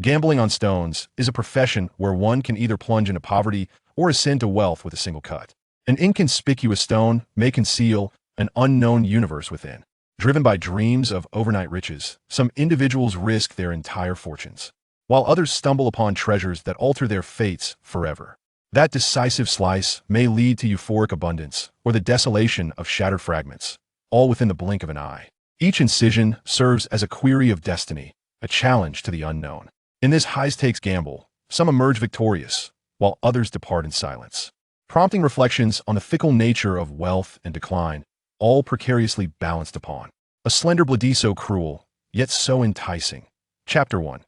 Gambling on stones is a profession where one can either plunge into poverty or ascend to wealth with a single cut. An inconspicuous stone may conceal an unknown universe within. Driven by dreams of overnight riches, some individuals risk their entire fortunes, while others stumble upon treasures that alter their fates forever. That decisive slice may lead to euphoric abundance or the desolation of shattered fragments, all within the blink of an eye. Each incision serves as a query of destiny, a challenge to the unknown. In this high-stakes gamble, some emerge victorious, while others depart in silence, prompting reflections on the fickle nature of wealth and decline, all precariously balanced upon a slender bloody so cruel, yet so enticing. Chapter 1.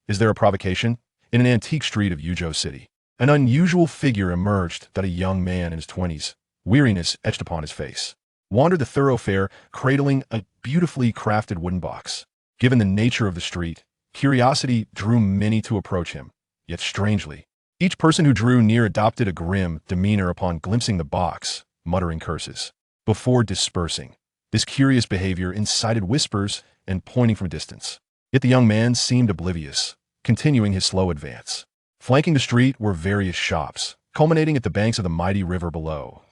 Is there a provocation? In an antique street of Yuzhou City, an unusual figure emerged that a young man in his 20s, weariness etched upon his face, wandered the thoroughfare cradling a beautifully crafted wooden box. Given the nature of the street, curiosity drew many to approach him, yet strangely, each person who drew near adopted a grim demeanor upon glimpsing the box, muttering curses. Before dispersing, this curious behavior incited whispers and pointing from a distance. Yet the young man seemed oblivious, continuing his slow advance. Flanking the street were various shops, culminating at the banks of the mighty river below.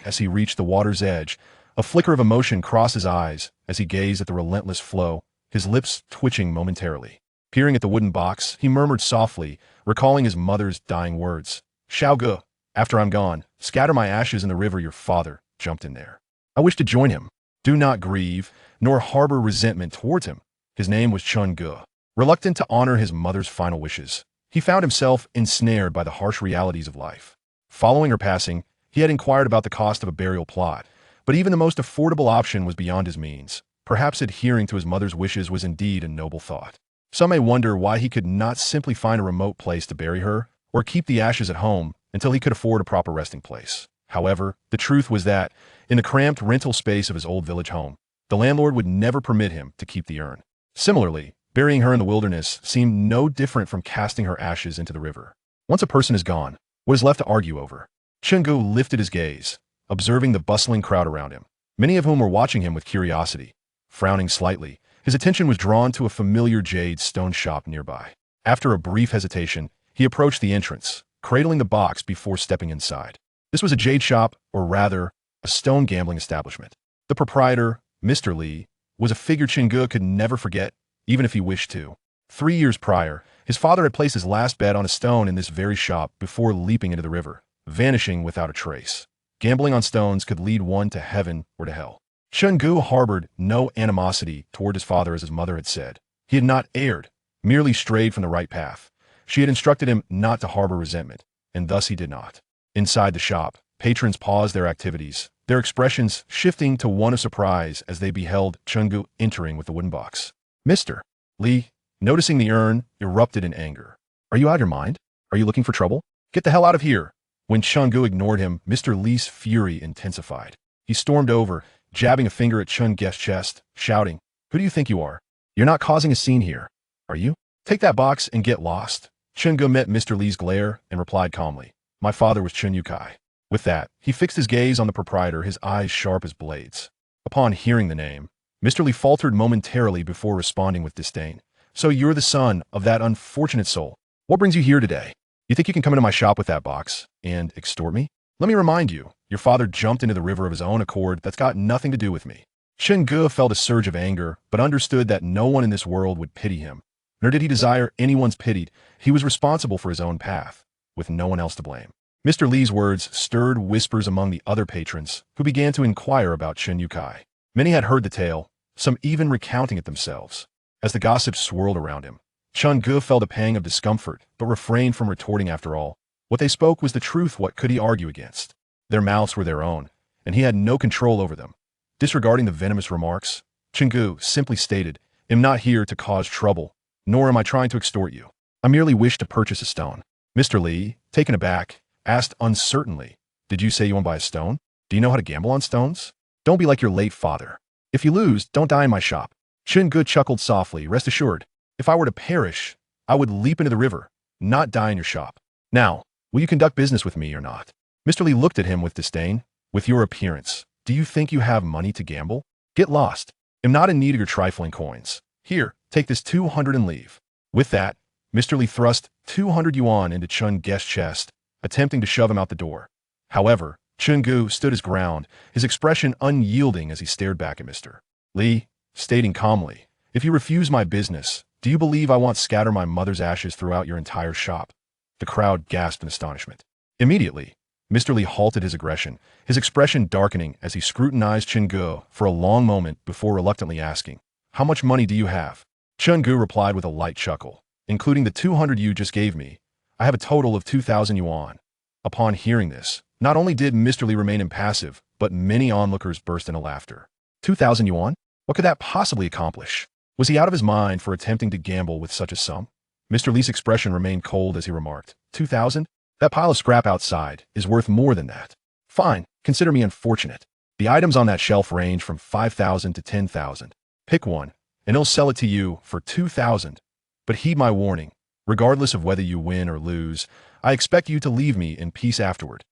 As he reached the water's edge, a flicker of emotion crossed his eyes as he gazed at the relentless flow, his lips twitching momentarily. Peering at the wooden box, he murmured softly, recalling his mother's dying words. "Xiao Ge, after I'm gone, scatter my ashes in the river your father jumped in there. I wish to join him. Do not grieve, nor harbor resentment towards him." His name was Chun Ge. Reluctant to honor his mother's final wishes, he found himself ensnared by the harsh realities of life. Following her passing, he had inquired about the cost of a burial plot, but even the most affordable option was beyond his means. Perhaps adhering to his mother's wishes was indeed a noble thought. Some may wonder why he could not simply find a remote place to bury her, or keep the ashes at home until he could afford a proper resting place. However, the truth was that, in the cramped rental space of his old village home, the landlord would never permit him to keep the urn. Similarly, burying her in the wilderness seemed no different from casting her ashes into the river. Once a person is gone, what is left to argue over? Chungu lifted his gaze, observing the bustling crowd around him, many of whom were watching him with curiosity. Frowning slightly, his attention was drawn to a familiar jade stone shop nearby. After a brief hesitation, he approached the entrance, cradling the box before stepping inside. This was a jade shop, or rather, a stone gambling establishment. The proprietor, Mr. Li, was a figure Chungu could never forget, even if he wished to. 3 years prior, his father had placed his last bet on a stone in this very shop before leaping into the river, vanishing without a trace. Gambling on stones could lead one to heaven or to hell. Chungu harbored no animosity toward his father, as his mother had said. He had not erred, merely strayed from the right path. She had instructed him not to harbor resentment, and thus he did not. Inside the shop, patrons paused their activities, their expressions shifting to one of surprise as they beheld Chungu entering with the wooden box. "Mr. Li," noticing the urn, erupted in anger. "Are you out of your mind? Are you looking for trouble? Get the hell out of here!" When Chungu ignored him, Mr. Li's fury intensified. He stormed over, jabbing a finger at Chungu's chest, shouting, "Who do you think you are? You're not causing a scene here, are you? Take that box and get lost." Chungu met Mr. Li's glare and replied calmly, "My father was Chun Yukai." With that, he fixed his gaze on the proprietor, his eyes sharp as blades. Upon hearing the name, Mr. Li faltered momentarily before responding with disdain. "So you're the son of that unfortunate soul. What brings you here today? You think you can come into my shop with that box and extort me? Let me remind you, your father jumped into the river of his own accord. That's got nothing to do with me." Chungu felt a surge of anger, but understood that no one in this world would pity him. Nor did he desire anyone's pity. He was responsible for his own path, with no one else to blame. Mr. Li's words stirred whispers among the other patrons, who began to inquire about Chun Yukai. Many had heard the tale, some even recounting it themselves. As the gossip swirled around him, Chungu felt a pang of discomfort, but refrained from retorting. After all, what they spoke was the truth. What could he argue against? Their mouths were their own, and he had no control over them. Disregarding the venomous remarks, Chungu simply stated, "I'm not here to cause trouble, nor am I trying to extort you. I merely wish to purchase a stone." Mr. Li, taken aback, asked uncertainly, "Did you say you want to buy a stone? Do you know how to gamble on stones? Don't be like your late father. If you lose, don't die in my shop." Chungu chuckled softly. "Rest assured, if I were to perish, I would leap into the river, not die in your shop. Now, will you conduct business with me or not?" Mr. Li looked at him with disdain. "With your appearance, do you think you have money to gamble? Get lost. I'm not in need of your trifling coins. Here, take this 200 and leave." With that, Mr. Lee thrust 200 yuan into Chun Guest's chest, attempting to shove him out the door. However, Chun Gu stood his ground, his expression unyielding as he stared back at Mr. Lee, stating calmly, "If you refuse my business, do you believe I won't scatter my mother's ashes throughout your entire shop?" The crowd gasped in astonishment. Immediately, Mr. Lee halted his aggression, his expression darkening as he scrutinized Chun Gu for a long moment before reluctantly asking, "How much money do you have?" Chun Gu replied with a light chuckle, "Including the 200 you just gave me, I have a total of 2,000 yuan. Upon hearing this, not only did Mr. Lee remain impassive, but many onlookers burst into laughter. 2,000 yuan? What could that possibly accomplish? Was he out of his mind for attempting to gamble with such a sum? Mr. Lee's expression remained cold as he remarked, 2,000? That pile of scrap outside is worth more than that. Fine, consider me unfortunate. The items on that shelf range from 5,000 to 10,000. Pick one, and he'll sell it to you for 2,000. But heed my warning. Regardless of whether you win or lose, I expect you to leave me in peace afterward."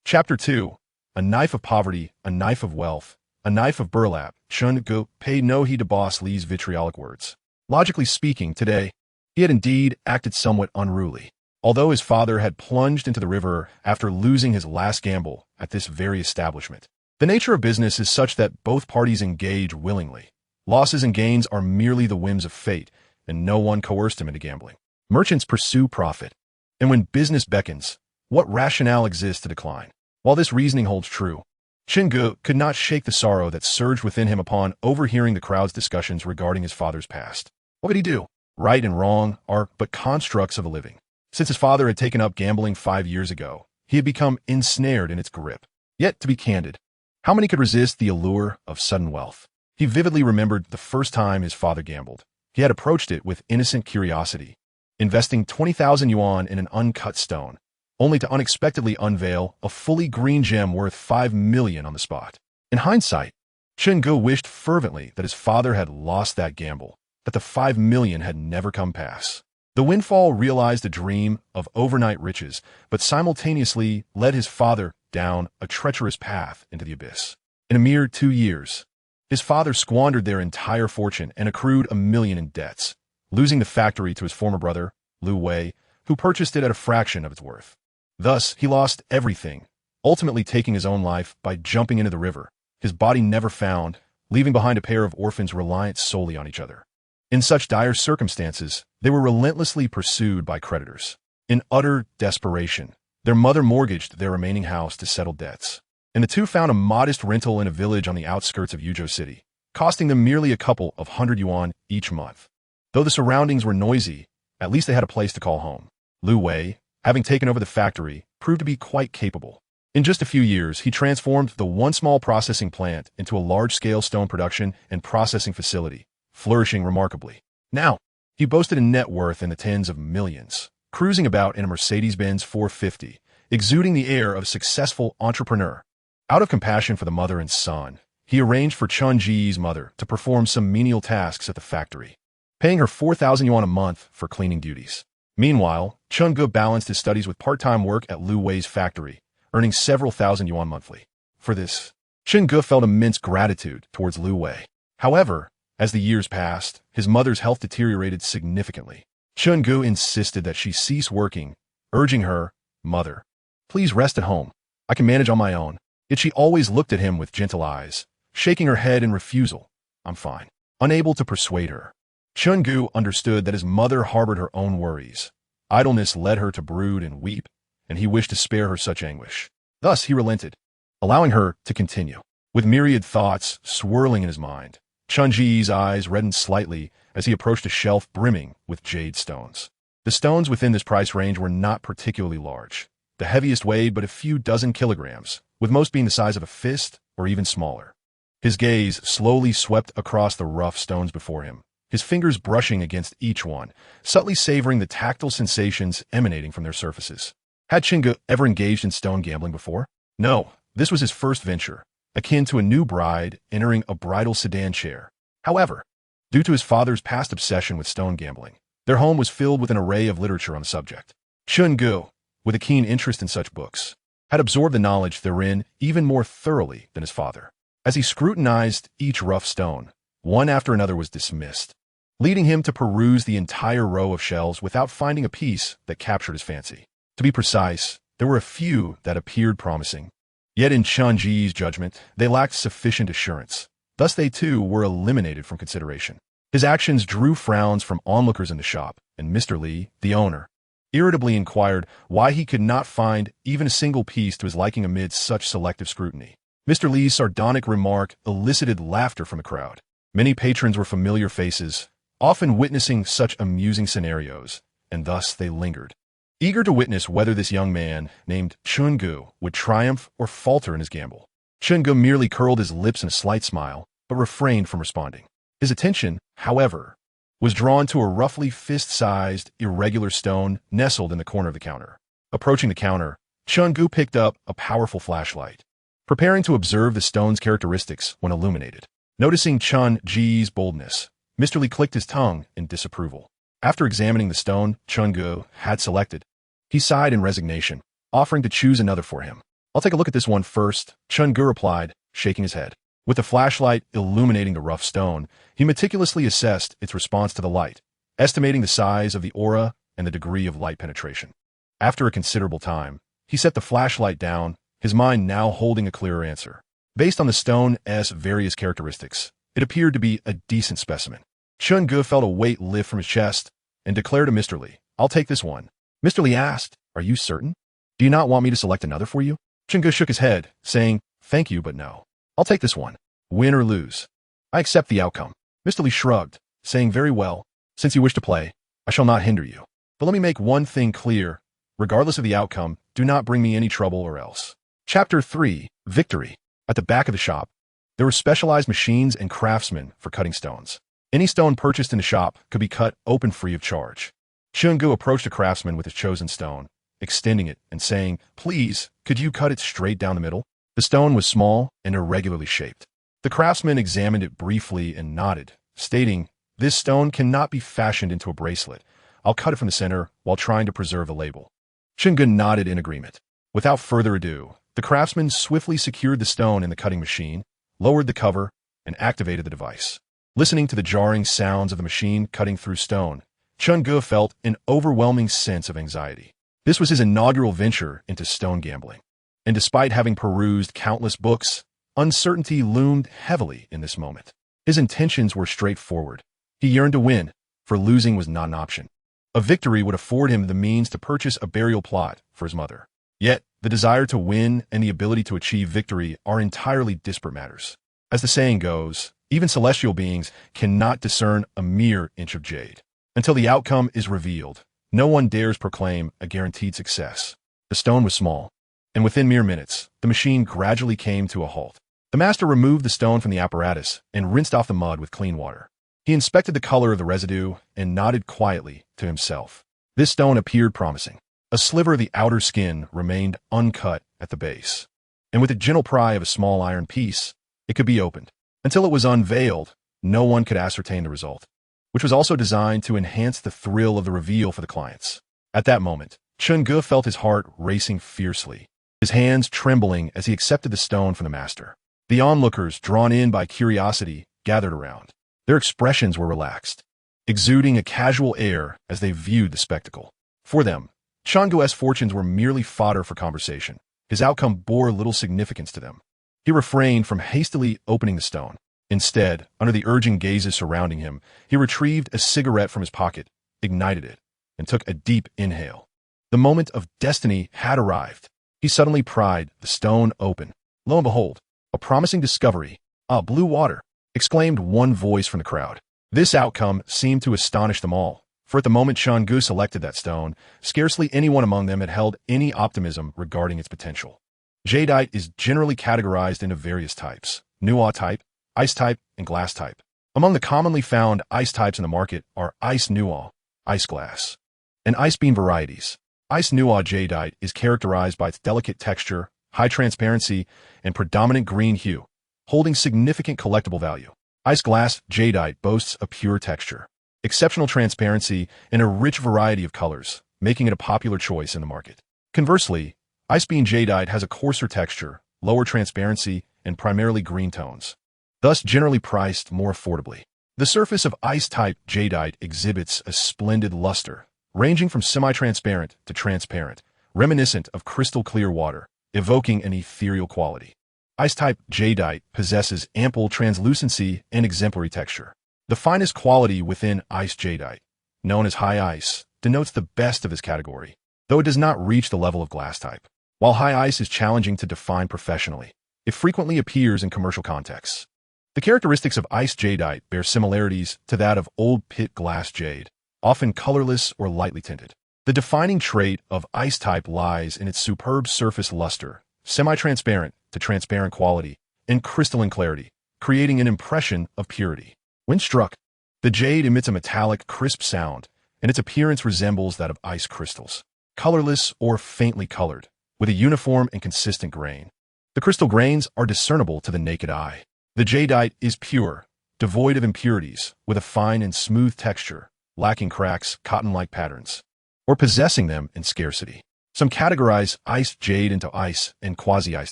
Chapter 2. A Knife of Poverty, a Knife of Wealth, a Knife of Burlap. Chun Gu paid no heed to Boss Lee's vitriolic words. Logically speaking, today, he had indeed acted somewhat unruly. Although his father had plunged into the river after losing his last gamble at this very establishment. The nature of business is such that both parties engage willingly. Losses and gains are merely the whims of fate, and no one coerced him into gambling. Merchants pursue profit. And when business beckons, what rationale exists to decline? While this reasoning holds true, Chun Gu could not shake the sorrow that surged within him upon overhearing the crowd's discussions regarding his father's past. What could he do? Right and wrong are but constructs of a living. Since his father had taken up gambling 5 years ago, he had become ensnared in its grip. Yet, to be candid, how many could resist the allure of sudden wealth? He vividly remembered the first time his father gambled. He had approached it with innocent curiosity, investing 20,000 yuan in an uncut stone, only to unexpectedly unveil a fully green gem worth 5 million on the spot. In hindsight, Chun Gu wished fervently that his father had lost that gamble, that the 5 million had never come pass. The windfall realized a dream of overnight riches, but simultaneously led his father down a treacherous path into the abyss. In a mere 2 years, his father squandered their entire fortune and accrued 1 million in debts, losing the factory to his former brother, Liu Wei, who purchased it at a fraction of its worth. Thus, he lost everything, ultimately taking his own life by jumping into the river, his body never found, leaving behind a pair of orphans reliant solely on each other. In such dire circumstances, they were relentlessly pursued by creditors. In utter desperation, their mother mortgaged their remaining house to settle debts, and the two found a modest rental in a village on the outskirts of Yuzhou City, costing them merely a couple of 100 yuan each month. Though the surroundings were noisy, at least they had a place to call home. Liu Wei, having taken over the factory, proved to be quite capable. In just a few years, he transformed the once small processing plant into a large-scale stone production and processing facility, flourishing remarkably. Now, he boasted a net worth in the tens of millions, cruising about in a Mercedes-Benz 450, exuding the air of a successful entrepreneur. Out of compassion for the mother and son, he arranged for Chun Ji's mother to perform some menial tasks at the factory, paying her 4,000 yuan a month for cleaning duties. Meanwhile, Chun Gu balanced his studies with part-time work at Liu Wei's factory, earning several thousand yuan monthly. For this, Chun Gu felt immense gratitude towards Liu Wei. However, as the years passed, his mother's health deteriorated significantly. Chun Gu insisted that she cease working, urging her, "Mother, please rest at home. I can manage on my own." Yet she always looked at him with gentle eyes, shaking her head in refusal. "I'm fine." Unable to persuade her, Chun Gu understood that his mother harbored her own worries. Idleness led her to brood and weep, and he wished to spare her such anguish. Thus he relented, allowing her to continue. With myriad thoughts swirling in his mind, Chun Ji's eyes reddened slightly as he approached a shelf brimming with jade stones. The stones within this price range were not particularly large. The heaviest weighed but a few dozen kilograms, with most being the size of a fist or even smaller. His gaze slowly swept across the rough stones before him, his fingers brushing against each one, subtly savoring the tactile sensations emanating from their surfaces. Had Chun Gu ever engaged in stone gambling before? No, this was his first venture, akin to a new bride entering a bridal sedan chair. However, due to his father's past obsession with stone gambling, their home was filled with an array of literature on the subject. Chun Gu, with a keen interest in such books, had absorbed the knowledge therein even more thoroughly than his father. As he scrutinized each rough stone, one after another was dismissed, leading him to peruse the entire row of shells without finding a piece that captured his fancy. To be precise, there were a few that appeared promising. Yet in Chun Ji's judgment, they lacked sufficient assurance. Thus they too were eliminated from consideration. His actions drew frowns from onlookers in the shop, and Mr. Li, the owner, irritably inquired why he could not find even a single piece to his liking amid such selective scrutiny. Mr. Li's sardonic remark elicited laughter from the crowd. Many patrons were familiar faces, often witnessing such amusing scenarios, and thus they lingered, eager to witness whether this young man, named Chun-gu, would triumph or falter in his gamble. Chun-gu merely curled his lips in a slight smile, but refrained from responding. His attention, however, was drawn to a roughly fist-sized, irregular stone nestled in the corner of the counter. Approaching the counter, Chun-gu picked up a powerful flashlight, preparing to observe the stone's characteristics when illuminated. Noticing Chun Ji's boldness, Mr. Li clicked his tongue in disapproval. After examining the stone Chun-gu had selected, he sighed in resignation, offering to choose another for him. "I'll take a look at this one first," Chun-gu replied, shaking his head. With the flashlight illuminating the rough stone, he meticulously assessed its response to the light, estimating the size of the aura and the degree of light penetration. After a considerable time, he set the flashlight down, his mind now holding a clearer answer. Based on the stone's various characteristics, it appeared to be a decent specimen. Chun-gu felt a weight lift from his chest and declared to Mr. Li, "I'll take this one." Mr. Li asked, "Are you certain? Do you not want me to select another for you?" Chun-gu shook his head, saying, "Thank you, but no. I'll take this one. Win or lose, I accept the outcome." Mr. Li shrugged, saying, "Very well. Since you wish to play, I shall not hinder you. But let me make one thing clear. Regardless of the outcome, do not bring me any trouble or else." Chapter 3. Victory. At the back of the shop, there were specialized machines and craftsmen for cutting stones. Any stone purchased in the shop could be cut open free of charge. Chun-gu approached a craftsman with his chosen stone, extending it and saying, "Please, could you cut it straight down the middle?" The stone was small and irregularly shaped. The craftsman examined it briefly and nodded, stating, "This stone cannot be fashioned into a bracelet. I'll cut it from the center while trying to preserve the label." Chun-gu nodded in agreement. Without further ado, the craftsman swiftly secured the stone in the cutting machine, lowered the cover, and activated the device. Listening to the jarring sounds of the machine cutting through stone, Chun-gu felt an overwhelming sense of anxiety. This was his inaugural venture into stone gambling. And despite having perused countless books, uncertainty loomed heavily in this moment. His intentions were straightforward. He yearned to win, for losing was not an option. A victory would afford him the means to purchase a burial plot for his mother. Yet, the desire to win and the ability to achieve victory are entirely disparate matters. As the saying goes, even celestial beings cannot discern a mere inch of jade. Until the outcome is revealed, no one dares proclaim a guaranteed success. The stone was small, and within mere minutes, the machine gradually came to a halt. The master removed the stone from the apparatus and rinsed off the mud with clean water. He inspected the color of the residue and nodded quietly to himself. This stone appeared promising. A sliver of the outer skin remained uncut at the base, and with a gentle pry of a small iron piece, it could be opened. Until it was unveiled, no one could ascertain the result, which was also designed to enhance the thrill of the reveal for the clients. At that moment, Chun-gu felt his heart racing fiercely, his hands trembling as he accepted the stone from the master. The onlookers, drawn in by curiosity, gathered around. Their expressions were relaxed, exuding a casual air as they viewed the spectacle. For them, Chun-gu's fortunes were merely fodder for conversation. His outcome bore little significance to them. He refrained from hastily opening the stone. Instead, under the urging gazes surrounding him, he retrieved a cigarette from his pocket, ignited it, and took a deep inhale. The moment of destiny had arrived. He suddenly pried the stone open. Lo and behold, a promising discovery. "Ah, blue water!" exclaimed one voice from the crowd. This outcome seemed to astonish them all, for at the moment Chun-gu selected that stone, scarcely anyone among them had held any optimism regarding its potential. Jadeite is generally categorized into various types: nuwa type, ice type, and glass type. Among the commonly found ice types in the market are ice nuwa, ice glass, and ice beam varieties. Ice nuwa jadeite is characterized by its delicate texture, high transparency, and predominant green hue, holding significant collectible value. Ice glass jadeite boasts a pure texture, exceptional transparency, and a rich variety of colors, making it a popular choice in the market. Conversely, ice beam jadeite has a coarser texture, lower transparency, and primarily green tones, thus generally priced more affordably. The surface of ice-type jadeite exhibits a splendid luster, ranging from semi-transparent to transparent, reminiscent of crystal-clear water, evoking an ethereal quality. Ice-type jadeite possesses ample translucency and exemplary texture. The finest quality within ice jadeite, known as high ice, denotes the best of this category, though it does not reach the level of glass type. While high ice is challenging to define professionally, it frequently appears in commercial contexts. The characteristics of ice jadeite bear similarities to that of old pit glass jade, often colorless or lightly tinted. The defining trait of ice type lies in its superb surface luster, semi-transparent to transparent quality, and crystalline clarity, creating an impression of purity. When struck, the jade emits a metallic, crisp sound, and its appearance resembles that of ice crystals, colorless or faintly colored, with a uniform and consistent grain. The crystal grains are discernible to the naked eye. The jadeite is pure, devoid of impurities, with a fine and smooth texture, lacking cracks, cotton-like patterns, or possessing them in scarcity. Some categorize ice jade into ice and quasi-ice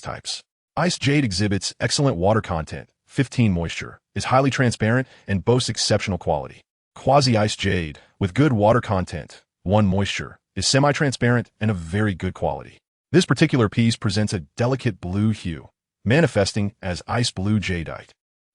types. Ice jade exhibits excellent water content, 15 moisture, is highly transparent, and boasts exceptional quality. Quasi-ice jade, with good water content, 1 moisture, is semi-transparent and of very good quality. This particular piece presents a delicate blue hue, manifesting as ice blue jadeite.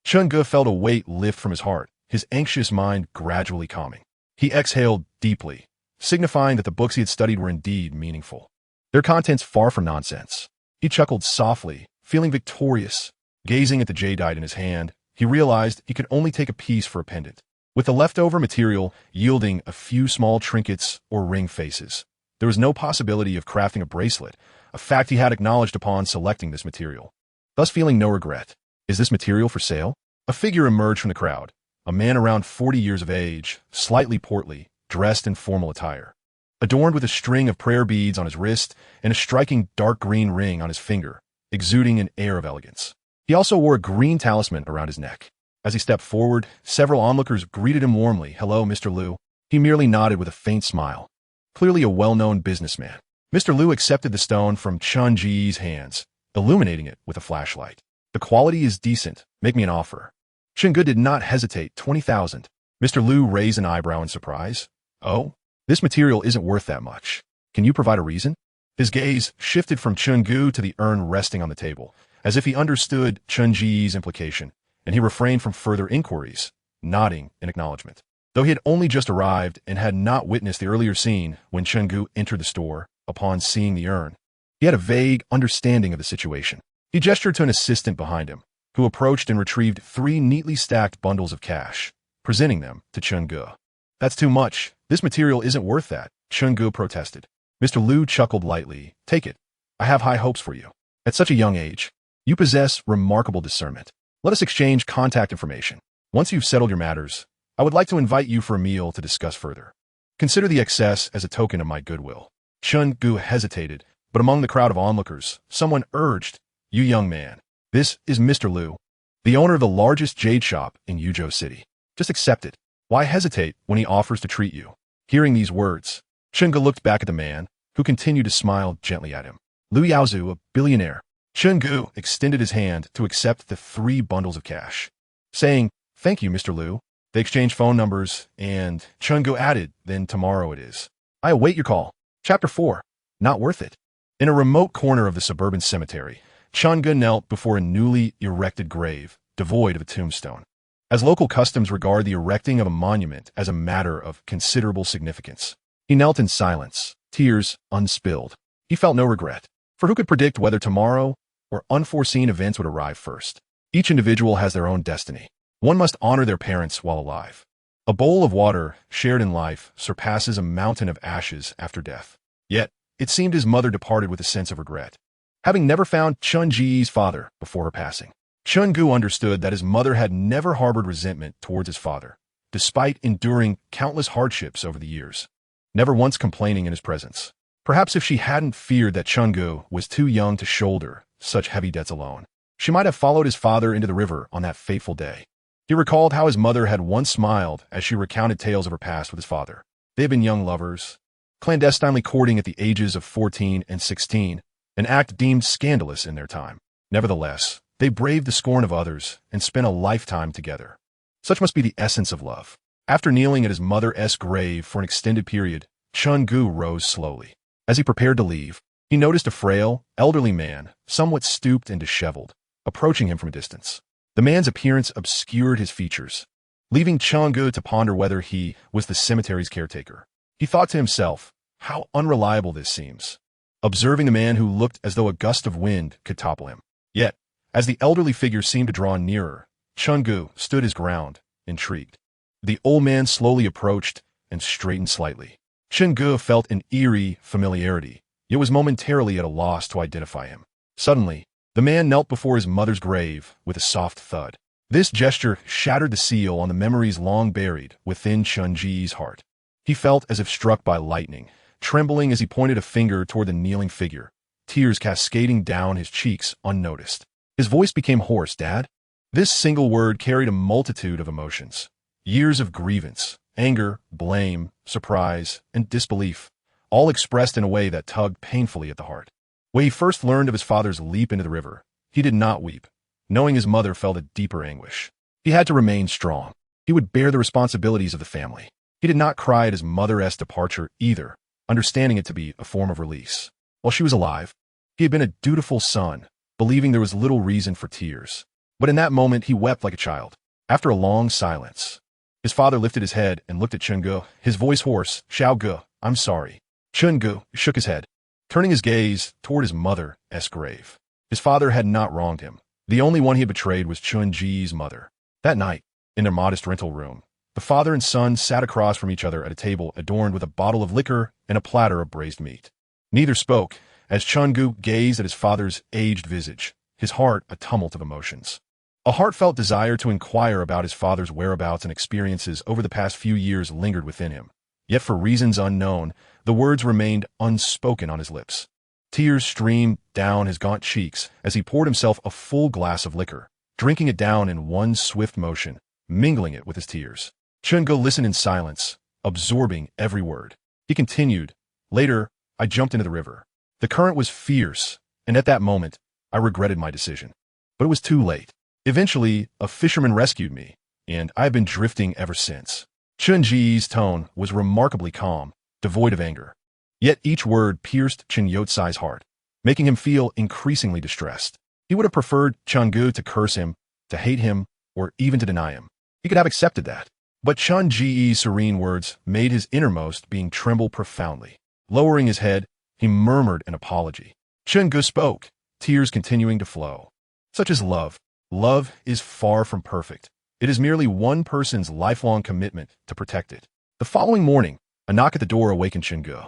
Chun-Ge felt a weight lift from his heart, his anxious mind gradually calming. He exhaled deeply, signifying that the books he had studied were indeed meaningful. Their contents far from nonsense. He chuckled softly, feeling victorious. Gazing at the jadeite in his hand, he realized he could only take a piece for a pendant, with the leftover material yielding a few small trinkets or ring faces. There was no possibility of crafting a bracelet, a fact he had acknowledged upon selecting this material. Thus feeling no regret. Is this material for sale? A figure emerged from the crowd, a man around 40 years of age, slightly portly, dressed in formal attire. Adorned with a string of prayer beads on his wrist and a striking dark green ring on his finger, exuding an air of elegance. He also wore a green talisman around his neck. As he stepped forward, several onlookers greeted him warmly. "Hello, Mr. Liu." He merely nodded with a faint smile. Clearly a well-known businessman. Mr. Liu accepted the stone from Chun-Ji's hands, illuminating it with a flashlight. "The quality is decent. Make me an offer." Chun-Ge did not hesitate. 20,000. Mr. Liu raised an eyebrow in surprise. "Oh? This material isn't worth that much. Can you provide a reason?" His gaze shifted from Chun-Ge to the urn resting on the table, as if he understood Chun-Ji's implication, and he refrained from further inquiries, nodding in acknowledgement. Though he had only just arrived and had not witnessed the earlier scene when Chun-Ge entered the store, upon seeing the urn, he had a vague understanding of the situation. He gestured to an assistant behind him, who approached and retrieved 3 neatly stacked bundles of cash, presenting them to Chun-Ge. "That's too much. This material isn't worth that," Chun-Ge protested. Mr. Liu chuckled lightly. "Take it. I have high hopes for you. At such a young age, you possess remarkable discernment. Let us exchange contact information. Once you've settled your matters, I would like to invite you for a meal to discuss further. Consider the excess as a token of my goodwill." Chun-Ge hesitated, but among the crowd of onlookers, someone urged, "You young man, this is Mr. Liu, the owner of the largest jade shop in Yuzhou City. Just accept it. Why hesitate when he offers to treat you?" Hearing these words, Chun-Ge looked back at the man, who continued to smile gently at him. Liu Yaozu, a billionaire. Chun-Ge extended his hand to accept the 3 bundles of cash, saying, "Thank you, Mr. Liu." They exchanged phone numbers, and Chun-Ge added, "Then tomorrow it is. I await your call." Chapter 4. Not worth it. In a remote corner of the suburban cemetery, Chun-Ge knelt before a newly erected grave, devoid of a tombstone. As local customs regard the erecting of a monument as a matter of considerable significance, he knelt in silence, tears unspilled. He felt no regret, for who could predict whether tomorrow or unforeseen events would arrive first? Each individual has their own destiny. One must honor their parents while alive. A bowl of water, shared in life, surpasses a mountain of ashes after death. Yet, it seemed his mother departed with a sense of regret, having never found Chun-Ji's father before her passing. Chun-Ge understood that his mother had never harbored resentment towards his father, despite enduring countless hardships over the years, never once complaining in his presence. Perhaps if she hadn't feared that Chun-Ge was too young to shoulder such heavy debts alone, she might have followed his father into the river on that fateful day. He recalled how his mother had once smiled as she recounted tales of her past with his father. They had been young lovers, clandestinely courting at the ages of 14 and 16, an act deemed scandalous in their time. Nevertheless, they braved the scorn of others and spent a lifetime together. Such must be the essence of love. After kneeling at his mother's grave for an extended period, Chun-gu rose slowly. As he prepared to leave, he noticed a frail, elderly man, somewhat stooped and disheveled, approaching him from a distance. The man's appearance obscured his features, leaving Chun-gu to ponder whether he was the cemetery's caretaker. He thought to himself, how unreliable this seems, observing the man who looked as though a gust of wind could topple him. Yet, as the elderly figure seemed to draw nearer, Chun-gu stood his ground, intrigued. The old man slowly approached and straightened slightly. Chun-gu felt an eerie familiarity, yet was momentarily at a loss to identify him. Suddenly, the man knelt before his mother's grave with a soft thud. This gesture shattered the seal on the memories long buried within Chun-ji's heart. He felt as if struck by lightning, trembling as he pointed a finger toward the kneeling figure, tears cascading down his cheeks unnoticed. His voice became hoarse. Dad? This single word carried a multitude of emotions. Years of grievance, anger, blame, surprise, and disbelief, all expressed in a way that tugged painfully at the heart. When he first learned of his father's leap into the river, he did not weep. Knowing his mother felt a deeper anguish. He had to remain strong. He would bear the responsibilities of the family. He did not cry at his mother's departure either, understanding it to be a form of release. While she was alive, he had been a dutiful son, believing there was little reason for tears. But in that moment, he wept like a child. After a long silence, his father lifted his head and looked at Chun-gu, his voice hoarse. Xiao-gu, I'm sorry. Chun-gu shook his head, turning his gaze toward his mother's grave. His father had not wronged him. The only one he had betrayed was Chun-ji's mother. That night, in their modest rental room, the father and son sat across from each other at a table adorned with a bottle of liquor and a platter of braised meat. Neither spoke, as Chun-gu gazed at his father's aged visage, his heart a tumult of emotions. A heartfelt desire to inquire about his father's whereabouts and experiences over the past few years lingered within him. Yet for reasons unknown, the words remained unspoken on his lips. Tears streamed down his gaunt cheeks as he poured himself a full glass of liquor, drinking it down in one swift motion, mingling it with his tears. Chun-gu listened in silence, absorbing every word. He continued, Later, I jumped into the river. The current was fierce, and at that moment, I regretted my decision. But it was too late. Eventually, a fisherman rescued me, and I have been drifting ever since. Chun-ji's tone was remarkably calm, devoid of anger. Yet each word pierced Chen Yotsai's heart, making him feel increasingly distressed. He would have preferred Chun-gu to curse him, to hate him, or even to deny him. He could have accepted that. But Chun-ji's serene words made his innermost being tremble profoundly. Lowering his head, he murmured an apology. Chun-gu spoke, tears continuing to flow. Such is love. Love is far from perfect. It is merely one person's lifelong commitment to protect it. The following morning, a knock at the door awakened Chun-gu.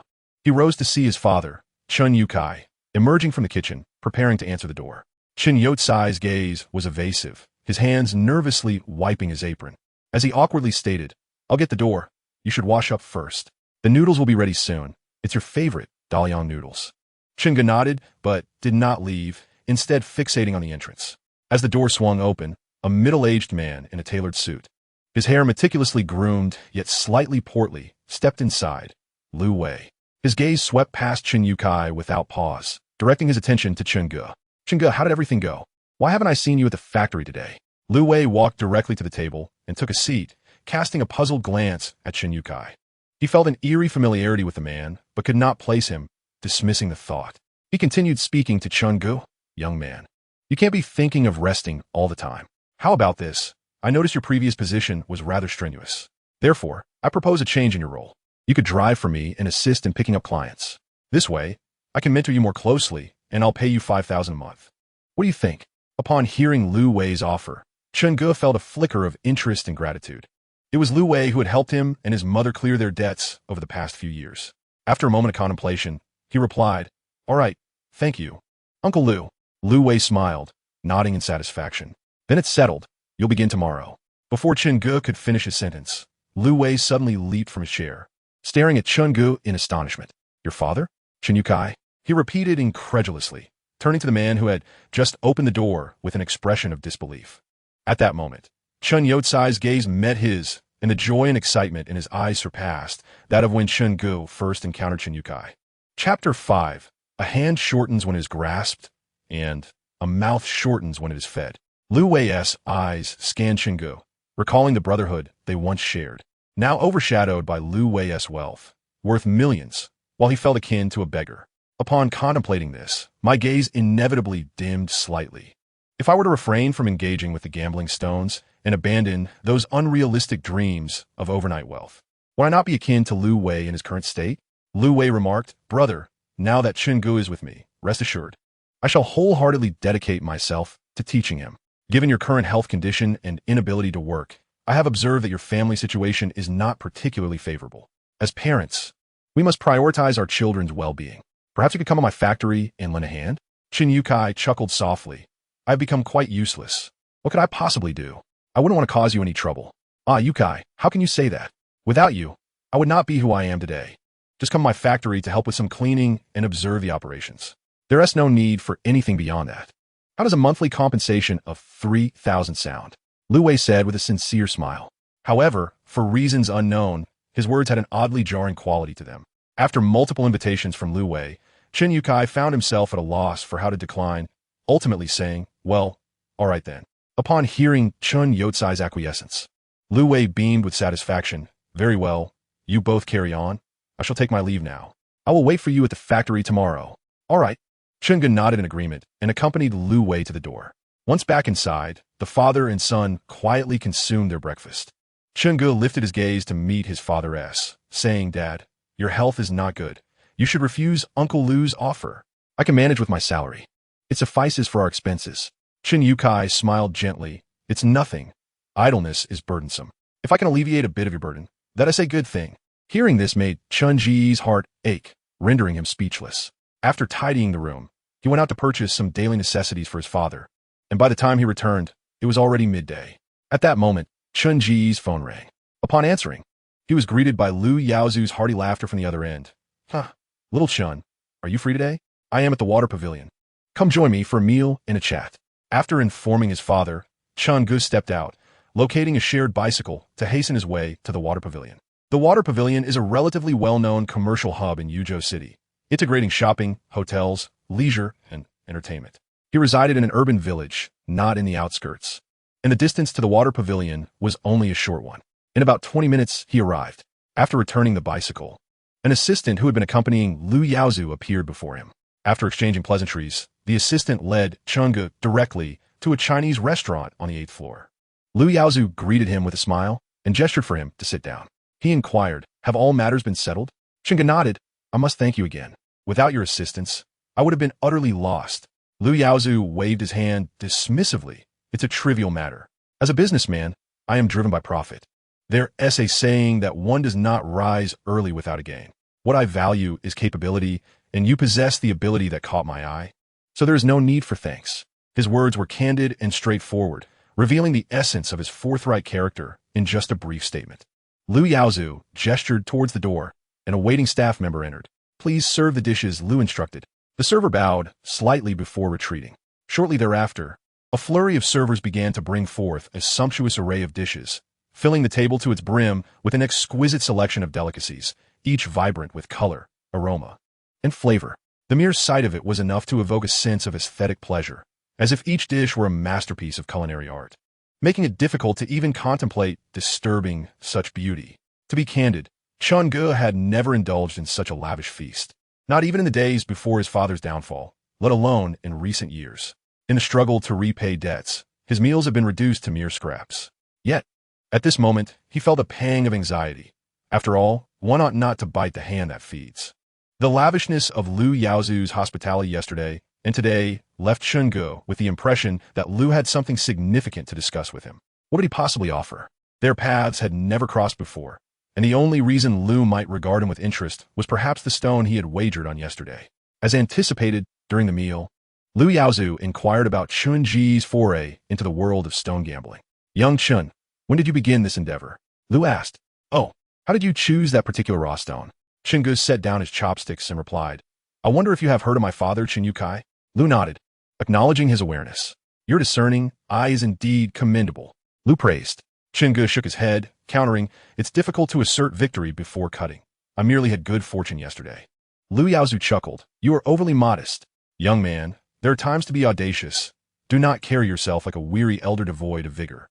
He rose to see his father, Chun Yukai, emerging from the kitchen, preparing to answer the door. Chen Yotsai's gaze was evasive, his hands nervously wiping his apron. As he awkwardly stated, I'll get the door. You should wash up first. The noodles will be ready soon. It's your favorite, Dalian noodles. Chun-gu nodded, but did not leave, instead fixating on the entrance. As the door swung open, a middle-aged man in a tailored suit, his hair meticulously groomed yet slightly portly, stepped inside. Lu Wei. His gaze swept past Chen Yukai without pause, directing his attention to Chun-gu. Chun-gu, how did everything go? Why haven't I seen you at the factory today? Lu Wei walked directly to the table and took a seat, casting a puzzled glance at Chen Yukai. He felt an eerie familiarity with the man, but could not place him, dismissing the thought. He continued speaking to Chun-gu. Young man, you can't be thinking of resting all the time. How about this? I noticed your previous position was rather strenuous. Therefore, I propose a change in your role. You could drive for me and assist in picking up clients. This way, I can mentor you more closely, and I'll pay you 5,000 a month. What do you think? Upon hearing Lu Wei's offer, Chun-gu felt a flicker of interest and gratitude. It was Lu Wei who had helped him and his mother clear their debts over the past few years. After a moment of contemplation, he replied, All right, thank you. Uncle Lu. Lu Wei smiled, nodding in satisfaction. Then it's settled. You'll begin tomorrow. Before Chun-gu could finish his sentence, Lu Wei suddenly leaped from his chair, staring at Chun-gu in astonishment. Your father? Chen Yukai? He repeated incredulously, turning to the man who had just opened the door with an expression of disbelief. At that moment, Chen Yotsai's gaze met his, and the joy and excitement in his eyes surpassed that of when Chun-gu first encountered Chen Yukai. Chapter 5. A hand shortens when it is grasped, and a mouth shortens when it is fed. Lu Wei's eyes scanned Chun-gu, recalling the brotherhood they once shared, now overshadowed by Lu Wei's wealth, worth millions, while he felt akin to a beggar. Upon contemplating this, my gaze inevitably dimmed slightly. If I were to refrain from engaging with the gambling stones and abandon those unrealistic dreams of overnight wealth, would I not be akin to Lu Wei in his current state? Lu Wei remarked, "Brother, now that Chungu is with me, rest assured, I shall wholeheartedly dedicate myself to teaching him. Given your current health condition and inability to work, I have observed that your family situation is not particularly favorable. As parents, we must prioritize our children's well-being. Perhaps you could come to my factory and lend a hand?" Chin Yukai chuckled softly. "I've become quite useless. What could I possibly do? I wouldn't want to cause you any trouble." "Ah, Yukai, how can you say that? Without you, I would not be who I am today. Just come to my factory to help with some cleaning and observe the operations. There is no need for anything beyond that. How does a monthly compensation of 3,000 sound?" Lu Wei said with a sincere smile. However, for reasons unknown, his words had an oddly jarring quality to them. After multiple invitations from Lu Wei, Chin Yukai found himself at a loss for how to decline, ultimately saying, "Well, all right then." Upon hearing Chun Yotsai's acquiescence, Lu Wei beamed with satisfaction. "Very well, you both carry on. I shall take my leave now. I will wait for you at the factory tomorrow." "All right." Chunga nodded in agreement and accompanied Lu Wei to the door. Once back inside, the father and son quietly consumed their breakfast. Chunga lifted his gaze to meet his father's, saying, "Dad, your health is not good. You should refuse Uncle Lu's offer. I can manage with my salary. It suffices for our expenses." Chin Yukai smiled gently. "It's nothing. Idleness is burdensome. If I can alleviate a bit of your burden, that is a good thing." Hearing this made Chun Ji's heart ache, rendering him speechless. After tidying the room, he went out to purchase some daily necessities for his father, and by the time he returned, it was already midday. At that moment, Chun Ji's phone rang. Upon answering, he was greeted by Lu Yaozu's hearty laughter from the other end. Little Chun, are you free today? I am at the water pavilion. Come join me for a meal and a chat." After informing his father, Chun Gu stepped out, locating a shared bicycle to hasten his way to the water pavilion. The water pavilion is a relatively well-known commercial hub in Yuzhou City, integrating shopping, hotels, leisure, and entertainment. He resided in an urban village, not in the outskirts, and the distance to the water pavilion was only a short one. In about 20 minutes, he arrived. After returning the bicycle, an assistant who had been accompanying Lu Yaozu appeared before him. After exchanging pleasantries, the assistant led Chunga directly to a Chinese restaurant on the 8th floor. Lu Yaozu greeted him with a smile and gestured for him to sit down. He inquired, "Have all matters been settled?" Chunga nodded. "I must thank you again. Without your assistance, I would have been utterly lost." Lu Yaozu waved his hand dismissively. "It's a trivial matter. As a businessman, I am driven by profit. There is a saying that one does not rise early without a gain. What I value is capability, and you possess the ability that caught my eye. So there is no need for thanks." His words were candid and straightforward, revealing the essence of his forthright character in just a brief statement. Lu Yaozu gestured towards the door, and a waiting staff member entered. "Please serve the dishes," Lu instructed. The server bowed slightly before retreating. Shortly thereafter, a flurry of servers began to bring forth a sumptuous array of dishes, filling the table to its brim with an exquisite selection of delicacies, each vibrant with color, aroma, and flavor. The mere sight of it was enough to evoke a sense of aesthetic pleasure, as if each dish were a masterpiece of culinary art, making it difficult to even contemplate disturbing such beauty. To be candid, Chun Ge had never indulged in such a lavish feast, not even in the days before his father's downfall, let alone in recent years. In the struggle to repay debts, his meals had been reduced to mere scraps. Yet, at this moment, he felt a pang of anxiety. After all, one ought not to bite the hand that feeds. The lavishness of Lu Yaozu's hospitality yesterday and today left Chun Ge with the impression that Lu had something significant to discuss with him. What did he possibly offer? Their paths had never crossed before, and the only reason Lu might regard him with interest was perhaps the stone he had wagered on yesterday. As anticipated during the meal, Lu Yaozu inquired about Chun Ji's foray into the world of stone gambling. "Young Chun, when did you begin this endeavor?" Lu asked. "Oh, how did you choose that particular raw stone?" Chun Ge set down his chopsticks and replied, "I wonder if you have heard of my father, Chin Yukai?" Lu nodded, acknowledging his awareness. "Your discerning eye is indeed commendable," Lu praised. Chun Ge shook his head, countering, "It's difficult to assert victory before cutting. I merely had good fortune yesterday." Lu Yaozu chuckled. "You are overly modest. Young man, there are times to be audacious. Do not carry yourself like a weary elder devoid of vigor."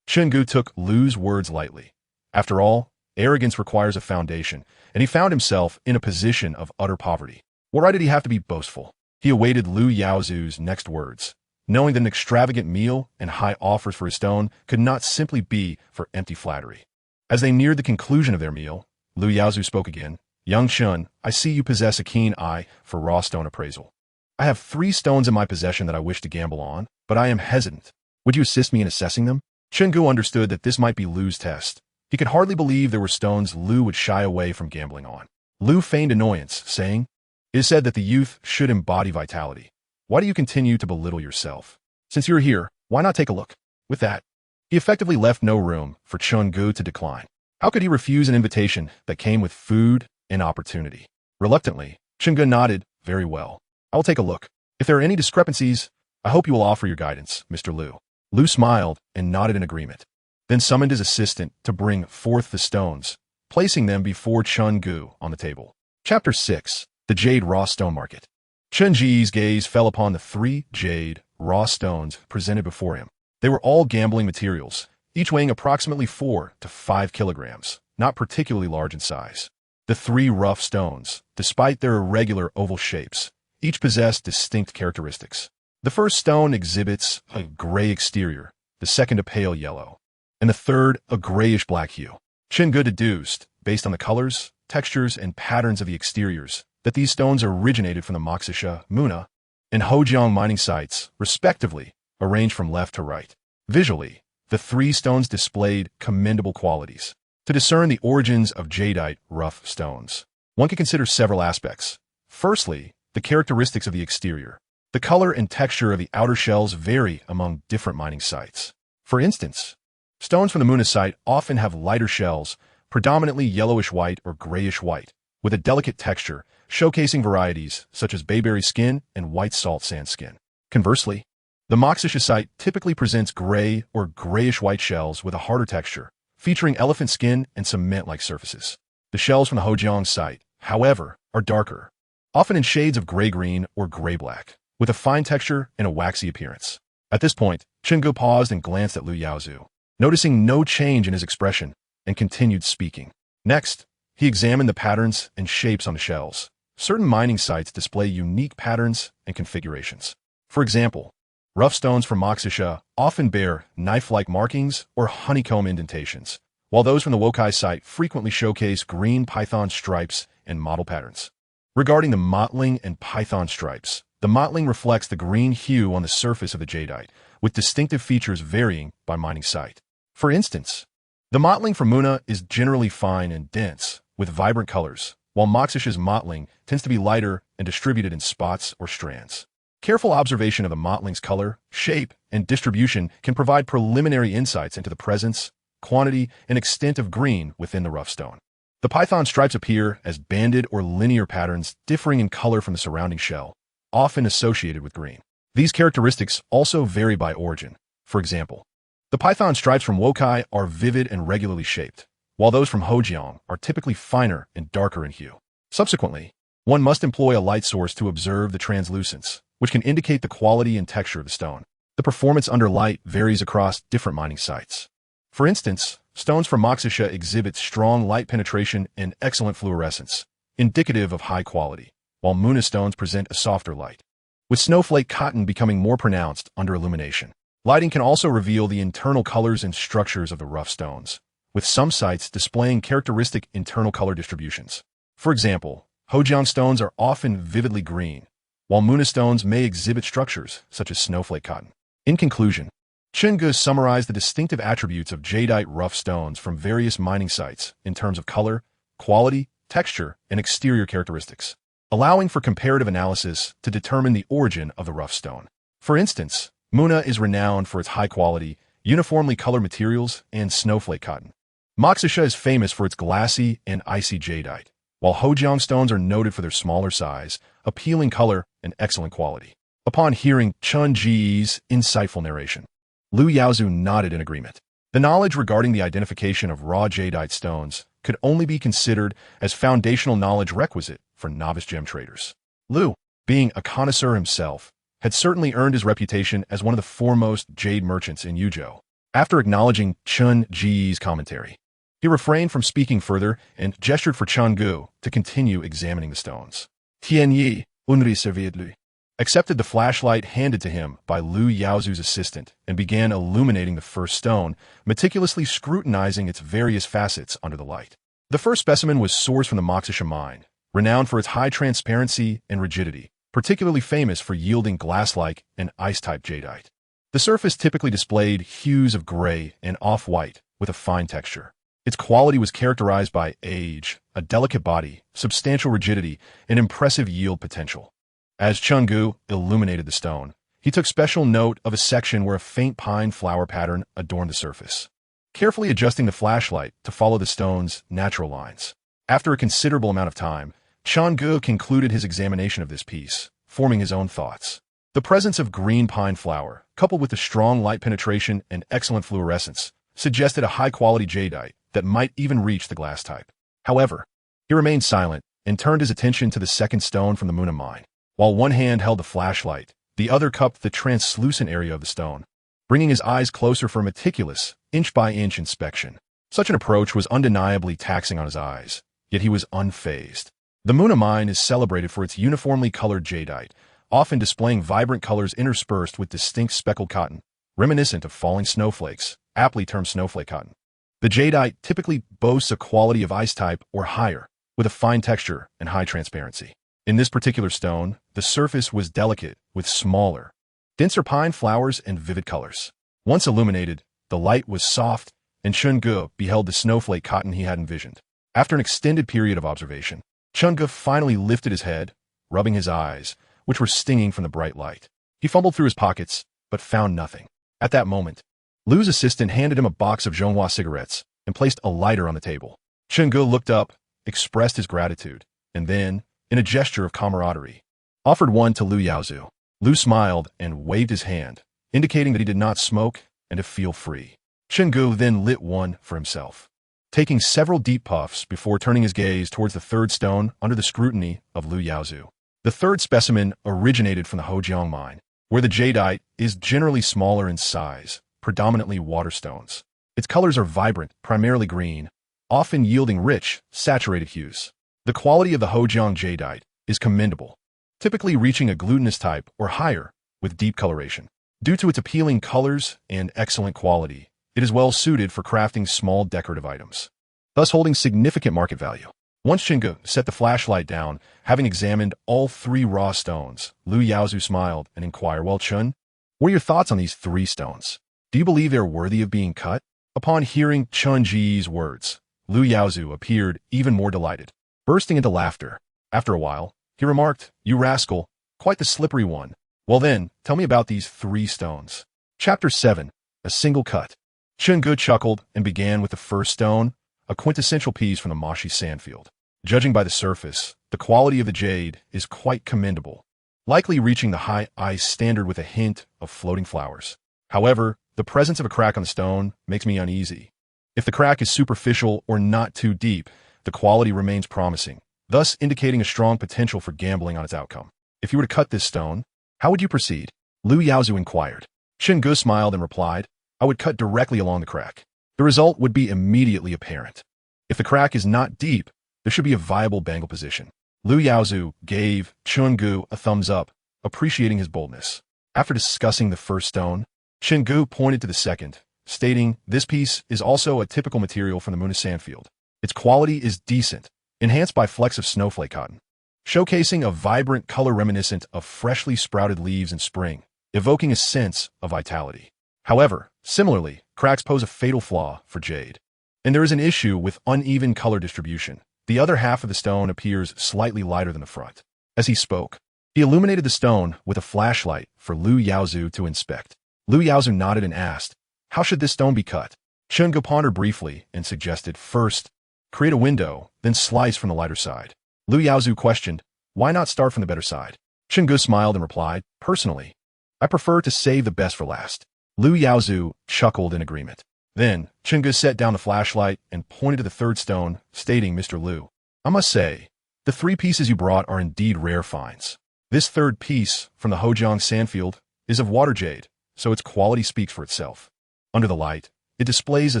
Gu took Lu's words lightly. After all, arrogance requires a foundation, and he found himself in a position of utter poverty. Why did he have to be boastful? He awaited Lu Yaozu's next words, knowing that an extravagant meal and high offers for his stone could not simply be for empty flattery. As they neared the conclusion of their meal, Lu Yaozu spoke again. Young Chun, I see you possess a keen eye for raw stone appraisal. I have 3 stones in my possession that I wish to gamble on, but I am hesitant. Would you assist me in assessing them? Gu understood that this might be Lu's test. He could hardly believe there were stones Lu would shy away from gambling on. Lu feigned annoyance, saying, It is said that the youth should embody vitality. Why do you continue to belittle yourself? Since you're here, why not take a look? With that, he effectively left no room for Gu to decline. How could he refuse an invitation that came with food and opportunity? Reluctantly, Gu nodded. Very well. I will take a look. If there are any discrepancies, I hope you will offer your guidance, Mr. Lu. Lu smiled and nodded in agreement, then summoned his assistant to bring forth the stones, placing them before Gu on the table. Chapter 6. The Jade Raw Stone Market. Ji's gaze fell upon the 3 jade raw stones presented before him. They were all gambling materials, each weighing approximately 4 to 5 kilograms, not particularly large in size. The 3 rough stones, despite their irregular oval shapes, each possessed distinct characteristics. The first stone exhibits a gray exterior, the second a pale yellow, and the third a grayish-black hue. Gu deduced, based on the colors, textures, and patterns of the exteriors, that these stones originated from the Moxisha, Muna, and Hojiang mining sites, respectively, arranged from left to right. Visually, the 3 stones displayed commendable qualities. To discern the origins of jadeite rough stones, one can consider several aspects. Firstly, the characteristics of the exterior. The color and texture of the outer shells vary among different mining sites. For instance, stones from the Muna site often have lighter shells, predominantly yellowish-white or grayish-white, with a delicate texture, showcasing varieties such as bayberry skin and white salt sand skin. Conversely, the Moxisha site typically presents gray or grayish-white shells with a harder texture, featuring elephant skin and cement-like surfaces. The shells from the Hojiang site, however, are darker, often in shades of gray-green or gray-black, with a fine texture and a waxy appearance. At this point, Gu paused and glanced at Lu Yaozu, noticing no change in his expression, and continued speaking. Next, he examined the patterns and shapes on the shells. Certain mining sites display unique patterns and configurations. For example, rough stones from Moxisha often bear knife-like markings or honeycomb indentations, while those from the Wokai site frequently showcase green python stripes and mottle patterns. Regarding the mottling and python stripes, the mottling reflects the green hue on the surface of the jadeite, with distinctive features varying by mining site. For instance, the mottling from Muna is generally fine and dense, with vibrant colors, while Moxisha's mottling tends to be lighter and distributed in spots or strands. Careful observation of the mottling's color, shape, and distribution can provide preliminary insights into the presence, quantity, and extent of green within the rough stone. The python stripes appear as banded or linear patterns differing in color from the surrounding shell, often associated with green. These characteristics also vary by origin. For example, the python stripes from Wokai are vivid and regularly shaped, while those from Hojiang are typically finer and darker in hue. Subsequently, one must employ a light source to observe the translucence, which can indicate the quality and texture of the stone. The performance under light varies across different mining sites. For instance, stones from Moxisha exhibit strong light penetration and excellent fluorescence, indicative of high quality, while Muna stones present a softer light, with snowflake cotton becoming more pronounced under illumination. Lighting can also reveal the internal colors and structures of the rough stones, with some sites displaying characteristic internal color distributions. For example, Hojiang stones are often vividly green, while Muna stones may exhibit structures such as snowflake cotton. In conclusion, Gu summarized the distinctive attributes of jadeite rough stones from various mining sites in terms of color, quality, texture, and exterior characteristics, allowing for comparative analysis to determine the origin of the rough stone. For instance, Muna is renowned for its high-quality, uniformly colored materials and snowflake cotton. Moxisha is famous for its glassy and icy jadeite, while Hojiang stones are noted for their smaller size, appealing color, and excellent quality. Upon hearing Ji's insightful narration, Lu Yaozu nodded in agreement. The knowledge regarding the identification of raw jadeite stones could only be considered as foundational knowledge requisite for novice gem traders. Lu, being a connoisseur himself, had certainly earned his reputation as one of the foremost jade merchants in Yuzhou. After acknowledging Chun Ji's commentary, he refrained from speaking further and gestured for Chun Gu to continue examining the stones. Tian Yi, unri serviet lui, accepted the flashlight handed to him by Lu Yaozu's assistant and began illuminating the first stone, meticulously scrutinizing its various facets under the light. The first specimen was sourced from the Moxisha mine, renowned for its high transparency and rigidity, particularly famous for yielding glass-like and ice-type jadeite. The surface typically displayed hues of gray and off-white with a fine texture. Its quality was characterized by age, a delicate body, substantial rigidity, and impressive yield potential. As Chungu illuminated the stone, he took special note of a section where a faint pine flower pattern adorned the surface, carefully adjusting the flashlight to follow the stone's natural lines. After a considerable amount of time, Chungu concluded his examination of this piece, forming his own thoughts. The presence of green pine flower, coupled with the strong light penetration and excellent fluorescence, suggested a high-quality jadeite that might even reach the glass type. However, he remained silent and turned his attention to the second stone from the Muna mine. While one hand held the flashlight, the other cupped the translucent area of the stone, bringing his eyes closer for a meticulous, inch-by-inch inspection. Such an approach was undeniably taxing on his eyes, yet he was unfazed. The Muna mine is celebrated for its uniformly colored jadeite, often displaying vibrant colors interspersed with distinct speckled cotton, reminiscent of falling snowflakes, aptly termed snowflake cotton. The jadeite typically boasts a quality of ice type or higher, with a fine texture and high transparency. In this particular stone, the surface was delicate with smaller, denser pine flowers and vivid colors. Once illuminated, the light was soft, and Chungu beheld the snowflake cotton he had envisioned. After an extended period of observation, Chungu finally lifted his head, rubbing his eyes, which were stinging from the bright light. He fumbled through his pockets, but found nothing. At that moment, Lu's assistant handed him a box of Zhonghua cigarettes and placed a lighter on the table. Chungu looked up, expressed his gratitude, and then, in a gesture of camaraderie, offered one to Lu Yaozu. Lu smiled and waved his hand, indicating that he did not smoke and to feel free. Chungu then lit one for himself, taking several deep puffs before turning his gaze towards the third stone under the scrutiny of Lu Yaozu. The third specimen originated from the Hojiang mine, where the jadeite is generally smaller in size, predominantly water stones. Its colors are vibrant, primarily green, often yielding rich, saturated hues. The quality of the Hojiang jadeite is commendable, typically reaching a glutinous type or higher with deep coloration. Due to its appealing colors and excellent quality, it is well suited for crafting small decorative items, thus holding significant market value. Once Chungu set the flashlight down, having examined all three raw stones, Lu Yaozu smiled and inquired, "Well, Chun, what are your thoughts on these three stones? Do you believe they're worthy of being cut?" Upon hearing Chun Ji's words, Lu Yaozu appeared even more delighted, bursting into laughter. After a while, he remarked, "You rascal, quite the slippery one. Well then, tell me about these three stones." Chapter 7. A Single Cut. Chungu chuckled and began with the first stone, a quintessential piece from the Mashi sandfield. Judging by the surface, the quality of the jade is quite commendable, likely reaching the high ice standard with a hint of floating flowers. However, the presence of a crack on the stone makes me uneasy. If the crack is superficial or not too deep, the quality remains promising, thus indicating a strong potential for gambling on its outcome. If you were to cut this stone, how would you proceed? Lu Yaozu inquired. Chungu smiled and replied, "I would cut directly along the crack. The result would be immediately apparent. If the crack is not deep, there should be a viable bangle position." Lu Yaozu gave Chungu a thumbs up, appreciating his boldness. After discussing the first stone, Chungu pointed to the second, stating, "This piece is also a typical material from the Muna sandfield. Its quality is decent, enhanced by flecks of snowflake cotton, showcasing a vibrant color reminiscent of freshly sprouted leaves in spring, evoking a sense of vitality. However, similarly, cracks pose a fatal flaw for jade, and there is an issue with uneven color distribution. The other half of the stone appears slightly lighter than the front." As he spoke, he illuminated the stone with a flashlight for Lu Yaozu to inspect. Lu Yaozu nodded and asked, "How should this stone be cut?" Chungu pondered briefly and suggested, "First, create a window, then slice from the lighter side." Lu Yaozu questioned, "Why not start from the better side?" Chungu smiled and replied, "Personally, I prefer to save the best for last." Lu Yaozu chuckled in agreement. Then, Chungu set down the flashlight and pointed to the third stone, stating, "Mr. Lu, I must say, the three pieces you brought are indeed rare finds. This third piece, from the Hojiang sandfield, is of water jade, so its quality speaks for itself. Under the light, it displays a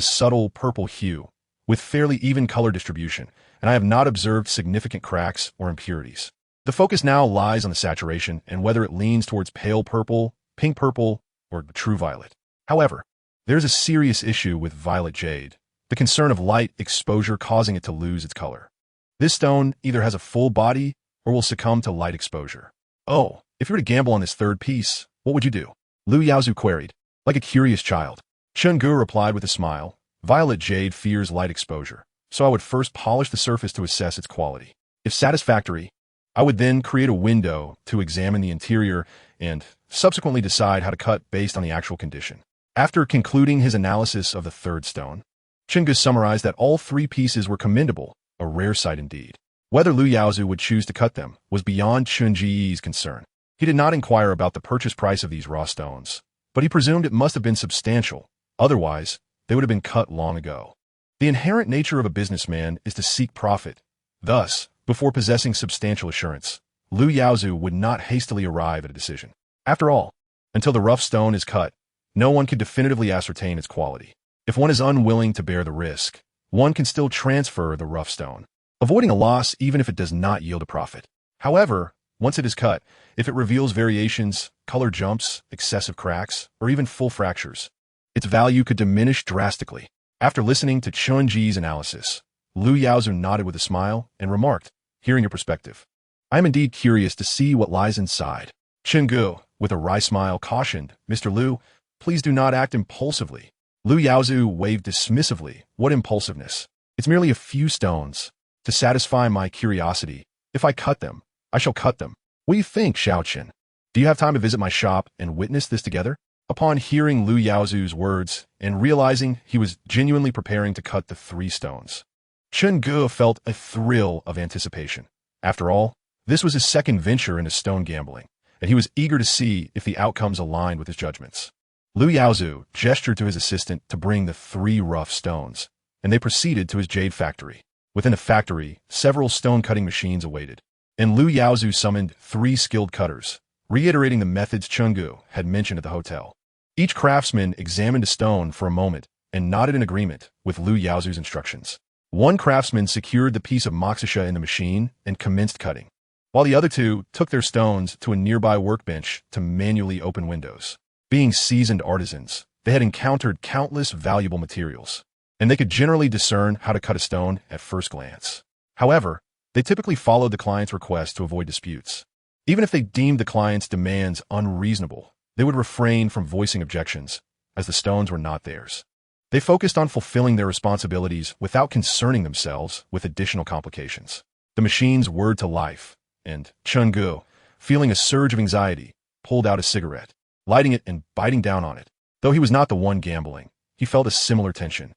subtle purple hue, with fairly even color distribution, and I have not observed significant cracks or impurities. The focus now lies on the saturation and whether it leans towards pale purple, pink purple, or true violet. However, there's a serious issue with violet jade, the concern of light exposure causing it to lose its color. This stone either has a full body or will succumb to light exposure. Oh, if you were to gamble on this third piece, what would you do? Lu Yaozu queried, like a curious child. Chenggu replied with a smile, violet jade fears light exposure, so I would first polish the surface to assess its quality. If satisfactory, I would then create a window to examine the interior and subsequently decide how to cut based on the actual condition. After concluding his analysis of the third stone, Chenggu summarized that all three pieces were commendable, a rare sight indeed. Whether Lu Yaozu would choose to cut them was beyond Chun Ji's concern. He did not inquire about the purchase price of these raw stones, but he presumed it must have been substantial, otherwise they would have been cut long ago. The inherent nature of a businessman is to seek profit. Thus, before possessing substantial assurance, Lu Yaozu would not hastily arrive at a decision. After all, until the rough stone is cut, no one can definitively ascertain its quality. If one is unwilling to bear the risk, one can still transfer the rough stone, avoiding a loss even if it does not yield a profit. However, once it is cut, if it reveals variations, color jumps, excessive cracks, or even full fractures, its value could diminish drastically. After listening to Chun Ji's analysis, Lu Yaozu nodded with a smile and remarked, hearing your perspective, I am indeed curious to see what lies inside. Chenggu, with a wry smile, cautioned, Mr. Lu, please do not act impulsively. Lu Yaozu waved dismissively. What impulsiveness? It's merely a few stones. To satisfy my curiosity, if I cut them, I shall cut them. What do you think, Xiaoqin? Do you have time to visit my shop and witness this together? Upon hearing Lu Yaozu's words and realizing he was genuinely preparing to cut the three stones, Chenggu felt a thrill of anticipation. After all, this was his second venture into stone gambling, and he was eager to see if the outcomes aligned with his judgments. Lu Yaozu gestured to his assistant to bring the three rough stones, and they proceeded to his jade factory. Within the factory, several stone-cutting machines awaited, and Lu Yaozu summoned 3 skilled cutters, reiterating the methods Chenggu had mentioned at the hotel. Each craftsman examined a stone for a moment and nodded in agreement with Lu Yaozu's instructions. One craftsman secured the piece of moxisha in the machine and commenced cutting, while the other 2 took their stones to a nearby workbench to manually open windows. Being seasoned artisans, they had encountered countless valuable materials, and they could generally discern how to cut a stone at first glance. However, they typically followed the client's request to avoid disputes. Even if they deemed the client's demands unreasonable, they would refrain from voicing objections, as the stones were not theirs. They focused on fulfilling their responsibilities without concerning themselves with additional complications. The machines whirred to life, and Chenggu, feeling a surge of anxiety, pulled out a cigarette, lighting it and biting down on it. Though he was not the one gambling, he felt a similar tension.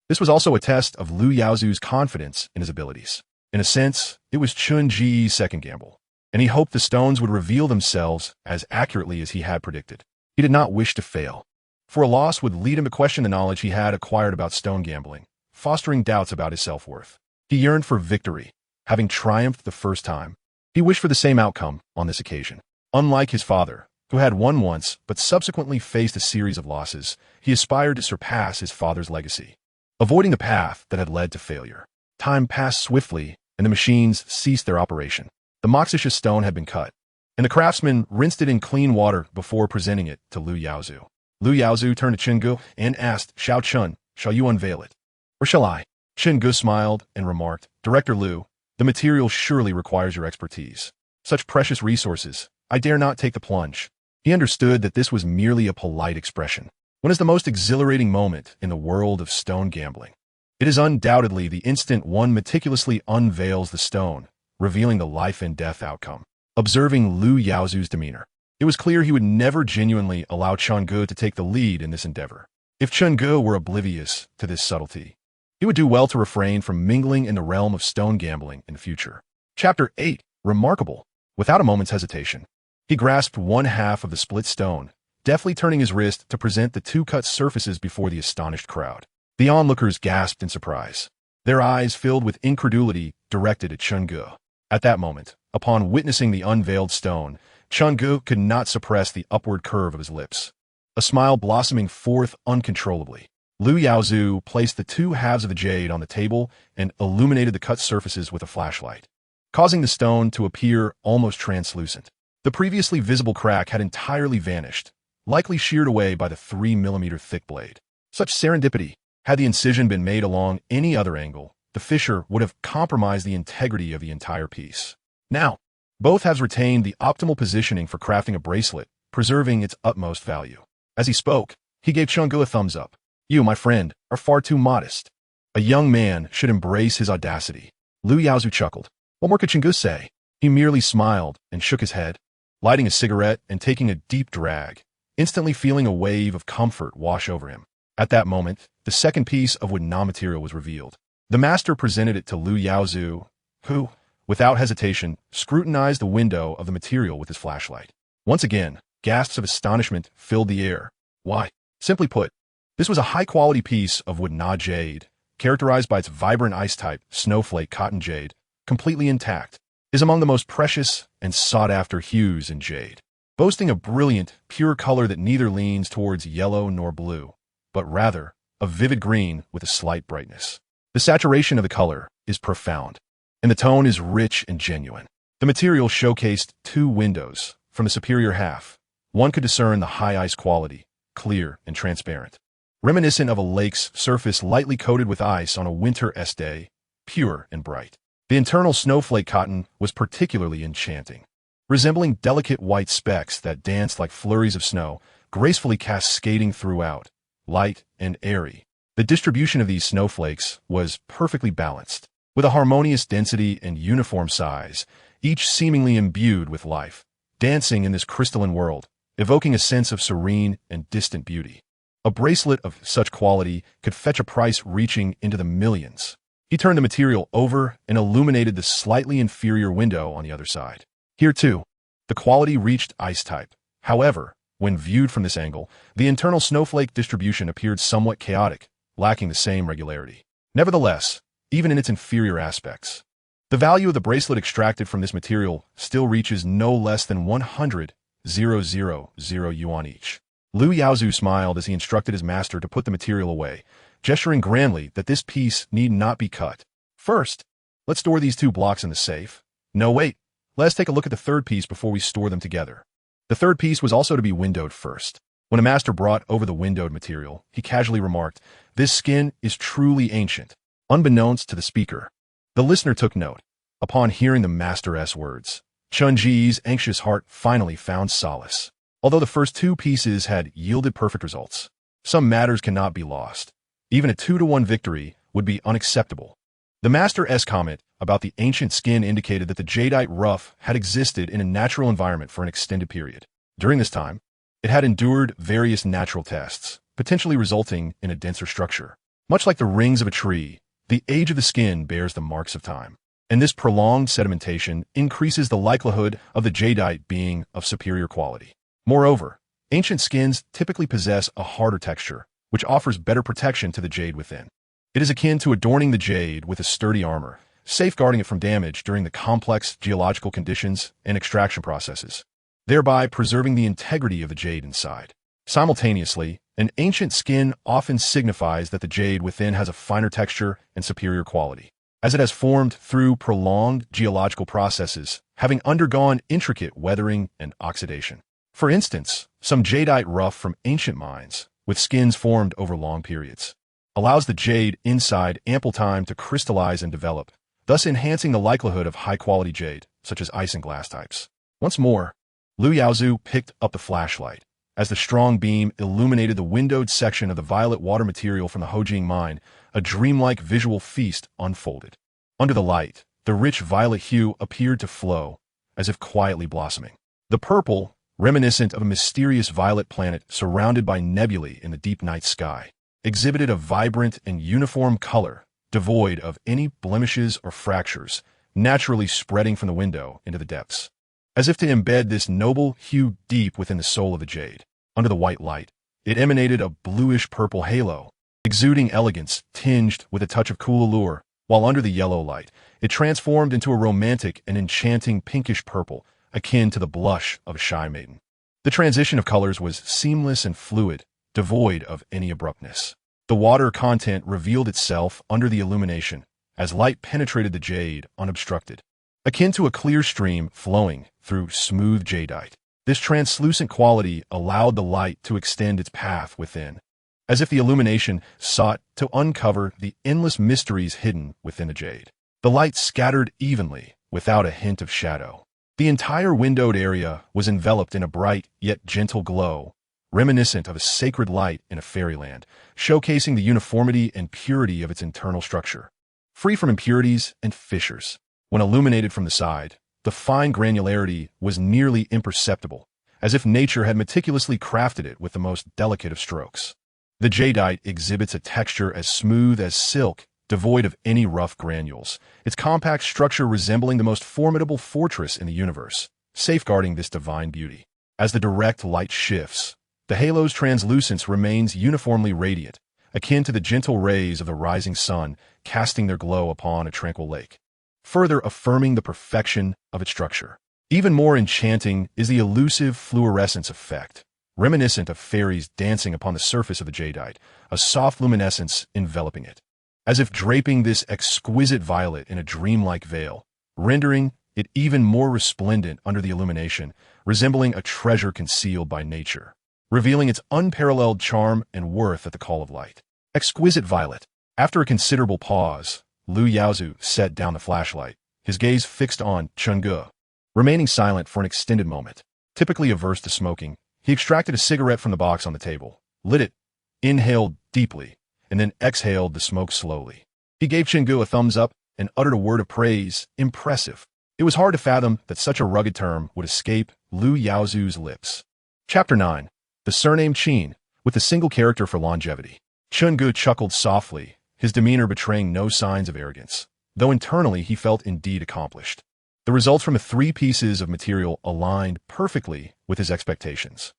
This was also a test of Lu Yaozu's confidence in his abilities. In a sense, it was Chun Ji's second gamble, and he hoped the stones would reveal themselves as accurately as he had predicted. He did not wish to fail, for a loss would lead him to question the knowledge he had acquired about stone gambling, fostering doubts about his self-worth. He yearned for victory, having triumphed the first time. He wished for the same outcome on this occasion. Unlike his father, who had won once but subsequently faced a series of losses, he aspired to surpass his father's legacy, avoiding the path that had led to failure. Time passed swiftly, and the machines ceased their operation. The moxisha stone had been cut, and the craftsman rinsed it in clean water before presenting it to Lu Yaozu. Lu Yaozu turned to Chenggu and asked, Xiao Chun, shall you unveil it? Or shall I? Chenggu smiled and remarked, Director Lu, the material surely requires your expertise. Such precious resources, I dare not take the plunge. He understood that this was merely a polite expression. When is the most exhilarating moment in the world of stone gambling? It is undoubtedly the instant one meticulously unveils the stone, revealing the life and death outcome. Observing Lu Yaozu's demeanor, it was clear he would never genuinely allow Chenggu to take the lead in this endeavor. If Chenggu were oblivious to this subtlety, he would do well to refrain from mingling in the realm of stone gambling in the future. Chapter 8. Remarkable. Without a moment's hesitation, he grasped one half of the split stone, deftly turning his wrist to present the 2 cut surfaces before the astonished crowd. The onlookers gasped in surprise, their eyes filled with incredulity directed at Chenggu. At that moment, upon witnessing the unveiled stone, Chenggu could not suppress the upward curve of his lips. a smile blossoming forth uncontrollably. Lu Yaozu placed the two halves of the jade on the table and illuminated the cut surfaces with a flashlight, causing the stone to appear almost translucent. The previously visible crack had entirely vanished, likely sheared away by the 3 mm thick blade. Such serendipity. Had the incision been made along any other angle, the fissure would have compromised the integrity of the entire piece. Now, both halves retained the optimal positioning for crafting a bracelet, preserving its utmost value. As he spoke, he gave Chenggu a thumbs up. You, my friend, are far too modest. A young man should embrace his audacity. Lu Yaozu chuckled. What more could Chenggu say? He merely smiled and shook his head, lighting a cigarette and taking a deep drag, instantly feeling a wave of comfort wash over him. At that moment, the second piece of wood non-material was revealed. The master presented it to Lu Yaozu, who, without hesitation, scrutinized the window of the material with his flashlight. Once again, gasps of astonishment filled the air. Why? Simply put, this was a high-quality piece of wood jade, characterized by its vibrant ice-type snowflake cotton jade, completely intact, is among the most precious and sought-after hues in jade, boasting a brilliant, pure color that neither leans towards yellow nor blue, but rather a vivid green with a slight brightness. The saturation of the color is profound, and the tone is rich and genuine. The material showcased two windows. From the superior half, one could discern the high ice quality, clear and transparent, reminiscent of a lake's surface lightly coated with ice on a winter-s day, pure and bright. The internal snowflake cotton was particularly enchanting, resembling delicate white specks that danced like flurries of snow, gracefully cascading throughout, light and airy. The distribution of these snowflakes was perfectly balanced, with a harmonious density and uniform size, each seemingly imbued with life, dancing in this crystalline world, evoking a sense of serene and distant beauty. A bracelet of such quality could fetch a price reaching into the millions. He turned the material over and illuminated the slightly inferior window on the other side. Here, too, the quality reached ice type. However, when viewed from this angle, the internal snowflake distribution appeared somewhat chaotic, lacking the same regularity. Nevertheless, even in its inferior aspects, the value of the bracelet extracted from this material still reaches no less than 100,000 yuan each. Lu Yaozu smiled as he instructed his master to put the material away, gesturing grandly that this piece need not be cut. First, let's store these two blocks in the safe. No, wait. Let's take a look at the third piece before we store them together. The third piece was also to be windowed first. When a master brought over the windowed material, he casually remarked, "This skin is truly ancient." Unbeknownst to the speaker, the listener took note. Upon hearing the master's words, Chun Ji's anxious heart finally found solace. Although the first two pieces had yielded perfect results, some matters cannot be lost. Even a 2-to-1 victory would be unacceptable. The master's comment about the ancient skin indicated that the jadeite rough had existed in a natural environment for an extended period. During this time, it had endured various natural tests, potentially resulting in a denser structure. Much like the rings of a tree, the age of the skin bears the marks of time, and this prolonged sedimentation increases the likelihood of the jadeite being of superior quality. Moreover, ancient skins typically possess a harder texture, which offers better protection to the jade within. It is akin to adorning the jade with a sturdy armor, safeguarding it from damage during the complex geological conditions and extraction processes, thereby preserving the integrity of the jade inside. Simultaneously, an ancient skin often signifies that the jade within has a finer texture and superior quality, as it has formed through prolonged geological processes, having undergone intricate weathering and oxidation. For instance, some jadeite rough from ancient mines, with skins formed over long periods, allows the jade inside ample time to crystallize and develop, thus enhancing the likelihood of high-quality jade, such as ice and glass types. Once more, Lu Yaozu picked up the flashlight, as the strong beam illuminated the windowed section of the violet water material from the Hojing mine. A dreamlike visual feast unfolded. Under the light, the rich violet hue appeared to flow, as if quietly blossoming. The purple, reminiscent of a mysterious violet planet surrounded by nebulae in the deep night sky, exhibited a vibrant and uniform color, devoid of any blemishes or fractures, naturally spreading from the window into the depths, as if to embed this noble hue deep within the soul of the jade. Under the white light, it emanated a bluish-purple halo, exuding elegance tinged with a touch of cool allure, while under the yellow light, it transformed into a romantic and enchanting pinkish purple, akin to the blush of a shy maiden. The transition of colors was seamless and fluid, devoid of any abruptness. The water content revealed itself under the illumination as light penetrated the jade unobstructed, akin to a clear stream flowing through smooth jadeite. This translucent quality allowed the light to extend its path within, as if the illumination sought to uncover the endless mysteries hidden within the jade. The light scattered evenly, without a hint of shadow. The entire windowed area was enveloped in a bright yet gentle glow, reminiscent of a sacred light in a fairyland, showcasing the uniformity and purity of its internal structure. Free from impurities and fissures. When illuminated from the side, the fine granularity was nearly imperceptible, as if nature had meticulously crafted it with the most delicate of strokes. The jadeite exhibits a texture as smooth as silk, devoid of any rough granules, its compact structure resembling the most formidable fortress in the universe, safeguarding this divine beauty. As the direct light shifts, the halo's translucence remains uniformly radiant, akin to the gentle rays of the rising sun casting their glow upon a tranquil lake, further affirming the perfection of its structure. Even more enchanting is the elusive fluorescence effect, reminiscent of fairies dancing upon the surface of the jadeite, a soft luminescence enveloping it, as if draping this exquisite violet in a dreamlike veil, rendering it even more resplendent under the illumination, resembling a treasure concealed by nature, revealing its unparalleled charm and worth at the call of light. Exquisite violet. After a considerable pause, Lu Yaozu set down the flashlight, his gaze fixed on Chungu. Remaining silent for an extended moment, typically averse to smoking, he extracted a cigarette from the box on the table, lit it, inhaled deeply, and then exhaled the smoke slowly. He gave Chungu a thumbs up and uttered a word of praise, impressive. It was hard to fathom that such a rugged term would escape Lu Yaozu's lips. Chapter 9. The surname Qin, with a single character for longevity. Chungu chuckled softly, his demeanor betraying no signs of arrogance, though internally he felt indeed accomplished. The results from the 3 pieces of material aligned perfectly with his expectations.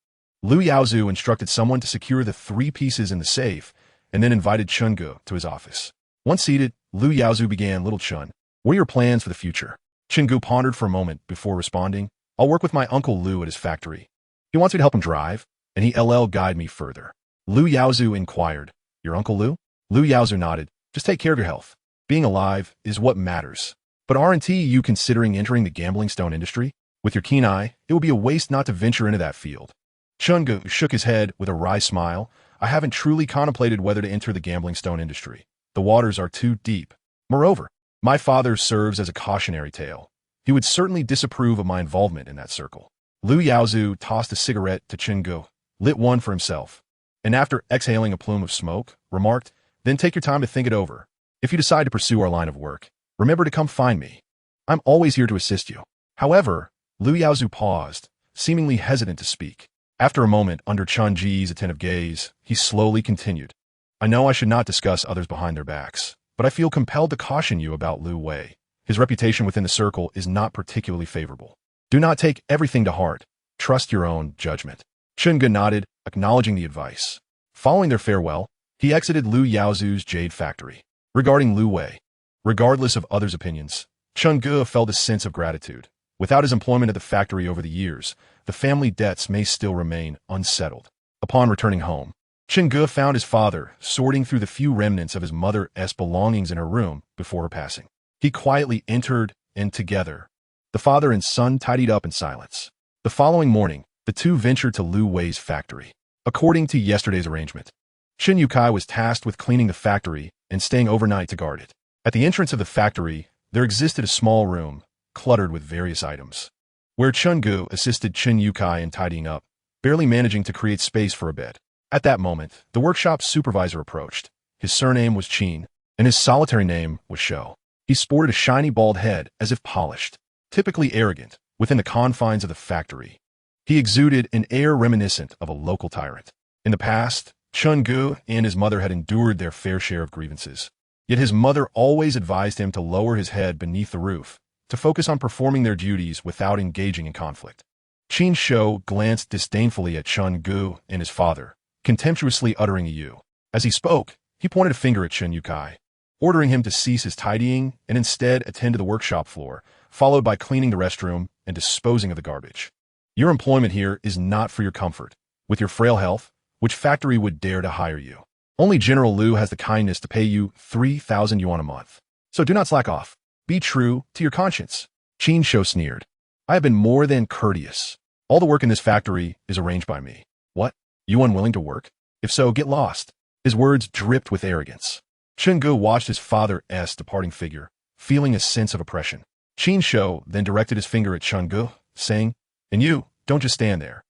Lu Yaozu instructed someone to secure the 3 pieces in the safe, and then invited Chungu to his office. Once seated, Lu Yaozu began, "Little Chun, what are your plans for the future?" Chungu pondered for a moment before responding, "I'll work with my uncle Lu at his factory. He wants me to help him drive, and he'll guide me further." Lu Yaozu inquired, "Your Uncle Lu?" Lu Yaozu nodded, "Just take care of your health. Being alive is what matters. But aren't you considering entering the gambling stone industry? With your keen eye, it would be a waste not to venture into that field." Chungu shook his head with a wry smile. "I haven't truly contemplated whether to enter the gambling stone industry. The waters are too deep. Moreover, my father serves as a cautionary tale. He would certainly disapprove of my involvement in that circle." Lu Yaozu tossed a cigarette to Chungu, lit one for himself, and after exhaling a plume of smoke, remarked, "Then take your time to think it over. If you decide to pursue our line of work, remember to come find me. I'm always here to assist you." However, Lu Yaozu paused, seemingly hesitant to speak. After a moment under Chunji's attentive gaze, he slowly continued, "I know I should not discuss others behind their backs, but I feel compelled to caution you about Lu Wei. His reputation within the circle is not particularly favorable. Do not take everything to heart. Trust your own judgment." Chungu nodded, acknowledging the advice. Following their farewell, he exited Lu Yaozu's jade factory. Regarding Lu Wei, regardless of others' opinions, Chungu felt a sense of gratitude. Without his employment at the factory over the years, the family debts may still remain unsettled. Upon returning home, Chungu found his father sorting through the few remnants of his mother's belongings in her room before her passing. He quietly entered, and together, the father and son tidied up in silence. The following morning, the two ventured to Lu Wei's factory. According to yesterday's arrangement, Shin Yukai was tasked with cleaning the factory and staying overnight to guard it. At the entrance of the factory, there existed a small room, cluttered with various items, where Chungu assisted Shin Yukai in tidying up, barely managing to create space for a bed. At that moment, the workshop supervisor approached. His surname was Qin, and his solitary name was Shou. He sported a shiny bald head as if polished, typically arrogant, within the confines of the factory. He exuded an air reminiscent of a local tyrant. In the past, Chungu and his mother had endured their fair share of grievances. Yet his mother always advised him to lower his head beneath the roof, to focus on performing their duties without engaging in conflict. Qin Shou glanced disdainfully at Chungu and his father, contemptuously uttering a "you." As he spoke, he pointed a finger at Shin Yukai, ordering him to cease his tidying and instead attend to the workshop floor, followed by cleaning the restroom and disposing of the garbage. Your employment here is not for your comfort. With your frail health, which factory would dare to hire you? Only General Liu has the kindness to pay you 3,000 yuan a month. So do not slack off. Be true to your conscience. Qin Shou sneered. I have been more than courteous. All the work in this factory is arranged by me. What? You unwilling to work? If so, get lost. His words dripped with arrogance. Chen Gu watched his father's departing figure, feeling a sense of oppression. Qin Shou then directed his finger at Chen Gu, saying, And you, don't just stand there.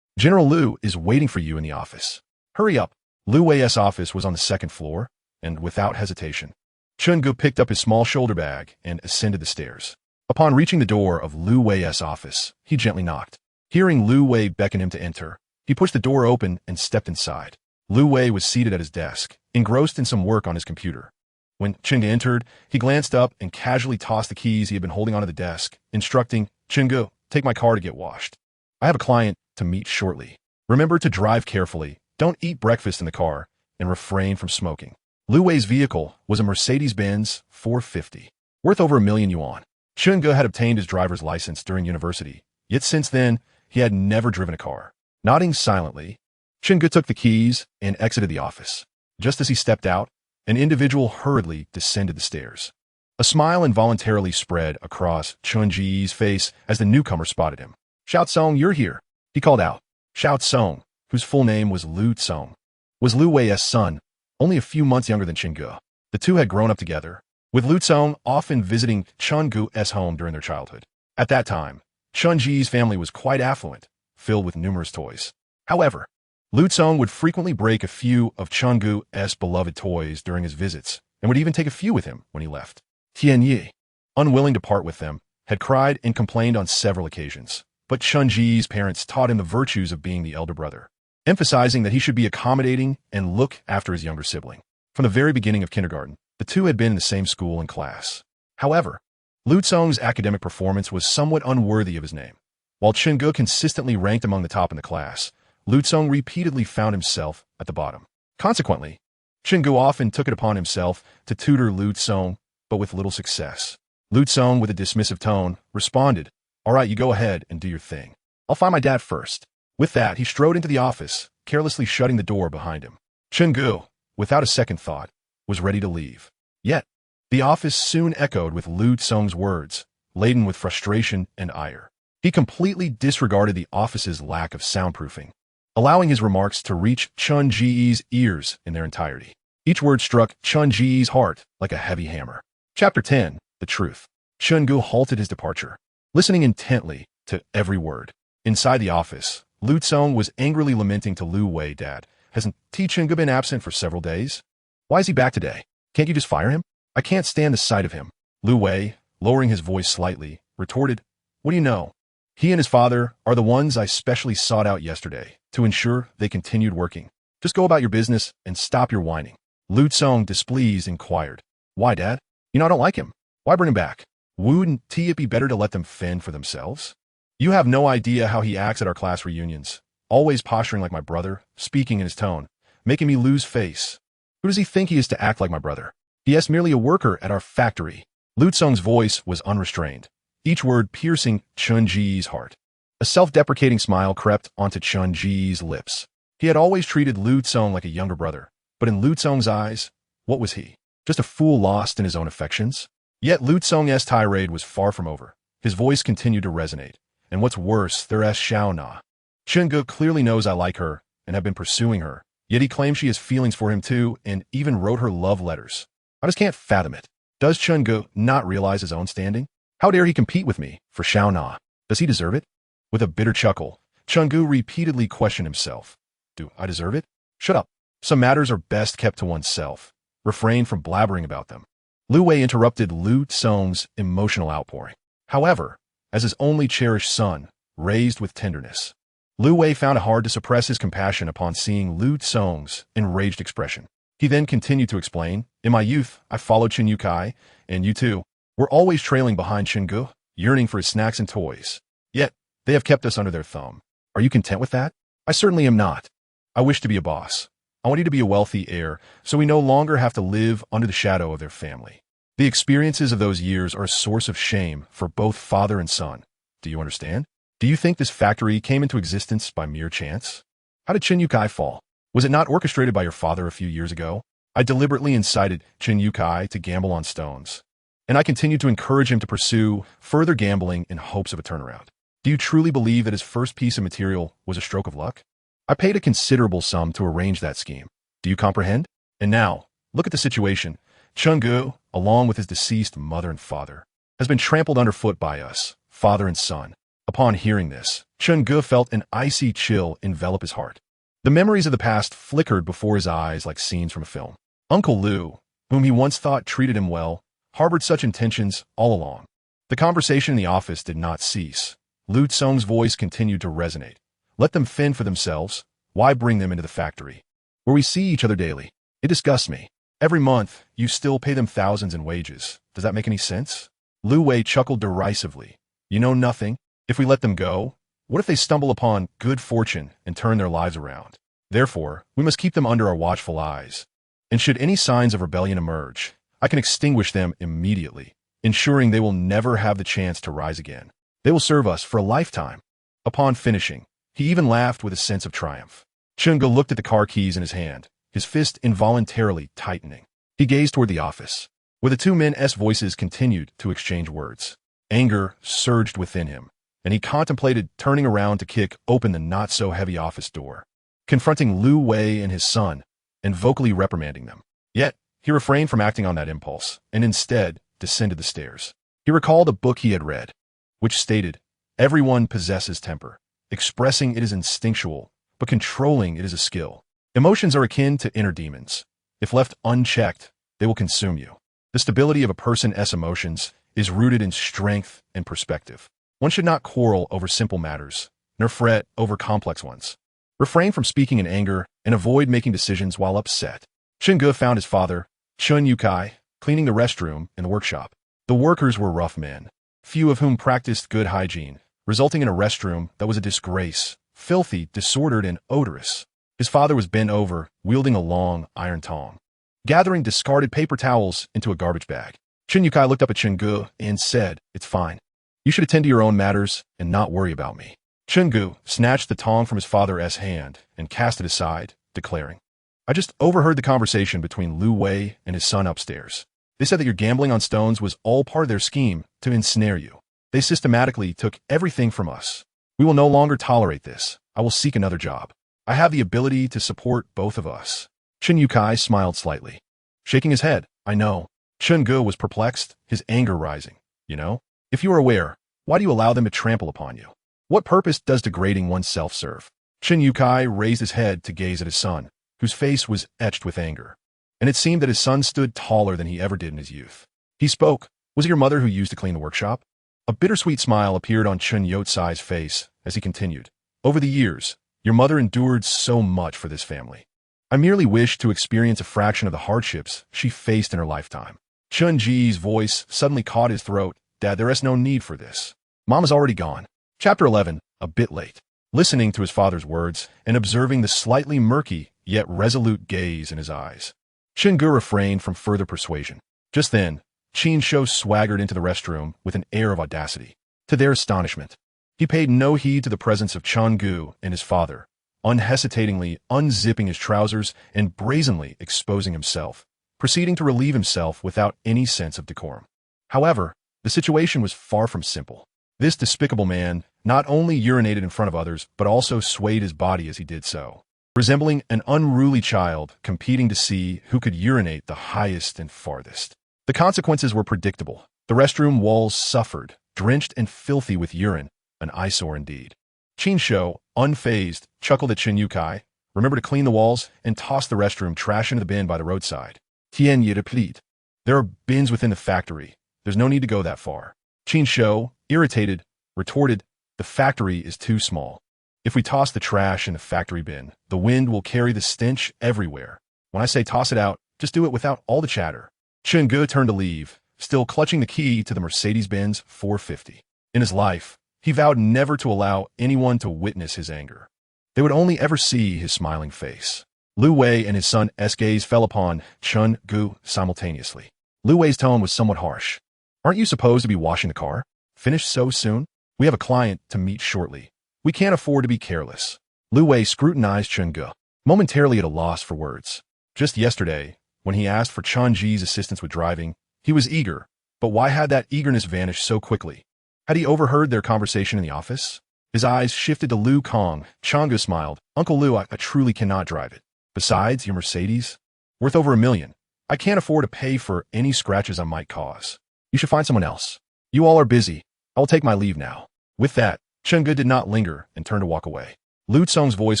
General Liu is waiting for you in the office. Hurry up. Liu Wei's office was on the second floor, and without hesitation, Chen Gu picked up his small shoulder bag and ascended the stairs. Upon reaching the door of Liu Wei's office, he gently knocked. Hearing Liu Wei beckon him to enter, he pushed the door open and stepped inside. Liu Wei was seated at his desk, engrossed in some work on his computer. When Chen Gu entered, he glanced up and casually tossed the keys he had been holding onto the desk, instructing, Chen Gu, take my car to get washed. I have a client to meet shortly. Remember to drive carefully, don't eat breakfast in the car, and refrain from smoking. Liu Wei's vehicle was a Mercedes-Benz 450, worth over 1 million yuan. Chen Gu had obtained his driver's license during university, yet since then, he had never driven a car. Nodding silently, Chen Gu took the keys and exited the office. Just as he stepped out, an individual hurriedly descended the stairs. A smile involuntarily spread across Chen Ji's face as the newcomer spotted him. Xiao Tsong, you're here, he called out. Xiao Tsong, whose full name was Liu Tsong, was Liu Wei's son, only a few months younger than Chen Gu. The two had grown up together, with Liu Tsong often visiting Chen Gu's home during their childhood. At that time, Chen Ji's family was quite affluent, filled with numerous toys. However, Liu Tsong would frequently break a few of Chen Gu's beloved toys during his visits, and would even take a few with him when he left. Tian Yi, unwilling to part with them, had cried and complained on several occasions, but Chen Ji's parents taught him the virtues of being the elder brother, emphasizing that he should be accommodating and look after his younger sibling. From the very beginning of kindergarten, the two had been in the same school and class. However, Liu Tsong's academic performance was somewhat unworthy of his name. While Chen Gu consistently ranked among the top in the class, Liu Tsong repeatedly found himself at the bottom. Consequently, Chen Gu often took it upon himself to tutor Liu Tsong, but with little success. Liu Tsong, with a dismissive tone, responded, All right, you go ahead and do your thing. I'll find my dad first. With that, he strode into the office, carelessly shutting the door behind him. Chen Gu, without a second thought, was ready to leave. Yet, the office soon echoed with Liu Tsong's words, laden with frustration and ire. He completely disregarded the office's lack of soundproofing, allowing his remarks to reach Chen Ji's ears in their entirety. Each word struck Chen Ji's heart like a heavy hammer. Chapter 10, The Truth. Chen Gu halted his departure, listening intently to every word. Inside the office, Liu Tsong was angrily lamenting to Liu Wei, Dad, hasn't Chen Gu been absent for several days? Why is he back today? Can't you just fire him? I can't stand the sight of him. Liu Wei, lowering his voice slightly, retorted, What do you know? He and his father are the ones I specially sought out yesterday to ensure they continued working. Just go about your business and stop your whining. Liu Tsong, displeased, inquired, Why, Dad? You know I don't like him. Why bring him back? Wouldn't it be better to let them fend for themselves? You have no idea how he acts at our class reunions, always posturing like my brother, speaking in his tone, making me lose face. Who does he think he is to act like my brother? He is merely a worker at our factory. Liu Tsong's voice was unrestrained, each word piercing Chen Ji's heart. A self-deprecating smile crept onto Chen Ji's lips. He had always treated Liu Tsong like a younger brother, but in Liu Tsong's eyes, what was he? Just a fool lost in his own affections? Yet Liu Tsong's tirade was far from over. His voice continued to resonate. And what's worse, there's Xiao Na. Chen Gu clearly knows I like her and have been pursuing her, yet he claims she has feelings for him too and even wrote her love letters. I just can't fathom it. Does Chen Gu not realize his own standing? How dare he compete with me for Xiao Na? Does he deserve it? With a bitter chuckle, Chen Gu repeatedly questioned himself. Do I deserve it? Shut up. Some matters are best kept to oneself. Refrain from blabbering about them. Liu Wei interrupted Liu Tsong's emotional outpouring. However, as his only cherished son, raised with tenderness, Liu Wei found it hard to suppress his compassion upon seeing Liu Tsong's enraged expression. He then continued to explain, In my youth, I followed Chen Yukai, and you too, were always trailing behind Chen Gu, yearning for his snacks and toys. Yet, they have kept us under their thumb. Are you content with that? I certainly am not. I wish to be a boss. I want you to be a wealthy heir, so we no longer have to live under the shadow of their family. The experiences of those years are a source of shame for both father and son. Do you understand? Do you think this factory came into existence by mere chance? How did Chin Yukai fall? Was it not orchestrated by your father a few years ago? I deliberately incited Chin Yukai to gamble on stones, and I continued to encourage him to pursue further gambling in hopes of a turnaround. Do you truly believe that his first piece of material was a stroke of luck? I paid a considerable sum to arrange that scheme. Do you comprehend? And now, look at the situation. Chun-gu, along with his deceased mother and father, has been trampled underfoot by us, father and son. Upon hearing this, Chun-gu felt an icy chill envelop his heart. The memories of the past flickered before his eyes like scenes from a film. Uncle Liu, whom he once thought treated him well, harbored such intentions all along. The conversation in the office did not cease. Liu Tsong's voice continued to resonate. Let them fend for themselves. Why bring them into the factory, where we see each other daily? It disgusts me. Every month, you still pay them thousands in wages. Does that make any sense? Liu Wei chuckled derisively. You know nothing. If we let them go, what if they stumble upon good fortune and turn their lives around? Therefore, we must keep them under our watchful eyes. And should any signs of rebellion emerge, I can extinguish them immediately, ensuring they will never have the chance to rise again. They will serve us for a lifetime. Upon finishing, he even laughed with a sense of triumph. Chun-gu looked at the car keys in his hand, his fist involuntarily tightening. He gazed toward the office, where the two men's voices continued to exchange words. Anger surged within him, and he contemplated turning around to kick open the not-so-heavy office door, confronting Liu Wei and his son, and vocally reprimanding them. Yet, he refrained from acting on that impulse, and instead descended the stairs. He recalled a book he had read, which stated, "Everyone possesses temper. Expressing it is instinctual, but controlling it is a skill. Emotions are akin to inner demons. If left unchecked, they will consume you. The stability of a person's emotions is rooted in strength and perspective. One should not quarrel over simple matters, nor fret over complex ones. Refrain from speaking in anger and avoid making decisions while upset." Chun-gu found his father, Chun Yukai, cleaning the restroom in the workshop. The workers were rough men, few of whom practiced good hygiene, resulting in a restroom that was a disgrace, filthy, disordered, and odorous. His father was bent over, wielding a long iron tong, gathering discarded paper towels into a garbage bag. Chun Yukai looked up at Chun-gu and said, "It's fine. You should attend to your own matters and not worry about me." Chun-gu snatched the tong from his father's hand and cast it aside, declaring, "I just overheard the conversation between Liu Wei and his son upstairs. They said that your gambling on stones was all part of their scheme to ensnare you. They systematically took everything from us. We will no longer tolerate this. I will seek another job. I have the ability to support both of us." Chun Yukai smiled slightly, shaking his head. "I know." Chun-gu was perplexed, his anger rising. "You know? If you are aware, why do you allow them to trample upon you? What purpose does degrading oneself serve?" Chun Yukai raised his head to gaze at his son, whose face was etched with anger, and it seemed that his son stood taller than he ever did in his youth. He spoke. "Was it your mother who used to clean the workshop?" A bittersweet smile appeared on Chun Yotsai's face as he continued. "Over the years, your mother endured so much for this family. I merely wish to experience a fraction of the hardships she faced in her lifetime." Chun Ji's voice suddenly caught his throat. "Dad, there is no need for this. Mom is already gone." Chapter 11, a bit late. Listening to his father's words and observing the slightly murky yet resolute gaze in his eyes, Chun-gu refrained from further persuasion. Just then, Qin-shou swaggered into the restroom with an air of audacity. To their astonishment, he paid no heed to the presence of Chun-gu and his father, unhesitatingly unzipping his trousers and brazenly exposing himself, proceeding to relieve himself without any sense of decorum. However, the situation was far from simple. This despicable man not only urinated in front of others, but also swayed his body as he did so, resembling an unruly child competing to see who could urinate the highest and farthest. The consequences were predictable. The restroom walls suffered, drenched and filthy with urine, an eyesore indeed. Qin-shou, unfazed, chuckled at Chun Yukai, "Remember to clean the walls and toss the restroom trash into the bin by the roadside. Tien yi replete. There are bins within the factory. There's no need to go that far." Qin-shou, irritated, retorted, "The factory is too small. If we toss the trash in the factory bin, the wind will carry the stench everywhere. When I say toss it out, just do it without all the chatter." Chun-gu turned to leave, still clutching the key to the Mercedes-Benz 450. In his life, he vowed never to allow anyone to witness his anger. They would only ever see his smiling face. Liu Wei and his son's gaze fell upon Chun-gu simultaneously. Liu Wei's tone was somewhat harsh. "Aren't you supposed to be washing the car? Finished so soon? We have a client to meet shortly. We can't afford to be careless. Lu Wei scrutinized Chen Ge, momentarily at a loss for words. Just yesterday, when he asked for Chen Ji's assistance with driving, he was eager, but why had that eagerness vanished so quickly? Had he overheard their conversation in the office? His eyes shifted to Liu Kong. Chen Ge smiled. Uncle Liu, I truly cannot drive it. Besides, your Mercedes? Worth over $1 million. I can't afford to pay for any scratches I might cause. You should find someone else. You all are busy. I will take my leave now. With that, Chen Ge did not linger and turned to walk away. Lu Tsong's voice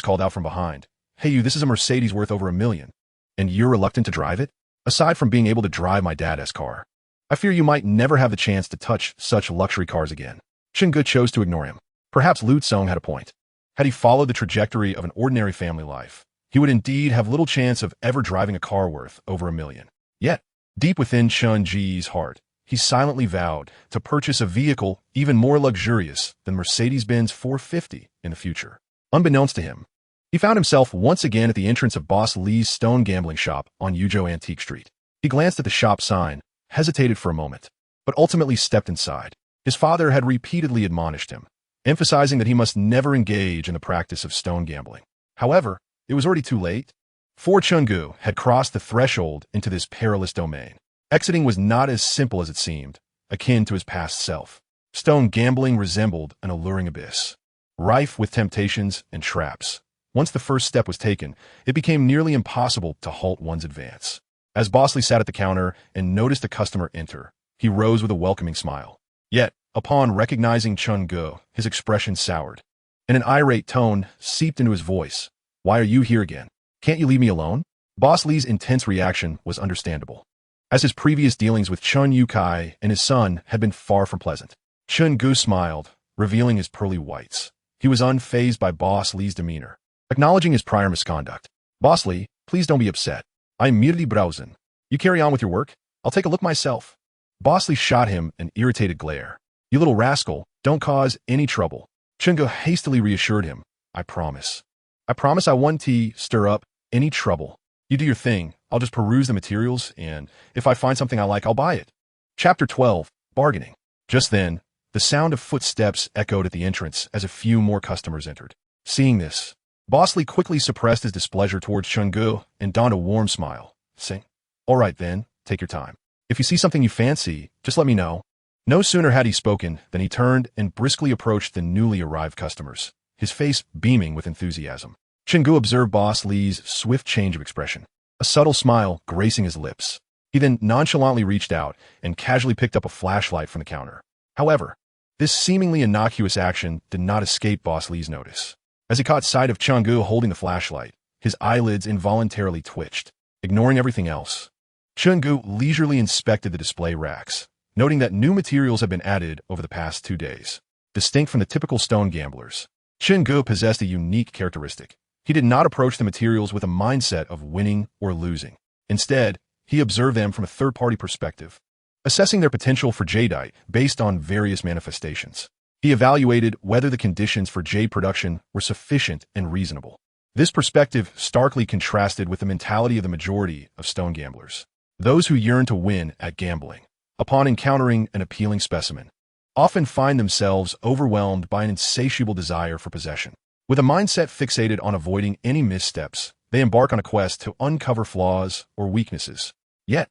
called out from behind. Hey you, this is a Mercedes worth over $1 million. And you're reluctant to drive it? Aside from being able to drive my dad's car, I fear you might never have the chance to touch such luxury cars again. Chen Ge chose to ignore him. Perhaps Lu Tsong had a point. Had he followed the trajectory of an ordinary family life, he would indeed have little chance of ever driving a car worth over $1 million. Yet, deep within Chen Ji's heart, he silently vowed to purchase a vehicle even more luxurious than Mercedes-Benz 450 in the future. Unbeknownst to him, he found himself once again at the entrance of Boss Lee's stone gambling shop on Yuzhou Antique Street. He glanced at the shop sign, hesitated for a moment, but ultimately stepped inside. His father had repeatedly admonished him, emphasizing that he must never engage in the practice of stone gambling. However, it was already too late. For Chen Ge had crossed the threshold into this perilous domain. Exiting was not as simple as it seemed, akin to his past self. Stone gambling resembled an alluring abyss, rife with temptations and traps. Once the first step was taken, it became nearly impossible to halt one's advance. As Bosley sat at the counter and noticed a customer enter, he rose with a welcoming smile. Yet, upon recognizing Chen Ge, his expression soured, and an irate tone seeped into his voice. Why are you here again? Can't you leave me alone? Boss Lee's intense reaction was understandable, as his previous dealings with Chun Yukai and his son had been far from pleasant. Chen Ge smiled, revealing his pearly whites. He was unfazed by Boss Lee's demeanor, acknowledging his prior misconduct. Boss Lee, please don't be upset. I'm merely browsing. You carry on with your work. I'll take a look myself. Boss Lee shot him an irritated glare. You little rascal, don't cause any trouble. Chen Ge hastily reassured him. I promise. I promise I won't stir up any trouble. You do your thing. I'll just peruse the materials, and if I find something I like, I'll buy it. Chapter 12. Bargaining. Just then, the sound of footsteps echoed at the entrance as a few more customers entered. Seeing this, Boss Lee quickly suppressed his displeasure towards Chen Ge and donned a warm smile, saying, All right then, take your time. If you see something you fancy, just let me know. No sooner had he spoken than he turned and briskly approached the newly arrived customers, his face beaming with enthusiasm. Chen Ge observed Boss Lee's swift change of expression, a subtle smile gracing his lips. He then nonchalantly reached out and casually picked up a flashlight from the counter. However, this seemingly innocuous action did not escape Boss Lee's notice. As he caught sight of Chen Ge holding the flashlight, his eyelids involuntarily twitched. Ignoring everything else, Chen Ge leisurely inspected the display racks, noting that new materials had been added over the past 2 days. Distinct from the typical stone gamblers, Chen Ge possessed a unique characteristic. He did not approach the materials with a mindset of winning or losing. Instead, he observed them from a third-party perspective, assessing their potential for jadeite based on various manifestations. He evaluated whether the conditions for jade production were sufficient and reasonable. This perspective starkly contrasted with the mentality of the majority of stone gamblers. Those who yearn to win at gambling, upon encountering an appealing specimen, often find themselves overwhelmed by an insatiable desire for possession. With a mindset fixated on avoiding any missteps, they embark on a quest to uncover flaws or weaknesses. Yet,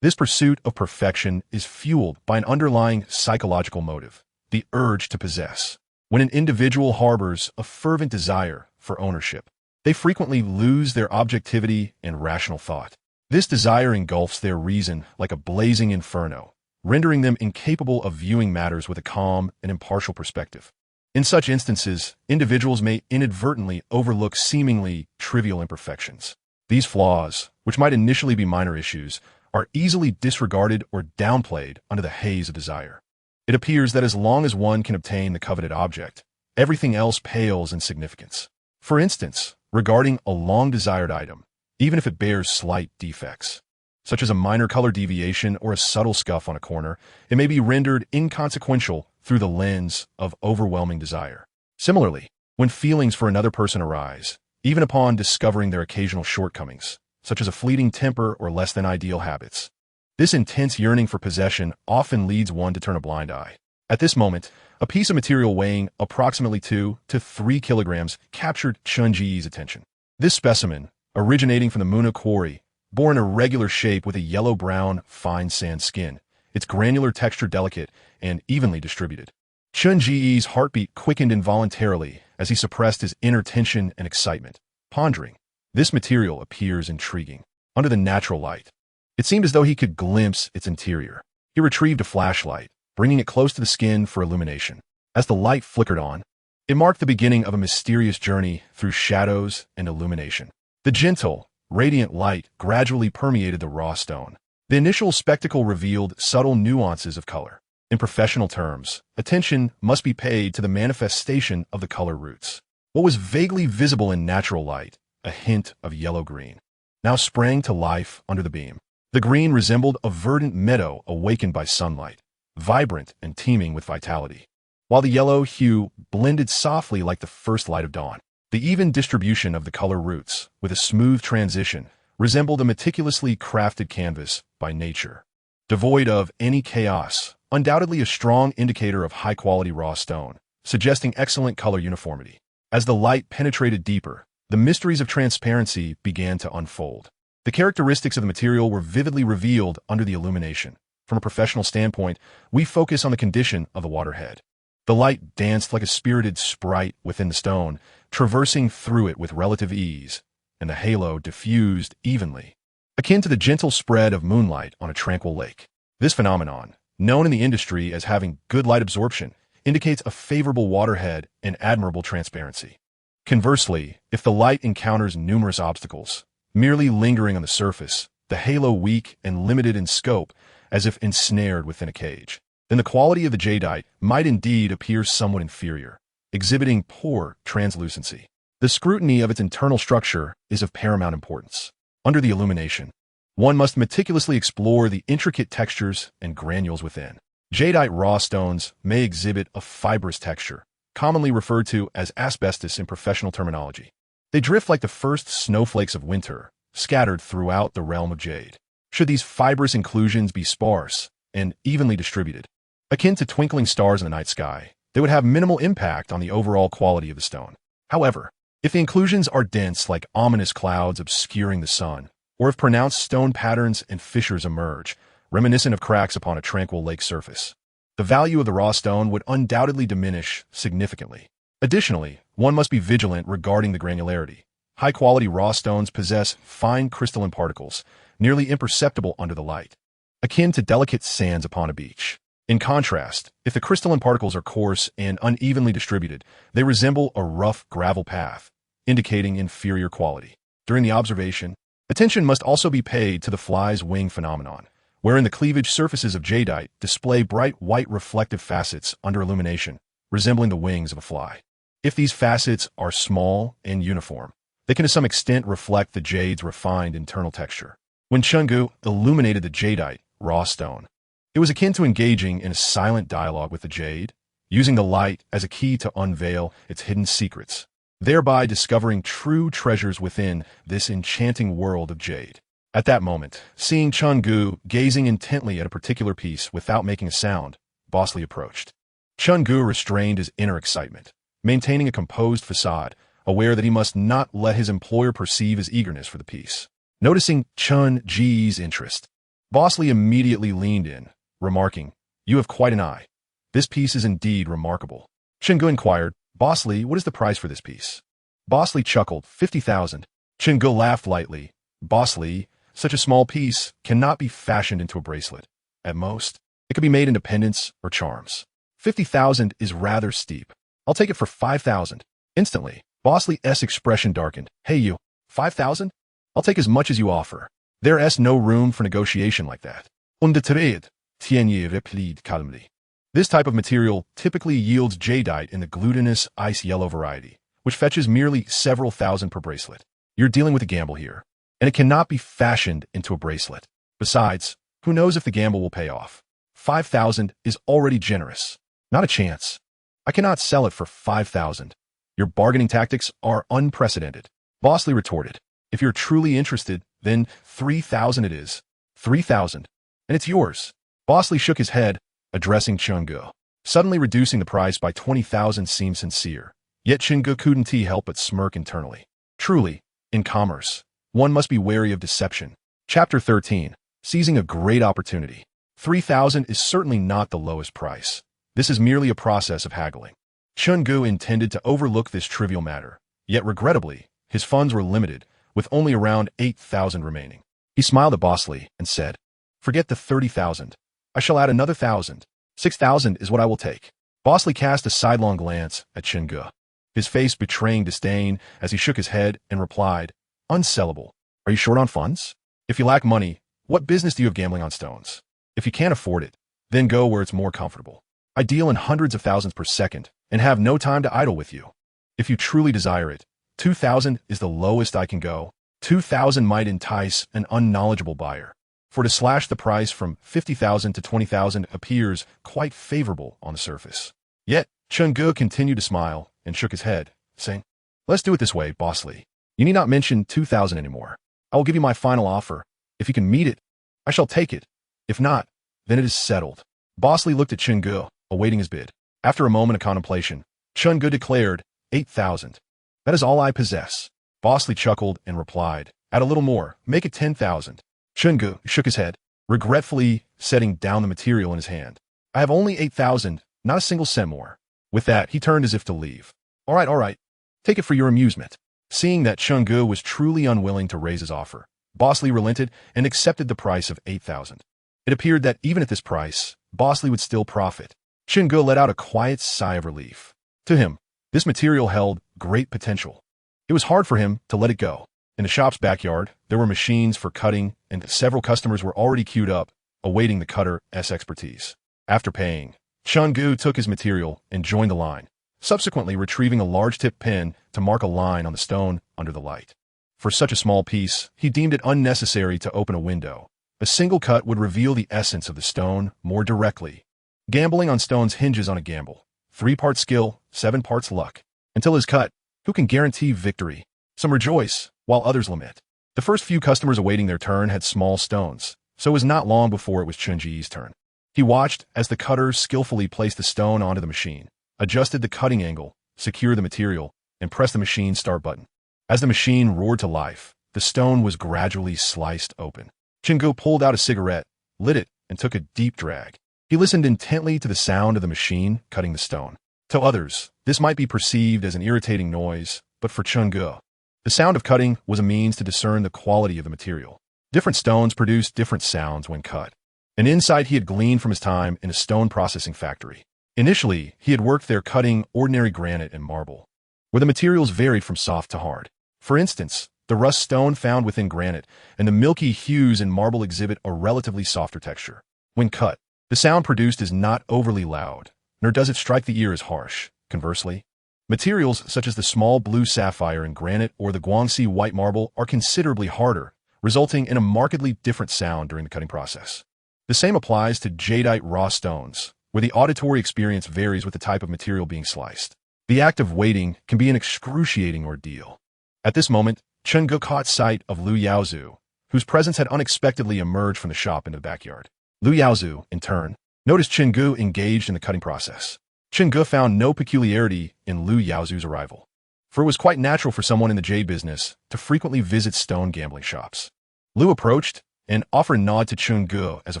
this pursuit of perfection is fueled by an underlying psychological motive, the urge to possess. When an individual harbors a fervent desire for ownership, they frequently lose their objectivity and rational thought. This desire engulfs their reason like a blazing inferno, rendering them incapable of viewing matters with a calm and impartial perspective. In such instances, individuals may inadvertently overlook seemingly trivial imperfections. These flaws, which might initially be minor issues, are easily disregarded or downplayed under the haze of desire. It appears that as long as one can obtain the coveted object, everything else pales in significance. For instance, regarding a long-desired item, even if it bears slight defects, such as a minor color deviation or a subtle scuff on a corner, it may be rendered inconsequential through the lens of overwhelming desire. Similarly, when feelings for another person arise, even upon discovering their occasional shortcomings, such as a fleeting temper or less than ideal habits, this intense yearning for possession often leads one to turn a blind eye. At this moment, A piece of material weighing approximately 2 to 3 kilograms captured Chun Ji's attention. This specimen, originating from the Muna quarry, bore an irregular shape with a yellow-brown, fine sand skin, its granular texture delicate and evenly distributed. Chun Ji's heartbeat quickened involuntarily as he suppressed his inner tension and excitement, pondering. This material appears intriguing. Under the natural light, it seemed as though he could glimpse its interior. He retrieved a flashlight, bringing it close to the skin for illumination. As the light flickered on, it marked the beginning of a mysterious journey through shadows and illumination. The gentle, radiant light gradually permeated the raw stone. The initial spectacle revealed subtle nuances of color. In professional terms, attention must be paid to the manifestation of the color roots. What was vaguely visible in natural light, a hint of yellow-green, now sprang to life under the beam. The green resembled a verdant meadow awakened by sunlight, vibrant and teeming with vitality, while the yellow hue blended softly like the first light of dawn. The even distribution of the color roots, with a smooth transition, resembled a meticulously crafted canvas by nature. Devoid of any chaos, undoubtedly a strong indicator of high-quality raw stone, suggesting excellent color uniformity. As the light penetrated deeper, the mysteries of transparency began to unfold. The characteristics of the material were vividly revealed under the illumination. From a professional standpoint, we focus on the condition of the waterhead. The light danced like a spirited sprite within the stone, traversing through it with relative ease, and the halo diffused evenly, akin to the gentle spread of moonlight on a tranquil lake. This phenomenon, known in the industry as having good light absorption, indicates a favorable waterhead and admirable transparency. Conversely, if the light encounters numerous obstacles, merely lingering on the surface, the halo weak and limited in scope, as if ensnared within a cage, then the quality of the jadeite might indeed appear somewhat inferior, exhibiting poor translucency. The scrutiny of its internal structure is of paramount importance. Under the illumination, one must meticulously explore the intricate textures and granules within. Jadeite raw stones may exhibit a fibrous texture, commonly referred to as asbestos in professional terminology. They drift like the first snowflakes of winter, scattered throughout the realm of jade. Should these fibrous inclusions be sparse and evenly distributed, akin to twinkling stars in the night sky, they would have minimal impact on the overall quality of the stone. However, if the inclusions are dense like ominous clouds obscuring the sun, or if pronounced stone patterns and fissures emerge, reminiscent of cracks upon a tranquil lake surface, the value of the raw stone would undoubtedly diminish significantly. Additionally, one must be vigilant regarding the granularity. High-quality raw stones possess fine crystalline particles, nearly imperceptible under the light, akin to delicate sands upon a beach. In contrast, if the crystalline particles are coarse and unevenly distributed, they resemble a rough gravel path, indicating inferior quality. During the observation, attention must also be paid to the fly's wing phenomenon, wherein the cleavage surfaces of jadeite display bright white reflective facets under illumination, resembling the wings of a fly. If these facets are small and uniform, they can to some extent reflect the jade's refined internal texture. When Chungu illuminated the jadeite raw stone, it was akin to engaging in a silent dialogue with the jade, using the light as a key to unveil its hidden secrets, thereby discovering true treasures within this enchanting world of jade. At that moment, seeing Chungu gazing intently at a particular piece without making a sound, Bosley approached. Chungu restrained his inner excitement, maintaining a composed facade, aware that he must not let his employer perceive his eagerness for the piece. Noticing Chun Ji's interest, Bosley immediately leaned in, remarking, "You have quite an eye. This piece is indeed remarkable." Chungu inquired, "Bosley, what is the price for this piece?" Bosley chuckled, 50,000. Chungu laughed lightly. "Bosley, such a small piece cannot be fashioned into a bracelet. At most, it could be made into pendants or charms. 50,000 is rather steep. I'll take it for 5,000. Instantly, Bosley's expression darkened. "Hey you, 5,000? I'll take as much as you offer. There's no room for negotiation like that." "Undeterred," Tienye replied calmly. This type of material typically yields jadeite in the glutinous ice yellow variety, which fetches merely several thousand per bracelet. You're dealing with a gamble here, and it cannot be fashioned into a bracelet. Besides, who knows if the gamble will pay off? 5,000 is already generous. Not a chance. I cannot sell it for 5,000. Your bargaining tactics are unprecedented." Bosley retorted, "If you're truly interested, then 3,000 it is. 3,000. And it's yours." Bosley shook his head, addressing Chungu. Suddenly reducing the price by 20,000 seemed sincere. Yet Chingu couldn't help but smirk internally. Truly, in commerce, one must be wary of deception. Chapter 13. Seizing a great opportunity. 3,000 is certainly not the lowest price. This is merely a process of haggling. Chingu intended to overlook this trivial matter, yet regrettably, his funds were limited, with only around 8,000 remaining. He smiled at Boss Lee and said, "Forget the 30,000. I shall add another 1,000. 6,000 is what I will take." Boss Lee cast a sidelong glance at Chingu, his face betraying disdain as he shook his head and replied, "Unsellable. Are you short on funds? If you lack money, what business do you have gambling on stones? If you can't afford it, then go where it's more comfortable. I deal in hundreds of thousands per second and have no time to idle with you. If you truly desire it, 2,000 is the lowest I can go. 2,000 might entice an unknowledgeable buyer. For to slash the price from 50,000 to 20,000 appears quite favorable on the surface." Yet, Chingu continued to smile and shook his head, saying, "Let's do it this way, Boss Lee. You need not mention 2,000 anymore. I will give you my final offer. If you can meet it, I shall take it. If not, then it is settled." Boss Lee looked at Chingu, awaiting his bid. After a moment of contemplation, Chingu declared, 8,000. "That is all I possess." Boss Lee chuckled and replied, "Add a little more. Make it 10,000. Chingu shook his head, regretfully setting down the material in his hand. "I have only 8,000, not a single cent more." With that, he turned as if to leave. All right. Take it for your amusement." Seeing that Chingu was truly unwilling to raise his offer, Boss Lee relented and accepted the price of 8,000. It appeared that even at this price, Boss Lee would still profit. Chingu let out a quiet sigh of relief. To him, this material held great potential. It was hard for him to let it go. In the shop's backyard, there were machines for cutting, and several customers were already queued up, awaiting the cutter's expertise. After paying, Chingu took his material and joined the line, subsequently retrieving a large tip pen to mark a line on the stone under the light. For such a small piece, he deemed it unnecessary to open a window. A single cut would reveal the essence of the stone more directly. Gambling on stones hinges on a gamble. 3 parts skill, 7 parts luck. Until his cut, who can guarantee victory? Some rejoice, while others lament. The first few customers awaiting their turn had small stones, so it was not long before it was Chunji's turn. He watched as the cutter skillfully placed the stone onto the machine, adjusted the cutting angle, secured the material, and pressed the machine's start button. As the machine roared to life, the stone was gradually sliced open. Chingu pulled out a cigarette, lit it, and took a deep drag. He listened intently to the sound of the machine cutting the stone. To others, this might be perceived as an irritating noise, but for Chingu, the sound of cutting was a means to discern the quality of the material. Different stones produce different sounds when cut. An insight he had gleaned from his time in a stone processing factory. Initially, he had worked there cutting ordinary granite and marble, where the materials varied from soft to hard. For instance, the rust stone found within granite and the milky hues in marble exhibit a relatively softer texture. When cut, the sound produced is not overly loud, nor does it strike the ear as harsh. Conversely, materials such as the small blue sapphire in granite or the Guangxi white marble are considerably harder, resulting in a markedly different sound during the cutting process. The same applies to jadeite raw stones, where the auditory experience varies with the type of material being sliced. The act of waiting can be an excruciating ordeal. At this moment, Chingu caught sight of Lu Yaozu, whose presence had unexpectedly emerged from the shop into the backyard. Lu Yaozu, in turn, noticed Chingu engaged in the cutting process. Chingu found no peculiarity in Lu Yaozu's arrival, for it was quite natural for someone in the jade business to frequently visit stone gambling shops. Lu approached and offered a nod to Chingu as a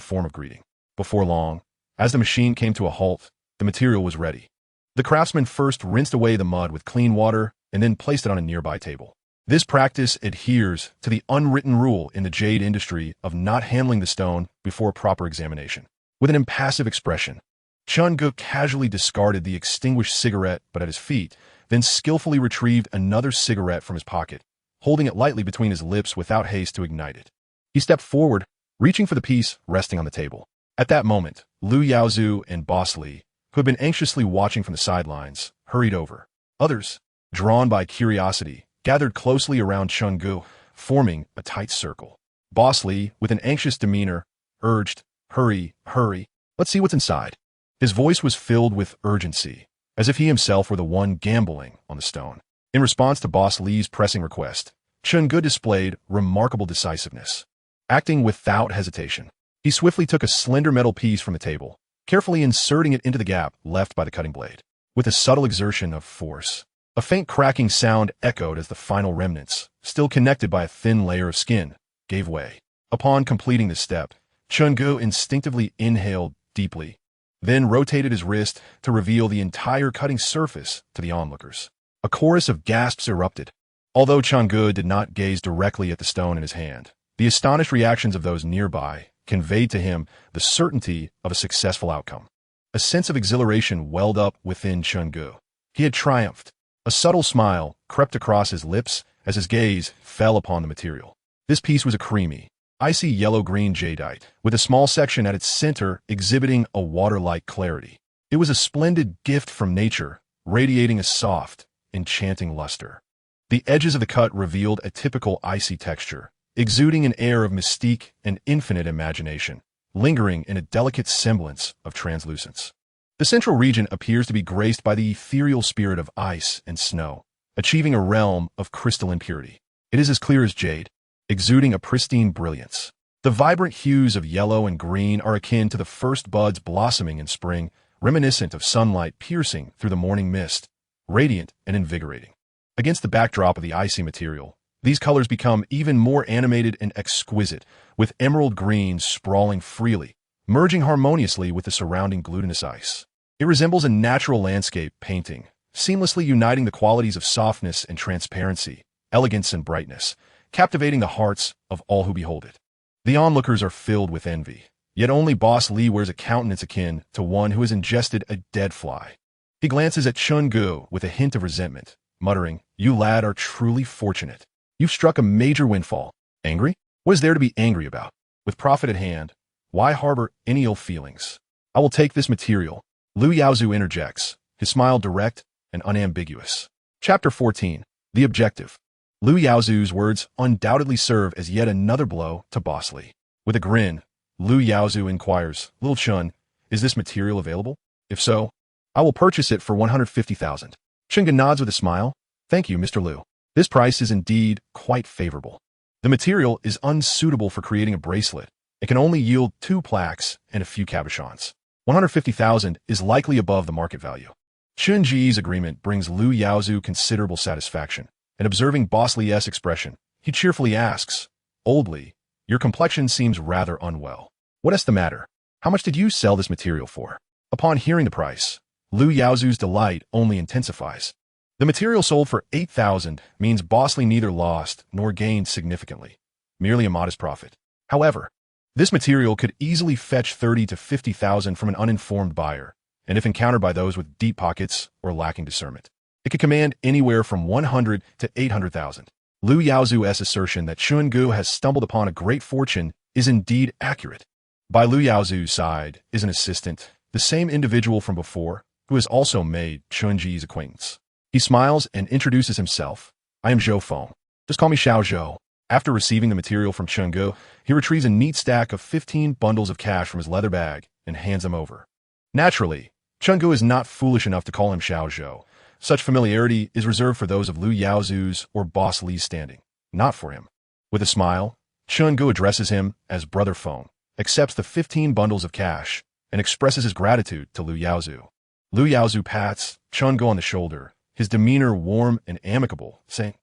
form of greeting. Before long, as the machine came to a halt, the material was ready. The craftsman first rinsed away the mud with clean water and then placed it on a nearby table. This practice adheres to the unwritten rule in the jade industry of not handling the stone before proper examination. With an impassive expression, Chingu casually discarded the extinguished cigarette but at his feet, then skillfully retrieved another cigarette from his pocket, holding it lightly between his lips without haste to ignite it. He stepped forward, reaching for the piece resting on the table. At that moment, Lu Yaozu and Boss Lee, who had been anxiously watching from the sidelines, hurried over. Others, drawn by curiosity, gathered closely around Chingu, forming a tight circle. Boss Lee, with an anxious demeanor, urged, "Hurry, hurry, let's see what's inside." His voice was filled with urgency, as if he himself were the one gambling on the stone. In response to Boss Lee's pressing request, Chingu displayed remarkable decisiveness. Acting without hesitation, he swiftly took a slender metal piece from the table, carefully inserting it into the gap left by the cutting blade. With a subtle exertion of force, a faint cracking sound echoed as the final remnants, still connected by a thin layer of skin, gave way. Upon completing this step, Chun-Gu instinctively inhaled deeply, then rotated his wrist to reveal the entire cutting surface to the onlookers. A chorus of gasps erupted. Although Chun-Gu did not gaze directly at the stone in his hand, the astonished reactions of those nearby conveyed to him the certainty of a successful outcome. A sense of exhilaration welled up within Chun-Gu. He had triumphed. A subtle smile crept across his lips as his gaze fell upon the material. This piece was a creamy, icy yellow-green jadeite, with a small section at its center exhibiting a water-like clarity. It was a splendid gift from nature, radiating a soft, enchanting luster. The edges of the cut revealed a typical icy texture, exuding an air of mystique and infinite imagination, lingering in a delicate semblance of translucence. The central region appears to be graced by the ethereal spirit of ice and snow, achieving a realm of crystalline purity. It is as clear as jade, exuding a pristine brilliance. The vibrant hues of yellow and green are akin to the first buds blossoming in spring, reminiscent of sunlight piercing through the morning mist, radiant and invigorating. Against the backdrop of the icy material, these colors become even more animated and exquisite, with emerald green sprawling freely, merging harmoniously with the surrounding glutinous ice. It resembles a natural landscape painting, seamlessly uniting the qualities of softness and transparency, elegance and brightness, captivating the hearts of all who behold it. The onlookers are filled with envy, yet only Boss Lee wears a countenance akin to one who has ingested a dead fly. He glances at Chun-Gu with a hint of resentment, muttering, "You lad are truly fortunate. You've struck a major windfall. Angry? What is there to be angry about? With profit at hand, why harbor any ill feelings? I will take this material." Lu Yaozu interjects, his smile direct and unambiguous. Chapter 14. The Objective. Lu Yaozu's words undoubtedly serve as yet another blow to Boss Lee. With a grin, Lu Yaozu inquires, "Little Chun, is this material available? If so, I will purchase it for 150,000. Chun-Gu nods with a smile. "Thank you, Mr. Lu. This price is indeed quite favorable. The material is unsuitable for creating a bracelet. It can only yield 2 plaques and a few cabochons. 150,000 is likely above the market value." Chun-Ji's agreement brings Lu Yaozu considerable satisfaction, and observing Boss Lee's expression, he cheerfully asks, "Old Lee, your complexion seems rather unwell. What is the matter? How much did you sell this material for?" Upon hearing the price, Lu Yaozu's delight only intensifies. The material sold for 8,000 means Boss Lee neither lost nor gained significantly, merely a modest profit. However, this material could easily fetch 30 to 50,000 from an uninformed buyer, and if encountered by those with deep pockets or lacking discernment, it could command anywhere from 100 to 800,000. Lu Yaozu's assertion that Chun-Gu has stumbled upon a great fortune is indeed accurate. By Lu Yaozu's side is an assistant, the same individual from before, who has also made Chun-Ji's acquaintance. He smiles and introduces himself. "I am Zhou Feng. Just call me Xiao Zhou." After receiving the material from Chun-Gu, he retrieves a neat stack of 15 bundles of cash from his leather bag and hands them over. Naturally, Chun-Gu is not foolish enough to call him Xiao Zhou. Such familiarity is reserved for those of Lu Yaozu's or Boss Lee's standing, not for him. With a smile, Chun-Gu addresses him as Brother Feng, accepts the 15 bundles of cash, and expresses his gratitude to Lu Yaozu. Lu Yaozu pats Chun-Gu on the shoulder, his demeanor warm and amicable, saying,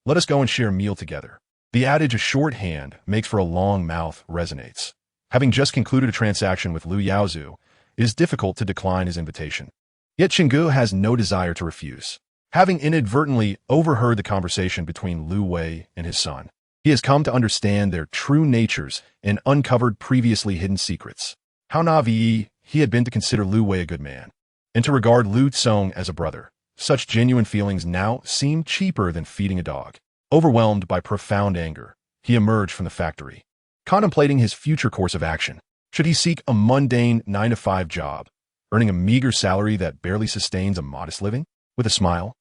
"Let us go and share a meal together." The adage "a short hand makes for a long mouth" resonates. Having just concluded a transaction with Lu Yaozu, it is difficult to decline his invitation. Yet Chun-Gu has no desire to refuse. Having inadvertently overheard the conversation between Lu Wei and his son, he has come to understand their true natures and uncovered previously hidden secrets. How naive he had been to consider Lu Wei a good man, and to regard Lu Tsong as a brother. Such genuine feelings now seem cheaper than feeding a dog. Overwhelmed by profound anger, he emerged from the factory, contemplating his future course of action. Should he seek a mundane 9-to-5 job, earning a meager salary that barely sustains a modest living? With a smile,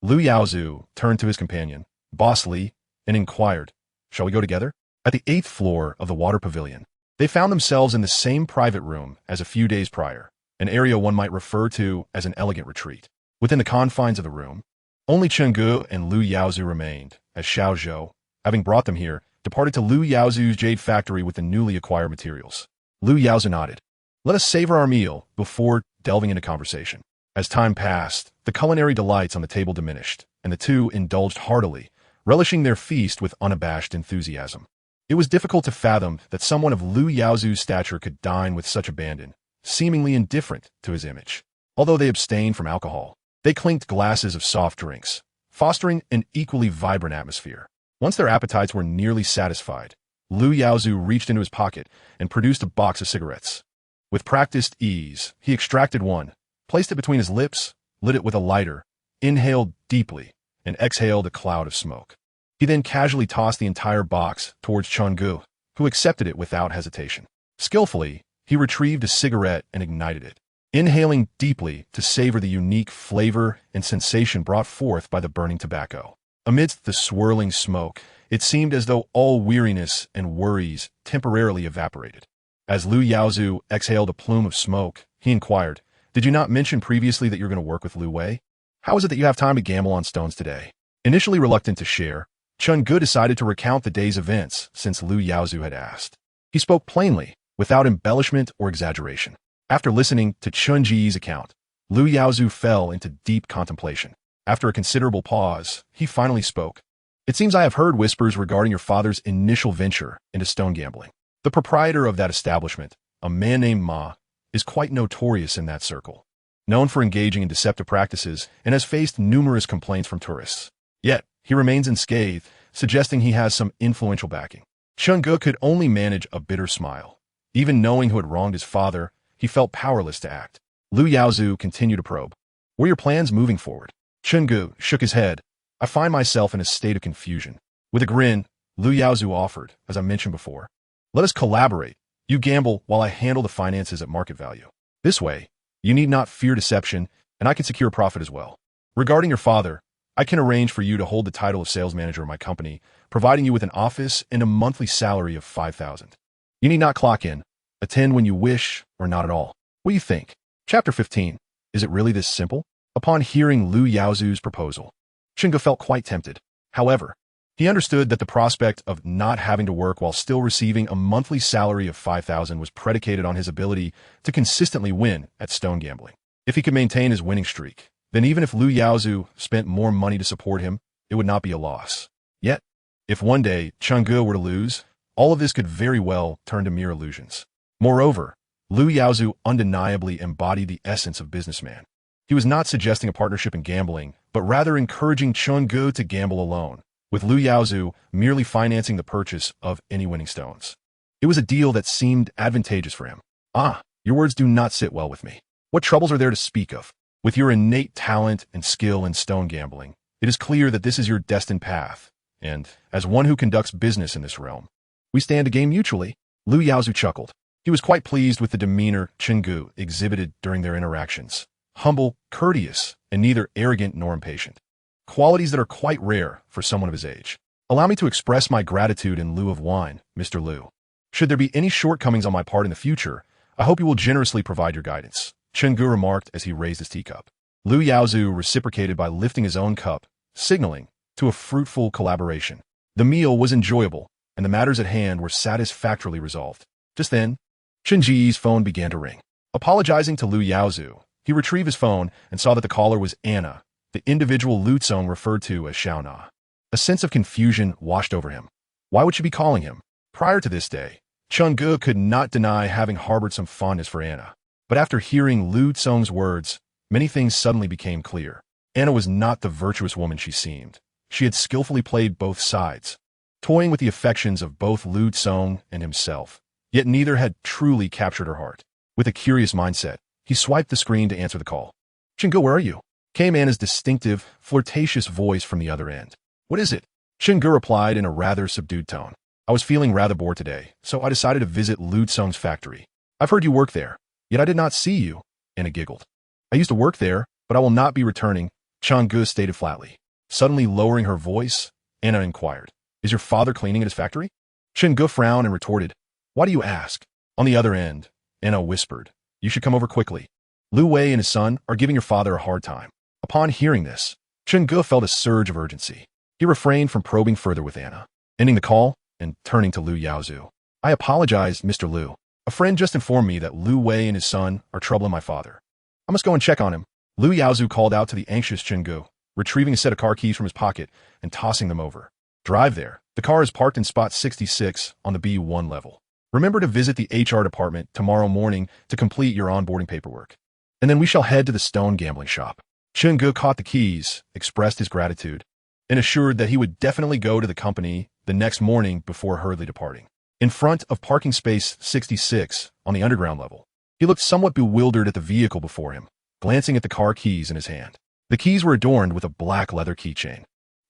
Lu Yaozu turned to his companion, Boss Lee, and inquired, "Shall we go together?" At the 8th floor of the water pavilion, they found themselves in the same private room as a few days prior, an area one might refer to as an elegant retreat. Within the confines of the room, only Chun-Gu and Lu Yaozu remained, as Xiao Zhou, having brought them here, departed to Lu Yaozu's jade factory with the newly acquired materials. Lu Yaozu nodded. Let us savor our meal before delving into conversation. As time passed, the culinary delights on the table diminished, and the two indulged heartily, relishing their feast with unabashed enthusiasm. It was difficult to fathom that someone of Lu Yaozu's stature could dine with such abandon, seemingly indifferent to his image. Although they abstained from alcohol, they clinked glasses of soft drinks, fostering an equally vibrant atmosphere. Once their appetites were nearly satisfied, Lu Yaozu reached into his pocket and produced a box of cigarettes. With practiced ease, he extracted one, placed it between his lips, lit it with a lighter, inhaled deeply, and exhaled a cloud of smoke. He then casually tossed the entire box towards Chun-gu, who accepted it without hesitation. Skillfully, he retrieved a cigarette and ignited it, inhaling deeply to savor the unique flavor and sensation brought forth by the burning tobacco. Amidst the swirling smoke, it seemed as though all weariness and worries temporarily evaporated. As Lu Yaozu exhaled a plume of smoke, he inquired, "Did you not mention previously that you're going to work with Lu Wei? How is it that you have time to gamble on stones today?" Initially reluctant to share, Chun-gu decided to recount the day's events since Lu Yaozu had asked. He spoke plainly, without embellishment or exaggeration. After listening to Chun-ji's account, Lu Yaozu fell into deep contemplation. After a considerable pause, he finally spoke. "It seems I have heard whispers regarding your father's initial venture into stone gambling. The proprietor of that establishment, a man named Ma, is quite notorious in that circle, known for engaging in deceptive practices and has faced numerous complaints from tourists. Yet, he remains unscathed, suggesting he has some influential backing." Chun-gu could only manage a bitter smile. Even knowing who had wronged his father, he felt powerless to act. Lu Yaozu continued to probe. "What are your plans moving forward?" Chun-gu shook his head. "I find myself in a state of confusion." With a grin, Lu Yaozu offered, as I mentioned before, "Let us collaborate. You gamble while I handle the finances at market value. This way, you need not fear deception, and I can secure profit as well. Regarding your father, I can arrange for you to hold the title of sales manager of my company, providing you with an office and a monthly salary of 5,000. You need not clock in, attend when you wish, or not at all. What do you think?" Chapter 15. Is it really this simple? Upon hearing Lu Yaozu's proposal, Chun-gu felt quite tempted. However, he understood that the prospect of not having to work while still receiving a monthly salary of 5,000 was predicated on his ability to consistently win at stone gambling. If he could maintain his winning streak, then even if Lu Yaozu spent more money to support him, it would not be a loss. Yet, if one day Chun-gu were to lose, all of this could very well turn to mere illusions. Moreover, Lu Yaozu undeniably embodied the essence of businessman. He was not suggesting a partnership in gambling, but rather encouraging Chun-gu to gamble alone, with Lu Yaozu merely financing the purchase of any winning stones. It was a deal that seemed advantageous for him. "Ah, your words do not sit well with me. What troubles are there to speak of? With your innate talent and skill in stone gambling, it is clear that this is your destined path, and, as one who conducts business in this realm, we stand to gain mutually." Lu Yaozu chuckled. He was quite pleased with the demeanor Chun-gu exhibited during their interactions. Humble, courteous, and neither arrogant nor impatient. Qualities that are quite rare for someone of his age. "Allow me to express my gratitude in lieu of wine, Mr. Lu. Should there be any shortcomings on my part in the future, I hope you will generously provide your guidance," Chun-gu remarked as he raised his teacup. Lu Yaozu reciprocated by lifting his own cup, signaling to a fruitful collaboration. The meal was enjoyable, and the matters at hand were satisfactorily resolved. Just then, Chun-ji's phone began to ring. Apologizing to Lu Yaozu, he retrieved his phone and saw that the caller was Anna, the individual Lu Tsong referred to as Xiaona. A sense of confusion washed over him. Why would she be calling him? Prior to this day, Chun-gu could not deny having harbored some fondness for Anna. But after hearing Lu Tsong's words, many things suddenly became clear. Anna was not the virtuous woman she seemed. She had skillfully played both sides, toying with the affections of both Lu Tsong and himself. Yet neither had truly captured her heart. With a curious mindset, he swiped the screen to answer the call. "Chun-gu, where are you?" Came Anna's distinctive, flirtatious voice from the other end. "What is it?" Chun-gu replied in a rather subdued tone. "I was feeling rather bored today, so I decided to visit Lu Tsong's factory. I've heard you work there, yet I did not see you," Anna giggled. "I used to work there, but I will not be returning," Chun-gu stated flatly. Suddenly lowering her voice, Anna inquired, "Is your father cleaning at his factory?" Chun-gu frowned and retorted, "Why do you ask?" On the other end, Anna whispered, "You should come over quickly. Lu Wei and his son are giving your father a hard time." Upon hearing this, Chun-gu felt a surge of urgency. He refrained from probing further with Anna, ending the call and turning to Lu Yaozu. "I apologize, Mr. Lu. A friend just informed me that Lu Wei and his son are troubling my father. I must go and check on him. Lu Yaozu called out to the anxious Chenggu, retrieving a set of car keys from his pocket and tossing them over. Drive there. The car is parked in spot 66 on the B1 level. Remember to visit the HR department tomorrow morning to complete your onboarding paperwork. And then we shall head to the stone gambling shop. Chenggu caught the keys, expressed his gratitude, and assured that he would definitely go to the company the next morning before hurriedly departing. In front of parking space 66 on the underground level, he looked somewhat bewildered at the vehicle before him, glancing at the car keys in his hand. The keys were adorned with a black leather keychain,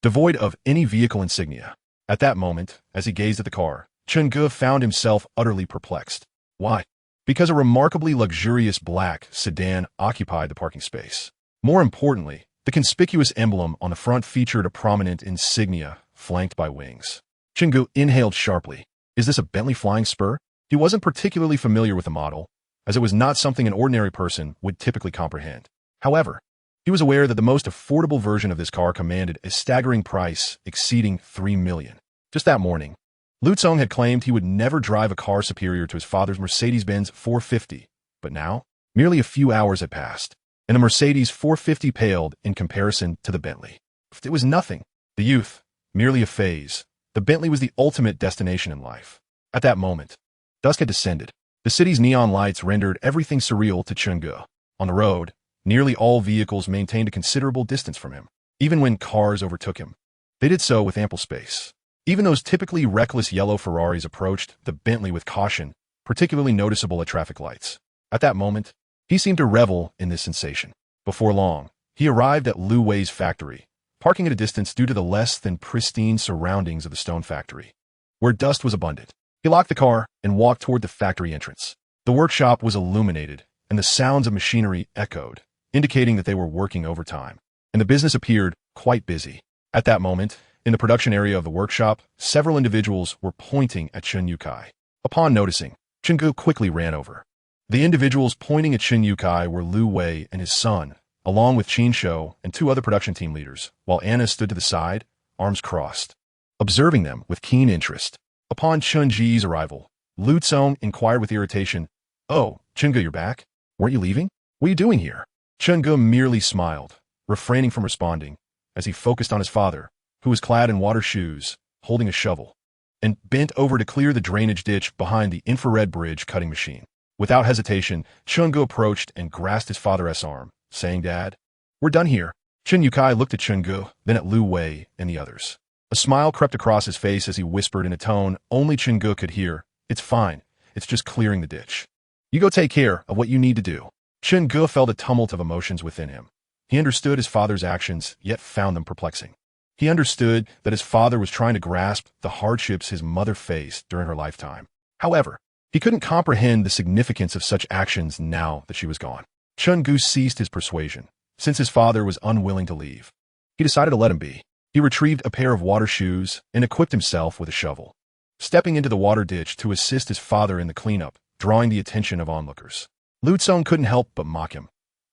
devoid of any vehicle insignia. At that moment, as he gazed at the car, Chenggu found himself utterly perplexed. Why? Because a remarkably luxurious black sedan occupied the parking space. More importantly, the conspicuous emblem on the front featured a prominent insignia flanked by wings. Chenggu inhaled sharply. Is this a Bentley Flying Spur? He wasn't particularly familiar with the model, as it was not something an ordinary person would typically comprehend. However, he was aware that the most affordable version of this car commanded a staggering price exceeding $3 million. Just that morning, Lu Tsong had claimed he would never drive a car superior to his father's Mercedes-Benz 450, but now, merely a few hours had passed, and the Mercedes 450 paled in comparison to the Bentley. It was nothing. The youth, merely a phase. The Bentley was the ultimate destination in life. At that moment, dusk had descended. The city's neon lights rendered everything surreal to Chenggu. On the road, nearly all vehicles maintained a considerable distance from him. Even when cars overtook him, they did so with ample space. Even those typically reckless yellow Ferraris approached the Bentley with caution, particularly noticeable at traffic lights. At that moment, he seemed to revel in this sensation. Before long, he arrived at Lu Wei's factory, parking at a distance due to the less than pristine surroundings of the stone factory, where dust was abundant. He locked the car and walked toward the factory entrance. The workshop was illuminated, and the sounds of machinery echoed, indicating that they were working overtime, and the business appeared quite busy. At that moment, in the production area of the workshop, several individuals were pointing at Chen Yukai. Upon noticing, Chenggu quickly ran over. The individuals pointing at Chen Yukai were Lu Wei and his son, along with Qin Shou and two other production team leaders, while Anna stood to the side, arms crossed, observing them with keen interest. Upon Chun Ji's arrival, Lu Tsong inquired with irritation, "Oh, Chenggu, you're back? Weren't you leaving? What are you doing here?" Chenggu merely smiled, refraining from responding, as he focused on his father, who was clad in water shoes, holding a shovel, and bent over to clear the drainage ditch behind the infrared bridge cutting machine. Without hesitation, Chenggu approached and grasped his father's arm, saying, "Dad, we're done here." Chen Yukai looked at Chenggu, then at Lu Wei and the others. A smile crept across his face as he whispered in a tone only Chenggu could hear, "It's fine. It's just clearing the ditch. You go take care of what you need to do." Chenggu felt a tumult of emotions within him. He understood his father's actions, yet found them perplexing. He understood that his father was trying to grasp the hardships his mother faced during her lifetime. However, he couldn't comprehend the significance of such actions now that she was gone. Chenggu ceased his persuasion, since his father was unwilling to leave. He decided to let him be. He retrieved a pair of water shoes and equipped himself with a shovel, stepping into the water ditch to assist his father in the cleanup, drawing the attention of onlookers. Lu Tsong couldn't help but mock him.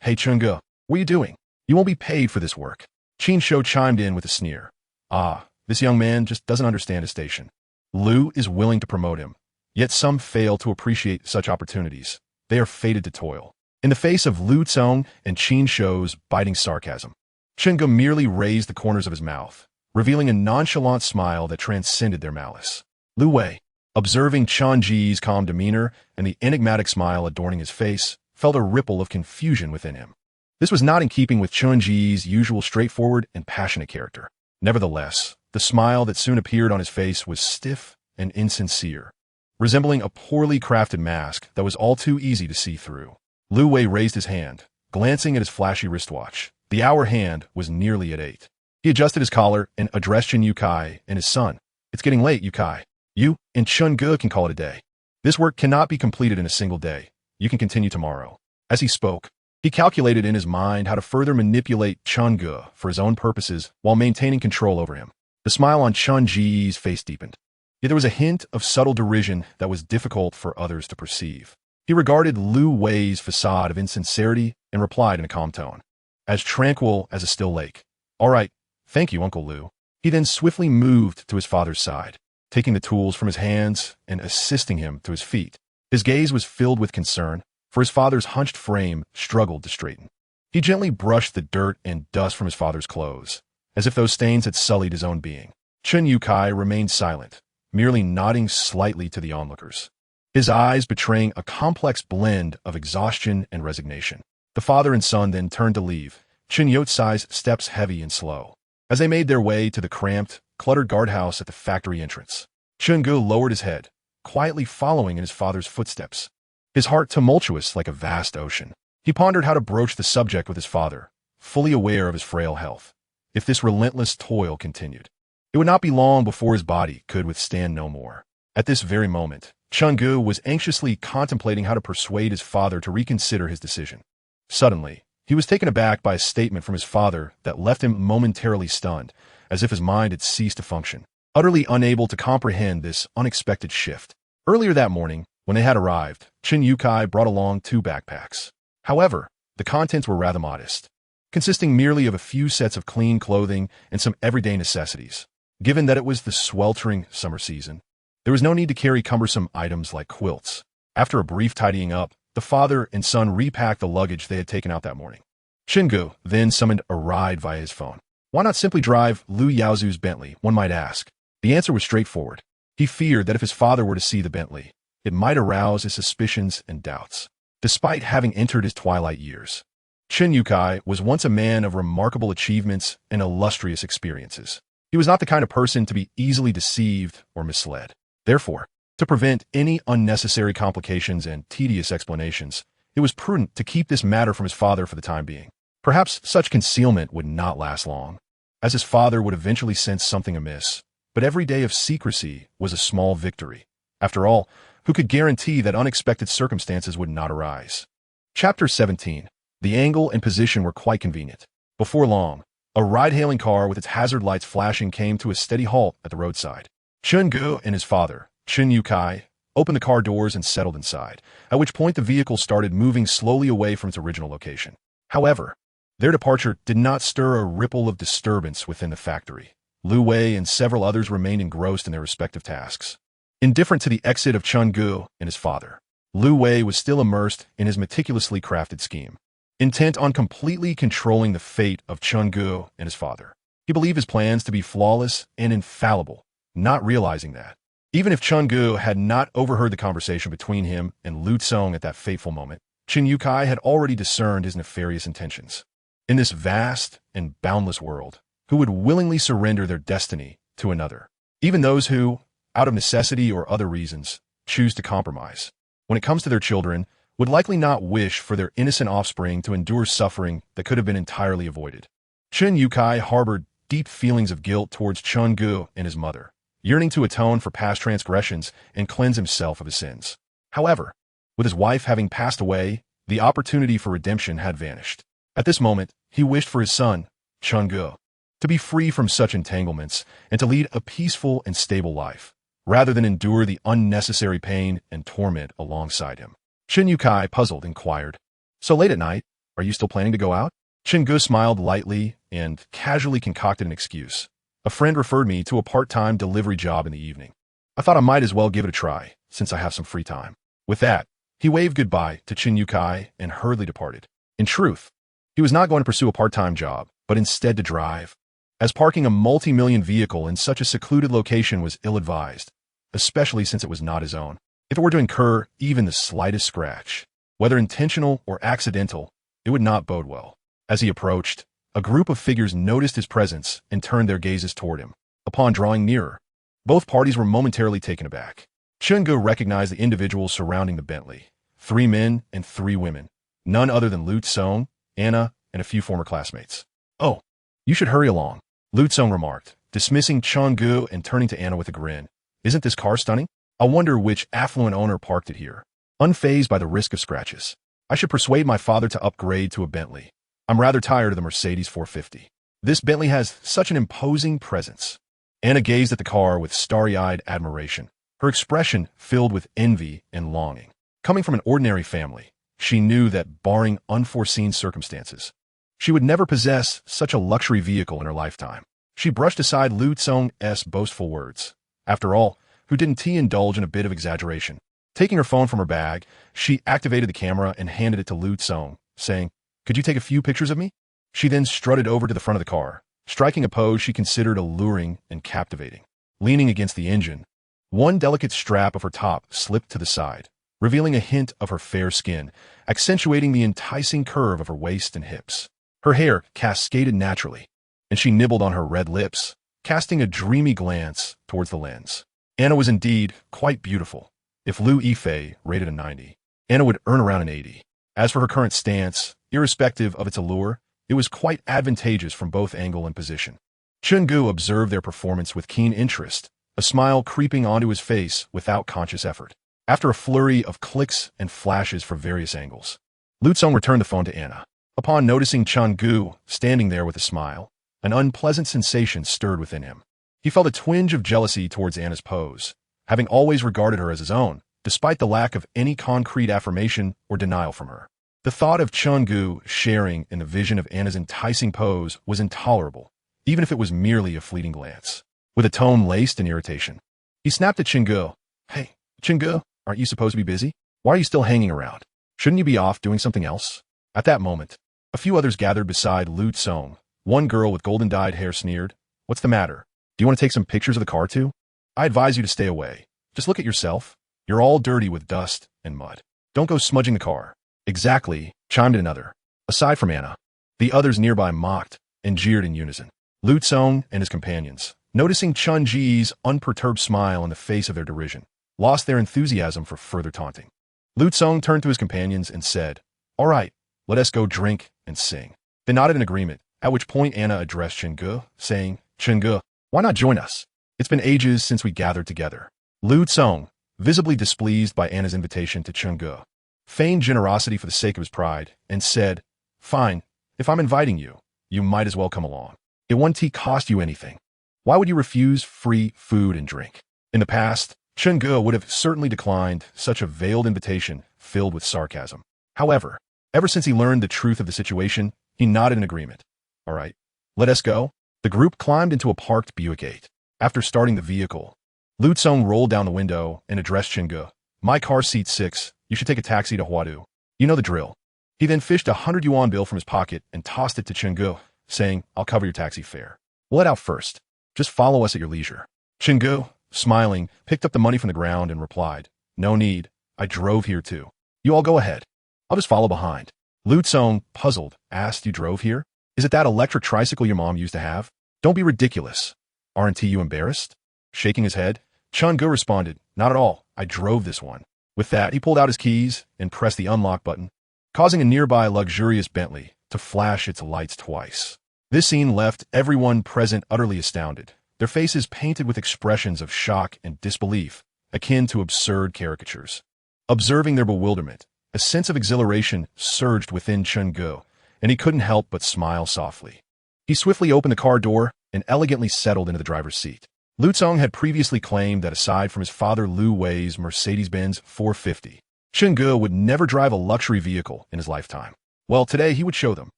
"Hey Chenggu, what are you doing? You won't be paid for this work." Qin Shou chimed in with a sneer. "Ah, this young man just doesn't understand his station. Lu is willing to promote him, yet some fail to appreciate such opportunities. They are fated to toil." In the face of Lu Tsong and Qin Shou's biting sarcasm, Chenggu merely raised the corners of his mouth, revealing a nonchalant smile that transcended their malice. Lu Wei, observing Chen Ji's calm demeanor and the enigmatic smile adorning his face, felt a ripple of confusion within him. This was not in keeping with Chen Ji's usual straightforward and passionate character. Nevertheless, the smile that soon appeared on his face was stiff and insincere, resembling a poorly crafted mask that was all too easy to see through. Lu Wei raised his hand, glancing at his flashy wristwatch. The hour hand was nearly at 8. He adjusted his collar and addressed Chen Yukai and his son. "It's getting late, Yukai. You and Chenggu can call it a day. This work cannot be completed in a single day. You can continue tomorrow." As he spoke, he calculated in his mind how to further manipulate Chenggu for his own purposes while maintaining control over him. The smile on Chen Ji's face deepened, yet there was a hint of subtle derision that was difficult for others to perceive. He regarded Lu Wei's facade of insincerity and replied in a calm tone, as tranquil as a still lake. "All right, thank you, Uncle Lu." He then swiftly moved to his father's side, taking the tools from his hands and assisting him to his feet. His gaze was filled with concern, for his father's hunched frame struggled to straighten. He gently brushed the dirt and dust from his father's clothes, as if those stains had sullied his own being. Chun Yukai remained silent, merely nodding slightly to the onlookers, his eyes betraying a complex blend of exhaustion and resignation. The father and son then turned to leave, Chun Yotsai's steps heavy and slow. As they made their way to the cramped, cluttered guardhouse at the factory entrance, Chun Gu lowered his head, quietly following in his father's footsteps, his heart tumultuous like a vast ocean. He pondered how to broach the subject with his father, fully aware of his frail health. If this relentless toil continued, it would not be long before his body could withstand no more. At this very moment, Chun Gu was anxiously contemplating how to persuade his father to reconsider his decision. Suddenly, he was taken aback by a statement from his father that left him momentarily stunned, as if his mind had ceased to function, utterly unable to comprehend this unexpected shift. Earlier that morning, when they had arrived, Chun Yukai brought along 2 backpacks. However, the contents were rather modest, consisting merely of a few sets of clean clothing and some everyday necessities. Given that it was the sweltering summer season, there was no need to carry cumbersome items like quilts. After a brief tidying up, the father and son repacked the luggage they had taken out that morning. Chingu then summoned a ride via his phone. Why not simply drive Lu Yaozu's Bentley, one might ask? The answer was straightforward. He feared that if his father were to see the Bentley, it might arouse his suspicions and doubts. Despite having entered his twilight years, Chun Yukai was once a man of remarkable achievements and illustrious experiences. He was not the kind of person to be easily deceived or misled. Therefore, to prevent any unnecessary complications and tedious explanations, it was prudent to keep this matter from his father for the time being. Perhaps such concealment would not last long, as his father would eventually sense something amiss, but every day of secrecy was a small victory. After all, who could guarantee that unexpected circumstances would not arise? Chapter 17. The angle and position were quite convenient. Before long, a ride-hailing car with its hazard lights flashing came to a steady halt at the roadside. Chun Gu and his father, Chun Yukai, opened the car doors and settled inside, at which point the vehicle started moving slowly away from its original location. However, their departure did not stir a ripple of disturbance within the factory. Lu Wei and several others remained engrossed in their respective tasks. Indifferent to the exit of Chun Gu and his father, Lu Wei was still immersed in his meticulously crafted scheme, intent on completely controlling the fate of Chun Gu and his father. He believed his plans to be flawless and infallible, not realizing that, even if Chun Gu had not overheard the conversation between him and Lu Tsong at that fateful moment, Chun Yukai had already discerned his nefarious intentions. In this vast and boundless world, who would willingly surrender their destiny to another? Even those who, out of necessity or other reasons, choose to compromise, when it comes to their children, would likely not wish for their innocent offspring to endure suffering that could have been entirely avoided. Chun Yukai harbored deep feelings of guilt towards Chun Gu and his mother, yearning to atone for past transgressions and cleanse himself of his sins. However, with his wife having passed away, the opportunity for redemption had vanished. At this moment, he wished for his son, Chun Gu, to be free from such entanglements and to lead a peaceful and stable life, rather than endure the unnecessary pain and torment alongside him. Chun Yukai, puzzled, inquired, "So late at night, are you still planning to go out?" Chun Gu smiled lightly and casually concocted an excuse. "A friend referred me to a part-time delivery job in the evening. I thought I might as well give it a try, since I have some free time." With that, he waved goodbye to Chun Yukai and hurriedly departed. In truth, he was not going to pursue a part-time job, but instead to drive, as parking a multi-million vehicle in such a secluded location was ill-advised, especially since it was not his own. If it were to incur even the slightest scratch, whether intentional or accidental, it would not bode well. As he approached, a group of figures noticed his presence and turned their gazes toward him. Upon drawing nearer, both parties were momentarily taken aback. Chun Gu recognized the individuals surrounding the Bentley, 3 men and 3 women, none other than Lu Tsong, Anna, and a few former classmates. "Oh, you should hurry along," Lu Tsong remarked, dismissing Chun Gu and turning to Anna with a grin. "Isn't this car stunning? I wonder which affluent owner parked it here." Unfazed by the risk of scratches, "I should persuade my father to upgrade to a Bentley. I'm rather tired of the Mercedes 450. This Bentley has such an imposing presence." Anna gazed at the car with starry-eyed admiration, her expression filled with envy and longing. Coming from an ordinary family, she knew that, barring unforeseen circumstances, she would never possess such a luxury vehicle in her lifetime. She brushed aside Lu Tsong's boastful words. After all, who didn't he indulge in a bit of exaggeration? Taking her phone from her bag, she activated the camera and handed it to Lu Tsong, saying, "Could you take a few pictures of me?" She then strutted over to the front of the car, striking a pose she considered alluring and captivating. Leaning against the engine, one delicate strap of her top slipped to the side, revealing a hint of her fair skin, accentuating the enticing curve of her waist and hips. Her hair cascaded naturally, and she nibbled on her red lips, casting a dreamy glance towards the lens. Anna was indeed quite beautiful. If Liu Yifei rated a 90, Anna would earn around an 80. As for her current stance, irrespective of its allure, it was quite advantageous from both angle and position. Chungu observed their performance with keen interest, a smile creeping onto his face without conscious effort. After a flurry of clicks and flashes from various angles, Lu Tsong returned the phone to Anna. Upon noticing Chungu standing there with a smile, an unpleasant sensation stirred within him. He felt a twinge of jealousy towards Anna's pose, having always regarded her as his own, despite the lack of any concrete affirmation or denial from her. The thought of Chungu sharing in the vision of Anna's enticing pose was intolerable, even if it was merely a fleeting glance. With a tone laced in irritation, he snapped at Chungu. "Hey, Chungu, aren't you supposed to be busy? Why are you still hanging around? Shouldn't you be off doing something else?" At that moment, a few others gathered beside Lu Tsong. One girl with golden-dyed hair sneered, "What's the matter? Do you want to take some pictures of the car too? I advise you to stay away. Just look at yourself. You're all dirty with dust and mud. Don't go smudging the car." "Exactly," chimed in another. Aside from Anna, the others nearby mocked and jeered in unison. Lu Tsong and his companions, noticing Chun Ji's unperturbed smile on the face of their derision, lost their enthusiasm for further taunting. Lu Tsong turned to his companions and said, "All right, let us go drink and sing." They nodded in agreement, at which point Anna addressed Chungu, saying, "Chungu, why not join us? It's been ages since we gathered together." Lu Tsong, visibly displeased by Anna's invitation to Chungu, feigned generosity for the sake of his pride, and said, "Fine, if I'm inviting you, you might as well come along. It won't cost you anything. Why would you refuse free food and drink?" In the past, Chungu would have certainly declined such a veiled invitation filled with sarcasm. However, ever since he learned the truth of the situation, he nodded in agreement. "All right, let us go." The group climbed into a parked Buick 8. After starting the vehicle, Lu Tsong rolled down the window and addressed Chungu. "My car seat 6. You should take a taxi to Huadu. You know the drill." He then fished a 100 yuan bill from his pocket and tossed it to Chungu, saying, "I'll cover your taxi fare. We'll head out first. Just follow us at your leisure." Chungu, smiling, picked up the money from the ground and replied, "No need. I drove here too. You all go ahead. I'll just follow behind." Lu Tsong, puzzled, asked, "You drove here? Is it that electric tricycle your mom used to have? Don't be ridiculous. Aren't you embarrassed?" Shaking his head, Chungu responded, "Not at all. I drove this one." With that, he pulled out his keys and pressed the unlock button, causing a nearby luxurious Bentley to flash its lights twice. This scene left everyone present utterly astounded, their faces painted with expressions of shock and disbelief, akin to absurd caricatures. Observing their bewilderment, a sense of exhilaration surged within Chungu, and he couldn't help but smile softly. He swiftly opened the car door and elegantly settled into the driver's seat. Lu Tsong had previously claimed that aside from his father Lu Wei's Mercedes-Benz 450, Chungu would never drive a luxury vehicle in his lifetime. Well, today he would show them.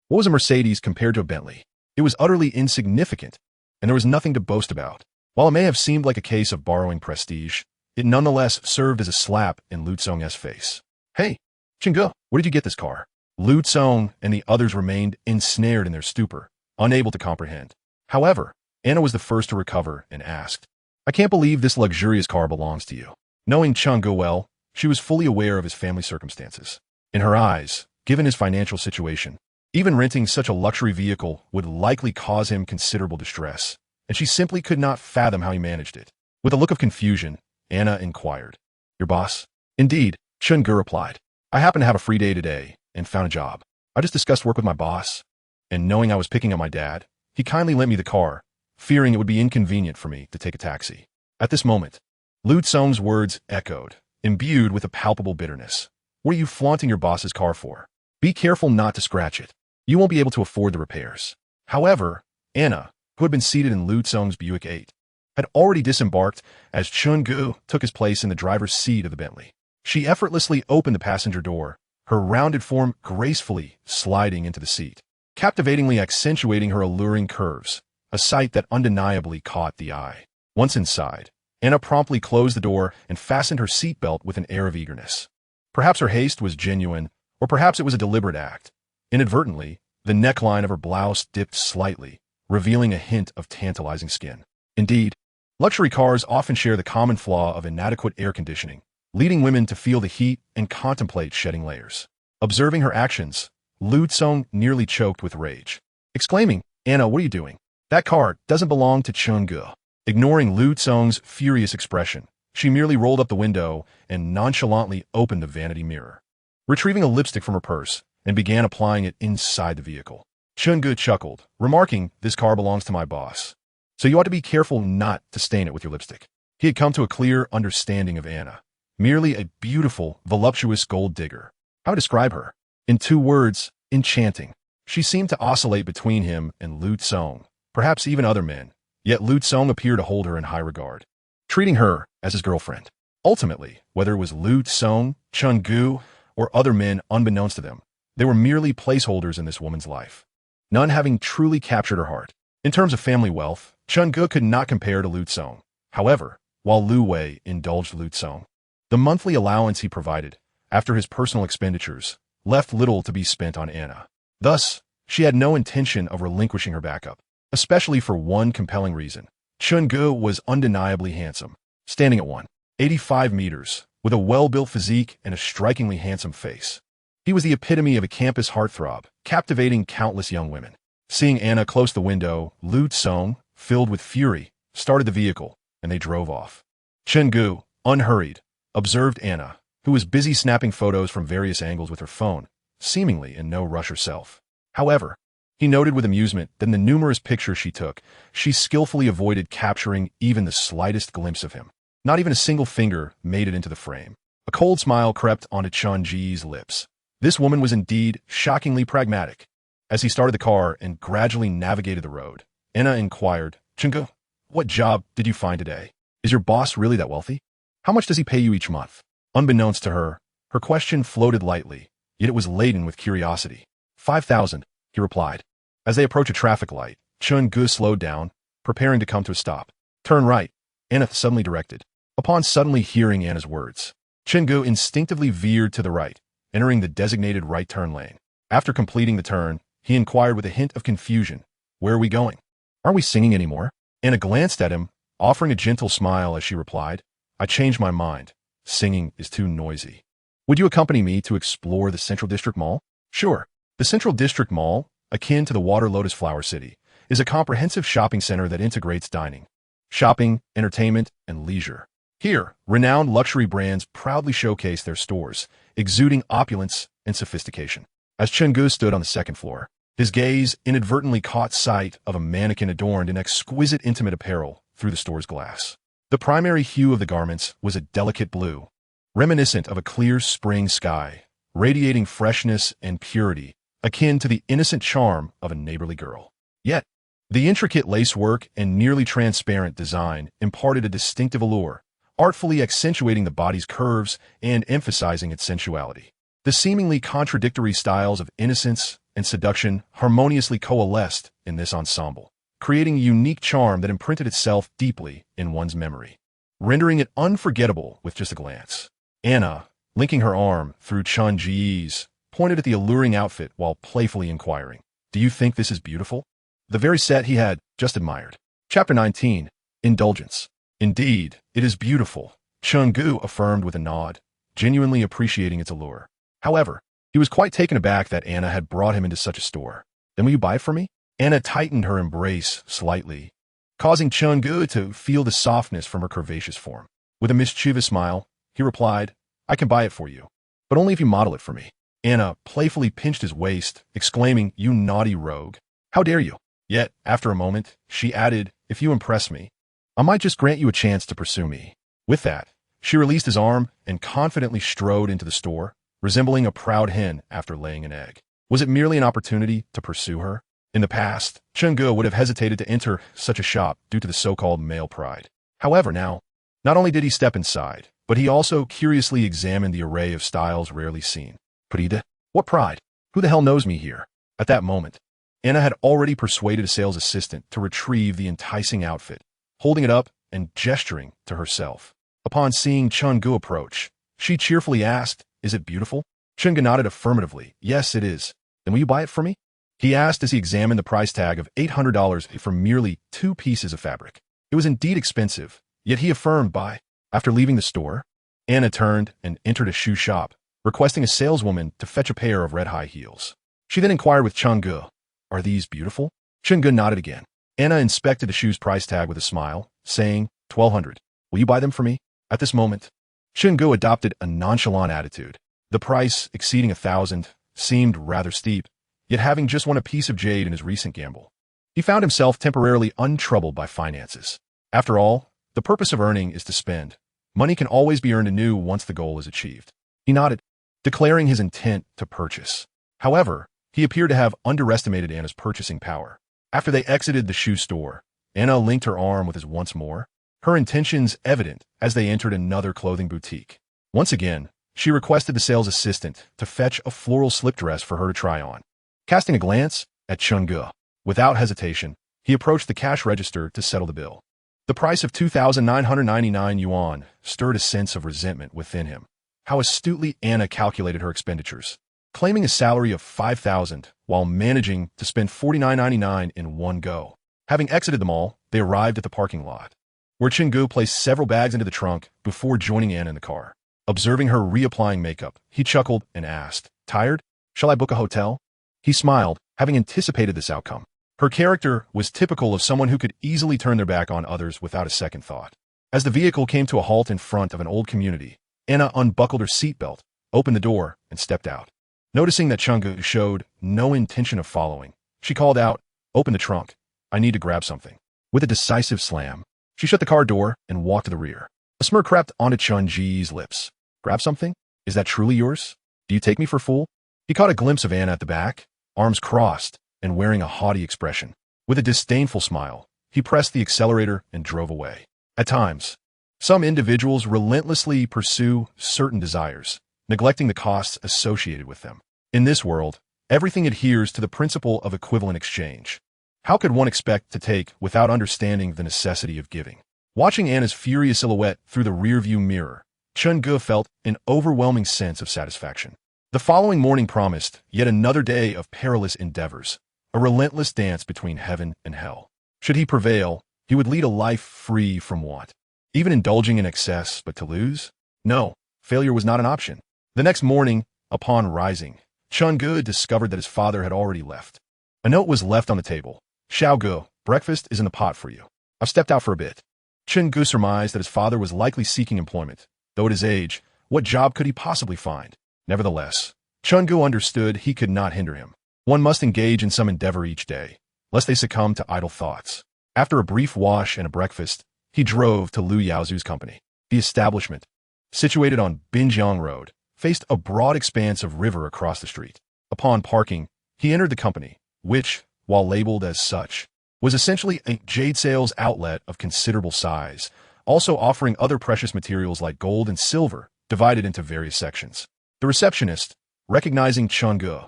What was a Mercedes compared to a Bentley? It was utterly insignificant, and there was nothing to boast about. While it may have seemed like a case of borrowing prestige, it nonetheless served as a slap in Lu Tsong's face. "Hey, Chungu, where did you get this car?" Lu Tsong and the others remained ensnared in their stupor, unable to comprehend. However, Anna was the first to recover and asked, "I can't believe this luxurious car belongs to you." Knowing Chungu well, she was fully aware of his family circumstances. In her eyes, given his financial situation, even renting such a luxury vehicle would likely cause him considerable distress, and she simply could not fathom how he managed it. With a look of confusion, Anna inquired, "Your boss?" "Indeed," Chungu replied. "I happen to have a free day today and found a job. I just discussed work with my boss, and knowing I was picking up my dad, he kindly lent me the car, fearing it would be inconvenient for me to take a taxi." At this moment, Lu Tsong's words echoed, imbued with a palpable bitterness. "What are you flaunting your boss's car for? Be careful not to scratch it. You won't be able to afford the repairs." However, Anna, who had been seated in Lu Tsong's Buick 8, had already disembarked as Chungu took his place in the driver's seat of the Bentley. She effortlessly opened the passenger door, her rounded form gracefully sliding into the seat, captivatingly accentuating her alluring curves, a sight that undeniably caught the eye. Once inside, Anna promptly closed the door and fastened her seatbelt with an air of eagerness. Perhaps her haste was genuine, or perhaps it was a deliberate act. Inadvertently, the neckline of her blouse dipped slightly, revealing a hint of tantalizing skin. Indeed, luxury cars often share the common flaw of inadequate air conditioning, leading women to feel the heat and contemplate shedding layers. Observing her actions, Lu Tsong nearly choked with rage, exclaiming, "Anna, what are you doing? That car doesn't belong to Chun-gu." Ignoring Lu Tsong's furious expression, she merely rolled up the window and nonchalantly opened the vanity mirror, retrieving a lipstick from her purse and began applying it inside the vehicle. Chun-gu chuckled, remarking, "This car belongs to my boss, so you ought to be careful not to stain it with your lipstick." He had come to a clear understanding of Anna, merely a beautiful, voluptuous gold digger. How to describe her? In 2 words, enchanting. She seemed to oscillate between him and Lu Tsong, perhaps even other men, yet Lu Tsong appeared to hold her in high regard, treating her as his girlfriend. Ultimately, whether it was Lu Tsong, Chun-gu, or other men unbeknownst to them, they were merely placeholders in this woman's life, none having truly captured her heart. In terms of family wealth, Chun-gu could not compare to Lu Tsong. However, while Lu Wei indulged Lu Tsong, the monthly allowance he provided, after his personal expenditures, left little to be spent on Anna. Thus, she had no intention of relinquishing her backup, especially for one compelling reason. Chun-gu was undeniably handsome, standing at 185 meters, with a well-built physique and a strikingly handsome face. He was the epitome of a campus heartthrob, captivating countless young women. Seeing Anna close the window, Lu Tsong, filled with fury, started the vehicle, and they drove off. Chun-gu, unhurried, observed Anna, who was busy snapping photos from various angles with her phone, seemingly in no rush herself. However, he noted with amusement that in the numerous pictures she took, she skillfully avoided capturing even the slightest glimpse of him. Not even a single finger made it into the frame. A cold smile crept onto Chun-ji's lips. This woman was indeed shockingly pragmatic. As he started the car and gradually navigated the road, Anna inquired, "Chun-gu, what job did you find today? Is your boss really that wealthy? How much does he pay you each month?" Unbeknownst to her, her question floated lightly, yet it was laden with curiosity. 5,000, he replied. As they approached a traffic light, Chun-gu slowed down, preparing to come to a stop. "Turn right," Anna suddenly directed. Upon suddenly hearing Anna's words, Chun-gu instinctively veered to the right, entering the designated right turn lane. After completing the turn, he inquired with a hint of confusion, "Where are we going? Aren't we singing anymore?" Anna glanced at him, offering a gentle smile as she replied, "I changed my mind. Singing is too noisy. Would you accompany me to explore the Central District Mall?" "Sure." The Central District Mall, akin to the Water Lotus Flower City, is a comprehensive shopping center that integrates dining, shopping, entertainment, and leisure. Here, renowned luxury brands proudly showcase their stores, exuding opulence and sophistication. As Chun-gu stood on the second floor, his gaze inadvertently caught sight of a mannequin adorned in exquisite intimate apparel through the store's glass. The primary hue of the garments was a delicate blue, reminiscent of a clear spring sky, radiating freshness and purity, akin to the innocent charm of a neighborly girl. Yet, the intricate lacework and nearly transparent design imparted a distinctive allure, artfully accentuating the body's curves and emphasizing its sensuality. The seemingly contradictory styles of innocence and seduction harmoniously coalesced in this ensemble, creating a unique charm that imprinted itself deeply in one's memory, rendering it unforgettable with just a glance. Anna, linking her arm through Chun-ji's, pointed at the alluring outfit while playfully inquiring, "Do you think this is beautiful?" The very set he had just admired. Chapter 19, Indulgence. "Indeed, it is beautiful," Chun-gu affirmed with a nod, genuinely appreciating its allure. However, he was quite taken aback that Anna had brought him into such a store. "Then will you buy it for me?" Anna tightened her embrace slightly, causing Chun-gu to feel the softness from her curvaceous form. With a mischievous smile, he replied, "I can buy it for you, but only if you model it for me." Anna playfully pinched his waist, exclaiming, "You naughty rogue. How dare you?" Yet, after a moment, she added, "If you impress me, I might just grant you a chance to pursue me." With that, she released his arm and confidently strode into the store, resembling a proud hen after laying an egg. Was it merely an opportunity to pursue her? In the past, Chun-gu would have hesitated to enter such a shop due to the so-called male pride. However, now, not only did he step inside, but he also curiously examined the array of styles rarely seen. Pride? What pride? Who the hell knows me here? At that moment, Anna had already persuaded a sales assistant to retrieve the enticing outfit. Holding it up and gesturing to herself. Upon seeing Chun-gu approach, she cheerfully asked, "Is it beautiful?" Chun-gu nodded affirmatively. "Yes, it is." "Then will you buy it for me?" he asked as he examined the price tag of $800 for merely 2 pieces of fabric. It was indeed expensive, yet he affirmed buy. After leaving the store, Anna turned and entered a shoe shop, requesting a saleswoman to fetch a pair of red high heels. She then inquired with Chun-gu, "Are these beautiful?" Chun-gu nodded again. Anna inspected the shoe's price tag with a smile, saying, $1,200. "Will you buy them for me?" At this moment, Chun-gu adopted a nonchalant attitude. The price, exceeding 1,000, seemed rather steep, yet having just won a piece of jade in his recent gamble, he found himself temporarily untroubled by finances. After all, the purpose of earning is to spend. Money can always be earned anew once the goal is achieved. He nodded, declaring his intent to purchase. However, he appeared to have underestimated Anna's purchasing power. After they exited the shoe store, Anna linked her arm with his once more, her intentions evident as they entered another clothing boutique. Once again, she requested the sales assistant to fetch a floral slip dress for her to try on. Casting a glance at Chun-gu, without hesitation, he approached the cash register to settle the bill. The price of 2,999 yuan stirred a sense of resentment within him. How astutely Anna calculated her expenditures, claiming a salary of 5,000 while managing to spend 49.99 in one go. Having exited the mall, they arrived at the parking lot, where Chun-gu placed several bags into the trunk before joining Anna in the car. Observing her reapplying makeup, he chuckled and asked, "Tired? Shall I book a hotel?" He smiled, having anticipated this outcome. Her character was typical of someone who could easily turn their back on others without a second thought. As the vehicle came to a halt in front of an old community, Anna unbuckled her seatbelt, opened the door, and stepped out. Noticing that Chun-gu showed no intention of following, she called out, "Open the trunk. I need to grab something." With a decisive slam, she shut the car door and walked to the rear. A smirk crept onto Chun-ji's lips. "Grab something? Is that truly yours? Do you take me for a fool?" He caught a glimpse of Anna at the back, arms crossed, and wearing a haughty expression. With a disdainful smile, he pressed the accelerator and drove away. At times, some individuals relentlessly pursue certain desires, neglecting the costs associated with them. In this world, everything adheres to the principle of equivalent exchange. How could one expect to take without understanding the necessity of giving? Watching Anna's furious silhouette through the rearview mirror, Chun-gu felt an overwhelming sense of satisfaction. The following morning promised yet another day of perilous endeavors, a relentless dance between heaven and hell. Should he prevail, he would lead a life free from want, even indulging in excess, but to lose? No, failure was not an option. The next morning, upon rising, Chun-gu discovered that his father had already left. A note was left on the table. "Xiao-gu, breakfast is in the pot for you. I've stepped out for a bit." Chun-gu surmised that his father was likely seeking employment, though at his age, what job could he possibly find? Nevertheless, Chun-gu understood he could not hinder him. One must engage in some endeavor each day, lest they succumb to idle thoughts. After a brief wash and a breakfast, he drove to Lu Yaozu's company. The establishment, situated on Binjiang Road, faced a broad expanse of river across the street. Upon parking, he entered the company, which, while labeled as such, was essentially a jade sales outlet of considerable size, also offering other precious materials like gold and silver, divided into various sections. The receptionist, recognizing Chun-gu,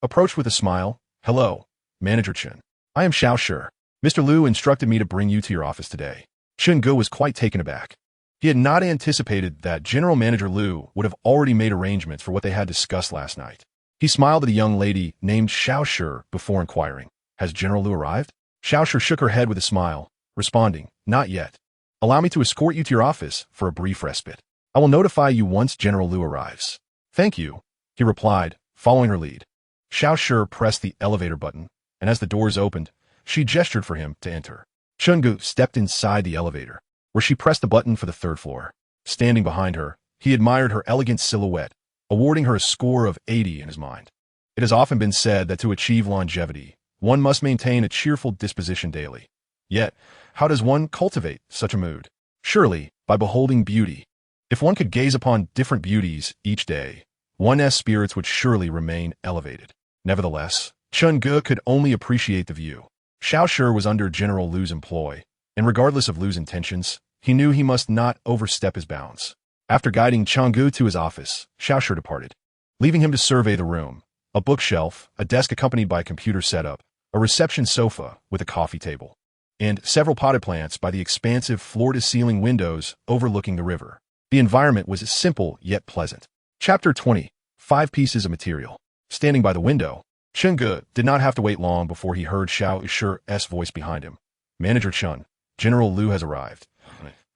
approached with a smile. "Hello, Manager Chen. I am Xiao Shi. Mr. Liu instructed me to bring you to your office today." Chun-gu was quite taken aback. He had not anticipated that General Manager Liu would have already made arrangements for what they had discussed last night. He smiled at a young lady named Xiao Shi before inquiring, "Has General Liu arrived?" Xiao Shi shook her head with a smile, responding, "Not yet. Allow me to escort you to your office for a brief respite. I will notify you once General Liu arrives." "Thank you," he replied, following her lead. Xiao Shi pressed the elevator button, and as the doors opened, she gestured for him to enter. Chun-gu stepped inside the elevator, where she pressed the button for the 3rd floor. Standing behind her, he admired her elegant silhouette, awarding her a score of 80 in his mind. It has often been said that to achieve longevity, one must maintain a cheerful disposition daily. Yet, how does one cultivate such a mood? Surely, by beholding beauty. If one could gaze upon different beauties each day, one's spirits would surely remain elevated. Nevertheless, Chun-gu could only appreciate the view. Xiao Shi was under General Liu's employ, and regardless of Liu's intentions, he knew he must not overstep his bounds. After guiding Chun-gu to his office, Xiao Shi departed, leaving him to survey the room. A bookshelf, a desk accompanied by a computer setup, a reception sofa with a coffee table. and several potted plants by the expansive floor-to-ceiling windows overlooking the river. The environment was simple yet pleasant. Chapter 20. 5 Pieces of Material. Standing by the window, Chun-gu did not have to wait long before he heard Xiao Yishi's voice behind him. Manager Chun, General Liu has arrived.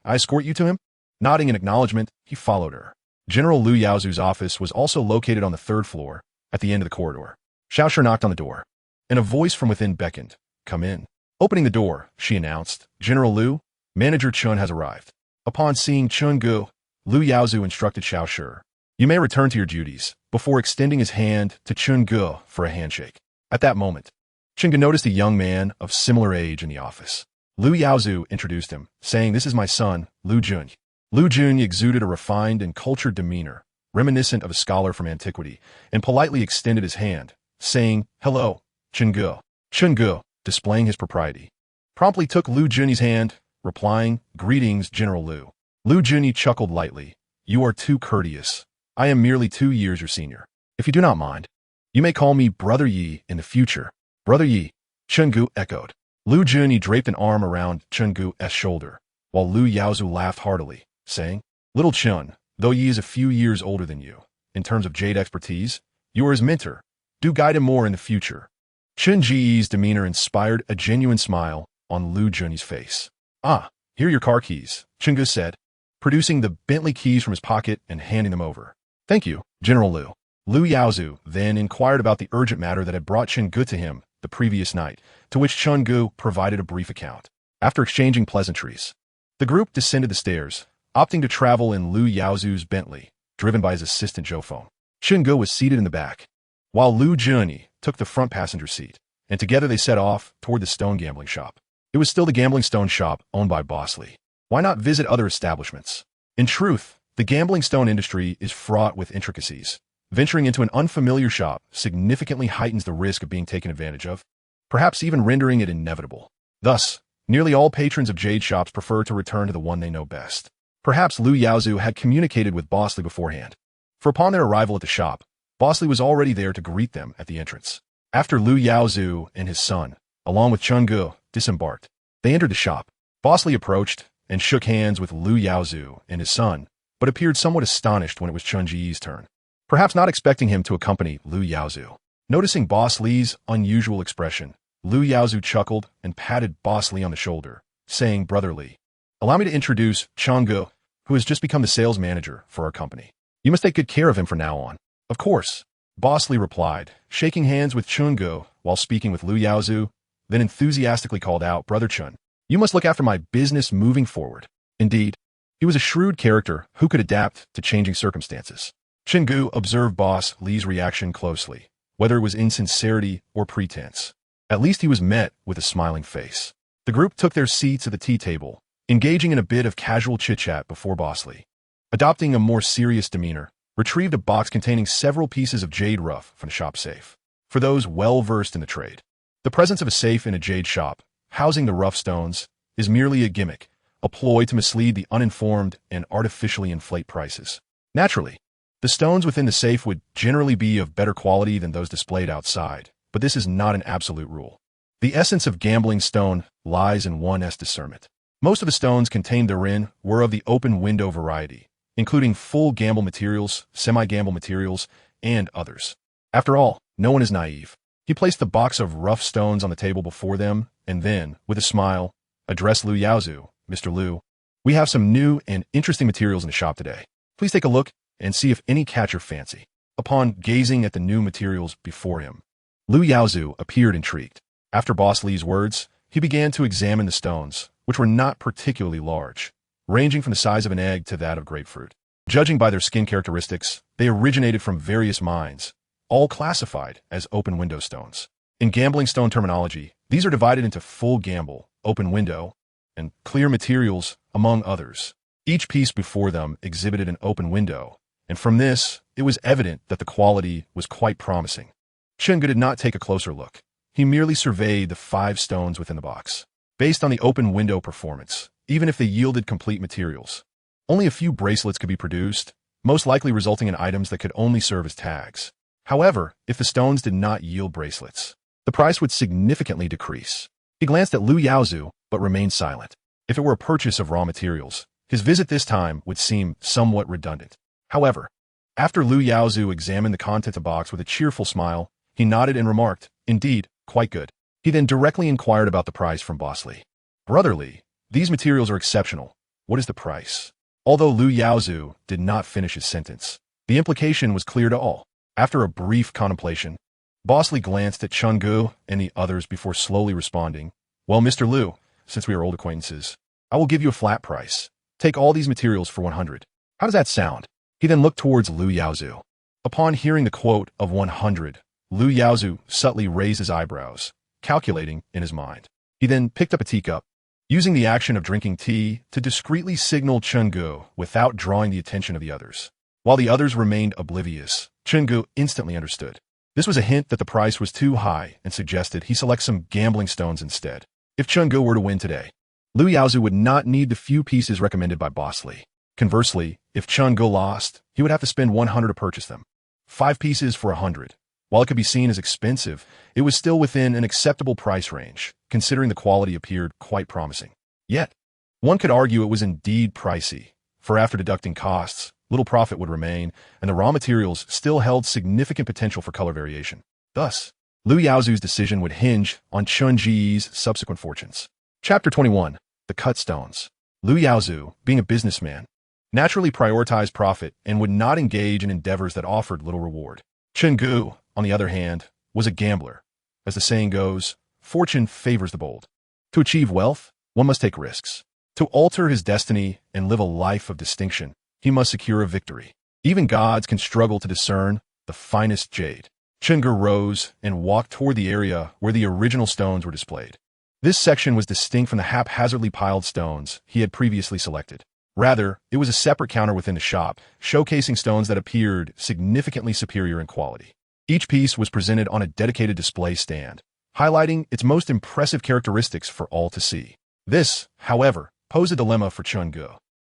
I escort you to him? Nodding in acknowledgement, he followed her. General Liu Yaozu's office was also located on the 3rd floor, at the end of the corridor. Xiao Shi knocked on the door, and a voice from within beckoned. Come in. Opening the door, she announced, General Liu, Manager Chun has arrived. Upon seeing Chun-gu, Liu Yaozu instructed Xiao Shi, you may return to your duties, before extending his hand to Chun-gu for a handshake. At that moment, Chun-gu noticed a young man of similar age in the office. Liu Yaozu introduced him, saying, this is my son, Liu Jun. Liu Jun exuded a refined and cultured demeanor, reminiscent of a scholar from antiquity, and politely extended his hand, saying, hello, Chun-gu. Chun-gu, displaying his propriety, promptly took Liu Jun's hand, replying, greetings, General Liu. Liu Jun chuckled lightly. You are too courteous. I am merely 2 years your senior. If you do not mind, you may call me Brother Yi in the future. Brother Yi, Chun-gu echoed. Liu Jun draped an arm around Chun-gu's shoulder, while Liu Yaozu laughed heartily, saying, Little Chun, though Yi is a few years older than you, in terms of jade expertise, you are his mentor. Do guide him more in the future. Chun-ji's demeanor inspired a genuine smile on Liu Jun's face. Ah, here are your car keys, Chun-gu said, producing the Bentley keys from his pocket and handing them over. Thank you, General Liu. Liu Yaozu then inquired about the urgent matter that had brought Chun-gu to him the previous night, to which Chun-gu provided a brief account. After exchanging pleasantries, the group descended the stairs, opting to travel in Liu Yaozu's Bentley, driven by his assistant Zhou. Chun-gu was seated in the back, while Liu Jun took the front passenger seat, and together they set off toward the stone gambling shop. It was still the gambling stone shop owned by Boss Lee. Why not visit other establishments? In truth, the gambling stone industry is fraught with intricacies. Venturing into an unfamiliar shop significantly heightens the risk of being taken advantage of, perhaps even rendering it inevitable. Thus, nearly all patrons of jade shops prefer to return to the one they know best. Perhaps Liu Yaozu had communicated with Boss Lee beforehand, for upon their arrival at the shop, Boss Lee was already there to greet them at the entrance. After Liu Yaozu and his son, along with Chun-gu, disembarked, they entered the shop. Boss Lee approached and shook hands with Liu Yaozu and his son, but appeared somewhat astonished when it was Chun-ji's turn, perhaps not expecting him to accompany Liu Yaozu. Noticing Boss Lee's unusual expression, Liu Yaozu chuckled and patted Boss Lee on the shoulder, saying, Brother Lee, allow me to introduce Chun-gu, who has just become the sales manager for our company. You must take good care of him from now on. Of course, Boss Lee replied, shaking hands with Chun-gu while speaking with Liu Yaozu, then enthusiastically called out, Brother Chun, you must look after my business moving forward. Indeed, he was a shrewd character who could adapt to changing circumstances. Chun-gu observed Boss Lee's reaction closely, whether it was insincerity or pretense. At least he was met with a smiling face. The group took their seats at the tea table, engaging in a bit of casual chit-chat before Boss Lee, adopting a more serious demeanor, retrieved a box containing several pieces of jade rough from the shop safe. For those well-versed in the trade, the presence of a safe in a jade shop, housing the rough stones, is merely a gimmick, a ploy to mislead the uninformed and artificially inflate prices. Naturally, the stones within the safe would generally be of better quality than those displayed outside, but this is not an absolute rule. The essence of gambling stone lies in one's discernment. Most of the stones contained therein were of the open window variety, including full gamble materials, semi-gamble materials, and others. After all, no one is naive. He placed the box of rough stones on the table before them, and then, with a smile, addressed Liu Yaozu, Mr. Liu, we have some new and interesting materials in the shop today. Please take a look and see if any catch your fancy. Upon gazing at the new materials before him, Liu Yaozu appeared intrigued. After Boss Lee's words, he began to examine the stones, which were not particularly large, ranging from the size of an egg to that of grapefruit. Judging by their skin characteristics, they originated from various mines, all classified as open window stones. In gambling stone terminology, these are divided into full gamble, open window, and clear materials, among others. Each piece before them exhibited an open window, and from this, it was evident that the quality was quite promising. Chun-gu did not take a closer look. He merely surveyed the 5 stones within the box. Based on the open window performance, even if they yielded complete materials, only a few bracelets could be produced, most likely resulting in items that could only serve as tags. However, if the stones did not yield bracelets, the price would significantly decrease. He glanced at Liu Yaozu but remained silent. If it were a purchase of raw materials, his visit this time would seem somewhat redundant. However, after Lu Yaozu examined the contents of the box with a cheerful smile, he nodded and remarked, "Indeed, quite good." He then directly inquired about the price from Boss Li. "Brother Li, these materials are exceptional. What is the price?" Although Lu Yaozu did not finish his sentence, the implication was clear to all. After a brief contemplation, Boss Li glanced at Chun Gu and the others before slowly responding, "Well, Mr. Lu, since we are old acquaintances, I will give you a flat price. Take all these materials for 100. How does that sound?" He then looked towards Lu Yaozu. Upon hearing the quote of 100, Lu Yaozu subtly raised his eyebrows, calculating in his mind. He then picked up a teacup, using the action of drinking tea to discreetly signal Chun Gu without drawing the attention of the others. While the others remained oblivious, Chun Gu instantly understood. This was a hint that the price was too high and suggested he select some gambling stones instead. If Chun Gu were to win today, Lu Yaozu would not need the few pieces recommended by Boss Li. Conversely, if Chun Gu lost, he would have to spend 100 to purchase them. 5 pieces for 100. While it could be seen as expensive, it was still within an acceptable price range, considering the quality appeared quite promising. Yet, one could argue it was indeed pricey, for after deducting costs, little profit would remain, and the raw materials still held significant potential for color variation. Thus, Lu Yaozu's decision would hinge on Chun Ji's subsequent fortunes. Chapter 21. The Cut Stones. Lu Yaozu, being a businessman, naturally prioritized profit and would not engage in endeavors that offered little reward. Chun Gu, on the other hand, was a gambler. As the saying goes, fortune favors the bold. To achieve wealth, one must take risks. To alter his destiny and live a life of distinction, he must secure a victory. Even gods can struggle to discern the finest jade. Chun Gu rose and walked toward the area where the original stones were displayed. This section was distinct from the haphazardly piled stones he had previously selected. Rather, it was a separate counter within the shop, showcasing stones that appeared significantly superior in quality. Each piece was presented on a dedicated display stand, highlighting its most impressive characteristics for all to see. This, however, posed a dilemma for Chun Gu.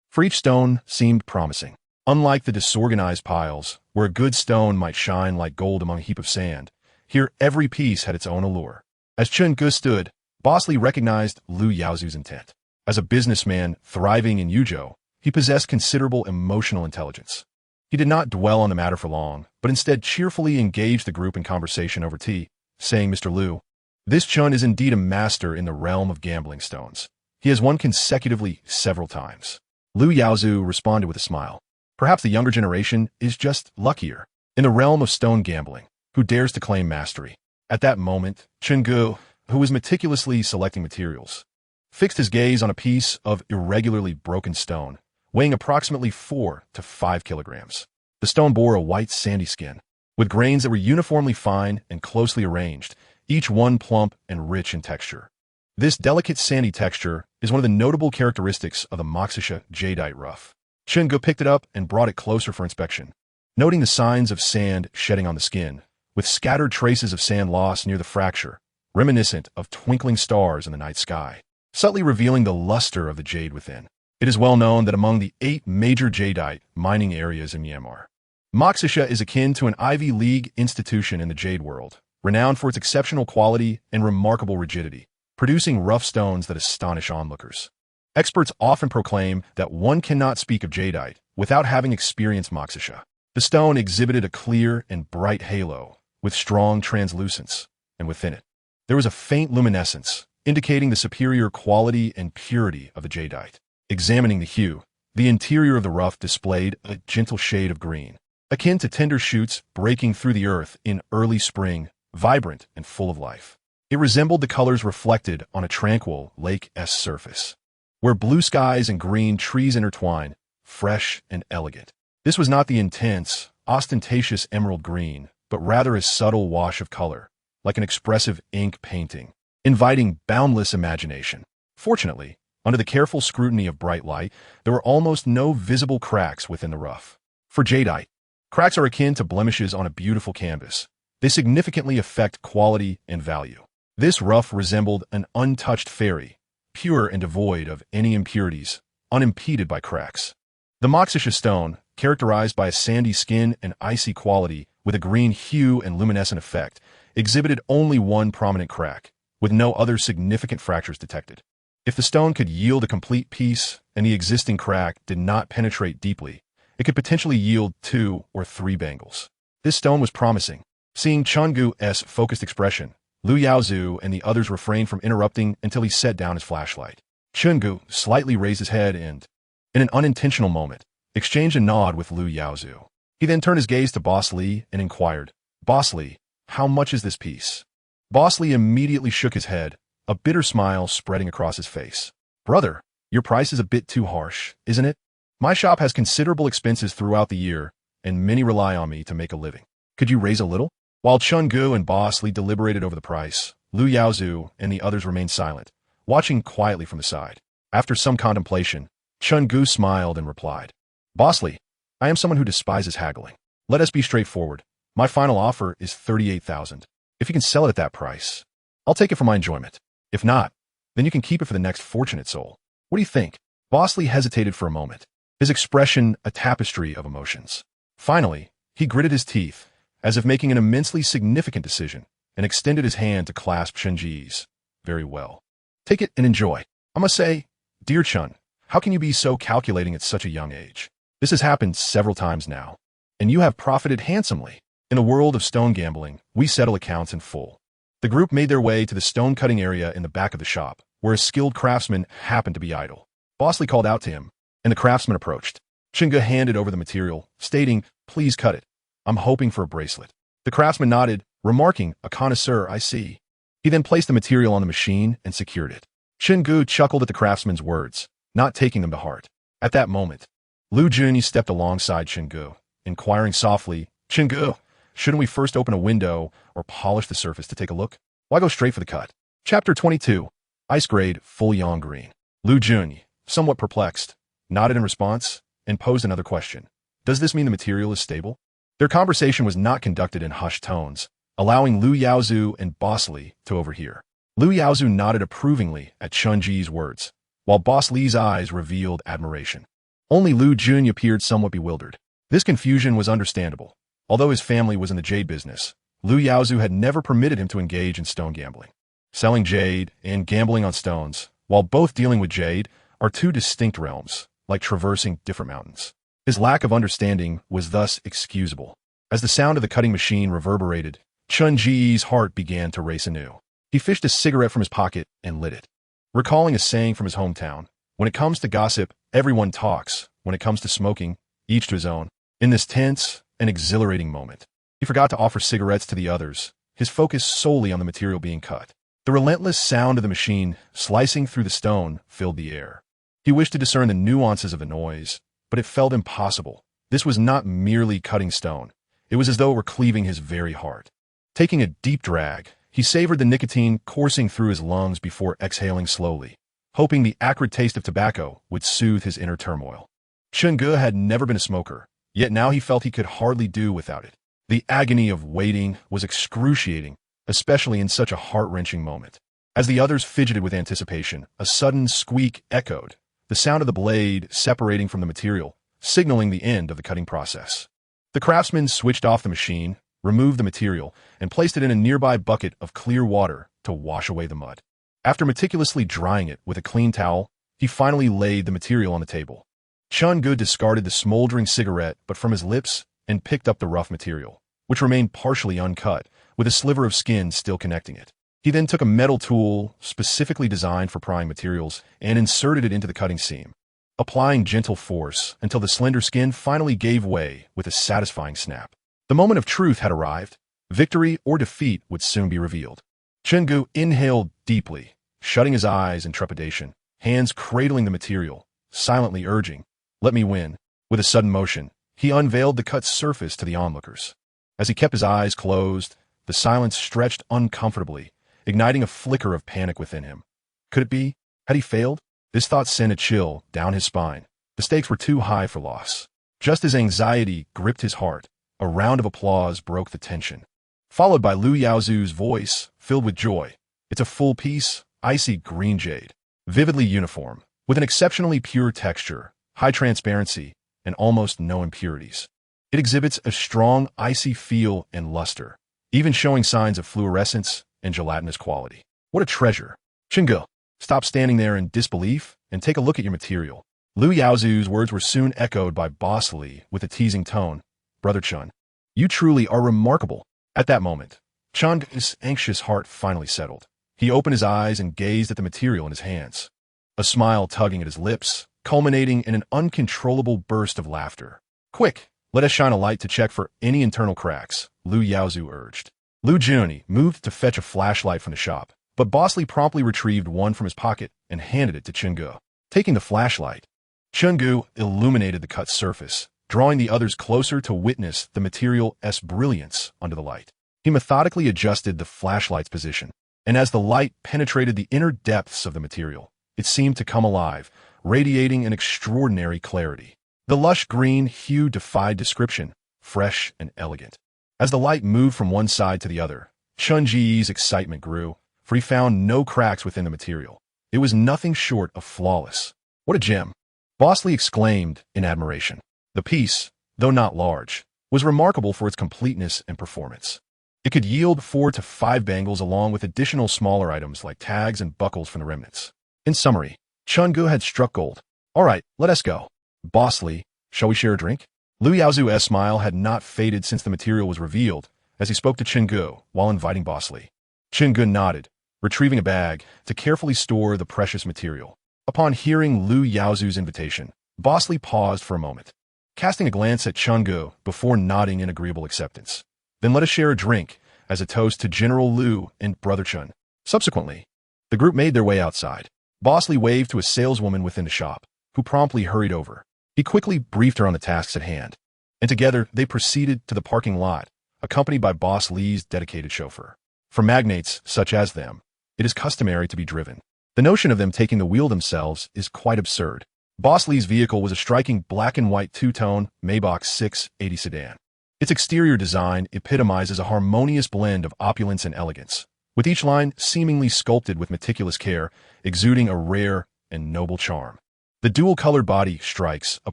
For each stone seemed promising. Unlike the disorganized piles, where a good stone might shine like gold among a heap of sand, here every piece had its own allure. As Chun Gu stood, Boss Li recognized Lu Yaozu's intent. As a businessman thriving in Yuzhou, he possessed considerable emotional intelligence. He did not dwell on the matter for long, but instead cheerfully engaged the group in conversation over tea, saying, "Mr. Lu, this Chun is indeed a master in the realm of gambling stones. He has won consecutively several times." Lu Yaozu responded with a smile. Perhaps the younger generation is just luckier. In the realm of stone gambling, who dares to claim mastery? At that moment, Chun Gu, who was meticulously selecting materials, fixed his gaze on a piece of irregularly broken stone, weighing approximately 4 to 5 kilograms. The stone bore a white sandy skin, with grains that were uniformly fine and closely arranged, each one plump and rich in texture. This delicate sandy texture is one of the notable characteristics of the Moxisha jadeite rough. Chun Gu picked it up and brought it closer for inspection, noting the signs of sand shedding on the skin, with scattered traces of sand loss near the fracture, reminiscent of twinkling stars in the night sky, subtly revealing the luster of the jade within. It is well known that among the 8 major jadeite mining areas in Myanmar, Moxisha is akin to an Ivy League institution in the jade world, renowned for its exceptional quality and remarkable rigidity, producing rough stones that astonish onlookers. Experts often proclaim that one cannot speak of jadeite without having experienced Moxisha. The stone exhibited a clear and bright halo, with strong translucence, and within it, there was a faint luminescence, indicating the superior quality and purity of the jadeite. Examining the hue, the interior of the rough displayed a gentle shade of green, akin to tender shoots breaking through the earth in early spring, vibrant and full of life. It resembled the colors reflected on a tranquil lake-esque surface, where blue skies and green trees intertwine, fresh and elegant. This was not the intense, ostentatious emerald green, but rather a subtle wash of color, like an expressive ink painting, inviting boundless imagination. Fortunately, under the careful scrutiny of bright light, there were almost no visible cracks within the rough. For jadeite, cracks are akin to blemishes on a beautiful canvas. They significantly affect quality and value. This rough resembled an untouched fairy, pure and devoid of any impurities, unimpeded by cracks. The Moxisha stone, characterized by a sandy skin and icy quality with a green hue and luminescent effect, exhibited only one prominent crack, with no other significant fractures detected. If the stone could yield a complete piece and the existing crack did not penetrate deeply, it could potentially yield 2 or 3 bangles. This stone was promising. Seeing Chungu's focused expression, Lu Yaozu and the others refrained from interrupting until he set down his flashlight. Chungu slightly raised his head and, in an unintentional moment, exchanged a nod with Lu Yaozu. He then turned his gaze to Boss Li and inquired, "Boss Li, how much is this piece?" Boss Li immediately shook his head, a bitter smile spreading across his face. "Brother, your price is a bit too harsh, isn't it? My shop has considerable expenses throughout the year, and many rely on me to make a living. Could you raise a little?" While Chungu and Boss Li deliberated over the price, Lu Yaozu and the others remained silent, watching quietly from the side. After some contemplation, Chungu smiled and replied, "Boss Li, I am someone who despises haggling. Let us be straightforward. My final offer is 38,000. If you can sell it at that price, I'll take it for my enjoyment. If not, then you can keep it for the next fortunate soul. What do you think?" Boss Li hesitated for a moment, his expression a tapestry of emotions. Finally, he gritted his teeth, as if making an immensely significant decision, and extended his hand to clasp Chunji's. "Very well. Take it and enjoy. I must say, dear Chun, how can you be so calculating at such a young age? This has happened several times now, and you have profited handsomely. In the world of stone gambling, we settle accounts in full." The group made their way to the stone cutting area in the back of the shop, where a skilled craftsman happened to be idle. Boss Li called out to him, and the craftsman approached. Chunga handed over the material, stating, "Please cut it. I'm hoping for a bracelet." The craftsman nodded, remarking, "A connoisseur, I see." He then placed the material on the machine and secured it. Chungu chuckled at the craftsman's words, not taking them to heart. At that moment, Lu Junyi stepped alongside Chungu, inquiring softly, "Chungu, shouldn't we first open a window or polish the surface to take a look? Why go straight for the cut?" Chapter 22. Ice Grade Full Yang Green. Lu Junyi, somewhat perplexed, nodded in response and posed another question. "Does this mean the material is stable?" Their conversation was not conducted in hushed tones, allowing Lu Yaozu and Boss Li to overhear. Lu Yaozu nodded approvingly at Chunji's words, while Boss Li's eyes revealed admiration. Only Lu Junyi appeared somewhat bewildered. This confusion was understandable. Although his family was in the jade business, Lu Yaozu had never permitted him to engage in stone gambling. Selling jade and gambling on stones, while both dealing with jade, are two distinct realms, like traversing different mountains. His lack of understanding was thus excusable. As the sound of the cutting machine reverberated, Chunji's heart began to race anew. He fished a cigarette from his pocket and lit it. Recalling a saying from his hometown, "When it comes to gossip, everyone talks. When it comes to smoking, each to his own." In this tense and exhilarating moment, he forgot to offer cigarettes to the others, his focus solely on the material being cut. The relentless sound of the machine slicing through the stone filled the air. He wished to discern the nuances of the noise, but it felt impossible. This was not merely cutting stone. It was as though it were cleaving his very heart. Taking a deep drag, he savored the nicotine coursing through his lungs before exhaling slowly, hoping the acrid taste of tobacco would soothe his inner turmoil. Chunge had never been a smoker, yet now he felt he could hardly do without it. The agony of waiting was excruciating, especially in such a heart-wrenching moment. As the others fidgeted with anticipation, a sudden squeak echoed, the sound of the blade separating from the material, signaling the end of the cutting process. The craftsman switched off the machine, removed the material, and placed it in a nearby bucket of clear water to wash away the mud. After meticulously drying it with a clean towel, he finally laid the material on the table. Chungu discarded the smoldering cigarette but from his lips and picked up the rough material, which remained partially uncut, with a sliver of skin still connecting it. He then took a metal tool specifically designed for prying materials and inserted it into the cutting seam, applying gentle force until the slender skin finally gave way with a satisfying snap. The moment of truth had arrived. Victory or defeat would soon be revealed. Chungu inhaled deeply, shutting his eyes in trepidation, hands cradling the material, silently urging, "Let me win." With a sudden motion, he unveiled the cut surface to the onlookers. As he kept his eyes closed, the silence stretched uncomfortably, igniting a flicker of panic within him. Could it be? Had he failed? This thought sent a chill down his spine. The stakes were too high for loss. Just as anxiety gripped his heart, a round of applause broke the tension, followed by Lu Yaozu's voice, filled with joy. "It's a full piece, icy green jade, vividly uniform, with an exceptionally pure texture, high transparency, and almost no impurities. It exhibits a strong icy feel and luster, even showing signs of fluorescence and gelatinous quality. What a treasure!" "Chungu, Stop standing there in disbelief and take a look at your material. Lu Yaozu's words were soon echoed by Boss Li with a teasing tone. Brother Chun, you truly are remarkable. At that moment, Chun's anxious heart finally settled. He opened his eyes and gazed at the material in his hands, a smile tugging at his lips, culminating in an uncontrollable burst of laughter. Quick, let us shine a light to check for any internal cracks, Lu Yaozu urged. Lu Junyi moved to fetch a flashlight from the shop, but Boss Li promptly retrieved one from his pocket and handed it to Chungu. Taking the flashlight, Chungu illuminated the cut surface, drawing the others closer to witness the material's brilliance under the light. He methodically adjusted the flashlight's position, and as the light penetrated the inner depths of the material, it seemed to come alive, radiating an extraordinary clarity. The lush green hue defied description, fresh and elegant. As the light moved from one side to the other, Chunji's excitement grew, for he found no cracks within the material. It was nothing short of flawless. What a gem! Boss Li exclaimed in admiration. The piece, though not large, was remarkable for its completeness and performance. It could yield 4 to 5 bangles along with additional smaller items like tags and buckles from the remnants. In summary, Chungu had struck gold. All right, let us go. Boss Li, shall we share a drink? Lu Yaozu's smile had not faded since the material was revealed as he spoke to Chungu while inviting Boss Li. Chungu nodded, retrieving a bag to carefully store the precious material. Upon hearing Lu Yaozu's invitation, Boss Li paused for a moment, casting a glance at Chungu before nodding in agreeable acceptance. Then let us share a drink as a toast to General Lu and Brother Chun. Subsequently, the group made their way outside. Boss Li waved to a saleswoman within the shop, who promptly hurried over. He quickly briefed her on the tasks at hand, and together they proceeded to the parking lot, accompanied by Boss Li's dedicated chauffeur. For magnates such as them, it is customary to be driven. The notion of them taking the wheel themselves is quite absurd. Boss Li's vehicle was a striking black and white two-tone Maybach 680 sedan. Its exterior design epitomizes a harmonious blend of opulence and elegance, with each line seemingly sculpted with meticulous care, exuding a rare and noble charm. The dual-colored body strikes a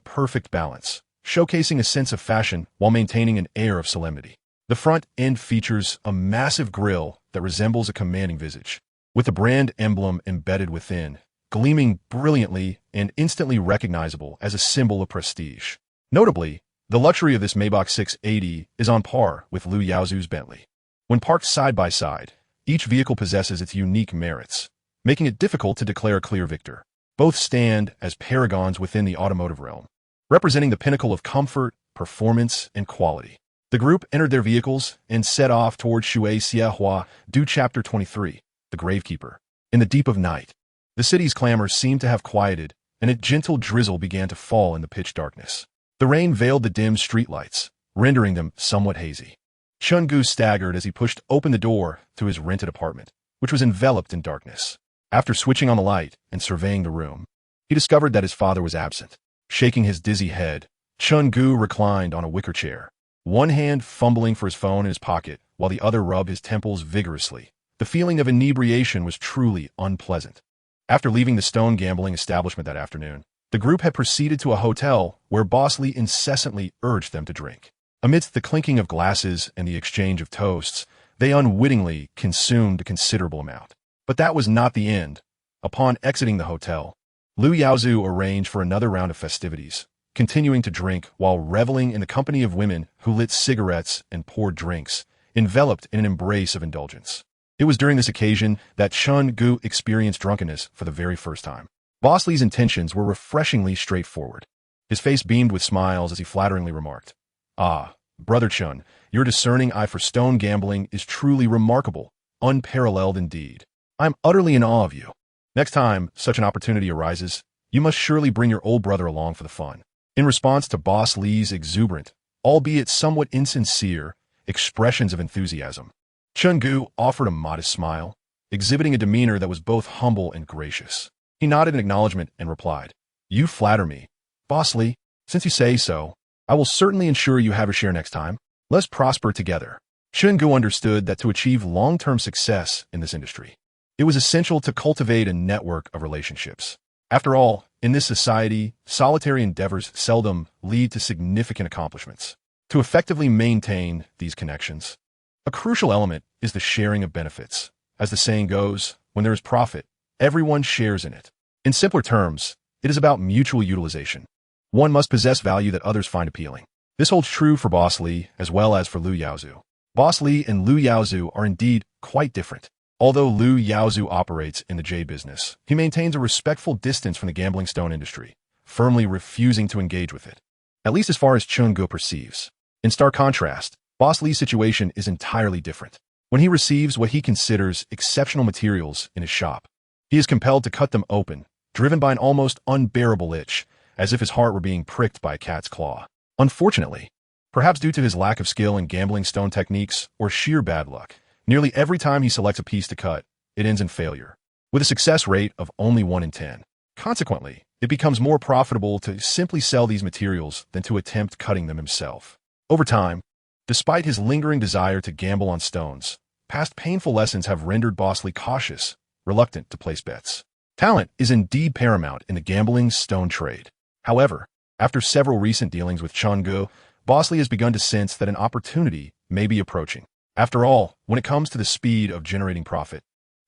perfect balance, showcasing a sense of fashion while maintaining an air of solemnity. The front end features a massive grille that resembles a commanding visage, with the brand emblem embedded within, gleaming brilliantly and instantly recognizable as a symbol of prestige. Notably, the luxury of this Maybach 680 is on par with Lu Yaozu's Bentley. When parked side by side, each vehicle possesses its unique merits, making it difficult to declare a clear victor. Both stand as paragons within the automotive realm, representing the pinnacle of comfort, performance, and quality. The group entered their vehicles and set off toward Shui Xiehua Du Chapter 23, the Gravekeeper. In the deep of night, the city's clamor seemed to have quieted, and a gentle drizzle began to fall in the pitch darkness. The rain veiled the dim streetlights, rendering them somewhat hazy. Chungu staggered as he pushed open the door to his rented apartment, which was enveloped in darkness. After switching on the light and surveying the room, he discovered that his father was absent. Shaking his dizzy head, Chungu reclined on a wicker chair, one hand fumbling for his phone in his pocket while the other rubbed his temples vigorously. The feeling of inebriation was truly unpleasant. After leaving the stone gambling establishment that afternoon, the group had proceeded to a hotel where Boss Li incessantly urged them to drink. Amidst the clinking of glasses and the exchange of toasts, they unwittingly consumed a considerable amount. But that was not the end. Upon exiting the hotel, Lu Yaozu arranged for another round of festivities, continuing to drink while reveling in the company of women who lit cigarettes and poured drinks, enveloped in an embrace of indulgence. It was during this occasion that Chungu experienced drunkenness for the very first time. Boss Li's intentions were refreshingly straightforward. His face beamed with smiles as he flatteringly remarked, "Ah, Brother Chun, your discerning eye for stone gambling is truly remarkable, unparalleled indeed. I am utterly in awe of you. Next time such an opportunity arises, you must surely bring your old brother along for the fun." In response to Boss Li's exuberant, albeit somewhat insincere, expressions of enthusiasm, Chungu offered a modest smile, exhibiting a demeanor that was both humble and gracious. He nodded in acknowledgement and replied, "You flatter me. Boss Li, since you say so, I will certainly ensure you have a share next time. Let's prosper together." Chungu understood that to achieve long-term success in this industry, it was essential to cultivate a network of relationships. After all, in this society, solitary endeavors seldom lead to significant accomplishments. To effectively maintain these connections, a crucial element is the sharing of benefits. As the saying goes, when there is profit, everyone shares in it. In simpler terms, it is about mutual utilization. One must possess value that others find appealing. This holds true for Boss Lee as well as for Liu Yaozu. Boss Lee and Liu Yaozu are indeed quite different. Although Liu Yaozu operates in the jade business, he maintains a respectful distance from the gambling stone industry, firmly refusing to engage with it, at least as far as Chun Ge perceives. In stark contrast, Boss Lee's situation is entirely different. When he receives what he considers exceptional materials in his shop, he is compelled to cut them open, driven by an almost unbearable itch, as if his heart were being pricked by a cat's claw. Unfortunately, perhaps due to his lack of skill in gambling stone techniques or sheer bad luck, nearly every time he selects a piece to cut, it ends in failure, with a success rate of only 1 in 10. Consequently, it becomes more profitable to simply sell these materials than to attempt cutting them himself. Over time, despite his lingering desire to gamble on stones, past painful lessons have rendered Boss Lee cautious, reluctant to place bets. Talent is indeed paramount in the gambling stone trade. However, after several recent dealings with Chun Ge, Boss Lee has begun to sense that an opportunity may be approaching. After all, when it comes to the speed of generating profit,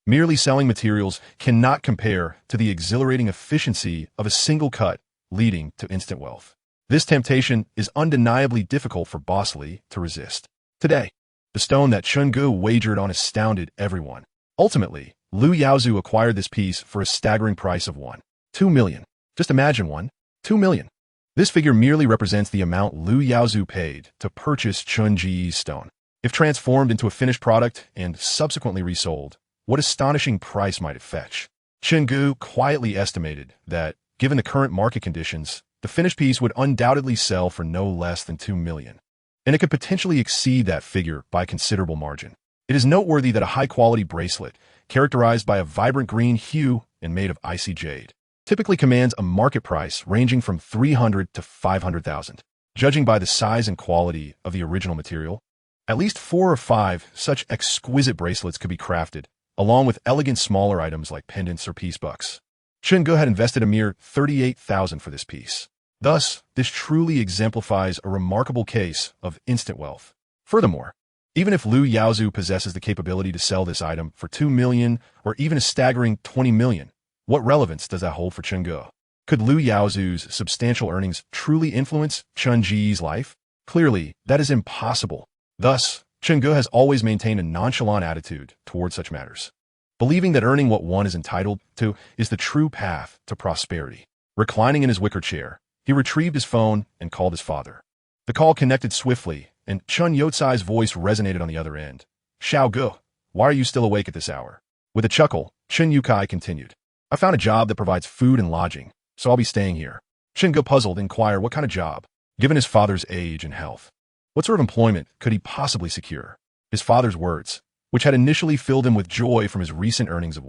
merely selling materials cannot compare to the exhilarating efficiency of a single cut leading to instant wealth. This temptation is undeniably difficult for Boss Lee to resist. Today, the stone that Chun Ge wagered on astounded everyone. Ultimately, Liu Yaozu acquired this piece for a staggering price of 2 million. Just imagine 2 million. This figure merely represents the amount Liu Yaozu paid to purchase Chun Ge's stone. If transformed into a finished product and subsequently resold, what astonishing price might it fetch? Chun Ge quietly estimated that, given the current market conditions, the finished piece would undoubtedly sell for no less than 2 million, and it could potentially exceed that figure by a considerable margin. It is noteworthy that a high-quality bracelet, characterized by a vibrant green hue and made of icy jade, typically commands a market price ranging from 300 to 500,000. Judging by the size and quality of the original material, at least 4 or 5 such exquisite bracelets could be crafted, along with elegant smaller items like pendants or piece bucks. Chun Ge had invested a mere 38,000 for this piece. Thus, this truly exemplifies a remarkable case of instant wealth. Furthermore, even if Liu Yaozu possesses the capability to sell this item for 2 million or even a staggering 20 million, what relevance does that hold for Chun Ge? Could Liu Yaozu's substantial earnings truly influence Chun Ge's life? Clearly, that is impossible. Thus, Chun Ge has always maintained a nonchalant attitude toward such matters, believing that earning what one is entitled to is the true path to prosperity. Reclining in his wicker chair, he retrieved his phone and called his father. The call connected swiftly, and Chun Yotsai's voice resonated on the other end. "Xiao Ge, why are you still awake at this hour?" With a chuckle, Chun Yukai continued. "I found a job that provides food and lodging, so I'll be staying here." Chun Ge, puzzled, inquired what kind of job, given his father's age and health. What sort of employment could he possibly secure? His father's words, which had initially filled him with joy from his recent earnings of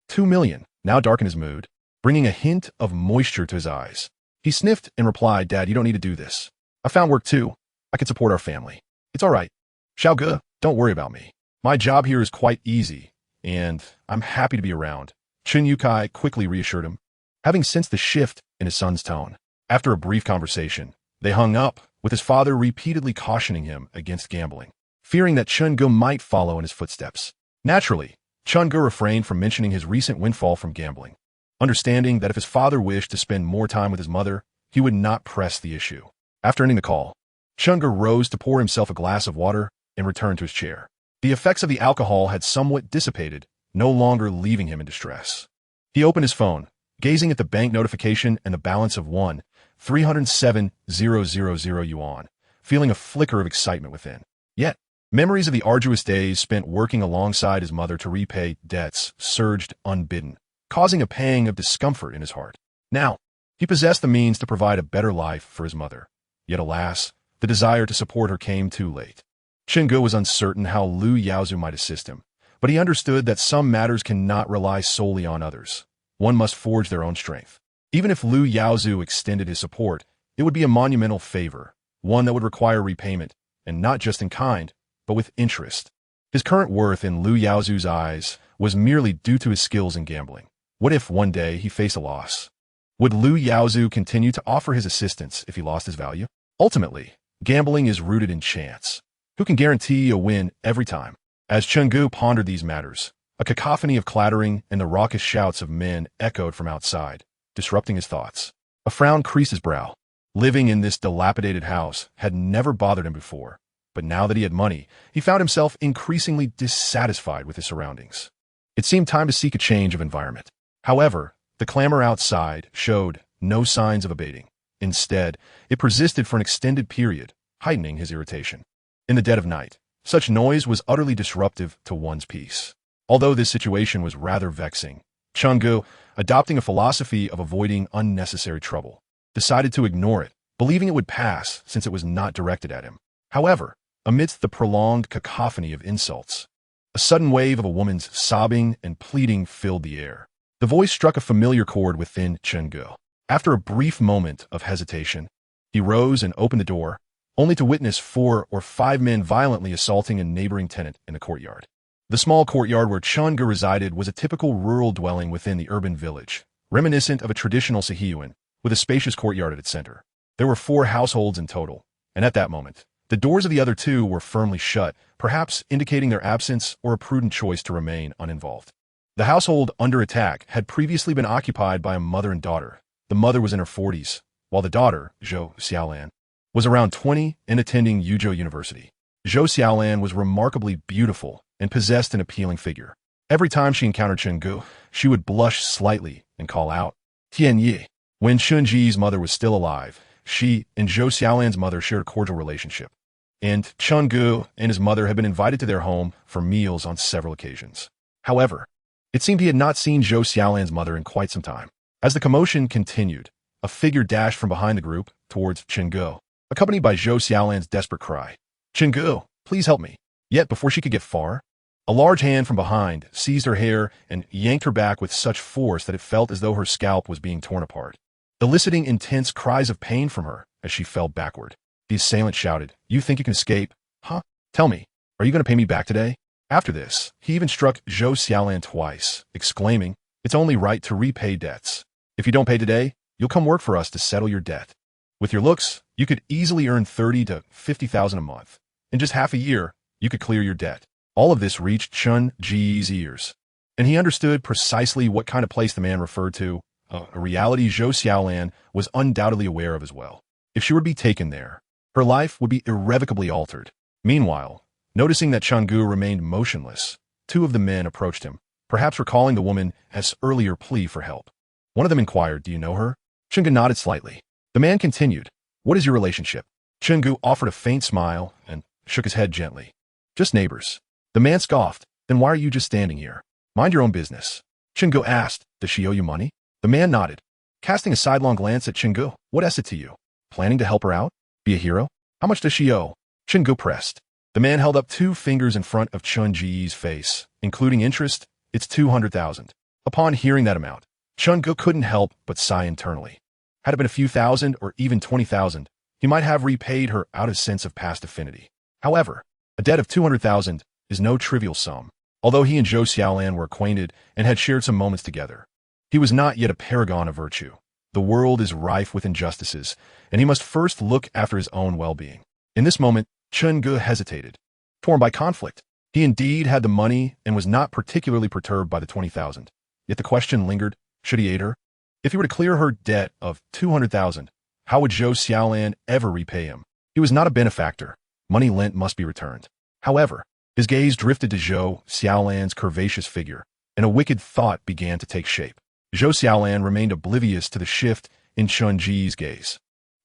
2 million, now darkened his mood, bringing a hint of moisture to his eyes. He sniffed and replied, "Dad, you don't need to do this. I found work too. I can support our family. It's all right. Xiao Ge, don't worry about me. My job here is quite easy, and I'm happy to be around." Chun Yukai quickly reassured him, having sensed the shift in his son's tone. After a brief conversation, they hung up, with his father repeatedly cautioning him against gambling, fearing that Chun Ge might follow in his footsteps. Naturally, Chun Ge refrained from mentioning his recent windfall from gambling, understanding that if his father wished to spend more time with his mother, he would not press the issue. After ending the call, Chun Ge rose to pour himself a glass of water and returned to his chair. The effects of the alcohol had somewhat dissipated, no longer leaving him in distress. He opened his phone, gazing at the bank notification and the balance of 307,000 yuan, feeling a flicker of excitement within. Yet, memories of the arduous days spent working alongside his mother to repay debts surged unbidden, causing a pang of discomfort in his heart. Now, he possessed the means to provide a better life for his mother. Yet alas, the desire to support her came too late. Chun Ge was uncertain how Liu Yaozu might assist him, but he understood that some matters cannot rely solely on others. One must forge their own strength. Even if Liu Yaozu extended his support, it would be a monumental favor, one that would require repayment, and not just in kind, but with interest. His current worth in Liu Yaozu's eyes was merely due to his skills in gambling. What if one day he faced a loss? Would Liu Yaozu continue to offer his assistance if he lost his value? Ultimately, gambling is rooted in chance. Who can guarantee a win every time? As Chun Ge pondered these matters, A cacophony of clattering and the raucous shouts of men echoed from outside, disrupting his thoughts. A frown creased his brow. Living in this dilapidated house had never bothered him before, but now that he had money, he found himself increasingly dissatisfied with his surroundings. It seemed time to seek a change of environment. However, the clamor outside showed no signs of abating. Instead, it persisted for an extended period, heightening his irritation. In the dead of night, such noise was utterly disruptive to one's peace. Although this situation was rather vexing, Chungu, adopting a philosophy of avoiding unnecessary trouble, decided to ignore it, believing it would pass since it was not directed at him. However, amidst the prolonged cacophony of insults, a sudden wave of a woman's sobbing and pleading filled the air. The voice struck a familiar chord within Chungu. After a brief moment of hesitation, he rose and opened the door, only to witness 4 or 5 men violently assaulting a neighboring tenant in the courtyard. The small courtyard where Chungu resided was a typical rural dwelling within the urban village, reminiscent of a traditional Sahiuan, with a spacious courtyard at its center. There were 4 households in total, and at that moment, the doors of the other 2 were firmly shut, perhaps indicating their absence or a prudent choice to remain uninvolved. The household under attack had previously been occupied by a mother and daughter. The mother was in her 40s, while the daughter, Zhou Xiaolan, was around 20 and attending Yuzhou University. Zhou Xiaolan was remarkably beautiful and possessed an appealing figure. Every time she encountered Chungu, she would blush slightly and call out, Tian Yi. When Chunji's mother was still alive, she and Zhou Xiaolan's mother shared a cordial relationship, and Chungu and his mother had been invited to their home for meals on several occasions. However, it seemed he had not seen Zhou Xiaolan's mother in quite some time. As the commotion continued, a figure dashed from behind the group towards Chungu, accompanied by Zhou Xiaolan's desperate cry, Chungu, please help me. Yet before she could get far, a large hand from behind seized her hair and yanked her back with such force that it felt as though her scalp was being torn apart, eliciting intense cries of pain from her as she fell backward. The assailant shouted, You think you can escape? Huh? Tell me, are you going to pay me back today? After this, he even struck Zhou Xiaolan twice, exclaiming, It's only right to repay debts. If you don't pay today, you'll come work for us to settle your debt. With your looks, you could easily earn 30 to 50,000 a month. In just half a year, you could clear your debt. All of this reached Chun Ji's ears, and he understood precisely what kind of place the man referred to, a reality Zhou Xiaolan was undoubtedly aware of as well. If she were to be taken there, her life would be irrevocably altered. Meanwhile, noticing that Chungu remained motionless, 2 of the men approached him, perhaps recalling the woman's earlier plea for help. One of them inquired, Do you know her? Chungu nodded slightly. The man continued, What is your relationship? Chungu offered a faint smile and shook his head gently. Just neighbors. The man scoffed. Then why are you just standing here? Mind your own business. Chungu asked, Does she owe you money? The man nodded, casting a sidelong glance at Chungu. What is it to you? Planning to help her out? Be a hero? How much does she owe? Chungu pressed. The man held up 2 fingers in front of Chun Ji's face, including interest. It's 200,000. Upon hearing that amount, Chungu couldn't help but sigh internally. Had it been a few thousand or even 20,000, he might have repaid her out of sense of past affinity. However, a debt of 200,000 is no trivial sum. Although he and Zhou Xiaolan were acquainted and had shared some moments together, he was not yet a paragon of virtue. The world is rife with injustices, and he must first look after his own well-being. In this moment, Chungu hesitated, torn by conflict. He indeed had the money and was not particularly perturbed by the 20,000. Yet the question lingered, should he aid her? If he were to clear her debt of 200,000, how would Zhou Xiaolan ever repay him? He was not a benefactor. Money lent must be returned. However, his gaze drifted to Zhou Xiaolan's curvaceous figure, and a wicked thought began to take shape. Zhou Xiaolan remained oblivious to the shift in Chun Ji's gaze.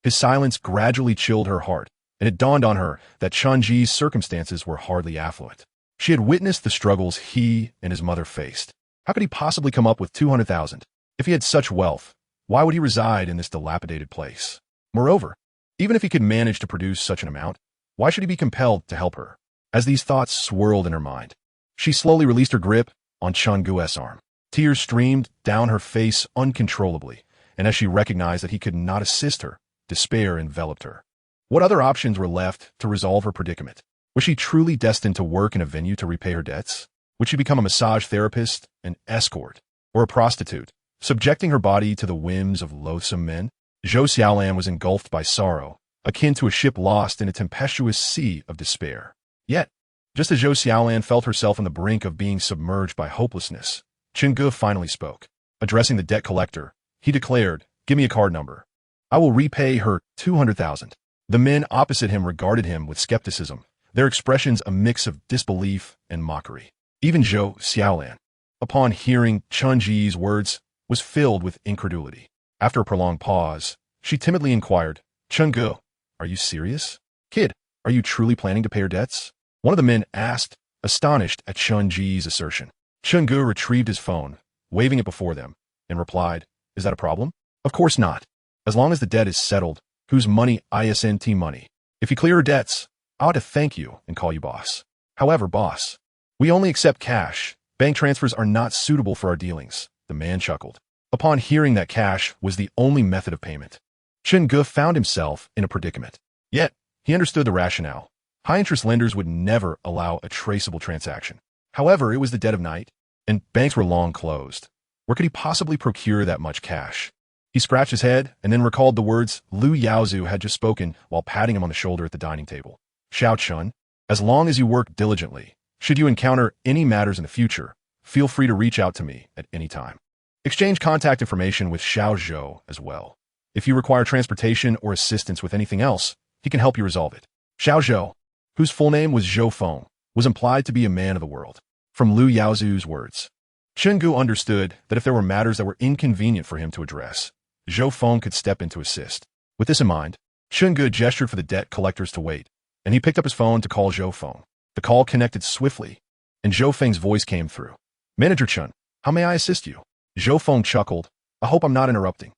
His silence gradually chilled her heart, and it dawned on her that Chun Ji's circumstances were hardly affluent. She had witnessed the struggles he and his mother faced. How could he possibly come up with 200,000? If he had such wealth, why would he reside in this dilapidated place? Moreover, even if he could manage to produce such an amount, why should he be compelled to help her? As these thoughts swirled in her mind, she slowly released her grip on Chungu's arm. Tears streamed down her face uncontrollably, and as she recognized that he could not assist her, despair enveloped her. What other options were left to resolve her predicament? Was she truly destined to work in a venue to repay her debts? Would she become a massage therapist, an escort, or a prostitute, subjecting her body to the whims of loathsome men? Zhou Xiaolan was engulfed by sorrow, akin to a ship lost in a tempestuous sea of despair. Yet, Just as Zhou Xiaolan felt herself on the brink of being submerged by hopelessness, Chen Ge finally spoke. Addressing the debt collector, he declared, "Give me a card number. I will repay her 200,000. The men opposite him regarded him with skepticism, their expressions a mix of disbelief and mockery. Even Zhou Xiaolan, upon hearing Chen Ji's words, was filled with incredulity. After a prolonged pause, she timidly inquired, "Chen Ge, are you serious? Kid, are you truly planning to pay her debts?" One of the men asked, astonished at Chen Ji's assertion. Chen Ge retrieved his phone, waving it before them, and replied, "Is that a problem? Of course not. As long as the debt is settled, whose money isn't money? If you clear her debts, I ought to thank you and call you boss. However, boss, we only accept cash. Bank transfers are not suitable for our dealings." The man chuckled. Upon hearing that cash was the only method of payment, Chen Ge found himself in a predicament. Yet, he understood the rationale. High-interest lenders would never allow a traceable transaction. However, it was the dead of night, and banks were long closed. Where could he possibly procure that much cash? He scratched his head and then recalled the words Lu Yaozu had just spoken while patting him on the shoulder at the dining table. "Xiao Chun, as long as you work diligently, should you encounter any matters in the future, feel free to reach out to me at any time. Exchange contact information with Xiao Zhou as well. If you require transportation or assistance with anything else, he can help you resolve it." Xiao Zhou, whose full name was Zhou Feng, was implied to be a man of the world. From Lu Yaozu's words, Chen Ge understood that if there were matters that were inconvenient for him to address, Zhou Feng could step in to assist. With this in mind, Chen Ge gestured for the debt collectors to wait, and he picked up his phone to call Zhou Feng. The call connected swiftly, and Zhou Feng's voice came through. "Manager Chen, how may I assist you?" Zhou Feng chuckled. "I hope I'm not interrupting.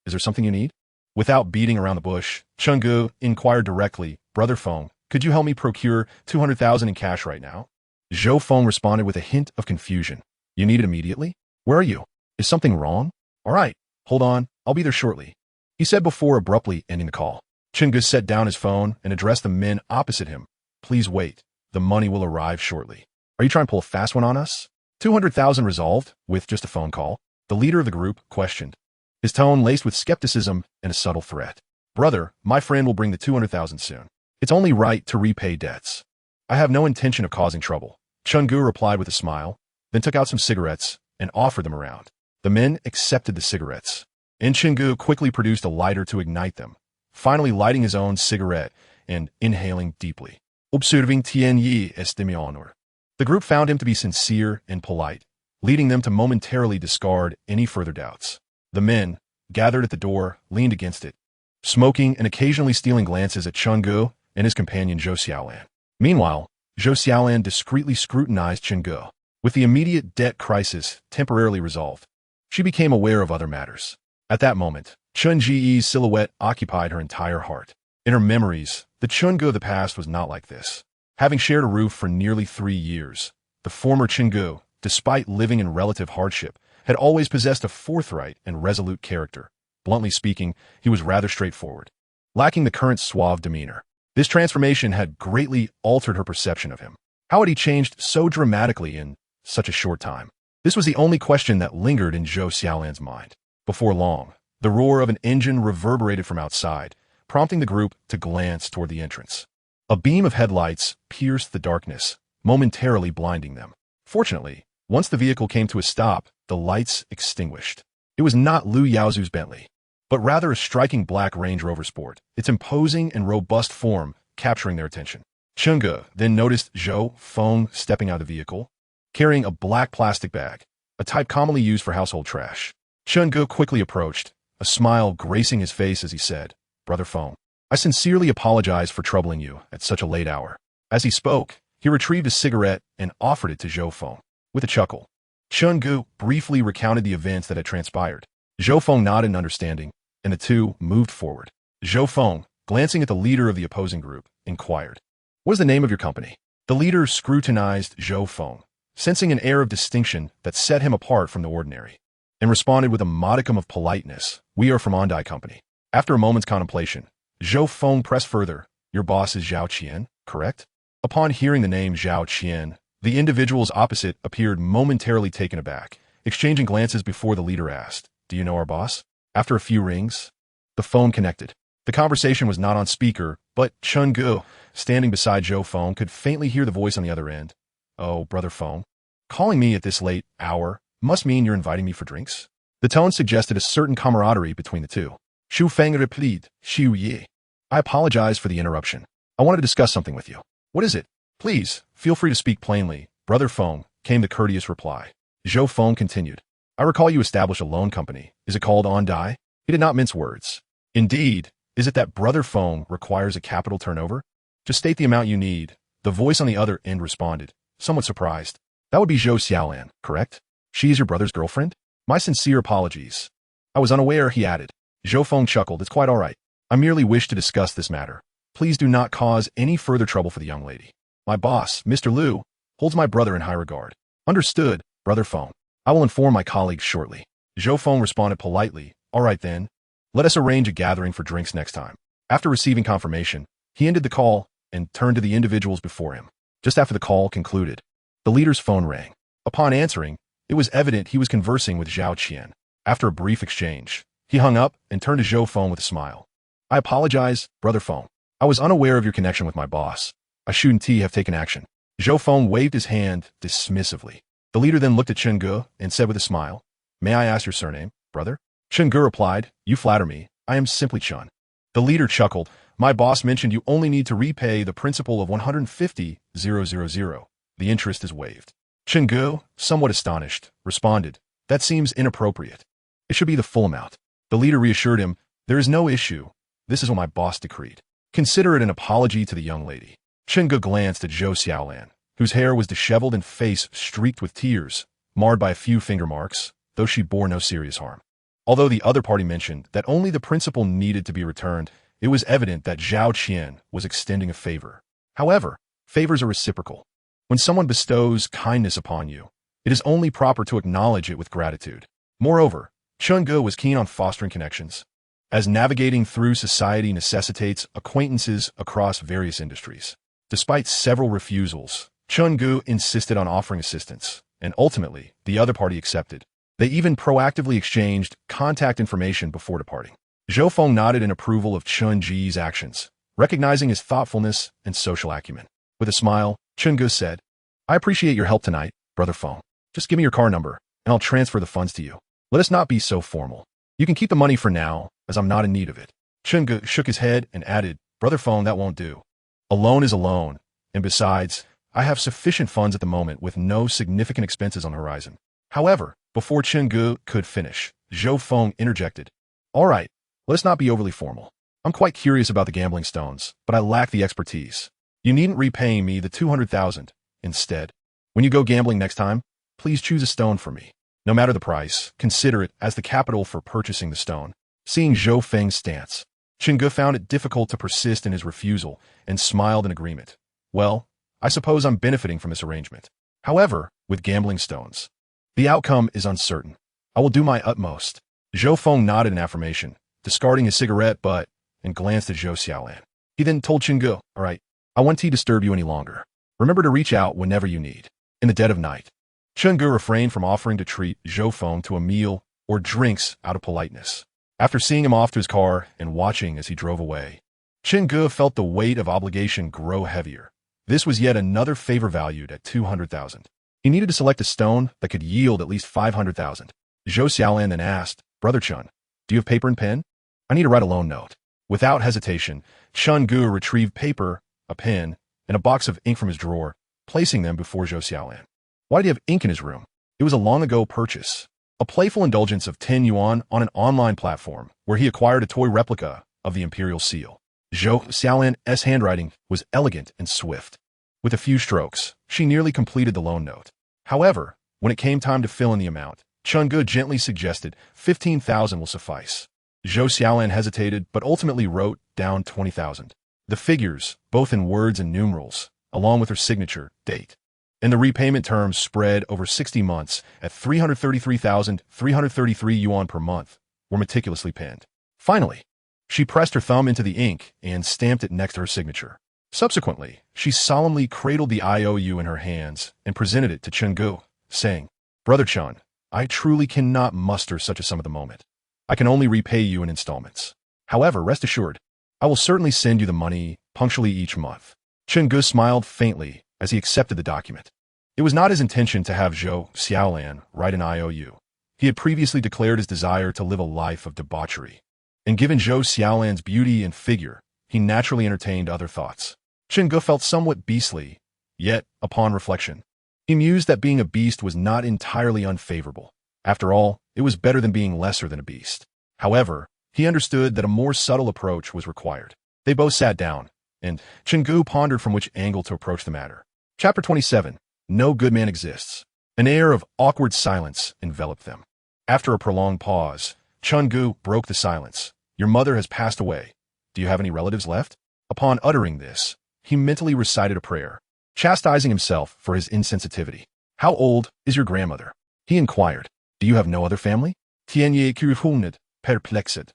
Is there something you need?" Without beating around the bush, Chen Ge inquired directly, "Brother Feng, could you help me procure 200,000 in cash right now?" Zhou Feng responded with a hint of confusion. "You need it immediately? Where are you? Is something wrong?" "All right, hold on, I'll be there shortly," he said before abruptly ending the call. Chen Ge set down his phone and addressed the men opposite him. "Please wait. The money will arrive shortly. Are you trying to pull a fast one on us?" 200,000 resolved with just a phone call, the leader of the group questioned, his tone laced with skepticism and a subtle threat. "Brother, my friend will bring the 200,000 soon. It's only right to repay debts. I have no intention of causing trouble." Chen Ge replied with a smile, then took out some cigarettes and offered them around. The men accepted the cigarettes, and Chen Ge quickly produced a lighter to ignite them, finally lighting his own cigarette and inhaling deeply. "Observing Tian Yi este mi honor." The group found him to be sincere and polite, leading them to momentarily discard any further doubts. The men, gathered at the door, leaned against it, smoking and occasionally stealing glances at Chen Ge and his companion Zhou Xiaolan. Meanwhile, Zhou Xiaolan discreetly scrutinized Chen Ge. With the immediate debt crisis temporarily resolved, she became aware of other matters. At that moment, Chen Ji's silhouette occupied her entire heart. In her memories, the Chen Ge of the past was not like this. Having shared a roof for nearly 3 years, the former Chen Ge, despite living in relative hardship, had always possessed a forthright and resolute character. Bluntly speaking, he was rather straightforward, lacking the current suave demeanor. This transformation had greatly altered her perception of him. How had he changed so dramatically in such a short time? This was the only question that lingered in Zhou Xiaolan's mind. Before long, the roar of an engine reverberated from outside, prompting the group to glance toward the entrance. A beam of headlights pierced the darkness, momentarily blinding them. Fortunately, once the vehicle came to a stop, the lights extinguished. It was not Lu Yaozu's Bentley, but rather a striking black Range Rover Sport, its imposing and robust form capturing their attention. Chen Ge then noticed Zhou Feng stepping out of the vehicle, carrying a black plastic bag, a type commonly used for household trash. Chen Ge quickly approached, a smile gracing his face as he said, "Brother Feng, I sincerely apologize for troubling you at such a late hour." As he spoke, he retrieved a cigarette and offered it to Zhou Feng. With a chuckle, Chen Ge briefly recounted the events that had transpired. Zhou Feng nodded in understanding, and the two moved forward. Zhou Feng, glancing at the leader of the opposing group, inquired, "What is the name of your company?" The leader scrutinized Zhou Feng, sensing an air of distinction that set him apart from the ordinary, and responded with a modicum of politeness, "We are from Ondai Company." After a moment's contemplation, Zhou Feng pressed further, "Your boss is Zhao Qian, correct?" Upon hearing the name Zhao Qian, the individuals opposite appeared momentarily taken aback, exchanging glances before the leader asked, "Do you know our boss?" After a few rings, the phone connected. The conversation was not on speaker, But Chun Gu, standing beside Zhou Feng, could faintly hear the voice on the other end. Oh, Brother Feng, calling me at this late hour must mean you're inviting me for drinks? The tone suggested a certain camaraderie between the two. Xu Feng replied, Xiu Yi. I apologize for the interruption. I wanted to discuss something with you. What is it? Please, feel free to speak plainly, Brother Feng, came the courteous reply. Zhou Feng continued. I recall you established a loan company. Is it called On Dai? He did not mince words. Indeed. Is it that Brother Feng requires a capital turnover? Just state the amount you need. The voice on the other end responded, somewhat surprised. That would be Zhou Xiaolan, correct? She is your brother's girlfriend? My sincere apologies. I was unaware, he added. Zhou Feng chuckled. It's quite all right. I merely wish to discuss this matter. Please do not cause any further trouble for the young lady. My boss, Mr. Liu, holds my brother in high regard. Understood, Brother Feng. I will inform my colleagues shortly. Zhou Feng responded politely. All right then. Let us arrange a gathering for drinks next time. After receiving confirmation, he ended the call and turned to the individuals before him. Just after the call concluded, the leader's phone rang. Upon answering, it was evident he was conversing with Zhao Qian. After a brief exchange, he hung up and turned to Zhou Feng with a smile. I apologize, Brother Feng. I was unaware of your connection with my boss. I shouldn't have taken action. Zhou Feng waved his hand dismissively. The leader then looked at Chen Ge and said with a smile, May I ask your surname, brother? Chen Ge replied, You flatter me. I am simply Chun. The leader chuckled. My boss mentioned you only need to repay the principal of 150,000. The interest is waived. Chen Ge, somewhat astonished, responded, That seems inappropriate. It should be the full amount. The leader reassured him, There is no issue. This is what my boss decreed. Consider it an apology to the young lady. Chen Ge glanced at Zhou Xiaolan, whose hair was disheveled and face streaked with tears, marred by a few finger marks, though she bore no serious harm. Although the other party mentioned that only the principal needed to be returned, it was evident that Zhao Qian was extending a favor. However, favors are reciprocal. When someone bestows kindness upon you, it is only proper to acknowledge it with gratitude. Moreover, Chun Ge was keen on fostering connections, as navigating through society necessitates acquaintances across various industries. Despite several refusals, Chun Ge insisted on offering assistance, and ultimately, the other party accepted. They even proactively exchanged contact information before departing. Zhou Feng nodded in approval of Chun Ji's actions, recognizing his thoughtfulness and social acumen. With a smile, Chun Ge said, I appreciate your help tonight, Brother Feng. Just give me your car number, and I'll transfer the funds to you. Let us not be so formal. You can keep the money for now, as I'm not in need of it. Chun Ge shook his head and added, Brother Feng, that won't do. A loan is a loan, and besides, I have sufficient funds at the moment with no significant expenses on the horizon. However, before Chun Ge could finish, Zhou Feng interjected. All right, let us not be overly formal. I'm quite curious about the gambling stones, but I lack the expertise. You needn't repay me the 200,000. Instead, when you go gambling next time, please choose a stone for me. No matter the price, consider it as the capital for purchasing the stone. Seeing Zhou Feng's stance, Chun Ge found it difficult to persist in his refusal and smiled in agreement. Well, I suppose I'm benefiting from this arrangement. However, with gambling stones, the outcome is uncertain. I will do my utmost. Zhou Feng nodded in affirmation, discarding his cigarette butt, and glanced at Zhou Xiaolan. He then told Chun Ge, All right, I won't disturb you any longer. Remember to reach out whenever you need. In the dead of night, Chun Ge refrained from offering to treat Zhou Feng to a meal or drinks out of politeness. After seeing him off to his car and watching as he drove away, Chun Ge felt the weight of obligation grow heavier. This was yet another favor valued at 200,000. He needed to select a stone that could yield at least 500,000. Zhou Xiaolan then asked, Brother Chun, do you have paper and pen? I need to write a loan note. Without hesitation, Chun Ge retrieved paper, a pen, and a box of ink from his drawer, placing them before Zhou Xiaolan. Why did he have ink in his room? It was a long-ago purchase, a playful indulgence of 10 yuan on an online platform where he acquired a toy replica of the imperial seal. Zhou Xiaolan's handwriting was elegant and swift. With a few strokes, she nearly completed the loan note. However, when it came time to fill in the amount, Chun Ge gently suggested 15,000 will suffice. Zhou Xiaolan hesitated but ultimately wrote down 20,000. The figures, both in words and numerals, along with her signature, date, and the repayment terms spread over 60 months at 333,333 yuan per month, were meticulously penned. Finally, she pressed her thumb into the ink and stamped it next to her signature. Subsequently, she solemnly cradled the IOU in her hands and presented it to Chun Ge, saying, Brother Chun, I truly cannot muster such a sum at the moment. I can only repay you in installments. However, rest assured, I will certainly send you the money punctually each month. Chengge smiled faintly as he accepted the document. It was not his intention to have Zhou Xiaolan write an IOU. He had previously declared his desire to live a life of debauchery. And given Zhou Xiaolan's beauty and figure, he naturally entertained other thoughts. Chengge felt somewhat beastly, yet, upon reflection, he mused that being a beast was not entirely unfavorable. After all, it was better than being lesser than a beast. However, he understood that a more subtle approach was required. They both sat down, and Chengge pondered from which angle to approach the matter. Chapter 27. No good man exists. An air of awkward silence enveloped them. After a prolonged pause, Chengge broke the silence. Your mother has passed away. Do you have any relatives left? Upon uttering this, he mentally recited a prayer, chastising himself for his insensitivity. How old is your grandmother? He inquired. Do you have no other family? Tianye Kirhuned, perplexed.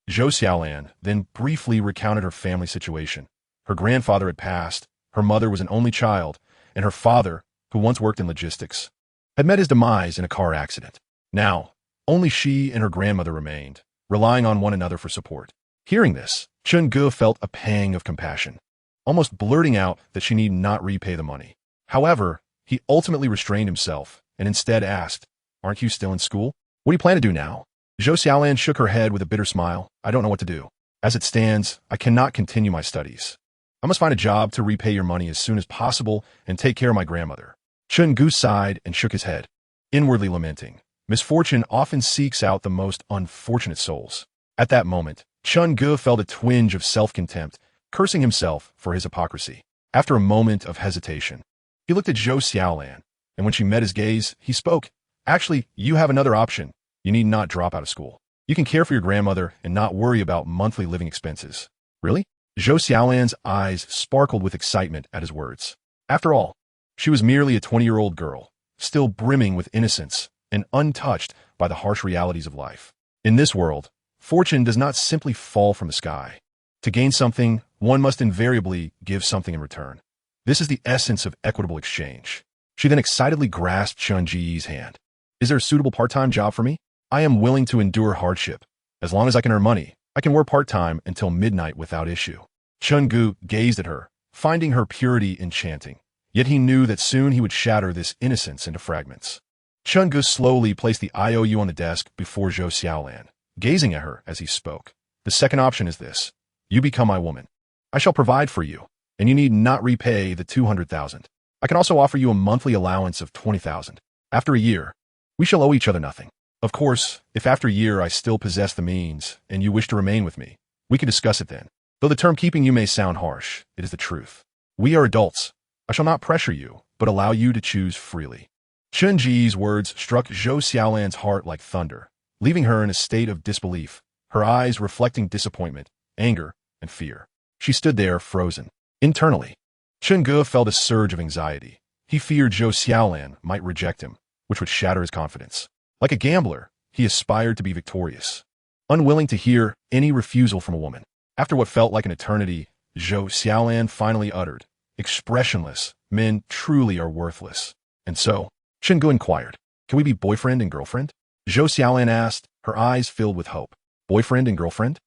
Zhou Xiaolan then briefly recounted her family situation. Her grandfather had passed, her mother was an only child, and her father, who once worked in logistics, had met his demise in a car accident. Now, only she and her grandmother remained, relying on one another for support. Hearing this, Chengge felt a pang of compassion, almost blurting out that she need not repay the money. However, he ultimately restrained himself and instead asked, Aren't you still in school? What do you plan to do now? Zhou Xiaolan shook her head with a bitter smile. I don't know what to do. As it stands, I cannot continue my studies. I must find a job to repay your money as soon as possible and take care of my grandmother. Chengge sighed and shook his head, inwardly lamenting. Misfortune often seeks out the most unfortunate souls. At that moment, Chengge felt a twinge of self-contempt, cursing himself for his hypocrisy. After a moment of hesitation, he looked at Zhou Xiaolan, and when she met his gaze, he spoke. Actually, you have another option. You need not drop out of school. You can care for your grandmother and not worry about monthly living expenses. Really? Zhou Xiaolan's eyes sparkled with excitement at his words. After all, she was merely a 20-year-old girl, still brimming with innocence and untouched by the harsh realities of life. In this world, fortune does not simply fall from the sky. To gain something, one must invariably give something in return. This is the essence of equitable exchange. She then excitedly grasped Chengge's hand. Is there a suitable part-time job for me? I am willing to endure hardship. As long as I can earn money, I can work part-time until midnight without issue. Chengge gazed at her, finding her purity enchanting. Yet he knew that soon he would shatter this innocence into fragments. Chengge slowly placed the IOU on the desk before Zhou Xiaolan, gazing at her as he spoke. The second option is this. You become my woman. I shall provide for you, and you need not repay the 200,000. I can also offer you a monthly allowance of 20,000. After a year, we shall owe each other nothing. Of course, if after a year I still possess the means, and you wish to remain with me, we can discuss it then. Though the term keeping you may sound harsh, it is the truth. We are adults. I shall not pressure you, but allow you to choose freely. Chengge's words struck Zhou Xiaolan's heart like thunder, leaving her in a state of disbelief, her eyes reflecting disappointment, anger, and fear. She stood there frozen. Internally, Chengge felt a surge of anxiety. He feared Zhou Xiaolan might reject him, which would shatter his confidence. Like a gambler, he aspired to be victorious, unwilling to hear any refusal from a woman. After what felt like an eternity, Zhou Xiaolan finally uttered, expressionless, men truly are worthless. And so, Chengge inquired, can we be boyfriend and girlfriend? Zhou Xiaolan asked, her eyes filled with hope. Boyfriend and girlfriend?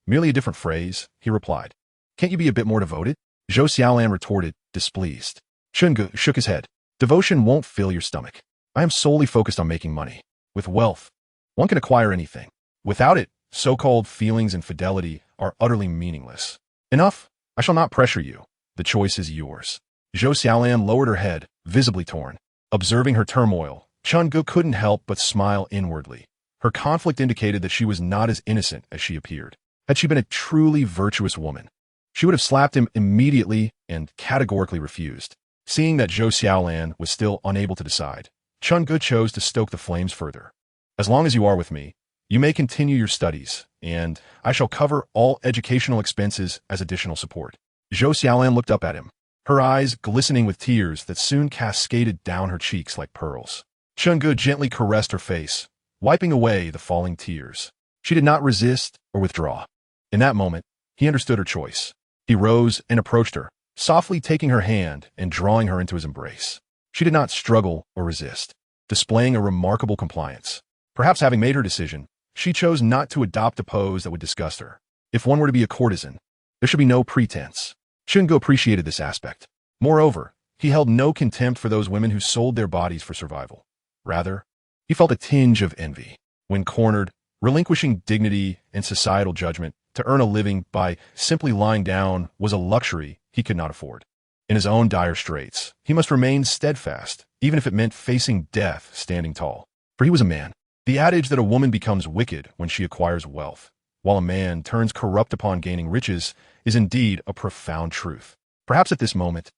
Merely a different phrase, he replied. Can't you be a bit more devoted? Zhou Xiaolan retorted, displeased. Chengge shook his head. Devotion won't fill your stomach. I am solely focused on making money. With wealth, one can acquire anything. Without it, so-called feelings and fidelity are utterly meaningless. Enough. I shall not pressure you. The choice is yours. Zhou Xiaolan lowered her head, visibly torn. Observing her turmoil, Chengge couldn't help but smile inwardly. Her conflict indicated that she was not as innocent as she appeared. Had she been a truly virtuous woman, she would have slapped him immediately and categorically refused. Seeing that Zhou Xiaolan was still unable to decide, Chengge chose to stoke the flames further. As long as you are with me, you may continue your studies, and I shall cover all educational expenses as additional support. Zhou Xiaolan looked up at him, her eyes glistening with tears that soon cascaded down her cheeks like pearls. Chengge gently caressed her face, wiping away the falling tears. She did not resist or withdraw. In that moment, he understood her choice. He rose and approached her, softly taking her hand and drawing her into his embrace. She did not struggle or resist, displaying a remarkable compliance. Perhaps having made her decision, she chose not to adopt a pose that would disgust her. If one were to be a courtesan, There should be no pretense. Chungo appreciated this aspect. Moreover, he held no contempt for those women who sold their bodies for survival. Rather, he felt a tinge of envy. When cornered, relinquishing dignity and societal judgment to earn a living by simply lying down was a luxury he could not afford. In his own dire straits, he must remain steadfast, even if it meant facing death standing tall. For he was a man. The adage that a woman becomes wicked when she acquires wealth, while a man turns corrupt upon gaining riches, is indeed a profound truth. Perhaps at this moment,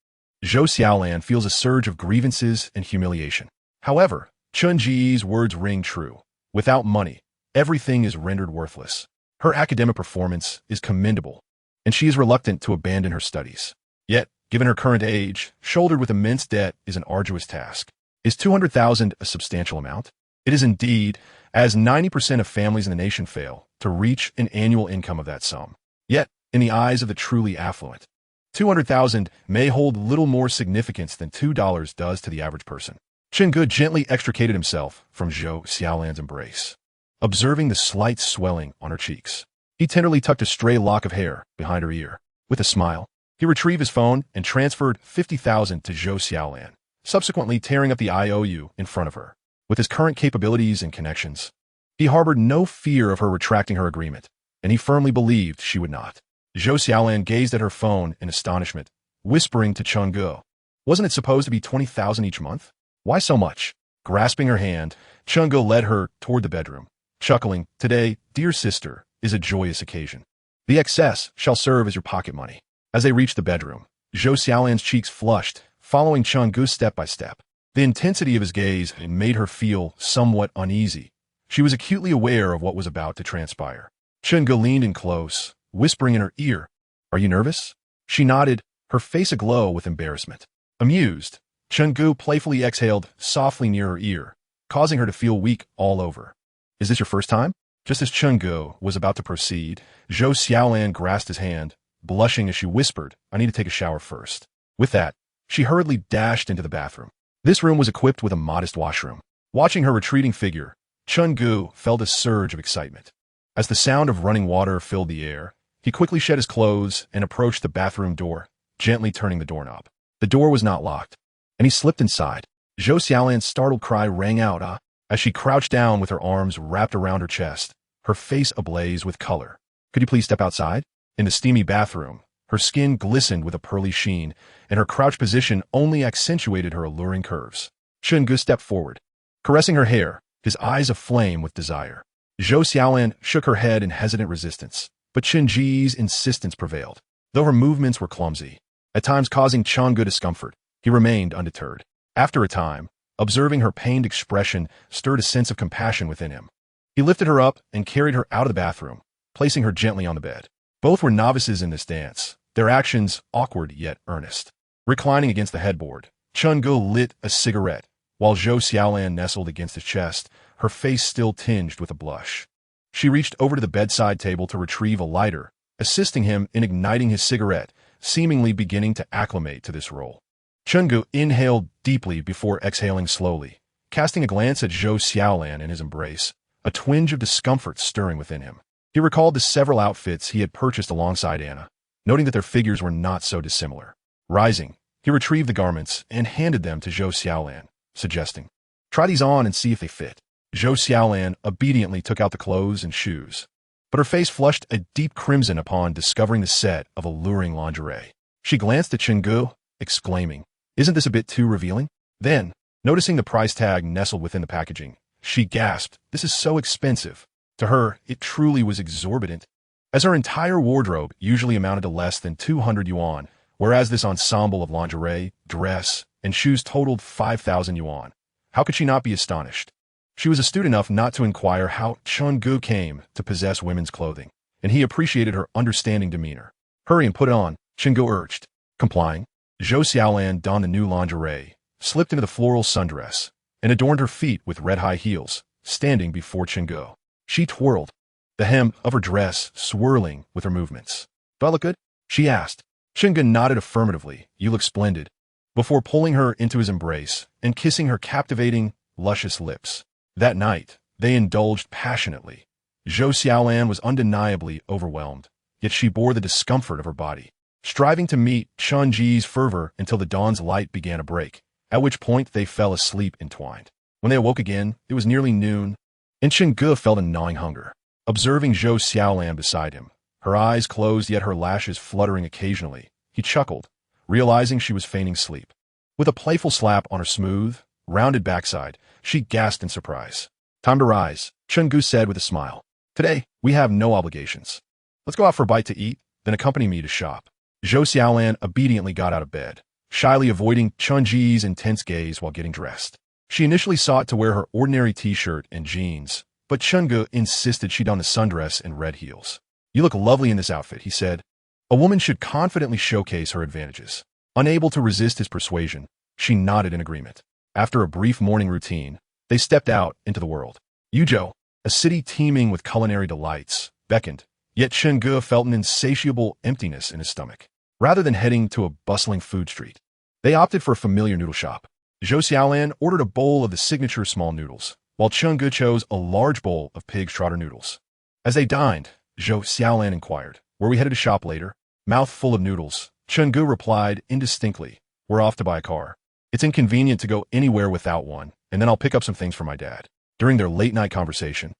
Zhou Xiaolan feels a surge of grievances and humiliation. However, Chun Ji's words ring true. Without money, everything is rendered worthless. Her academic performance is commendable, and she is reluctant to abandon her studies. Yet, given her current age, shouldered with immense debt is an arduous task. Is 200,000 a substantial amount? It is indeed, as 90% of families in the nation fail to reach an annual income of that sum. Yet, in the eyes of the truly affluent, 200,000 may hold little more significance than $2 does to the average person. Chengge gently extricated himself from Zhou Xiaolan's embrace, observing the slight swelling on her cheeks. He tenderly tucked a stray lock of hair behind her ear. With a smile, he retrieved his phone and transferred 50,000 to Zhou Xiaolan, subsequently tearing up the IOU in front of her. With his current capabilities and connections, he harbored no fear of her retracting her agreement, and he firmly believed she would not. Zhou Xiaolan gazed at her phone in astonishment, whispering to Chengge, "Wasn't it supposed to be 20,000 each month? Why so much?" Grasping her hand, Chengge led her toward the bedroom, chuckling, "Today, dear sister, is a joyous occasion. The excess shall serve as your pocket money." As they reached the bedroom, Zhou Xiaolan's cheeks flushed, following Chengge step by step. The intensity of his gaze made her feel somewhat uneasy. She was acutely aware of what was about to transpire. Chengge leaned in close, whispering in her ear, "Are you nervous?" She nodded, her face aglow with embarrassment. Amused, Chengge playfully exhaled softly near her ear, causing her to feel weak all over. "Is this your first time?" Just as Chengge was about to proceed, Zhou Xiaolan grasped his hand, blushing as she whispered, "I need to take a shower first." With that, she hurriedly dashed into the bathroom. This room was equipped with a modest washroom. Watching her retreating figure, Chengge felt a surge of excitement. As the sound of running water filled the air, he quickly shed his clothes and approached the bathroom door, gently turning the doorknob. The door was not locked, and he slipped inside. Zhou Xiaolan's startled cry rang out, as she crouched down with her arms wrapped around her chest, her face ablaze with color. "Could you please step outside?" In the steamy bathroom, her skin glistened with a pearly sheen, and her crouched position only accentuated her alluring curves. Chengge stepped forward, caressing her hair, his eyes aflame with desire. Zhou Xiaolan shook her head in hesitant resistance, but Chen Ji's insistence prevailed. Though her movements were clumsy, at times causing Chengge discomfort, he remained undeterred. After a time, observing her pained expression stirred a sense of compassion within him. He lifted her up and carried her out of the bathroom, placing her gently on the bed. Both were novices in this dance, their actions awkward yet earnest. Reclining against the headboard, Chengge lit a cigarette, while Zhou Xiaolan nestled against his chest, her face still tinged with a blush. She reached over to the bedside table to retrieve a lighter, assisting him in igniting his cigarette, seemingly beginning to acclimate to this role. Chengge inhaled deeply before exhaling slowly, casting a glance at Zhou Xiaolan in his embrace, a twinge of discomfort stirring within him. He recalled the several outfits he had purchased alongside Anna, noting that their figures were not so dissimilar. Rising, he retrieved the garments and handed them to Zhou Xiaolan, suggesting, "Try these on and see if they fit." Zhou Xiaolan obediently took out the clothes and shoes, but her face flushed a deep crimson upon discovering the set of alluring lingerie. She glanced at Chengge, exclaiming, "Isn't this a bit too revealing?" Then, noticing the price tag nestled within the packaging, she gasped, "This is so expensive." To her, it truly was exorbitant, as her entire wardrobe usually amounted to less than 200 yuan, whereas this ensemble of lingerie, dress, and shoes totaled 5,000 yuan. How could she not be astonished? She was astute enough not to inquire how Chengge came to possess women's clothing, and he appreciated her understanding demeanor. "Hurry and put it on," Chengge urged. Complying, Zhou Xiaolan donned the new lingerie, slipped into the floral sundress, and adorned her feet with red high heels, standing before Chengge. She twirled, the hem of her dress swirling with her movements. "Do I look good?" she asked. Chengge nodded affirmatively, "You look splendid," before pulling her into his embrace and kissing her captivating, luscious lips. That night, they indulged passionately. Zhou Xiaolan was undeniably overwhelmed, yet she bore the discomfort of her body, striving to meet Chun-Ji's fervor until the dawn's light began to break, at which point they fell asleep entwined. When they awoke again, it was nearly noon, and Chun-Ge felt a gnawing hunger. Observing Zhou Xiaolan beside him, her eyes closed yet her lashes fluttering occasionally, he chuckled, realizing she was feigning sleep. With a playful slap on her smooth, rounded backside, she gasped in surprise. "Time to rise," Chun-Ge said with a smile. "Today, we have no obligations. Let's go out for a bite to eat, then accompany me to shop." Zhou Xiaolan obediently got out of bed, shyly avoiding Chun-Ji's intense gaze while getting dressed. She initially sought to wear her ordinary t-shirt and jeans, but Chun-Ge insisted she don the sundress and red heels. "You look lovely in this outfit," he said. A woman should confidently showcase her advantages. Unable to resist his persuasion, she nodded in agreement. After a brief morning routine, they stepped out into the world. Yuzhou, a city teeming with culinary delights, beckoned, yet Chun-Ge felt an insatiable emptiness in his stomach. Rather than heading to a bustling food street, they opted for a familiar noodle shop. Zhou Xiaolan ordered a bowl of the signature small noodles, while Chun-Ge chose a large bowl of pig's trotter noodles. As they dined, Zhou Xiaolan inquired, "Were we headed to shop later?" Mouth full of noodles, Chun-Ge replied indistinctly, "We're off to buy a car. It's inconvenient to go anywhere without one, and then I'll pick up some things for my dad." During their late-night conversation,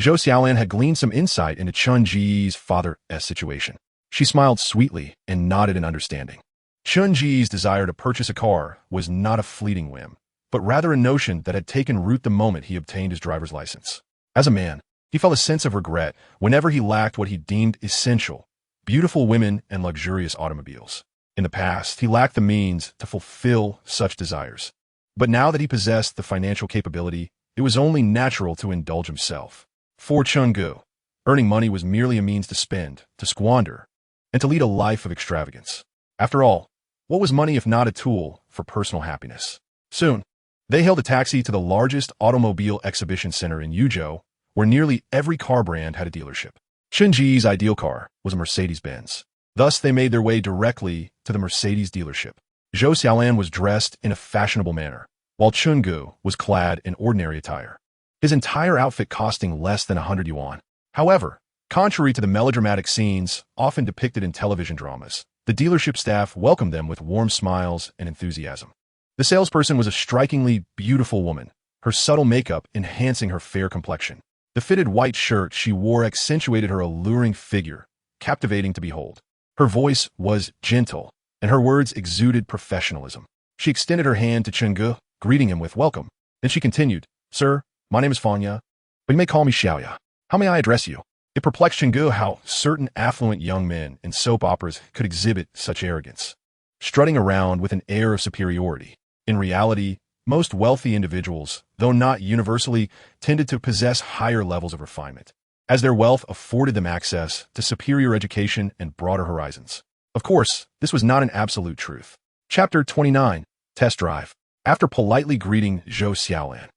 Zhou Xiaolan had gleaned some insight into Chun-Ji's father's situation. She smiled sweetly and nodded in understanding. Chun-Ji's desire to purchase a car was not a fleeting whim, but rather a notion that had taken root the moment he obtained his driver's license. As a man, he felt a sense of regret whenever he lacked what he deemed essential: beautiful women and luxurious automobiles. In the past, he lacked the means to fulfill such desires. But now that he possessed the financial capability, it was only natural to indulge himself. For Chun-Ge, earning money was merely a means to spend, to squander, and to lead a life of extravagance. After all, what was money if not a tool for personal happiness? Soon, they hailed a taxi to the largest automobile exhibition center in Yuzhou, where nearly every car brand had a dealership. Chun-Ji's ideal car was a Mercedes-Benz. Thus, they made their way directly to the Mercedes dealership. Zhou Xiaolan was dressed in a fashionable manner, while Chun-Ge was clad in ordinary attire, his entire outfit costing less than 100 yuan. However, contrary to the melodramatic scenes often depicted in television dramas, the dealership staff welcomed them with warm smiles and enthusiasm. The salesperson was a strikingly beautiful woman, her subtle makeup enhancing her fair complexion. The fitted white shirt she wore accentuated her alluring figure, captivating to behold. Her voice was gentle, and her words exuded professionalism. She extended her hand to Chun-Ge, greeting him with welcome. Then she continued, "Sir, my name is Fanya, but you may call me Xiaoya. How may I address you?" It perplexed Chun-Ge how certain affluent young men in soap operas could exhibit such arrogance, strutting around with an air of superiority. In reality, most wealthy individuals, though not universally, tended to possess higher levels of refinement, as their wealth afforded them access to superior education and broader horizons. Of course, this was not an absolute truth. Chapter 29, Test Drive. After politely greeting Zhou Xiaolan,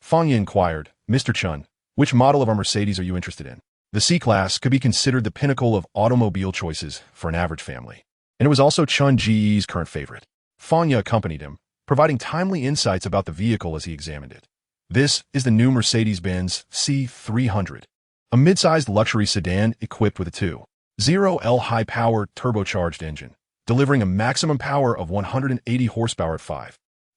Fanya inquired, "Mr. Chun, which model of our Mercedes are you interested in?" The C-Class could be considered the pinnacle of automobile choices for an average family, and it was also Chun-Ji's current favorite. Fanya accompanied him, providing timely insights about the vehicle as he examined it. This is the new Mercedes-Benz C300, a mid-sized luxury sedan equipped with a 2.0L high-power turbocharged engine, delivering a maximum power of 180 horsepower at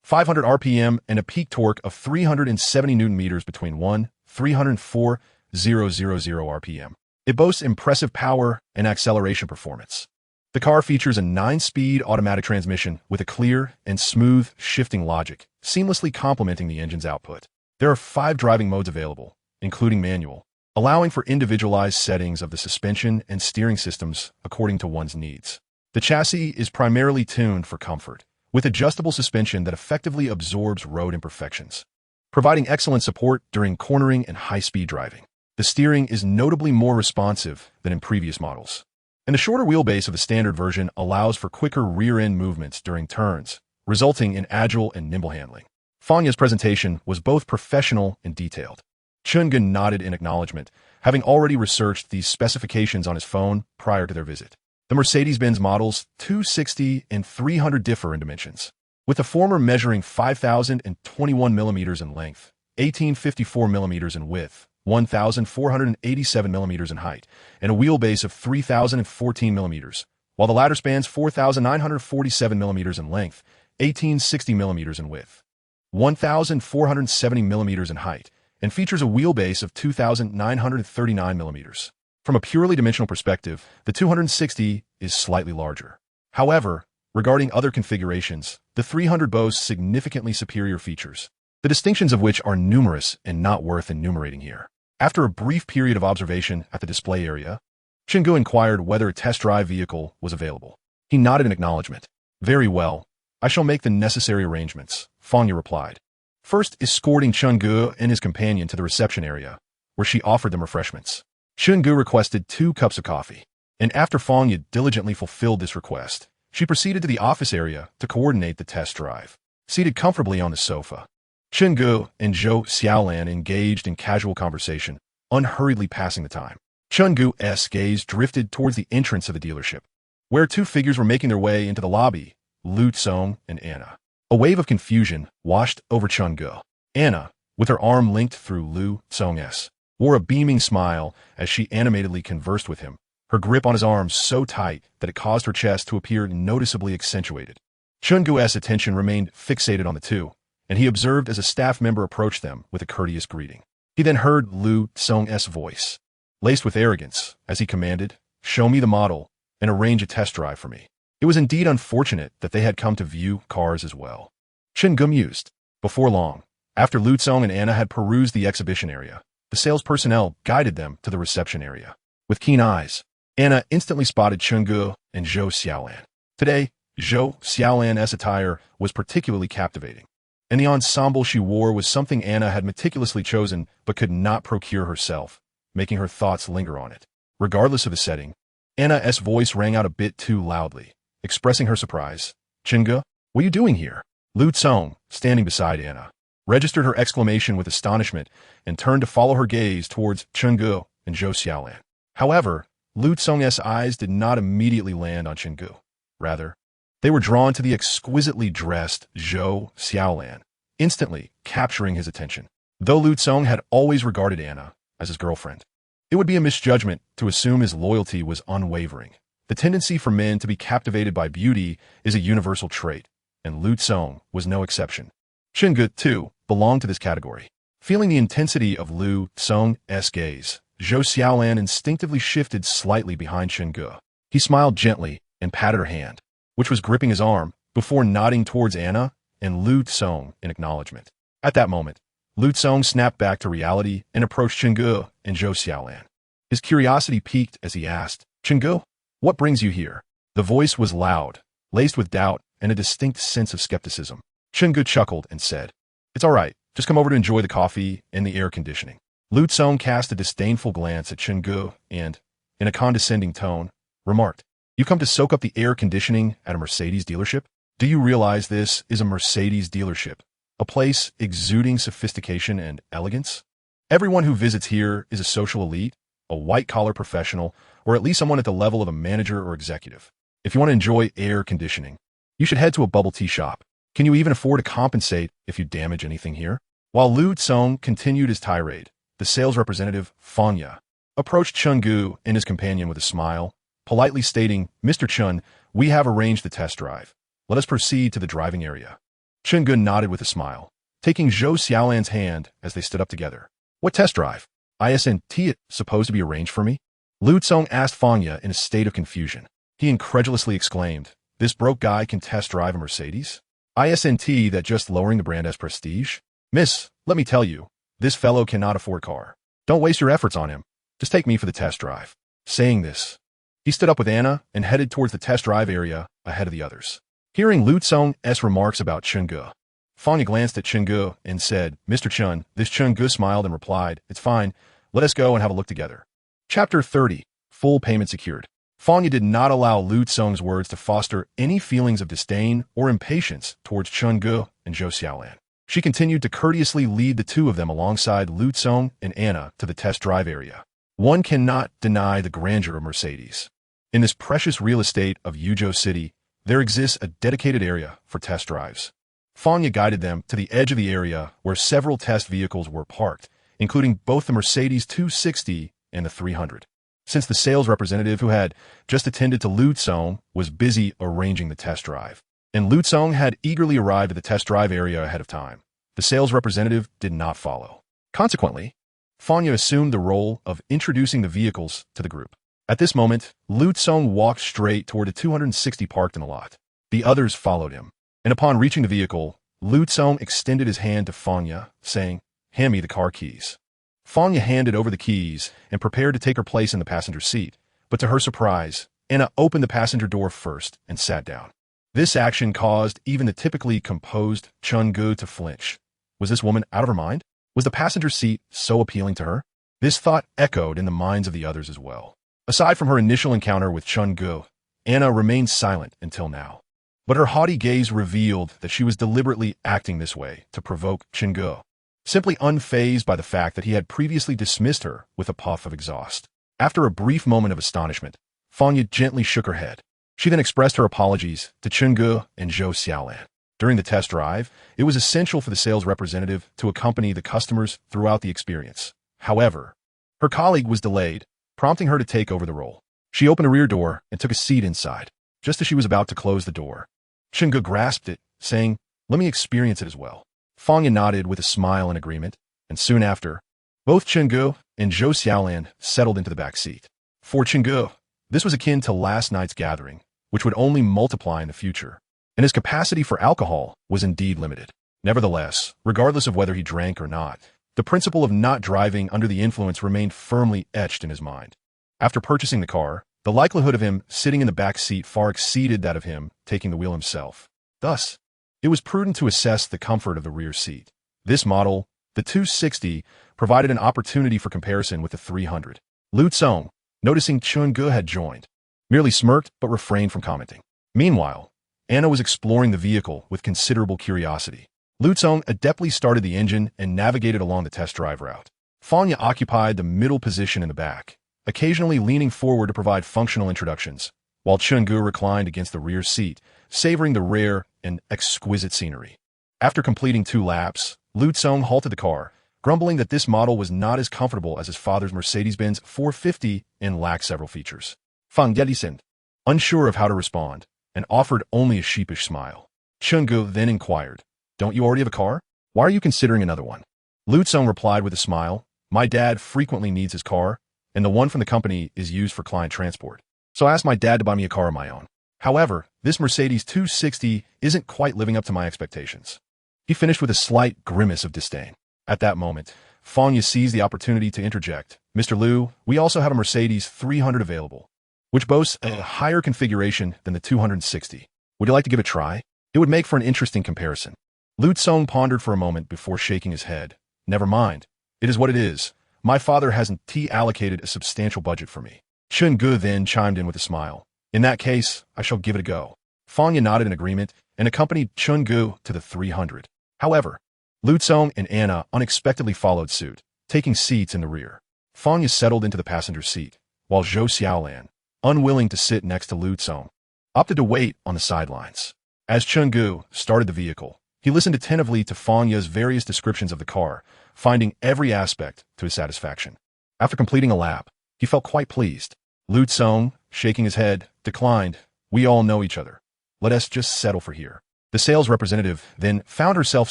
500 RPM and a peak torque of 370 Nm between 304 000 RPM. It boasts impressive power and acceleration performance. The car features a 9-speed automatic transmission with a clear and smooth shifting logic, seamlessly complementing the engine's output. There are 5 driving modes available, including manual, allowing for individualized settings of the suspension and steering systems according to one's needs. The chassis is primarily tuned for comfort, with adjustable suspension that effectively absorbs road imperfections, providing excellent support during cornering and high-speed driving. The steering is notably more responsive than in previous models, and the shorter wheelbase of the standard version allows for quicker rear-end movements during turns, resulting in agile and nimble handling. Fanya's presentation was both professional and detailed. Chun-Ge nodded in acknowledgement, having already researched these specifications on his phone prior to their visit. The Mercedes-Benz models 260 and 300 differ in dimensions, with the former measuring 5,021 mm in length, 1854 mm in width, 1,487 millimeters in height, and a wheelbase of 3,014 millimeters, while the latter spans 4,947 millimeters in length, 1,860 millimeters in width, 1,470 millimeters in height, and features a wheelbase of 2,939 millimeters. From a purely dimensional perspective, the 260 is slightly larger. However, regarding other configurations, the 300 boasts significantly superior features, the distinctions of which are numerous and not worth enumerating here. After a brief period of observation at the display area, Chungu inquired whether a test drive vehicle was available. He nodded in acknowledgement. Very well, I shall make the necessary arrangements, Fanya replied. First escorting Chungu and his companion to the reception area, where she offered them refreshments. Chungu requested 2 cups of coffee, and after Fanya diligently fulfilled this request, she proceeded to the office area to coordinate the test drive. Seated comfortably on the sofa, Chungu and Zhou Xiaolan engaged in casual conversation, unhurriedly passing the time. Chungu's gaze drifted towards the entrance of the dealership, where 2 figures were making their way into the lobby, Lu Tsong and Anna. A wave of confusion washed over Chungu. Anna, with her arm linked through Lu Tsong's, wore a beaming smile as she animatedly conversed with him, her grip on his arm so tight that it caused her chest to appear noticeably accentuated. Chungu's attention remained fixated on the 2, and he observed as a staff member approached them with a courteous greeting. He then heard Lu Tsong's voice, laced with arrogance, as he commanded, "Show me the model and arrange a test drive for me." It was indeed unfortunate that they had come to view cars as well. Chungu mused. Before long, after Lu Tsong and Anna had perused the exhibition area, the sales personnel guided them to the reception area. With keen eyes, Anna instantly spotted Chungu and Zhou Xiaolan. Today, Zhou Xiaolan's attire was particularly captivating, and the ensemble she wore was something Anna had meticulously chosen but could not procure herself, making her thoughts linger on it. Regardless of the setting, Anna's voice rang out a bit too loudly, expressing her surprise. "Chungu, what are you doing here?" Lu Tsong, standing beside Anna, registered her exclamation with astonishment and turned to follow her gaze towards Chungu and Zhou Xiaolan. However, Lu Tsong's eyes did not immediately land on Chungu. Rather, they were drawn to the exquisitely dressed Zhou Xiaolan, instantly capturing his attention. Though Lu Tsong had always regarded Anna as his girlfriend, it would be a misjudgment to assume his loyalty was unwavering. The tendency for men to be captivated by beauty is a universal trait, and Lu Tsong was no exception. Chungu, too, belonged to this category. Feeling the intensity of Lu Tsong's gaze, Zhou Xiaolan instinctively shifted slightly behind Chungu. He smiled gently and patted her hand, which was gripping his arm, before nodding towards Anna and Lu Tsong in acknowledgement. At that moment, Lu Tsong snapped back to reality and approached Chungu and Zhou Xiaolan. His curiosity piqued as he asked, "Chungu, what brings you here?" The voice was loud, laced with doubt and a distinct sense of skepticism. Chungu chuckled and said, "It's all right. Just come over to enjoy the coffee and the air conditioning." Lu Tsong cast a disdainful glance at Chungu and, in a condescending tone, remarked, "You come to soak up the air conditioning at a Mercedes dealership? Do you realize this is a Mercedes dealership, a place exuding sophistication and elegance? Everyone who visits here is a social elite, a white-collar professional, or at least someone at the level of a manager or executive. If you want to enjoy air conditioning, you should head to a bubble tea shop. Can you even afford to compensate if you damage anything here?" While Lu Tsong continued his tirade, the sales representative, Fanya, approached Chungu and his companion with a smile, politely stating, "Mr. Chun, we have arranged the test drive. Let us proceed to the driving area." Chungu nodded with a smile, taking Zhou Xiaolan's hand as they stood up together. "What test drive? Isn't it supposed to be arranged for me?" Lu Tsong asked Fanya in a state of confusion. He incredulously exclaimed, "This broke guy can test drive a Mercedes? Isn't that just lowering the brand's prestige? Miss, let me tell you, this fellow cannot afford a car. Don't waste your efforts on him. Just take me for the test drive." Saying this, he stood up with Anna and headed towards the test drive area ahead of the others. Hearing Lu Tsong's remarks about Chungu, Fanya glanced at Chungu and said, "Mr. Chun." This Chungu smiled and replied, "It's fine. Let us go and have a look together." Chapter 30. Full payment secured. Fanya did not allow Lu Tsong's words to foster any feelings of disdain or impatience towards Chungu and Zhou Xiaolan. She continued to courteously lead the 2 of them alongside Lu Tsong and Anna to the test drive area. One cannot deny the grandeur of Mercedes. In this precious real estate of Yuzhou City, there exists a dedicated area for test drives. Fanya guided them to the edge of the area where several test vehicles were parked, including both the Mercedes 260 and the 300. Since the sales representative who had just attended to Lu Tsong was busy arranging the test drive, and Lu Tsong had eagerly arrived at the test drive area ahead of time, the sales representative did not follow. Consequently, Fanya assumed the role of introducing the vehicles to the group. At this moment, Lu Tsong walked straight toward the 260 parked in the lot. The others followed him, and upon reaching the vehicle, Lu Tsong extended his hand to Fanya, saying, "Hand me the car keys." Fanya handed over the keys and prepared to take her place in the passenger seat, but to her surprise, Anna opened the passenger door first and sat down. This action caused even the typically composed Chun-gu to flinch. Was this woman out of her mind? Was the passenger seat so appealing to her? This thought echoed in the minds of the others as well. Aside from her initial encounter with Chun-gu, Anna remained silent until now. But her haughty gaze revealed that she was deliberately acting this way to provoke Chun-gu, simply unfazed by the fact that he had previously dismissed her with a puff of exhaust. After a brief moment of astonishment, Fanya gently shook her head. She then expressed her apologies to Chun-gu and Zhou Xiaolan. During the test drive, it was essential for the sales representative to accompany the customers throughout the experience. However, her colleague was delayed, prompting her to take over the role. She opened a rear door and took a seat inside. Just as she was about to close the door, Chun-gu grasped it, saying, "Let me experience it as well." Fanya nodded with a smile in agreement, and soon after, both Chun-gu and Zhou Xiaolan settled into the back seat. For Chun-gu, this was akin to last night's gathering, which would only multiply in the future, and his capacity for alcohol was indeed limited. Nevertheless, regardless of whether he drank or not, the principle of not driving under the influence remained firmly etched in his mind. After purchasing the car, the likelihood of him sitting in the back seat far exceeded that of him taking the wheel himself. Thus, it was prudent to assess the comfort of the rear seat. This model, the 260, provided an opportunity for comparison with the 300. Lu Tsong, noticing Chun-gu had joined, merely smirked but refrained from commenting. Meanwhile, Anna was exploring the vehicle with considerable curiosity. Lu Tsong adeptly started the engine and navigated along the test drive route. Fanya occupied the middle position in the back, occasionally leaning forward to provide functional introductions, while Chun-gu reclined against the rear seat, savoring the rare and exquisite scenery. After completing 2 laps, Lu Tsong halted the car, grumbling that this model was not as comfortable as his father's Mercedes-Benz 450 and lacked several features. Fanya listened, unsure of how to respond, and offered only a sheepish smile. Chun-gu then inquired, "Don't you already have a car? Why are you considering another one?" Lu Tsong replied with a smile, "My dad frequently needs his car, and the one from the company is used for client transport. So I asked my dad to buy me a car of my own. However, this Mercedes 260 isn't quite living up to my expectations." He finished with a slight grimace of disdain. At that moment, Fanya seized the opportunity to interject, "Mr. Liu, we also have a Mercedes 300 available, which boasts a higher configuration than the 260. Would you like to give it a try? It would make for an interesting comparison." Lu Tsong pondered for a moment before shaking his head. "Never mind. It is what it is. My father hasn't allocated a substantial budget for me." Chun-gu then chimed in with a smile. "In that case, I shall give it a go." Fanya nodded in agreement and accompanied Chun-gu to the 300. However, Lu Tsong and Anna unexpectedly followed suit, taking seats in the rear. Fanya settled into the passenger seat, while Zhou Xiaolan, unwilling to sit next to Lu Tsong, opted to wait on the sidelines. As Chun-gu started the vehicle, he listened attentively to Fanya's various descriptions of the car, finding every aspect to his satisfaction. After completing a lap, he felt quite pleased. Lu Tsong, shaking his head, declined, "We all know each other. Let us just settle for here." The sales representative then found herself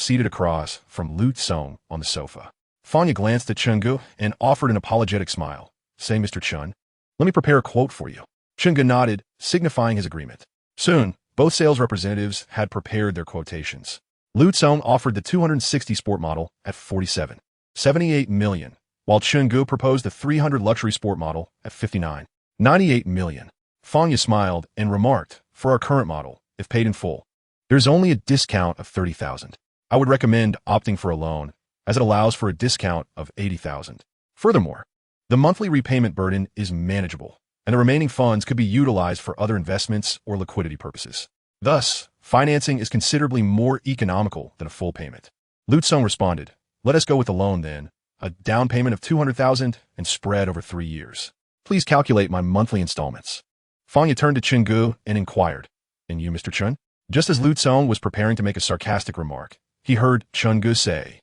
seated across from Lu Tsong on the sofa. Fanya glanced at Chun-gu and offered an apologetic smile. "Say, Mr. Chun, let me prepare a quote for you." Chun-gu nodded, signifying his agreement. Soon, both sales representatives had prepared their quotations. Lu Tsong offered the 260 sport model at 47.78 million, while Chun-gu proposed the 300 luxury sport model at 59.98 million. Fanya smiled and remarked, "For our current model, if paid in full, there's only a discount of 30,000. I would recommend opting for a loan, as it allows for a discount of 80,000. Furthermore, the monthly repayment burden is manageable, and the remaining funds could be utilized for other investments or liquidity purposes. Thus, financing is considerably more economical than a full payment." Lu Tsong responded, "Let us go with the loan then, a down payment of 200,000 and spread over 3 years. Please calculate my monthly installments." Fanya turned to Chun-gu and inquired, "And you, Mr. Chun?" Just as Lu Tsong was preparing to make a sarcastic remark, he heard Chun-gu say,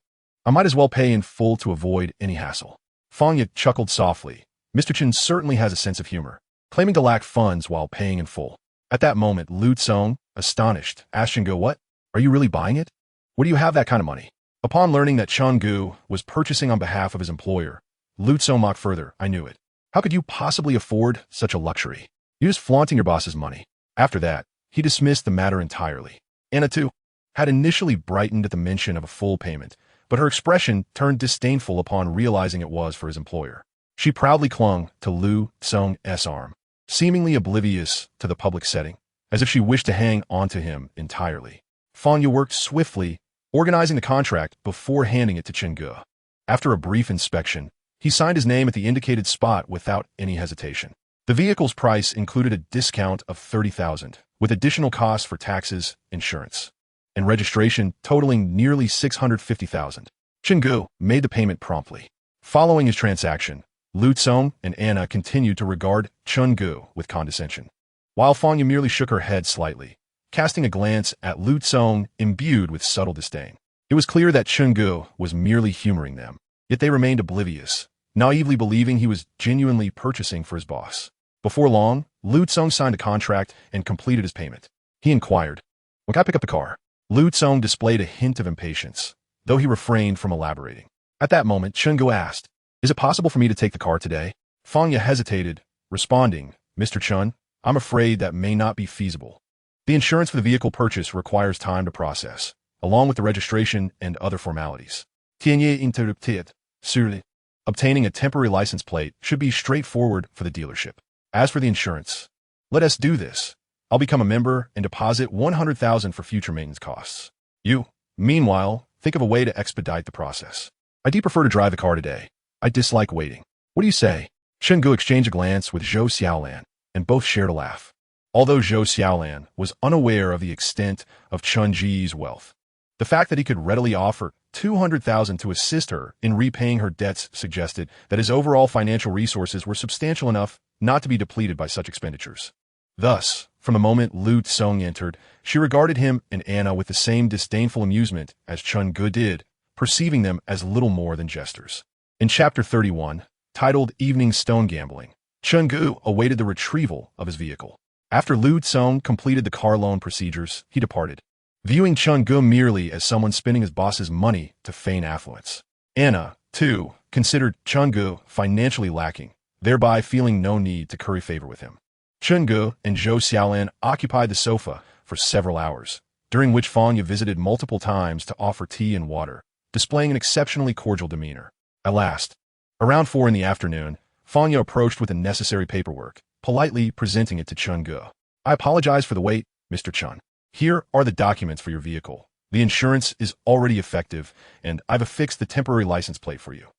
I might as well pay in full to avoid any hassle. Fanya chuckled softly. Mr. Chen certainly has a sense of humor, claiming to lack funds while paying in full. At that moment, Lu Tsong, astonished, asked Chenggu, "What? Are you really buying it? Where do you have that kind of money?" Upon learning that Chenggu was purchasing on behalf of his employer, Lu Tsong mocked further, "I knew it. How could you possibly afford such a luxury? You're just flaunting your boss's money." After that, he dismissed the matter entirely. Anna, too, had initially brightened at the mention of a full payment, but her expression turned disdainful upon realizing it was for his employer. She proudly clung to Lu Tsong's arm, seemingly oblivious to the public setting, as if she wished to hang onto him entirely. Fanya worked swiftly, organizing the contract before handing it to Chenggu. After a brief inspection, he signed his name at the indicated spot without any hesitation. The vehicle's price included a discount of 30,000, with additional costs for taxes, insurance, and registration totaling nearly 650,000. Chenggu made the payment promptly. Following his transaction, Lu Tsong and Anna continued to regard Chenggu with condescension, while Fanya merely shook her head slightly, casting a glance at Lu Tsong imbued with subtle disdain. It was clear that Chenggu was merely humoring them, yet they remained oblivious, naively believing he was genuinely purchasing for his boss. Before long, Lu Tsong signed a contract and completed his payment. He inquired, "When can I pick up the car?" Lu Tsong displayed a hint of impatience, though he refrained from elaborating. At that moment, Chenggu asked, "Is it possible for me to take the car today?" Fanya hesitated, responding, "Mr. Chun, I'm afraid that may not be feasible. The insurance for the vehicle purchase requires time to process, along with the registration and other formalities. Tienye interrupted. Surely, obtaining a temporary license plate should be straightforward for the dealership. As for the insurance, let us do this. I'll become a member and deposit 100,000 for future maintenance costs. You, meanwhile, think of a way to expedite the process. I do prefer to drive the car today. I dislike waiting. What do you say?" Chenggu exchanged a glance with Zhou Xiaolan, and both shared a laugh. Although Zhou Xiaolan was unaware of the extent of Chun Ji's wealth, the fact that he could readily offer 200,000 to assist her in repaying her debts suggested that his overall financial resources were substantial enough not to be depleted by such expenditures. Thus, from the moment Lu Tsong entered, she regarded him and Anna with the same disdainful amusement as Chenggu did, perceiving them as little more than jesters. In Chapter 31, titled Evening Stone Gambling, Chenggu awaited the retrieval of his vehicle. After Lu Tsong completed the car loan procedures, he departed, viewing Chenggu merely as someone spending his boss's money to feign affluence. Anna, too, considered Chenggu financially lacking, thereby feeling no need to curry favor with him. Chenggu and Zhou Xiaolan occupied the sofa for several hours, during which Fanya visited multiple times to offer tea and water, displaying an exceptionally cordial demeanor. At last, around 4 in the afternoon, Fanya approached with the necessary paperwork, politely presenting it to Chenggu. "I apologize for the wait, Mr. Chun. Here are the documents for your vehicle. The insurance is already effective, and I've affixed the temporary license plate for you.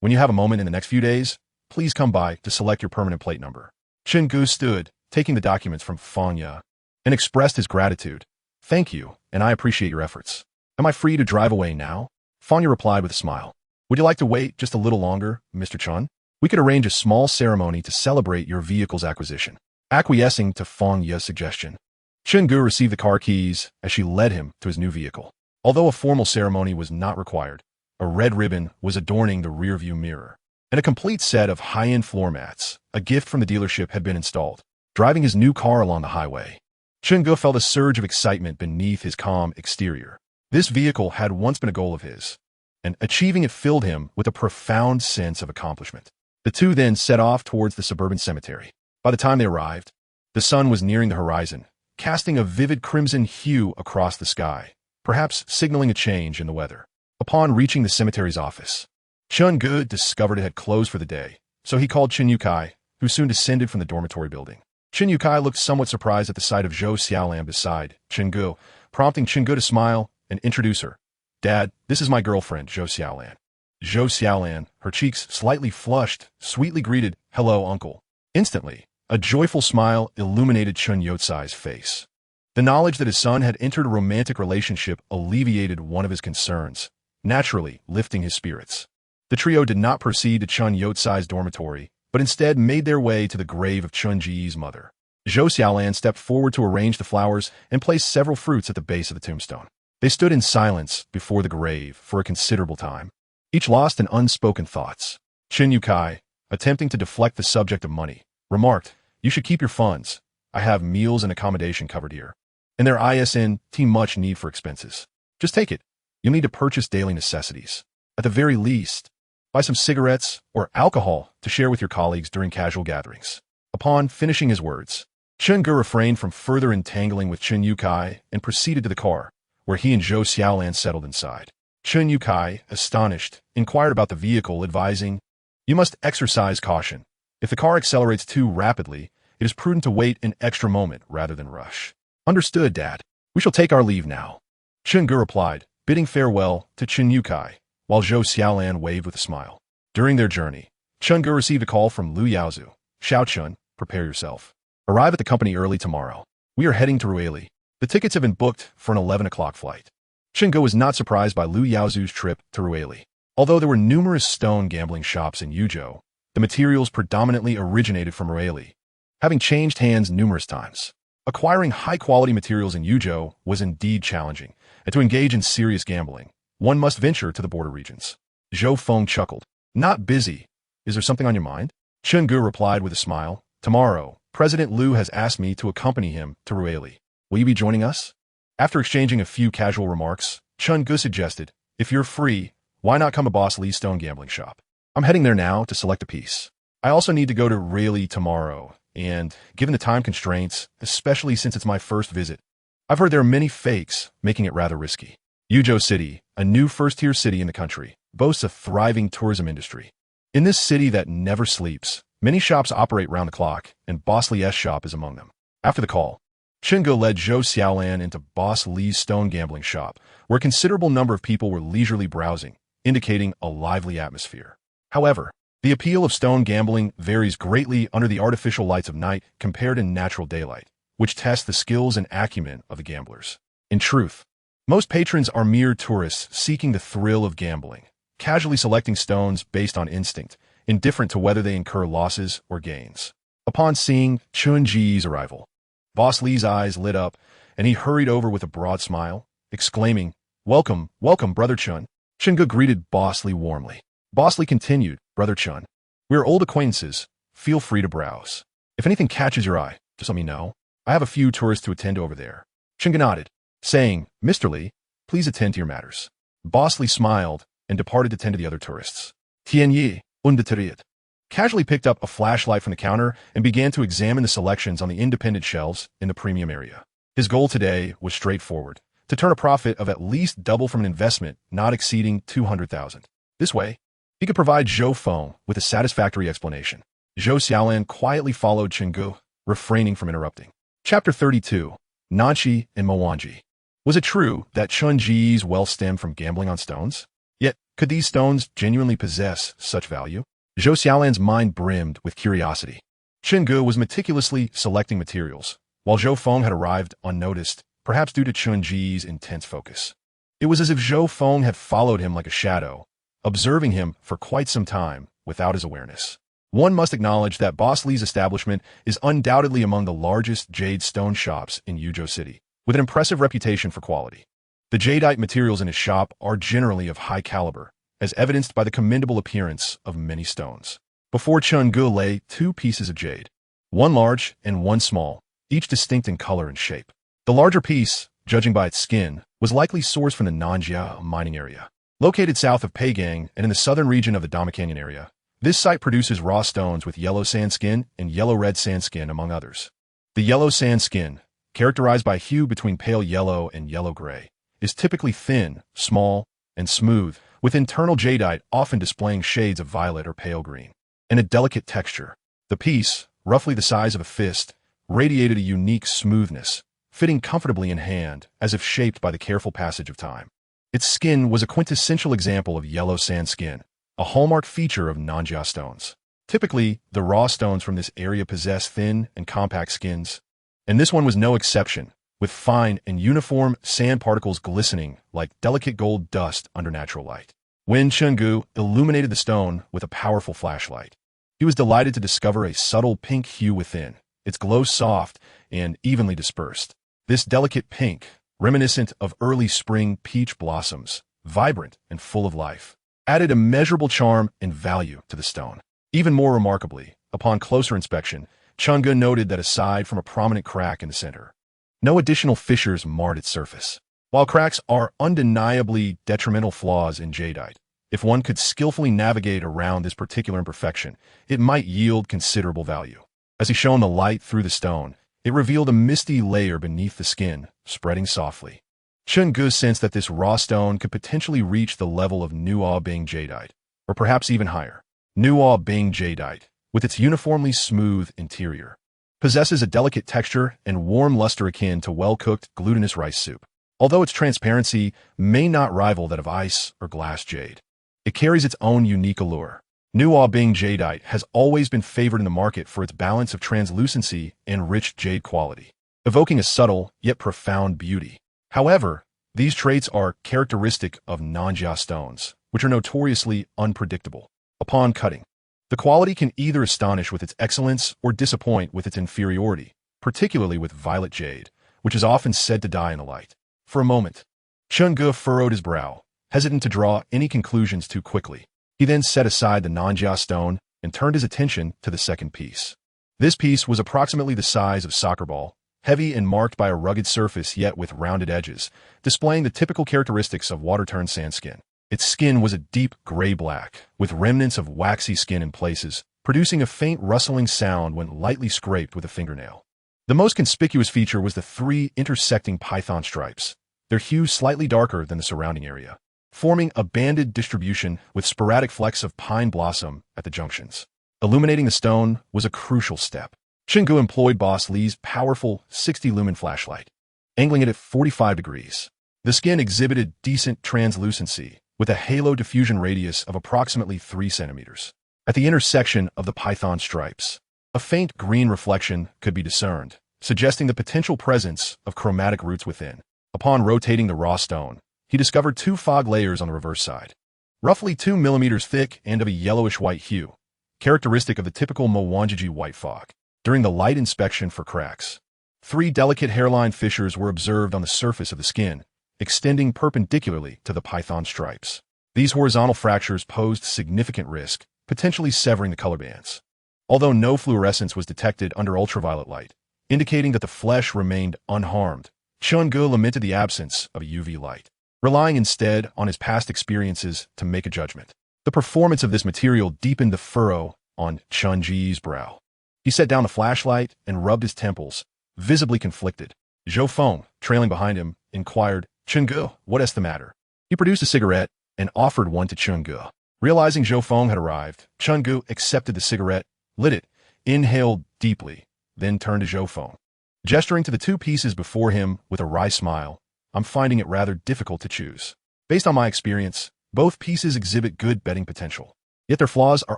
When you have a moment in the next few days, please come by to select your permanent plate number." Chenggu stood, taking the documents from Fanya, and expressed his gratitude. "Thank you, and I appreciate your efforts. Am I free to drive away now?" Fanya replied with a smile. "Would you like to wait just a little longer, Mr. Chun? We could arrange a small ceremony to celebrate your vehicle's acquisition." Acquiescing to Fanya's suggestion, Chenggu received the car keys as she led him to his new vehicle. Although a formal ceremony was not required, a red ribbon was adorning the rearview mirror, and a complete set of high-end floor mats, a gift from the dealership, had been installed. Driving his new car along the highway, Chenggu felt a surge of excitement beneath his calm exterior. This vehicle had once been a goal of his, and achieving it filled him with a profound sense of accomplishment. The two then set off towards the suburban cemetery. By the time they arrived, the sun was nearing the horizon, casting a vivid crimson hue across the sky, perhaps signaling a change in the weather. Upon reaching the cemetery's office, Chenggu discovered it had closed for the day, so he called Chen Yukai, who soon descended from the dormitory building. Chen Yukai looked somewhat surprised at the sight of Zhou Xiaolan beside Chenggu, prompting Chenggu to smile and introduce her. "Dad, this is my girlfriend, Zhou Xiaolan." Zhou Xiaolan, her cheeks slightly flushed, sweetly greeted, "Hello, uncle." Instantly, a joyful smile illuminated Chun Yotsai's face. The knowledge that his son had entered a romantic relationship alleviated one of his concerns, naturally lifting his spirits. The trio did not proceed to Chun Yotsai's dormitory, but instead made their way to the grave of Chun Ji's mother. Zhou Xiaolan stepped forward to arrange the flowers and placed several fruits at the base of the tombstone. They stood in silence before the grave for a considerable time. each lost in unspoken thoughts. Chin Yukai, attempting to deflect the subject of money, remarked, "You should keep your funds. I have meals and accommodation covered here. And there isn't much need for expenses. Just take it. You'll need to purchase daily necessities. At the very least, buy some cigarettes or alcohol to share with your colleagues during casual gatherings." Upon finishing his words, Chen Ge refrained from further entangling with Chen Yukai and proceeded to the car, where he and Zhou Xiaolan settled inside. Chen Yukai, astonished, inquired about the vehicle, advising, "You must exercise caution. If the car accelerates too rapidly, it is prudent to wait an extra moment rather than rush." "Understood, Dad. We shall take our leave now," Chen Ge replied, bidding farewell to Chen Yukai, while Zhou Xiaolan waved with a smile. During their journey, Chen Ge received a call from Lu Yaozu. "Xiao Chun, prepare yourself. Arrive at the company early tomorrow. We are heading to Rueli. The tickets have been booked for an 11 o'clock flight." Chen Ge was not surprised by Lu Yaozu's trip to Rueli. Although there were numerous stone gambling shops in Yuzhou, the materials predominantly originated from Rueli, having changed hands numerous times. Acquiring high-quality materials in Yuzhou was indeed challenging, and to engage in serious gambling, one must venture to the border regions. Zhou Feng chuckled. "Not busy. Is there something on your mind?" Chen Ge replied with a smile. "Tomorrow, President Liu has asked me to accompany him to Rueli. Will you be joining us?" After exchanging a few casual remarks, Chen Ge suggested, "If you're free, why not come to Boss Lee's stone gambling shop? I'm heading there now to select a piece. I also need to go to Rueli tomorrow, and given the time constraints, especially since it's my first visit, I've heard there are many fakes, making it rather risky." Yuzhou City, a new first-tier city in the country, boasts a thriving tourism industry. In this city that never sleeps, many shops operate round the clock, and Boss Lee's shop is among them. After the call, Chen Ge led Zhou Xiaolan into Boss Lee's stone gambling shop, where a considerable number of people were leisurely browsing, indicating a lively atmosphere. However, the appeal of stone gambling varies greatly under the artificial lights of night compared to natural daylight, which tests the skills and acumen of the gamblers. In truth, most patrons are mere tourists seeking the thrill of gambling, casually selecting stones based on instinct, indifferent to whether they incur losses or gains. Upon seeing Chun Ji's arrival, Boss Lee's eyes lit up, and he hurried over with a broad smile, exclaiming, "Welcome, welcome, Brother Chun." Chen Ge greeted Boss Lee warmly. Boss Lee continued, "Brother Chun, we are old acquaintances. Feel free to browse. If anything catches your eye, just let me know. I have a few tourists to attend over there." Chen Ge nodded, saying, "Mr. Lee, please attend to your matters." Boss Lee smiled and departed to tend to the other tourists. Tian Yi, undeterred, casually picked up a flashlight from the counter and began to examine the selections on the independent shelves in the premium area. His goal today was straightforward, to turn a profit of at least double from an investment not exceeding 200,000. This way, he could provide Zhou Feng with a satisfactory explanation. Zhou Xiaolan quietly followed Chen Ge, refraining from interrupting. Chapter 32, Nanchi and Mowanji. Was it true that Chun Ji's wealth stemmed from gambling on stones? Yet, could these stones genuinely possess such value? Zhou Xiaolan's mind brimmed with curiosity. Chen Ge was meticulously selecting materials, while Zhou Feng had arrived unnoticed, perhaps due to Chun Ji's intense focus. It was as if Zhou Feng had followed him like a shadow, observing him for quite some time without his awareness. One must acknowledge that Boss Lee's establishment is undoubtedly among the largest jade stone shops in Yuzhou City, with an impressive reputation for quality. The jadeite materials in his shop are generally of high caliber, as evidenced by the commendable appearance of many stones. Before Chen Ge lay two pieces of jade, one large and one small, each distinct in color and shape. The larger piece, judging by its skin, was likely sourced from the Nanjia mining area. Located south of Peigang and in the southern region of the Dama Canyon area, this site produces raw stones with yellow sand skin and yellow-red sand skin, among others. The yellow sand skin, characterized by hue between pale yellow and yellow-gray, is typically thin, small, and smooth, with internal jadeite often displaying shades of violet or pale green, and a delicate texture. The piece, roughly the size of a fist, radiated a unique smoothness, fitting comfortably in hand as if shaped by the careful passage of time. Its skin was a quintessential example of yellow sand skin, a hallmark feature of Nanjia stones. Typically, the raw stones from this area possess thin and compact skins, and this one was no exception, with fine and uniform sand particles glistening like delicate gold dust under natural light. When Chen Ge illuminated the stone with a powerful flashlight, he was delighted to discover a subtle pink hue within, its glow soft and evenly dispersed. This delicate pink, reminiscent of early spring peach blossoms, vibrant and full of life. added immeasurable charm and value to the stone. Even more remarkably, upon closer inspection, Chunga noted that aside from a prominent crack in the center, no additional fissures marred its surface. While cracks are undeniably detrimental flaws in jadeite, if one could skillfully navigate around this particular imperfection, it might yield considerable value. As he shone the light through the stone, it revealed a misty layer beneath the skin, spreading softly. Chunga sensed that this raw stone could potentially reach the level of Nuo Bing jadeite, or perhaps even higher. Nuo Bing jadeite, with its uniformly smooth interior, possesses a delicate texture and warm luster akin to well-cooked glutinous rice soup. Although its transparency may not rival that of ice or glass jade, it carries its own unique allure. Nuo Bing jadeite has always been favored in the market for its balance of translucency and rich jade quality, evoking a subtle yet profound beauty. However, these traits are characteristic of Nanjia stones, which are notoriously unpredictable. Upon cutting, the quality can either astonish with its excellence or disappoint with its inferiority, particularly with violet jade, which is often said to die in the light. For a moment, Chunga furrowed his brow, hesitant to draw any conclusions too quickly. He then set aside the Nanjia stone and turned his attention to the second piece. This piece was approximately the size of a soccer ball, heavy and marked by a rugged surface yet with rounded edges, displaying the typical characteristics of water-turned sandskin. Its skin was a deep gray-black, with remnants of waxy skin in places, producing a faint rustling sound when lightly scraped with a fingernail. The most conspicuous feature was the 3 intersecting python stripes, their hue slightly darker than the surrounding area, forming a banded distribution with sporadic flecks of pine blossom at the junctions. Illuminating the stone was a crucial step. Chunga employed Boss Lee's powerful 60-lumen flashlight, angling it at 45 degrees. The skin exhibited decent translucency, with a halo diffusion radius of approximately 3 centimeters. At the intersection of the python stripes, a faint green reflection could be discerned, suggesting the potential presence of chromatic roots within. Upon rotating the raw stone, he discovered 2 fog layers on the reverse side, roughly 2 millimeters thick and of a yellowish-white hue, characteristic of the typical Mwanjiji white fog. During the light inspection for cracks, 3 delicate hairline fissures were observed on the surface of the skin, extending perpendicularly to the python stripes. These horizontal fractures posed significant risk, potentially severing the color bands. Although no fluorescence was detected under ultraviolet light, indicating that the flesh remained unharmed, Chunga lamented the absence of a UV light, relying instead on his past experiences to make a judgment. The performance of this material deepened the furrow on Chunji's brow. He set down the flashlight and rubbed his temples, visibly conflicted. Zhou Feng, trailing behind him, inquired, "Chunga, what is the matter?" He produced a cigarette and offered one to Chunga. Realizing Zhou Feng had arrived, Chunga accepted the cigarette, lit it, inhaled deeply, then turned to Zhou Feng, gesturing to the 2 pieces before him with a wry smile. "I'm finding it rather difficult to choose. Based on my experience, both pieces exhibit good betting potential, yet their flaws are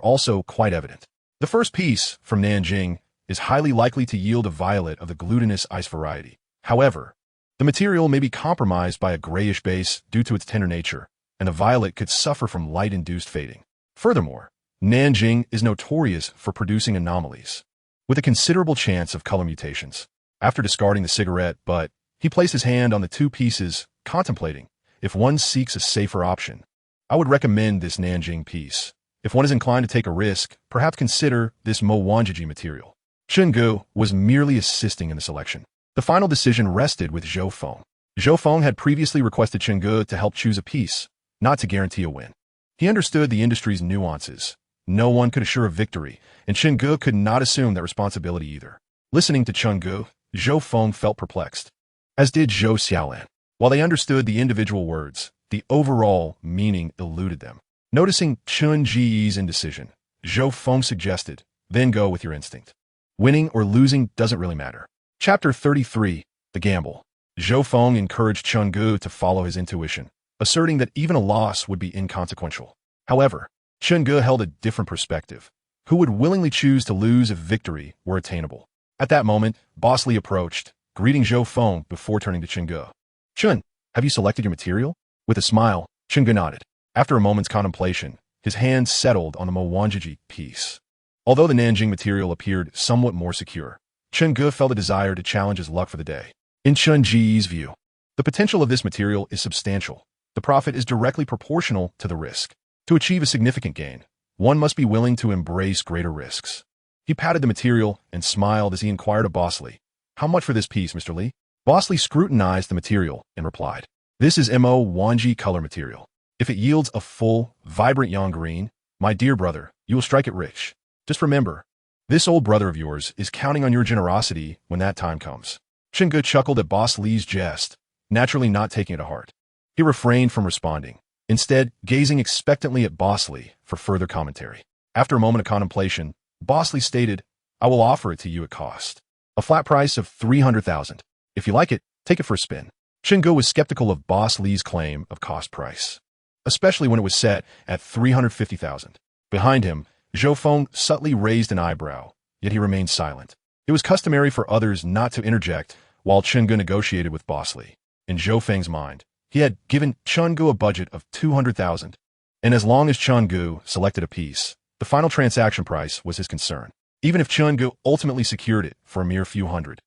also quite evident. The first piece, from Nanjing, is highly likely to yield a violet of the glutinous ice variety. However, the material may be compromised by a grayish base due to its tender nature, and the violet could suffer from light-induced fading. Furthermore, Nanjing is notorious for producing anomalies, with a considerable chance of color mutations." After discarding the cigarette butt, he placed his hand on the 2 pieces, contemplating, "If one seeks a safer option, I would recommend this Nanjing piece. If one is inclined to take a risk, perhaps consider this Mwanjiji material." Chunga was merely assisting in the selection. The final decision rested with Zhou Feng. Zhou Feng had previously requested Chunga to help choose a piece, not to guarantee a win. He understood the industry's nuances. No one could assure a victory, and Chunga could not assume that responsibility either. Listening to Chunga, Zhou Feng felt perplexed, as did Zhou Xiaolan. While they understood the individual words, the overall meaning eluded them. Noticing Chun Ji's indecision, Zhou Feng suggested, "Then go with your instinct. Winning or losing doesn't really matter." Chapter 33, The Gamble. Zhou Feng encouraged Chunga to follow his intuition, asserting that even a loss would be inconsequential. However, Chunga held a different perspective. Who would willingly choose to lose if victory were attainable? At that moment, Boss Lee approached, greeting Zhou Feng before turning to Chunga. "Chun, have you selected your material?" With a smile, Chunga nodded. After a moment's contemplation, his hand settled on the Mwanjiji piece. Although the Nanjing material appeared somewhat more secure, Chunga felt a desire to challenge his luck for the day. In Chun Ji's view, the potential of this material is substantial. The profit is directly proportional to the risk. To achieve a significant gain, one must be willing to embrace greater risks. He patted the material and smiled as he inquired of Boss Lee, "How much for this piece, Mr. Lee?" Boss Lee scrutinized the material and replied, "This is Mo Wanji color material. If it yields a full, vibrant yang green, my dear brother, you will strike it rich. Just remember, this old brother of yours is counting on your generosity when that time comes." Chungu chuckled at Boss Lee's jest, naturally not taking it to heart. He refrained from responding, instead gazing expectantly at Boss Lee for further commentary. After a moment of contemplation, Boss Lee stated, "I will offer it to you at cost. A flat price of 300,000. If you like it, take it for a spin." Chungu was skeptical of Boss Lee's claim of cost price, especially when it was set at 350,000. Behind him, Zhou Feng subtly raised an eyebrow, yet he remained silent. It was customary for others not to interject while Chungu negotiated with Boss Lee. In Zhou Feng's mind, he had given Chungu a budget of 200,000, and as long as Chungu selected a piece, the final transaction price was his concern. Even if Chungu ultimately secured it for a mere few hundred,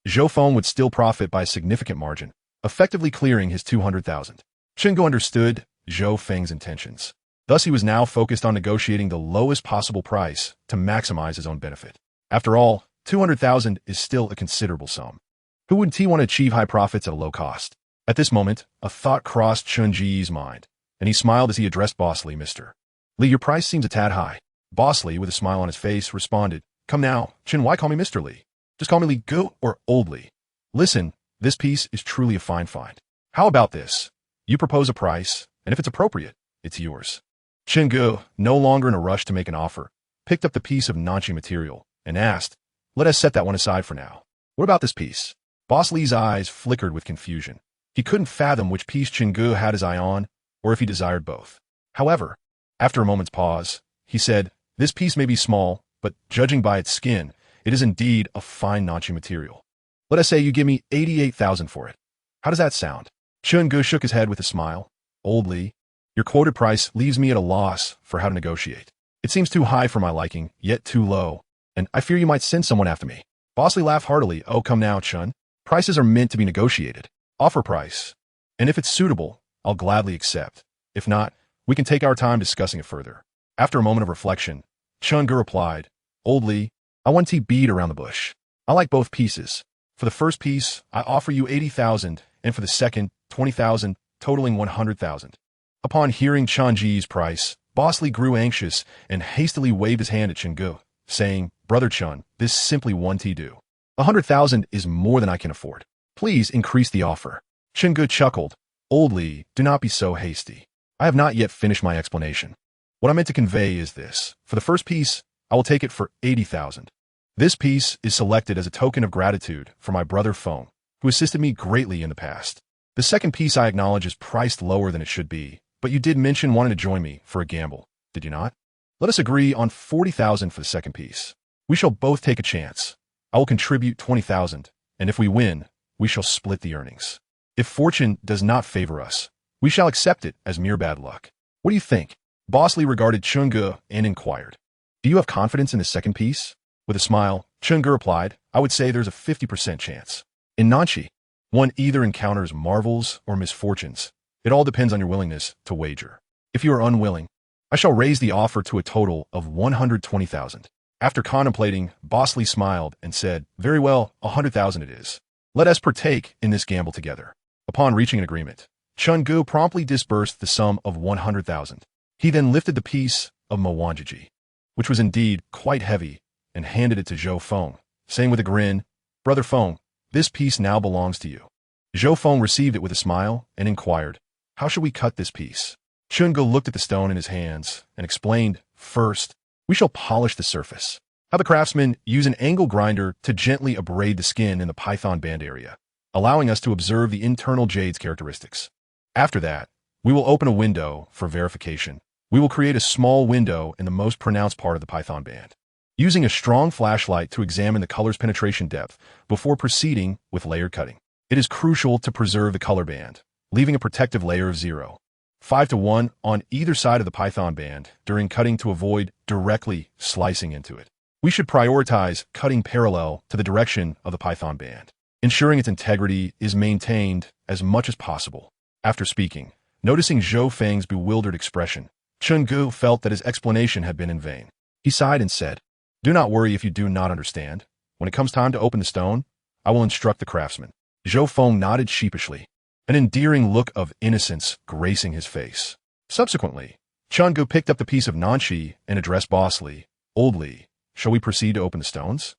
Zhou Feng would still profit by a significant margin, effectively clearing his 200,000. Chungu understood Zhou Feng's intentions. Thus, he was now focused on negotiating the lowest possible price to maximize his own benefit. After all, 200,000 is still a considerable sum. Who wouldn't he want to achieve high profits at a low cost? At this moment, a thought crossed Chunji's mind, and he smiled as he addressed Boss Lee, "Mr. Lee, your price seems a tad high." Boss Lee, with a smile on his face, responded, "Come now, Chun, why call me Mr. Lee? Just call me Lee Gu or Old Lee. Listen, this piece is truly a fine find. How about this? You propose a price, and if it's appropriate, it's yours." Chungu, no longer in a rush to make an offer, picked up the piece of Nanchi material and asked, "Let us set that one aside for now. What about this piece?" Boss Lee's eyes flickered with confusion. He couldn't fathom which piece Chungu had his eye on, or if he desired both. However, after a moment's pause, he said, "This piece may be small, but judging by its skin, it is indeed a fine Nanchi material. Let us say you give me 88,000 for it. How does that sound?" Chungu shook his head with a smile. "Old Lee, your quoted price leaves me at a loss for how to negotiate. It seems too high for my liking, yet too low, and I fear you might send someone after me." Boss Lee laughed heartily. "Oh, come now, Chun. Prices are meant to be negotiated. Offer price. And if it's suitable, I'll gladly accept. If not, we can take our time discussing it further." After a moment of reflection, Chungu replied, "Old Lee, I want to beat around the bush. I like both pieces. For the first piece, I offer you 80,000, and for the second, 20,000, totaling 100,000. Upon hearing Chunji's price, Boss Lee grew anxious and hastily waved his hand at Chungu, saying, "Brother Chun, this simply won't do. 100,000 is more than I can afford. Please increase the offer." Chungu chuckled. "Old Lee, do not be so hasty. I have not yet finished my explanation. What I meant to convey is this. For the first piece, I will take it for 80,000. This piece is selected as a token of gratitude for my brother Feng, who assisted me greatly in the past. The second piece I acknowledge is priced lower than it should be, but you did mention wanting to join me for a gamble, did you not? Let us agree on 40,000 for the second piece. We shall both take a chance. I will contribute 20,000, and if we win, we shall split the earnings. If fortune does not favor us, we shall accept it as mere bad luck. What do you think?" Boss Lee regarded Chungu and inquired, "Do you have confidence in the second piece?" With a smile, Chungu replied, "I would say there's a 50% chance. In Nanchi, one either encounters marvels or misfortunes. It all depends on your willingness to wager. If you are unwilling, I shall raise the offer to a total of 120,000. After contemplating, Boss Lee smiled and said, "Very well, 100,000 it is. Let us partake in this gamble together." Upon reaching an agreement, Chungu promptly disbursed the sum of 100,000. He then lifted the piece of Mowanjiji, which was indeed quite heavy, and handed it to Zhou Feng, saying with a grin, "Brother Feng, this piece now belongs to you." Zhou Feng received it with a smile and inquired, "How should we cut this piece?" Chungu looked at the stone in his hands and explained, "First, we shall polish the surface. Have the craftsman use an angle grinder to gently abrade the skin in the python band area, allowing us to observe the internal jade's characteristics. After that, we will open a window for verification. We will create a small window in the most pronounced part of the python band, using a strong flashlight to examine the color's penetration depth before proceeding with layer cutting. It is crucial to preserve the color band, leaving a protective layer of 0.5 to 1 on either side of the python band during cutting to avoid directly slicing into it. We should prioritize cutting parallel to the direction of the python band, ensuring its integrity is maintained as much as possible." After speaking, noticing Zhou Feng's bewildered expression, Chun-gu felt that his explanation had been in vain. He sighed and said, "Do not worry if you do not understand. When it comes time to open the stone, I will instruct the craftsman." Zhou Feng nodded sheepishly, an endearing look of innocence gracing his face. Subsequently, Chun-gu picked up the piece of nanshi and addressed Boss Li. "Old Li, shall we proceed to open the stones?"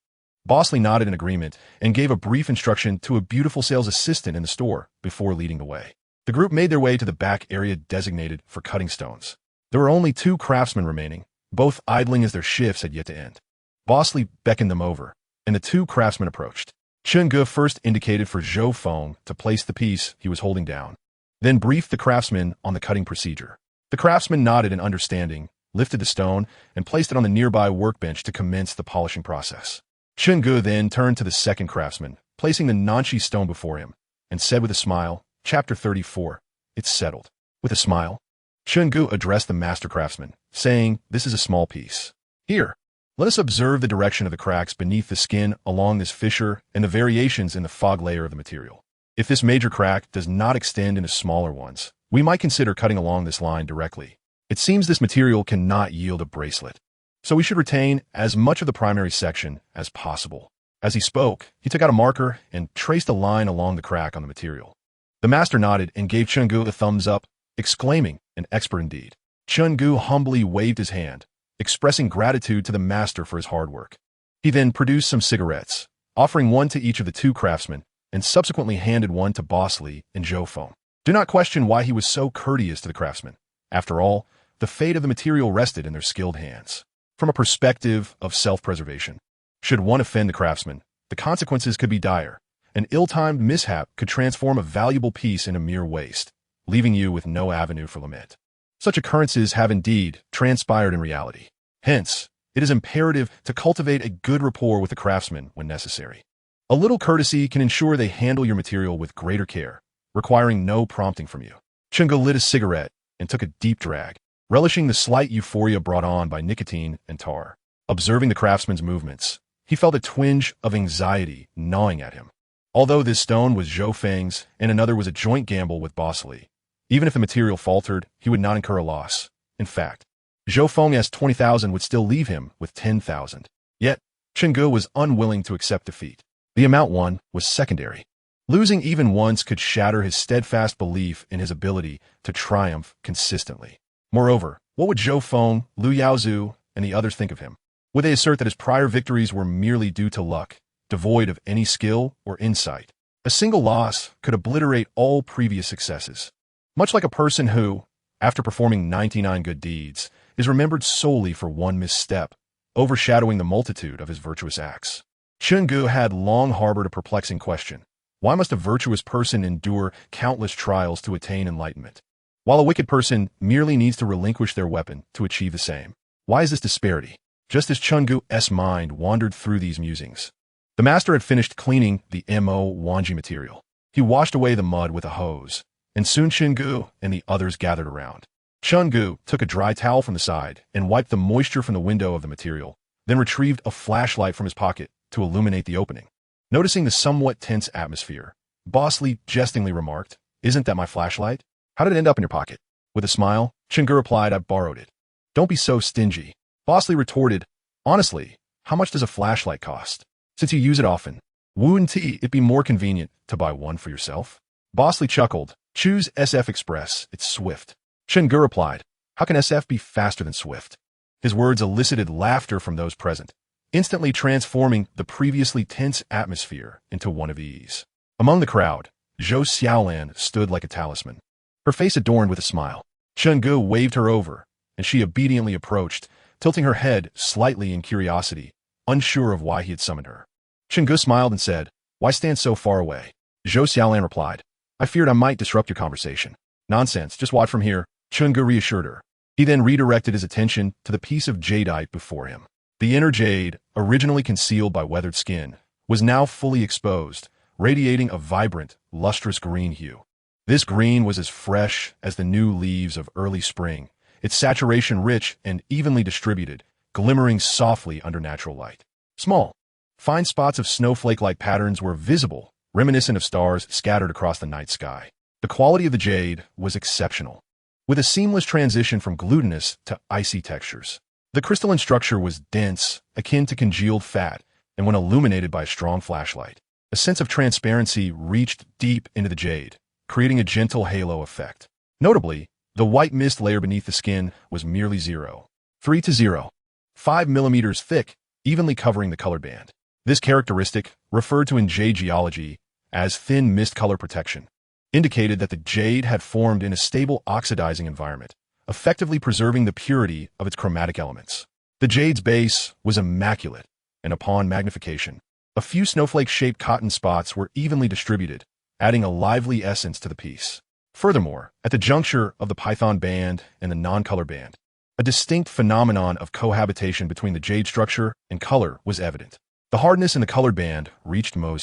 Boss Li nodded in agreement and gave a brief instruction to a beautiful sales assistant in the store before leading the way. The group made their way to the back area designated for cutting stones. There were only 2 craftsmen remaining, both idling as their shifts had yet to end. Boss Li beckoned them over, and the 2 craftsmen approached. Chun-gu first indicated for Zhou Feng to place the piece he was holding down, then briefed the craftsman on the cutting procedure. The craftsman nodded in understanding, lifted the stone, and placed it on the nearby workbench to commence the polishing process. Chun-gu then turned to the second craftsman, placing the nanshi stone before him, and said with a smile, Chapter 34, "It's settled." With a smile, Chun-gu addressed the master craftsman, saying, "This is a small piece. Here, let us observe the direction of the cracks beneath the skin along this fissure and the variations in the fog layer of the material. If this major crack does not extend into smaller ones, we might consider cutting along this line directly. It seems this material cannot yield a bracelet, so we should retain as much of the primary section as possible." As he spoke, he took out a marker and traced a line along the crack on the material. The master nodded and gave Chun-gu a thumbs up, exclaiming, "An expert indeed." Chun-gu humbly waved his hand, expressing gratitude to the master for his hard work. He then produced some cigarettes, offering one to each of the 2 craftsmen, and subsequently handed one to Boss Li and Zhou Feng. Do not question why he was so courteous to the craftsmen. After all, the fate of the material rested in their skilled hands. From a perspective of self-preservation, should one offend the craftsman, the consequences could be dire. An ill-timed mishap could transform a valuable piece into mere waste, leaving you with no avenue for lament. Such occurrences have indeed transpired in reality. Hence, it is imperative to cultivate a good rapport with the craftsman when necessary. A little courtesy can ensure they handle your material with greater care, requiring no prompting from you. Chun-gu lit a cigarette and took a deep drag, relishing the slight euphoria brought on by nicotine and tar. Observing the craftsman's movements, he felt a twinge of anxiety gnawing at him. Although this stone was Zhou Feng's and another was a joint gamble with Boss Li, even if the material faltered, he would not incur a loss. In fact, Zhou Feng's 20,000 would still leave him with 10,000. Yet, Chun-gu was unwilling to accept defeat. The amount won was secondary. Losing even once could shatter his steadfast belief in his ability to triumph consistently. Moreover, what would Zhou Feng, Lu Yaozu, and the others think of him? Would they assert that his prior victories were merely due to luck, devoid of any skill or insight? A single loss could obliterate all previous successes. Much like a person who, after performing 99 good deeds, is remembered solely for one misstep, overshadowing the multitude of his virtuous acts. Chun-gu had long harbored a perplexing question. Why must a virtuous person endure countless trials to attain enlightenment, while a wicked person merely needs to relinquish their weapon to achieve the same? Why is this disparity? Just as Chun-gu's mind wandered through these musings, the master had finished cleaning the mo wanji material. He washed away the mud with a hose, and soon Chun-gu and the others gathered around. Chun-gu took a dry towel from the side and wiped the moisture from the window of the material, then retrieved a flashlight from his pocket to illuminate the opening. Noticing the somewhat tense atmosphere, Boss Li jestingly remarked, "Isn't that my flashlight? How did it end up in your pocket?" With a smile, Chun-gu replied, "I borrowed it." "Don't be so stingy." Boss Li retorted, "Honestly, how much does a flashlight cost? Since you use it often, wouldn't it be more convenient to buy one for yourself?" Boss Li chuckled, "Choose SF Express, it's swift." Chun-gu replied, "How can SF be faster than swift?" His words elicited laughter from those present, instantly transforming the previously tense atmosphere into one of ease. Among the crowd, Zhou Xiaolan stood like a talisman, her face adorned with a smile. Chun-gu waved her over, and she obediently approached, tilting her head slightly in curiosity, unsure of why he had summoned her. Chun-gu smiled and said, "Why stand so far away?" Zhou Xiaolan replied, "I feared I might disrupt your conversation." "Nonsense, just watch from here," Chun-gu reassured her. He then redirected his attention to the piece of jadeite before him. The inner jade, originally concealed by weathered skin, was now fully exposed, radiating a vibrant, lustrous green hue. This green was as fresh as the new leaves of early spring, its saturation rich and evenly distributed, glimmering softly under natural light. Small, fine spots of snowflake-like patterns were visible, reminiscent of stars scattered across the night sky. The quality of the jade was exceptional. with a seamless transition from glutinous to icy textures. The crystalline structure was dense, akin to congealed fat, and when illuminated by a strong flashlight, a sense of transparency reached deep into the jade, creating a gentle halo effect. Notably, the white mist layer beneath the skin was merely 0.3 to 0.5 millimeters thick, evenly covering the colored band. This characteristic, referred to in jade geology as thin mist color protection, indicated that the jade had formed in a stable oxidizing environment, effectively preserving the purity of its chromatic elements. The jade's base was immaculate, and upon magnification, a few snowflake-shaped cotton spots were evenly distributed, adding a lively essence to the piece. Furthermore, at the juncture of the python band and the non-color band, a distinct phenomenon of cohabitation between the jade structure and color was evident. The hardness in the colored band reached Mohs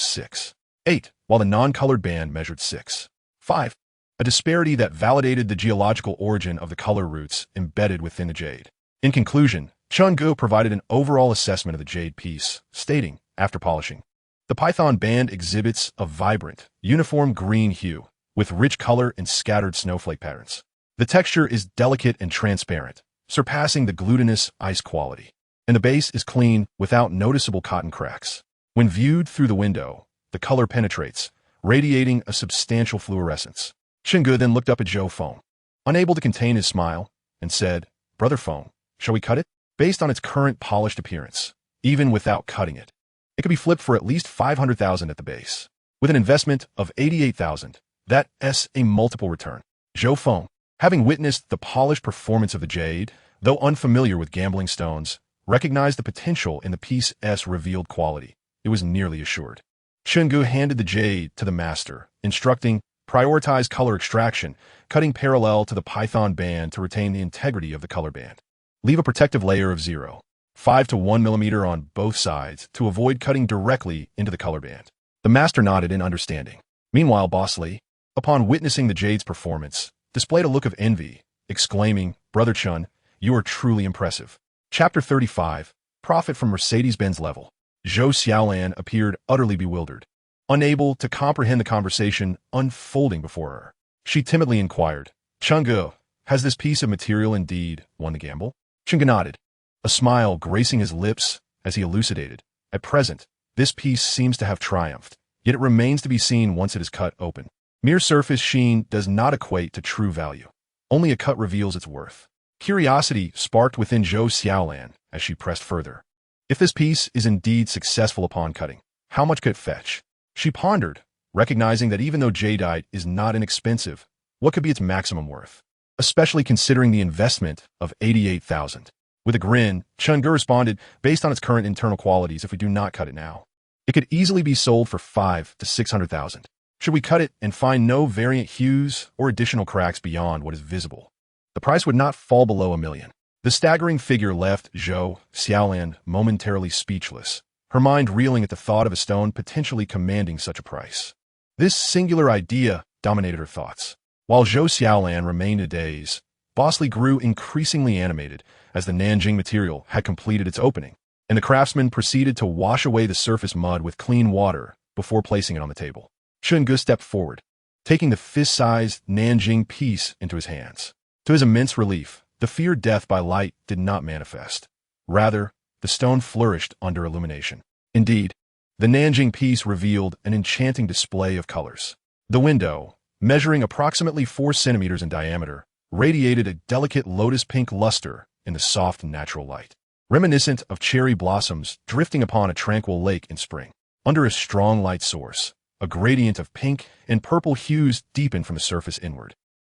6.8, while the non-colored band measured 6.5, a disparity that validated the geological origin of the color roots embedded within the jade. In conclusion, Chun-Gu provided an overall assessment of the jade piece, stating, after polishing, the python band exhibits a vibrant, uniform green hue, with rich color and scattered snowflake patterns. The texture is delicate and transparent, surpassing the glutinous ice quality, and the base is clean without noticeable cotton cracks. When viewed through the window, the color penetrates, radiating a substantial fluorescence. Chun-Gu then looked up at Zhou Feng, unable to contain his smile, and said, Brother Feng, shall we cut it? Based on its current polished appearance, even without cutting it, it could be flipped for at least 500,000 at the base. With an investment of 88,000, that's a multiple return. Zhou Feng, having witnessed the polished performance of the jade, though unfamiliar with gambling stones, recognized the potential in the piece's revealed quality. It was nearly assured. Chun-Gu handed the jade to the master, instructing, prioritize color extraction, cutting parallel to the python band to retain the integrity of the color band. Leave a protective layer of 0.5 to 1 millimeter on both sides to avoid cutting directly into the color band. The master nodded in understanding. Meanwhile, Boss Li, upon witnessing the jade's performance, displayed a look of envy, exclaiming, Brother Chun, you are truly impressive. Chapter 35, Profit from Mercedes-Benz Level. Zhou Xiaolan appeared utterly bewildered, unable to comprehend the conversation unfolding before her. She timidly inquired, Chun-Gu, has this piece of material indeed won the gamble? Chun-Gu nodded, a smile gracing his lips as he elucidated. At present, this piece seems to have triumphed, yet it remains to be seen once it is cut open. Mere surface sheen does not equate to true value. Only a cut reveals its worth. Curiosity sparked within Zhou Xiaolan as she pressed further. If this piece is indeed successful upon cutting, how much could it fetch? She pondered, recognizing that even though jadeite is not inexpensive, what could be its maximum worth? Especially considering the investment of 88,000. With a grin, Chun-Gu responded, based on its current internal qualities, if we do not cut it now, it could easily be sold for 5 to 600,000. Should we cut it and find no variant hues or additional cracks beyond what is visible, the price would not fall below $1 million. The staggering figure left Zhou Xiaolan momentarily speechless, her mind reeling at the thought of a stone potentially commanding such a price. This singular idea dominated her thoughts. While Zhou Xiaolan remained a daze, Boss Li grew increasingly animated as the Nanjing material had completed its opening, and the craftsman proceeded to wash away the surface mud with clean water before placing it on the table. Chun-Gu stepped forward, taking the fist-sized Nanjing piece into his hands. To his immense relief, the feared death by light did not manifest. Rather, the stone flourished under illumination. Indeed, the Nanjing piece revealed an enchanting display of colors. The window, measuring approximately 4 centimeters in diameter, radiated a delicate lotus-pink luster in the soft natural light, reminiscent of cherry blossoms drifting upon a tranquil lake in spring. Under a strong light source, a gradient of pink and purple hues deepened from the surface inward,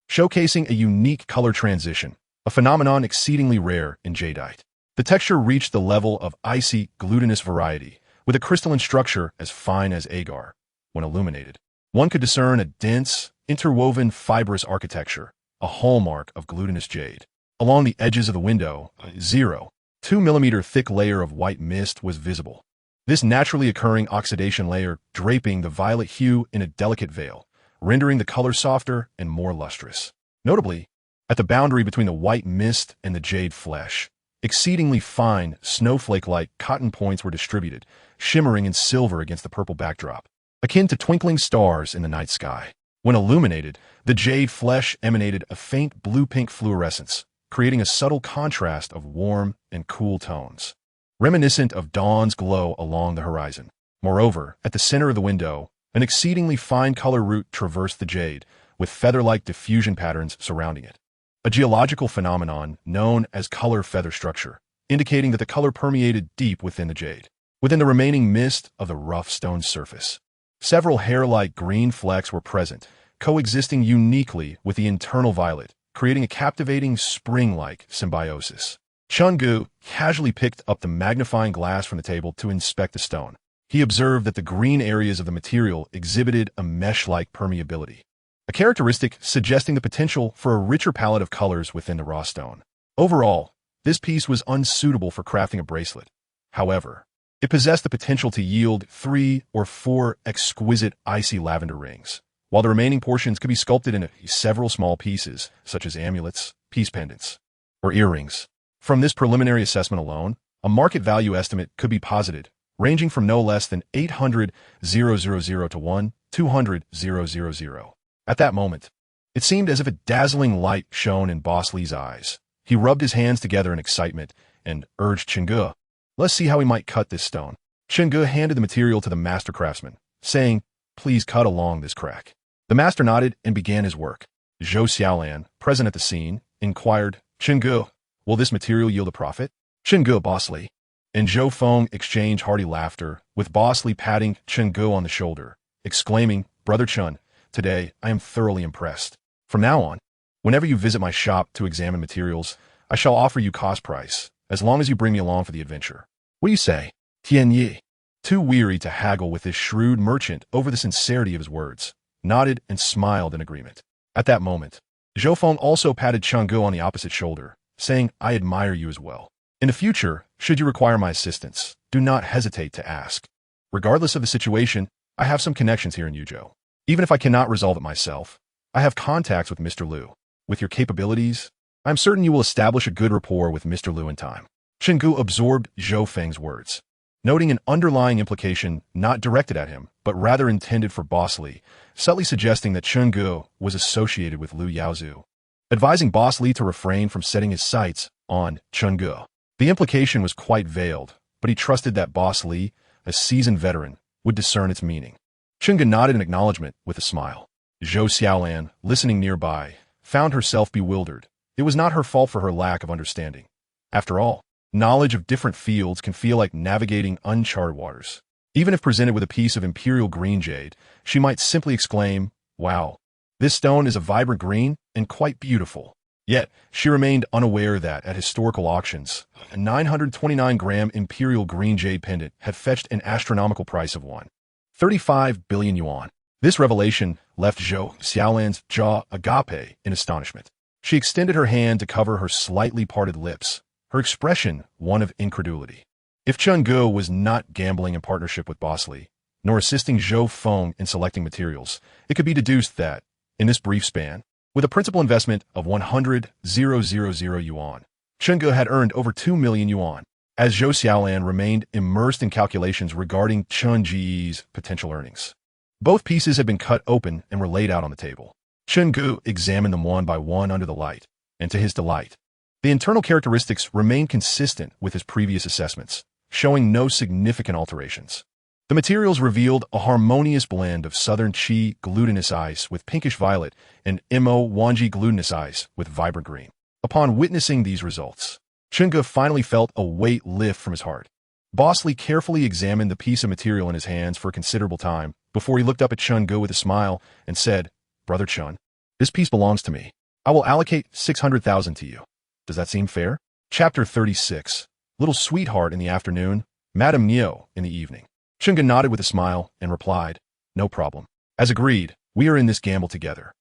showcasing a unique color transition, a phenomenon exceedingly rare in jadeite. The texture reached the level of icy, glutinous variety, with a crystalline structure as fine as agar. When illuminated, one could discern a dense, interwoven fibrous architecture, a hallmark of glutinous jade. Along the edges of the window, a 0.2 millimeter thick layer of white mist was visible. This naturally occurring oxidation layer draping the violet hue in a delicate veil, rendering the color softer and more lustrous. Notably, at the boundary between the white mist and the jade flesh, exceedingly fine, snowflake-like cotton points were distributed, shimmering in silver against the purple backdrop, akin to twinkling stars in the night sky. When illuminated, the jade flesh emanated a faint blue-pink fluorescence, creating a subtle contrast of warm and cool tones, reminiscent of dawn's glow along the horizon. Moreover, at the center of the window, an exceedingly fine color route traversed the jade, with feather-like diffusion patterns surrounding it. A geological phenomenon known as color feather structure, indicating that the color permeated deep within the jade, within the remaining mist of the rough stone surface. Several hair-like green flecks were present, coexisting uniquely with the internal violet, creating a captivating spring-like symbiosis. Chun-Gu casually picked up the magnifying glass from the table to inspect the stone. He observed that the green areas of the material exhibited a mesh-like permeability, a characteristic suggesting the potential for a richer palette of colors within the raw stone. Overall, this piece was unsuitable for crafting a bracelet. However, it possessed the potential to yield 3 or 4 exquisite icy lavender rings, while the remaining portions could be sculpted into several small pieces, such as amulets, peace pendants, or earrings. From this preliminary assessment alone, a market value estimate could be posited, ranging from no less than 800,000 to 200,000. At that moment, it seemed as if a dazzling light shone in Boss Li's eyes. He rubbed his hands together in excitement and urged Chun-Gu, "Let's see how we might cut this stone." Chun-Gu handed the material to the master craftsman, saying, "Please cut along this crack." The master nodded and began his work. Zhou Xiaolan, present at the scene, inquired, "Chun-Gu, will this material yield a profit?" "Chun-Gu, Boss Li." And Zhou Feng exchanged hearty laughter, with Boss Li patting Chun-Gu on the shoulder, exclaiming, "Brother Chun, today I am thoroughly impressed. From now on, whenever you visit my shop to examine materials, I shall offer you cost price, as long as you bring me along for the adventure. What do you say?" Tian Yi, too weary to haggle with this shrewd merchant over the sincerity of his words, nodded and smiled in agreement. At that moment, Zhou Feng also patted Chun-Gu on the opposite shoulder, saying, "I admire you as well. In the future, should you require my assistance, do not hesitate to ask. Regardless of the situation, I have some connections here in Yuzhou. Even if I cannot resolve it myself, I have contacts with Mr. Liu. With your capabilities, I am certain you will establish a good rapport with Mr. Liu in time." Chun-Gu absorbed Zhou Feng's words, noting an underlying implication not directed at him, but rather intended for Boss Li, subtly suggesting that Chun-Gu was associated with Liu Yaozu, advising Boss Li to refrain from setting his sights on Chun-Gu. The implication was quite veiled, but he trusted that Boss Li, a seasoned veteran, would discern its meaning. Chun-Gu nodded in acknowledgement with a smile. Zhou Xiaolan, listening nearby, found herself bewildered. It was not her fault for her lack of understanding. After all, knowledge of different fields can feel like navigating uncharted waters. Even if presented with a piece of imperial green jade, she might simply exclaim, "Wow, this stone is a vibrant green and quite beautiful." Yet, she remained unaware that, at historical auctions, a 929-gram imperial green jade pendant had fetched an astronomical price of 1.35 billion yuan. This revelation left Zhou Xiaolan's jaw agape in astonishment. She extended her hand to cover her slightly parted lips, her expression one of incredulity. If Chun-Gu was not gambling in partnership with Boss Li, nor assisting Zhou Feng in selecting materials, it could be deduced that, in this brief span, with a principal investment of 100,000 yuan, Chun-Gu had earned over 2 million yuan. As Zhou Xiaolan remained immersed in calculations regarding Chun-Ji's potential earnings, both pieces had been cut open and were laid out on the table. Chun-Gu examined them one by one under the light, and to his delight, the internal characteristics remained consistent with his previous assessments, showing no significant alterations. The materials revealed a harmonious blend of southern Qi glutinous ice with pinkish violet and Mo Wanji glutinous ice with vibrant green. Upon witnessing these results, Chun-Gu finally felt a weight lift from his heart. Boss Li carefully examined the piece of material in his hands for a considerable time before he looked up at Chun-Gu with a smile and said, "Brother Chun, this piece belongs to me. I will allocate 600,000 to you. Does that seem fair?" Chapter 36. Little Sweetheart in the afternoon, Madame Nio in the evening. Chun-Gu nodded with a smile and replied, "No problem. As agreed, we are in this gamble together.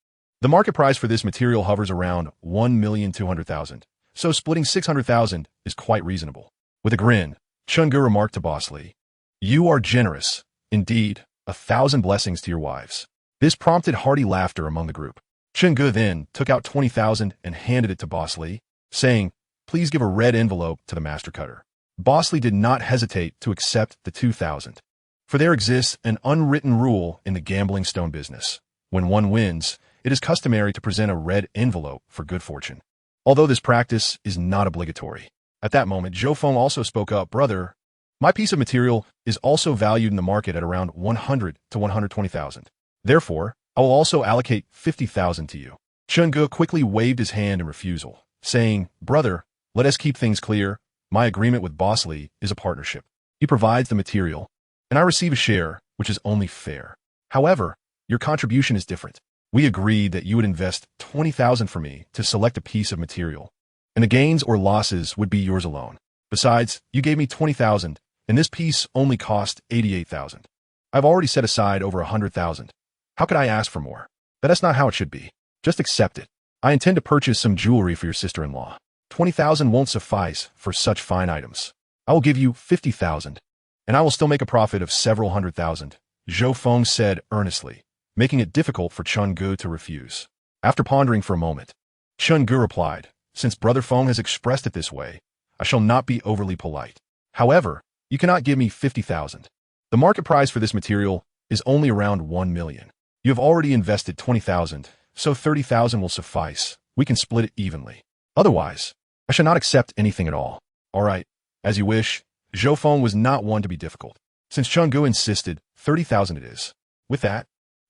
The market price for this material hovers around 1,200,000, so splitting 600,000 is quite reasonable." With a grin, Chun-Gu remarked to Boss Li, "You are generous. Indeed, 1,000 blessings to your wives." This prompted hearty laughter among the group. Chun-Gu then took out 20,000 and handed it to Boss Li, saying, "Please give a red envelope to the master cutter." Boss Li did not hesitate to accept the 2,000. For there exists an unwritten rule in the gambling stone business. When one wins, it is customary to present a red envelope for good fortune. Although this practice is not obligatory. At that moment, Zhou Feng also spoke up, "Brother, my piece of material is also valued in the market at around 100 to 120,000. Therefore, I will also allocate 50,000 to you." Chen Ge quickly waved his hand in refusal, saying, "Brother, let us keep things clear. My agreement with Boss Li is a partnership. He provides the material, and I receive a share, which is only fair. However, your contribution is different. We agreed that you would invest 20,000 for me to select a piece of material, and the gains or losses would be yours alone. Besides, you gave me 20,000, and this piece only cost 88,000. I've already set aside over 100,000. How could I ask for more? That's not how it should be. Just accept it. I intend to purchase some jewelry for your sister-in-law. 20,000 won't suffice for such fine items. I will give you 50,000, and I will still make a profit of several 100,000, Zhou Feng said earnestly, making it difficult for Chen Ge to refuse. After pondering for a moment, Chen Ge replied, "Since Brother Feng has expressed it this way, I shall not be overly polite. However, you cannot give me 50,000. The market price for this material is only around 1 million. You have already invested 20,000, so 30,000 will suffice. We can split it evenly. Otherwise, I shall not accept anything at all." "All right, as you wish." Zhou Feng was not one to be difficult. Since Chen Ge insisted, 30,000 it is. With that,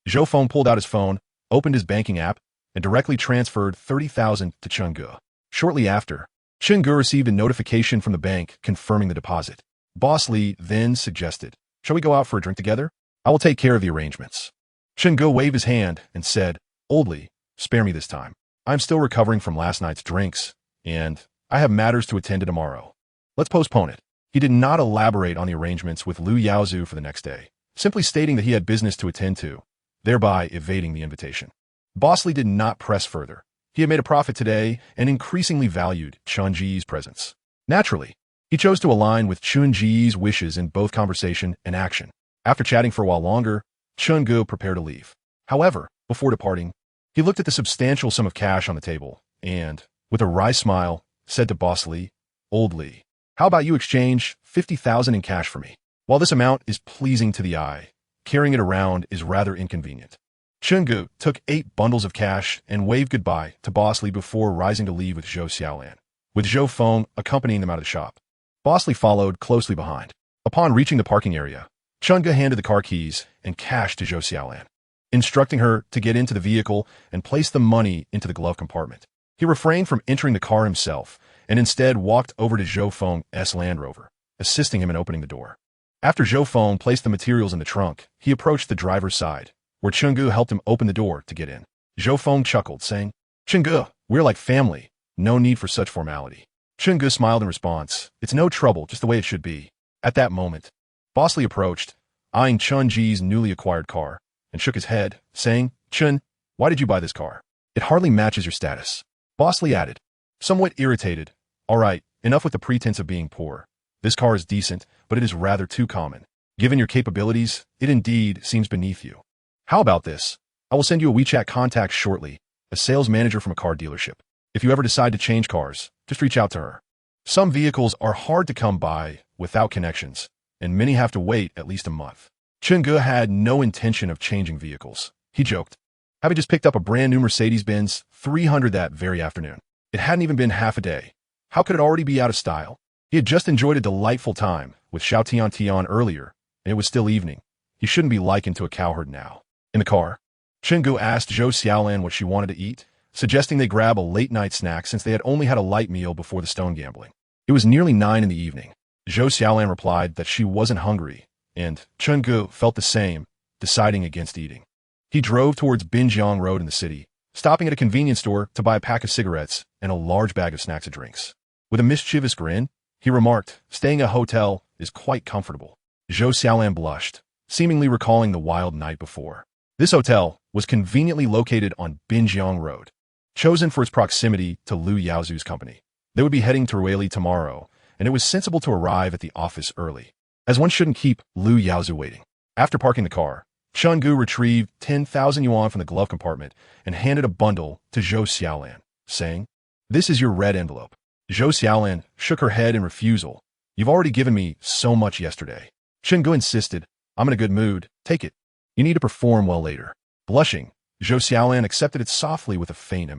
Zhou Feng pulled out his phone, opened his banking app, and directly transferred 30,000 to Chen Ge. Shortly after, Chen Ge received a notification from the bank confirming the deposit. Boss Li then suggested, "Shall we go out for a drink together? I will take care of the arrangements." Chen Ge waved his hand and said, "Old Li, spare me this time. I'm still recovering from last night's drinks, and I have matters to attend to tomorrow. Let's postpone it." He did not elaborate on the arrangements with Lu Yaozu for the next day, simply stating that he had business to attend to, thereby evading the invitation. Boss Li did not press further. He had made a profit today and increasingly valued Chun Ji's presence. Naturally, he chose to align with Chun Ji's wishes in both conversation and action. After chatting for a while longer, Chen Ge prepared to leave. However, before departing, he looked at the substantial sum of cash on the table and, with a wry smile, said to Boss Li, "Old Li, how about you exchange 50,000 in cash for me? While this amount is pleasing to the eye, carrying it around is rather inconvenient." Chen Ge took 8 bundles of cash and waved goodbye to Boss Li before rising to leave with Zhou Xiaolan, with Zhou Feng accompanying them out of the shop. Boss Li followed closely behind. Upon reaching the parking area, Chen Ge handed the car keys and cash to Zhou Xiaolan, instructing her to get into the vehicle and place the money into the glove compartment. He refrained from entering the car himself and instead walked over to Zhou Feng's Land Rover, assisting him in opening the door. After Zhou Feng placed the materials in the trunk, he approached the driver's side, where Chen Ge helped him open the door to get in. Zhou Feng chuckled, saying, "Chen Ge, we're like family. No need for such formality." Chen Ge smiled in response. "It's no trouble, just the way it should be." At that moment, Boss Li approached, eyeing Chun Ji's newly acquired car, and shook his head, saying, "Chen, why did you buy this car? It hardly matches your status." Boss Li added, somewhat irritated, "All right, enough with the pretense of being poor. This car is decent, but it is rather too common. Given your capabilities, it indeed seems beneath you. How about this? I will send you a WeChat contact shortly, a sales manager from a car dealership. If you ever decide to change cars, just reach out to her. Some vehicles are hard to come by without connections, and many have to wait at least a month." Chen Ge had no intention of changing vehicles. He joked, having just picked up a brand new Mercedes-Benz 300 that very afternoon. It hadn't even been half a day. How could it already be out of style? He had just enjoyed a delightful time with Xiao Tian earlier, and it was still evening. He shouldn't be likened to a cowherd now. In the car, Chen Ge asked Zhou Xiaolan what she wanted to eat, suggesting they grab a late-night snack since they had only had a light meal before the stone gambling. It was nearly 9 in the evening. Zhou Xiaolan replied that she wasn't hungry, and Chen Ge felt the same, deciding against eating. He drove towards Binjiang Road in the city, stopping at a convenience store to buy a pack of cigarettes and a large bag of snacks and drinks. With a mischievous grin, he remarked, "Staying at a hotel is quite comfortable." Zhou Xiaolan blushed, seemingly recalling the wild night before. This hotel was conveniently located on Binjiang Road, chosen for its proximity to Lu Yaozu's company. They would be heading to Ruili tomorrow, and it was sensible to arrive at the office early, as one shouldn't keep Lu Yaozu waiting. After parking the car, Chen Ge retrieved 10,000 yuan from the glove compartment and handed a bundle to Zhou Xiaolan, saying, "This is your red envelope." Zhou Xiaolan shook her head in refusal. "You've already given me so much yesterday." Chen Ge insisted, "I'm in a good mood. Take it. You need to perform well later." Blushing, Zhou Xiaolan accepted it softly with a faint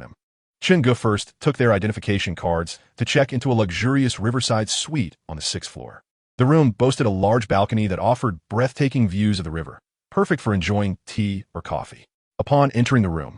Chen Ge first took their identification cards to check into a luxurious riverside suite on the 6th floor. The room boasted a large balcony that offered breathtaking views of the river, perfect for enjoying tea or coffee. Upon entering the room,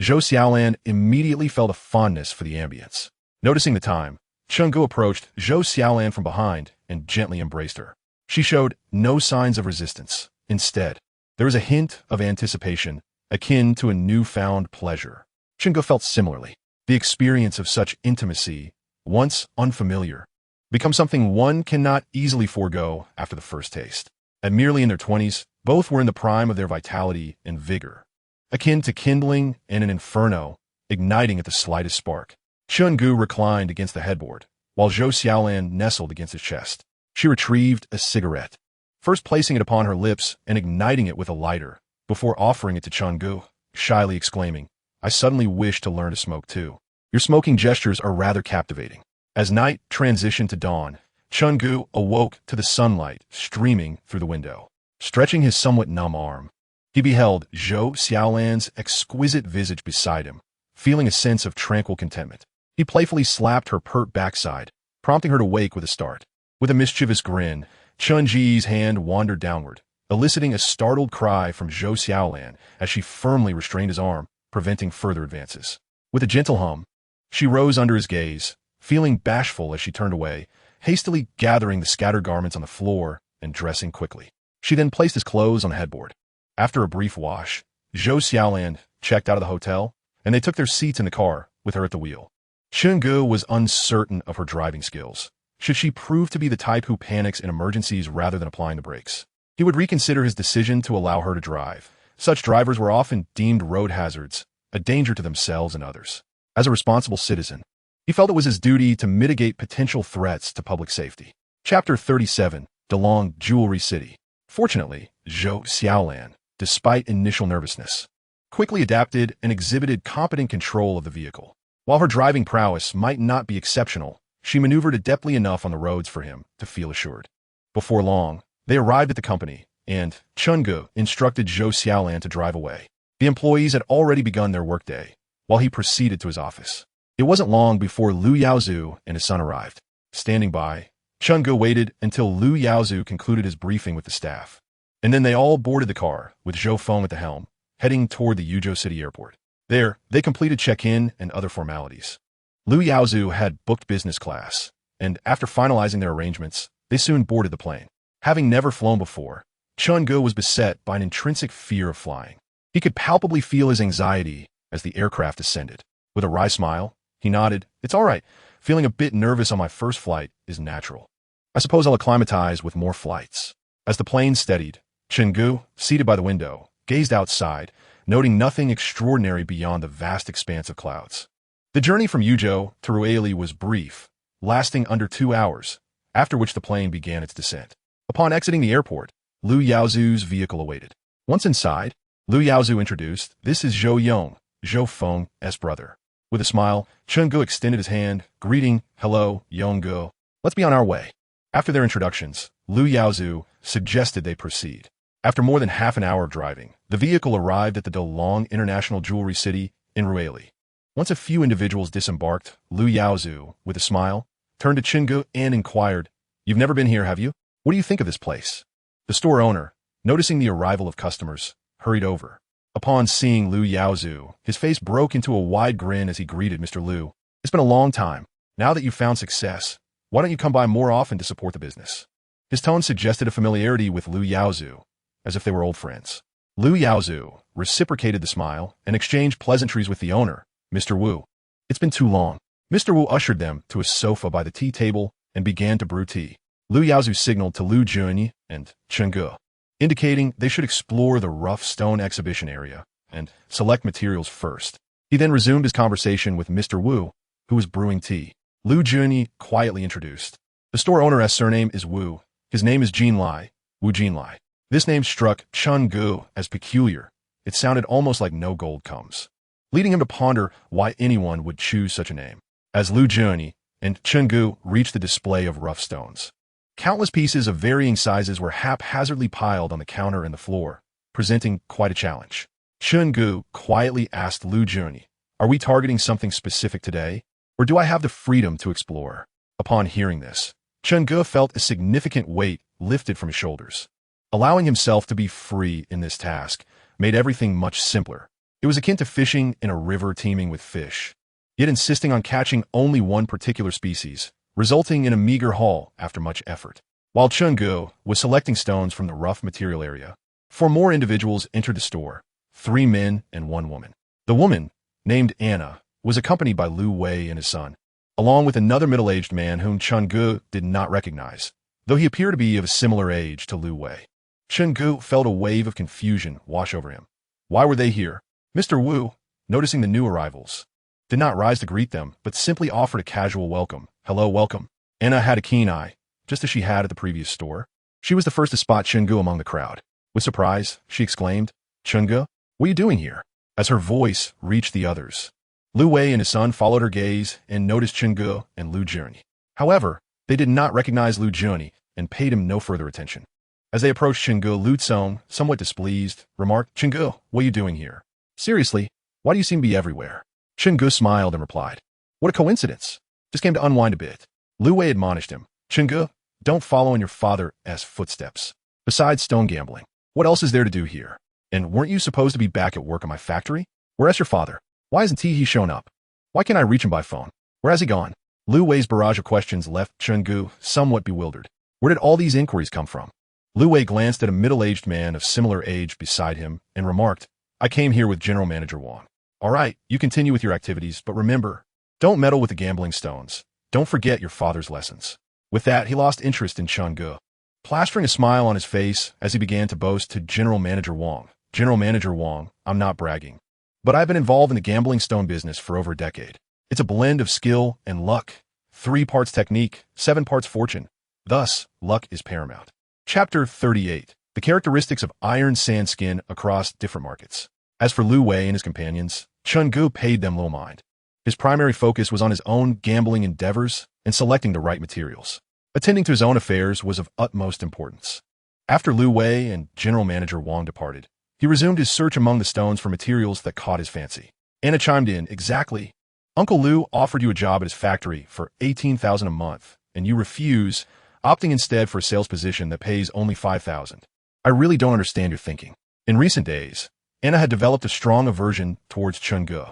Zhou Xiaolan immediately felt a fondness for the ambience. Noticing the time, Chen Ge approached Zhou Xiaolan from behind and gently embraced her. She showed no signs of resistance. Instead, there was a hint of anticipation, akin to a newfound pleasure. Chen Ge felt similarly. The experience of such intimacy, once unfamiliar, becomes something one cannot easily forego after the first taste. At merely in their 20s, both were in the prime of their vitality and vigor, akin to kindling in an inferno, igniting at the slightest spark. Chen Ge reclined against the headboard, while Zhou Xiaolan nestled against his chest. She retrieved a cigarette, first placing it upon her lips and igniting it with a lighter, before offering it to Chen Ge, shyly exclaiming, "I suddenly wish to learn to smoke too. Your smoking gestures are rather captivating." As night transitioned to dawn, Chen Ge awoke to the sunlight streaming through the window. Stretching his somewhat numb arm, he beheld Zhou Xiaolan's exquisite visage beside him, feeling a sense of tranquil contentment. He playfully slapped her pert backside, prompting her to wake with a start. With a mischievous grin, Chen Ji's hand wandered downward, eliciting a startled cry from Zhou Xiaolan as she firmly restrained his arm, preventing further advances. With a gentle hum, she rose under his gaze, feeling bashful as she turned away, hastily gathering the scattered garments on the floor and dressing quickly. She then placed his clothes on the headboard. After a brief wash, Zhou Xiaolan checked out of the hotel, and they took their seats in the car, with her at the wheel. Chen Ge was uncertain of her driving skills. Should she prove to be the type who panics in emergencies rather than applying the brakes, he would reconsider his decision to allow her to drive. Such drivers were often deemed road hazards, a danger to themselves and others. As a responsible citizen, he felt it was his duty to mitigate potential threats to public safety. Chapter 37, Delong Jewelry City. Fortunately, Zhou Xiaolan, despite initial nervousness, quickly adapted and exhibited competent control of the vehicle. While her driving prowess might not be exceptional, she maneuvered adeptly enough on the roads for him to feel assured. Before long, they arrived at the company, and Chen Ge instructed Zhou Xiaolan to drive away. The employees had already begun their workday, while he proceeded to his office. It wasn't long before Lu Yaozu and his son arrived. Standing by, Chen Ge waited until Lu Yaozu concluded his briefing with the staff, and then they all boarded the car, with Zhou Feng at the helm, heading toward the Yuzhou City airport. There, they completed check-in and other formalities. Lu Yaozu had booked business class, and after finalizing their arrangements, they soon boarded the plane. Having never flown before, Chen Ge was beset by an intrinsic fear of flying. He could palpably feel his anxiety as the aircraft ascended. With a wry smile, he nodded, "It's all right. Feeling a bit nervous on my first flight is natural. I suppose I'll acclimatize with more flights." As the plane steadied, Chen Ge, seated by the window, gazed outside, noting nothing extraordinary beyond the vast expanse of clouds. The journey from Yuzhou to Ruili was brief, lasting under 2 hours, after which the plane began its descent. Upon exiting the airport, Lu Yaozu's vehicle awaited. Once inside, Lu Yaozu introduced, "This is Zhou Yong, Zhou Feng's brother." With a smile, Chen Ge extended his hand, greeting, "Hello, Yong Ge. Let's be on our way." After their introductions, Lu Yaozu suggested they proceed. After more than half an hour of driving, the vehicle arrived at the Delong International Jewelry City in Ruili. Once a few individuals disembarked, Lu Yaozu, with a smile, turned to Chen Ge and inquired, "You've never been here, have you? What do you think of this place?" The store owner, noticing the arrival of customers, hurried over. Upon seeing Lu Yaozu, his face broke into a wide grin as he greeted Mr. Lu. "It's been a long time. Now that you've found success, why don't you come by more often to support the business?" His tone suggested a familiarity with Lu Yaozu, as if they were old friends. Lu Yaozu reciprocated the smile and exchanged pleasantries with the owner, Mr. Wu. "It's been too long." Mr. Wu ushered them to a sofa by the tea table and began to brew tea. Lu Yaozu signaled to Lu Junyi and Chen Ge, indicating they should explore the rough stone exhibition area and select materials first. He then resumed his conversation with Mr. Wu, who was brewing tea. Lu Junyi quietly introduced. "The store owner's surname is Wu. His name is Jin Lai, Wu Jin Lai." This name struck Chen Ge as peculiar. It sounded almost like no gold comes, leading him to ponder why anyone would choose such a name. As Lu Junyi and Chen Ge reached the display of rough stones, countless pieces of varying sizes were haphazardly piled on the counter and the floor, presenting quite a challenge. Chun-gu quietly asked Lu Junyi, "Are we targeting something specific today, or do I have the freedom to explore?" Upon hearing this, Chun-gu felt a significant weight lifted from his shoulders. Allowing himself to be free in this task made everything much simpler. It was akin to fishing in a river teeming with fish, yet insisting on catching only one particular species, resulting in a meager haul after much effort. While Chun-gu was selecting stones from the rough material area, 4 more individuals entered the store, 3 men and 1 woman. The woman, named Anna, was accompanied by Lu Wei and his son, along with another middle-aged man whom Chun-gu did not recognize, though he appeared to be of a similar age to Lu Wei. Chun-gu felt a wave of confusion wash over him. Why were they here? Mr. Wu, noticing the new arrivals, did not rise to greet them, but simply offered a casual welcome. "Hello, welcome." Anna had a keen eye, just as she had at the previous store. She was the first to spot Chun-gu among the crowd. With surprise, she exclaimed, "Chun-gu, what are you doing here?" As her voice reached the others, Lu Wei and his son followed her gaze and noticed Chun-gu and Lu Junyi. However, they did not recognize Lu Junyi and paid him no further attention. As they approached Chun-gu, Lu Tsong, somewhat displeased, remarked, "Chun-gu, what are you doing here? Seriously, why do you seem to be everywhere?" Chun-gu smiled and replied, "What a coincidence. Just came to unwind a bit." Lu Wei admonished him, "Chun-gu, don't follow in your father's footsteps. Besides stone gambling, what else is there to do here? And weren't you supposed to be back at work in my factory? Where's your father? Why hasn't he shown up? Why can't I reach him by phone? Where has he gone?" Lu Wei's barrage of questions left Chun-gu somewhat bewildered. Where did all these inquiries come from? Lu Wei glanced at a middle-aged man of similar age beside him and remarked, "I came here with General Manager Wang. All right, you continue with your activities, but remember, don't meddle with the gambling stones. Don't forget your father's lessons." With that, he lost interest in Chun-gu, plastering a smile on his face as he began to boast to General Manager Wang. "General Manager Wang, I'm not bragging, but I've been involved in the gambling stone business for over a decade. It's a blend of skill and luck, 3 parts technique, 7 parts fortune. Thus, luck is paramount." Chapter 38. The characteristics of iron sand skin across different markets. As for Lu Wei and his companions, Chun-gu paid them little mind. His primary focus was on his own gambling endeavors and selecting the right materials. Attending to his own affairs was of utmost importance. After Lu Wei and General Manager Wang departed, he resumed his search among the stones for materials that caught his fancy. Anna chimed in, "Exactly. Uncle Lu offered you a job at his factory for $18,000 a month, and you refuse, opting instead for a sales position that pays only $5,000. I really don't understand your thinking." In recent days, Anna had developed a strong aversion towards Chun-gu.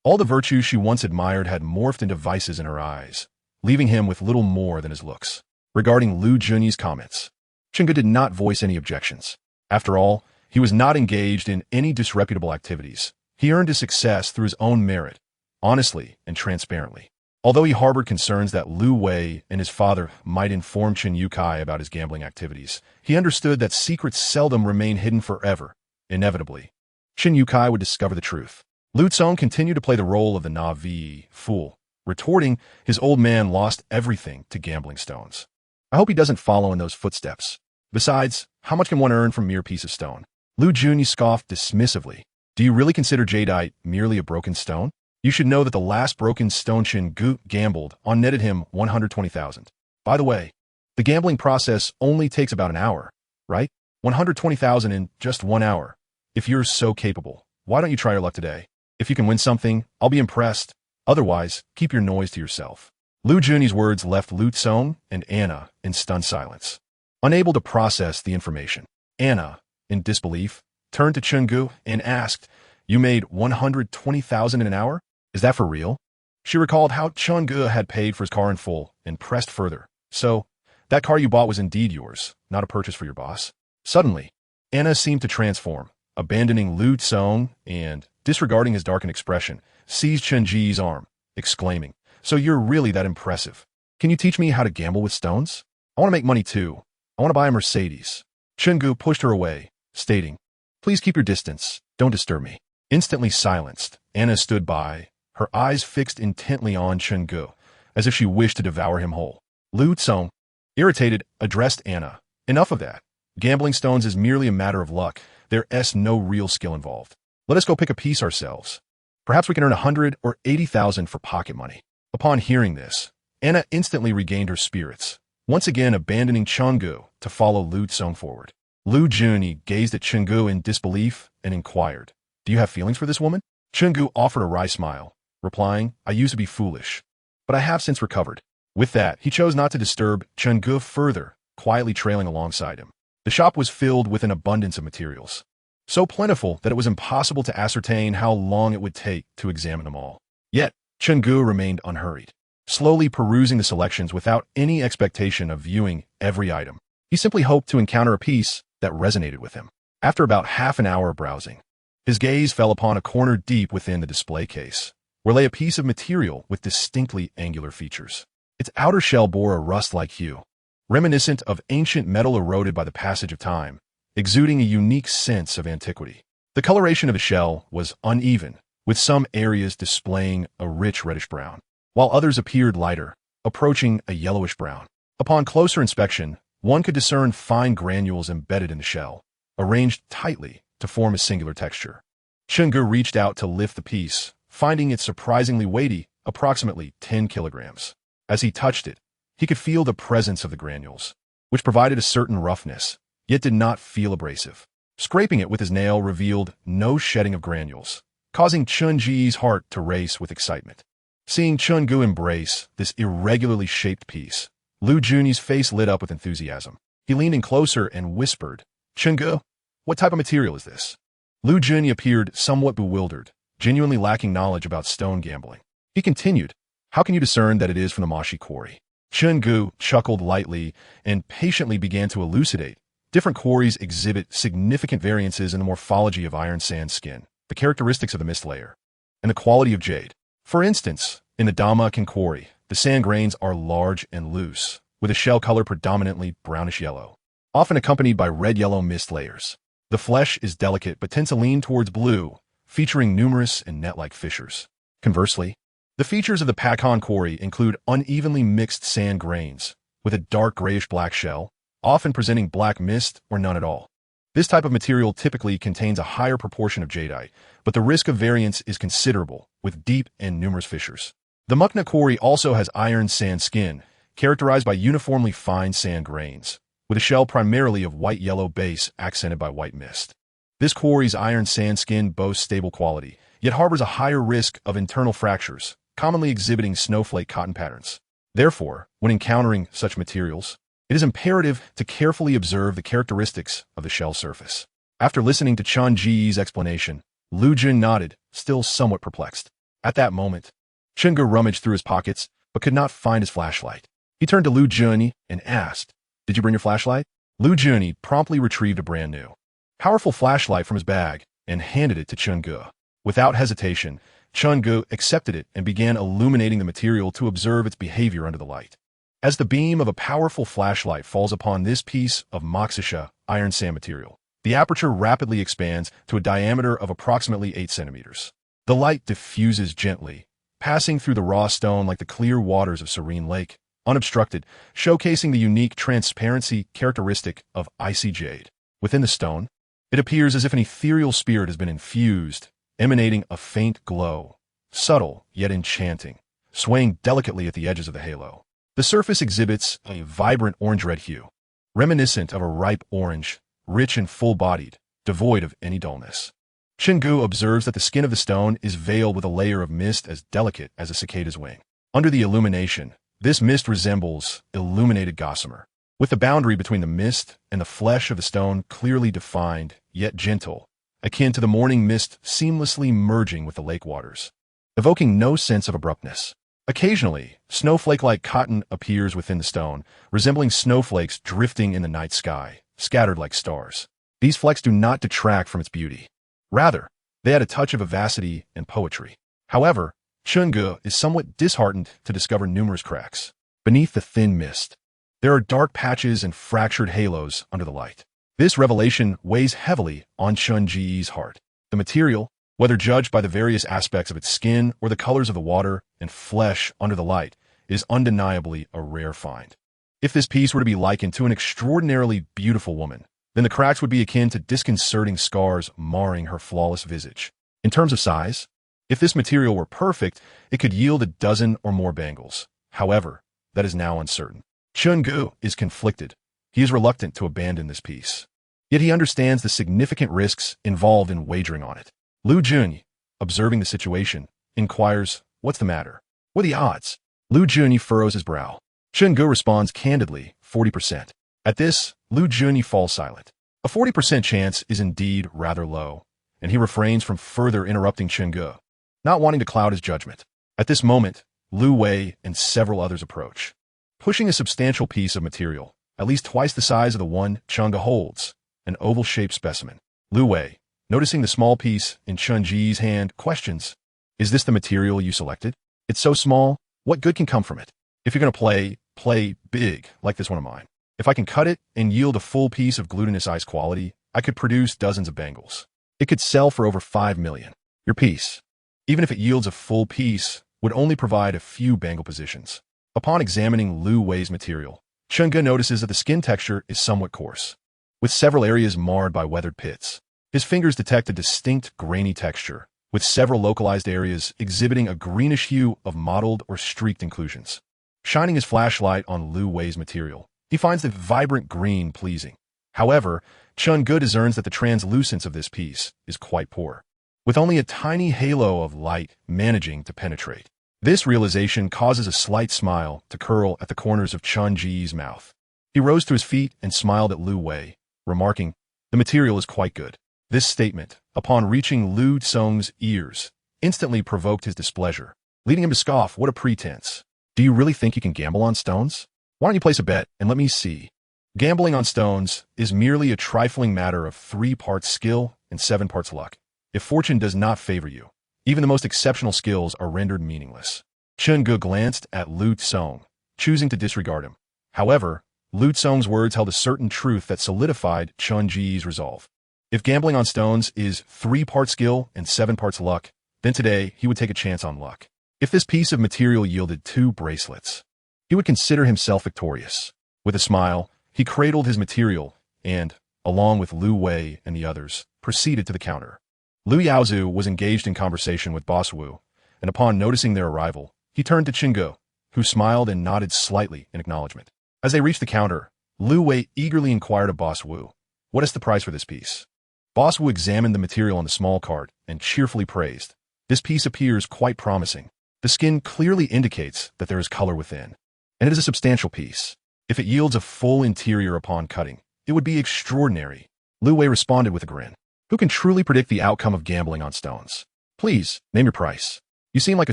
All the virtues she once admired had morphed into vices in her eyes, leaving him with little more than his looks. Regarding Lu Junyi's comments, Chun-gu did not voice any objections. After all, he was not engaged in any disreputable activities. He earned his success through his own merit, honestly and transparently. Although he harbored concerns that Lu Wei and his father might inform Chen Yukai about his gambling activities, he understood that secrets seldom remain hidden forever. Inevitably, Chen Yukai would discover the truth. Lu Tsong continued to play the role of the Na'vi fool, retorting his old man lost everything to gambling stones. "I hope he doesn't follow in those footsteps. Besides, how much can one earn from a mere piece of stone?" Lu Junyi scoffed dismissively. "Do you really consider jadeite merely a broken stone? You should know that the last broken stone Chun-gu gambled on netted him 120,000. By the way, the gambling process only takes about an hour, right? 120,000 in just 1 hour. If you're so capable, why don't you try your luck today? If you can win something, I'll be impressed. Otherwise, keep your noise to yourself." Lu Junyi's words left Lu Tsong and Anna in stunned silence, unable to process the information. Anna, in disbelief, turned to Chun-gu and asked, "You made 120,000 in an hour? Is that for real?" She recalled how Chun-gu had paid for his car in full and pressed further. "So, that car you bought was indeed yours, not a purchase for your boss?" Suddenly, Anna seemed to transform, abandoning Lu Tsong and, disregarding his darkened expression, seized Chun-ji's arm, exclaiming, "So you're really that impressive. Can you teach me how to gamble with stones? I want to make money too. I want to buy a Mercedes." Chun-gu pushed her away, stating, "Please keep your distance. Don't disturb me." Instantly silenced, Anna stood by, her eyes fixed intently on Chun-gu, as if she wished to devour him whole. Lu Tsong, irritated, addressed Anna. "Enough of that. Gambling stones is merely a matter of luck. There's no real skill involved. Let us go pick a piece ourselves. Perhaps we can earn 100 or 80,000 for pocket money." Upon hearing this, Anna instantly regained her spirits, once again abandoning Chun-gu to follow Lu Tsong forward. Lu Junyi gazed at Chun-gu in disbelief and inquired, Do you have feelings for this woman? Chungu offered a wry smile, replying, I used to be foolish, but I have since recovered. With that, he chose not to disturb Chungu further, quietly trailing alongside him. The shop was filled with an abundance of materials, so plentiful that it was impossible to ascertain how long it would take to examine them all. Yet, Chungu remained unhurried, slowly perusing the selections without any expectation of viewing every item. He simply hoped to encounter a piece that resonated with him. After about half an hour of browsing, his gaze fell upon a corner deep within the display case, where lay a piece of material with distinctly angular features. Its outer shell bore a rust-like hue, reminiscent of ancient metal eroded by the passage of time, exuding a unique sense of antiquity. The coloration of the shell was uneven, with some areas displaying a rich reddish-brown, while others appeared lighter, approaching a yellowish-brown. Upon closer inspection, one could discern fine granules embedded in the shell, arranged tightly to form a singular texture. Chungu reached out to lift the piece, finding it surprisingly weighty, approximately 10 kilograms. As he touched it, he could feel the presence of the granules, which provided a certain roughness, yet did not feel abrasive. Scraping it with his nail revealed no shedding of granules, causing Chunji's heart to race with excitement. Seeing Chungu embrace this irregularly shaped piece, Lu Juni's face lit up with enthusiasm. He leaned in closer and whispered, Chungu, what type of material is this? Lu Juni appeared somewhat bewildered, genuinely lacking knowledge about stone gambling. He continued, how can you discern that it is from the Mashi quarry? Chungu chuckled lightly and patiently began to elucidate. Different quarries exhibit significant variances in the morphology of iron sand skin, the characteristics of the mist layer, and the quality of jade. For instance, in the Damakan quarry, the sand grains are large and loose, with a shell color predominantly brownish-yellow, often accompanied by red-yellow mist layers. The flesh is delicate but tends to lean towards blue, featuring numerous and net-like fissures. Conversely, the features of the Pakan quarry include unevenly mixed sand grains, with a dark grayish-black shell, often presenting black mist or none at all. This type of material typically contains a higher proportion of jadeite, but the risk of variance is considerable, with deep and numerous fissures. The Mukna quarry also has iron sand skin, characterized by uniformly fine sand grains, with a shell primarily of white-yellow base accented by white mist. This quarry's iron sand skin boasts stable quality, yet harbors a higher risk of internal fractures, commonly exhibiting snowflake cotton patterns. Therefore, when encountering such materials, it is imperative to carefully observe the characteristics of the shell surface. After listening to Chun Ji's explanation, Lu Jun nodded, still somewhat perplexed. At that moment, Chungu rummaged through his pockets, but could not find his flashlight. He turned to Lu Juni and asked, Did you bring your flashlight? Lu Juni promptly retrieved a brand new, powerful flashlight from his bag and handed it to Chungu. Without hesitation, Chungu accepted it and began illuminating the material to observe its behavior under the light. As the beam of a powerful flashlight falls upon this piece of moxisha iron sand material, the aperture rapidly expands to a diameter of approximately 8 centimeters. The light diffuses gently, passing through the raw stone like the clear waters of serene lake, unobstructed, showcasing the unique transparency characteristic of icy jade. Within the stone, it appears as if an ethereal spirit has been infused, emanating a faint glow, subtle yet enchanting, swaying delicately at the edges of the halo. The surface exhibits a vibrant orange-red hue, reminiscent of a ripe orange, rich and full-bodied, devoid of any dullness. Chungu observes that the skin of the stone is veiled with a layer of mist as delicate as a cicada's wing. Under the illumination, this mist resembles illuminated gossamer, with the boundary between the mist and the flesh of the stone clearly defined, yet gentle, akin to the morning mist seamlessly merging with the lake waters, evoking no sense of abruptness. Occasionally, snowflake-like cotton appears within the stone, resembling snowflakes drifting in the night sky, scattered like stars. These flecks do not detract from its beauty. Rather, they add a touch of vivacity and poetry. However, Chungu is somewhat disheartened to discover numerous cracks. Beneath the thin mist, there are dark patches and fractured halos under the light. This revelation weighs heavily on Chunji's heart. The material, whether judged by the various aspects of its skin or the colors of the water and flesh under the light, is undeniably a rare find. If this piece were to be likened to an extraordinarily beautiful woman, then the cracks would be akin to disconcerting scars marring her flawless visage. In terms of size, if this material were perfect, it could yield a dozen or more bangles. However, that is now uncertain. Chungu is conflicted. He is reluctant to abandon this piece. Yet he understands the significant risks involved in wagering on it. Lu Junyi, observing the situation, inquires, "What's the matter? What are the odds?" Lu Junyi furrows his brow. Chen Ge responds candidly, 40%. At this, Lu Junyi falls silent. A 40% chance is indeed rather low, and he refrains from further interrupting Chen Ge, not wanting to cloud his judgment. At this moment, Lu Wei and several others approach, pushing a substantial piece of material, at least twice the size of the one Chen Ge holds, an oval-shaped specimen. Lu Wei, noticing the small piece in Chen Ji's hand, questions, "Is this the material you selected? It's so small, what good can come from it? If you're going to play big, like this one of mine. If I can cut it and yield a full piece of glutinous ice quality, I could produce dozens of bangles. It could sell for over 5 million. Your piece, even if it yields a full piece, would only provide a few bangle positions." Upon examining Lu Wei's material, Chen Ge notices that the skin texture is somewhat coarse, with several areas marred by weathered pits. His fingers detect a distinct grainy texture, with several localized areas exhibiting a greenish hue of mottled or streaked inclusions. Shining his flashlight on Lu Wei's material, he finds the vibrant green pleasing. However, Chen Ge discerns that the translucence of this piece is quite poor, with only a tiny halo of light managing to penetrate. This realization causes a slight smile to curl at the corners of Chen Ji's mouth. He rose to his feet and smiled at Lu Wei, remarking, "The material is quite good." This statement, upon reaching Lu Tsong's ears, instantly provoked his displeasure, leading him to scoff, "What a pretense. Do you really think you can gamble on stones? Why don't you place a bet and let me see?" Gambling on stones is merely a trifling matter of 3 parts skill and 7 parts luck. If fortune does not favor you, even the most exceptional skills are rendered meaningless. Chen Ge glanced at Lu Tsong, choosing to disregard him. However, Lu Tsong's words held a certain truth that solidified Chen Ji's resolve. If gambling on stones is 3 parts skill and 7 parts luck, then today he would take a chance on luck. If this piece of material yielded 2 bracelets, he would consider himself victorious. With a smile, he cradled his material and, along with Lu Wei and the others, proceeded to the counter. Lu Yaozu was engaged in conversation with Boss Wu, and upon noticing their arrival, he turned to Chen Ge, who smiled and nodded slightly in acknowledgement. As they reached the counter, Lu Wei eagerly inquired of Boss Wu, "What is the price for this piece?" Boss Wu examined the material on the small cart and cheerfully praised, "This piece appears quite promising. The skin clearly indicates that there is color within, and it is a substantial piece. If it yields a full interior upon cutting, it would be extraordinary." Lu Wei responded with a grin. "Who can truly predict the outcome of gambling on stones? Please, name your price. You seem like a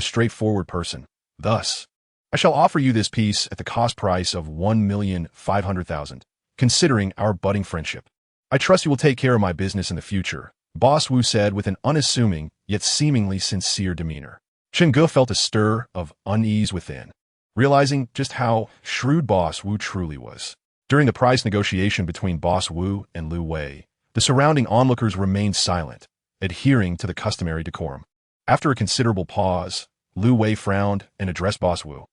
straightforward person. Thus, I shall offer you this piece at the cost price of 1,500,000, considering our budding friendship. I trust you will take care of my business in the future," Boss Wu said with an unassuming yet seemingly sincere demeanor. Chen Ge felt a stir of unease within, realizing just how shrewd Boss Wu truly was. During the price negotiation between Boss Wu and Lu Wei, the surrounding onlookers remained silent, adhering to the customary decorum. After a considerable pause, Lu Wei frowned and addressed Boss Wu.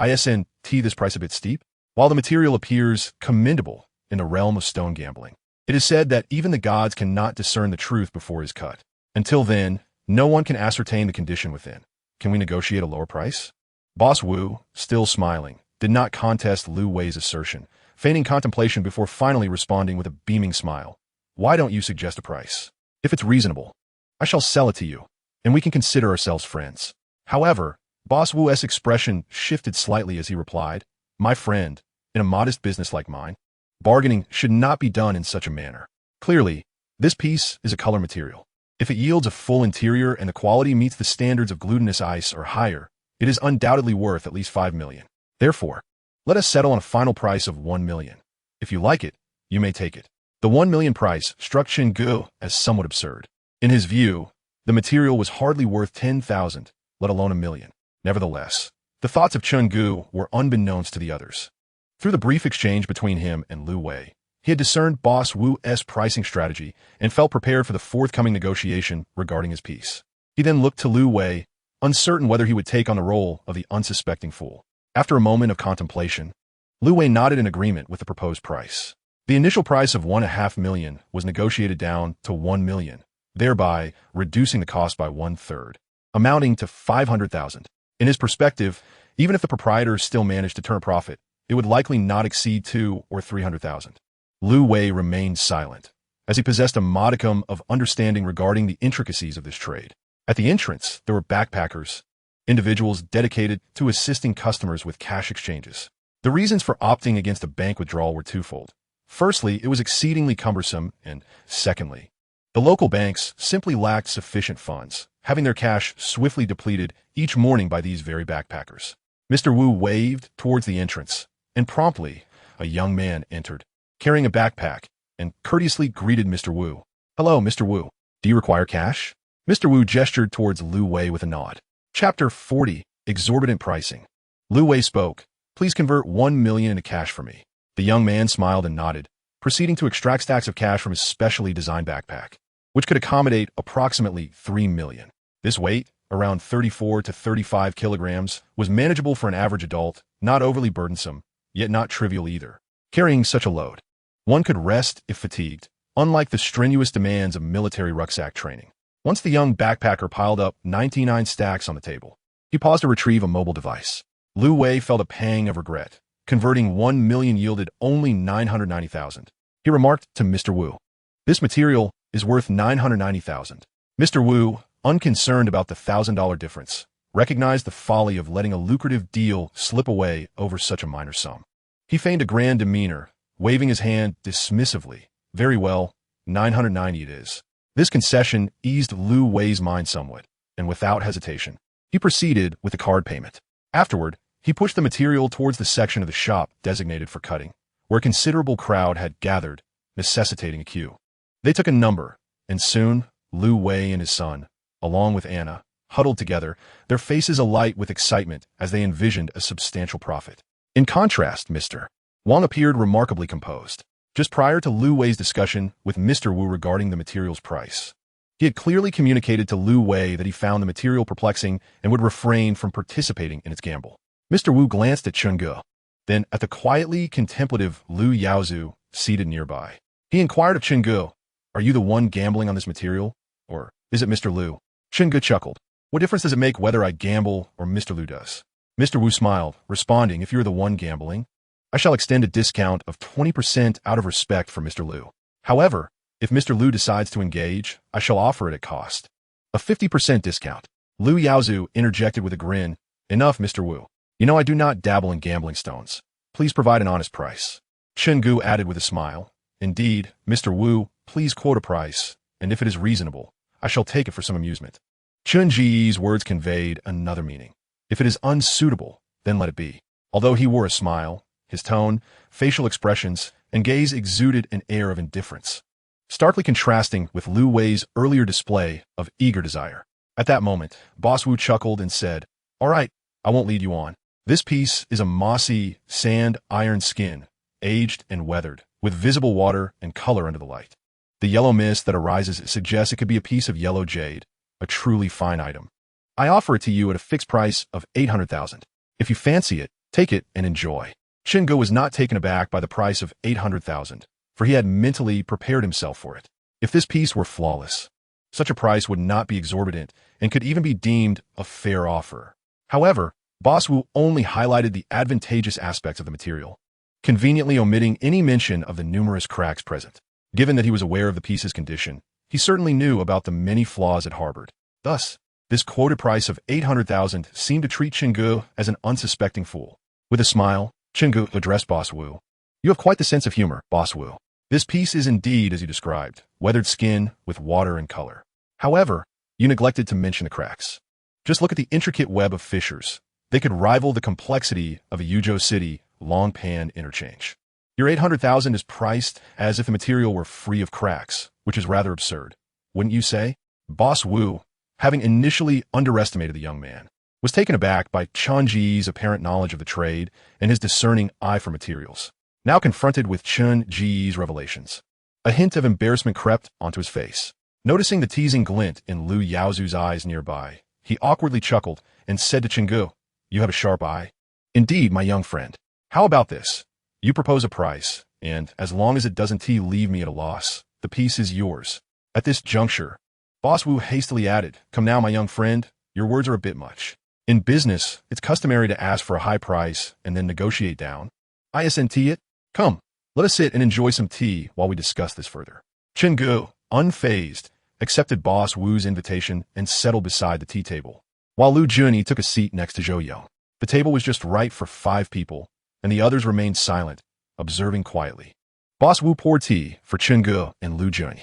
"Isn't this price a bit steep? While the material appears commendable in the realm of stone gambling, it is said that even the gods cannot discern the truth before it is cut. Until then, no one can ascertain the condition within. Can we negotiate a lower price?" Boss Wu, still smiling, did not contest Lu Wei's assertion, feigning contemplation before finally responding with a beaming smile. "Why don't you suggest a price? If it's reasonable, I shall sell it to you, and we can consider ourselves friends." However, Boss Wu's expression shifted slightly as he replied, "My friend, in a modest business like mine, bargaining should not be done in such a manner. Clearly, this piece is a color material. If it yields a full interior and the quality meets the standards of glutinous ice or higher, it is undoubtedly worth at least 5 million. Therefore, let us settle on a final price of 1 million. If you like it, you may take it." The 1 million price struck Chen Ge as somewhat absurd. In his view, the material was hardly worth 10,000, let alone 1 million. Nevertheless, the thoughts of Chen Ge were unbeknownst to the others. Through the brief exchange between him and Lu Wei, he had discerned Boss Wu's pricing strategy and felt prepared for the forthcoming negotiation regarding his piece. He then looked to Lu Wei, uncertain whether he would take on the role of the unsuspecting fool. After a moment of contemplation, Lu Wei nodded in agreement with the proposed price. The initial price of 1.5 million was negotiated down to 1 million, thereby reducing the cost by 1/3, amounting to 500,000. In his perspective, even if the proprietors still managed to turn a profit, it would likely not exceed 200,000 or 300,000. Lu Wei remained silent, as he possessed a modicum of understanding regarding the intricacies of this trade. At the entrance, there were backpackers, individuals dedicated to assisting customers with cash exchanges. The reasons for opting against a bank withdrawal were twofold. Firstly, it was exceedingly cumbersome, and secondly, the local banks simply lacked sufficient funds, having their cash swiftly depleted each morning by these very backpackers. Mr. Wu waved towards the entrance, and promptly, a young man entered, carrying a backpack, and courteously greeted Mr. Wu. "Hello, Mr. Wu. Do you require cash?" Mr. Wu gestured towards Lu Wei with a nod. Chapter 40. Exorbitant Pricing. Lu Wei spoke. "Please convert 1 million into cash for me." The young man smiled and nodded, proceeding to extract stacks of cash from his specially designed backpack, which could accommodate approximately 3 million. This weight, around 34 to 35 kilograms, was manageable for an average adult, not overly burdensome, yet not trivial either. Carrying such a load, one could rest if fatigued, unlike the strenuous demands of military rucksack training. Once the young backpacker piled up 99 stacks on the table, he paused to retrieve a mobile device. Lu Wei felt a pang of regret. Converting 1 million yielded only 990,000. He remarked to Mr. Wu, "This material is worth 990,000. Mr. Wu, unconcerned about the $1,000 difference, recognized the folly of letting a lucrative deal slip away over such a minor sum. He feigned a grand demeanor, waving his hand dismissively. "Very well, 990 it is." This concession eased Lu Wei's mind somewhat, and without hesitation, he proceeded with the card payment. Afterward, he pushed the material towards the section of the shop designated for cutting, where a considerable crowd had gathered, necessitating a queue. They took a number, and soon Lu Wei and his son, along with Anna, huddled together, their faces alight with excitement as they envisioned a substantial profit. In contrast, Mr. Wang appeared remarkably composed. Just prior to Lu Wei's discussion with Mr. Wu regarding the material's price, he had clearly communicated to Lu Wei that he found the material perplexing and would refrain from participating in its gamble. Mr. Wu glanced at Chen Ge, then at the quietly contemplative Lu Yaozu seated nearby. He inquired of Chen Ge, "Are you the one gambling on this material, or is it Mr. Lu?" Chen Ge chuckled. "What difference does it make whether I gamble or Mr. Lu does?" Mr. Wu smiled, responding, "If you're the one gambling, I shall extend a discount of 20% out of respect for Mr. Lu. However, if Mr. Lu decides to engage, I shall offer it at cost. A 50% discount." Lu Yaozu interjected with a grin, "Enough, Mr. Wu. You know I do not dabble in gambling stones. Please provide an honest price." Chen Gu added with a smile, "Indeed, Mr. Wu, please quote a price, and if it is reasonable, I shall take it for some amusement." Chen Ji's words conveyed another meaning. If it is unsuitable, then let it be. Although he wore a smile, his tone, facial expressions, and gaze exuded an air of indifference, starkly contrasting with Lu Wei's earlier display of eager desire. At that moment, Boss Wu chuckled and said, "All right, I won't lead you on. This piece is a mossy, sand-iron skin, aged and weathered, with visible water and color under the light. The yellow mist that arises suggests it could be a piece of yellow jade, a truly fine item. I offer it to you at a fixed price of 800,000. If you fancy it, take it and enjoy." Chen Ge was not taken aback by the price of 800,000, for he had mentally prepared himself for it. If this piece were flawless, such a price would not be exorbitant and could even be deemed a fair offer. However, Boss Wu only highlighted the advantageous aspects of the material, conveniently omitting any mention of the numerous cracks present. Given that he was aware of the piece's condition, he certainly knew about the many flaws it harbored. Thus, this quoted price of 800,000 seemed to treat Chen Ge as an unsuspecting fool. With a smile, Chen Ge addressed Boss Wu. "You have quite the sense of humor, Boss Wu. This piece is indeed, as you described, weathered skin with water and color. However, you neglected to mention the cracks. Just look at the intricate web of fissures. They could rival the complexity of a Yuzhou City long-pan interchange. Your 800,000 is priced as if the material were free of cracks, which is rather absurd, wouldn't you say?" Boss Wu, having initially underestimated the young man, was taken aback by Chen Ji's apparent knowledge of the trade and his discerning eye for materials. Now confronted with Chen Ji's revelations, a hint of embarrassment crept onto his face. Noticing the teasing glint in Lu Yaozu's eyes nearby, he awkwardly chuckled and said to Chen Ge, "You have a sharp eye." "Indeed, my young friend. How about this? You propose a price, and as long as it doesn't leave me at a loss, the piece is yours." At this juncture, Boss Wu hastily added, "Come now, my young friend, your words are a bit much. In business, it's customary to ask for a high price and then negotiate down. ISNT it? Come, let us sit and enjoy some tea while we discuss this further." Gu, unfazed, accepted Boss Wu's invitation and settled beside the tea table, while Lu Junyi took a seat next to Zhou Yao. The table was just right for 5 people, and the others remained silent, observing quietly. Boss Wu poured tea for Gu and Lu Junyi.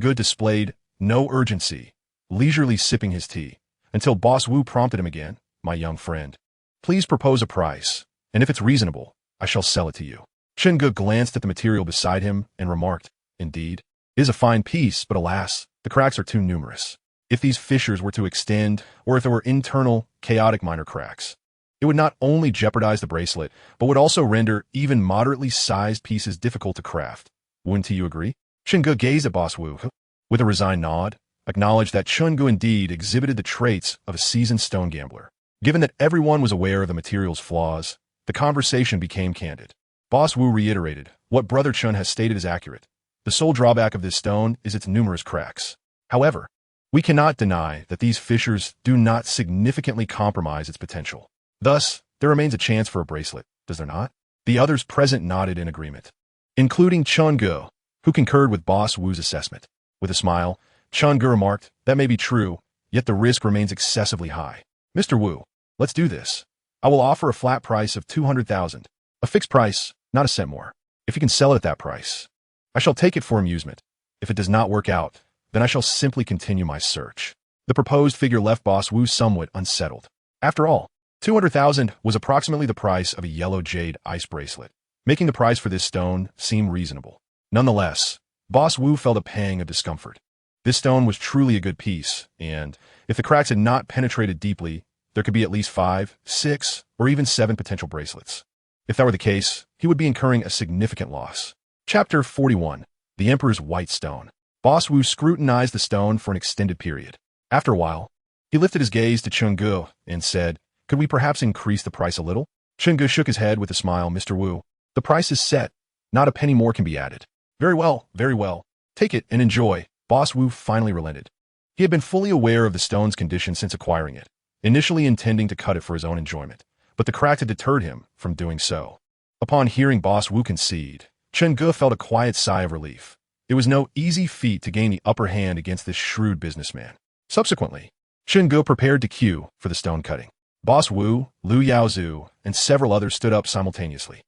Gu displayed no urgency, leisurely sipping his tea, until Boss Wu prompted him again. My young friend, please propose a price, and if it's reasonable, I shall sell it to you. Gu glanced at the material beside him and remarked, indeed, it is a fine piece, but alas, the cracks are too numerous. If these fissures were to extend, or if there were internal, chaotic minor cracks, it would not only jeopardize the bracelet, but would also render even moderately sized pieces difficult to craft. Wouldn't you agree? Gu gazed at Boss Wu, with a resigned nod, acknowledged that Gu indeed exhibited the traits of a seasoned stone gambler. Given that everyone was aware of the material's flaws, the conversation became candid. Boss Wu reiterated, what Brother Chun has stated is accurate. The sole drawback of this stone is its numerous cracks. However, we cannot deny that these fissures do not significantly compromise its potential. Thus, there remains a chance for a bracelet, does there not? The others present nodded in agreement, including Gu, who concurred with Boss Wu's assessment. With a smile, Gu remarked, that may be true, yet the risk remains excessively high. Mr. Wu, let's do this. I will offer a flat price of 200,000. A fixed price, not a cent more. If you can sell it at that price, I shall take it for amusement. If it does not work out, then I shall simply continue my search. The proposed figure left Boss Wu somewhat unsettled. After all, 200,000 was approximately the price of a yellow jade ice bracelet, making the price for this stone seem reasonable. Nonetheless, Boss Wu felt a pang of discomfort. This stone was truly a good piece, and if the cracks had not penetrated deeply, there could be at least 5, 6, or even 7 potential bracelets. If that were the case, he would be incurring a significant loss. Chapter 41. The Emperor's White Stone. Boss Wu scrutinized the stone for an extended period. After a while, he lifted his gaze to Gu and said, could we perhaps increase the price a little? Gu shook his head with a smile. Mr. Wu, the price is set. Not a penny more can be added. Very well, very well. Take it and enjoy. Boss Wu finally relented. He had been fully aware of the stone's condition since acquiring it, initially intending to cut it for his own enjoyment, but the crack had deterred him from doing so. Upon hearing Boss Wu concede, Gu felt a quiet sigh of relief. It was no easy feat to gain the upper hand against this shrewd businessman. Subsequently, Gu prepared to queue for the stone cutting. Boss Wu, Liu Yaozu, and several others stood up simultaneously.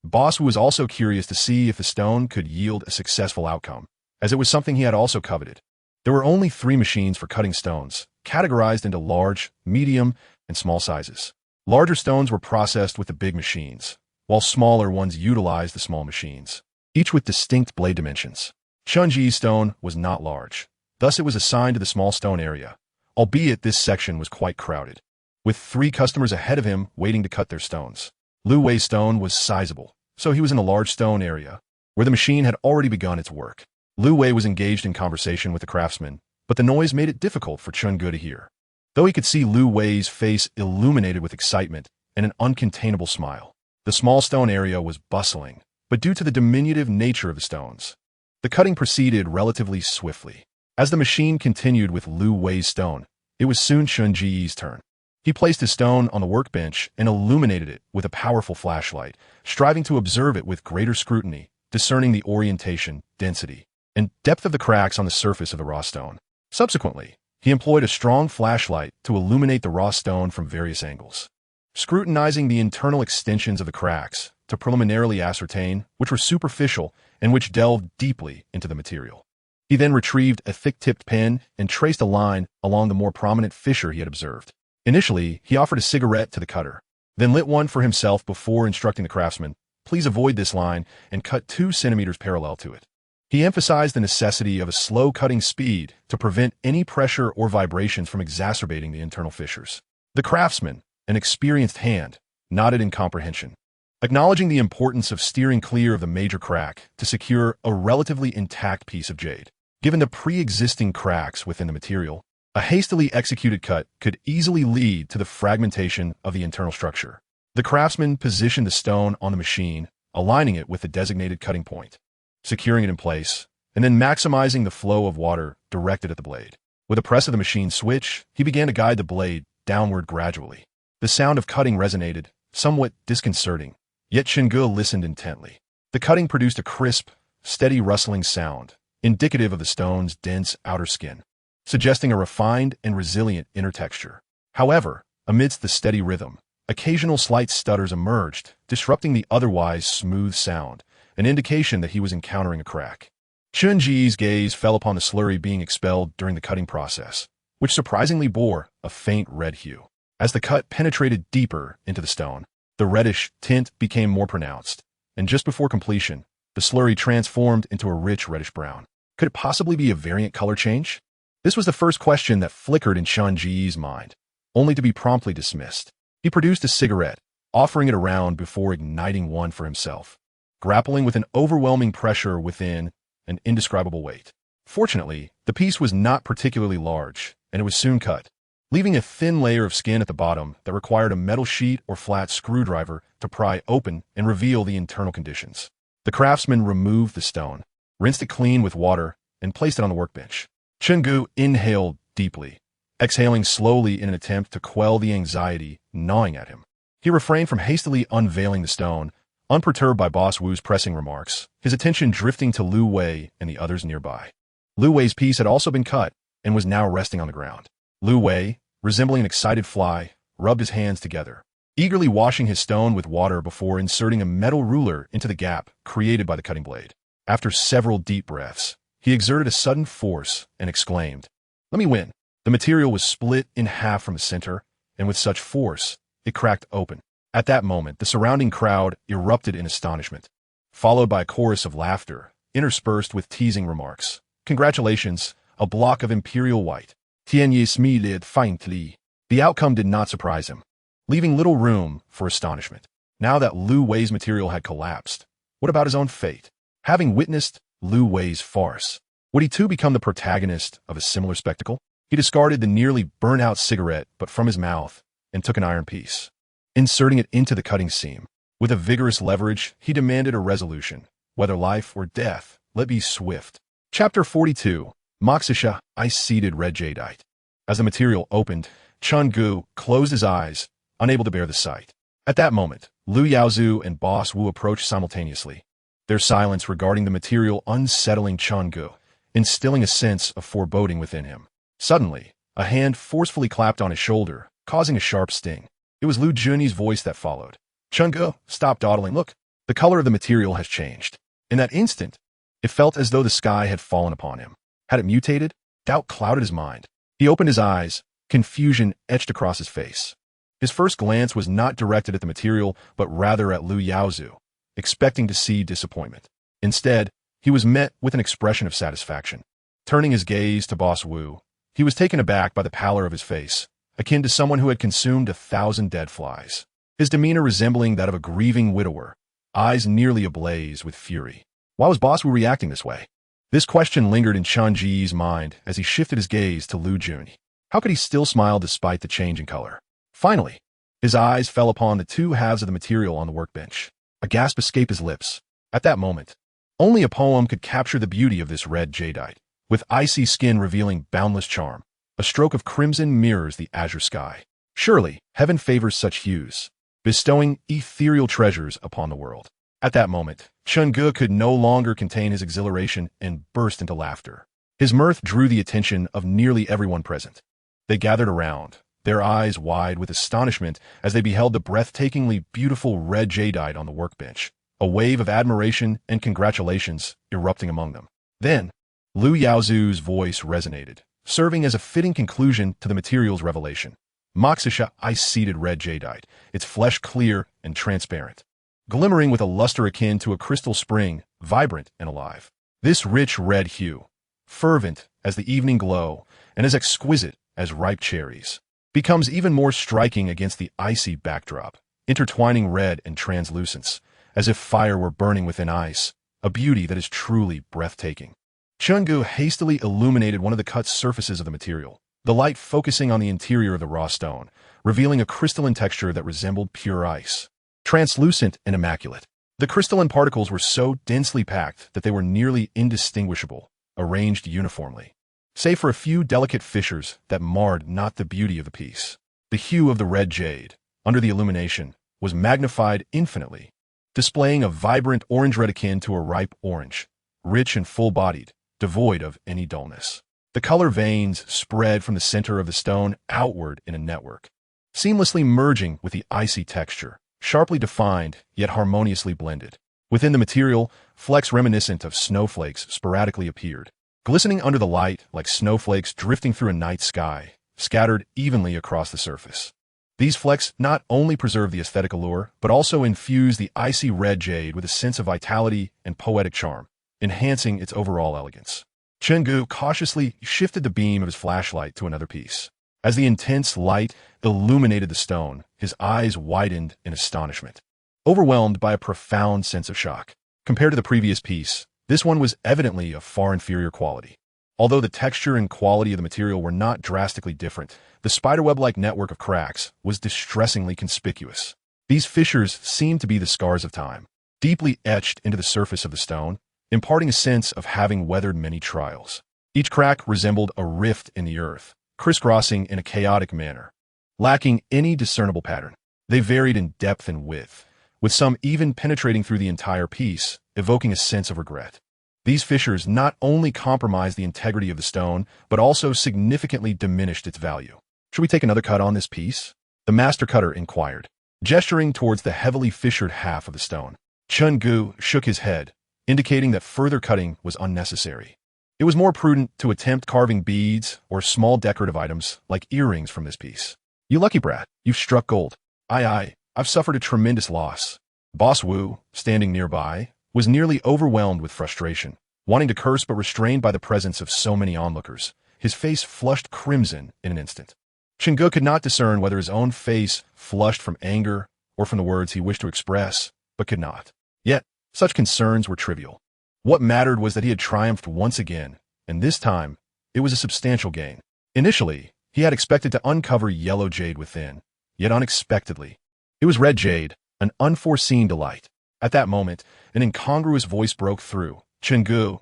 Boss Wu was also curious to see if the stone could yield a successful outcome, as it was something he had also coveted. There were only 3 machines for cutting stones, categorized into large, medium, and small sizes. Larger stones were processed with the big machines, while smaller ones utilized the small machines, each with distinct blade dimensions. Chunji's stone was not large, thus it was assigned to the small stone area, albeit this section was quite crowded, with 3 customers ahead of him waiting to cut their stones. Lu Wei's stone was sizable, so he was in the large stone area, where the machine had already begun its work. Lu Wei was engaged in conversation with the craftsman, but the noise made it difficult for Gu to hear, though he could see Lu Wei's face illuminated with excitement and an uncontainable smile. The small stone area was bustling, but due to the diminutive nature of the stones, the cutting proceeded relatively swiftly. As the machine continued with Lu Wei's stone, it was soon Chunji's turn. He placed his stone on the workbench and illuminated it with a powerful flashlight, striving to observe it with greater scrutiny, discerning the orientation, density, and depth of the cracks on the surface of the raw stone. Subsequently, he employed a strong flashlight to illuminate the raw stone from various angles, scrutinizing the internal extensions of the cracks to preliminarily ascertain which were superficial and which delved deeply into the material. He then retrieved a thick-tipped pen and traced a line along the more prominent fissure he had observed. Initially, he offered a cigarette to the cutter, then lit one for himself before instructing the craftsman, please avoid this line and cut 2 centimeters parallel to it. He emphasized the necessity of a slow cutting speed to prevent any pressure or vibrations from exacerbating the internal fissures. The craftsman, an experienced hand, nodded in comprehension, acknowledging the importance of steering clear of the major crack to secure a relatively intact piece of jade. Given the pre-existing cracks within the material, a hastily executed cut could easily lead to the fragmentation of the internal structure. The craftsman positioned the stone on the machine, aligning it with the designated cutting point, securing it in place, and then maximizing the flow of water directed at the blade. With a press of the machine switch, he began to guide the blade downward gradually. The sound of cutting resonated, somewhat disconcerting, yet Gu listened intently. The cutting produced a crisp, steady rustling sound, indicative of the stone's dense outer skin, suggesting a refined and resilient inner texture. However, amidst the steady rhythm, occasional slight stutters emerged, disrupting the otherwise smooth sound, an indication that he was encountering a crack. Chunji's gaze fell upon the slurry being expelled during the cutting process, which surprisingly bore a faint red hue. As the cut penetrated deeper into the stone, the reddish tint became more pronounced, and just before completion, the slurry transformed into a rich reddish-brown. Could it possibly be a variant color change? This was the first question that flickered in Chunji's mind, only to be promptly dismissed. He produced a cigarette, offering it around before igniting one for himself, grappling with an overwhelming pressure within an indescribable weight. Fortunately, the piece was not particularly large, and it was soon cut, leaving a thin layer of skin at the bottom that required a metal sheet or flat screwdriver to pry open and reveal the internal conditions. The craftsman removed the stone, rinsed it clean with water, and placed it on the workbench. Chungu inhaled deeply, exhaling slowly in an attempt to quell the anxiety gnawing at him. He refrained from hastily unveiling the stone, unperturbed by Boss Wu's pressing remarks, his attention drifting to Lu Wei and the others nearby. Lu Wei's piece had also been cut and was now resting on the ground. Lu Wei, resembling an excited fly, rubbed his hands together, eagerly washing his stone with water before inserting a metal ruler into the gap created by the cutting blade. After several deep breaths, he exerted a sudden force and exclaimed, "Let me win." The material was split in half from the center, and with such force, it cracked open. At that moment, the surrounding crowd erupted in astonishment, followed by a chorus of laughter, interspersed with teasing remarks. "Congratulations, a block of imperial white." Tianyi smiled faintly. The outcome did not surprise him, leaving little room for astonishment. Now that Lu Wei's material had collapsed, what about his own fate? Having witnessed Lu Wei's farce, would he too become the protagonist of a similar spectacle? He discarded the nearly burnt-out cigarette but from his mouth and took an iron piece, inserting it into the cutting seam. With a vigorous leverage, he demanded a resolution. Whether life or death, let be swift. Chapter 42. Moxisha, ice-seeded red jadeite. As the material opened, Chungu closed his eyes, unable to bear the sight. At that moment, Lu Yaozu and Boss Wu approached simultaneously, their silence regarding the material unsettling Chungu, instilling a sense of foreboding within him. Suddenly, a hand forcefully clapped on his shoulder, causing a sharp sting. It was Lu Juni's voice that followed. "Chungu, stop dawdling. Look, the color of the material has changed." In that instant, it felt as though the sky had fallen upon him. Had it mutated? Doubt clouded his mind. He opened his eyes, confusion etched across his face. His first glance was not directed at the material, but rather at Lu Yaozu, expecting to see disappointment. Instead, he was met with an expression of satisfaction. Turning his gaze to Boss Wu, he was taken aback by the pallor of his face, akin to someone who had consumed 1,000 dead flies. His demeanor resembling that of a grieving widower, eyes nearly ablaze with fury. Why was Boss Wu reacting this way? This question lingered in Chunji's mind as he shifted his gaze to Lu Juni. How could he still smile despite the change in color? Finally, his eyes fell upon the two halves of the material on the workbench. A gasp escaped his lips. At that moment, only a poem could capture the beauty of this red jadeite, with icy skin revealing boundless charm. A stroke of crimson mirrors the azure sky. Surely, heaven favors such hues, bestowing ethereal treasures upon the world. At that moment, Chungu could no longer contain his exhilaration and burst into laughter. His mirth drew the attention of nearly everyone present. They gathered around, their eyes wide with astonishment as they beheld the breathtakingly beautiful red jadeite on the workbench, a wave of admiration and congratulations erupting among them. Then, Lu Yaozu's voice resonated, serving as a fitting conclusion to the material's revelation. Moxisha ice-seeded red jadeite, its flesh clear and transparent, glimmering with a luster akin to a crystal spring, vibrant and alive. This rich red hue, fervent as the evening glow and as exquisite as ripe cherries, becomes even more striking against the icy backdrop, intertwining red and translucence, as if fire were burning within ice, a beauty that is truly breathtaking. Chungu hastily illuminated one of the cut surfaces of the material, the light focusing on the interior of the raw stone, revealing a crystalline texture that resembled pure ice. Translucent and immaculate, the crystalline particles were so densely packed that they were nearly indistinguishable, arranged uniformly, save for a few delicate fissures that marred not the beauty of the piece. The hue of the red jade, under the illumination, was magnified infinitely, displaying a vibrant orange red akin to a ripe orange, rich and full-bodied, devoid of any dullness. The color veins spread from the center of the stone outward in a network, seamlessly merging with the icy texture, sharply defined yet harmoniously blended. Within the material, flecks reminiscent of snowflakes sporadically appeared, glistening under the light like snowflakes drifting through a night sky, scattered evenly across the surface. These flecks not only preserve the aesthetic allure, but also infuse the icy red jade with a sense of vitality and poetic charm, enhancing its overall elegance. Chenggu cautiously shifted the beam of his flashlight to another piece. As the intense light illuminated the stone, his eyes widened in astonishment, overwhelmed by a profound sense of shock. Compared to the previous piece, this one was evidently of far inferior quality. Although the texture and quality of the material were not drastically different, the spiderweb-like network of cracks was distressingly conspicuous. These fissures seemed to be the scars of time, deeply etched into the surface of the stone, imparting a sense of having weathered many trials. Each crack resembled a rift in the earth, crisscrossing in a chaotic manner, lacking any discernible pattern. They varied in depth and width, with some even penetrating through the entire piece, evoking a sense of regret. These fissures not only compromised the integrity of the stone, but also significantly diminished its value. "Should we take another cut on this piece?" the master cutter inquired, gesturing towards the heavily fissured half of the stone. Chenggu shook his head, indicating that further cutting was unnecessary. It was more prudent to attempt carving beads or small decorative items like earrings from this piece. "You lucky brat, you've struck gold." I've suffered a tremendous loss." Boss Wu, standing nearby, was nearly overwhelmed with frustration, wanting to curse but restrained by the presence of so many onlookers. His face flushed crimson in an instant. Chenggu could not discern whether his own face flushed from anger or from the words he wished to express, but could not. Yet, such concerns were trivial. What mattered was that he had triumphed once again, and this time, it was a substantial gain. Initially, he had expected to uncover yellow jade within, yet unexpectedly, it was red jade, an unforeseen delight. At that moment, an incongruous voice broke through. Chenggu,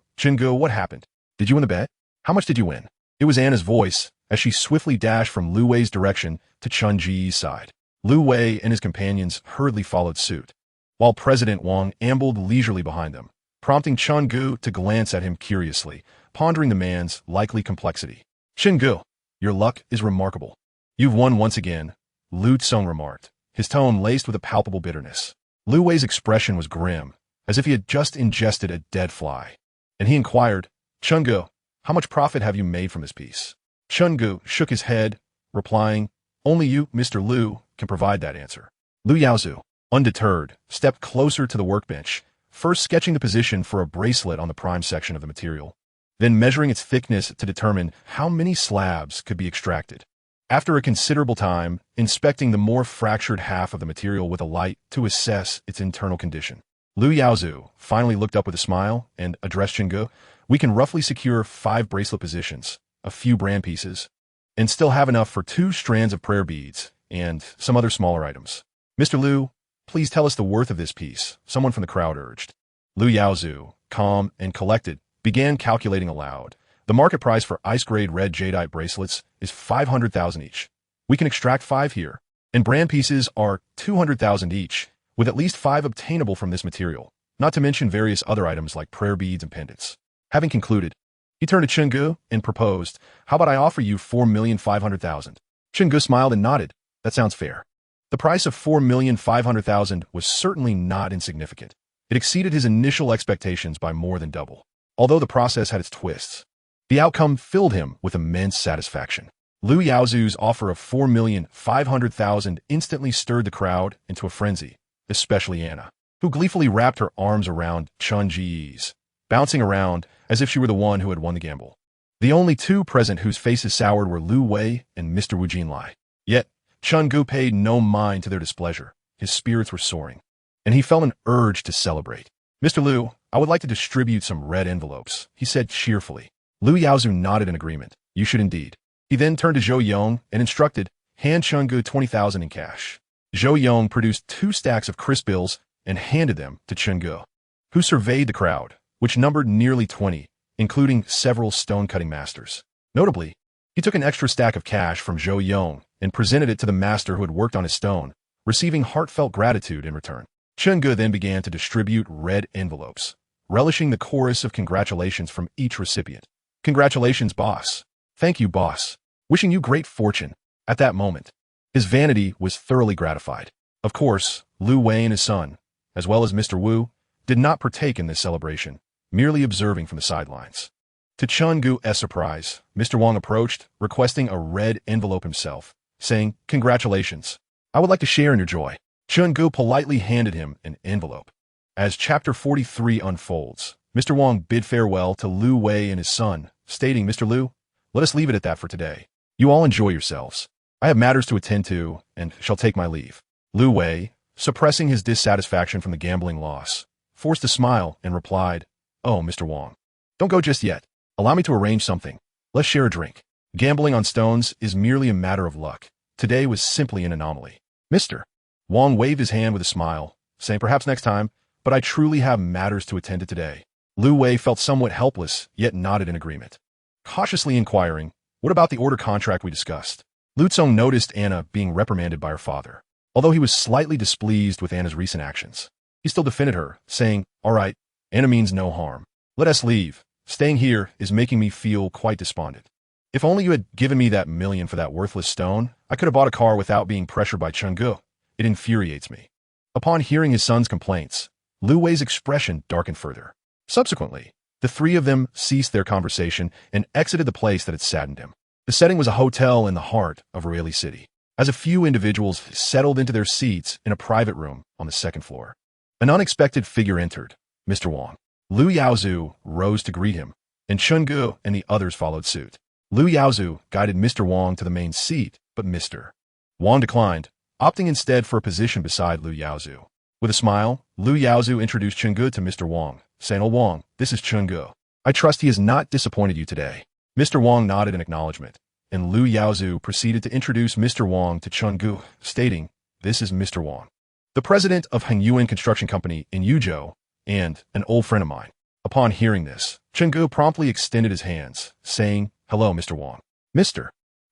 what happened? Did you win the bet? How much did you win?" It was Anna's voice, as she swiftly dashed from Lu Wei's direction to Chun Ji's side. Lu Wei and his companions hurriedly followed suit, while President Wang ambled leisurely behind them, prompting Chenggu to glance at him curiously, pondering the man's likely complexity. "Chenggu, your luck is remarkable. You've won once again," Lu Tsong remarked, his tone laced with a palpable bitterness. Lu Wei's expression was grim, as if he had just ingested a dead fly, and he inquired, "Chenggu, how much profit have you made from this piece?" Chenggu shook his head, replying, "Only you, Mr. Lu, can provide that answer." Lu Yaozu, undeterred, stepped closer to the workbench, first sketching the position for a bracelet on the prime section of the material, then measuring its thickness to determine how many slabs could be extracted. After a considerable time, inspecting the more fractured half of the material with a light to assess its internal condition, Lu Yaozu finally looked up with a smile and addressed Chenggu. "We can roughly secure 5 bracelet positions, a few brand pieces, and still have enough for 2 strands of prayer beads and some other smaller items." "Mr. Lu, please tell us the worth of this piece," someone from the crowd urged. Lu Yaozu, calm and collected, began calculating aloud. "The market price for ice-grade red jadeite bracelets is 500,000 each. We can extract 5 here, and brand pieces are 200,000 each, with at least 5 obtainable from this material, not to mention various other items like prayer beads and pendants." Having concluded, he turned to Chenggu and proposed, "How about I offer you 4,500,000? Chenggu smiled and nodded. "That sounds fair." The price of 4,500,000 was certainly not insignificant. It exceeded his initial expectations by more than double. Although the process had its twists, the outcome filled him with immense satisfaction. Lu Yaozu's offer of 4,500,000 instantly stirred the crowd into a frenzy, especially Anna, who gleefully wrapped her arms around Chun Ji's, bouncing around as if she were the one who had won the gamble. The only 2 present whose faces soured were Lu Wei and Mr. Wu Jinlai. Yet, Chenggu paid no mind to their displeasure. His spirits were soaring, and he felt an urge to celebrate. "Mr. Lu, I would like to distribute some red envelopes," he said cheerfully. Lu Yaozu nodded in agreement. "You should indeed." He then turned to Zhou Yong and instructed, "Hand Chenggu 20,000 in cash." Zhou Yong produced 2 stacks of crisp bills and handed them to Chenggu, who surveyed the crowd, which numbered nearly 20, including several stone-cutting masters. Notably, he took an extra stack of cash from Zhou Yong and presented it to the master who had worked on his stone, receiving heartfelt gratitude in return. Chenggu then began to distribute red envelopes, relishing the chorus of congratulations from each recipient. "Congratulations, boss." "Thank you, boss." "Wishing you great fortune." At that moment, his vanity was thoroughly gratified. Of course, Lu Wei and his son, as well as Mr. Wu, did not partake in this celebration, merely observing from the sidelines. To Chun Gu's surprise, Mr. Wang approached, requesting a red envelope himself, saying, "Congratulations. I would like to share in your joy." Chun Gu politely handed him an envelope. As Chapter 43 unfolds, Mr. Wang bid farewell to Lu Wei and his son, stating, "Mr. Lu, let us leave it at that for today. You all enjoy yourselves. I have matters to attend to and shall take my leave." Lu Wei, suppressing his dissatisfaction from the gambling loss, forced a smile and replied, "Oh, Mr. Wang, don't go just yet. Allow me to arrange something. Let's share a drink. Gambling on stones is merely a matter of luck. Today was simply an anomaly." Mr. Wang waved his hand with a smile, saying, "Perhaps next time, but I truly have matters to attend to today." Lu Wei felt somewhat helpless, yet nodded in agreement. Cautiously inquiring, "What about the order contract we discussed?" Lu Tsong noticed Anna being reprimanded by her father. Although he was slightly displeased with Anna's recent actions, he still defended her, saying, "All right, Anna means no harm. Let us leave. Staying here is making me feel quite despondent. If only you had given me that million for that worthless stone, I could have bought a car without being pressured by Chun Gu. It infuriates me." Upon hearing his son's complaints, Lu Wei's expression darkened further. Subsequently, the three of them ceased their conversation and exited the place that had saddened him. The setting was a hotel in the heart of Relics City. As a few individuals settled into their seats in a private room on the second floor, an unexpected figure entered, Mr. Wang. Lu Yaozu rose to greet him, and Chun Gu and the others followed suit. Lu Yaozu guided Mr. Wang to the main seat, but Mr. Wang declined, opting instead for a position beside Lu Yaozu. With a smile, Lu Yaozu introduced Chun Gu to Mr. Wang, saying, "Oh Wang, this is Chun Gu. I trust he has not disappointed you today." Mr. Wang nodded in acknowledgement, and Lu Yaozu proceeded to introduce Mr. Wang to Chun Gu, stating, "This is Mr. Wang, the president of Hengyuan Construction Company in Yuzhou, and an old friend of mine." Upon hearing this, Chun Gu promptly extended his hands, saying, "Hello, Mr. Wang." Mr.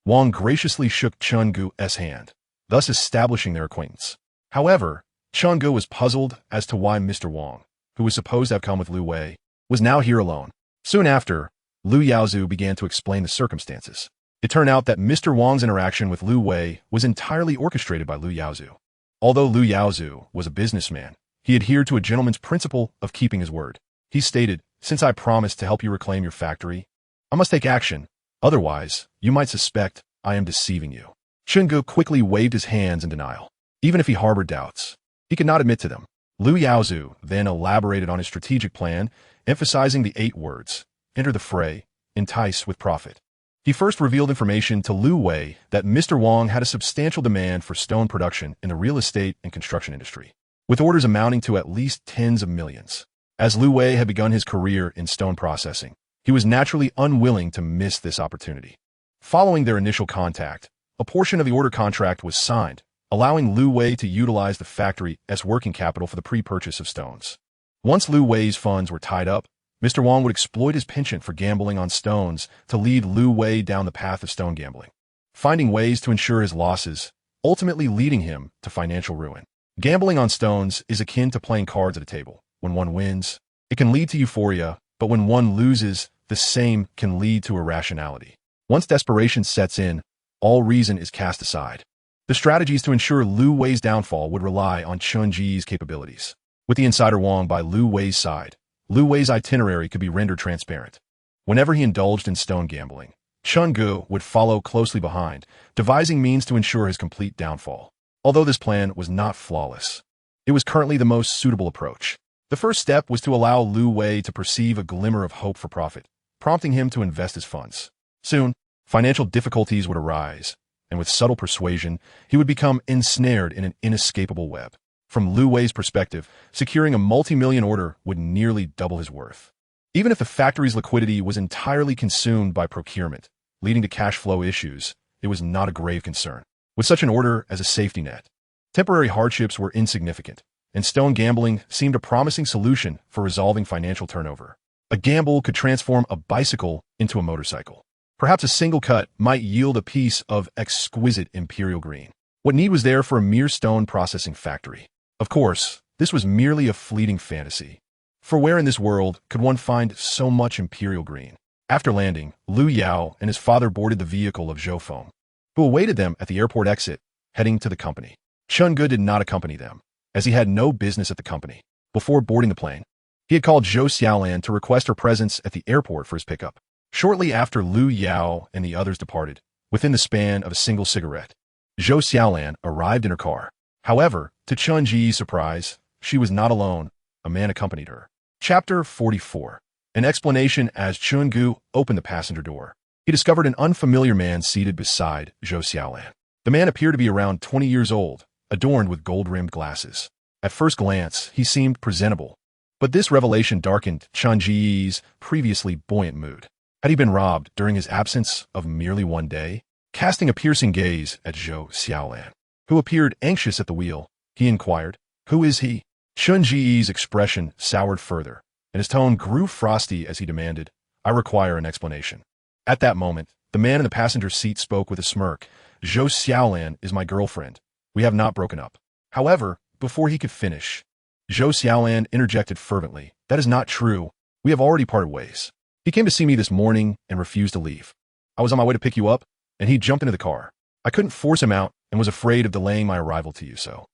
Wang graciously shook Chun Gu's hand, thus establishing their acquaintance. However, Chun Gu was puzzled as to why Mr. Wang, who was supposed to have come with Lu Wei, was now here alone. Soon after, Lu Yaozu began to explain the circumstances. It turned out that Mr. Wang's interaction with Lu Wei was entirely orchestrated by Lu Yaozu. Although Lu Yaozu was a businessman, he adhered to a gentleman's principle of keeping his word. He stated, "Since I promised to help you reclaim your factory, I must take action. Otherwise, you might suspect I am deceiving you." Chun Gu quickly waved his hands in denial. Even if he harbored doubts, he could not admit to them. Lu Yaozu then elaborated on his strategic plan, emphasizing the 8 words: enter the fray, entice with profit. He first revealed information to Lu Wei that Mr. Wang had a substantial demand for stone production in the real estate and construction industry, with orders amounting to at least tens of millions. As Lu Wei had begun his career in stone processing, he was naturally unwilling to miss this opportunity. Following their initial contact, a portion of the order contract was signed, allowing Lu Wei to utilize the factory as working capital for the pre-purchase of stones. Once Lu Wei's funds were tied up, Mr. Wang would exploit his penchant for gambling on stones to lead Lu Wei down the path of stone gambling, finding ways to ensure his losses, ultimately leading him to financial ruin. Gambling on stones is akin to playing cards at a table. When one wins, it can lead to euphoria, but when one loses, the same can lead to irrationality. Once desperation sets in, all reason is cast aside. The strategies to ensure Lu Wei's downfall would rely on Chun Ji's capabilities. With the insider Wang by Lu Wei's side, Lu Wei's itinerary could be rendered transparent. Whenever he indulged in stone gambling, Chun Gu would follow closely behind, devising means to ensure his complete downfall. Although this plan was not flawless, it was currently the most suitable approach. The first step was to allow Lu Wei to perceive a glimmer of hope for profit, prompting him to invest his funds. Soon, financial difficulties would arise, and with subtle persuasion, he would become ensnared in an inescapable web. From Lu Wei's perspective, securing a multi-million order would nearly double his worth. Even if the factory's liquidity was entirely consumed by procurement, leading to cash flow issues, it was not a grave concern. With such an order as a safety net, temporary hardships were insignificant, and stone gambling seemed a promising solution for resolving financial turnover. A gamble could transform a bicycle into a motorcycle. Perhaps a single cut might yield a piece of exquisite imperial green. What need was there for a mere stone processing factory? Of course, this was merely a fleeting fantasy. For where in this world could one find so much imperial green? After landing, Liu Yao and his father boarded the vehicle of Zhou Feng, who awaited them at the airport exit, heading to the company. Chun Ge did not accompany them, as he had no business at the company. Before boarding the plane, he had called Zhou Xiaolan to request her presence at the airport for his pickup. Shortly after Liu Yao and the others departed, within the span of a single cigarette, Zhou Xiaolan arrived in her car. However, to Chun Ji's surprise, she was not alone. A man accompanied her. Chapter 44. An explanation. As Chun Ge opened the passenger door, he discovered an unfamiliar man seated beside Zhou Xiaolan. The man appeared to be around 20 years old, adorned with gold-rimmed glasses. At first glance, he seemed presentable, but this revelation darkened Chun Ji's previously buoyant mood. Had he been robbed during his absence of merely one day? Casting a piercing gaze at Zhou Xiaolan, who appeared anxious at the wheel, he inquired, "Who is he?" Chun Ji's expression soured further, and his tone grew frosty as he demanded, "I require an explanation." At that moment, the man in the passenger seat spoke with a smirk. "Zhou Xiaolan is my girlfriend. We have not broken up." However, before he could finish, Zhou Xiaolan interjected fervently, "That is not true. We have already parted ways. He came to see me this morning and refused to leave. I was on my way to pick you up, and he jumped into the car. I couldn't force him out and was afraid of delaying my arrival to you, so."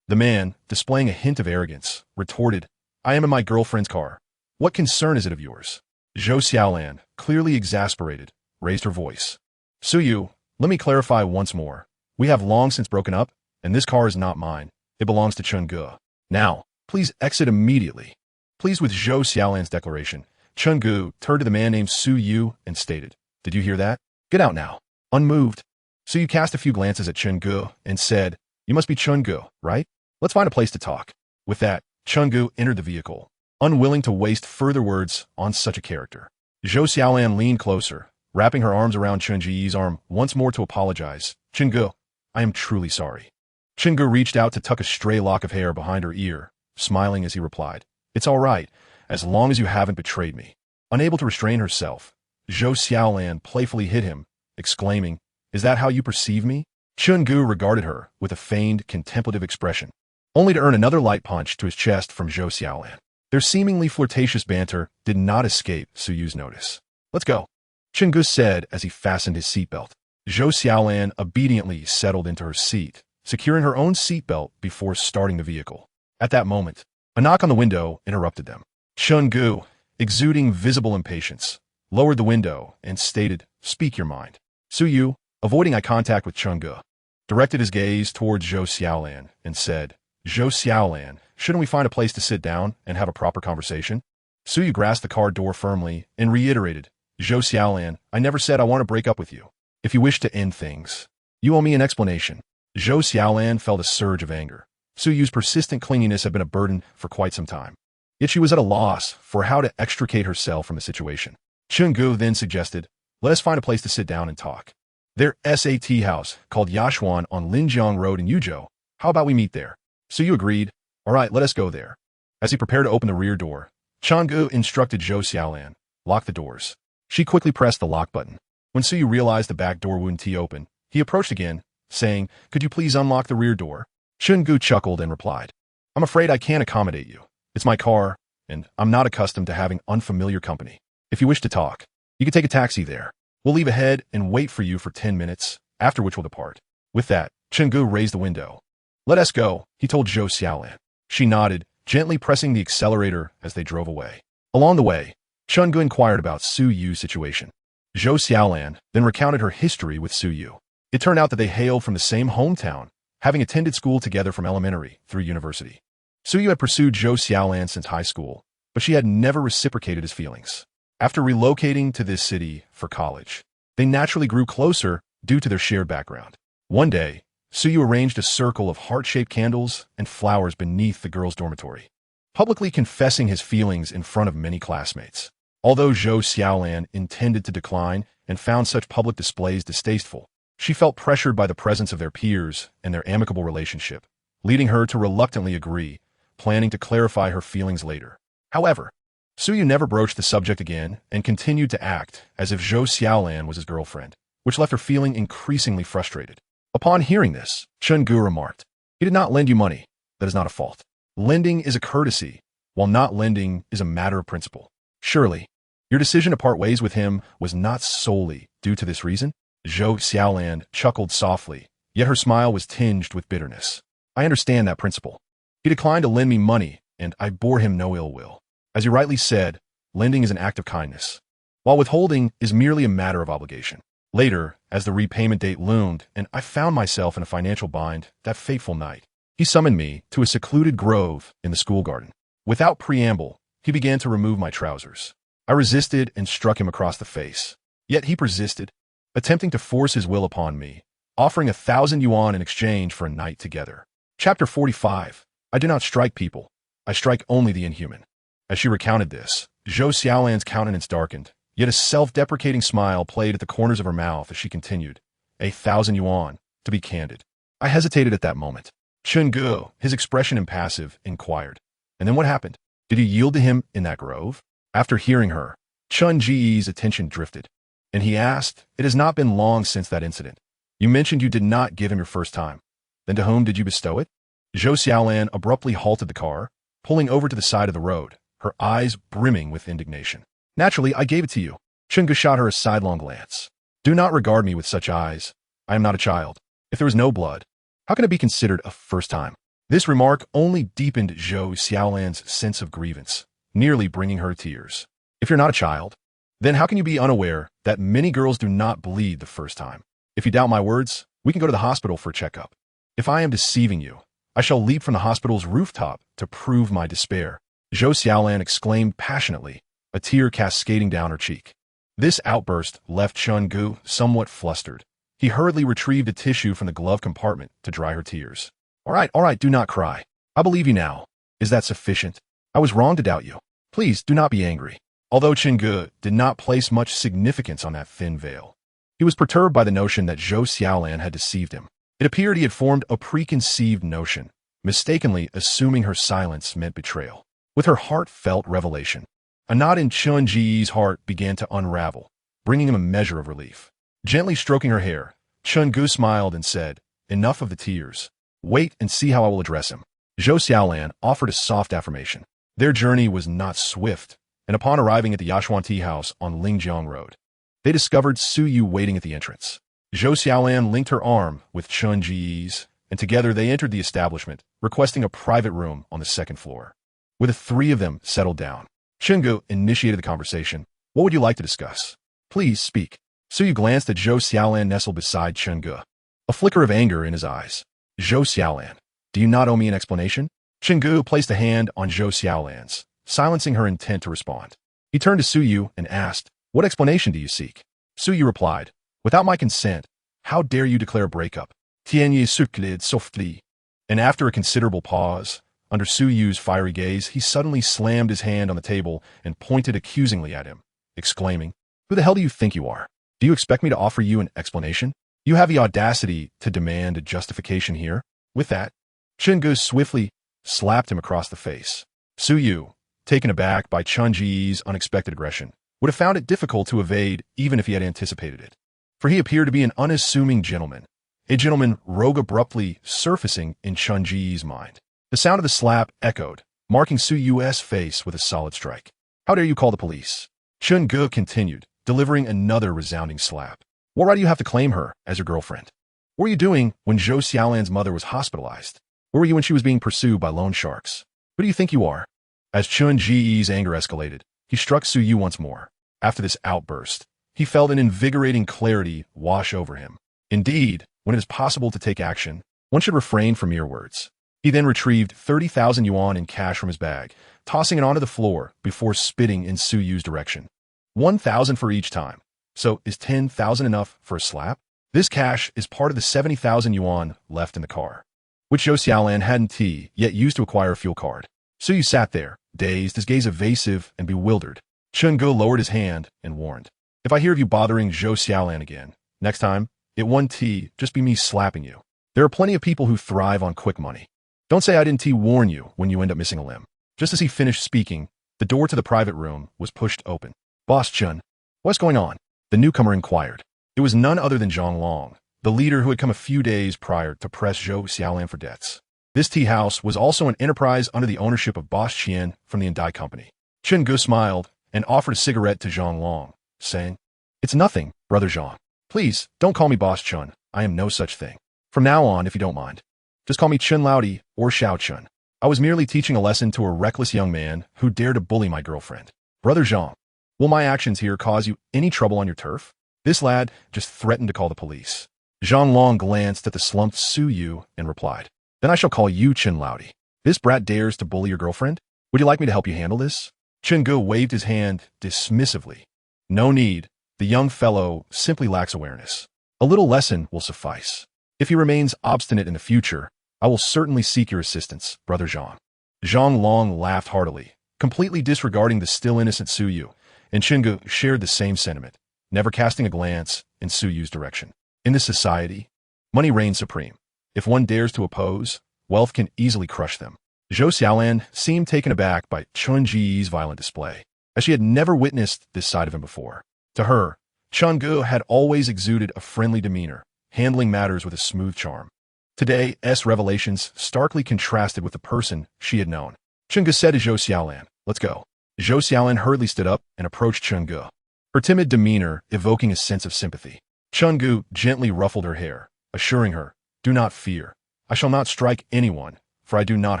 The man, displaying a hint of arrogance, retorted, "I am in my girlfriend's car. What concern is it of yours?" Zhou Xiaolan, clearly exasperated, raised her voice. "Suyu, let me clarify once more. We have long since broken up, and this car is not mine. It belongs to Chun Ge. Now, please exit immediately." Pleased with Zhou Xiaolan's declaration, Chun Ge turned to the man named Suyu and stated, "Did you hear that? Get out now." Unmoved, Suyu cast a few glances at Chun Ge and said, "You must be Chun Ge, right? Let's find a place to talk." With that, Chun Ge entered the vehicle, unwilling to waste further words on such a character. Zhou Xiaolan leaned closer, wrapping her arms around Chun Ji's arm once more to apologize. "Chun Ge, I am truly sorry." Chun Ge reached out to tuck a stray lock of hair behind her ear, smiling as he replied, "It's all right, as long as you haven't betrayed me." Unable to restrain herself, Zhou Xiaolan playfully hit him, exclaiming, "Is that how you perceive me?" Chun Ge regarded her with a feigned, contemplative expression, only to earn another light punch to his chest from Zhou Xiaolan. Their seemingly flirtatious banter did not escape Suyu's notice. "Let's go," Chun Ge said as he fastened his seatbelt. Zhou Xiaolan obediently settled into her seat, securing her own seatbelt before starting the vehicle. At that moment, a knock on the window interrupted them. Chun Ge, exuding visible impatience, lowered the window and stated, "Speak your mind." Suyu, avoiding eye contact with Chun Ge, directed his gaze towards Zhou Xiaolan and said, "Zhou Xiaolan, shouldn't we find a place to sit down and have a proper conversation?" Suyu grasped the car door firmly and reiterated, "Zhou Xiaolan, I never said I want to break up with you. If you wish to end things, you owe me an explanation." Zhou Xiaolan felt a surge of anger. Suyu's persistent clinginess had been a burden for quite some time. Yet she was at a loss for how to extricate herself from the situation. Chun Ge then suggested, "Let us find a place to sit down and talk. Their SAT house, called Yashuan on Linjiang Road in Yuzhou. How about we meet there?" Suyu agreed. "All right, let us go there." As he prepared to open the rear door, Chun Ge instructed Zhou Xiaolan, "Lock the doors." She quickly pressed the lock button. When Suyu realized the back door wouldn't open, he approached again, saying, "Could you please unlock the rear door?" Chun Ge chuckled and replied, "I'm afraid I can't accommodate you. It's my car, and I'm not accustomed to having unfamiliar company. If you wish to talk, you can take a taxi there. We'll leave ahead and wait for you for 10 minutes, after which we'll depart." With that, Chun Ge raised the window. "Let us go," he told Zhou Xiaolan. She nodded, gently pressing the accelerator as they drove away. Along the way, Chun Ge inquired about Suyu's situation. Zhou Xiaolan then recounted her history with Suyu. It turned out that they hailed from the same hometown, having attended school together from elementary through university. Suyu had pursued Zhou Xiaolan since high school, but she had never reciprocated his feelings. After relocating to this city for college, they naturally grew closer due to their shared background. One day, Suyu arranged a circle of heart-shaped candles and flowers beneath the girls' dormitory, publicly confessing his feelings in front of many classmates. Although Zhou Xiaolan intended to decline and found such public displays distasteful, she felt pressured by the presence of their peers and their amicable relationship, leading her to reluctantly agree, planning to clarify her feelings later. However, Suyu never broached the subject again and continued to act as if Zhou Xiaolan was his girlfriend, which left her feeling increasingly frustrated. Upon hearing this, Chun Ge remarked, "He did not lend you money. That is not a fault. Lending is a courtesy, while not lending is a matter of principle. Surely, your decision to part ways with him was not solely due to this reason? Zhou Xiaolan chuckled softly, yet her smile was tinged with bitterness. I understand that principle. He declined to lend me money, and I bore him no ill will. As you rightly said, lending is an act of kindness, while withholding is merely a matter of obligation. Later, as the repayment date loomed and I found myself in a financial bind that fateful night, he summoned me to a secluded grove in the school garden. Without preamble, he began to remove my trousers. I resisted and struck him across the face. Yet he persisted, attempting to force his will upon me, offering 1,000 yuan in exchange for a night together. Chapter 45. I do not strike people. I strike only the inhuman. As she recounted this, Zhou Xiaolan's countenance darkened, yet a self-deprecating smile played at the corners of her mouth as she continued, 1,000 yuan, to be candid. I hesitated at that moment. Chen Ge, his expression impassive, inquired, and then what happened? Did you yield to him in that grove? After hearing her, Chun Ji's attention drifted, and he asked, it has not been long since that incident. You mentioned you did not give him your first time. Then to whom did you bestow it? Zhou Xiaolan abruptly halted the car, pulling over to the side of the road, her eyes brimming with indignation. Naturally, I gave it to you. Chen Ge shot her a sidelong glance. Do not regard me with such eyes. I am not a child. If there was no blood, how can it be considered a first time? This remark only deepened Zhou Xiaolan's sense of grievance, nearly bringing her to tears. If you're not a child, then how can you be unaware that many girls do not bleed the first time? If you doubt my words, we can go to the hospital for a checkup. If I am deceiving you, I shall leap from the hospital's rooftop to prove my despair. Zhou Xiaolan exclaimed passionately, a tear cascading down her cheek. This outburst left Chun Ge somewhat flustered. He hurriedly retrieved a tissue from the glove compartment to dry her tears. All right, do not cry. I believe you now. Is that sufficient? I was wrong to doubt you. Please do not be angry. Although Chen Ge did not place much significance on that thin veil, he was perturbed by the notion that Zhou Xiaolan had deceived him. It appeared he had formed a preconceived notion, mistakenly assuming her silence meant betrayal. With her heartfelt revelation, a knot in Chun Ji's heart began to unravel, bringing him a measure of relief. Gently stroking her hair, Chun Ge smiled and said, enough of the tears. Wait and see how I will address him. Zhou Xiaolan offered a soft affirmation. Their journey was not swift, and upon arriving at the Yashuan tea house on Lingjiang Road, they discovered Su Yu waiting at the entrance. Zhou Xiaolan linked her arm with Chun Ji's, and together they entered the establishment, requesting a private room on the second floor. With the three of them settled down, Chen Ge initiated the conversation. What would you like to discuss? Please speak. Su Yu glanced at Zhou Xiaolan nestled beside Chen Ge, a flicker of anger in his eyes. Zhou Xiaolan, do you not owe me an explanation? Chen Ge placed a hand on Zhou Xiaolan's, silencing her intent to respond. He turned to Su Yu and asked, what explanation do you seek? Su Yu replied, without my consent, how dare you declare a breakup? Tianye suklid softly. And after a considerable pause, under Su Yu's fiery gaze, he suddenly slammed his hand on the table and pointed accusingly at him, exclaiming, who the hell do you think you are? Do you expect me to offer you an explanation? You have the audacity to demand a justification here? With that, Chen Ge swiftly slapped him across the face. Su Yu, taken aback by Chun Ji's unexpected aggression, would have found it difficult to evade even if he had anticipated it. For he appeared to be an unassuming gentleman, a gentleman rogue abruptly surfacing in Chun Ji's mind. The sound of the slap echoed, marking Su Yu's face with a solid strike. How dare you call the police? Chun Ge continued, delivering another resounding slap. What right do you have to claim her as your girlfriend? What were you doing when Zhou Xiaolan's mother was hospitalized? Where were you when she was being pursued by loan sharks? Who do you think you are? As Chun Ji's anger escalated, he struck Su Yu once more. After this outburst, he felt an invigorating clarity wash over him. Indeed, when it is possible to take action, one should refrain from mere words. He then retrieved 30,000 yuan in cash from his bag, tossing it onto the floor before spitting in Su Yu's direction. 1,000 for each time. So is 10,000 enough for a slap? This cash is part of the 70,000 yuan left in the car, which Zhou Xiaolan hadn't yet used to acquire a fuel card. Su Yu sat there, dazed, his gaze evasive and bewildered. Chen Ge lowered his hand and warned, if I hear of you bothering Zhou Xiaolan again, next time, it won't just be me slapping you. There are plenty of people who thrive on quick money. Don't say I didn't warn you when you end up missing a limb. Just as he finished speaking, the door to the private room was pushed open. Boss Chun, what's going on? The newcomer inquired. It was none other than Zhang Long, the leader who had come a few days prior to press Zhou Xiaolan for debts. This tea house was also an enterprise under the ownership of Boss Qian from the Indai Company. Chen Gu smiled and offered a cigarette to Zhang Long, saying, "It's nothing, Brother Zhang. Please, don't call me Boss Chun. I am no such thing. From now on, if you don't mind, just call me Chun Laodi or Xiao Chun. I was merely teaching a lesson to a reckless young man who dared to bully my girlfriend. Brother Zhang, will my actions here cause you any trouble on your turf?" This lad just threatened to call the police. Zhang Long glanced at the slumped Su Yu and replied, "Then I shall call you Chen Laodi. This brat dares to bully your girlfriend? Would you like me to help you handle this?" Chen Gu waved his hand dismissively. "No need. The young fellow simply lacks awareness. A little lesson will suffice. If he remains obstinate in the future, I will certainly seek your assistance, Brother Zhang." Zhang Long laughed heartily, completely disregarding the still innocent Su Yu, and Chen Gu shared the same sentiment, never casting a glance in Su Yu's direction. In this society, money reigns supreme. If one dares to oppose, wealth can easily crush them. Zhou Xiaolan seemed taken aback by Chun Ji's violent display, as she had never witnessed this side of him before. To her, Chun Gu had always exuded a friendly demeanor, handling matters with a smooth charm. Today's revelations starkly contrasted with the person she had known. Chun Gu said to Zhou Xiaolan, "Let's go." Zhou Xiaolan hurriedly stood up and approached Chun Gu, her timid demeanor evoking a sense of sympathy. Chun Gu gently ruffled her hair, assuring her, "Do not fear. I shall not strike anyone, for I do not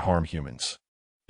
harm humans."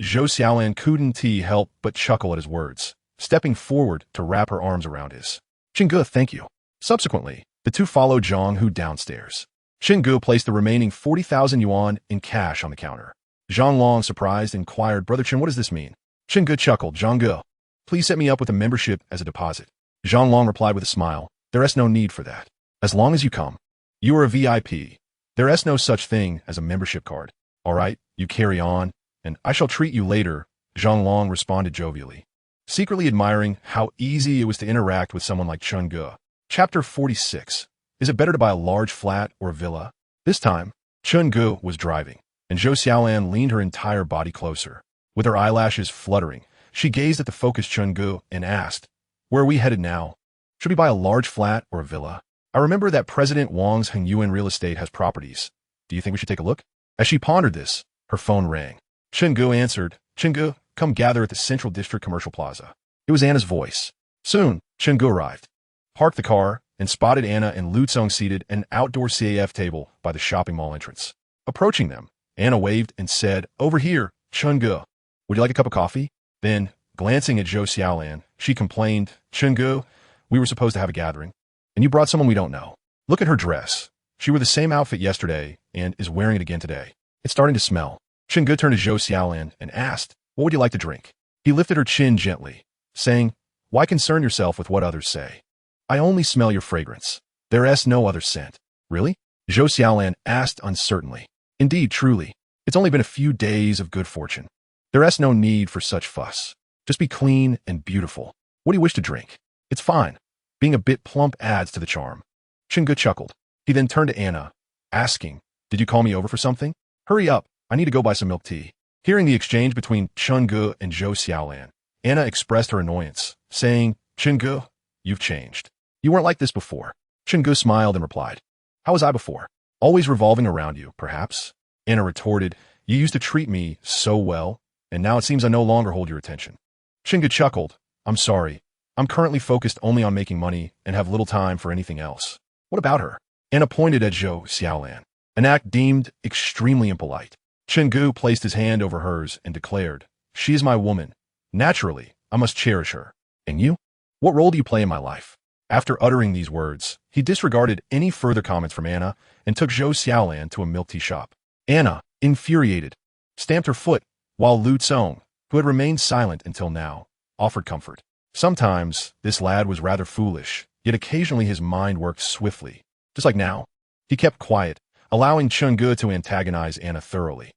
Zhou Xiaolan couldn't help but chuckle at his words, stepping forward to wrap her arms around his. "Chun Gu, thank you." Subsequently, the two followed Zhang Hu downstairs. Chen Gu placed the remaining 40,000 yuan in cash on the counter. Zhang Long, surprised, inquired, "Brother Chen, what does this mean?" Chen Gu chuckled, "Zhang Gu, please set me up with a membership as a deposit." Zhang Long replied with a smile, "There is no need for that. As long as you come. You are a VIP. There is no such thing as a membership card. All right, you carry on, and I shall treat you later," Zhang Long responded jovially, secretly admiring how easy it was to interact with someone like Chun Gu. Chapter 46. Is it better to buy a large flat or a villa? This time, Chun Gu was driving, and Zhou Xiaolan leaned her entire body closer. With her eyelashes fluttering, she gazed at the focused Chun Gu and asked, "Where are we headed now? Should we buy a large flat or a villa? I remember that President Wang's Hengyuan Real Estate has properties. Do you think we should take a look?" As she pondered this, her phone rang. Chun Gu answered, "Chun Gu, come gather at the Central District Commercial Plaza." It was Anna's voice. Soon, Chun Gu arrived, parked the car, and spotted Anna and Lu Tsong seated at an outdoor CAF table by the shopping mall entrance. Approaching them, Anna waved and said, "Over here, Chun Gu. Would you like a cup of coffee?" Then, glancing at Zhou Xiaolan, she complained, "Chun Gu, we were supposed to have a gathering, and you brought someone we don't know. Look at her dress. She wore the same outfit yesterday and is wearing it again today. It's starting to smell." Chun Gu turned to Zhou Xiaolan and asked, "What would you like to drink?" He lifted her chin gently, saying, "Why concern yourself with what others say? I only smell your fragrance. There is no other scent." "Really?" Zhou Xiaolan asked uncertainly. "Indeed, truly. It's only been a few days of good fortune. There is no need for such fuss. Just be clean and beautiful. What do you wish to drink? It's fine. Being a bit plump adds to the charm." Chun Gu chuckled. He then turned to Anna, asking, "Did you call me over for something? Hurry up. I need to go buy some milk tea." Hearing the exchange between Chun Gu and Zhou Xiaolan, Anna expressed her annoyance, saying, "Chun Gu, you've changed. You weren't like this before." Chun Gu smiled and replied, "How was I before? Always revolving around you, perhaps?" Anna retorted, "You used to treat me so well, and now it seems I no longer hold your attention." Chun Gu chuckled, "I'm sorry. I'm currently focused only on making money and have little time for anything else." "What about her?" Anna pointed at Zhou Xiaolan, an act deemed extremely impolite. Chun Gu placed his hand over hers and declared, "She is my woman. Naturally, I must cherish her. And you? What role do you play in my life?" After uttering these words, he disregarded any further comments from Anna and took Zhou Xiaolan to a milk tea shop. Anna, infuriated, stamped her foot, while Lu Tsong, who had remained silent until now, offered comfort. Sometimes, this lad was rather foolish, yet occasionally his mind worked swiftly. Just like now, he kept quiet, allowing Chun Gu to antagonize Anna thoroughly.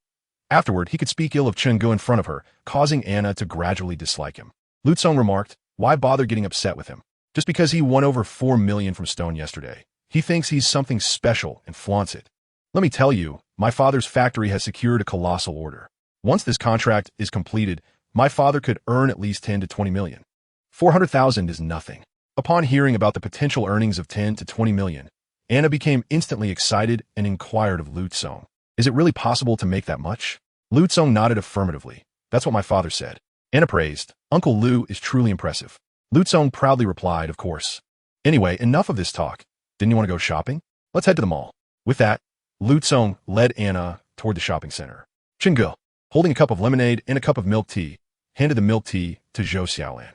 Afterward, he could speak ill of Chun Gu in front of her, causing Anna to gradually dislike him. Lu Tsong remarked, "Why bother getting upset with him? Just because he won over 4 million from Stone yesterday, he thinks he's something special and flaunts it. Let me tell you, my father's factory has secured a colossal order. Once this contract is completed, my father could earn at least 10 to 20 million. 400,000 is nothing." Upon hearing about the potential earnings of 10 to 20 million, Anna became instantly excited and inquired of Lu Tsong, Is it really possible to make that much? Lu Tsong nodded affirmatively. That's what my father said. Anna praised. Uncle Lu is truly impressive. Lu Tsong proudly replied, of course. Anyway, enough of this talk. Didn't you want to go shopping? Let's head to the mall. With that, Lu Tsong led Anna toward the shopping center. Chingu, holding a cup of lemonade and a cup of milk tea, handed the milk tea to Zhou Xiaolan.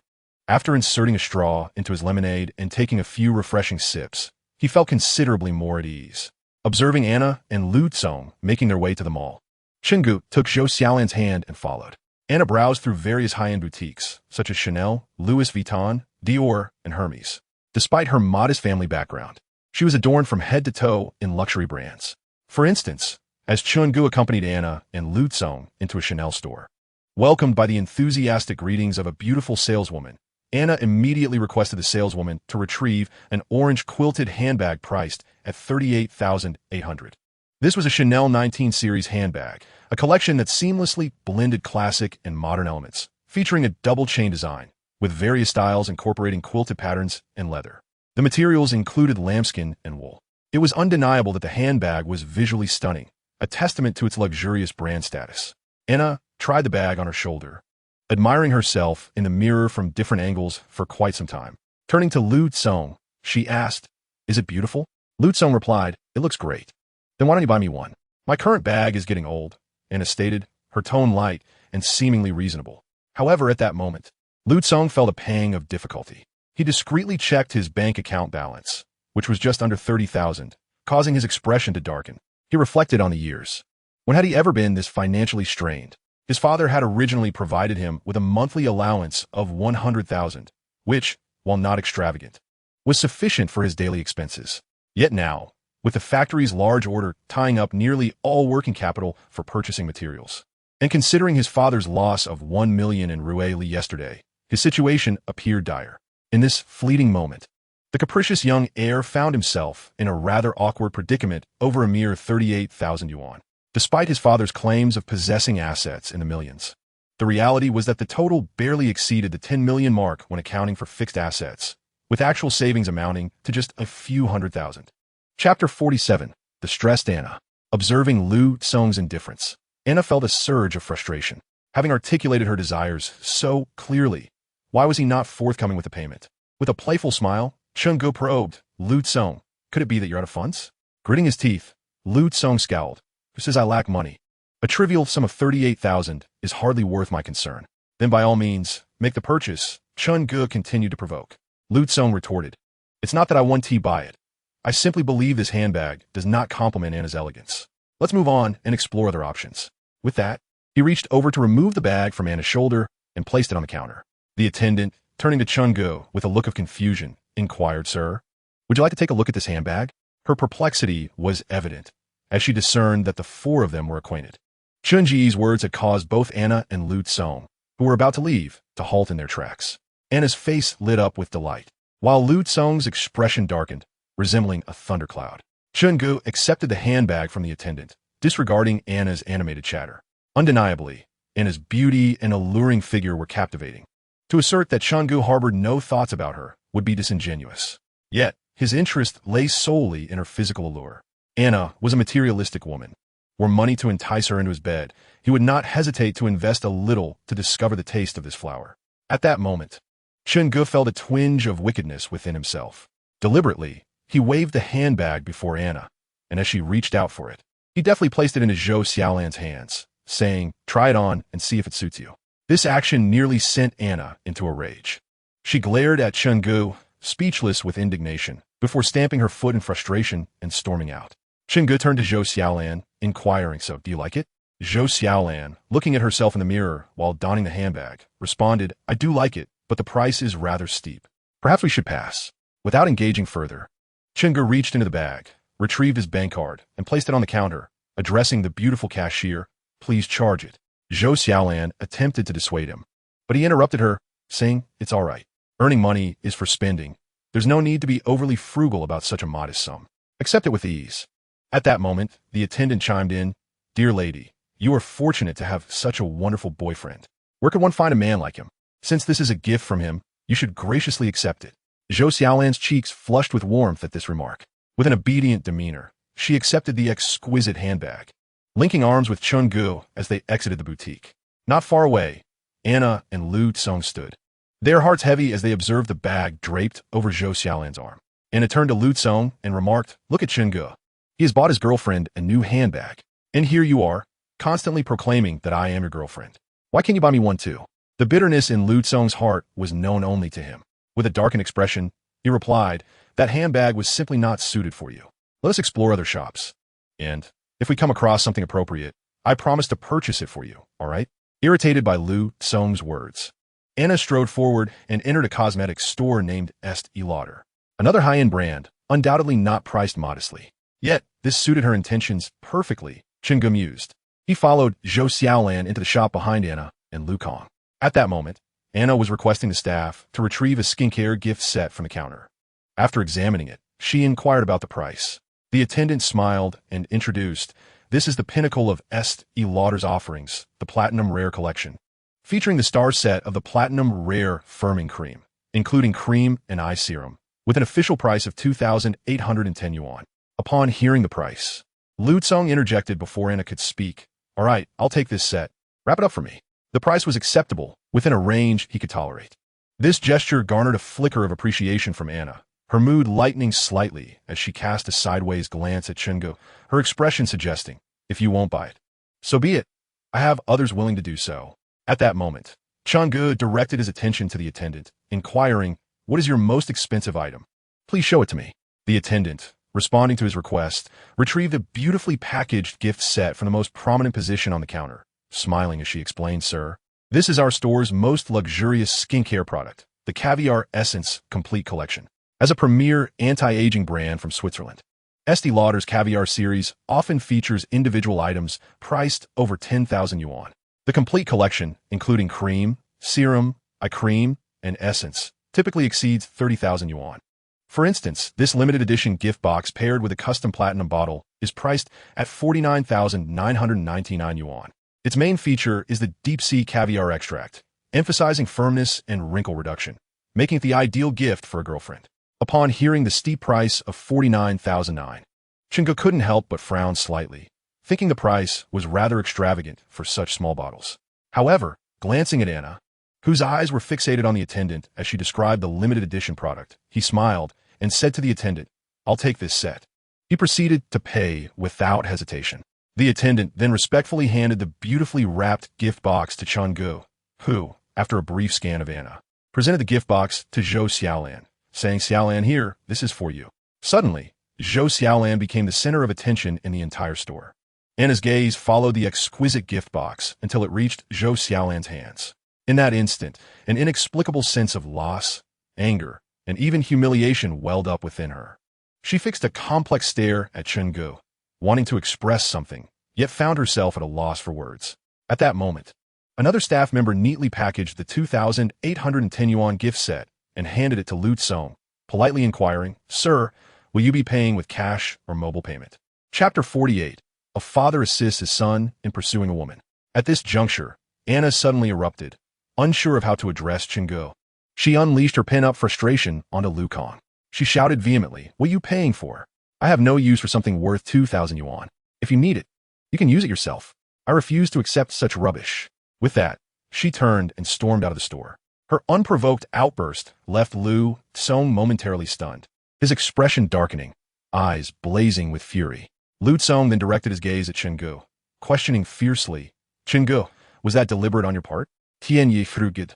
After inserting a straw into his lemonade and taking a few refreshing sips, he felt considerably more at ease. Observing Anna and Lu Tsong making their way to the mall, Chingu took Zhou Xiaolan's hand and followed. Anna browsed through various high-end boutiques, such as Chanel, Louis Vuitton, Dior, and Hermes. Despite her modest family background, she was adorned from head to toe in luxury brands. For instance, as Chingu accompanied Anna and Lu Tsong into a Chanel store. Welcomed by the enthusiastic greetings of a beautiful saleswoman, Anna immediately requested the saleswoman to retrieve an orange quilted handbag priced at $38,800. This was a Chanel 19 series handbag, a collection that seamlessly blended classic and modern elements, featuring a double chain design, with various styles incorporating quilted patterns and leather. The materials included lambskin and wool. It was undeniable that the handbag was visually stunning, a testament to its luxurious brand status. Anna tried the bag on her shoulder, admiring herself in the mirror from different angles for quite some time. Turning to Lu Tsong, she asked, "Is it beautiful?" Lu Tsong replied, "It looks great." "Then why don't you buy me one? My current bag is getting old," Anna stated, her tone light and seemingly reasonable. However, at that moment, Lu Tsong felt a pang of difficulty. He discreetly checked his bank account balance, which was just under 30,000, causing his expression to darken. He reflected on the years. When had he ever been this financially strained? His father had originally provided him with a monthly allowance of 100,000, which, while not extravagant, was sufficient for his daily expenses. Yet now, with the factory's large order tying up nearly all working capital for purchasing materials, and considering his father's loss of 1 million in Rueli yesterday, his situation appeared dire. In this fleeting moment, the capricious young heir found himself in a rather awkward predicament over a mere 38,000 yuan. Despite his father's claims of possessing assets in the millions, the reality was that the total barely exceeded the 10 million mark when accounting for fixed assets, with actual savings amounting to just a few hundred thousand. Chapter 47. The Stressed Anna. Observing Lu Tsong's indifference, Anna felt a surge of frustration. Having articulated her desires so clearly, why was he not forthcoming with the payment? With a playful smile, Chingu probed, "Lu Tsong, could it be that you're out of funds?" Gritting his teeth, Lu Tsong scowled. "Who says I lack money? A trivial sum of 38,000 is hardly worth my concern." "Then by all means, make the purchase," Chingu continued to provoke. Lu Tsong retorted, "It's not that I want to buy it. I simply believe this handbag does not complement Anna's elegance. Let's move on and explore other options." With that, he reached over to remove the bag from Anna's shoulder and placed it on the counter. The attendant, turning to Chingu with a look of confusion, inquired, "Sir, would you like to take a look at this handbag?" Her perplexity was evident, as she discerned that the four of them were acquainted. Chunji's words had caused both Anna and Lu Tsong, who were about to leave, to halt in their tracks. Anna's face lit up with delight, while Lu Tsong's expression darkened, resembling a thundercloud. Chingu accepted the handbag from the attendant, disregarding Anna's animated chatter. Undeniably, Anna's beauty and alluring figure were captivating. To assert that Chingu harbored no thoughts about her would be disingenuous. Yet, his interest lay solely in her physical allure. Anna was a materialistic woman. Were money to entice her into his bed, he would not hesitate to invest a little to discover the taste of this flower. At that moment, Chingu felt a twinge of wickedness within himself. Deliberately, he waved the handbag before Anna, and as she reached out for it, he deftly placed it in his Zhou Xiaolan's hands, saying, "Try it on and see if it suits you." This action nearly sent Anna into a rage. She glared at Chingu, speechless with indignation, before stamping her foot in frustration and storming out. Chingu turned to Zhou Xiaolan, inquiring, "So, do you like it?" Zhou Xiaolan, looking at herself in the mirror while donning the handbag, responded, "I do like it, but the price is rather steep. Perhaps we should pass." Without engaging further, Chingu reached into the bag, retrieved his bank card, and placed it on the counter, addressing the beautiful cashier, "Please charge it." Zhou Xiaolan attempted to dissuade him, but he interrupted her, saying, "It's all right. Earning money is for spending. There's no need to be overly frugal about such a modest sum. Accept it with ease." At that moment, the attendant chimed in, "Dear lady, you are fortunate to have such a wonderful boyfriend. Where could one find a man like him? Since this is a gift from him, you should graciously accept it." Zhou Xiaolan's cheeks flushed with warmth at this remark. With an obedient demeanor, she accepted the exquisite handbag. linking arms with Chun-gu as they exited the boutique. Not far away, Anna and Lu Tsung stood, their hearts heavy as they observed the bag draped over Zhou Xiaolan's arm. Anna turned to Lu Tsung and remarked, "Look at Chun-gu. He has bought his girlfriend a new handbag. And here you are, constantly proclaiming that I am your girlfriend. Why can't you buy me one too?" The bitterness in Lu Tsung's heart was known only to him. With a darkened expression, he replied, "That handbag was simply not suited for you. Let us explore other shops. And if we come across something appropriate, I promise to purchase it for you, all right?" Irritated by Lu Tsung's words, Anna strode forward and entered a cosmetics store named Estee Lauder, another high-end brand, undoubtedly not priced modestly. Yet, this suited her intentions perfectly, Chun-gu mused. He followed Zhou Xiaolan into the shop behind Anna and Lu Kong. At that moment, Anna was requesting the staff to retrieve a skincare gift set from the counter. After examining it, she inquired about the price. The attendant smiled and introduced, "This is the pinnacle of Estee Lauder's offerings, the Platinum Rare Collection, featuring the star set of the Platinum Rare Firming Cream, including cream and eye serum, with an official price of 2,810 yuan. Upon hearing the price, Lu Tsung interjected before Anna could speak, "All right, I'll take this set. Wrap it up for me." The price was acceptable, within a range he could tolerate. This gesture garnered a flicker of appreciation from Anna, her mood lightening slightly as she cast a sideways glance at Chun-gu, her expression suggesting, "If you won't buy it, so be it. I have others willing to do so." At that moment, Chun-gu directed his attention to the attendant, inquiring, "What is your most expensive item? Please show it to me." The attendant, responding to his request, retrieved a beautifully packaged gift set from the most prominent position on the counter. Smiling as she explained, "Sir, this is our store's most luxurious skincare product, the Caviar Essence Complete Collection. As a premier anti-aging brand from Switzerland, Estee Lauder's Caviar series often features individual items priced over 10,000 yuan. The complete collection, including cream, serum, eye cream, and essence, typically exceeds 30,000 yuan. For instance, this limited edition gift box paired with a custom platinum bottle is priced at 49,999 yuan. Its main feature is the deep-sea caviar extract, emphasizing firmness and wrinkle reduction, making it the ideal gift for a girlfriend." Upon hearing the steep price of 49,009, Chun-gu couldn't help but frown slightly, thinking the price was rather extravagant for such small bottles. However, glancing at Anna, whose eyes were fixated on the attendant as she described the limited edition product, he smiled and said to the attendant, "I'll take this set." He proceeded to pay without hesitation. The attendant then respectfully handed the beautifully wrapped gift box to Chun-gu, who, after a brief scan of Anna, presented the gift box to Zhou Xiaolan, saying, "Xiaolan, here, this is for you." Suddenly, Zhou Xiaolan became the center of attention in the entire store. Anna's gaze followed the exquisite gift box until it reached Zhou Xiaolan's hands. In that instant, an inexplicable sense of loss, anger, and even humiliation welled up within her. She fixed a complex stare at Chun-gu, wanting to express something, yet found herself at a loss for words. At that moment, another staff member neatly packaged the 2,810 yuan gift set and handed it to Lu Tsung, politely inquiring, "Sir, will you be paying with cash or mobile payment?" Chapter 48. A father assists his son in pursuing a woman. At this juncture, Anna suddenly erupted, unsure of how to address Chun-gu. She unleashed her pent-up frustration onto Lu Kong. She shouted vehemently, "What are you paying for? I have no use for something worth 2,000 yuan. If you need it, you can use it yourself. I refuse to accept such rubbish." With that, she turned and stormed out of the store. Her unprovoked outburst left Lu Tsung momentarily stunned, his expression darkening, eyes blazing with fury. Lu Tsung then directed his gaze at Chun-gu, questioning fiercely, "Chun-gu, was that deliberate on your part?" Tian Yi frugid,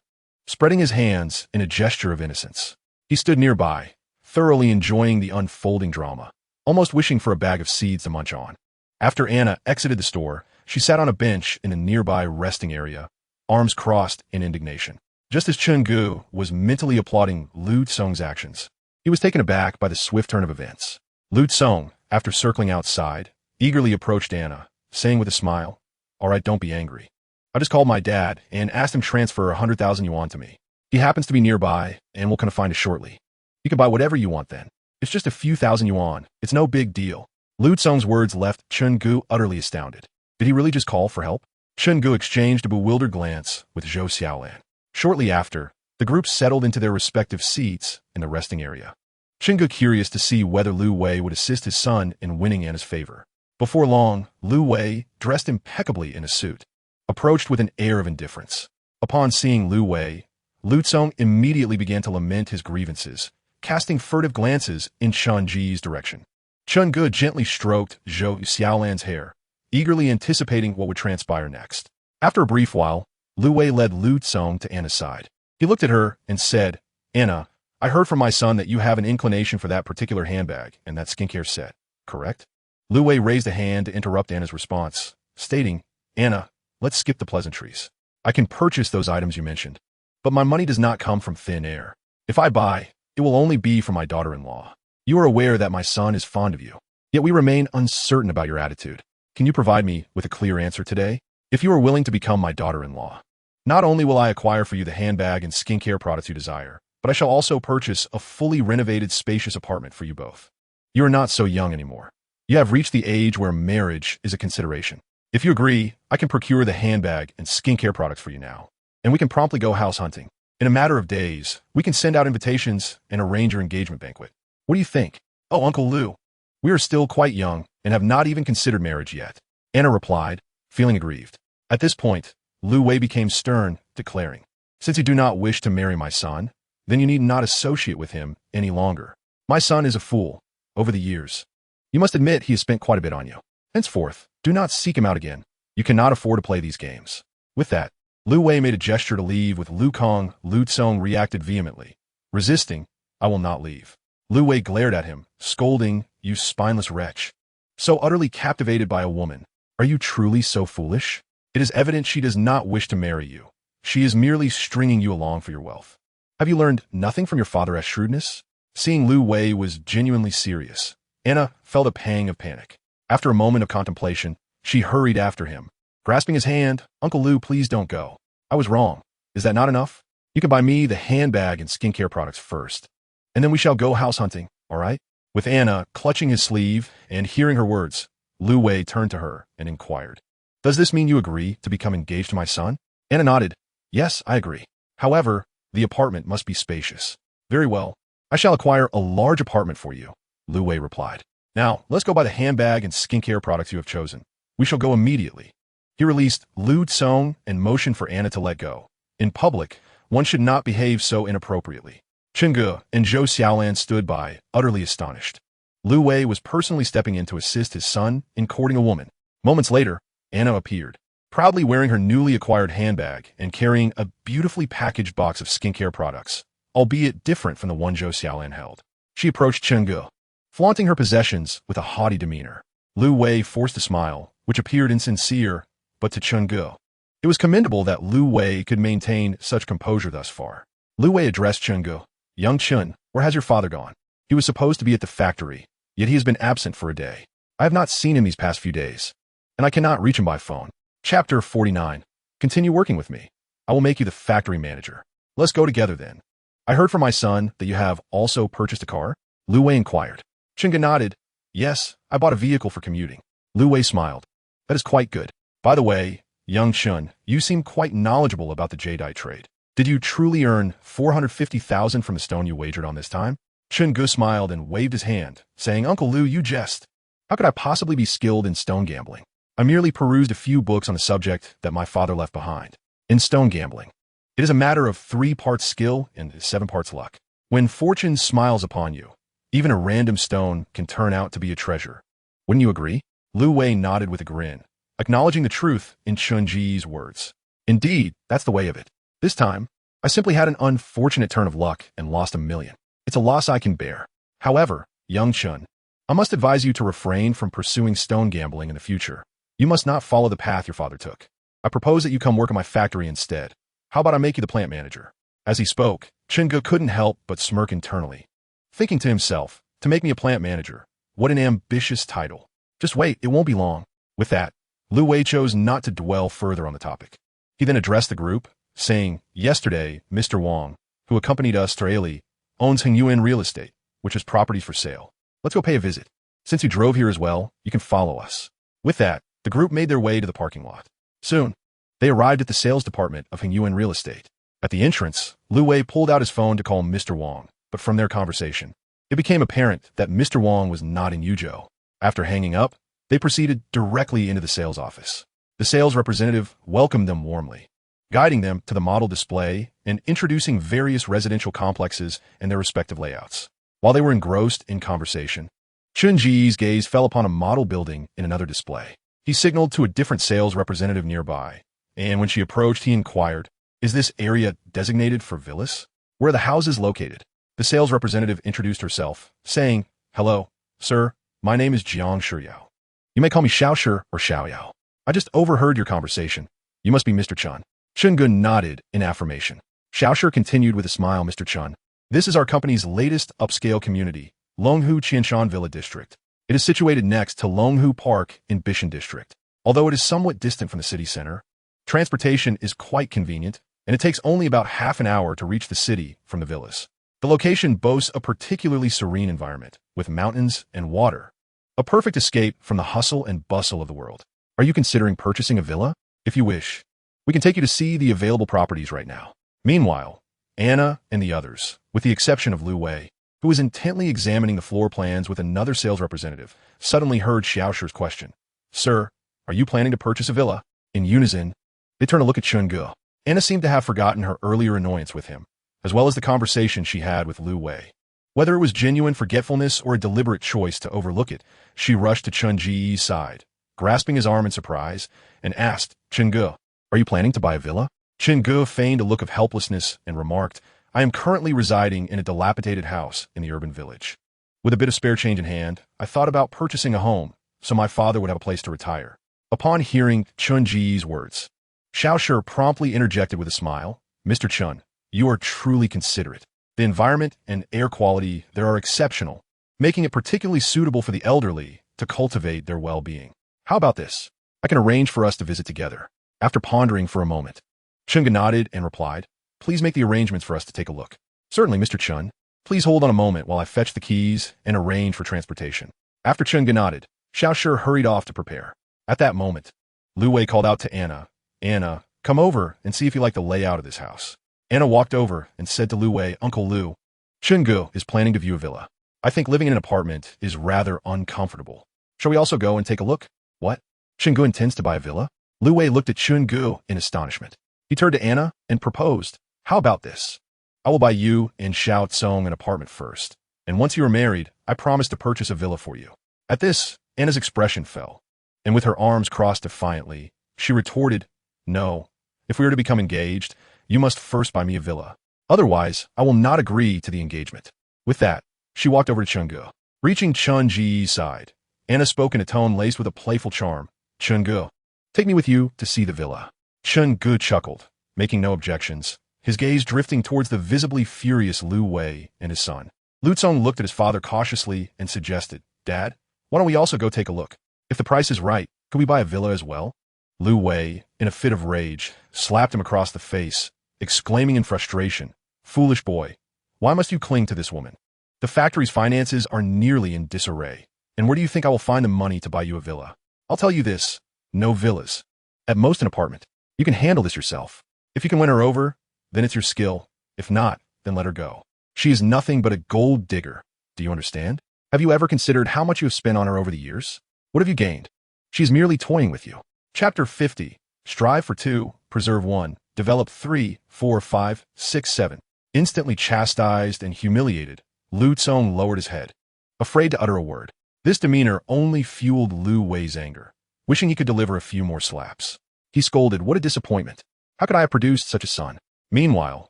spreading his hands in a gesture of innocence. He stood nearby, thoroughly enjoying the unfolding drama, almost wishing for a bag of seeds to munch on. After Anna exited the store, she sat on a bench in a nearby resting area, arms crossed in indignation. Just as Chun-gu was mentally applauding Lu Tsung's actions, he was taken aback by the swift turn of events. Lu Tsung, after circling outside, eagerly approached Anna, saying with a smile, "All right, don't be angry. I just called my dad and asked him to transfer 100,000 yuan to me. He happens to be nearby and will come to find us shortly. You can buy whatever you want then. It's just a few thousand yuan. It's no big deal." Lu Tsung's words left Chun-gu utterly astounded. Did he really just call for help? Chun-gu exchanged a bewildered glance with Zhou Xiaolan. Shortly after, the group settled into their respective seats in the resting area. Chun-gu curious to see whether Lu Wei would assist his son in winning Anna's favor. Before long, Lu Wei, dressed impeccably in a suit, approached with an air of indifference. Upon seeing Lu Wei, Lu Tsong immediately began to lament his grievances, casting furtive glances in Chen Ji's direction. Chen Ge gently stroked Zhou Xiaolan's hair, eagerly anticipating what would transpire next. After a brief while, Lu Wei led Lu Tsong to Anna's side. He looked at her and said, "Anna, I heard from my son that you have an inclination for that particular handbag and that skincare set, correct?" Lu Wei raised a hand to interrupt Anna's response, stating, "Anna, let's skip the pleasantries. I can purchase those items you mentioned, but my money does not come from thin air. If I buy, it will only be for my daughter-in-law. You are aware that my son is fond of you, yet we remain uncertain about your attitude. Can you provide me with a clear answer today? If you are willing to become my daughter-in-law, not only will I acquire for you the handbag and skincare products you desire, but I shall also purchase a fully renovated, spacious apartment for you both. You are not so young anymore. You have reached the age where marriage is a consideration. If you agree, I can procure the handbag and skincare products for you now, and we can promptly go house hunting. In a matter of days, we can send out invitations and arrange your engagement banquet. What do you think?" "Oh, Uncle Lu, we are still quite young and have not even considered marriage yet," Anna replied, feeling aggrieved. At this point, Lu Wei became stern, declaring, "Since you do not wish to marry my son, then you need not associate with him any longer. My son is a fool. Over the years, you must admit he has spent quite a bit on you. Henceforth, do not seek him out again. You cannot afford to play these games." With that, Lu Wei made a gesture to leave. With Lu Kong, Lu Tsong reacted vehemently, resisting, "I will not leave." Lu Wei glared at him, scolding, "You spineless wretch. So utterly captivated by a woman. Are you truly so foolish? It is evident she does not wish to marry you. She is merely stringing you along for your wealth. Have you learned nothing from your father's shrewdness?" Seeing Lu Wei was genuinely serious, Anna felt a pang of panic. After a moment of contemplation, she hurried after him, grasping his hand. "Uncle Lu, please don't go. I was wrong. Is that not enough? You can buy me the handbag and skincare products first, and then we shall go house hunting, all right?" With Anna clutching his sleeve and hearing her words, Lu Wei turned to her and inquired, "Does this mean you agree to become engaged to my son?" Anna nodded. "Yes, I agree. However, the apartment must be spacious." "Very well. I shall acquire a large apartment for you," Lu Wei replied. "Now, let's go buy the handbag and skincare products you have chosen. We shall go immediately." He released Lu Tsong and motioned for Anna to let go. In public, one should not behave so inappropriately. Chen Ge and Zhou Xiaolan stood by, utterly astonished. Lu Wei was personally stepping in to assist his son in courting a woman. Moments later, Anna appeared, proudly wearing her newly acquired handbag and carrying a beautifully packaged box of skincare products, albeit different from the one Zhou Xiaolan held. She approached Chen Ge, flaunting her possessions with a haughty demeanor. Lu Wei forced a smile, which appeared insincere, but to Chen Ge, it was commendable that Lu Wei could maintain such composure thus far. Lu Wei addressed Chen Ge, "Young Chen, where has your father gone? He was supposed to be at the factory, yet he has been absent for a day. I have not seen him these past few days, and I cannot reach him by phone." Chapter 49. Continue working with me. I will make you the factory manager. Let's go together then. I heard from my son that you have also purchased a car? Lu Wei inquired. Chen Ge nodded. "Yes, I bought a vehicle for commuting." Lu Wei smiled. "That is quite good. By the way, young Chen, you seem quite knowledgeable about the jadeite trade. Did you truly earn 450,000 from the stone you wagered on this time?" Chen Ge smiled and waved his hand, saying, "Uncle Lu, you jest. How could I possibly be skilled in stone gambling? I merely perused a few books on the subject that my father left behind. In stone gambling, it is a matter of 3 parts skill and 7 parts luck. When fortune smiles upon you, even a random stone can turn out to be a treasure. Wouldn't you agree?" Lu Wei nodded with a grin, acknowledging the truth in Chen Ji's words. "Indeed, that's the way of it. This time, I simply had an unfortunate turn of luck and lost 1,000,000. It's a loss I can bear. However, young Chen, I must advise you to refrain from pursuing stone gambling in the future. You must not follow the path your father took. I propose that you come work in my factory instead. How about I make you the plant manager?" As he spoke, Chen Ge couldn't help but smirk internally, thinking to himself, to make me a plant manager, what an ambitious title. Just wait, it won't be long. With that, Lu Wei chose not to dwell further on the topic. He then addressed the group, saying, "Yesterday, Mr. Wang, who accompanied us to Ailey, owns Hengyuan Real Estate, which has properties for sale. Let's go pay a visit. Since you drove here as well, you can follow us." With that, the group made their way to the parking lot. Soon, they arrived at the sales department of Hengyuan Real Estate. At the entrance, Lu Wei pulled out his phone to call Mr. Wang, but from their conversation, it became apparent that Mr. Wang was not in Yuzhou. After hanging up, They proceeded directly into the sales office. The sales representative welcomed them warmly, guiding them to the model display and introducing various residential complexes and their respective layouts. While they were engrossed in conversation, Chun-Ji's gaze fell upon a model building in another display. He signaled to a different sales representative nearby, and when she approached, he inquired, "Is this area designated for villas? Where are the houses located?" The sales representative introduced herself, saying, "Hello, sir, my name is Jiang Shuyao. You may call me Xiaoshi or Xiaoyao. I just overheard your conversation. You must be Mr. Chun." Chun-Gun nodded in affirmation. Xiaoshi continued with a smile, "Mr. Chun, this is our company's latest upscale community, Longhu Qianshan Villa District. It is situated next to Longhu Park in Bishan District. Although it is somewhat distant from the city center, transportation is quite convenient, and it takes only about half an hour to reach the city from the villas. The location boasts a particularly serene environment, with mountains and water, a perfect escape from the hustle and bustle of the world. Are you considering purchasing a villa? If you wish, we can take you to see the available properties right now." Meanwhile, Anna and the others, with the exception of Lu Wei, who was intently examining the floor plans with another sales representative, suddenly heard Xiaoshi's question. "Sir, are you planning to purchase a villa?" In unison, they turned to look at Chun-Gu. Anna seemed to have forgotten her earlier annoyance with him, as well as the conversation she had with Lu Wei. Whether it was genuine forgetfulness or a deliberate choice to overlook it, she rushed to Chun-Ji's side, grasping his arm in surprise, and asked, "Chun-Gu, are you planning to buy a villa?" Chun-Gu feigned a look of helplessness and remarked, "I am currently residing in a dilapidated house in the urban village. With a bit of spare change in hand, I thought about purchasing a home so my father would have a place to retire." Upon hearing Chun-Ji's words, Xiaoshi promptly interjected with a smile, "Mr. Chun, you are truly considerate. The environment and air quality there are exceptional, making it particularly suitable for the elderly to cultivate their well-being. How about this? I can arrange for us to visit together." After pondering for a moment, Chun-Gu nodded and replied, "Please make the arrangements for us to take a look." "Certainly, Mr. Chun. Please hold on a moment while I fetch the keys and arrange for transportation." After Chun-Gu nodded, Xiaoshi hurried off to prepare. At that moment, Lu Wei called out to Anna, "Anna, come over and see if you like the layout of this house." Anna walked over and said to Lu Wei, "Uncle Lu, Chun-Gu is planning to view a villa. I think living in an apartment is rather uncomfortable. Shall we also go and take a look?" "What? Chun-Gu intends to buy a villa?" Lu Wei looked at Chun-Gu in astonishment. He turned to Anna and proposed, "How about this? I will buy you and Xiao Tsong an apartment first, and once you are married, I promise to purchase a villa for you." At this, Anna's expression fell, and with her arms crossed defiantly, she retorted, "No, if we are to become engaged, you must first buy me a villa. Otherwise, I will not agree to the engagement." With that, she walked over to Chun-Gu. Reaching Chun-Ji's side, Anna spoke in a tone laced with a playful charm, "Chun-Gu, take me with you to see the villa." Chun-Gu chuckled, making no objections, his gaze drifting towards the visibly furious Lu Wei and his son. Lu Tsong looked at his father cautiously and suggested, "Dad, why don't we also go take a look? If the price is right, could we buy a villa as well?" Lu Wei, in a fit of rage, slapped him across the face, exclaiming in frustration, "Foolish boy, why must you cling to this woman? The factory's finances are nearly in disarray, and where do you think I will find the money to buy you a villa? I'll tell you this, no villas. At most an apartment. You can handle this yourself. If you can win her over, then it's your skill. If not, then let her go. She is nothing but a gold digger. Do you understand? Have you ever considered how much you have spent on her over the years? What have you gained? She is merely toying with you." Chapter 50. Strive for 2, preserve 1, develop 3, 4, 5, 6, 7. Instantly chastised and humiliated, Lu Tsong lowered his head, afraid to utter a word. This demeanor only fueled Lu Wei's anger, wishing he could deliver a few more slaps. He scolded, "What a disappointment. How could I have produced such a son?" Meanwhile,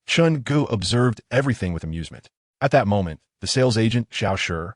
Chun-Gu observed everything with amusement. At that moment, the sales agent, Xiaoshi,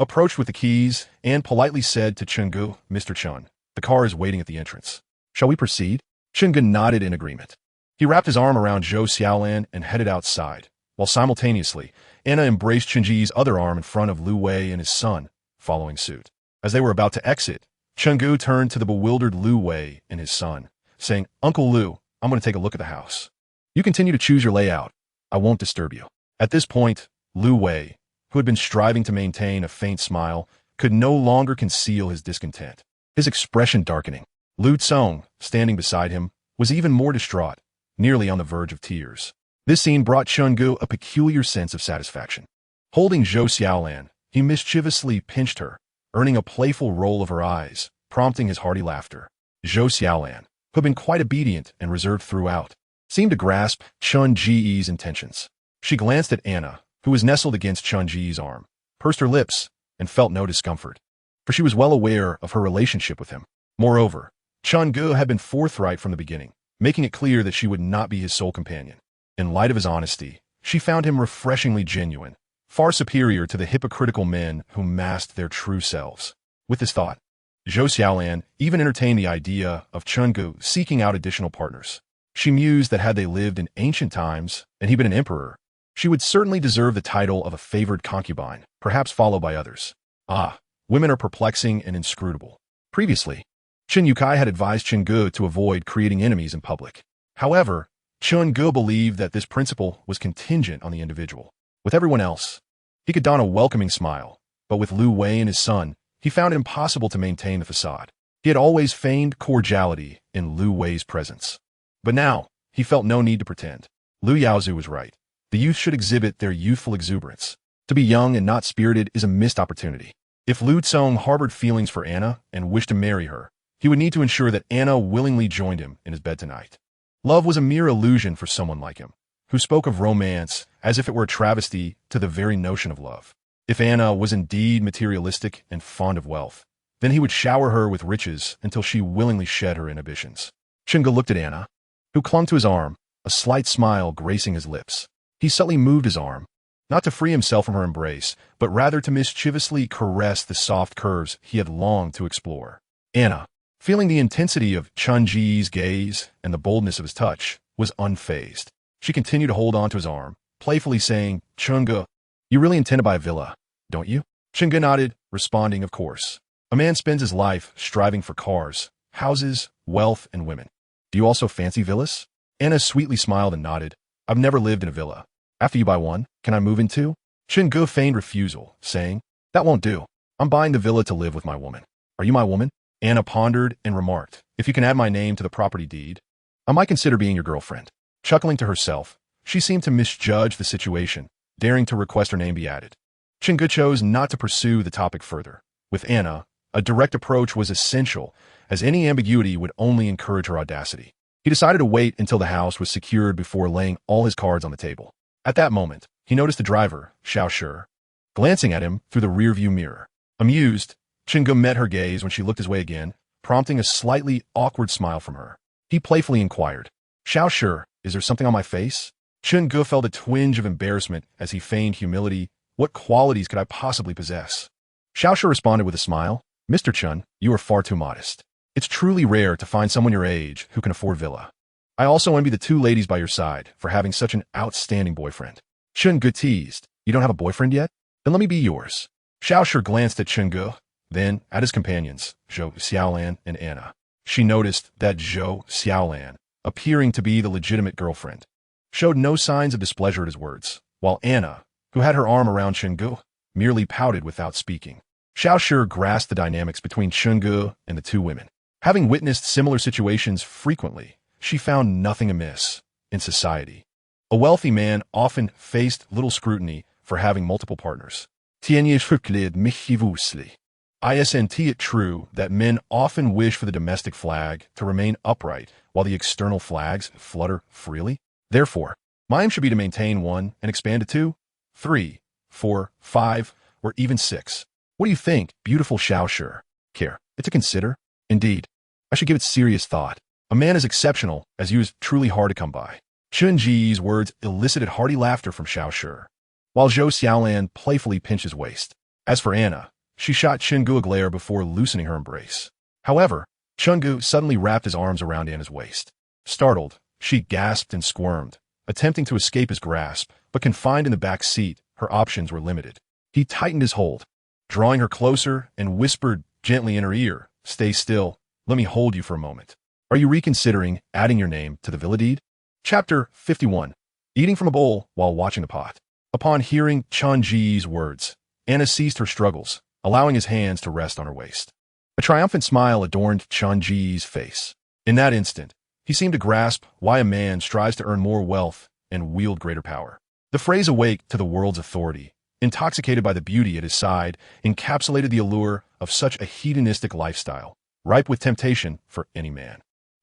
approached with the keys and politely said to Chun-Gu, "Mr. Chun, the car is waiting at the entrance. Shall we proceed?" Chun-Gu nodded in agreement. He wrapped his arm around Zhou Xiaolan and headed outside, while simultaneously, Anna embraced Chun-Ji's other arm in front of Lu Wei and his son, following suit. As they were about to exit, Chun-Gu turned to the bewildered Lu Wei and his son, saying, "Uncle Lu, I'm going to take a look at the house. You continue to choose your layout. I won't disturb you." At this point, Lu Wei, who had been striving to maintain a faint smile, could no longer conceal his discontent, his expression darkening. Lu Tsong, standing beside him, was even more distraught, nearly on the verge of tears. This scene brought Chun-Gu a peculiar sense of satisfaction. Holding Zhou Xiaolan, he mischievously pinched her, earning a playful roll of her eyes, prompting his hearty laughter. Zhou Xiaolan, who had been quite obedient and reserved throughout, seemed to grasp Chun Ji's intentions. She glanced at Anna, who was nestled against Chun Ji's arm, pursed her lips, and felt no discomfort, for she was well aware of her relationship with him. Moreover, Chun Gu had been forthright from the beginning, making it clear that she would not be his sole companion. In light of his honesty, she found him refreshingly genuine, far superior to the hypocritical men who masked their true selves. With this thought, Zhou Xiaolan even entertained the idea of Chun Gu seeking out additional partners. She mused that had they lived in ancient times and he been an emperor, she would certainly deserve the title of a favored concubine, perhaps followed by others. Ah, women are perplexing and inscrutable. Previously, Chen Yukai had advised Chun Gu to avoid creating enemies in public. However, Chun Gu believed that this principle was contingent on the individual. With everyone else, he could don a welcoming smile, but with Lu Wei and his son, he found it impossible to maintain the facade. He had always feigned cordiality in Lu Wei's presence. But now, he felt no need to pretend. Lu Yaozu was right. The youth should exhibit their youthful exuberance. To be young and not spirited is a missed opportunity. If Lu Tsong harbored feelings for Anna and wished to marry her, he would need to ensure that Anna willingly joined him in his bed tonight. Love was a mere illusion for someone like him, who spoke of romance as if it were a travesty to the very notion of love. If Anna was indeed materialistic and fond of wealth, then he would shower her with riches until she willingly shed her inhibitions. Chunga looked at Anna, who clung to his arm, a slight smile gracing his lips. He subtly moved his arm, not to free himself from her embrace, but rather to mischievously caress the soft curves he had longed to explore. Anna, feeling the intensity of Chun Ji's gaze and the boldness of his touch, was unfazed. She continued to hold on to his arm, playfully saying, "Chunga, you really intend to buy a villa, don't you?" Chunga nodded, responding, "Of course. A man spends his life striving for cars, houses, wealth, and women. Do you also fancy villas?" Anna sweetly smiled and nodded. "I've never lived in a villa. After you buy one, can I move in too?" Chunga feigned refusal, saying, "That won't do. I'm buying the villa to live with my woman." "Are you my woman?" Anna pondered and remarked, "If you can add my name to the property deed, I might consider being your girlfriend." Chuckling to herself, she seemed to misjudge the situation, daring to request her name be added. Chunga chose not to pursue the topic further. With Anna, a direct approach was essential, as any ambiguity would only encourage her audacity. He decided to wait until the house was secured before laying all his cards on the table. At that moment, he noticed the driver, Xiao Shi, glancing at him through the rearview mirror. Amused, Chunga met her gaze when she looked his way again, prompting a slightly awkward smile from her. He playfully inquired, "Xiao Shi, is there something on my face?" Chunga felt a twinge of embarrassment as he feigned humility. What qualities could I possibly possess? Xiao Shi responded with a smile, "Mr. Chun, you are far too modest. It's truly rare to find someone your age who can afford villa. I also envy the two ladies by your side for having such an outstanding boyfriend." Chunga teased, "You don't have a boyfriend yet? Then let me be yours." Xiao Shi glanced at Chunga, then at his companions, Zhou Xiaolan and Anna. She noticed that Zhou Xiaolan, appearing to be the legitimate girlfriend, showed no signs of displeasure at his words, while Anna, who had her arm around Chunga, merely pouted without speaking. Xiao Shi grasped the dynamics between Chunga and the two women. Having witnessed similar situations frequently, she found nothing amiss in society. A wealthy man often faced little scrutiny for having multiple partners. Isn't it true that men often wish for the domestic flag to remain upright while the external flags flutter freely? Therefore, my aim should be to maintain 1 and expand to 2, 3, 4, 5, or even 6. What do you think, beautiful Xiao Shi? Care it to consider? Indeed, I should give it serious thought. A man as exceptional as you is truly hard to come by. Chun Ji's words elicited hearty laughter from Xiao Shi, while Zhou Xiaolan playfully pinched his waist. As for Anna, she shot Chunga a glare before loosening her embrace. However, Chunga suddenly wrapped his arms around Anna's waist. Startled, she gasped and squirmed, attempting to escape his grasp, but confined in the back seat, her options were limited. He tightened his hold, drawing her closer and whispered gently in her ear, "Stay still, let me hold you for a moment. Are you reconsidering adding your name to the villa deed?" Chapter 51. Eating from a bowl while watching the pot. Upon hearing Chun Ji's words, Anna ceased her struggles, allowing his hands to rest on her waist. A triumphant smile adorned Chun Ji's face. In that instant, he seemed to grasp why a man strives to earn more wealth and wield greater power. The phrase "awake to the world's authority" intoxicated by the beauty at his side, encapsulated the allure of such a hedonistic lifestyle, ripe with temptation for any man.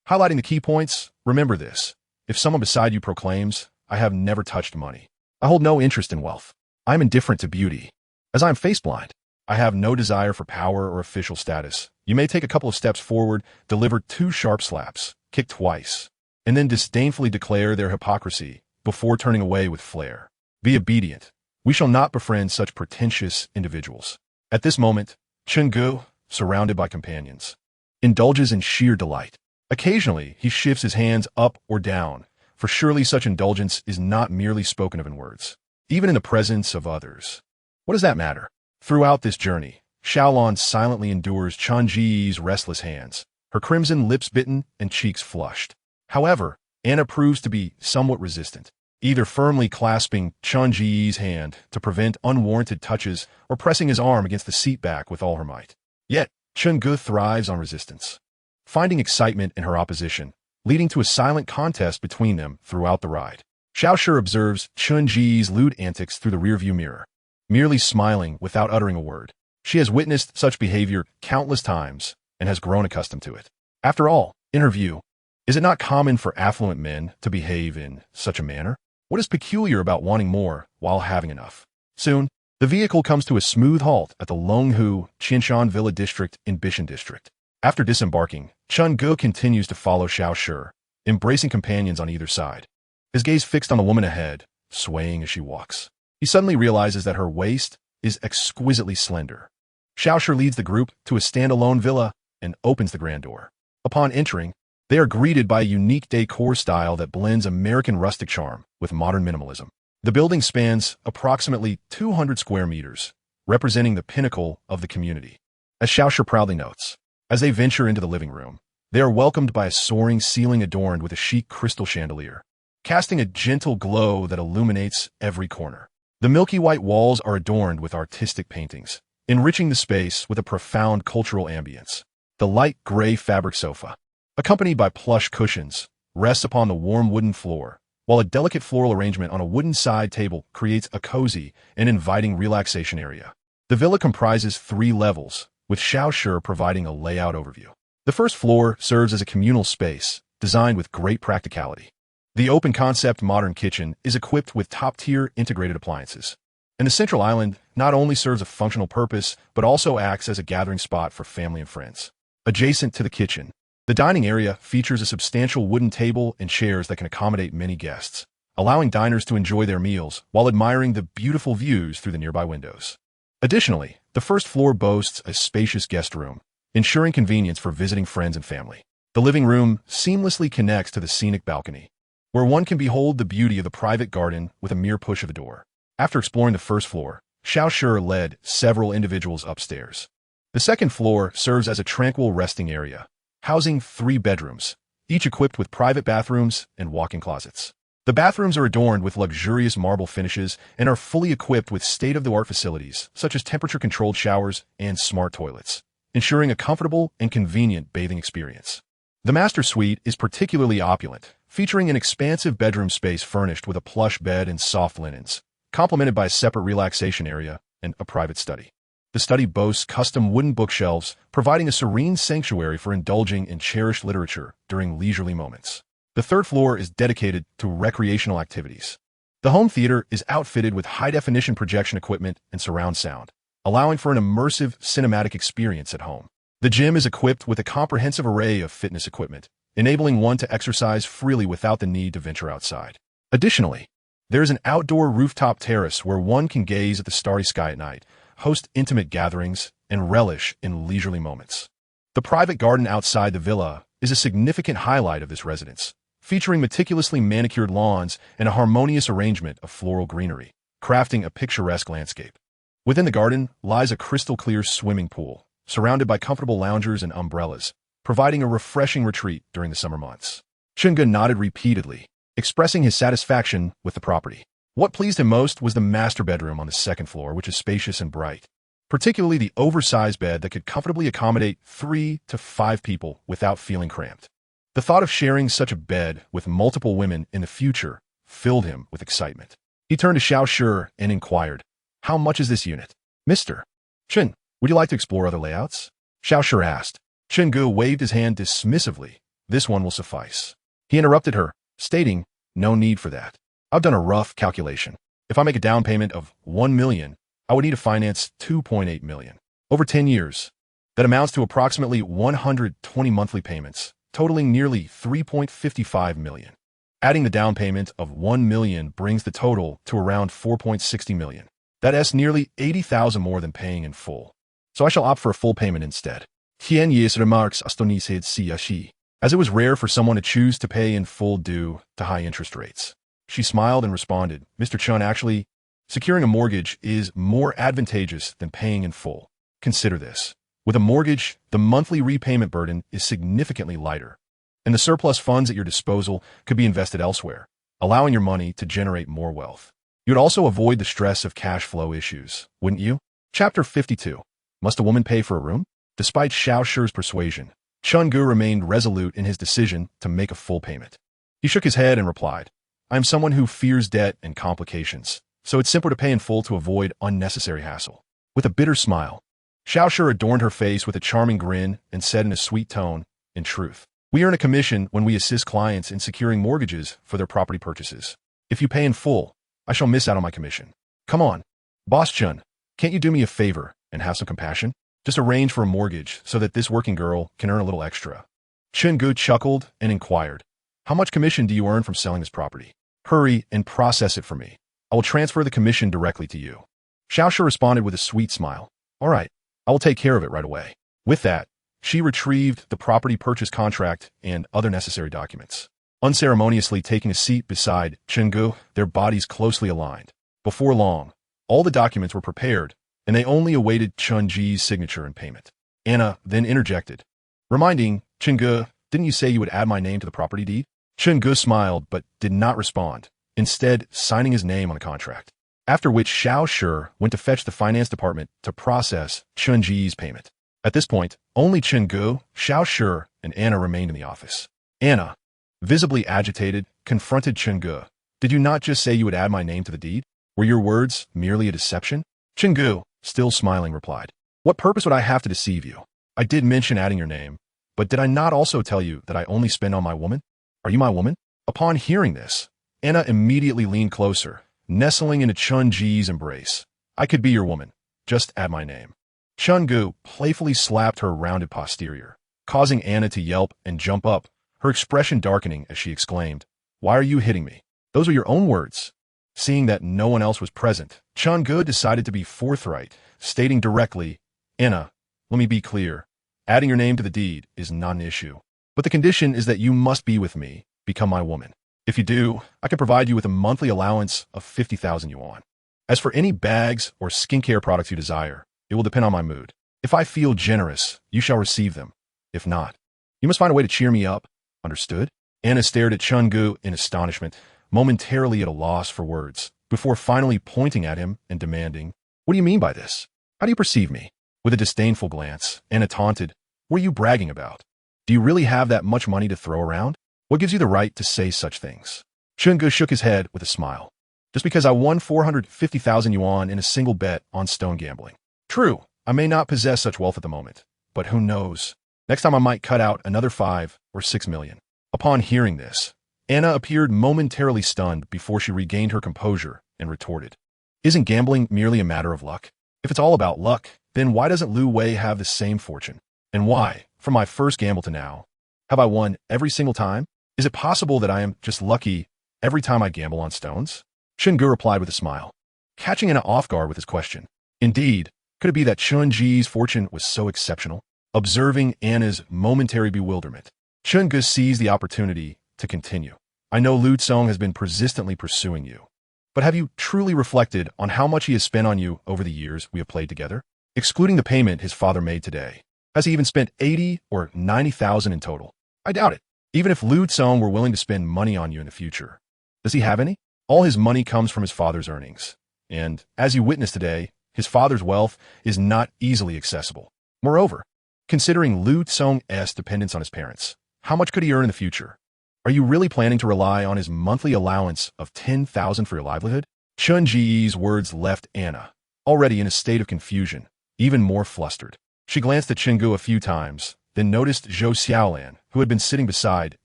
Highlighting the key points, remember this. If someone beside you proclaims, "I have never touched money. I hold no interest in wealth. I am indifferent to beauty. As I am face-blind. I have no desire for power or official status." You may take a couple of steps forward, deliver 2 sharp slaps, kick twice, and then disdainfully declare their hypocrisy before turning away with flair. Be obedient. We shall not befriend such pretentious individuals. At this moment, Chun-gu, surrounded by companions, indulges in sheer delight. Occasionally, he shifts his hands up or down, for surely such indulgence is not merely spoken of in words, even in the presence of others. What does that matter? Throughout this journey, Xiaolon silently endures Chun-ji's restless hands, her crimson lips bitten and cheeks flushed. However, Anna proves to be somewhat resistant, either firmly clasping Chun-ji's hand to prevent unwarranted touches or pressing his arm against the seat back with all her might. Yet, Chun-gu thrives on resistance, finding excitement in her opposition, leading to a silent contest between them throughout the ride. Xiaoshi observes Chun-ji's lewd antics through the rearview mirror, merely smiling without uttering a word. She has witnessed such behavior countless times and has grown accustomed to it. After all, in her view, is it not common for affluent men to behave in such a manner? What is peculiar about wanting more while having enough? Soon, the vehicle comes to a smooth halt at the Longhu Qinshan Villa district in Bishan district. After disembarking, Chun-gu continues to follow Xiaoshi, embracing companions on either side. His gaze fixed on the woman ahead, swaying as she walks. He suddenly realizes that her waist is exquisitely slender. Xiaoshi leads the group to a standalone villa and opens the grand door. Upon entering, they are greeted by a unique decor style that blends American rustic charm with modern minimalism. The building spans approximately 200 square meters, representing the pinnacle of the community. As Xiaoshi proudly notes, as they venture into the living room, they are welcomed by a soaring ceiling adorned with a chic crystal chandelier, casting a gentle glow that illuminates every corner. The milky white walls are adorned with artistic paintings, enriching the space with a profound cultural ambience. The light gray fabric sofa, accompanied by plush cushions, rests upon the warm wooden floor, while a delicate floral arrangement on a wooden side table creates a cozy and inviting relaxation area. The villa comprises 3 levels, with Xiaoshi providing a layout overview. The first floor serves as a communal space, designed with great practicality. The open-concept modern kitchen is equipped with top-tier integrated appliances. And the central island not only serves a functional purpose, but also acts as a gathering spot for family and friends. Adjacent to the kitchen, the dining area features a substantial wooden table and chairs that can accommodate many guests, allowing diners to enjoy their meals while admiring the beautiful views through the nearby windows. Additionally, the first floor boasts a spacious guest room, ensuring convenience for visiting friends and family. The living room seamlessly connects to the scenic balcony, where one can behold the beauty of the private garden with a mere push of a door. After exploring the first floor, Xiaoshi led several individuals upstairs. The second floor serves as a tranquil resting area, housing 3 bedrooms, each equipped with private bathrooms and walk-in closets. The bathrooms are adorned with luxurious marble finishes and are fully equipped with state-of-the-art facilities, such as temperature-controlled showers and smart toilets, ensuring a comfortable and convenient bathing experience. The master suite is particularly opulent, featuring an expansive bedroom space furnished with a plush bed and soft linens, complemented by a separate relaxation area and a private study. The study boasts custom wooden bookshelves, providing a serene sanctuary for indulging in cherished literature during leisurely moments. The third floor is dedicated to recreational activities. The home theater is outfitted with high-definition projection equipment and surround sound, allowing for an immersive cinematic experience at home. The gym is equipped with a comprehensive array of fitness equipment, enabling one to exercise freely without the need to venture outside. Additionally, there is an outdoor rooftop terrace where one can gaze at the starry sky at night, host intimate gatherings, and relish in leisurely moments. The private garden outside the villa is a significant highlight of this residence, featuring meticulously manicured lawns and a harmonious arrangement of floral greenery, crafting a picturesque landscape. Within the garden lies a crystal-clear swimming pool, surrounded by comfortable loungers and umbrellas, providing a refreshing retreat during the summer months. Chunga nodded repeatedly, expressing his satisfaction with the property. What pleased him most was the master bedroom on the second floor, which is spacious and bright, particularly the oversized bed that could comfortably accommodate 3 to 5 people without feeling cramped. The thought of sharing such a bed with multiple women in the future filled him with excitement. He turned to Xiao Shi and inquired, How much is this unit? Mr. Chen, would you like to explore other layouts? Xiao Shi asked. Chen Gu waved his hand dismissively. This one will suffice. He interrupted her, stating, no need for that. I've done a rough calculation. If I make a down payment of 1 million, I would need to finance 2.8 million. Over 10 years. That amounts to approximately 120 monthly payments, totaling nearly 3.55 million. Adding the down payment of 1 million brings the total to around 4.60 million. That's nearly 80,000 more than paying in full. So I shall opt for a full payment instead. Tian Ye's remarks astonished Xia. As it was rare for someone to choose to pay in full due to high interest rates. She smiled and responded, Mr. Chun, actually, securing a mortgage is more advantageous than paying in full. Consider this. With a mortgage, the monthly repayment burden is significantly lighter, and the surplus funds at your disposal could be invested elsewhere, allowing your money to generate more wealth. You'd also avoid the stress of cash flow issues, wouldn't you? Chapter 52. Must a woman pay for a room? Despite Xiao Shi's persuasion, Chun Gu remained resolute in his decision to make a full payment. He shook his head and replied, I am someone who fears debt and complications, so it's simpler to pay in full to avoid unnecessary hassle. With a bitter smile, Xiao Shi adorned her face with a charming grin and said in a sweet tone, in truth, we earn a commission when we assist clients in securing mortgages for their property purchases. If you pay in full, I shall miss out on my commission. Come on, Boss Chun, can't you do me a favor and have some compassion? Just arrange for a mortgage so that this working girl can earn a little extra. Chen Gu chuckled and inquired, how much commission do you earn from selling this property? Hurry and process it for me. I will transfer the commission directly to you. Xiao Shi responded with a sweet smile. All right, I will take care of it right away. With that, she retrieved the property purchase contract and other necessary documents. Unceremoniously taking a seat beside Chen Gu, their bodies closely aligned. Before long, all the documents were prepared, and they only awaited Chun Ji's signature and payment. Anna then interjected, reminding Chen Gu, didn't you say you would add my name to the property deed? Chen Gu smiled but did not respond, instead signing his name on the contract. After which Xiao Shi went to fetch the finance department to process Chun Ji's payment. At this point, only Chen Gu, Xiao Shi, and Anna remained in the office. Anna, visibly agitated, confronted Chen Gu. Did you not just say you would add my name to the deed? Were your words merely a deception? Chen Gu, still smiling, replied, what purpose would I have to deceive you? I did mention adding your name, but did I not also tell you that I only spend on my woman? Are you my woman? Upon hearing this, Anna immediately leaned closer, nestling into Chun Ji's embrace. I could be your woman. Just add my name. Chen Gu playfully slapped her rounded posterior, causing Anna to yelp and jump up, her expression darkening as she exclaimed, why are you hitting me? Those are your own words. Seeing that no one else was present, Chen Gu decided to be forthright, stating directly, Anna, let me be clear. Adding your name to the deed is not an issue. But the condition is that you must be with me, become my woman. If you do, I can provide you with a monthly allowance of 50,000 yuan. As for any bags or skincare products you desire, it will depend on my mood. If I feel generous, you shall receive them. If not, you must find a way to cheer me up. Understood? Anna stared at Chen Gu in astonishment, momentarily at a loss for words, before finally pointing at him and demanding, what do you mean by this? How do you perceive me? With a disdainful glance, Anna taunted, what are you bragging about? Do you really have that much money to throw around? What gives you the right to say such things? Chen Gu shook his head with a smile. Just because I won 450,000 yuan in a single bet on stone gambling. True, I may not possess such wealth at the moment, but who knows? Next time I might cut out another 5 or 6 million. Upon hearing this, Anna appeared momentarily stunned before she regained her composure and retorted, isn't gambling merely a matter of luck? If it's all about luck, then why doesn't Lu Wei have the same fortune? And why, from my first gamble to now, have I won every single time? Is it possible that I am just lucky every time I gamble on stones? Chen Gu replied with a smile, catching Anna off guard with his question. Indeed, could it be that Chun Ji's fortune was so exceptional? Observing Anna's momentary bewilderment, Chen Gu seized the opportunity to continue. I know Lu Tsong has been persistently pursuing you, but have you truly reflected on how much he has spent on you over the years we have played together? Excluding the payment his father made today, has he even spent 80 or 90,000 in total? I doubt it. Even if Lu Tsong were willing to spend money on you in the future, does he have any? All his money comes from his father's earnings, and as you witnessed today, his father's wealth is not easily accessible. Moreover, considering Lu Tsong's dependence on his parents, how much could he earn in the future? Are you really planning to rely on his monthly allowance of 10,000 for your livelihood? Chun Ji's words left Anna already in a state of confusion, even more flustered. She glanced at Chengu a few times, then noticed Zhou Xiaolan, who had been sitting beside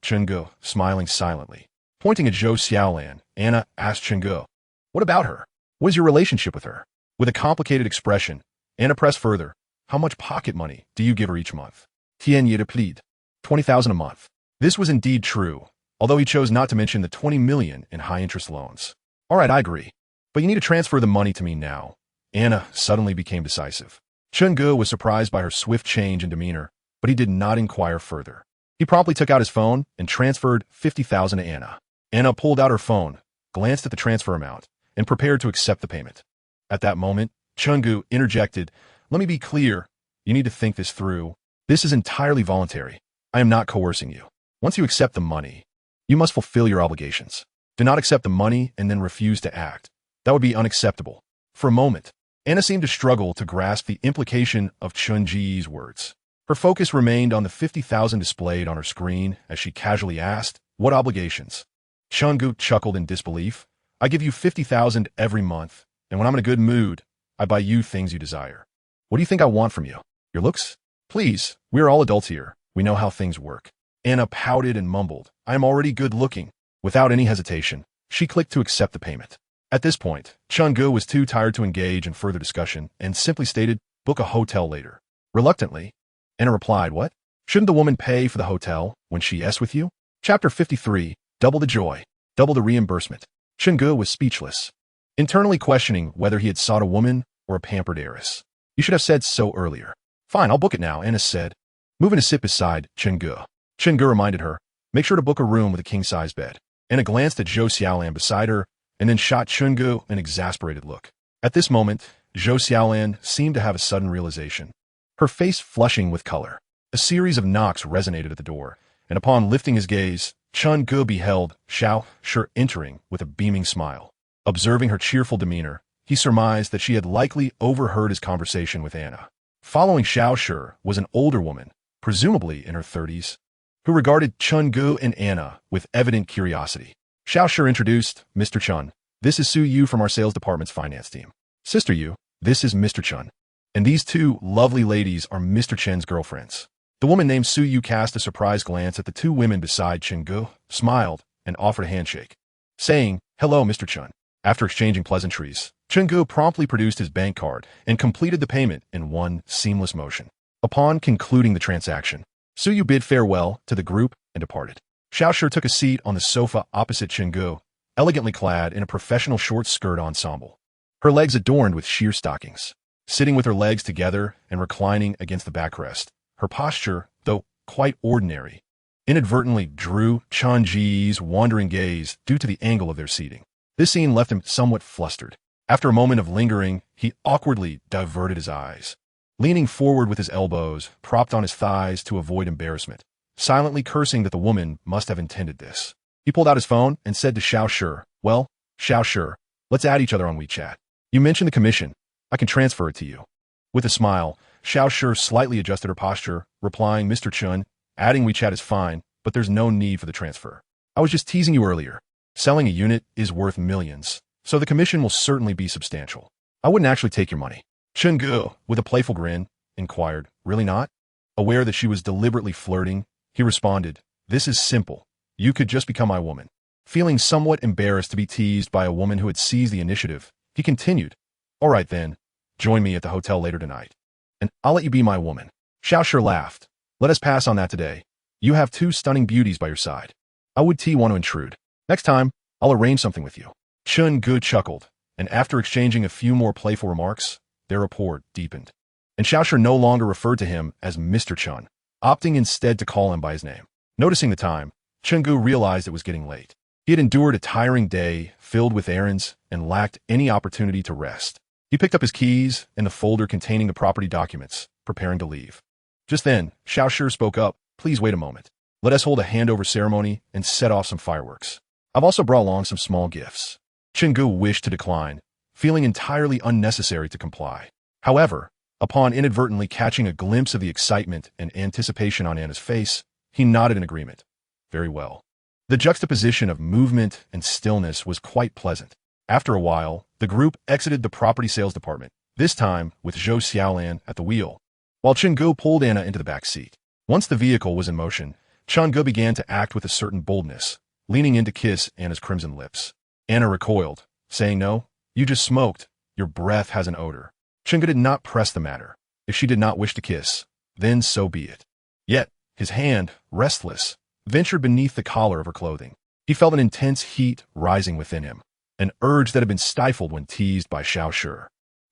Chengu, smiling silently. Pointing at Zhou Xiaolan, Anna asked Chengu, "What about her? What is your relationship with her?" With a complicated expression, Anna pressed further, "How much pocket money do you give her each month?" Tian Yi replied, 20,000 a month. This was indeed true, although he chose not to mention the 20 million in high-interest loans. All right, I agree. But you need to transfer the money to me now. Anna suddenly became decisive. Chengu was surprised by her swift change in demeanor, but he did not inquire further. He promptly took out his phone and transferred 50,000 to Anna. Anna pulled out her phone, glanced at the transfer amount, and prepared to accept the payment. At that moment, Chengu interjected, "Let me be clear. You need to think this through. This is entirely voluntary. I am not coercing you. Once you accept the money, you must fulfill your obligations. Do not accept the money and then refuse to act. That would be unacceptable." For a moment, Anna seemed to struggle to grasp the implication of Chun Ji's words. Her focus remained on the 50,000 displayed on her screen as she casually asked, "What obligations?" Chungu chuckled in disbelief. "I give you 50,000 every month, and when I'm in a good mood, I buy you things you desire. What do you think I want from you? Your looks? Please, we are all adults here. We know how things work." Anna pouted and mumbled, "I am already good-looking." Without any hesitation, she clicked to accept the payment. At this point, Chungu was too tired to engage in further discussion and simply stated, "Book a hotel later." Reluctantly, Anna replied, "What? Shouldn't the woman pay for the hotel when she's with you?" Chapter 53, Double the Joy, Double the Reimbursement. Chungu was speechless, internally questioning whether he had sought a woman or a pampered heiress. "You should have said so earlier." "Fine, I'll book it now," Anna said, moving to sit beside Chungu. Chungu reminded her, "Make sure to book a room with a king-size bed." Anna glanced at Zhou Xiaolan beside her, and then shot Chungu an exasperated look. At this moment, Zhou Xiaolan seemed to have a sudden realization, her face flushing with color. A series of knocks resonated at the door, and upon lifting his gaze, Chungu beheld Xiao Shi entering with a beaming smile. Observing her cheerful demeanor, he surmised that she had likely overheard his conversation with Anna. Following Xiao Shi was an older woman, presumably in her 30s, who regarded Chungu and Anna with evident curiosity. Xiao Shi introduced, "Mr. Chun, this is Su Yu from our sales department's finance team. Sister Yu, this is Mr. Chun. And these two lovely ladies are Mr. Chen's girlfriends." The woman named Su Yu cast a surprised glance at the two women beside Chungu, smiled, and offered a handshake, saying, "Hello, Mr. Chun." After exchanging pleasantries, Chungu promptly produced his bank card and completed the payment in one seamless motion. Upon concluding the transaction, Su Yu bid farewell to the group and departed. Xiao Shi took a seat on the sofa opposite Chungu, elegantly clad in a professional short skirt ensemble, her legs adorned with sheer stockings. Sitting with her legs together and reclining against the backrest, her posture, though quite ordinary, inadvertently drew Chun Ji's wandering gaze due to the angle of their seating. This scene left him somewhat flustered. After a moment of lingering, he awkwardly diverted his eyes, leaning forward with his elbows propped on his thighs to avoid embarrassment, silently cursing that the woman must have intended this. He pulled out his phone and said to Xiao Shi, "Well, Xiao Shi, let's add each other on WeChat. You mentioned the commission. I can transfer it to you." With a smile, Xiao Shi slightly adjusted her posture, replying, "Mr. Chun, adding WeChat is fine, but there's no need for the transfer. I was just teasing you earlier. Selling a unit is worth millions, so the commission will certainly be substantial. I wouldn't actually take your money." Chungu, with a playful grin, inquired, "Really not?" Aware that she was deliberately flirting, he responded, "This is simple. You could just become my woman." Feeling somewhat embarrassed to be teased by a woman who had seized the initiative, he continued, "All right then, join me at the hotel later tonight, and I'll let you be my woman." Xiao Shi laughed. "Let us pass on that today. You have two stunning beauties by your side. I would want to intrude. Next time, I'll arrange something with you." Chungu chuckled, and after exchanging a few more playful remarks, their rapport deepened. And Xiao Shi no longer referred to him as Mr. Chun, opting instead to call him by his name. Noticing the time, Chungu realized it was getting late. He had endured a tiring day filled with errands and lacked any opportunity to rest. He picked up his keys and the folder containing the property documents, preparing to leave. Just then, Xiao Shi spoke up, "Please wait a moment. Let us hold a handover ceremony and set off some fireworks. I've also brought along some small gifts." Chungu wished to decline, feeling entirely unnecessary to comply. However, upon inadvertently catching a glimpse of the excitement and anticipation on Anna's face, he nodded in agreement. Very well. The juxtaposition of movement and stillness was quite pleasant. After a while, the group exited the property sales department this time with Zhou Xiaolan at the wheel, while Chenggu pulled Anna into the back seat. Once the vehicle was in motion, Chenggu began to act with a certain boldness, leaning in to kiss Anna's crimson lips. Anna recoiled, saying, "No, you just smoked. Your breath has an odor." Chenggu did not press the matter. If she did not wish to kiss, then so be it. Yet, his hand, restless, ventured beneath the collar of her clothing. He felt an intense heat rising within him, an urge that had been stifled when teased by Xiao Shi.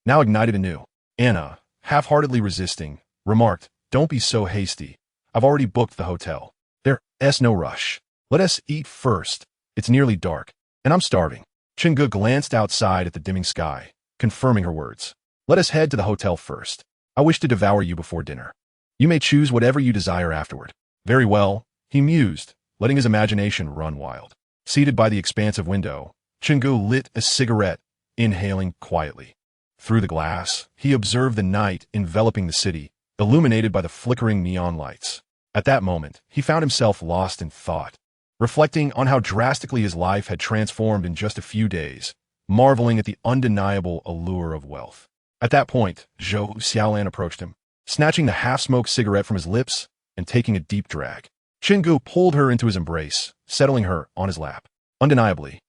Now ignited anew. Anna, half-heartedly resisting, remarked, "Don't be so hasty. I've already booked the hotel. There's no rush. Let us eat first. It's nearly dark, and I'm starving." Chenggu glanced outside at the dimming sky, confirming her words. "Let us head to the hotel first. I wish to devour you before dinner. You may choose whatever you desire afterward." "Very well," he mused, letting his imagination run wild. Seated by the expansive window, Chenggu lit a cigarette, inhaling quietly. Through the glass, he observed the night enveloping the city, illuminated by the flickering neon lights. At that moment, he found himself lost in thought, reflecting on how drastically his life had transformed in just a few days, marveling at the undeniable allure of wealth. At that point, Zhou Xiaolan approached him, snatching the half-smoked cigarette from his lips and taking a deep drag. Chenggu pulled her into his embrace, settling her on his lap. Undeniably,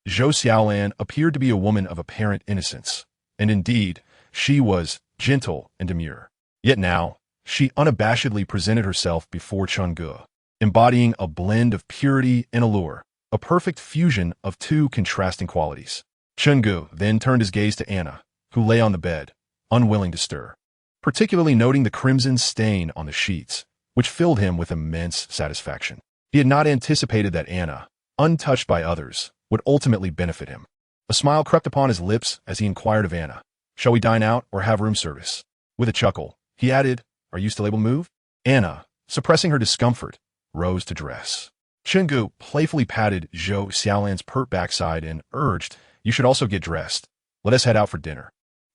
Zhou Xiaolan appeared to be a woman of apparent innocence, and indeed, she was gentle and demure. Yet now, she unabashedly presented herself before Chenggu, embodying a blend of purity and allure, a perfect fusion of two contrasting qualities. Chenggu then turned his gaze to Anna, who lay on the bed, unwilling to stir, particularly noting the crimson stain on the sheets, which filled him with immense satisfaction. He had not anticipated that Anna, untouched by others, would ultimately benefit him. A smile crept upon his lips as he inquired of Anna, "Shall we dine out or have room service?" With a chuckle, he added, "Are you still able to move?" Anna, suppressing her discomfort, rose to dress. Chenggu playfully patted Zhou Xiaolan's pert backside and urged, "You should also get dressed. Let us head out for dinner."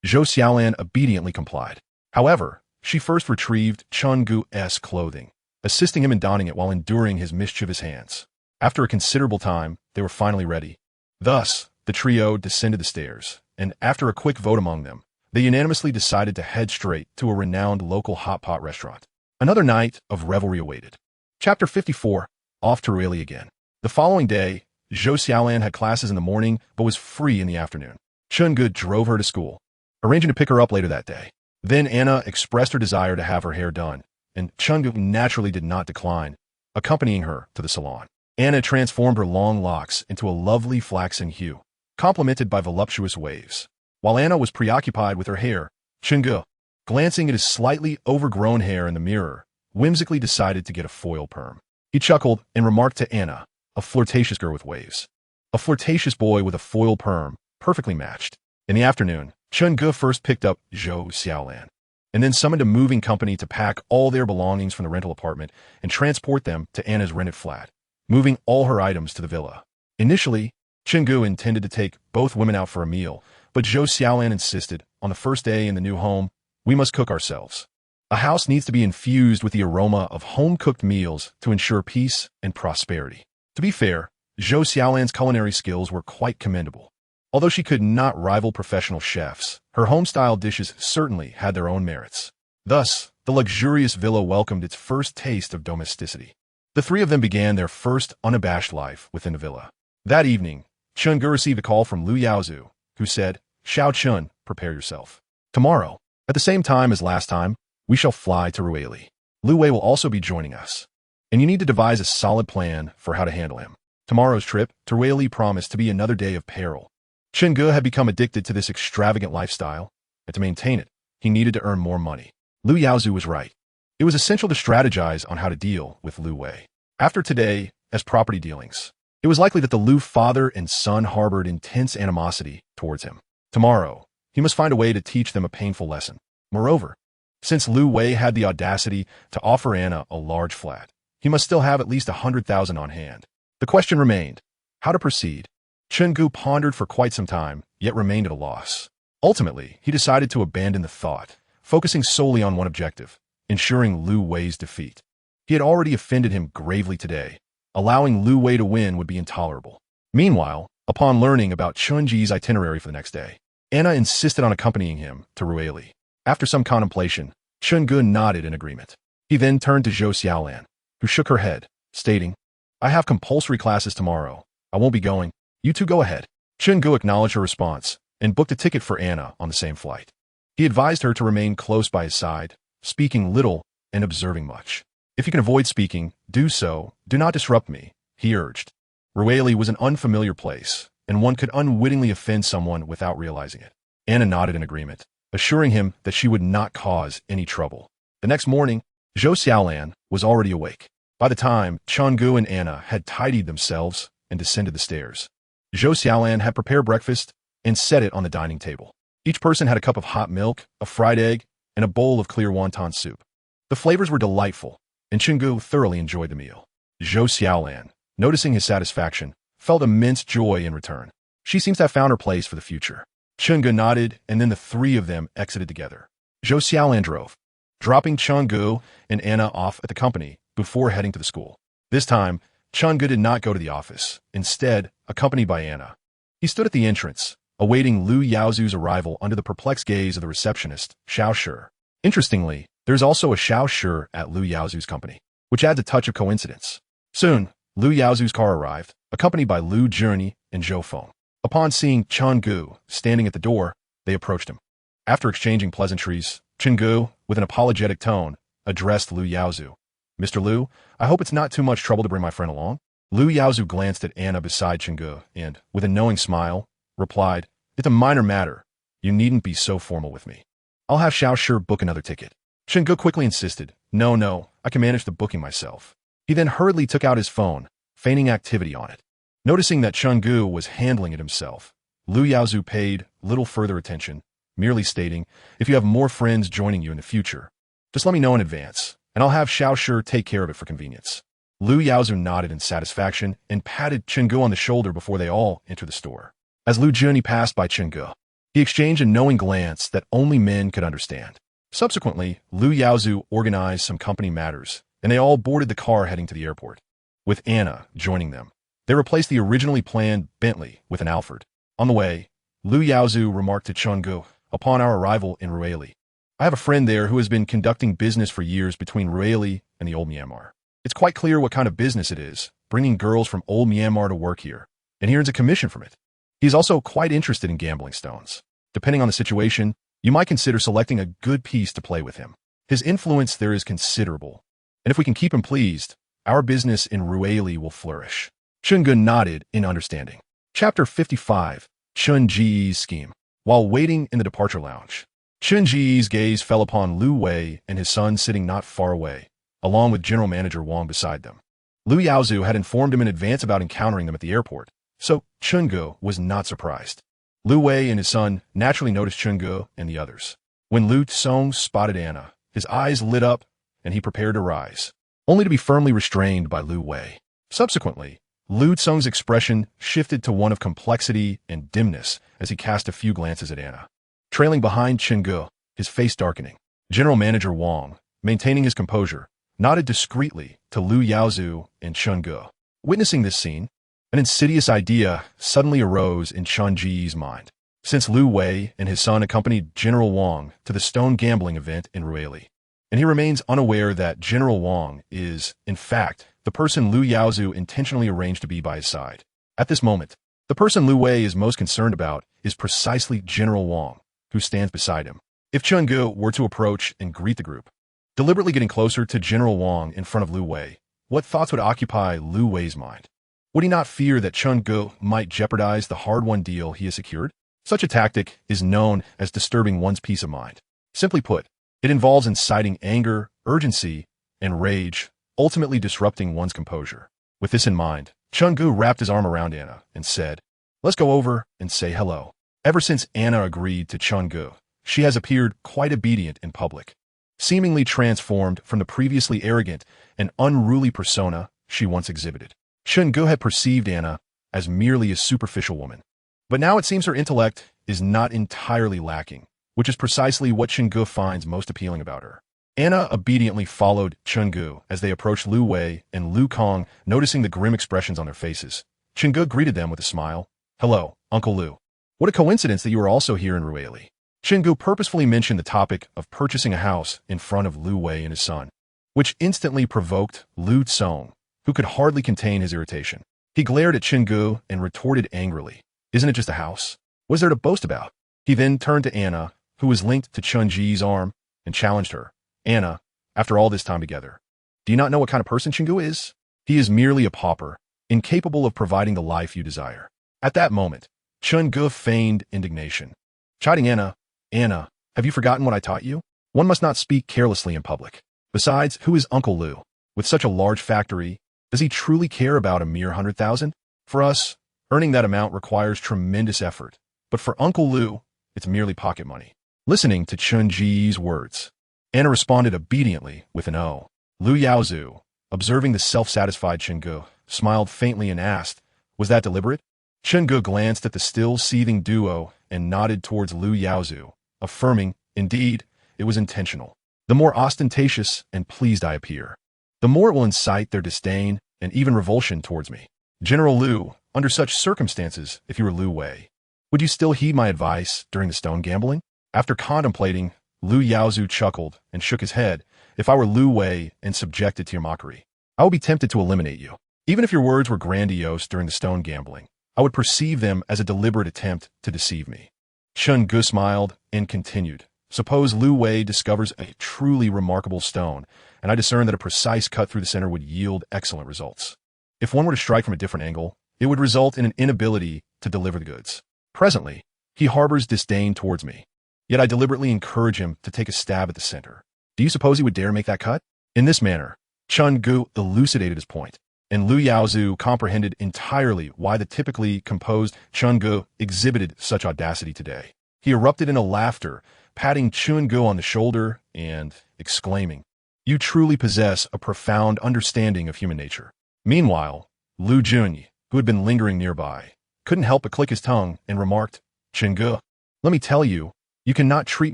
Zhou Xiaolan obediently complied. However, she first retrieved Chenggu's clothing, assisting him in donning it while enduring his mischievous hands. After a considerable time, they were finally ready. Thus, the trio descended the stairs, and after a quick vote among them, they unanimously decided to head straight to a renowned local hot pot restaurant. Another night of revelry awaited. Chapter 54, Off to Relics again. The following day, Zhou Xiaolan had classes in the morning but was free in the afternoon. Chenggu drove her to school, arranging to pick her up later that day. Then Anna expressed her desire to have her hair done, and Chenggu naturally did not decline, accompanying her to the salon. Anna transformed her long locks into a lovely flaxen hue, complemented by voluptuous waves. While Anna was preoccupied with her hair, Chenggu, glancing at his slightly overgrown hair in the mirror, whimsically decided to get a foil perm. He chuckled and remarked to Anna, a flirtatious girl with waves. A flirtatious boy with a foil perm, perfectly matched. In the afternoon, Chenggu first picked up Zhou Xiaolan, and then summoned a moving company to pack all their belongings from the rental apartment and transport them to Anna's rented flat, moving all her items to the villa. Initially, Chenggu intended to take both women out for a meal, but Zhou Xiaolan insisted, on the first day in the new home, we must cook ourselves. A house needs to be infused with the aroma of home-cooked meals to ensure peace and prosperity. To be fair, Zhou Xiaolan's culinary skills were quite commendable. Although she could not rival professional chefs, her home-style dishes certainly had their own merits. Thus, the luxurious villa welcomed its first taste of domesticity. The three of them began their first unabashed life within the villa. That evening, Chenggu received a call from Lu Yaozu, who said, "Xiao Chun, prepare yourself. Tomorrow, at the same time as last time, we shall fly to Relics. Lu Wei will also be joining us, and you need to devise a solid plan for how to handle him. Tomorrow's trip to Relics promised to be another day of peril." Chenggu had become addicted to this extravagant lifestyle, and to maintain it, he needed to earn more money. Lu Yaozu was right. It was essential to strategize on how to deal with Lu Wei. After today, as property dealings, it was likely that the Lu father and son harbored intense animosity towards him. Tomorrow, he must find a way to teach them a painful lesson. Moreover, since Lu Wei had the audacity to offer Anna a large flat, he must still have at least 100,000 on hand. The question remained, how to proceed? Chenggu pondered for quite some time, yet remained at a loss. Ultimately, he decided to abandon the thought, focusing solely on one objective, ensuring Lu Wei's defeat. He had already offended him gravely today. Allowing Lu Wei to win would be intolerable. Meanwhile, upon learning about Chunji's itinerary for the next day, Anna insisted on accompanying him to Rueli. After some contemplation, Chungu nodded in agreement. He then turned to Zhou Xiaolan, who shook her head, stating, I have compulsory classes tomorrow. I won't be going. You two go ahead. Chungu acknowledged her response and booked a ticket for Anna on the same flight. He advised her to remain close by his side, speaking little and observing much. If you can avoid speaking, do so. Do not disrupt me, he urged. Rueli was an unfamiliar place, and one could unwittingly offend someone without realizing it. Anna nodded in agreement, assuring him that she would not cause any trouble. The next morning, Zhou Xiaolan was already awake. By the time Chungu and Anna had tidied themselves and descended the stairs, Zhou Xiaolan had prepared breakfast and set it on the dining table. Each person had a cup of hot milk, a fried egg, and a bowl of clear wonton soup. The flavors were delightful, and Chungu thoroughly enjoyed the meal. Zhou Xiaolan, noticing his satisfaction, felt immense joy in return. She seems to have found her place for the future. Chungu nodded, and then the three of them exited together. Zhou Xiaolan drove, dropping Chungu and Anna off at the company before heading to the school. This time, Chungu did not go to the office, instead accompanied by Anna. He stood at the entrance, awaiting Lu Yaozu's arrival under the perplexed gaze of the receptionist, Xiao Shi. Interestingly, there's also a Xiao Shi at Lu Yaozu's company, which adds a touch of coincidence. Soon, Lu Yaozu's car arrived, accompanied by Lu Journey and Zhou Feng. Upon seeing Chungu standing at the door, they approached him. After exchanging pleasantries, Chungu, with an apologetic tone, addressed Lu Yaozu. Mr. Lu, I hope it's not too much trouble to bring my friend along. Lu Yaozu glanced at Anna beside Chungu and, with a knowing smile, replied, It's a minor matter. You needn't be so formal with me. I'll have Xiao Shi book another ticket. Chungu quickly insisted, No, I can manage the booking myself. He then hurriedly took out his phone, feigning activity on it. Noticing that Chungu was handling it himself, Lu Yaozu paid little further attention, merely stating, If you have more friends joining you in the future, just let me know in advance, and I'll have Xiao Shi take care of it for convenience. Lu Yaozu nodded in satisfaction and patted Chungu on the shoulder before they all entered the store. As Lu Journey passed by Chungu, he exchanged a knowing glance that only men could understand. Subsequently, Lu Yaozu organized some company matters, and they all boarded the car heading to the airport. With Anna joining them, they replaced the originally planned Bentley with an Alfred. On the way, Lu Yaozu remarked to Chungu, upon our arrival in Rueli, I have a friend there who has been conducting business for years between Rueli and the old Myanmar. It's quite clear what kind of business it is, bringing girls from old Myanmar to work here, and he earns a commission from it. He's also quite interested in gambling stones. Depending on the situation, you might consider selecting a good piece to play with him. His influence there is considerable, and if we can keep him pleased, our business in Rueli will flourish. Chungu nodded in understanding. Chapter 55, Chun Ji's Scheme. While waiting in the departure lounge, Chun Ji's gaze fell upon Lu Wei and his son sitting not far away, along with General Manager Wang beside them. Lu Yaozu had informed him in advance about encountering them at the airport, so Chungu was not surprised. Lu Wei and his son naturally noticed Chungu and the others. When Lu Tsong spotted Anna, his eyes lit up and he prepared to rise, only to be firmly restrained by Lu Wei. Subsequently, Lu Tsong's expression shifted to one of complexity and dimness as he cast a few glances at Anna. Trailing behind Chungu, his face darkening, General Manager Wang, maintaining his composure, nodded discreetly to Lu Yaozu and Chungu. Witnessing this scene, an insidious idea suddenly arose in Chun Ji's mind. Since Lu Wei and his son accompanied General Wang to the stone gambling event in Rueli, and he remains unaware that General Wang is, in fact, the person Lu Yaozu intentionally arranged to be by his side. At this moment, the person Lu Wei is most concerned about is precisely General Wang, who stands beside him. If Chungu were to approach and greet the group, deliberately getting closer to General Wang in front of Lu Wei, what thoughts would occupy Lu Wei's mind? Would he not fear that Chungu might jeopardize the hard-won deal he has secured? Such a tactic is known as disturbing one's peace of mind. Simply put, it involves inciting anger, urgency, and rage, ultimately disrupting one's composure. With this in mind, Chungu wrapped his arm around Anna and said, Let's go over and say hello. Ever since Anna agreed to Chungu, she has appeared quite obedient in public, seemingly transformed from the previously arrogant and unruly persona she once exhibited. Chungu had perceived Anna as merely a superficial woman, but now it seems her intellect is not entirely lacking, which is precisely what Chungu finds most appealing about her. Anna obediently followed Chungu as they approached Lu Wei and Lu Kong, noticing the grim expressions on their faces. Chungu greeted them with a smile. Hello, Uncle Lu. What a coincidence that you are also here in Rueli. Chingu purposefully mentioned the topic of purchasing a house in front of Lu Wei and his son, which instantly provoked Lu Tsong, who could hardly contain his irritation. He glared at Chingu and retorted angrily, "Isn't it just a house? What is there to boast about?" He then turned to Anna, who was linked to Chun Ji's arm, and challenged her. "Anna, after all this time together, do you not know what kind of person Chingu is? He is merely a pauper, incapable of providing the life you desire." At that moment, Chungu feigned indignation, chiding Anna, "Anna, have you forgotten what I taught you? One must not speak carelessly in public. Besides, who is Uncle Lu? With such a large factory, does he truly care about a mere 100,000? For us, earning that amount requires tremendous effort, but for Uncle Lu, it's merely pocket money." Listening to Chun Ji's words, Anna responded obediently with an "oh." Lu Yaozu, observing the self-satisfied Chingu, smiled faintly and asked, "Was that deliberate?" Chingu glanced at the still seething duo and nodded towards Lu Yaozu, affirming, "Indeed, it was intentional. The more ostentatious and pleased I appear, the more it will incite their disdain and even revulsion towards me. General Lu, under such circumstances, if you were Lu Wei, would you still heed my advice during the stone gambling?" After contemplating, Lu Yaozu chuckled and shook his head. "If I were Lu Wei and subjected to your mockery, I would be tempted to eliminate you. Even if your words were grandiose during the stone gambling, I would perceive them as a deliberate attempt to deceive me." Chun Gu smiled and continued, "Suppose Lu Wei discovers a truly remarkable stone, and I discern that a precise cut through the center would yield excellent results. If one were to strike from a different angle, it would result in an inability to deliver the goods. Presently, he harbors disdain towards me, yet I deliberately encourage him to take a stab at the center. Do you suppose he would dare make that cut?" In this manner, Chun Gu elucidated his point, and Lu Yaozu comprehended entirely why the typically composed Chun Gu exhibited such audacity today. He erupted into laughter, patting Chun Gu on the shoulder and exclaiming, "You truly possess a profound understanding of human nature." Meanwhile, Lu Junyi, who had been lingering nearby, couldn't help but click his tongue and remarked, "Chun Gu, let me tell you, you cannot treat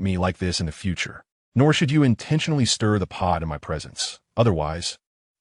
me like this in the future, nor should you intentionally stir the pot in my presence. Otherwise,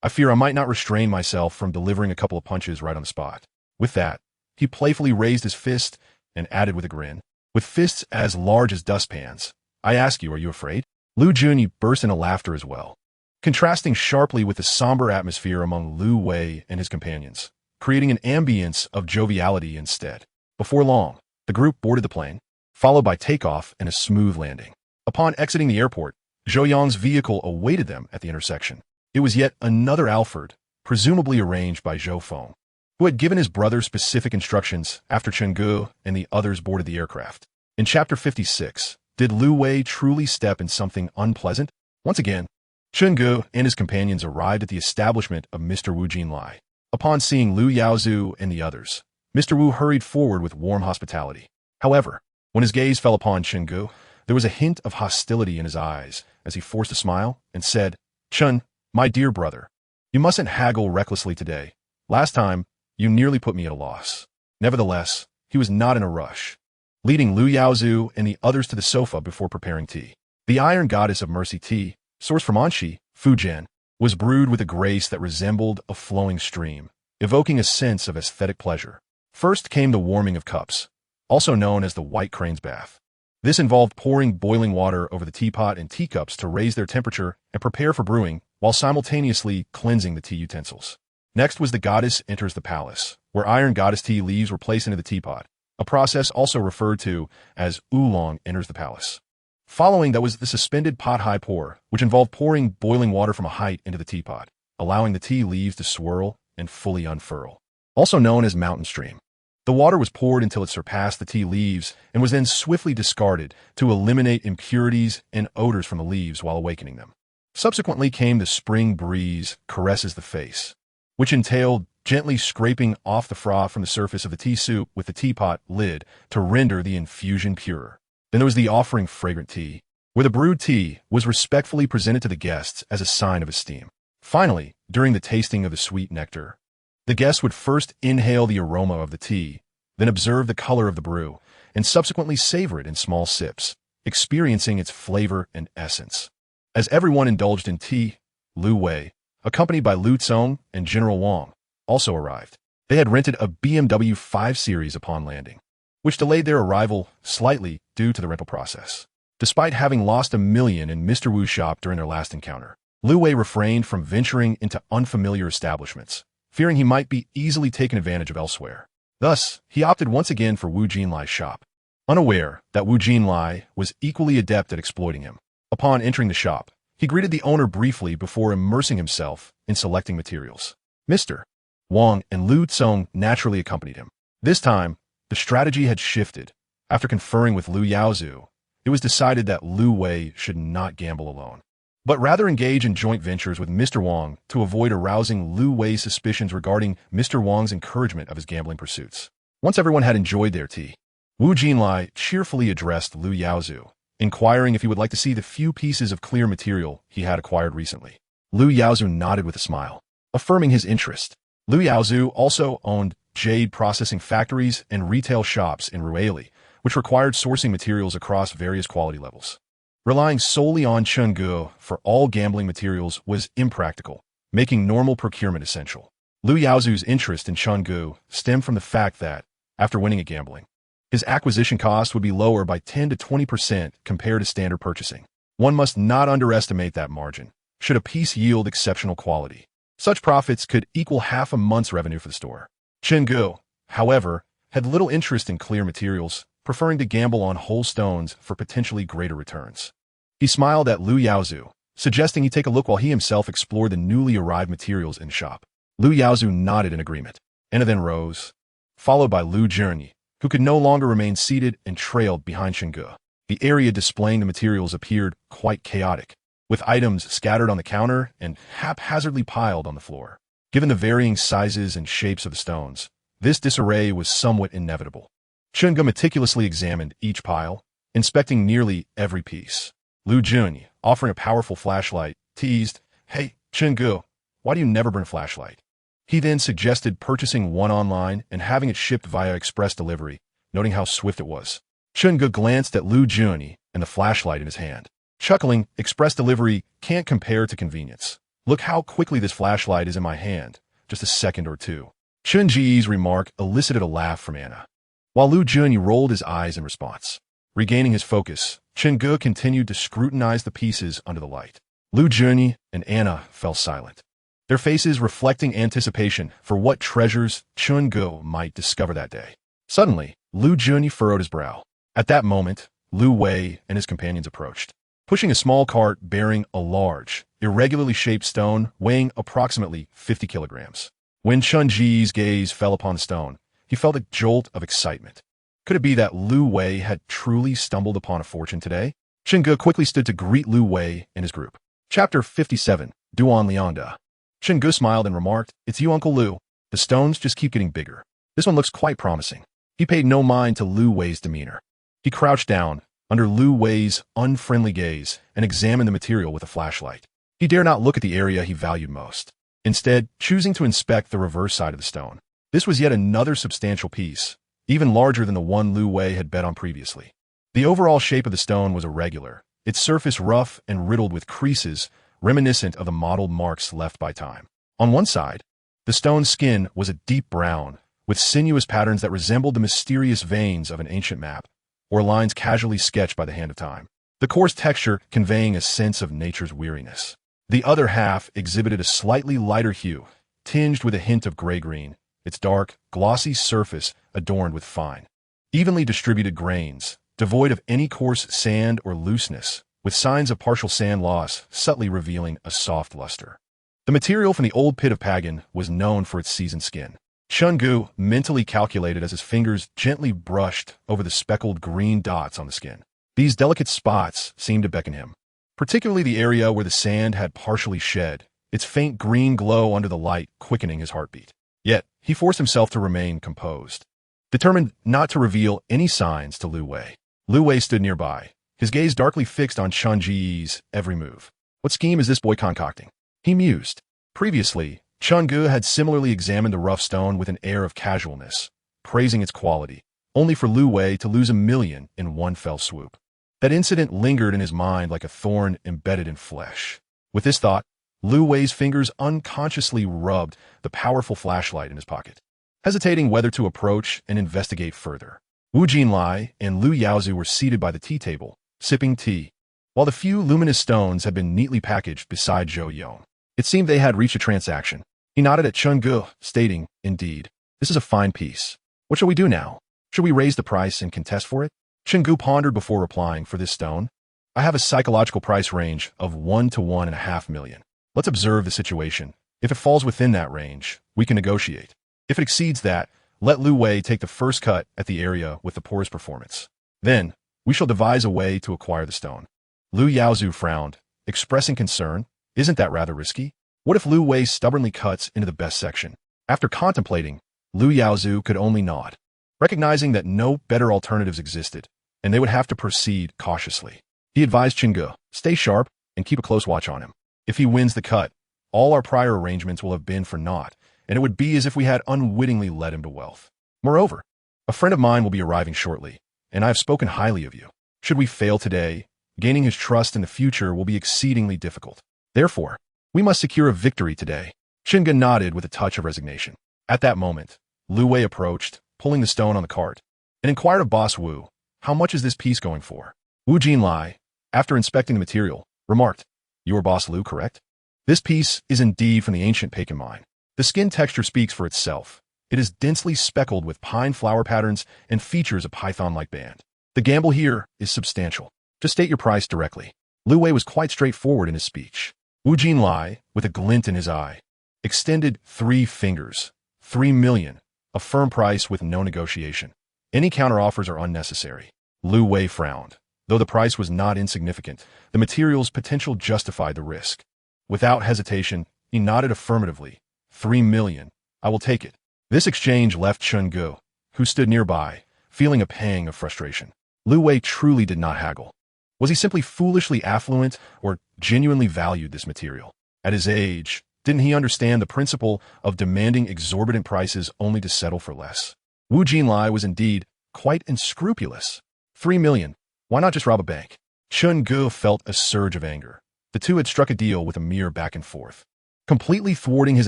I fear I might not restrain myself from delivering a couple of punches right on the spot." With that, he playfully raised his fist and added with a grin, "With fists as large as dustpans, I ask you, are you afraid?" Lu Junyi burst into laughter as well, contrasting sharply with the somber atmosphere among Lu Wei and his companions, creating an ambience of joviality instead. Before long, the group boarded the plane, followed by takeoff and a smooth landing. Upon exiting the airport, Zhou Yang's vehicle awaited them at the intersection. It was yet another Alfred, presumably arranged by Zhou Feng, who had given his brother specific instructions after Chenggu and the others boarded the aircraft. In Chapter 56, did Lu Wei truly step in something unpleasant? Once again, Chenggu and his companions arrived at the establishment of Mr. Wu Jinlai. Upon seeing Lu Yaozu and the others, Mr. Wu hurried forward with warm hospitality. However, when his gaze fell upon Chenggu, there was a hint of hostility in his eyes as he forced a smile and said, "Chun, my dear brother, you mustn't haggle recklessly today. Last time, you nearly put me at a loss." Nevertheless, he was not in a rush, leading Lu Yaozu and the others to the sofa before preparing tea. The Iron Goddess of Mercy tea, sourced from Anxi, Fujian, was brewed with a grace that resembled a flowing stream, evoking a sense of aesthetic pleasure. First came the warming of cups, also known as the White Crane's Bath. This involved pouring boiling water over the teapot and teacups to raise their temperature and prepare for brewing, while simultaneously cleansing the tea utensils. Next was the Goddess Enters the Palace, where Iron Goddess tea leaves were placed into the teapot, a process also referred to as Oolong Enters the Palace. Following that was the Suspended Pot High Pour, which involved pouring boiling water from a height into the teapot, allowing the tea leaves to swirl and fully unfurl. Also known as Mountain Stream. The water was poured until it surpassed the tea leaves and was then swiftly discarded to eliminate impurities and odors from the leaves while awakening them. Subsequently came the Spring Breeze Caresses the Face, which entailed gently scraping off the froth from the surface of the tea soup with the teapot lid to render the infusion purer. Then there was the Offering Fragrant Tea, where the brewed tea was respectfully presented to the guests as a sign of esteem. Finally, during the tasting of the sweet nectar, the guests would first inhale the aroma of the tea, then observe the color of the brew, and subsequently savor it in small sips, experiencing its flavor and essence. As everyone indulged in tea, Lu Wei, accompanied by Lu Tsong and General Wang, also arrived. They had rented a BMW 5 Series upon landing. which delayed their arrival slightly due to the rental process. Despite having lost $1 million in Mr. Wu's shop during their last encounter, Lu Wei refrained from venturing into unfamiliar establishments, fearing he might be easily taken advantage of elsewhere. Thus, he opted once again for Wu Jinlai's shop, unaware that Wu Jinlai was equally adept at exploiting him. Upon entering the shop, he greeted the owner briefly before immersing himself in selecting materials. Mr. Wang and Lu Tsong naturally accompanied him. This time, the strategy had shifted. After conferring with Lu Yaozu, it was decided that Lu Wei should not gamble alone, but rather engage in joint ventures with Mr. Wang to avoid arousing Lu Wei's suspicions regarding Mr. Wang's encouragement of his gambling pursuits. Once everyone had enjoyed their tea, Wu Jinlai cheerfully addressed Lu Yaozu, inquiring if he would like to see the few pieces of clear material he had acquired recently. Lu Yaozu nodded with a smile, affirming his interest. Lu Yaozu also owned jade processing factories and retail shops in Rueli, which required sourcing materials across various quality levels. Relying solely on Chenggu for all gambling materials was impractical, making normal procurement essential. Lu Yaozu's interest in Chenggu stemmed from the fact that, after winning at gambling, his acquisition cost would be lower by 10 to 20% compared to standard purchasing. One must not underestimate that margin, should a piece yield exceptional quality. Such profits could equal half a month's revenue for the store. Chenggu, however, had little interest in clear materials, preferring to gamble on whole stones for potentially greater returns. He smiled at Lu Yaozu, suggesting he take a look while he himself explored the newly arrived materials in the shop. Lu Yaozu nodded in agreement, and then rose, followed by Lu Zhernyi, who could no longer remain seated and trailed behind Chenggu. The area displaying the materials appeared quite chaotic, with items scattered on the counter and haphazardly piled on the floor. Given the varying sizes and shapes of the stones, this disarray was somewhat inevitable. Chenggu meticulously examined each pile, inspecting nearly every piece. Lu Zhernyi, offering a powerful flashlight, teased, "Hey, Chenggu, why do you never bring a flashlight?" He then suggested purchasing one online and having it shipped via express delivery, noting how swift it was. Chenggu glanced at Lu Zhernyi and the flashlight in his hand. Chuckling, "Express delivery can't compare to convenience. Look how quickly this flashlight is in my hand, just a second or two." Chen Ji's remark elicited a laugh from Anna, while Lu Zhernyi rolled his eyes in response. Regaining his focus, Chenggu continued to scrutinize the pieces under the light. Lu Zhernyi and Anna fell silent, their faces reflecting anticipation for what treasures Chenggu might discover that day. Suddenly, Lu Zhernyi furrowed his brow. At that moment, Lu Wei and his companions approached, pushing a small cart bearing a large, irregularly shaped stone weighing approximately 50 kilograms. When Chen Ji's gaze fell upon the stone, he felt a jolt of excitement. Could it be that Lu Wei had truly stumbled upon a fortune today? Chenggu quickly stood to greet Lu Wei and his group. Chapter 57, Duan Liangda. Chenggu smiled and remarked, "It's you, Uncle Lu. The stones just keep getting bigger. This one looks quite promising." He paid no mind to Lu Wei's demeanor. He crouched down under Lu Wei's unfriendly gaze and examined the material with a flashlight. He dared not look at the area he valued most, instead choosing to inspect the reverse side of the stone. This was yet another substantial piece, even larger than the one Lu Wei had bet on previously. The overall shape of the stone was irregular, its surface rough and riddled with creases reminiscent of the mottled marks left by time. On one side, the stone's skin was a deep brown, with sinuous patterns that resembled the mysterious veins of an ancient map, or lines casually sketched by the hand of time, the coarse texture conveying a sense of nature's weariness. The other half exhibited a slightly lighter hue, tinged with a hint of gray-green, its dark, glossy surface adorned with fine, evenly distributed grains, devoid of any coarse sand or looseness, with signs of partial sand loss subtly revealing a soft luster. The material from the old pit of Pagan was known for its seasoned skin. Chenggu mentally calculated as his fingers gently brushed over the speckled green dots on the skin. These delicate spots seemed to beckon him, particularly the area where the sand had partially shed, its faint green glow under the light quickening his heartbeat. Yet, he forced himself to remain composed, determined not to reveal any signs to Lu Wei. Lu Wei stood nearby, his gaze darkly fixed on Chen Ji's every move. What scheme is this boy concocting? He mused. Previously, Chenggu had similarly examined the rough stone with an air of casualness, praising its quality, only for Lu Wei to lose $1 million in one fell swoop. That incident lingered in his mind like a thorn embedded in flesh. With this thought, Lu Wei's fingers unconsciously rubbed the powerful flashlight in his pocket, hesitating whether to approach and investigate further. Wu Jinlai and Lu Yaozu were seated by the tea table, sipping tea, while the few luminous stones had been neatly packaged beside Zhou Yong. It seemed they had reached a transaction. He nodded at Chen Ge, stating, "Indeed, this is a fine piece. What shall we do now? Should we raise the price and contest for it?" Chen Ge pondered before replying, "For this stone, I have a psychological price range of 1 to 1.5 million. Let's observe the situation. If it falls within that range, we can negotiate. If it exceeds that, let Lu Wei take the first cut at the area with the poorest performance. Then, we shall devise a way to acquire the stone." Lu Yaozu frowned, expressing concern. "Isn't that rather risky? What if Lu Wei stubbornly cuts into the best section?" After contemplating, Lu Yaozu could only nod, recognizing that no better alternatives existed, and they would have to proceed cautiously. He advised Chen Ge, "Stay sharp and keep a close watch on him. If he wins the cut, all our prior arrangements will have been for naught, and it would be as if we had unwittingly led him to wealth. Moreover, a friend of mine will be arriving shortly, and I have spoken highly of you. Should we fail today, gaining his trust in the future will be exceedingly difficult. Therefore, we must secure a victory today." Chen Ge nodded with a touch of resignation. At that moment, Lu Wei approached, pulling the stone on the cart, and inquired of Boss Wu, "How much is this piece going for?" Wu Jinlai, after inspecting the material, remarked, "You are Boss Lu, correct? This piece is indeed from the ancient Pekin mine. The skin texture speaks for itself. It is densely speckled with pine flower patterns and features a python-like band. The gamble here is substantial. Just state your price directly." Lu Wei was quite straightforward in his speech. Wu Jinlai, with a glint in his eye, extended 3 fingers. 3 million, a firm price with no negotiation. Any counteroffers are unnecessary. Lu Wei frowned. Though the price was not insignificant, the material's potential justified the risk. Without hesitation, he nodded affirmatively. 3 million. I will take it. This exchange left Chen Ge, who stood nearby, feeling a pang of frustration. Lu Wei truly did not haggle. Was he simply foolishly affluent or genuinely valued this material? At his age, didn't he understand the principle of demanding exorbitant prices only to settle for less? Wu Jinlai was indeed quite unscrupulous. 3 million. Why not just rob a bank? Chen Ge felt a surge of anger. The two had struck a deal with a mere back and forth, completely thwarting his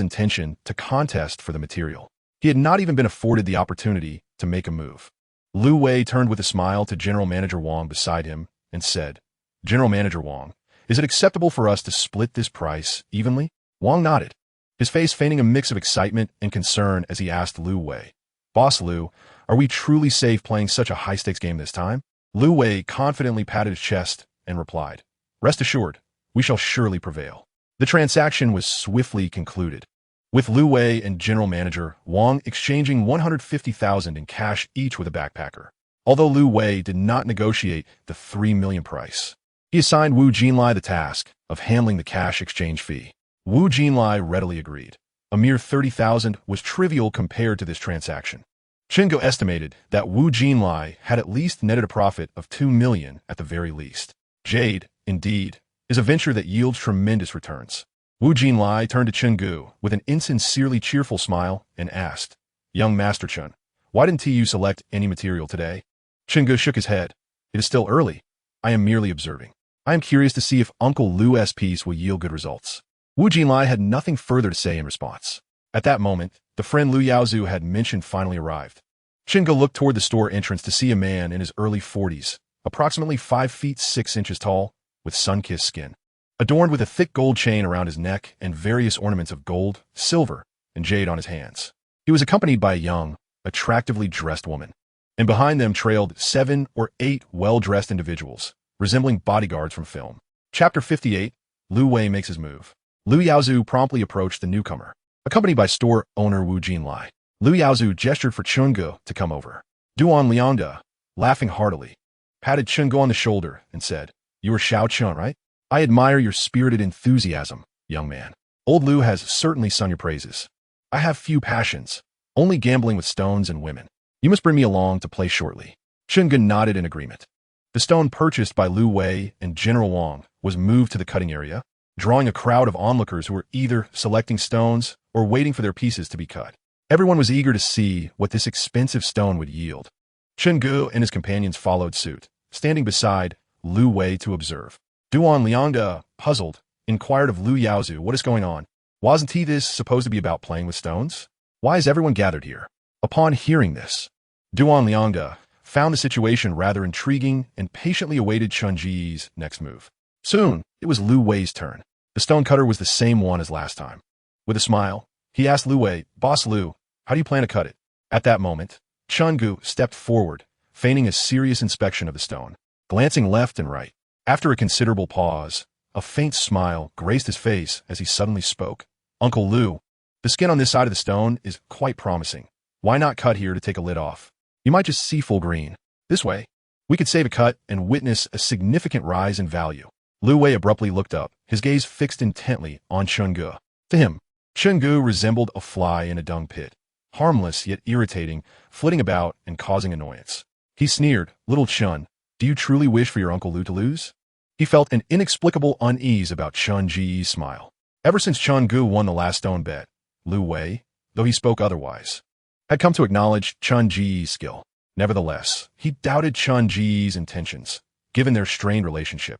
intention to contest for the material. He had not even been afforded the opportunity to make a move. Lu Wei turned with a smile to General Manager Wang beside him and said, "General Manager Wang, is it acceptable for us to split this price evenly?" Wang nodded, his face feigning a mix of excitement and concern as he asked Lu Wei, "Boss Lu, are we truly safe playing such a high-stakes game this time?" Lu Wei confidently patted his chest and replied, "Rest assured, we shall surely prevail." The transaction was swiftly concluded, with Lu Wei and General Manager Wang exchanging 150,000 in cash each with a backpacker. Although Lu Wei did not negotiate the 3 million price, he assigned Wu Jinlai the task of handling the cash exchange fee. Wu Jinlai readily agreed. A mere 30,000 was trivial compared to this transaction. Chen Ge estimated that Wu Jinlai had at least netted a profit of 2 million at the very least. Jade, indeed, is a venture that yields tremendous returns. Wu Jinlai turned to Chen Ge with an insincerely cheerful smile and asked, "Young Master Chen, why didn't you select any material today?" Chen Ge shook his head. "It is still early. I am merely observing. I am curious to see if Uncle Lu's piece will yield good results." Wu Jinlai had nothing further to say in response. At that moment, the friend Lu Yaozu had mentioned finally arrived. Chen Ge looked toward the store entrance to see a man in his early 40s, approximately 5 feet 6 inches tall, with sun-kissed skin, adorned with a thick gold chain around his neck and various ornaments of gold, silver, and jade on his hands. He was accompanied by a young, attractively dressed woman, and behind them trailed 7 or 8 well-dressed individuals, resembling bodyguards from film. Chapter 58, Lu Wei makes his move. Lu Yaozu promptly approached the newcomer, accompanied by store owner Wu Jinlai. Lu Yaozu gestured for Chen Ge to come over. Duan Liangda, laughing heartily, patted Chen Ge on the shoulder and said, "You are Xiao Chen, right? I admire your spirited enthusiasm, young man. Old Lu has certainly sung your praises. I have few passions, only gambling with stones and women. You must bring me along to play shortly." Chen Ge nodded in agreement. The stone purchased by Lu Wei and General Wang was moved to the cutting area, drawing a crowd of onlookers who were either selecting stones or waiting for their pieces to be cut. Everyone was eager to see what this expensive stone would yield. Chen Ge and his companions followed suit, standing beside Lu Wei to observe. Duan Liangda, puzzled, inquired of Lu Yaozu, "What is going on? Wasn't this supposed to be about playing with stones? Why is everyone gathered here?" Upon hearing this, Duan Liangda, found the situation rather intriguing and patiently awaited Chun Ji's next move. Soon, it was Lu Wei's turn. The stone cutter was the same one as last time. With a smile, he asked Lu Wei, "Boss Lu, how do you plan to cut it?" At that moment, Chun Gu stepped forward, feigning a serious inspection of the stone, glancing left and right. After a considerable pause, a faint smile graced his face as he suddenly spoke. "Uncle Lu, the skin on this side of the stone is quite promising. Why not cut here to take a lid off? You might just see full green. This way, we could save a cut and witness a significant rise in value." Lu Wei abruptly looked up, his gaze fixed intently on Chun Gu. To him, Chun Gu resembled a fly in a dung pit, harmless yet irritating, flitting about and causing annoyance. He sneered, "Little Chun, do you truly wish for your Uncle Lu to lose?" He felt an inexplicable unease about Chun Ji's smile. Ever since Chun Gu won the last stone bet, Lu Wei, though he spoke otherwise, had come to acknowledge Chun Ji's skill. Nevertheless, he doubted Chun Ji's intentions, given their strained relationship.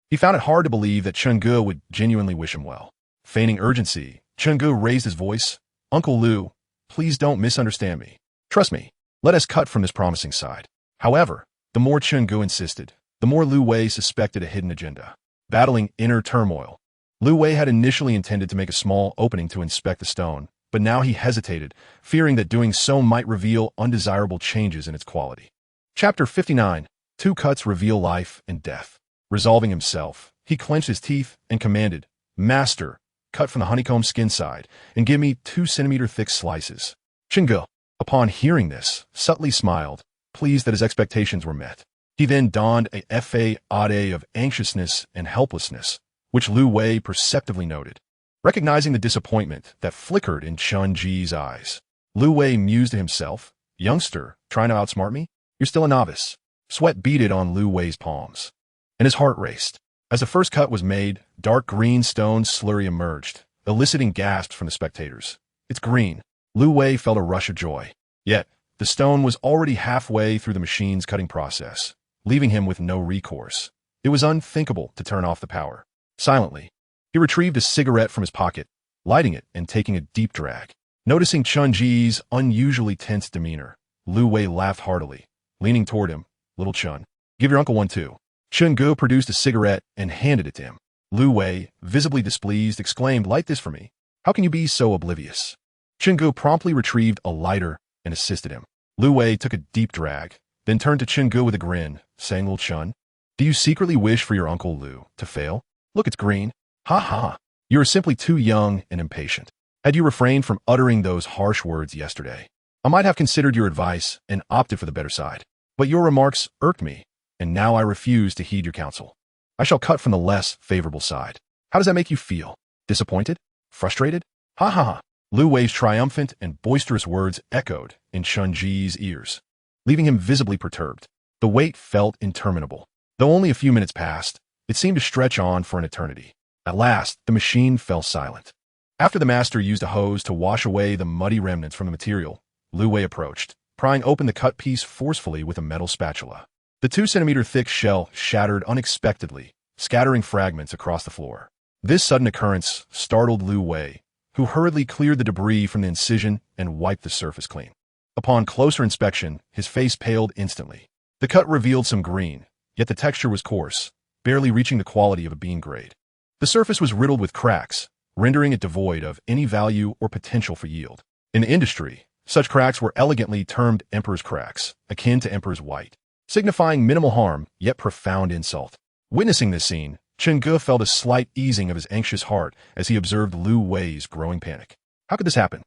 He found it hard to believe that Chun Gu would genuinely wish him well. Feigning urgency, Chun Gu raised his voice, "Uncle Lu, please don't misunderstand me. Trust me, let us cut from this promising side." However, the more Chun Gu insisted, the more Lu Wei suspected a hidden agenda. Battling inner turmoil, Lu Wei had initially intended to make a small opening to inspect the stone, but now he hesitated, fearing that doing so might reveal undesirable changes in its quality. Chapter 59. Two cuts reveal life and death. Resolving himself, he clenched his teeth and commanded, "Master, cut from the honeycomb skin side, and give me 2 centimeter thick slices." Chun Gu, upon hearing this, subtly smiled, pleased that his expectations were met. He then donned a facade of anxiousness and helplessness, which Lu Wei perceptibly noted. Recognizing the disappointment that flickered in Chun Ji's eyes, Lu Wei mused to himself, "Youngster, trying to outsmart me? You're still a novice." Sweat beaded on Lu Wei's palms, and his heart raced. As the first cut was made, dark green stone slurry emerged, eliciting gasps from the spectators. "It's green." Lu Wei felt a rush of joy. Yet, the stone was already halfway through the machine's cutting process, leaving him with no recourse. It was unthinkable to turn off the power. Silently, he retrieved a cigarette from his pocket, lighting it and taking a deep drag. Noticing Chun Ji's unusually tense demeanor, Lu Wei laughed heartily, leaning toward him. "Little Chun, give your uncle one too." Chun Gu produced a cigarette and handed it to him. Lu Wei, visibly displeased, exclaimed, "Light this for me. How can you be so oblivious?" Chun Gu promptly retrieved a lighter and assisted him. Lu Wei took a deep drag, then turned to Chun Gu with a grin, saying, "Little Chun, do you secretly wish for your Uncle Lu to fail? Look, it's green. Ha ha. You are simply too young and impatient. Had you refrained from uttering those harsh words yesterday, I might have considered your advice and opted for the better side. But your remarks irked me, and now I refuse to heed your counsel. I shall cut from the less favorable side. How does that make you feel? Disappointed? Frustrated? Ha ha ha." Lu Wei's triumphant and boisterous words echoed in Chun Ji's ears, leaving him visibly perturbed. The wait felt interminable. Though only a few minutes passed, it seemed to stretch on for an eternity. At last, the machine fell silent. After the master used a hose to wash away the muddy remnants from the material, Lu Wei approached, prying open the cut piece forcefully with a metal spatula. The 2 centimeter thick shell shattered unexpectedly, scattering fragments across the floor. This sudden occurrence startled Lu Wei, who hurriedly cleared the debris from the incision and wiped the surface clean. Upon closer inspection, his face paled instantly. The cut revealed some green, yet the texture was coarse, barely reaching the quality of a bean grade. The surface was riddled with cracks, rendering it devoid of any value or potential for yield. In the industry, such cracks were elegantly termed emperor's cracks, akin to emperor's white, signifying minimal harm, yet profound insult. Witnessing this scene, Chun Gu felt a slight easing of his anxious heart as he observed Lu Wei's growing panic. How could this happen?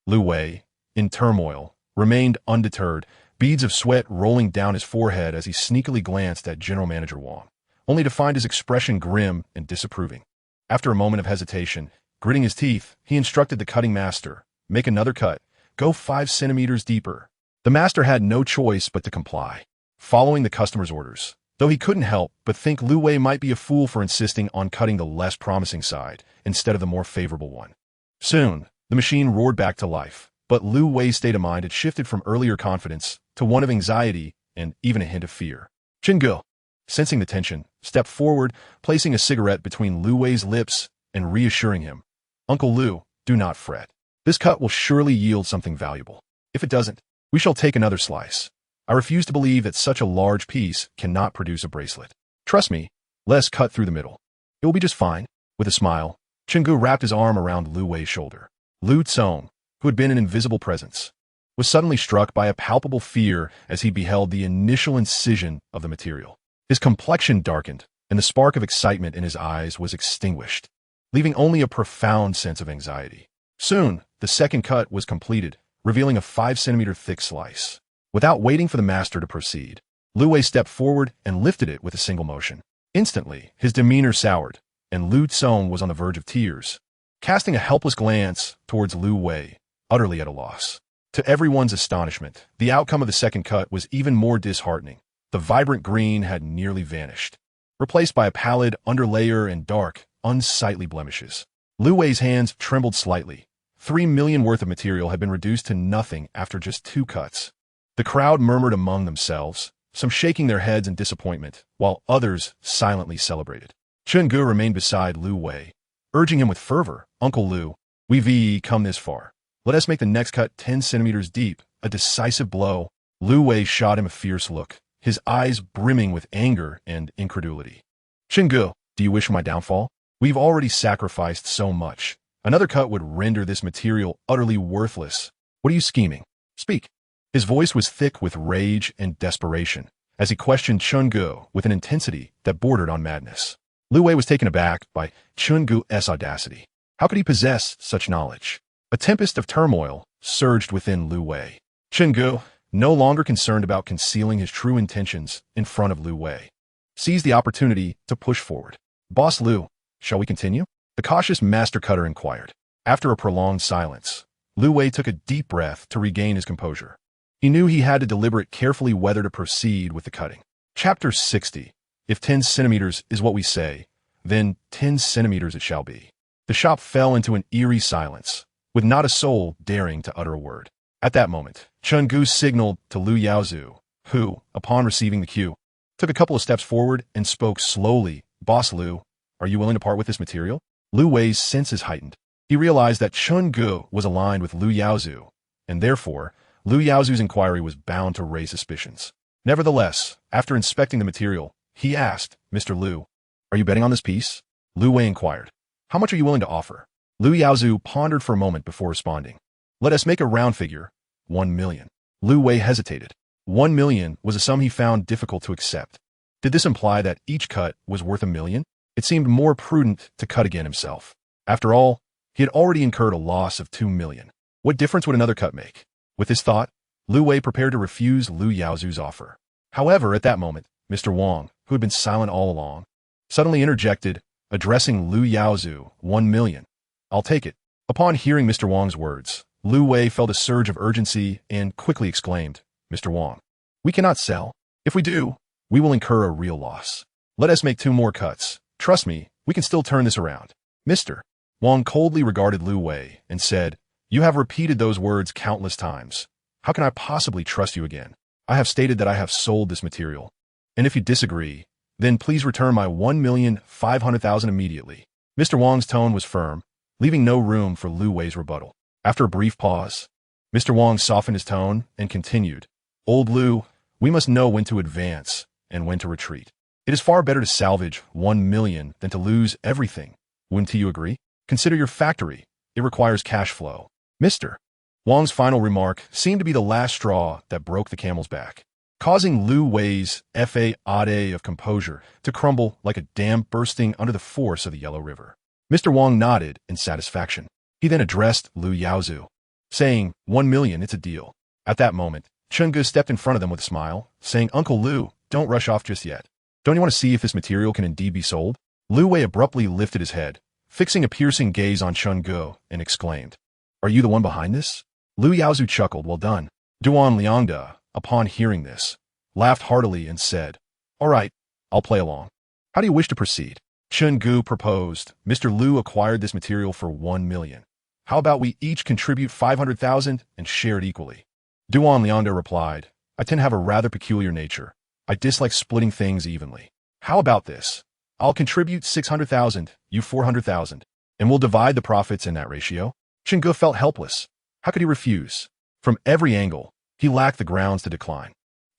Lu Wei, in turmoil, remained undeterred, beads of sweat rolling down his forehead as he sneakily glanced at General Manager Wang, only to find his expression grim and disapproving. After a moment of hesitation, gritting his teeth, he instructed the cutting master, "Make another cut. Go 5 centimeters deeper." The master had no choice but to comply, following the customer's orders, though he couldn't help but think Lu Wei might be a fool for insisting on cutting the less promising side instead of the more favorable one. Soon, the machine roared back to life, but Lu Wei's state of mind had shifted from earlier confidence to one of anxiety and even a hint of fear. Chun Gu, sensing the tension, stepped forward, placing a cigarette between Lu Wei's lips and reassuring him, "Uncle Lu, do not fret. This cut will surely yield something valuable. If it doesn't, we shall take another slice." I refuse to believe that such a large piece cannot produce a bracelet. Trust me, let us cut through the middle. It will be just fine. With a smile, Chungu wrapped his arm around Lu Wei's shoulder. Lu Tsong, who had been an invisible presence, was suddenly struck by a palpable fear as he beheld the initial incision of the material. His complexion darkened, and the spark of excitement in his eyes was extinguished, leaving only a profound sense of anxiety. Soon, the second cut was completed, revealing a 5-centimeter thick slice. Without waiting for the master to proceed, Lu Wei stepped forward and lifted it with a single motion. Instantly, his demeanor soured, and Lu Tsong was on the verge of tears, casting a helpless glance towards Lu Wei, utterly at a loss. To everyone's astonishment, the outcome of the second cut was even more disheartening. The vibrant green had nearly vanished, replaced by a pallid underlayer and dark, unsightly blemishes. Lu Wei's hands trembled slightly. 3 million worth of material had been reduced to nothing after just 2 cuts. The crowd murmured among themselves, some shaking their heads in disappointment, while others silently celebrated. Chungu remained beside Lu Wei, urging him with fervor, "Uncle Lu, we've come this far. Let us make the next cut 10 centimeters deep, a decisive blow." Lu Wei shot him a fierce look, his eyes brimming with anger and incredulity. "Chungu, do you wish for my downfall? We've already sacrificed so much. Another cut would render this material utterly worthless. What are you scheming? Speak." His voice was thick with rage and desperation, as he questioned Chungu with an intensity that bordered on madness. Lu Wei was taken aback by Chungu's audacity. How could he possess such knowledge? A tempest of turmoil surged within Lu Wei. Chungu, no longer concerned about concealing his true intentions in front of Lu Wei, seized the opportunity to push forward. "Boss Lu, shall we continue?" the cautious master cutter inquired. After a prolonged silence, Lu Wei took a deep breath to regain his composure. He knew he had to deliberate carefully whether to proceed with the cutting. Chapter 60. If 10 centimeters is what we say, then 10 centimeters it shall be. The shop fell into an eerie silence, with not a soul daring to utter a word. At that moment, Chungu signaled to Lu Yaozu, who, upon receiving the cue, took a couple of steps forward and spoke slowly. "Boss Lu, are you willing to part with this material?" Lu Wei's senses heightened. He realized that Chungu was aligned with Lu Yaozu, and therefore, Lu Yaozu's inquiry was bound to raise suspicions. Nevertheless, after inspecting the material, he asked, "Mr. Lu, are you betting on this piece?" Lu Wei inquired, "How much are you willing to offer?" Lu Yaozu pondered for a moment before responding. "Let us make a round figure, 1 million. Lu Wei hesitated. 1 million was a sum he found difficult to accept. Did this imply that each cut was worth 1 million? It seemed more prudent to cut again himself. After all, he had already incurred a loss of 2 million. What difference would another cut make? With this thought, Lu Wei prepared to refuse Lu Yaozu's offer. However, at that moment, Mr. Wang, who had been silent all along, suddenly interjected, addressing Lu Yaozu, 1 million. "I'll take it." Upon hearing Mr. Wang's words, Lu Wei felt a surge of urgency and quickly exclaimed, "Mr. Wang, we cannot sell. If we do, we will incur a real loss. Let us make 2 more cuts. Trust me, we can still turn this around." Mr. Wang coldly regarded Lu Wei and said, "You have repeated those words countless times. How can I possibly trust you again? I have stated that I have sold this material. And if you disagree, then please return my 1,500,000 immediately." Mr. Wang's tone was firm, leaving no room for Lu Wei's rebuttal. After a brief pause, Mr. Wang softened his tone and continued, "Old Lu, we must know when to advance and when to retreat. It is far better to salvage 1 million than to lose everything. Wouldn't you agree? Consider your factory. It requires cash flow." Mr. Wang's final remark seemed to be the last straw that broke the camel's back, causing Lu Wei's facade of composure to crumble like a dam bursting under the force of the Yellow River. Mr. Wang nodded in satisfaction. He then addressed Lu Yaozu, saying, 1 million, it's a deal. At that moment, Chungu stepped in front of them with a smile, saying, "Uncle Lu, don't rush off just yet. Don't you want to see if this material can indeed be sold?" Lu Wei abruptly lifted his head, fixing a piercing gaze on Chungu, and exclaimed, "Are you the one behind this?" Lu Yaozu chuckled. "Well done." Duan Liangda, upon hearing this, laughed heartily and said, "All right, I'll play along. How do you wish to proceed?" Chungu proposed, "Mr. Lu acquired this material for 1 million. How about we each contribute 500,000 and share it equally?" Duan Liangda replied, "I tend to have a rather peculiar nature. I dislike splitting things evenly. How about this? I'll contribute 600,000, you 400,000, and we'll divide the profits in that ratio." Chungu felt helpless. How could he refuse? From every angle, he lacked the grounds to decline.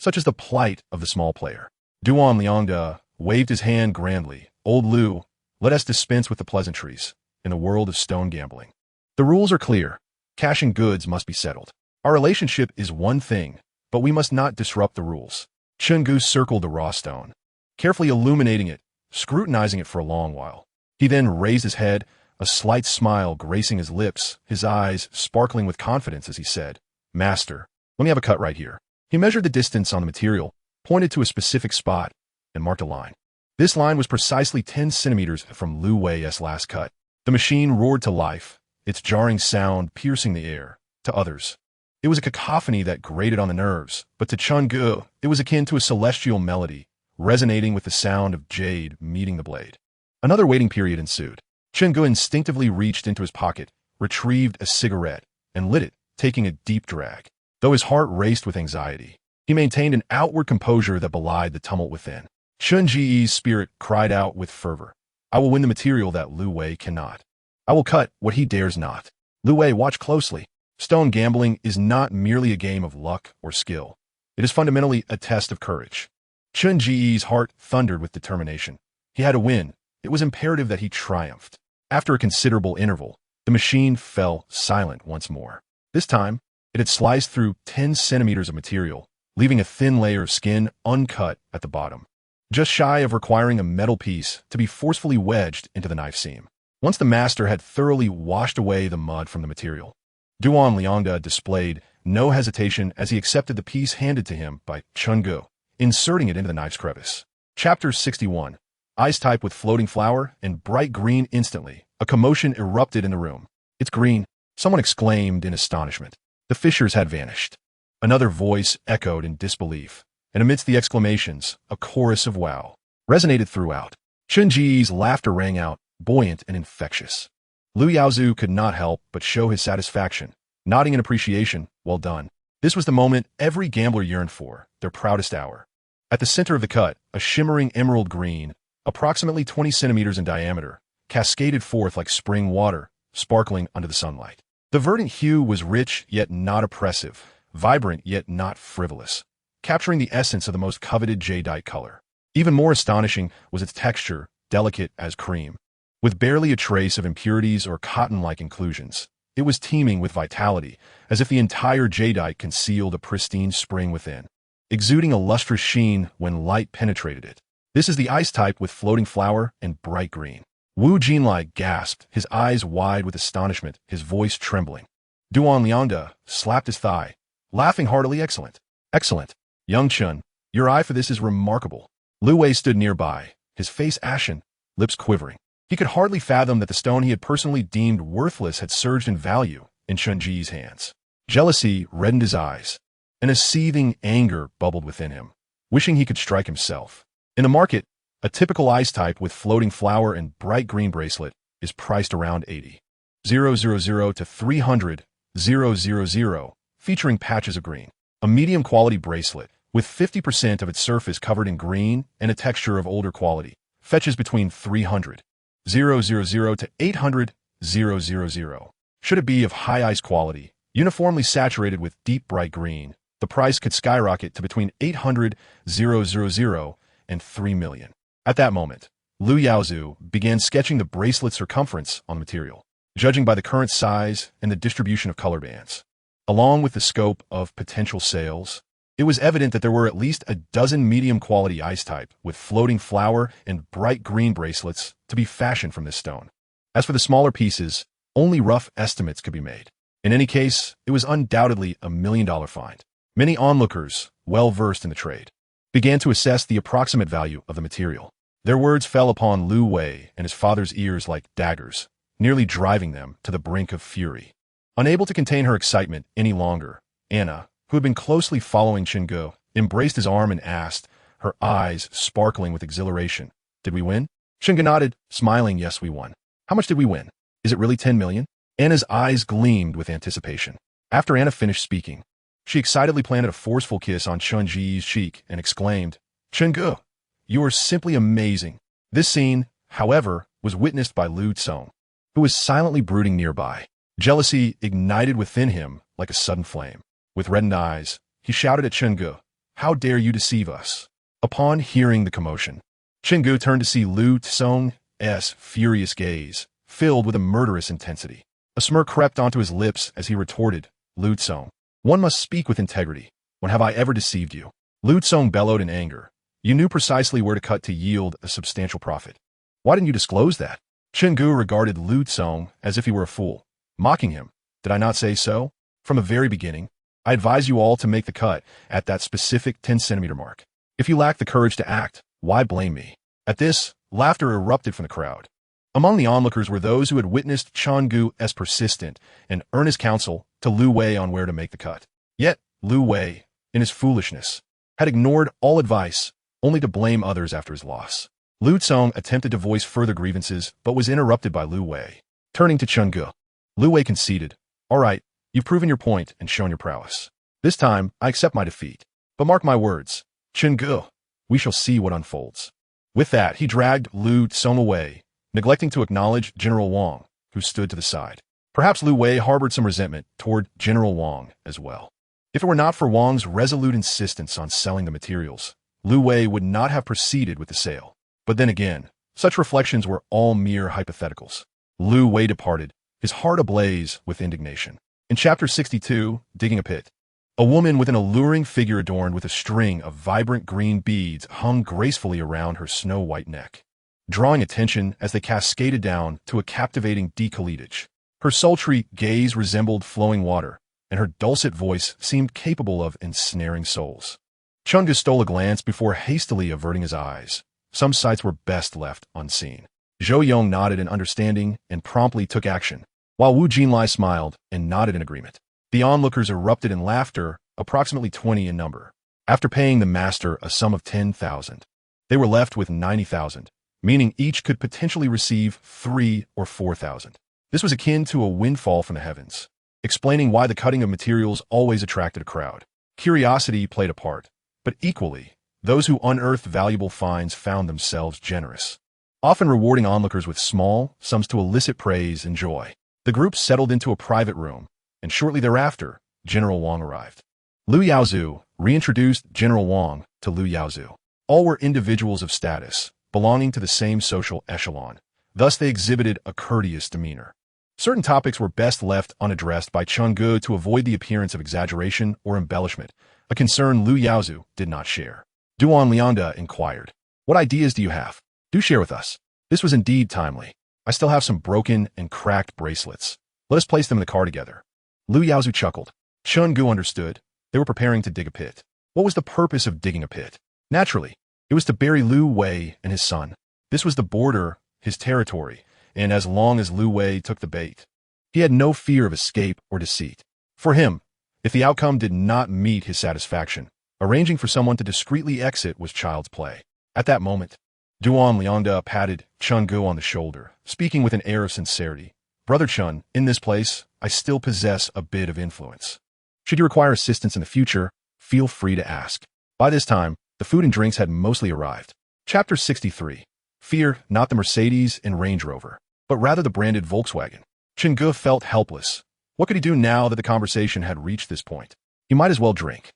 Such is the plight of the small player. Duan Liangda waved his hand grandly. Old Lu, let us dispense with the pleasantries in the world of stone gambling. The rules are clear. Cash and goods must be settled. Our relationship is one thing, but we must not disrupt the rules. Chungu circled the raw stone, carefully illuminating it, scrutinizing it for a long while. He then raised his head, a slight smile gracing his lips, his eyes sparkling with confidence as he said, Master, let me have a cut right here. He measured the distance on the material, pointed to a specific spot, and marked a line. This line was precisely 10 centimeters from Lu Wei's last cut. The machine roared to life, its jarring sound piercing the air. To others, it was a cacophony that grated on the nerves, but to Chungu, it was akin to a celestial melody, resonating with the sound of jade meeting the blade. Another waiting period ensued. Chungu instinctively reached into his pocket, retrieved a cigarette, and lit it, taking a deep drag. Though his heart raced with anxiety, he maintained an outward composure that belied the tumult within. Chun Ji's spirit cried out with fervor, I will win the material that Lu Wei cannot. I will cut what he dares not. Lu Wei, watch closely. Stone gambling is not merely a game of luck or skill. It is fundamentally a test of courage. Chun Ji's heart thundered with determination. He had to win. It was imperative that he triumphed. After a considerable interval, the machine fell silent once more. This time, it had sliced through 10 centimeters of material, leaving a thin layer of skin uncut at the bottom, just shy of requiring a metal piece to be forcefully wedged into the knife seam. Once the master had thoroughly washed away the mud from the material, Duan Liangda displayed no hesitation as he accepted the piece handed to him by Chungu, inserting it into the knife's crevice. Chapter 61. Ice type with floating flower and bright green. Instantly, a commotion erupted in the room. It's green, someone exclaimed in astonishment. The fissures had vanished. Another voice echoed in disbelief, and amidst the exclamations, a chorus of wow resonated throughout. Chun Ji's laughter rang out, buoyant and infectious. Lu Yaozu could not help but show his satisfaction, nodding in appreciation. Well done. This was the moment every gambler yearned for, their proudest hour. At the center of the cut, a shimmering emerald green, approximately 20 centimeters in diameter, cascaded forth like spring water, sparkling under the sunlight. The verdant hue was rich yet not oppressive, vibrant yet not frivolous, capturing the essence of the most coveted jadeite color. Even more astonishing was its texture, delicate as cream. With barely a trace of impurities or cotton-like inclusions, it was teeming with vitality, as if the entire jadeite concealed a pristine spring within, exuding a lustrous sheen when light penetrated it. This is the ice type with floating flower and bright green. Wu Jinlai gasped, his eyes wide with astonishment, his voice trembling. Duan Liangda slapped his thigh, laughing heartily. Excellent. Excellent. Young Chun, your eye for this is remarkable. Lu Wei stood nearby, his face ashen, lips quivering. He could hardly fathom that the stone he had personally deemed worthless had surged in value in Chun Ji's hands. Jealousy reddened his eyes, and a seething anger bubbled within him, wishing he could strike himself. In the market, a typical ice type with floating flower and bright green bracelet is priced around 80,000 to 300,000, featuring patches of green. A medium quality bracelet, with 50% of its surface covered in green and a texture of older quality, fetches between 300,000 to 800,000. Should it be of high ice quality, uniformly saturated with deep bright green, the price could skyrocket to between 800,000 and 3 million. At that moment, Lu Yaozu began sketching the bracelet's circumference on the material, judging by the current size and the distribution of color bands. Along with the scope of potential sales, it was evident that there were at least a dozen medium-quality ice type with floating flower and bright green bracelets to be fashioned from this stone. As for the smaller pieces, only rough estimates could be made. In any case, it was undoubtedly a $1 million find. Many onlookers, well-versed in the trade, began to assess the approximate value of the material. Their words fell upon Lu Wei and his father's ears like daggers, nearly driving them to the brink of fury. Unable to contain her excitement any longer, Anna, who had been closely following Chungu, embraced his arm and asked, her eyes sparkling with exhilaration, "Did we win?" Chungu nodded, smiling. "Yes, we won." "How much did we win? Is it really 10 million? Anna's eyes gleamed with anticipation. After Anna finished speaking, she excitedly planted a forceful kiss on Chun Ji's cheek and exclaimed, "Chungu, you are simply amazing." This scene, however, was witnessed by Lu Tsong, who was silently brooding nearby. Jealousy ignited within him like a sudden flame. With reddened eyes, he shouted at Chungu, How dare you deceive us? Upon hearing the commotion, Chingu turned to see Lu Tsong's furious gaze, filled with a murderous intensity. A smirk crept onto his lips as he retorted, Lu Tsong, one must speak with integrity. When have I ever deceived you? Lu Tsong bellowed in anger. You knew precisely where to cut to yield a substantial profit. Why didn't you disclose that? Chingu regarded Lu Tsong as if he were a fool, mocking him. Did I not say so? From the very beginning, I advise you all to make the cut at that specific 10-centimeter mark. If you lack the courage to act, why blame me? At this, laughter erupted from the crowd. Among the onlookers were those who had witnessed Chingu's persistent and earnest counsel to Lu Wei on where to make the cut. Yet, Lu Wei, in his foolishness, had ignored all advice, only to blame others after his loss. Lu Tsong attempted to voice further grievances, but was interrupted by Lu Wei. Turning to Chingu, Lu Wei conceded, all right, you've proven your point and shown your prowess. This time, I accept my defeat. But mark my words, Chingu, we shall see what unfolds. With that, he dragged Lu Tsong away, neglecting to acknowledge General Wang, who stood to the side. Perhaps Lu Wei harbored some resentment toward General Wang as well. If it were not for Wang's resolute insistence on selling the materials, Lu Wei would not have proceeded with the sale. But then again, such reflections were all mere hypotheticals. Lu Wei departed, his heart ablaze with indignation. In Chapter 62, Digging a Pit, a woman with an alluring figure adorned with a string of vibrant green beads hung gracefully around her snow-white neck, drawing attention as they cascaded down to a captivating decolletage. Her sultry gaze resembled flowing water, and her dulcet voice seemed capable of ensnaring souls. Chingu stole a glance before hastily averting his eyes. Some sights were best left unseen. Zhou Yong nodded in understanding and promptly took action, while Wu Jinlai smiled and nodded in agreement. The onlookers erupted in laughter, approximately 20 in number. After paying the master a sum of 10,000, they were left with 90,000, meaning each could potentially receive 3 or 4,000. This was akin to a windfall from the heavens, explaining why the cutting of materials always attracted a crowd. Curiosity played a part, but equally, those who unearthed valuable finds found themselves generous, often rewarding onlookers with small sums to elicit praise and joy. The group settled into a private room, and shortly thereafter, General Wang arrived. Lu Yaozu reintroduced General Wang to Lu Yaozu. All were individuals of status, belonging to the same social echelon. Thus, they exhibited a courteous demeanor. Certain topics were best left unaddressed by Chingu to avoid the appearance of exaggeration or embellishment, a concern Lu Yaozu did not share. Duan Lianda inquired, what ideas do you have? Do share with us. This was indeed timely. I still have some broken and cracked bracelets. Let us place them in the car together. Lu Yaozu chuckled. Chingu understood. They were preparing to dig a pit. What was the purpose of digging a pit? Naturally, it was to bury Lu Wei and his son. This was the border, his territory, and as long as Lu Wei took the bait, he had no fear of escape or deceit. For him, if the outcome did not meet his satisfaction, arranging for someone to discreetly exit was child's play. At that moment, Duan Lianda patted Chingu on the shoulder, speaking with an air of sincerity. Brother Chun, in this place, I still possess a bit of influence. Should you require assistance in the future, feel free to ask. By this time, the food and drinks had mostly arrived. Chapter 63. Fear not the Mercedes and Range Rover, but rather the branded Volkswagen. Chingu felt helpless. What could he do now that the conversation had reached this point? He might as well drink.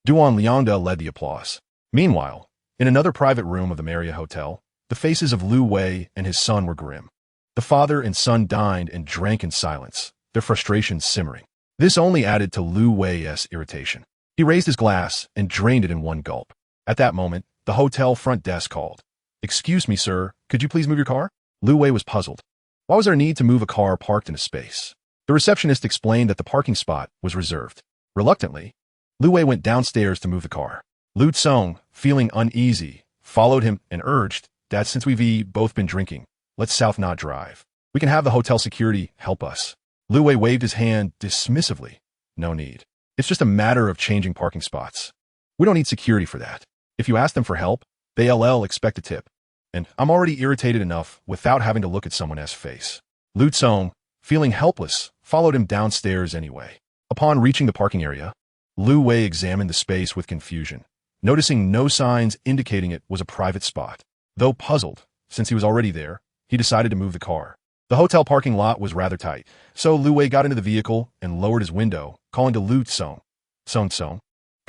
Duan Lianda led the applause. Meanwhile, in another private room of the Marriott Hotel, the faces of Lu Wei and his son were grim. The father and son dined and drank in silence, their frustrations simmering. This only added to Lu Wei's irritation. He raised his glass and drained it in one gulp. At that moment, the hotel front desk called. Excuse me, sir, could you please move your car? Lu Wei was puzzled. Why was there need to move a car parked in a space? The receptionist explained that the parking spot was reserved. Reluctantly, Lu Wei went downstairs to move the car. Lu Tsong, feeling uneasy, followed him and urged, Dad, since we've both been drinking, let's south not drive. We can have the hotel security help us. Lu Wei waved his hand dismissively. No need. It's just a matter of changing parking spots. We don't need security for that. If you ask them for help, they'll expect a tip. And I'm already irritated enough without having to look at someone else's face. Lu Tsong, feeling helpless, followed him downstairs anyway. Upon reaching the parking area, Lu Wei examined the space with confusion, noticing no signs indicating it was a private spot. Though puzzled, since he was already there, he decided to move the car. The hotel parking lot was rather tight, so Lu Wei got into the vehicle and lowered his window, calling to Lu Tsong. Tsong,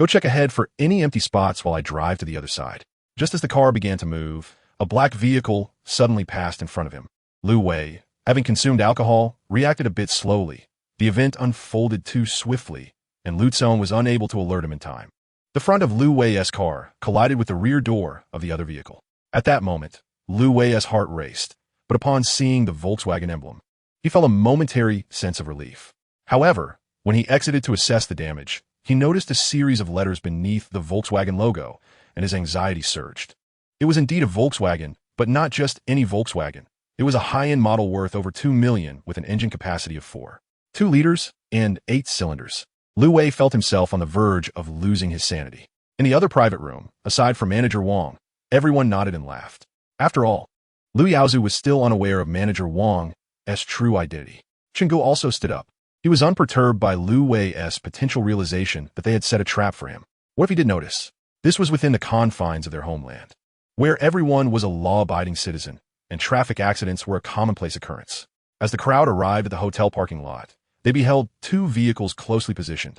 Go check ahead for any empty spots while I drive to the other side. Just as the car began to move, a black vehicle suddenly passed in front of him. Lu Wei, having consumed alcohol, reacted a bit slowly. The event unfolded too swiftly, and Lu Tsong was unable to alert him in time. The front of Lu Wei's car collided with the rear door of the other vehicle. At that moment, Lu Wei's heart raced, but upon seeing the Volkswagen emblem, he felt a momentary sense of relief. However, when he exited to assess the damage, he noticed a series of letters beneath the Volkswagen logo, and his anxiety surged. It was indeed a Volkswagen, but not just any Volkswagen. It was a high-end model worth over $2 million with an engine capacity of 4.2 liters and 8 cylinders. Lu Wei felt himself on the verge of losing his sanity. In the other private room, aside from Manager Wang, everyone nodded and laughed. After all, Lu Yaozu was still unaware of Manager Wang's true identity. Chenggu also stood up. He was unperturbed by Lu Wei's potential realization that they had set a trap for him. What if he did notice? This was within the confines of their homeland, where everyone was a law-abiding citizen, and traffic accidents were a commonplace occurrence. As the crowd arrived at the hotel parking lot, they beheld two vehicles closely positioned.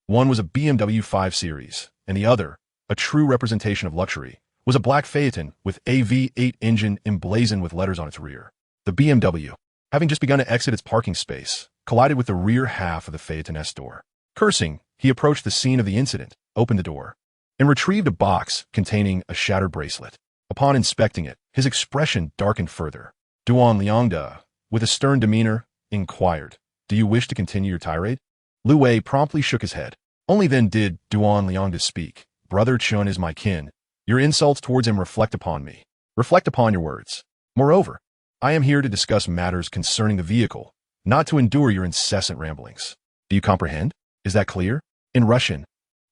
One was a BMW 5 Series, and the other, a true representation of luxury, was a black Phaeton with a V8 engine emblazoned with letters on its rear. The BMW, having just begun to exit its parking space, collided with the rear half of the Phaeton's door. Cursing, he approached the scene of the incident, opened the door, and retrieved a box containing a shattered bracelet. Upon inspecting it, his expression darkened further. Duan Liangda, with a stern demeanor, inquired, "Do you wish to continue your tirade?" Lu Wei promptly shook his head. Only then did Duan Liangda speak. "Brother Chun is my kin. Your insults towards him reflect upon me. Reflect upon your words. Moreover, I am here to discuss matters concerning the vehicle, not to endure your incessant ramblings. Do you comprehend? Is that clear?" In Russian,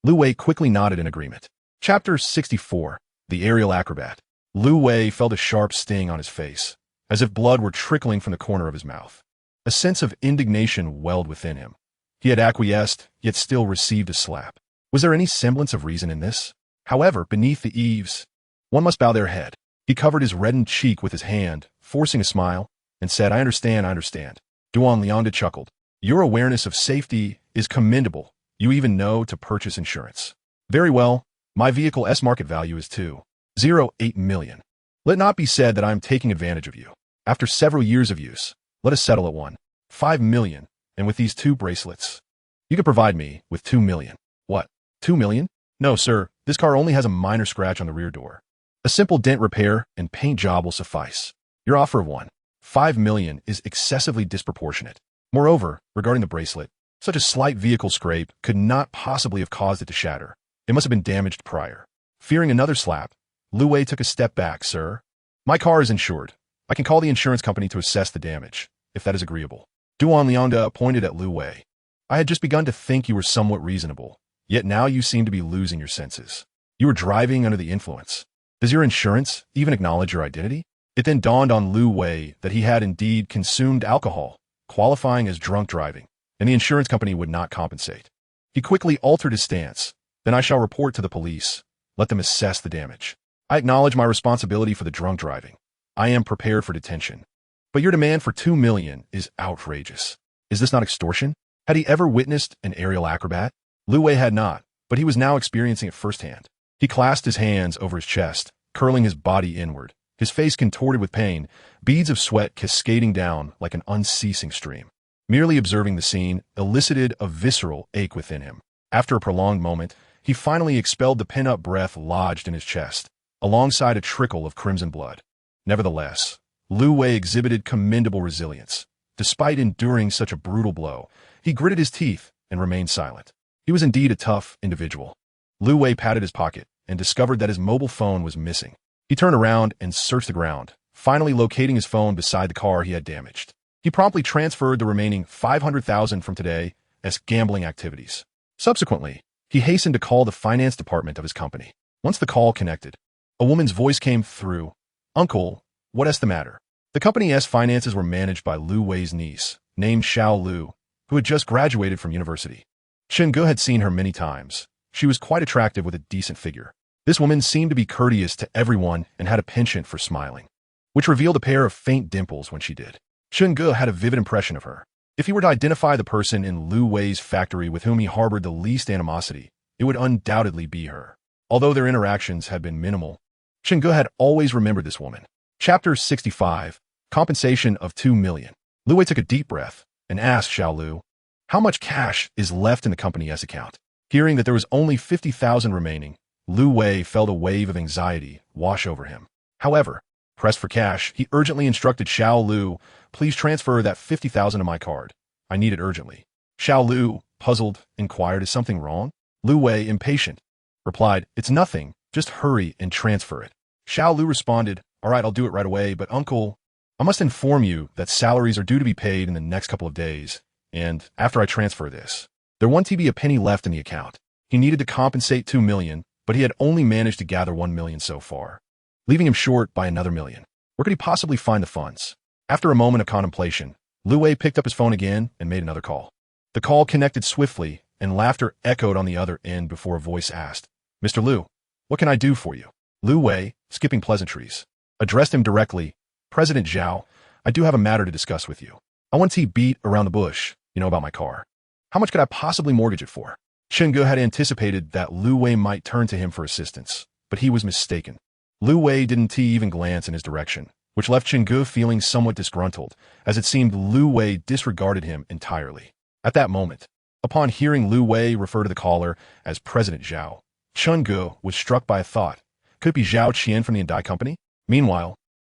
Lu Wei quickly nodded in agreement. Chapter 64. The Aerial Acrobat. Lu Wei felt a sharp sting on his face, as if blood were trickling from the corner of his mouth. A sense of indignation welled within him. He had acquiesced, yet still received a slap. Was there any semblance of reason in this? However, beneath the eaves, one must bow their head. He covered his reddened cheek with his hand, forcing a smile, and said, I understand. Duan Liangda chuckled. "Your awareness of safety is commendable. You even know to purchase insurance. Very well, my vehicle's market value is 2.08 million. Let not be said that I am taking advantage of you. After several years of use, let us settle at 1.5 million, and with these two bracelets, you can provide me with 2 million. What? 2 million? No, sir, this car only has a minor scratch on the rear door. A simple dent repair and paint job will suffice. Your offer of 1.5 million is excessively disproportionate. Moreover, regarding the bracelet, such a slight vehicle scrape could not possibly have caused it to shatter. It must have been damaged prior." Fearing another slap, Lu Wei took a step back. "Sir, my car is insured. I can call the insurance company to assess the damage, if that is agreeable." Duan Liangda pointed at Lu Wei. "I had just begun to think you were somewhat reasonable, yet now you seem to be losing your senses. You were driving under the influence. Does your insurance even acknowledge your identity?" It then dawned on Lu Wei that he had indeed consumed alcohol, qualifying as drunk driving, and the insurance company would not compensate. He quickly altered his stance. "Then I shall report to the police. Let them assess the damage. I acknowledge my responsibility for the drunk driving. I am prepared for detention. But your demand for 2 million is outrageous. Is this not extortion?" Had he ever witnessed an aerial acrobat? Lu Wei had not, but he was now experiencing it firsthand. He clasped his hands over his chest, curling his body inward, his face contorted with pain, beads of sweat cascading down like an unceasing stream. Merely observing the scene elicited a visceral ache within him. After a prolonged moment, he finally expelled the pent-up breath lodged in his chest, alongside a trickle of crimson blood. Nevertheless, Lu Wei exhibited commendable resilience. Despite enduring such a brutal blow, he gritted his teeth and remained silent. He was indeed a tough individual. Lu Wei patted his pocket and discovered that his mobile phone was missing. He turned around and searched the ground, finally locating his phone beside the car he had damaged. He promptly transferred the remaining 500,000 from today's gambling activities. Subsequently, he hastened to call the finance department of his company. Once the call connected, a woman's voice came through. "Uncle, what's the matter?" The company's finances were managed by Lu Wei's niece, named Xiao Lu, who had just graduated from university. Chen Ge had seen her many times. She was quite attractive with a decent figure. This woman seemed to be courteous to everyone and had a penchant for smiling, which revealed a pair of faint dimples when she did. Chen Ge had a vivid impression of her. If he were to identify the person in Lu Wei's factory with whom he harbored the least animosity, it would undoubtedly be her. Although their interactions had been minimal, Chen Ge had always remembered this woman. Chapter 65, Compensation of 2 million. Lu Wei took a deep breath and asked Xiao Lu, "How much cash is left in the company S account?" Hearing that there was only 50,000 remaining, Lu Wei felt a wave of anxiety wash over him. However, pressed for cash, he urgently instructed Xiao Lu, "Please transfer that 50,000 to my card. I need it urgently." Xiao Lu, puzzled, inquired, "Is something wrong?" Lu Wei, impatient, replied, "It's nothing. Just hurry and transfer it." Xiao Lu responded, "All right, I'll do it right away, but uncle, I must inform you that salaries are due to be paid in the next couple of days, and after I transfer this, there won't be a penny left in the account." He needed to compensate 2 million, but he had only managed to gather 1 million so far, leaving him short by another million. Where could he possibly find the funds? After a moment of contemplation, Lu Wei picked up his phone again and made another call. The call connected swiftly, and laughter echoed on the other end before a voice asked, "Mr. Lu, what can I do for you?" Lu Wei, skipping pleasantries, addressed him directly, "President Zhao, I do have a matter to discuss with you. I want to beat around the bush, about my car. How much could I possibly mortgage it for?" Chen Ge had anticipated that Lu Wei might turn to him for assistance, but he was mistaken. Lu Wei didn't even glance in his direction, which left Chen Ge feeling somewhat disgruntled, as it seemed Lu Wei disregarded him entirely. At that moment, upon hearing Lu Wei refer to the caller as President Zhao, Chen Ge was struck by a thought. Could it be Zhao Qian from the Indai Company? Meanwhile,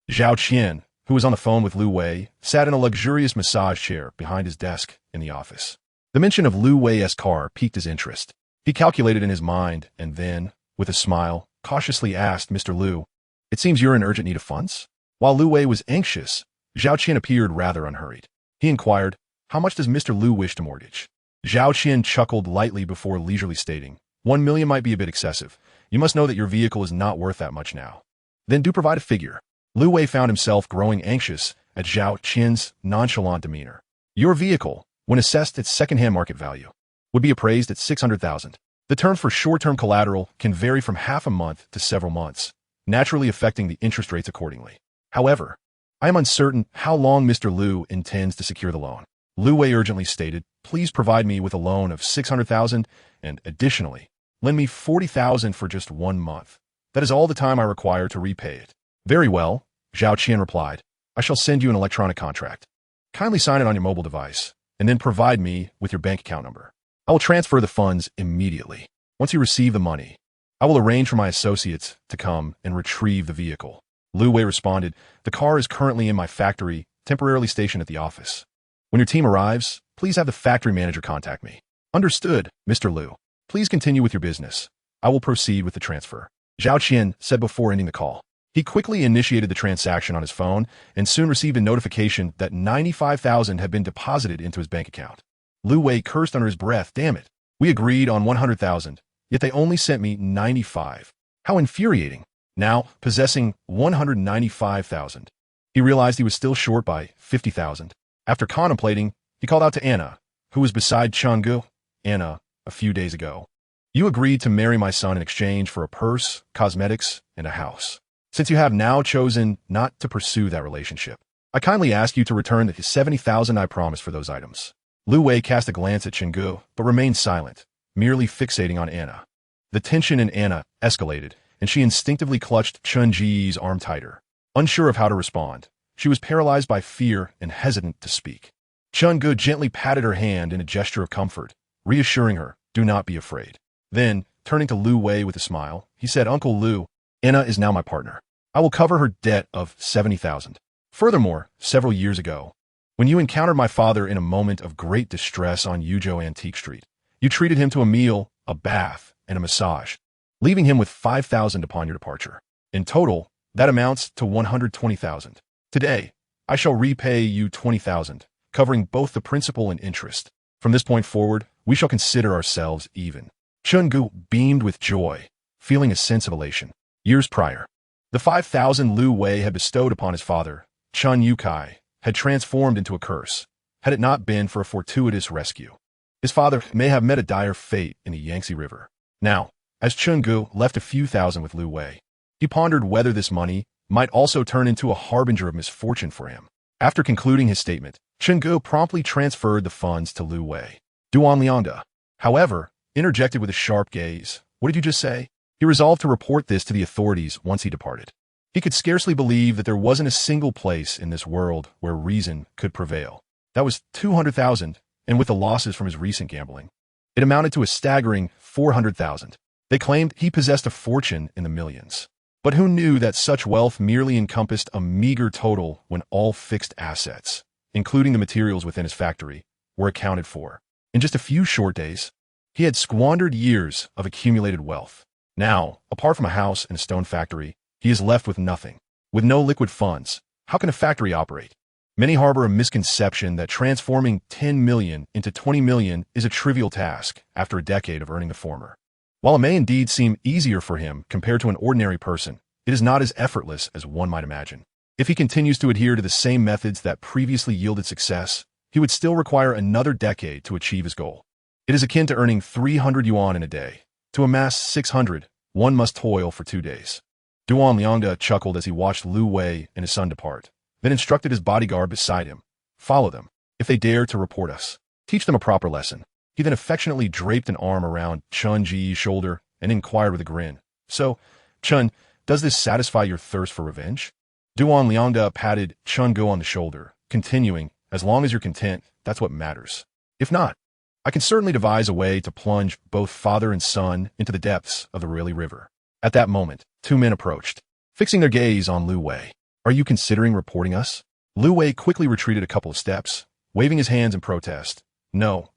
Zhao Qian, who was on the phone with Lu Wei, sat in a luxurious massage chair behind his desk in the office. The mention of Lu Wei's car piqued his interest. He calculated in his mind and then, with a smile, cautiously asked, "Mr. Lu, it seems you're in urgent need of funds?" While Lu Wei was anxious, Zhao Qian appeared rather unhurried. He inquired, "How much does Mr. Lu wish to mortgage?" Zhao Qian chuckled lightly before leisurely stating, 1 million might be a bit excessive. You must know that your vehicle is not worth that much now. Then do provide a figure." Lu Wei found himself growing anxious at Zhao Qian's nonchalant demeanor. "Your vehicle, when assessed its second-hand market value, would be appraised at 600,000. The terms for short-term collateral can vary from half a month to several months, naturally affecting the interest rates accordingly. However, I am uncertain how long Mr. Lu intends to secure the loan." Lu Wei urgently stated, "Please provide me with a loan of 600,000 and additionally, lend me 40,000 for just 1 month. That is all the time I require to repay it." "Very well," Zhao Qian replied. "I shall send you an electronic contract. Kindly sign it on your mobile device, and then provide me with your bank account number. I will transfer the funds immediately. Once you receive the money, I will arrange for my associates to come and retrieve the vehicle." Lu Wei responded, "The car is currently in my factory, temporarily stationed at the office. When your team arrives, please have the factory manager contact me." "Understood, Mr. Lu. Please continue with your business. I will proceed with the transfer," Zhao Qian said before ending the call. He quickly initiated the transaction on his phone and soon received a notification that 95,000 had been deposited into his bank account. Lu Wei cursed under his breath, "Damn it. We agreed on 100,000, yet they only sent me 95. How infuriating." Now, possessing 195,000, he realized he was still short by 50,000. After contemplating, he called out to Anna, who was beside Chen Ge. "Anna, a few days ago, you agreed to marry my son in exchange for a purse, cosmetics, and a house. Since you have now chosen not to pursue that relationship, I kindly ask you to return the 70,000 I promised for those items." Lu Wei cast a glance at Chen Ge, but remained silent, merely fixating on Anna. The tension in Anna escalated, and she instinctively clutched Chen Ji's arm tighter. Unsure of how to respond, she was paralyzed by fear and hesitant to speak. Chen Ge gently patted her hand in a gesture of comfort, reassuring her, "Do not be afraid." Then, turning to Lu Wei with a smile, he said, "Uncle Lu, Anna is now my partner. I will cover her debt of 70,000. Furthermore, several years ago, when you encountered my father in a moment of great distress on Yuzhou Antique Street, you treated him to a meal, a bath, and a massage, leaving him with 5,000 upon your departure. In total, that amounts to 120,000. Today, I shall repay you 20,000, covering both the principal and interest. From this point forward, we shall consider ourselves even." Chen Ge beamed with joy, feeling a sense of elation. Years prior, the 5,000 Lu Wei had bestowed upon his father, Chen Yukai, had transformed into a curse, had it not been for a fortuitous rescue. His father may have met a dire fate in the Yangtze River. Now, as Chen Ge left a few thousand with Lu Wei, he pondered whether this money might also turn into a harbinger of misfortune for him. After concluding his statement, Chen Ge promptly transferred the funds to Lu Wei. Duan Lianda. However, interjected with a sharp gaze. What did you just say? He resolved to report this to the authorities once he departed. He could scarcely believe that there wasn't a single place in this world where reason could prevail. That was 200,000, and with the losses from his recent gambling, it amounted to a staggering 400,000. They claimed he possessed a fortune in the millions. But who knew that such wealth merely encompassed a meager total when all fixed assets, including the materials within his factory, were accounted for? In just a few short days, he had squandered years of accumulated wealth. Now, apart from a house and a stone factory, he is left with nothing. With no liquid funds, how can a factory operate? Many harbor a misconception that transforming 10 million into 20 million is a trivial task after a decade of earning the former. While it may indeed seem easier for him compared to an ordinary person, it is not as effortless as one might imagine. If he continues to adhere to the same methods that previously yielded success, he would still require another decade to achieve his goal. It is akin to earning 300 yuan in a day. To amass 600, one must toil for 2 days. Duan Liangda chuckled as he watched Lu Wei and his son depart, then instructed his bodyguard beside him. Follow them. If they dare to report us, teach them a proper lesson. He then affectionately draped an arm around Chun Ji's shoulder and inquired with a grin. So, Chun, does this satisfy your thirst for revenge? Duan Liangda patted Chun Gu on the shoulder, continuing, as long as you're content, that's what matters. If not, I can certainly devise a way to plunge both father and son into the depths of the Really River. At that moment, 2 men approached, fixing their gaze on Lu Wei. Are you considering reporting us? Lu Wei quickly retreated a couple of steps, waving his hands in protest. No,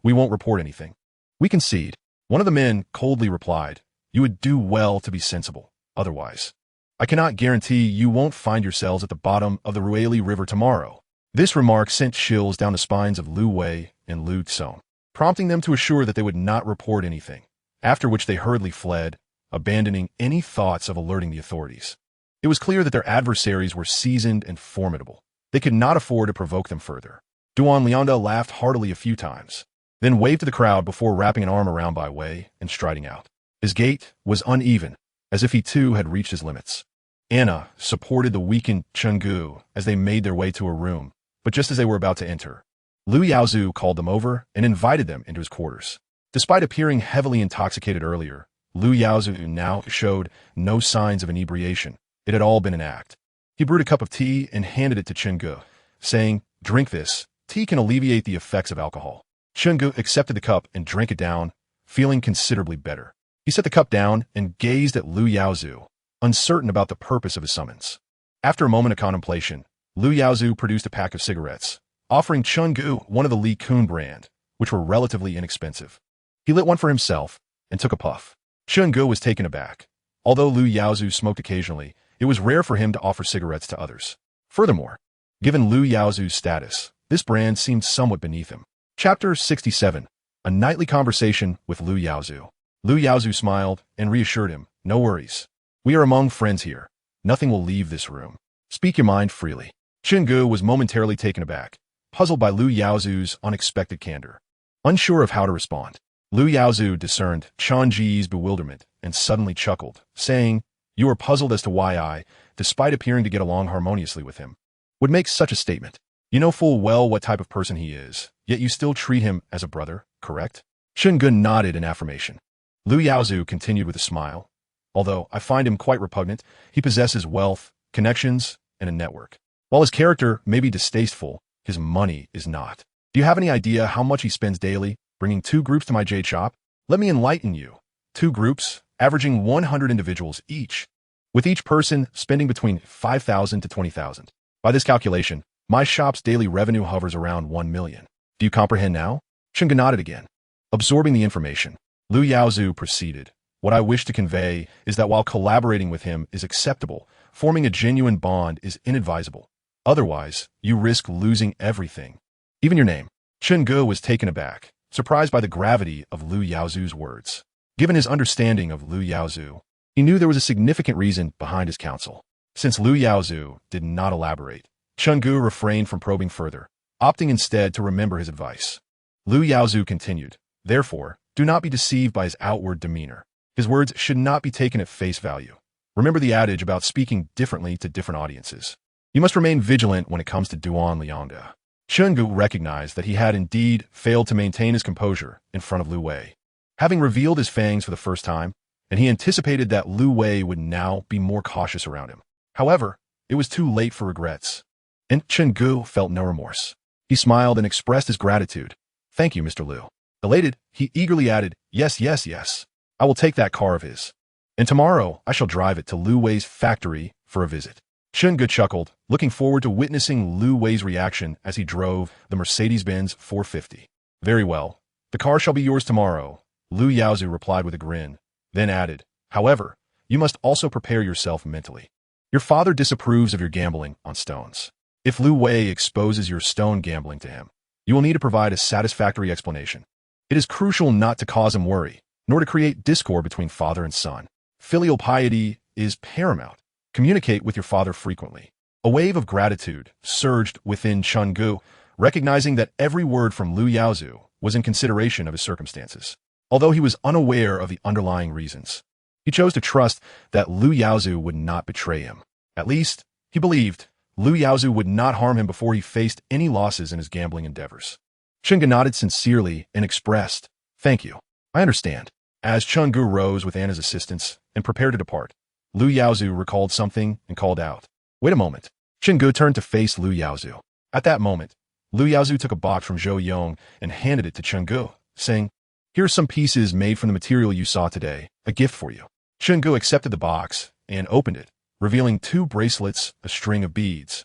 we won't report anything. We concede. One of the men coldly replied, you would do well to be sensible, otherwise. I cannot guarantee you won't find yourselves at the bottom of the Really River tomorrow. This remark sent chills down the spines of Lu Wei and Lu Xong, prompting them to assure that they would not report anything, after which they hurriedly fled, abandoning any thoughts of alerting the authorities. It was clear that their adversaries were seasoned and formidable. They could not afford to provoke them further. Duan Liangda laughed heartily a few times, then waved to the crowd before wrapping an arm around Bai Wei and striding out. His gait was uneven, as if he too had reached his limits. Anna supported the weakened Chun Gu as they made their way to a room, but just as they were about to enter, Lu Yaozu called them over and invited them into his quarters. Despite appearing heavily intoxicated earlier, Lu Yaozu now showed no signs of inebriation. It had all been an act. He brewed a cup of tea and handed it to Chun Gu, saying, drink this. Tea can alleviate the effects of alcohol. Chun Gu accepted the cup and drank it down, feeling considerably better. He set the cup down and gazed at Lu Yaozu, uncertain about the purpose of his summons. After a moment of contemplation, Lu Yaozu produced a pack of cigarettes, offering Chun Gu one of the Li Kun brand, which were relatively inexpensive. He lit one for himself and took a puff. Chun Gu was taken aback. Although Lu Yaozu smoked occasionally, it was rare for him to offer cigarettes to others. Furthermore, given Lu Yaozu's status, this brand seemed somewhat beneath him. Chapter 67. A nightly conversation with Lu Yaozu. Lu Yaozu smiled and reassured him, no worries. We are among friends here. Nothing will leave this room. Speak your mind freely. Chun Gu was momentarily taken aback, puzzled by Lu Yaozu's unexpected candor. Unsure of how to respond, Lu Yaozu discerned Chun Ji's bewilderment and suddenly chuckled, saying, you are puzzled as to why I, despite appearing to get along harmoniously with him, would make such a statement. You know full well what type of person he is, yet you still treat him as a brother, correct? Chun Gu nodded in affirmation. Lu Yaozu continued with a smile. Although I find him quite repugnant, he possesses wealth, connections, and a network. While his character may be distasteful, his money is not. Do you have any idea how much he spends daily, bringing 2 groups to my jade shop? Let me enlighten you. 2 groups, averaging 100 individuals each, with each person spending between 5,000 to 20,000. By this calculation, my shop's daily revenue hovers around 1 million. Do you comprehend now? Chun Gu nodded again. Absorbing the information, Lu Yaozu proceeded. What I wish to convey is that while collaborating with him is acceptable, forming a genuine bond is inadvisable. Otherwise, you risk losing everything. Even your name. Chun Gu was taken aback, surprised by the gravity of Lu Yaozu's words. Given his understanding of Lu Yaozu, he knew there was a significant reason behind his counsel. Since Lu Yaozu did not elaborate, Chun Gu refrained from probing further, opting instead to remember his advice. Lu Yaozu continued, therefore, do not be deceived by his outward demeanor. His words should not be taken at face value. Remember the adage about speaking differently to different audiences. You must remain vigilant when it comes to Duan Liangda. Chun Gu recognized that he had indeed failed to maintain his composure in front of Lu Wei. having revealed his fangs for the first time, and he anticipated that Lu Wei would now be more cautious around him. However, it was too late for regrets, and Chen Gu felt no remorse. He smiled and expressed his gratitude. "Thank you, Mr. Liu." Elated, he eagerly added, "Yes, yes, yes. I will take that car of his. And tomorrow I shall drive it to Lu Wei's factory for a visit." Chen Gu chuckled, looking forward to witnessing Lu Wei's reaction as he drove the Mercedes-Benz 450. "Very well. The car shall be yours tomorrow," Lu Yaozu replied with a grin, then added, "However, you must also prepare yourself mentally. Your father disapproves of your gambling on stones. If Lu Wei exposes your stone gambling to him, you will need to provide a satisfactory explanation. It is crucial not to cause him worry, nor to create discord between father and son. Filial piety is paramount. Communicate with your father frequently." A wave of gratitude surged within Chen Gu, recognizing that every word from Lu Yaozu was in consideration of his circumstances. Although he was unaware of the underlying reasons, he chose to trust that Lu Yaozu would not betray him. At least, he believed Lu Yaozu would not harm him before he faced any losses in his gambling endeavors. Chen Gu nodded sincerely and expressed, "Thank you. I understand." As Chen Gu rose with Anna's assistance and prepared to depart, Lu Yaozu recalled something and called out, "Wait a moment." Chen Gu turned to face Lu Yaozu. At that moment, Lu Yaozu took a box from Zhou Yong and handed it to Chen Gu, saying, "Here are some pieces made from the material you saw today, a gift for you." Chen Gu accepted the box and opened it, revealing 2 bracelets, a string of beads,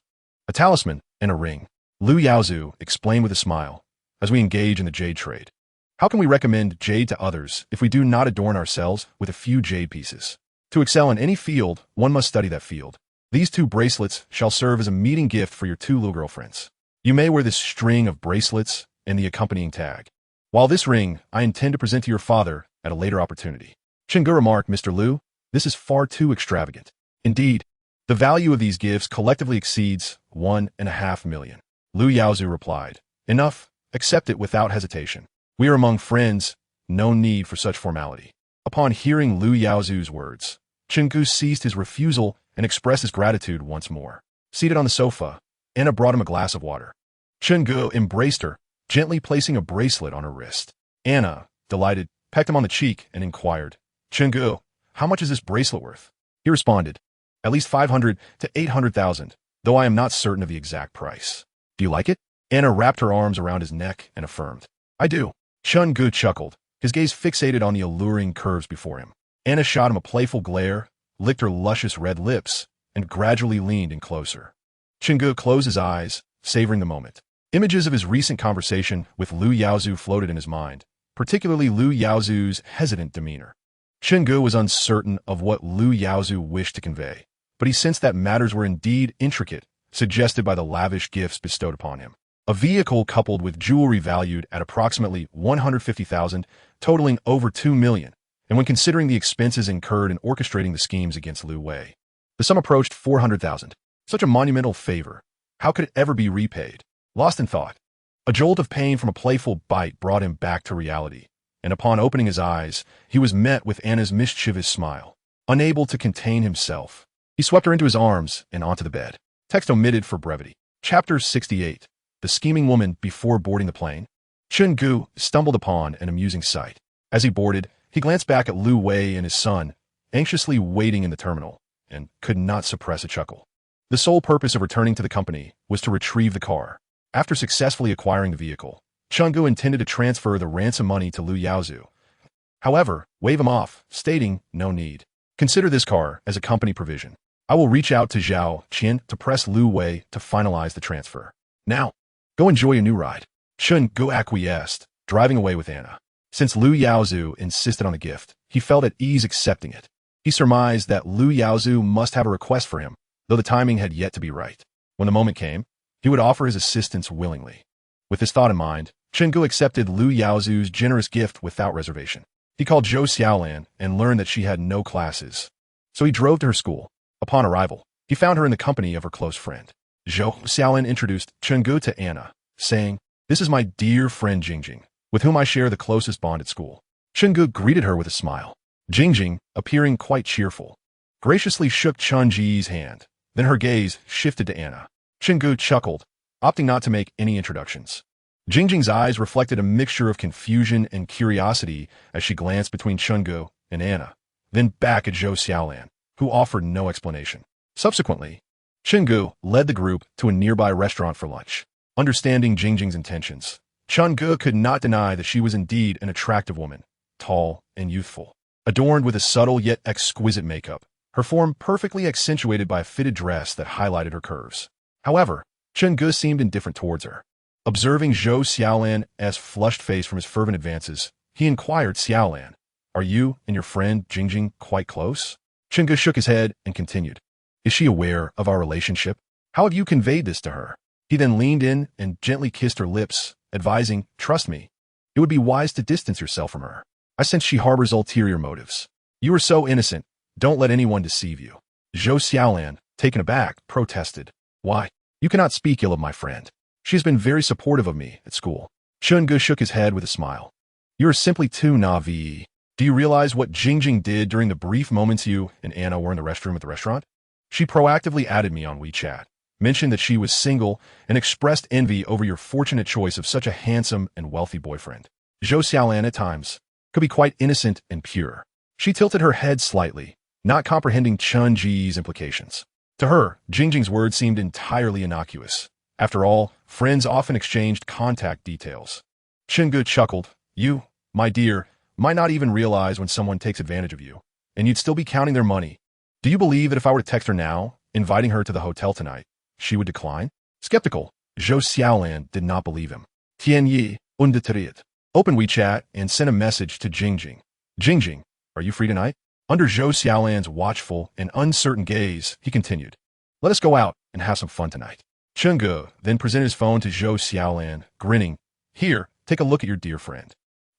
a talisman, and a ring. Lu Yaozu explained with a smile, "As we engage in the jade trade, how can we recommend jade to others if we do not adorn ourselves with a few jade pieces? To excel in any field, one must study that field. These 2 bracelets shall serve as a meeting gift for your 2 Lu girlfriends. You may wear this string of bracelets and the accompanying tag, while this ring I intend to present to your father at a later opportunity." Chen Gu remarked, "Mr. Lu, this is far too extravagant. Indeed, the value of these gifts collectively exceeds 1.5 million. Lu Yaozu replied, "Enough, accept it without hesitation. We are among friends, no need for such formality." Upon hearing Lu Yaozu's words, Chen Gu ceased his refusal and expressed his gratitude once more. Seated on the sofa, Anna brought him a glass of water. Chen Gu embraced her, gently placing a bracelet on her wrist. Anna, delighted, pecked him on the cheek and inquired, "Chen Gu, how much is this bracelet worth?" He responded, "At least 500 to 800,000, though I am not certain of the exact price. Do you like it?" Anna wrapped her arms around his neck and affirmed, "I do." Chen Gu chuckled, his gaze fixated on the alluring curves before him. Anna shot him a playful glare, licked her luscious red lips, and gradually leaned in closer. Chen Gu closed his eyes, savoring the moment. Images of his recent conversation with Lu Yaozu floated in his mind, particularly Lu Yaozu's hesitant demeanor. Chen Gu was uncertain of what Lu Yaozu wished to convey, but he sensed that matters were indeed intricate, suggested by the lavish gifts bestowed upon him. A vehicle coupled with jewelry valued at approximately 150,000, totaling over 2 million, and when considering the expenses incurred in orchestrating the schemes against Lu Wei, the sum approached 400,000. Such a monumental favor, how could it ever be repaid? Lost in thought, a jolt of pain from a playful bite brought him back to reality, and upon opening his eyes, he was met with Anna's mischievous smile. Unable to contain himself, he swept her into his arms and onto the bed. Text omitted for brevity. Chapter 68. The Scheming Woman Before Boarding the Plane. Chen Gu stumbled upon an amusing sight. As he boarded, he glanced back at Lu Wei and his son, anxiously waiting in the terminal, and could not suppress a chuckle. The sole purpose of returning to the company was to retrieve the car. After successfully acquiring the vehicle, Chen Gu intended to transfer the ransom money to Lu Yaozu. However, wave him off, stating, "No need. Consider this car as a company provision. I will reach out to Zhao Qian to press Lu Wei to finalize the transfer. Now, go enjoy a new ride." Chen Gu acquiesced, driving away with Anna. Since Lu Yaozu insisted on the gift, he felt at ease accepting it. He surmised that Lu Yaozu must have a request for him, though the timing had yet to be right. When the moment came, he would offer his assistance willingly. With this thought in mind, Chen Gu accepted Lu Yaozu's generous gift without reservation. He called Zhou Xiaolan and learned that she had no classes, so he drove to her school. Upon arrival, he found her in the company of her close friend. Zhou Xiaolan introduced Chen Gu to Anna, saying, "This is my dear friend Jingjing, with whom I share the closest bond at school." Chen Gu greeted her with a smile. Jingjing, appearing quite cheerful, graciously shook Chen Ji's hand. Then her gaze shifted to Anna. Chen Gu chuckled, opting not to make any introductions. Jingjing's eyes reflected a mixture of confusion and curiosity as she glanced between Chungu and Anna, then back at Zhou Xiaolan, who offered no explanation. Subsequently, Chungu led the group to a nearby restaurant for lunch. Understanding Jingjing's intentions, Chungu could not deny that she was indeed an attractive woman, tall and youthful, adorned with a subtle yet exquisite makeup, her form perfectly accentuated by a fitted dress that highlighted her curves. However, Chungu seemed indifferent towards her. Observing Zhou Xiaolan's flushed face from his fervent advances, he inquired, "Xiaolan, are you and your friend Jingjing quite close?" Chungu shook his head and continued, "Is she aware of our relationship? How have you conveyed this to her?" He then leaned in and gently kissed her lips, advising, "Trust me, it would be wise to distance yourself from her. I sense she harbors ulterior motives. You are so innocent, don't let anyone deceive you." Zhou Xiaolan, taken aback, protested, "Why? You cannot speak ill of my friend. She has been very supportive of me at school." Chungu shook his head with a smile. "You are simply too naive. Do you realize what Jingjing did during the brief moments you and Anna were in the restroom at the restaurant? She proactively added me on WeChat, mentioned that she was single, and expressed envy over your fortunate choice of such a handsome and wealthy boyfriend." Zhou Xiaolan at times could be quite innocent and pure. She tilted her head slightly, not comprehending Chun Ji's implications. To her, Jingjing's words seemed entirely innocuous. After all, friends often exchanged contact details. Chungu chuckled, "You, my dear, might not even realize when someone takes advantage of you, and you'd still be counting their money. Do you believe that if I were to text her now, inviting her to the hotel tonight, she would decline?" Skeptical, Zhou Xiaolan did not believe him. "Tian Yi, undeterred. Open WeChat and send a message to Jingjing. Jingjing, are you free tonight?" Under Zhou Xiaolan's watchful and uncertain gaze, he continued, "Let us go out and have some fun tonight." Chungu then presented his phone to Zhou Xiaolan, grinning, "Here, take a look at your dear friend."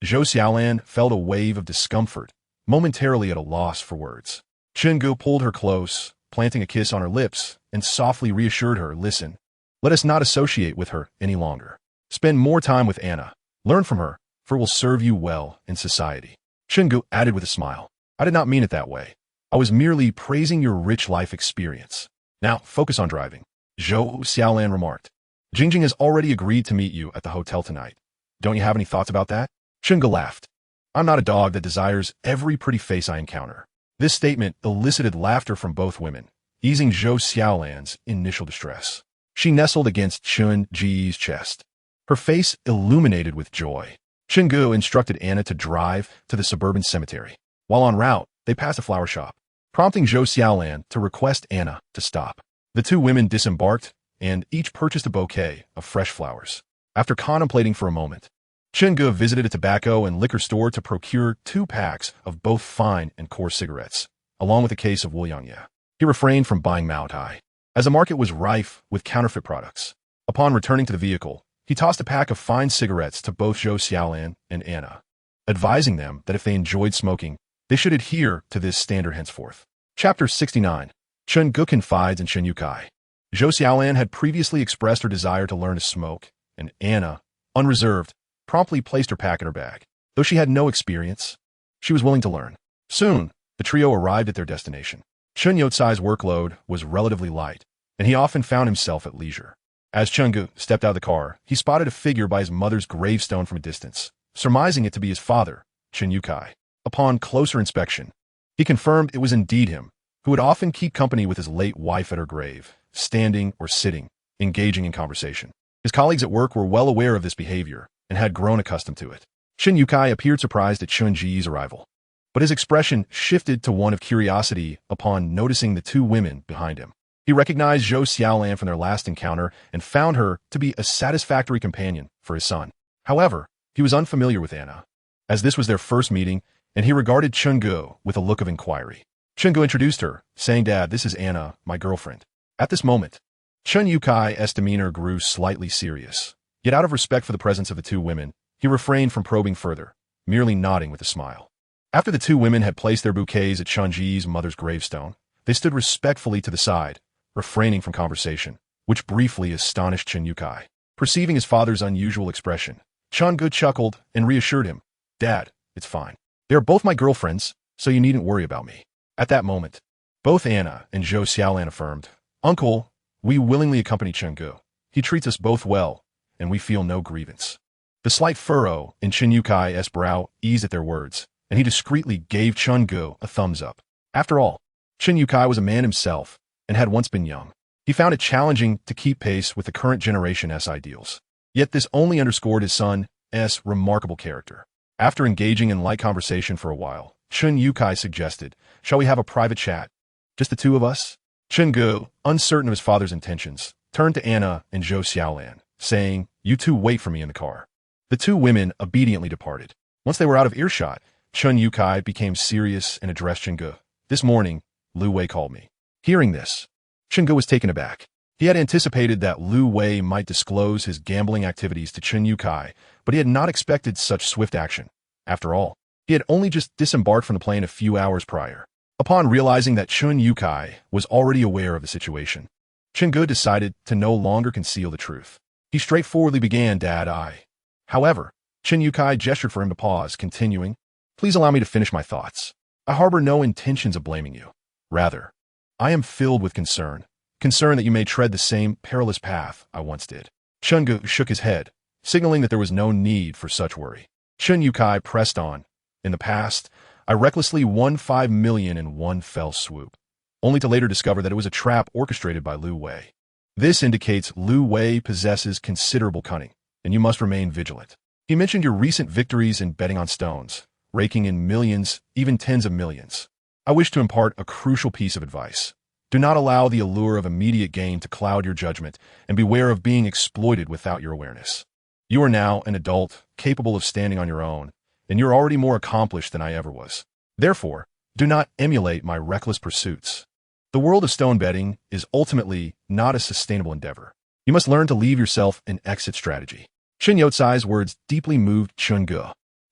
Zhou Xiaolan felt a wave of discomfort, momentarily at a loss for words. Chungu pulled her close, planting a kiss on her lips, and softly reassured her, "Listen, let us not associate with her any longer. Spend more time with Anna. Learn from her, for it will serve you well in society." Chungu added with a smile, "I did not mean it that way. I was merely praising your rich life experience. Now, focus on driving." Zhou Xiaolan remarked, "Jingjing has already agreed to meet you at the hotel tonight. Don't you have any thoughts about that?" Chungu laughed. "I'm not a dog that desires every pretty face I encounter." This statement elicited laughter from both women, easing Zhou Xiaolan's initial distress. She nestled against Chun Ji's chest, her face illuminated with joy. Chungu instructed Anna to drive to the suburban cemetery. While en route, they passed a flower shop, prompting Zhou Xiaolan to request Anna to stop. The two women disembarked and each purchased a bouquet of fresh flowers. After contemplating for a moment, Chungu visited a tobacco and liquor store to procure 2 packs of both fine and coarse cigarettes, along with a case of Wuliangye. He refrained from buying Mao Tai, as the market was rife with counterfeit products. Upon returning to the vehicle, he tossed a pack of fine cigarettes to both Zhou Xiaolan and Anna, advising them that if they enjoyed smoking, they should adhere to this standard henceforth. Chapter 69. Chungu confides in Chen Yukai. Zhou Xiaolan had previously expressed her desire to learn to smoke, and Anna, unreserved, promptly placed her pack in her bag. Though she had no experience, she was willing to learn. Soon, the trio arrived at their destination. Chun Yotsai's workload was relatively light, and he often found himself at leisure. As Chungu stepped out of the car, he spotted a figure by his mother's gravestone from a distance, surmising it to be his father, Chen Yukai. Upon closer inspection, he confirmed it was indeed him, who would often keep company with his late wife at her grave, standing or sitting, engaging in conversation. His colleagues at work were well aware of this behavior and had grown accustomed to it. Chen Yukai appeared surprised at Chun Ji's arrival, but his expression shifted to one of curiosity upon noticing the 2 women behind him. He recognized Zhou Xiaolan from their last encounter and found her to be a satisfactory companion for his son. However, he was unfamiliar with Anna, as this was their first meeting, and he regarded Chungu with a look of inquiry. Chungu introduced her, saying, "Dad, this is Anna, my girlfriend." At this moment, Chun Yukai's demeanor grew slightly serious. Yet out of respect for the presence of the 2 women, he refrained from probing further, merely nodding with a smile. After the 2 women had placed their bouquets at Chun Ji's mother's gravestone, they stood respectfully to the side, refraining from conversation, which briefly astonished Chen Yukai. Perceiving his father's unusual expression, Chungu chuckled and reassured him, "Dad, it's fine. They are both my girlfriends, so you needn't worry about me." At that moment, both Anna and Zhou Xiaolan affirmed, "Uncle, we willingly accompany Chungu. He treats us both well, and we feel no grievance. The slight furrow in Chen Yukai's brow eased at their words, and he discreetly gave Chun Gu a thumbs up. After all, Chen Yukai was a man himself and had once been young. He found it challenging to keep pace with the current generation's ideals. Yet this only underscored his son's remarkable character. After engaging in light conversation for a while, Chen Yukai suggested, "Shall we have a private chat? Just the two of us?" Chen Gu, uncertain of his father's intentions, turned to Anna and Zhou Xiaolan, saying, "You two wait for me in the car." The two women obediently departed. Once they were out of earshot, Chen Yukai became serious and addressed Chen Gu. "This morning, Lu Wei called me." Hearing this, Chen Gu was taken aback. He had anticipated that Lu Wei might disclose his gambling activities to Chen Yukai, but he had not expected such swift action. After all, he had only just disembarked from the plane a few hours prior. Upon realizing that Chen Yukai was already aware of the situation, Chen Gu decided to no longer conceal the truth. He straightforwardly began, "Dad, However, Chen Yukai gestured for him to pause, continuing, "Please allow me to finish my thoughts. I harbor no intentions of blaming you. Rather, I am filled with concern that you may tread the same perilous path I once did." Chen Gu shook his head, signaling that there was no need for such worry. Chen Yukai pressed on. "In the past, I recklessly won 5 million in one fell swoop, only to later discover that it was a trap orchestrated by Lu Wei. This indicates Lu Wei possesses considerable cunning, and you must remain vigilant. He mentioned your recent victories in betting on stones, raking in millions, even tens of millions. I wish to impart a crucial piece of advice. Do not allow the allure of immediate gain to cloud your judgment, and beware of being exploited without your awareness. You are now an adult, capable of standing on your own, and you're already more accomplished than I ever was. Therefore, do not emulate my reckless pursuits. The world of stone betting is ultimately not a sustainable endeavor. You must learn to leave yourself an exit strategy." Chen Yotsai's words deeply moved Chen Gu.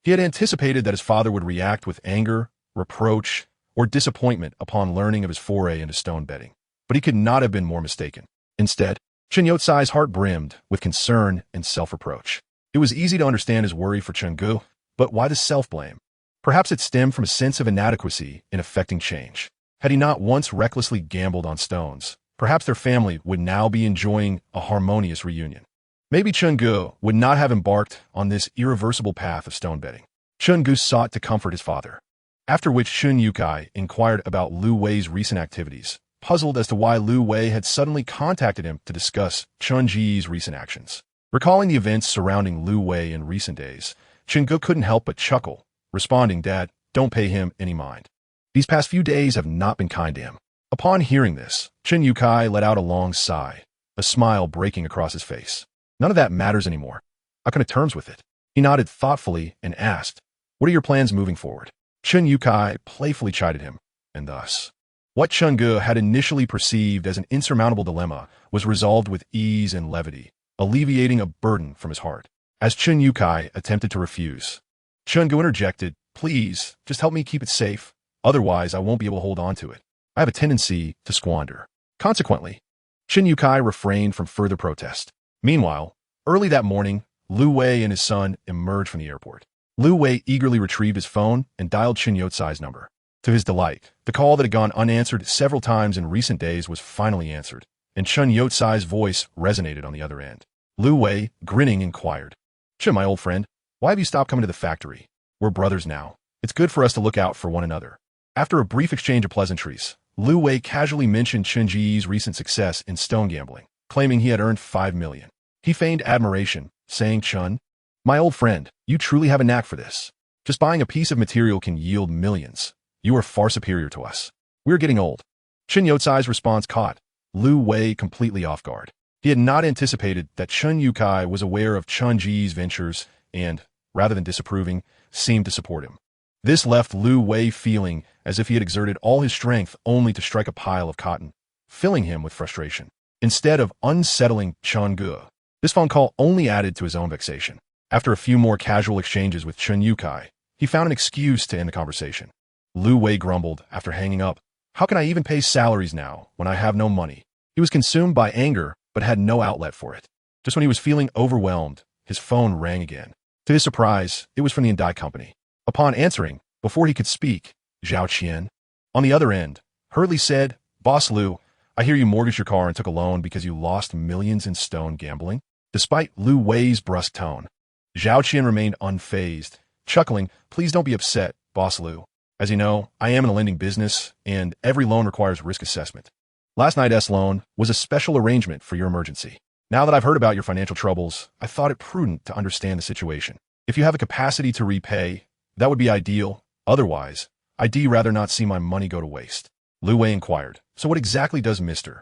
He had anticipated that his father would react with anger, reproach, or disappointment upon learning of his foray into stone betting, but he could not have been more mistaken. Instead, Chen Yotsai's heart brimmed with concern and self-reproach. It was easy to understand his worry for Chen Gu, but why the self-blame? Perhaps it stemmed from a sense of inadequacy in effecting change. Had he not once recklessly gambled on stones, perhaps their family would now be enjoying a harmonious reunion. Maybe Chen Gu would not have embarked on this irreversible path of stone betting. Chen Gu sought to comfort his father, after which Chen Yukai inquired about Lu Wei's recent activities, puzzled as to why Lu Wei had suddenly contacted him to discuss Chen Ji's recent actions. Recalling the events surrounding Lu Wei in recent days, Chen Gu couldn't help but chuckle, responding, "Dad, don't pay him any mind. These past few days have not been kind to him." Upon hearing this, Chen Yukai let out a long sigh, a smile breaking across his face. "None of that matters anymore. I come to terms with it." He nodded thoughtfully and asked, "What are your plans moving forward?" Chen Yukai playfully chided him, and thus, what Chen Gu had initially perceived as an insurmountable dilemma was resolved with ease and levity, alleviating a burden from his heart. As Chen Yukai attempted to refuse, Chen Gu interjected, "Please, just help me keep it safe. Otherwise, I won't be able to hold on to it. I have a tendency to squander." Consequently, Chen Yukai refrained from further protest. Meanwhile, early that morning, Lu Wei and his son emerged from the airport. Lu Wei eagerly retrieved his phone and dialed Chen Yotsai's number. To his delight, the call that had gone unanswered several times in recent days was finally answered, and Chen Yotsai's voice resonated on the other end. Lu Wei, grinning, inquired, "Chen, my old friend, why have you stopped coming to the factory? We're brothers now. It's good for us to look out for one another." After a brief exchange of pleasantries, Lu Wei casually mentioned Chen Ji's recent success in stone gambling, claiming he had earned 5 million. He feigned admiration, saying, "Chen, my old friend, you truly have a knack for this. Just buying a piece of material can yield millions. You are far superior to us. We're getting old." Chen Yotsai's response caught Lu Wei completely off guard. He had not anticipated that Chen Yukai was aware of Chen Ji's ventures and, rather than disapproving, seemed to support him. This left Lu Wei feeling as if he had exerted all his strength only to strike a pile of cotton, filling him with frustration. Instead of unsettling Chen Gu, this phone call only added to his own vexation. After a few more casual exchanges with Chen Yukai, he found an excuse to end the conversation. Lu Wei grumbled after hanging up, "How can I even pay salaries now when I have no money?" He was consumed by anger but had no outlet for it. Just when he was feeling overwhelmed, his phone rang again. To his surprise, it was from the Indai Company. Upon answering, before he could speak, Zhao Qian, on the other end, hurriedly said, "Boss Lu, I hear you mortgaged your car and took a loan because you lost millions in stone gambling." Despite Lu Wei's brusque tone, Zhao Qian remained unfazed, chuckling, "Please don't be upset, Boss Lu. As you know, I am in a lending business, and every loan requires risk assessment. Last night's loan was a special arrangement for your emergency. Now that I've heard about your financial troubles, I thought it prudent to understand the situation. If you have a capacity to repay, that would be ideal. Otherwise, I'd rather not see my money go to waste." Lu Wei inquired, "So what exactly does Mr.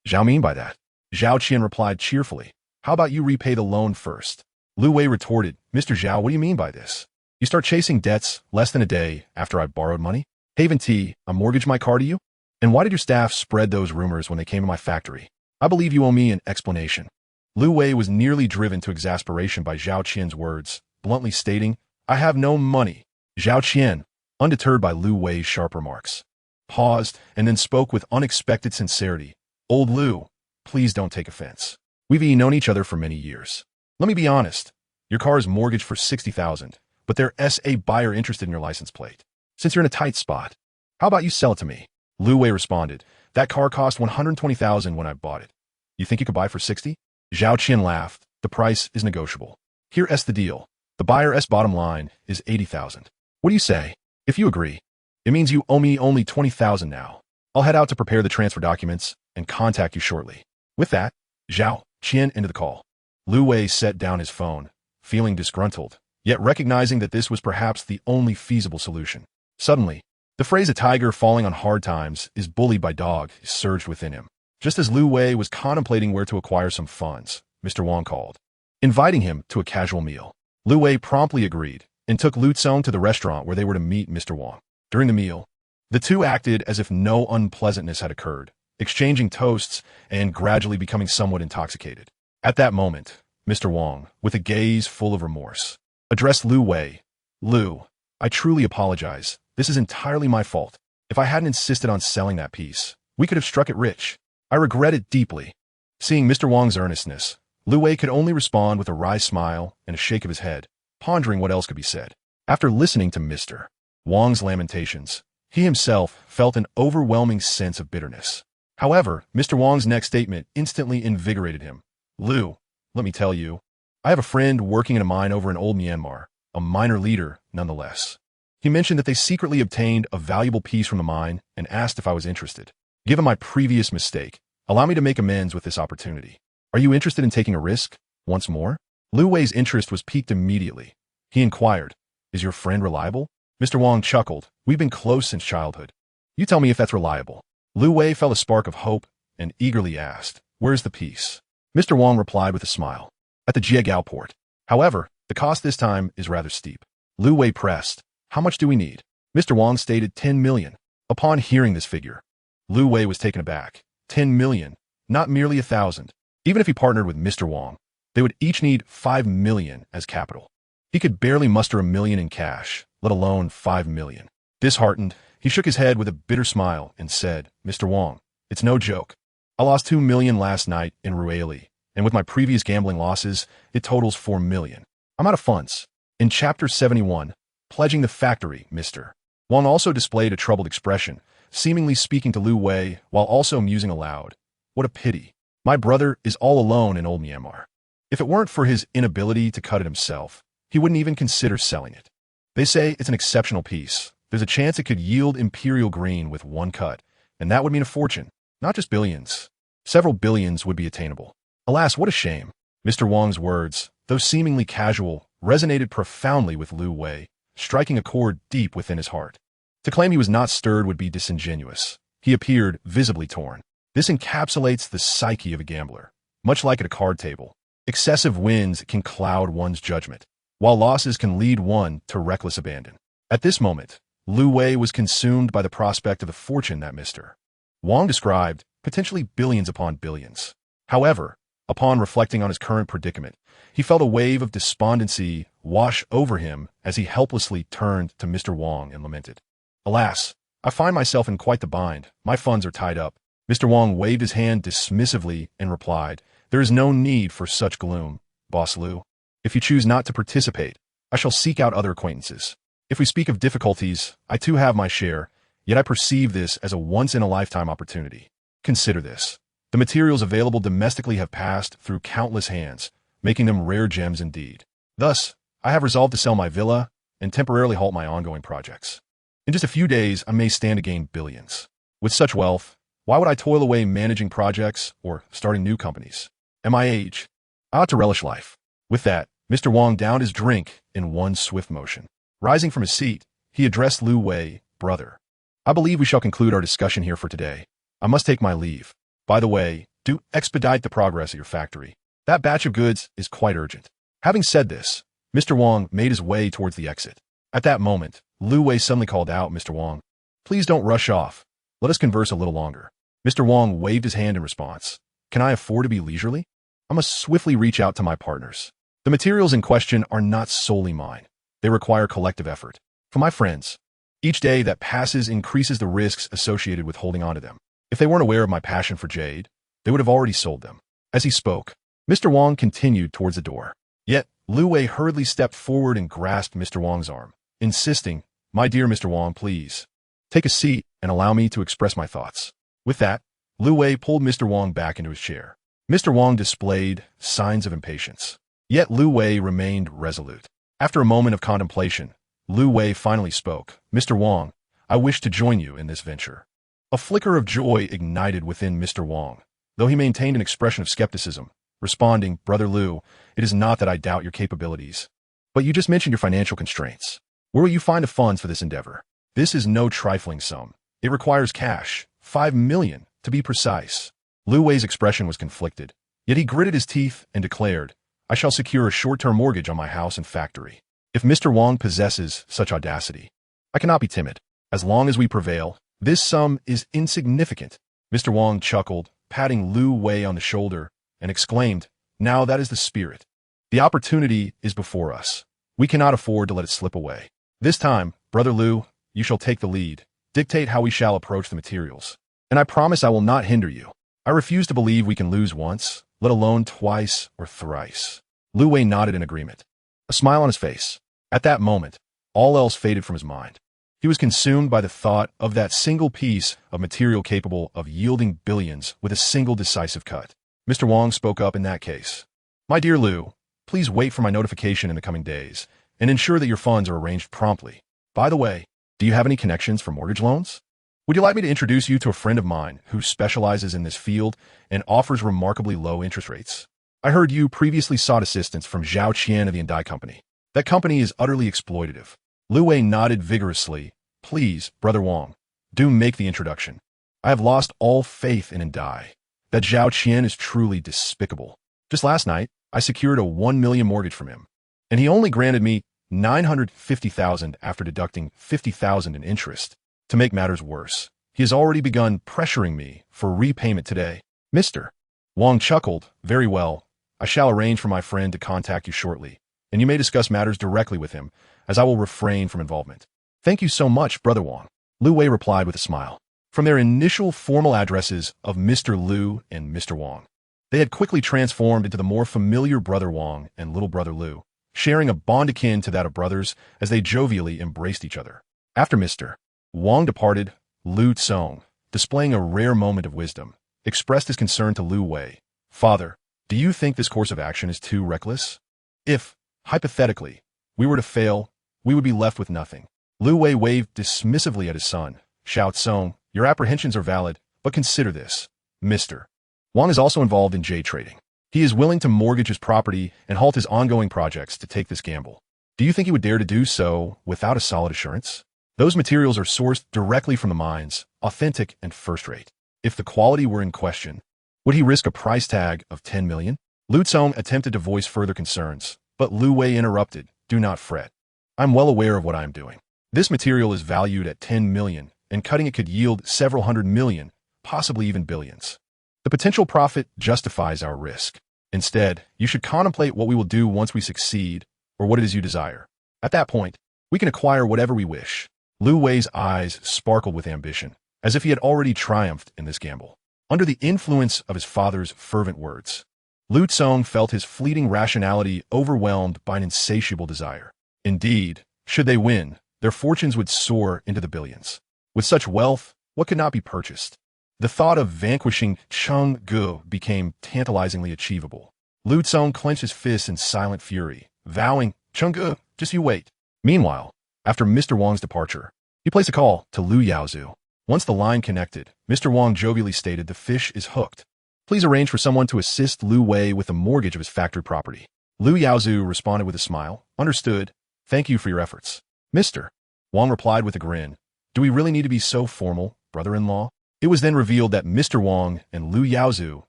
Zhao mean by that?" Zhao Qian replied cheerfully, "How about you repay the loan first?" Lu Wei retorted, "Mr. Zhao, what do you mean by this? You start chasing debts less than a day after I've borrowed money? Haven T, I mortgaged my car to you? And why did your staff spread those rumors when they came to my factory? I believe you owe me an explanation." Lu Wei was nearly driven to exasperation by Zhao Qian's words, bluntly stating, "I have no money." Zhao Qian, undeterred by Lu Wei's sharp remarks, paused and then spoke with unexpected sincerity. "Old Lu, please don't take offense. We've known each other for many years. Let me be honest. Your car is mortgaged for $60,000, but there's a buyer interested in your license plate. Since you're in a tight spot, how about you sell it to me?" Lu Wei responded, "That car cost $120,000 when I bought it. You think you could buy for 60? Zhao Qian laughed. "The price is negotiable. Here's the deal. The buyer's bottom line is 80,000. What do you say? If you agree, it means you owe me only 20,000 now. I'll head out to prepare the transfer documents and contact you shortly." With that, Zhao Qian ended the call. Lu Wei set down his phone, feeling disgruntled, yet recognizing that this was perhaps the only feasible solution. Suddenly, the phrase "a tiger falling on hard times is bullied by dog" surged within him. Just as Lu Wei was contemplating where to acquire some funds, Mr. Wang called, inviting him to a casual meal. Lu Wei promptly agreed and took Lu Tsong to the restaurant where they were to meet Mr. Wang. During the meal, the two acted as if no unpleasantness had occurred, exchanging toasts and gradually becoming somewhat intoxicated. At that moment, Mr. Wang, with a gaze full of remorse, addressed Lu Wei. "Lu, I truly apologize. This is entirely my fault. If I hadn't insisted on selling that piece, we could have struck it rich. I regret it deeply." Seeing Mr. Wang's earnestness, Lu Wei could only respond with a wry smile and a shake of his head, pondering what else could be said. After listening to Mr. Wang's lamentations, he himself felt an overwhelming sense of bitterness. However, Mr. Wang's next statement instantly invigorated him. "Lu, let me tell you, I have a friend working in a mine over in Old Myanmar, a miner leader nonetheless. He mentioned that they secretly obtained a valuable piece from the mine and asked if I was interested. Given my previous mistake, allow me to make amends with this opportunity. Are you interested in taking a risk once more?" Lu Wei's interest was piqued immediately. He inquired, "Is your friend reliable?" Mr. Wang chuckled, "We've been close since childhood. You tell me if that's reliable." Lu Wei felt a spark of hope and eagerly asked, "Where's the piece?" Mr. Wang replied with a smile, "At the Jiegao port. However, the cost this time is rather steep." Lu Wei pressed, "How much do we need?" Mr. Wang stated 10 million. Upon hearing this figure, Lu Wei was taken aback. 10 million, not merely 1,000. Even if he partnered with Mr. Wang, they would each need 5 million as capital. He could barely muster 1 million in cash, let alone 5 million. Disheartened, he shook his head with a bitter smile and said, "Mr. Wang, it's no joke. I lost 2 million last night in Rueli, and with my previous gambling losses, it totals 4 million. I'm out of funds." In Chapter 71, Pledging the Factory, Mr. Wang also displayed a troubled expression, seemingly speaking to Lu Wei while also musing aloud. "What a pity. My brother is all alone in Old Myanmar. If it weren't for his inability to cut it himself, he wouldn't even consider selling it. They say it's an exceptional piece. There's a chance it could yield imperial green with one cut, and that would mean a fortune, not just billions. Several billions would be attainable. Alas, what a shame." Mr. Wang's words, though seemingly casual, resonated profoundly with Lu Wei, striking a chord deep within his heart. To claim he was not stirred would be disingenuous. He appeared visibly torn. This encapsulates the psyche of a gambler. Much like at a card table, excessive wins can cloud one's judgment, while losses can lead one to reckless abandon. At this moment, Lu Wei was consumed by the prospect of the fortune that Mr. Wang described, potentially billions upon billions. However, upon reflecting on his current predicament, he felt a wave of despondency wash over him as he helplessly turned to Mr. Wang and lamented, "Alas, I find myself in quite the bind. My funds are tied up." Mr. Wang waved his hand dismissively and replied, "There is no need for such gloom, Boss Lu. If you choose not to participate, I shall seek out other acquaintances. If we speak of difficulties, I too have my share, yet I perceive this as a once-in-a-lifetime opportunity. Consider this. The materials available domestically have passed through countless hands, making them rare gems indeed. Thus, I have resolved to sell my villa and temporarily halt my ongoing projects. In just a few days, I may stand to gain billions. With such wealth, why would I toil away managing projects or starting new companies? At my age, I ought to relish life. With that, Mr. Wang downed his drink in one swift motion. Rising from his seat, he addressed Lu Wei, brother. I believe we shall conclude our discussion here for today. I must take my leave. By the way, do expedite the progress of your factory. That batch of goods is quite urgent. Having said this, Mr. Wang made his way towards the exit. At that moment, Lu Wei suddenly called out, Mr. Wang, please don't rush off. Let us converse a little longer. Mr. Wang waved his hand in response. Can I afford to be leisurely? I must swiftly reach out to my partners. The materials in question are not solely mine. They require collective effort. For my friends, each day that passes increases the risks associated with holding on to them. If they weren't aware of my passion for jade, they would have already sold them. As he spoke, Mr. Wang continued towards the door. Yet, Lu Wei hurriedly stepped forward and grasped Mr. Wang's arm, insisting, my dear Mr. Wang, please, take a seat and allow me to express my thoughts. With that, Lu Wei pulled Mr. Wang back into his chair. Mr. Wang displayed signs of impatience. Yet Lu Wei remained resolute. After a moment of contemplation, Lu Wei finally spoke. Mr. Wang, I wish to join you in this venture. A flicker of joy ignited within Mr. Wang, though he maintained an expression of skepticism, responding, Brother Lu, it is not that I doubt your capabilities, but you just mentioned your financial constraints. Where will you find the funds for this endeavor? This is no trifling sum. It requires cash, 5 million, to be precise. Lu Wei's expression was conflicted, yet he gritted his teeth and declared, I shall secure a short-term mortgage on my house and factory. If Mr. Wang possesses such audacity, I cannot be timid. As long as we prevail, this sum is insignificant. Mr. Wang chuckled, patting Lu Wei on the shoulder, and exclaimed, now that is the spirit. The opportunity is before us. We cannot afford to let it slip away. This time, Brother Lu, you shall take the lead, dictate how we shall approach the materials. And I promise I will not hinder you. I refuse to believe we can lose once, let alone twice or thrice. Lu Wei nodded in agreement, a smile on his face. At that moment, all else faded from his mind. He was consumed by the thought of that single piece of material capable of yielding billions with a single decisive cut. Mr. Wang spoke up in that case. My dear Lu, please wait for my notification in the coming days and ensure that your funds are arranged promptly. By the way, do you have any connections for mortgage loans? Would you like me to introduce you to a friend of mine who specializes in this field and offers remarkably low interest rates? I heard you previously sought assistance from Zhao Qian of the Indai Company. That company is utterly exploitative. Lu Wei nodded vigorously. Please, Brother Wang, do make the introduction. I have lost all faith in Indai. That Zhao Qian is truly despicable. Just last night, I secured a 1 million mortgage from him, and he only granted me 950,000 after deducting 50,000 in interest. To make matters worse, he has already begun pressuring me for repayment today. Mr. Wang chuckled. Very well. I shall arrange for my friend to contact you shortly, and you may discuss matters directly with him, as I will refrain from involvement. Thank you so much, Brother Wang. Lu Wei replied with a smile. From their initial formal addresses of Mr. Lu and Mr. Wang, they had quickly transformed into the more familiar Brother Wang and Little Brother Lu, sharing a bond akin to that of brothers as they jovially embraced each other. After Mr. Wang departed, Lu Tsong, displaying a rare moment of wisdom, expressed his concern to Lu Wei. Father, do you think this course of action is too reckless? If, hypothetically, we were to fail, we would be left with nothing. Lu Wei waved dismissively at his son. Xiao Tsong, your apprehensions are valid, but consider this. Mr. Wang is also involved in jade trading. He is willing to mortgage his property and halt his ongoing projects to take this gamble. Do you think he would dare to do so without a solid assurance? Those materials are sourced directly from the mines, authentic and first-rate. If the quality were in question, would he risk a price tag of 10 million? Lu Tsong attempted to voice further concerns, but Lu Wei interrupted. Do not fret. I'm well aware of what I am doing. This material is valued at 10 million, and cutting it could yield several hundred million, possibly even billions. The potential profit justifies our risk. Instead, you should contemplate what we will do once we succeed, or what it is you desire. At that point, we can acquire whatever we wish. Lu Wei's eyes sparkled with ambition, as if he had already triumphed in this gamble. Under the influence of his father's fervent words, Lu Tsong felt his fleeting rationality overwhelmed by an insatiable desire. Indeed, should they win, their fortunes would soar into the billions. With such wealth, what could not be purchased? The thought of vanquishing Cheng Gu became tantalizingly achievable. Lu Tsong clenched his fists in silent fury, vowing, "Chang'e, just you wait." Meanwhile, after Mr. Wang's departure, he placed a call to Lu Yaozu. Once the line connected, Mr. Wang jovially stated the fish is hooked. Please arrange for someone to assist Lu Wei with the mortgage of his factory property. Lu Yaozu responded with a smile. Understood. Thank you for your efforts. Mr. Wang replied with a grin. Do we really need to be so formal, brother-in-law? It was then revealed that Mr. Wang and Lu Yaozu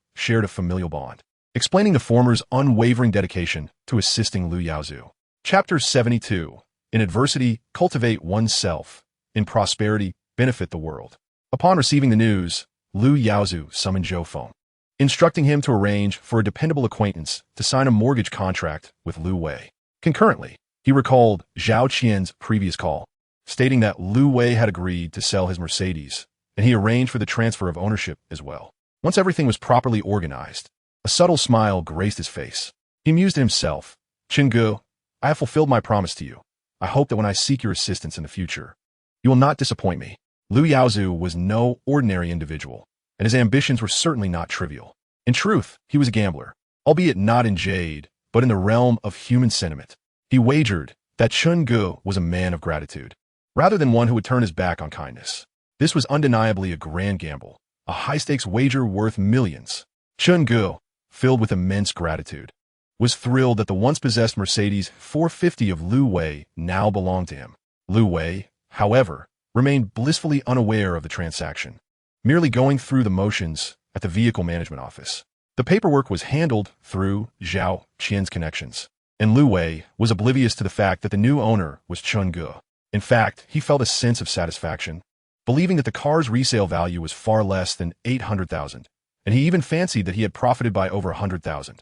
shared a familial bond, explaining the former's unwavering dedication to assisting Lu Yaozu. Chapter 72. In adversity, cultivate oneself. In prosperity, benefit the world. Upon receiving the news, Lu Yaozu summoned Zhou Feng, instructing him to arrange for a dependable acquaintance to sign a mortgage contract with Lu Wei. Concurrently, he recalled Zhao Qian's previous call, stating that Lu Wei had agreed to sell his Mercedes, and he arranged for the transfer of ownership as well. Once everything was properly organized, a subtle smile graced his face. He mused to himself, Chenggu, I have fulfilled my promise to you. I hope that when I seek your assistance in the future, you will not disappoint me. Lu Yaozu was no ordinary individual, and his ambitions were certainly not trivial. In truth, he was a gambler, albeit not in jade, but in the realm of human sentiment. He wagered that Chenggu was a man of gratitude, rather than one who would turn his back on kindness. This was undeniably a grand gamble, a high-stakes wager worth millions. Chenggu, filled with immense gratitude, was thrilled that the once-possessed Mercedes 450 of Lu Wei now belonged to him. Lu Wei, however, remained blissfully unaware of the transaction, merely going through the motions at the vehicle management office. The paperwork was handled through Zhao Qian's connections, and Lu Wei was oblivious to the fact that the new owner was Chenggu. In fact, he felt a sense of satisfaction, believing that the car's resale value was far less than 800,000, and he even fancied that he had profited by over 100,000.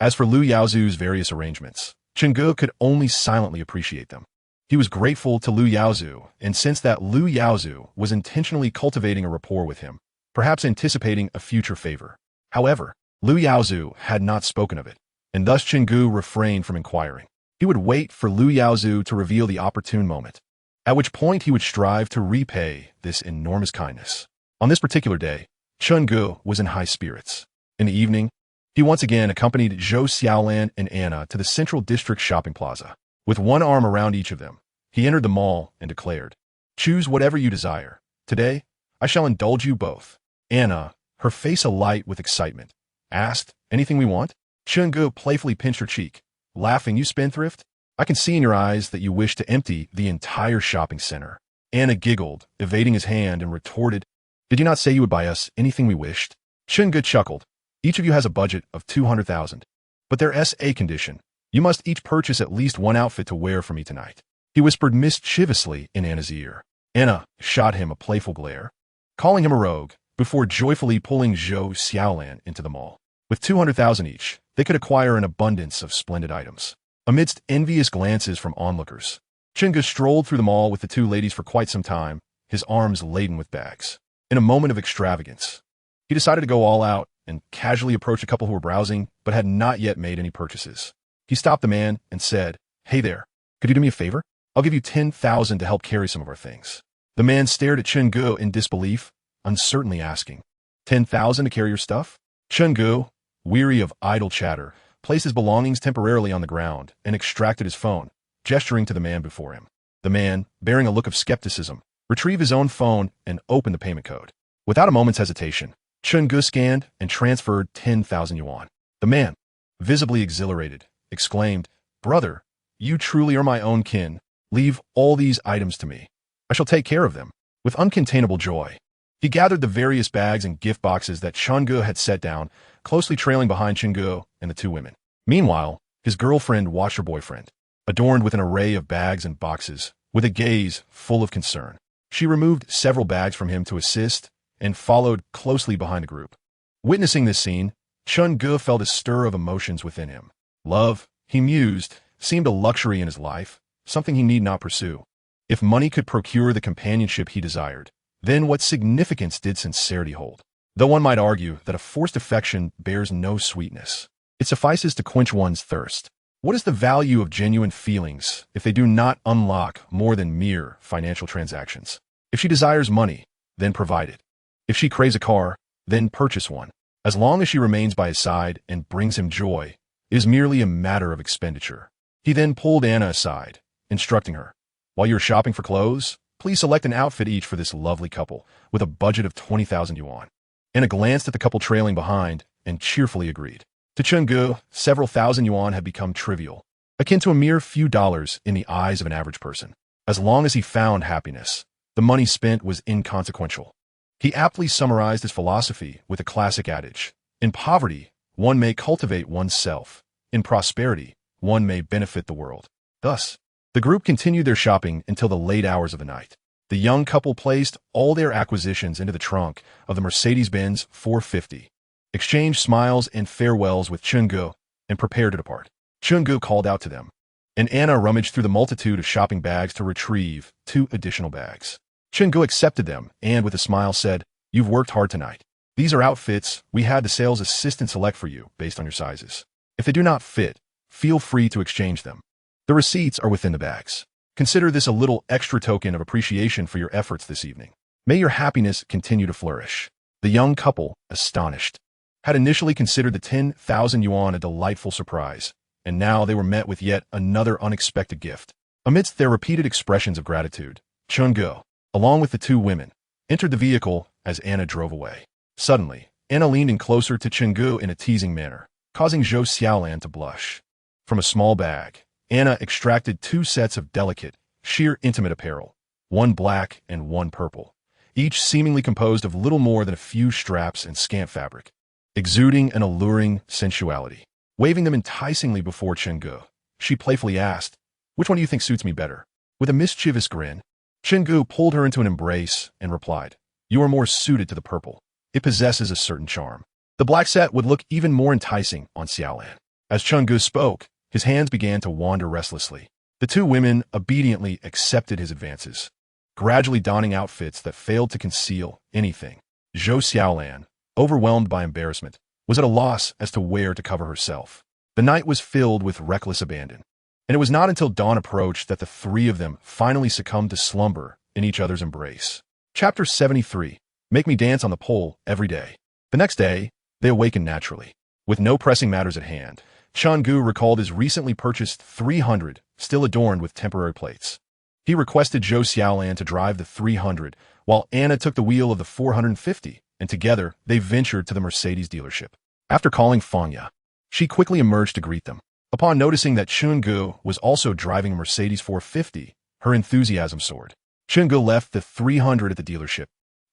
As for Lu Yaozu's various arrangements, Chenggu could only silently appreciate them. He was grateful to Lu Yaozu, and sensed that Lu Yaozu was intentionally cultivating a rapport with him, perhaps anticipating a future favor. However, Lu Yaozu had not spoken of it, and thus Chenggu refrained from inquiring. He would wait for Lu Yaozu to reveal the opportune moment, at which point he would strive to repay this enormous kindness. On this particular day, Chenggu was in high spirits. In the evening, he once again accompanied Zhou Xiaolan and Anna to the Central District Shopping Plaza. With one arm around each of them, he entered the mall and declared, Choose whatever you desire. Today, I shall indulge you both. Anna, her face alight with excitement, asked, Anything we want? Chenggu playfully pinched her cheek, laughing, You spendthrift? I can see in your eyes that you wish to empty the entire shopping center. Anna giggled, evading his hand, and retorted, Did you not say you would buy us anything we wished? Chenggu chuckled. Each of you has a budget of 200,000. But there's a condition. You must each purchase at least one outfit to wear for me tonight. He whispered mischievously in Anna's ear. Anna shot him a playful glare, calling him a rogue, before joyfully pulling Zhou Xiaolan into the mall. With 200,000 each, they could acquire an abundance of splendid items. Amidst envious glances from onlookers, Chenggu strolled through the mall with the two ladies for quite some time, his arms laden with bags. In a moment of extravagance, he decided to go all out and casually approach a couple who were browsing but had not yet made any purchases. He stopped the man and said, Hey there, could you do me a favor? I'll give you 10,000 to help carry some of our things. The man stared at Chenggu in disbelief, uncertainly asking, 10,000 to carry your stuff? Chenggu, weary of idle chatter, placed his belongings temporarily on the ground and extracted his phone, gesturing to the man before him. The man, bearing a look of skepticism, retrieved his own phone and opened the payment code. Without a moment's hesitation, Chenggu scanned and transferred 10,000 yuan. The man, visibly exhilarated, exclaimed, Brother, you truly are my own kin. Leave all these items to me. I shall take care of them. With uncontainable joy, he gathered the various bags and gift boxes that Chenggu had set down, closely trailing behind Chenggu and the two women. Meanwhile, his girlfriend watched her boyfriend, adorned with an array of bags and boxes, with a gaze full of concern. She removed several bags from him to assist and followed closely behind the group. Witnessing this scene, Chenggu felt a stir of emotions within him. Love, he mused, seemed a luxury in his life, something he need not pursue. If money could procure the companionship he desired, then what significance did sincerity hold? Though one might argue that a forced affection bears no sweetness, it suffices to quench one's thirst. What is the value of genuine feelings if they do not unlock more than mere financial transactions? If she desires money, then provide it. If she craves a car, then purchase one. As long as she remains by his side and brings him joy, It is merely a matter of expenditure. He then pulled Anna aside, instructing her, "While you're shopping for clothes, please select an outfit each for this lovely couple with a budget of 20,000 yuan." Anna glanced at the couple trailing behind and cheerfully agreed. To Chungu, several thousand yuan had become trivial, akin to a mere few dollars in the eyes of an average person. As long as he found happiness, the money spent was inconsequential. He aptly summarized his philosophy with a classic adage: in poverty, one may cultivate oneself. In prosperity, one may benefit the world. Thus, the group continued their shopping until the late hours of the night. The young couple placed all their acquisitions into the trunk of the Mercedes-Benz 450, exchanged smiles and farewells with Chungu, and prepared to depart. Chungu called out to them, and Anna rummaged through the multitude of shopping bags to retrieve 2 additional bags. Chungu accepted them and, with a smile, said, "You've worked hard tonight. These are outfits we had the sales assistant select for you based on your sizes. If they do not fit, feel free to exchange them. The receipts are within the bags. Consider this a little extra token of appreciation for your efforts this evening. May your happiness continue to flourish." The young couple, astonished, had initially considered the 10,000 yuan a delightful surprise, and now they were met with yet another unexpected gift. Amidst their repeated expressions of gratitude, Chungu, along with the 2 women, entered the vehicle as Anna drove away. Suddenly, Anna leaned in closer to Chungu in a teasing manner, causing Zhou Xiaolan to blush. From a small bag, Anna extracted 2 sets of delicate, sheer intimate apparel, one black and one purple, each seemingly composed of little more than a few straps and scant fabric, exuding an alluring sensuality. Waving them enticingly before Chungu, she playfully asked, "Which one do you think suits me better?" With a mischievous grin, Chungu pulled her into an embrace and replied, "You are more suited to the purple. It possesses a certain charm. The black set would look even more enticing on Xiaolan." As Chungu spoke, his hands began to wander restlessly. The 2 women obediently accepted his advances, gradually donning outfits that failed to conceal anything. Zhou Xiaolan, overwhelmed by embarrassment, was at a loss as to where to cover herself. The night was filled with reckless abandon, and it was not until dawn approached that the 3 of them finally succumbed to slumber in each other's embrace. Chapter 73. Make me dance on the pole every day. The next day, they awakened naturally. With no pressing matters at hand, Chungu recalled his recently purchased 300, still adorned with temporary plates. He requested Zhou Xiaolan to drive the 300, while Anna took the wheel of the 450, and together they ventured to the Mercedes dealership. After calling Fanya, she quickly emerged to greet them. Upon noticing that Chungu was also driving a Mercedes 450, her enthusiasm soared. Chungu left the 300 at the dealership,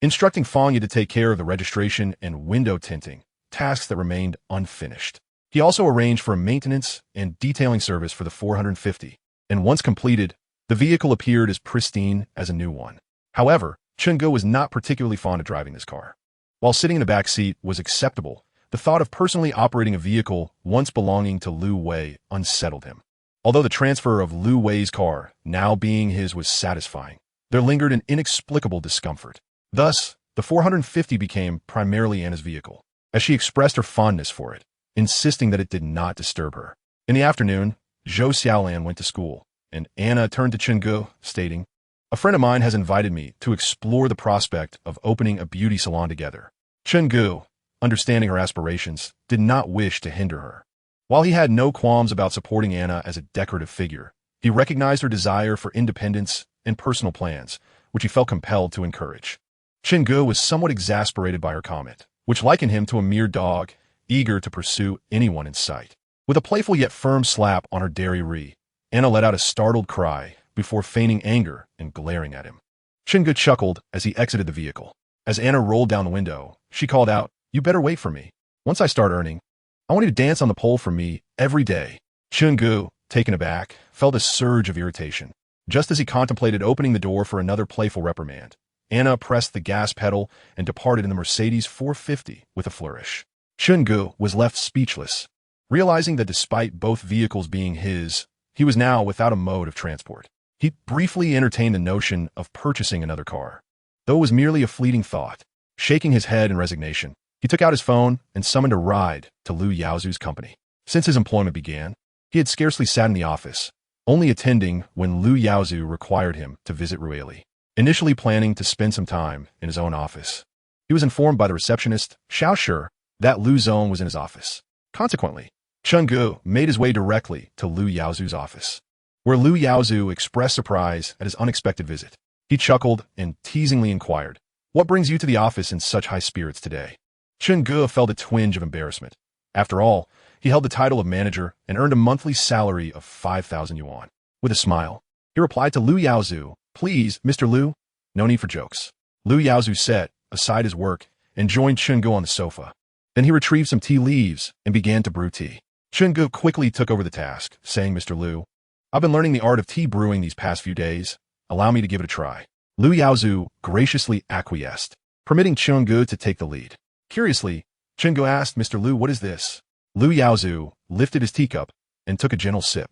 instructing Fanya to take care of the registration and window tinting, tasks that remained unfinished. He also arranged for a maintenance and detailing service for the 450, and once completed, the vehicle appeared as pristine as a new one. However, Chungu was not particularly fond of driving this car. While sitting in the back seat was acceptable, the thought of personally operating a vehicle once belonging to Lu Wei unsettled him. Although the transfer of Lu Wei's car, now being his, was satisfying, there lingered an inexplicable discomfort. Thus, the 450 became primarily Anna's vehicle, as she expressed her fondness for it, insisting that it did not disturb her. In the afternoon, Zhou Xiaolan went to school, and Anna turned to Chungu, stating, "A friend of mine has invited me to explore the prospect of opening a beauty salon together." Chungu, understanding her aspirations, did not wish to hinder her. While he had no qualms about supporting Anna as a decorative figure, he recognized her desire for independence and personal plans, which he felt compelled to encourage. Chungu was somewhat exasperated by her comment, which likened him to a mere dog, eager to pursue anyone in sight. With a playful yet firm slap on her dairy, Anna let out a startled cry before feigning anger and glaring at him. Chungu chuckled as he exited the vehicle. As Anna rolled down the window, she called out, "You better wait for me. Once I start earning, I want you to dance on the pole for me every day." Chungu, taken aback, felt a surge of irritation. Just as he contemplated opening the door for another playful reprimand, Anna pressed the gas pedal and departed in the Mercedes 450 with a flourish. Chungu was left speechless, realizing that despite both vehicles being his, he was now without a mode of transport. He briefly entertained the notion of purchasing another car, though it was merely a fleeting thought. Shaking his head in resignation, he took out his phone and summoned a ride to Lu Yaozu's company. Since his employment began, he had scarcely sat in the office, only attending when Lu Yaozu required him to visit Rueli. Initially planning to spend some time in his own office, he was informed by the receptionist, Xiao Shi, that Lu Zong was in his office. Consequently, Chun Gu made his way directly to Lu Yaozu's office, where Lu Yaozu expressed surprise at his unexpected visit. He chuckled and teasingly inquired, "What brings you to the office in such high spirits today?" Chun Gu felt a twinge of embarrassment. After all, he held the title of manager and earned a monthly salary of 5,000 yuan. With a smile, he replied to Lu Yaozu, "Please, Mr. Lu, no need for jokes." Lu Yaozu set aside his work and joined Chun Gu on the sofa. Then he retrieved some tea leaves and began to brew tea. Chun Gu quickly took over the task, saying, "Mr. Lu, I've been learning the art of tea brewing these past few days. Allow me to give it a try." Lu Yaozu graciously acquiesced, permitting Chun Gu to take the lead. Curiously, Chun Gu asked, "Mr. Lu, what is this?" Lu Yaozu lifted his teacup and took a gentle sip,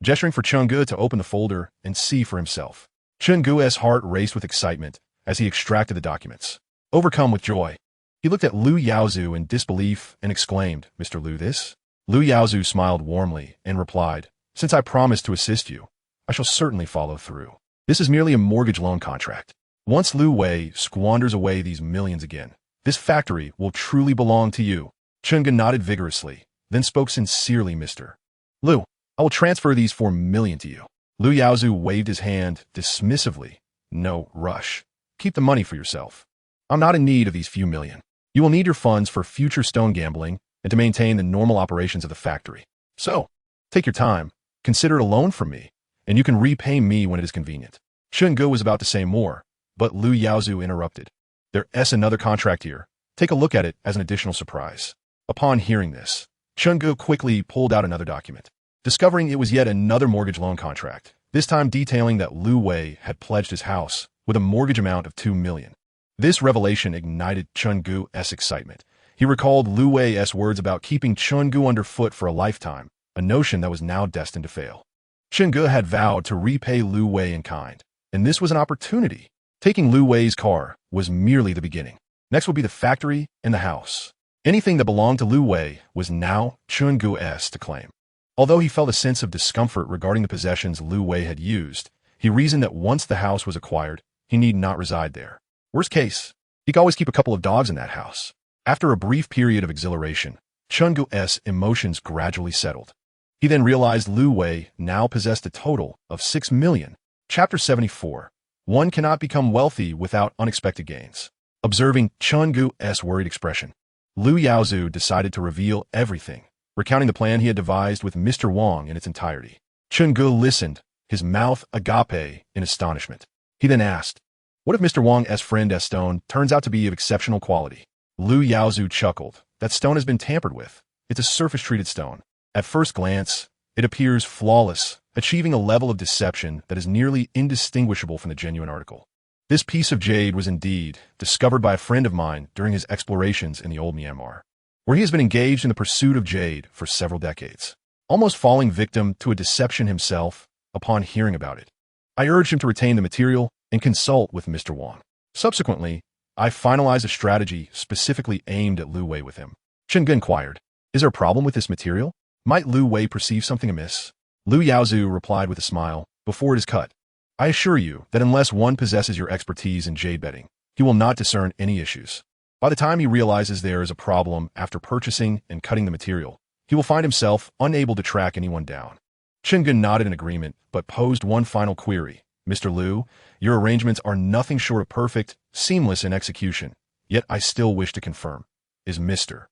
gesturing for Chun Gu to open the folder and see for himself. Chun Gu's heart raced with excitement as he extracted the documents. Overcome with joy, he looked at Lu Yaozu in disbelief and exclaimed, "Mr. Lu, this?" Lu Yaozu smiled warmly and replied, "Since I promised to assist you, I shall certainly follow through. This is merely a mortgage loan contract. Once Lu Wei squanders away these millions again, this factory will truly belong to you." Chun Gu nodded vigorously, then spoke sincerely, "Mr. Lu, I will transfer these 4 million to you." Lu Yaozu waved his hand dismissively. "No rush. Keep the money for yourself. I'm not in need of these few million. You will need your funds for future stone gambling and to maintain the normal operations of the factory. So, take your time, consider it a loan from me, and you can repay me when it is convenient." Chun Gu was about to say more, but Lu Yaozu interrupted. "There's another contract here. Take a look at it as an additional surprise." Upon hearing this, Chun Gu quickly pulled out another document, discovering it was yet another mortgage loan contract, this time detailing that Lu Wei had pledged his house with a mortgage amount of 2 million. This revelation ignited Chun Gu's excitement. He recalled Lu Wei's words about keeping Chun Gu underfoot for a lifetime, a notion that was now destined to fail. Chun Gu had vowed to repay Lu Wei in kind, and this was an opportunity. Taking Lu Wei's car was merely the beginning. Next would be the factory and the house. Anything that belonged to Lu Wei was now Chun Gu's to claim. Although he felt a sense of discomfort regarding the possessions Lu Wei had used, he reasoned that once the house was acquired, he need not reside there. Worst case, he could always keep a couple of dogs in that house. After a brief period of exhilaration, Chun Gu's emotions gradually settled. He then realized Lu Wei now possessed a total of 6 million. Chapter 74. One cannot become wealthy without unexpected gains. Observing Chun Gu's worried expression, Lu Yaozu decided to reveal everything, recounting the plan he had devised with Mr. Wang in its entirety. Chun Gu listened, his mouth agape in astonishment. He then asked, "What if Mr. Wang's friend's stone turns out to be of exceptional quality?" Lu Yaozu chuckled. "That stone has been tampered with. It's a surface-treated stone. At first glance, it appears flawless, achieving a level of deception that is nearly indistinguishable from the genuine article. This piece of jade was indeed discovered by a friend of mine during his explorations in the old Myanmar, where he has been engaged in the pursuit of jade for several decades, almost falling victim to a deception himself upon hearing about it. I urged him to retain the material and consult with Mr. Wang. Subsequently, I finalized a strategy specifically aimed at Lu Wei with him." Chun Gu inquired, "Is there a problem with this material? Might Lu Wei perceive something amiss?" Lu Yaozu replied with a smile, "Before it is cut, I assure you that unless one possesses your expertise in jade betting, he will not discern any issues. By the time he realizes there is a problem after purchasing and cutting the material, he will find himself unable to track anyone down." Chun Gu nodded in agreement, but posed one final query. "Mr. Lu, your arrangements are nothing short of perfect, seamless in execution, yet I still wish to confirm. Is Mr.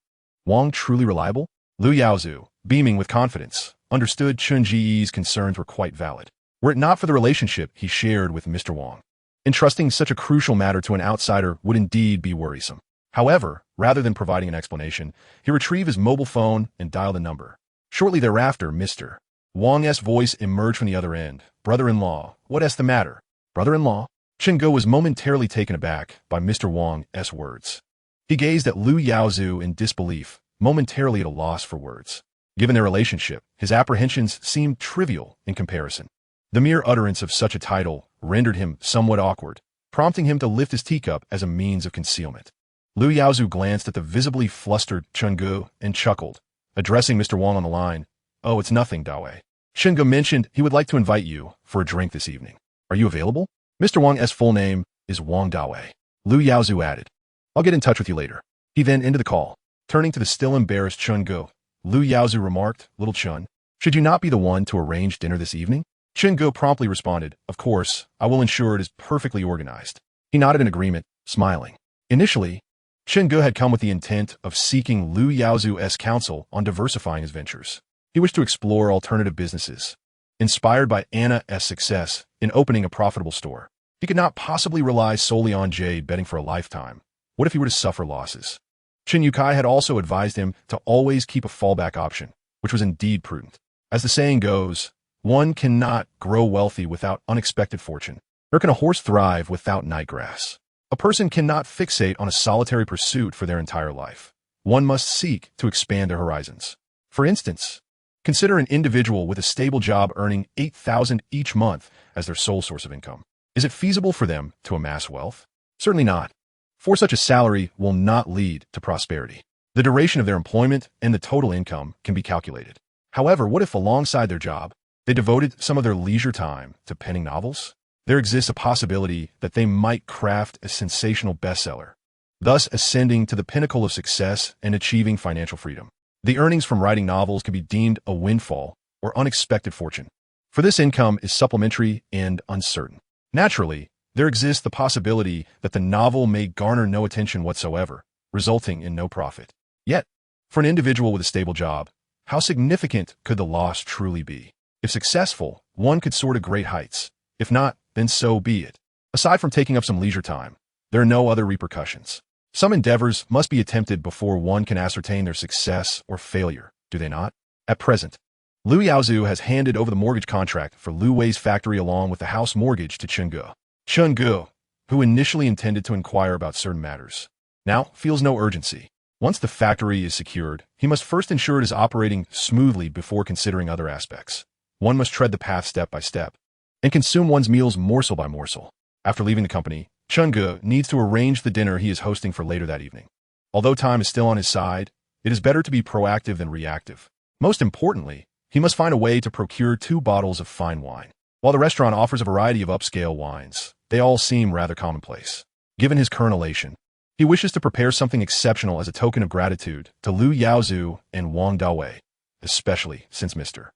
Wang truly reliable?" Lu Yaozu, beaming with confidence, understood Chun Ji's concerns were quite valid, were it not for the relationship he shared with Mr. Wang. Entrusting such a crucial matter to an outsider would indeed be worrisome. However, rather than providing an explanation, he retrieved his mobile phone and dialed a number. Shortly thereafter, Mr. Wang's voice emerged from the other end. "Brother-in-law, what's the matter?" "Brother-in-law?" Chun Gu was momentarily taken aback by Mr. Wang's words. He gazed at Lu Yaozu in disbelief, momentarily at a loss for words. Given their relationship, his apprehensions seemed trivial in comparison. The mere utterance of such a title rendered him somewhat awkward, prompting him to lift his teacup as a means of concealment. Lu Yaozu glanced at the visibly flustered Chun Gu and chuckled, addressing Mr. Wang on the line. "Oh, it's nothing, Dawei. Chun Gu mentioned he would like to invite you for a drink this evening. Are you available?" Mr. Wang's full name is Wang Dawei. Lu Yaozu added, "I'll get in touch with you later." He then ended the call. Turning to the still embarrassed Chun Gu, Lu Yaozu remarked, "Little Chun, should you not be the one to arrange dinner this evening?" Chen Ge promptly responded, "Of course, I will ensure it is perfectly organized." He nodded in agreement, smiling. Initially, Chen Ge had come with the intent of seeking Lu Yaozu's counsel on diversifying his ventures. He wished to explore alternative businesses. Inspired by Anna's success in opening a profitable store, he could not possibly rely solely on Jade betting for a lifetime. What if he were to suffer losses? Chen Yukai had also advised him to always keep a fallback option, which was indeed prudent. As the saying goes, one cannot grow wealthy without unexpected fortune, nor can a horse thrive without nightgrass. A person cannot fixate on a solitary pursuit for their entire life. One must seek to expand their horizons. For instance, consider an individual with a stable job earning $8,000 each month as their sole source of income. Is it feasible for them to amass wealth? Certainly not. For such a salary will not lead to prosperity. The duration of their employment and the total income can be calculated. However, what if alongside their job, they devoted some of their leisure time to penning novels? There exists a possibility that they might craft a sensational bestseller, thus ascending to the pinnacle of success and achieving financial freedom. The earnings from writing novels can be deemed a windfall or unexpected fortune, for this income is supplementary and uncertain. Naturally, there exists the possibility that the novel may garner no attention whatsoever, resulting in no profit. Yet, for an individual with a stable job, how significant could the loss truly be? If successful, one could soar to great heights. If not, then so be it. Aside from taking up some leisure time, there are no other repercussions. Some endeavors must be attempted before one can ascertain their success or failure, do they not? At present, Lu Yaozu has handed over the mortgage contract for Lu Wei's factory along with the house mortgage to Chen Ge. Chen Ge, who initially intended to inquire about certain matters, now feels no urgency. Once the factory is secured, he must first ensure it is operating smoothly before considering other aspects. One must tread the path step by step and consume one's meals morsel by morsel. After leaving the company, Chen Ge needs to arrange the dinner he is hosting for later that evening. Although time is still on his side, it is better to be proactive than reactive. Most importantly, he must find a way to procure 2 bottles of fine wine. While the restaurant offers a variety of upscale wines, they all seem rather commonplace. Given his current elation, he wishes to prepare something exceptional as a token of gratitude to Lu Yaozu and Wang Dawei, especially since Mr.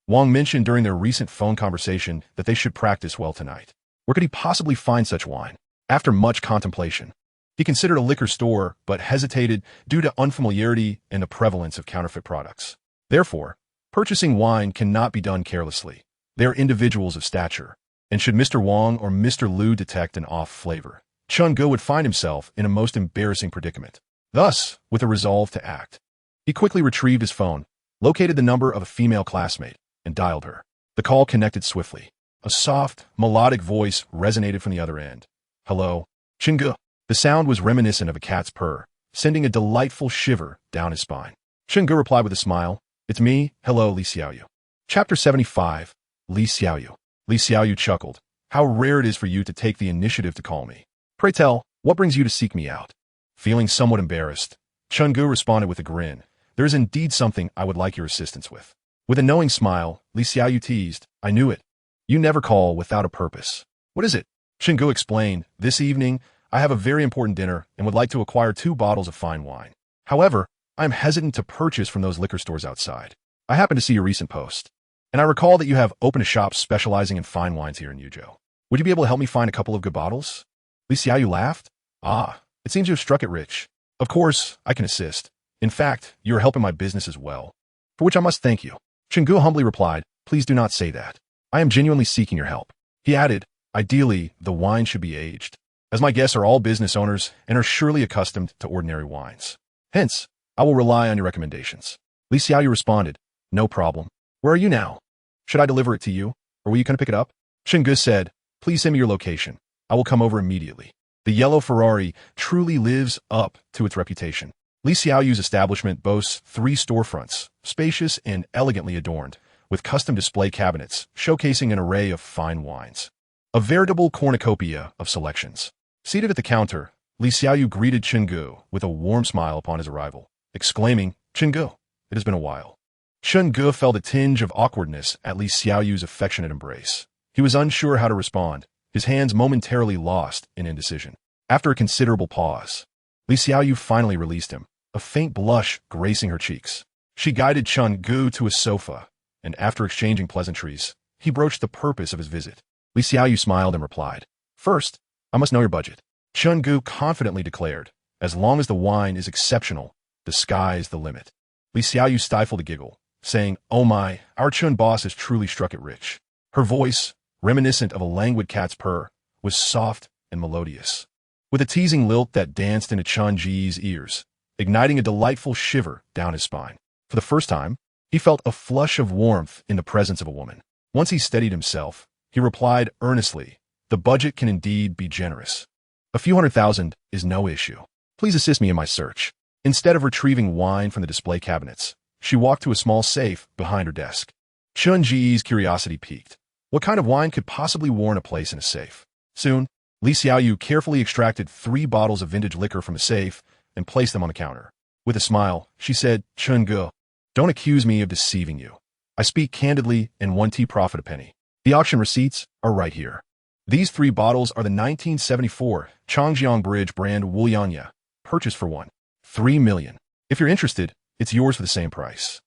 Wang mentioned during their recent phone conversation that they should practice well tonight. Where could he possibly find such wine? After much contemplation, he considered a liquor store but hesitated due to unfamiliarity and the prevalence of counterfeit products. Therefore, purchasing wine cannot be done carelessly. They are individuals of stature, and should Mr. Wang or Mr. Lu detect an off flavor, Chen Ge would find himself in a most embarrassing predicament. Thus, with a resolve to act, he quickly retrieved his phone, located the number of a female classmate, and dialed her. The call connected swiftly. A soft, melodic voice resonated from the other end. "Hello, Chen Ge." The sound was reminiscent of a cat's purr, sending a delightful shiver down his spine. Chen Ge replied with a smile, "It's me. Hello, Li Xiaoyu." Chapter 75. Li Xiaoyu. Li Xiaoyu chuckled. "How rare it is for you to take the initiative to call me. Pray tell, what brings you to seek me out?" Feeling somewhat embarrassed, Chen Ge responded with a grin. "There is indeed something I would like your assistance with." With a knowing smile, Li Xiaoyu teased, "I knew it. You never call without a purpose. What is it?" Chen Ge explained, "This evening, I have a very important dinner and would like to acquire 2 bottles of fine wine. However, I am hesitant to purchase from those liquor stores outside. I happen to see your recent post, and I recall that you have opened a shop specializing in fine wines here in Yuzhou. Would you be able to help me find a couple of good bottles?" Li Xiaoyu laughed. "Ah, it seems you have struck it rich. Of course, I can assist. In fact, you are helping my business as well, for which I must thank you." Chen Ge humbly replied, "Please do not say that. I am genuinely seeking your help." He added, "Ideally, the wine should be aged, as my guests are all business owners and are surely accustomed to ordinary wines. Hence, I will rely on your recommendations." Li Xiaoyu responded, "No problem. Where are you now? Should I deliver it to you, or will you come to pick it up?" Chen Ge said, "Please send me your location. I will come over immediately." The yellow Ferrari truly lives up to its reputation. Li Xiaoyu's establishment boasts 3 storefronts, spacious and elegantly adorned, with custom display cabinets showcasing an array of fine wines. A veritable cornucopia of selections. Seated at the counter, Li Xiaoyu greeted Chen Ge with a warm smile upon his arrival, exclaiming, "Chen Ge, it has been a while." Chen Ge felt a tinge of awkwardness at Li Xiaoyu's affectionate embrace. He was unsure how to respond, his hands momentarily lost in indecision. After a considerable pause, Li Xiaoyu finally released him, a faint blush gracing her cheeks. She guided Chun Gu to a sofa, and after exchanging pleasantries, he broached the purpose of his visit. Li Xiaoyu smiled and replied, "First, I must know your budget." Chun Gu confidently declared, "As long as the wine is exceptional, the sky is the limit." Li Xiaoyu stifled a giggle, saying, "Oh my, our Chun boss has truly struck it rich." Her voice, reminiscent of a languid cat's purr, was soft and melodious, with a teasing lilt that danced into Chun Ji's ears, igniting a delightful shiver down his spine. For the first time, he felt a flush of warmth in the presence of a woman. Once he steadied himself, he replied earnestly, "The budget can indeed be generous. A few $100,000 is no issue. Please assist me in my search." Instead of retrieving wine from the display cabinets, she walked to a small safe behind her desk. Chun Ji's curiosity piqued. What kind of wine could possibly warrant a place in a safe? Soon, Li Xiaoyu carefully extracted 3 bottles of vintage liquor from the safe and placed them on the counter. With a smile, she said, "Chun Gu, don't accuse me of deceiving you. I speak candidly, and 1 tea profit a penny. The auction receipts are right here. These 3 bottles are the 1974 Changjiang Bridge brand Wulianya, purchased for 1.3 million. If you're interested, it's yours for the same price.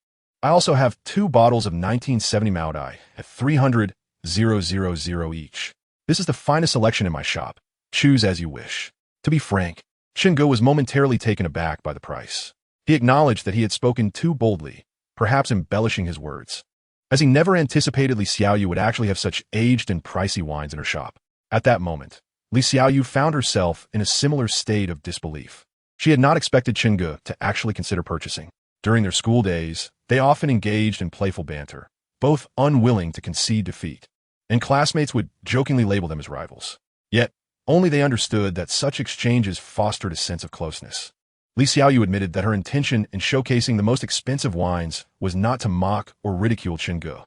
I also have 2 bottles of 1970 Maodai at 300,000 each. This is the finest selection in my shop. Choose as you wish." To be frank, Chun Gu was momentarily taken aback by the price. He acknowledged that he had spoken too boldly, perhaps embellishing his words, as he never anticipated Li Xiaoyu would actually have such aged and pricey wines in her shop. At that moment, Li Xiaoyu found herself in a similar state of disbelief. She had not expected Chun Gu to actually consider purchasing. During their school days, they often engaged in playful banter, both unwilling to concede defeat, and classmates would jokingly label them as rivals. Yet, only they understood that such exchanges fostered a sense of closeness. Li Xiaoyu admitted that her intention in showcasing the most expensive wines was not to mock or ridicule Chun Gu,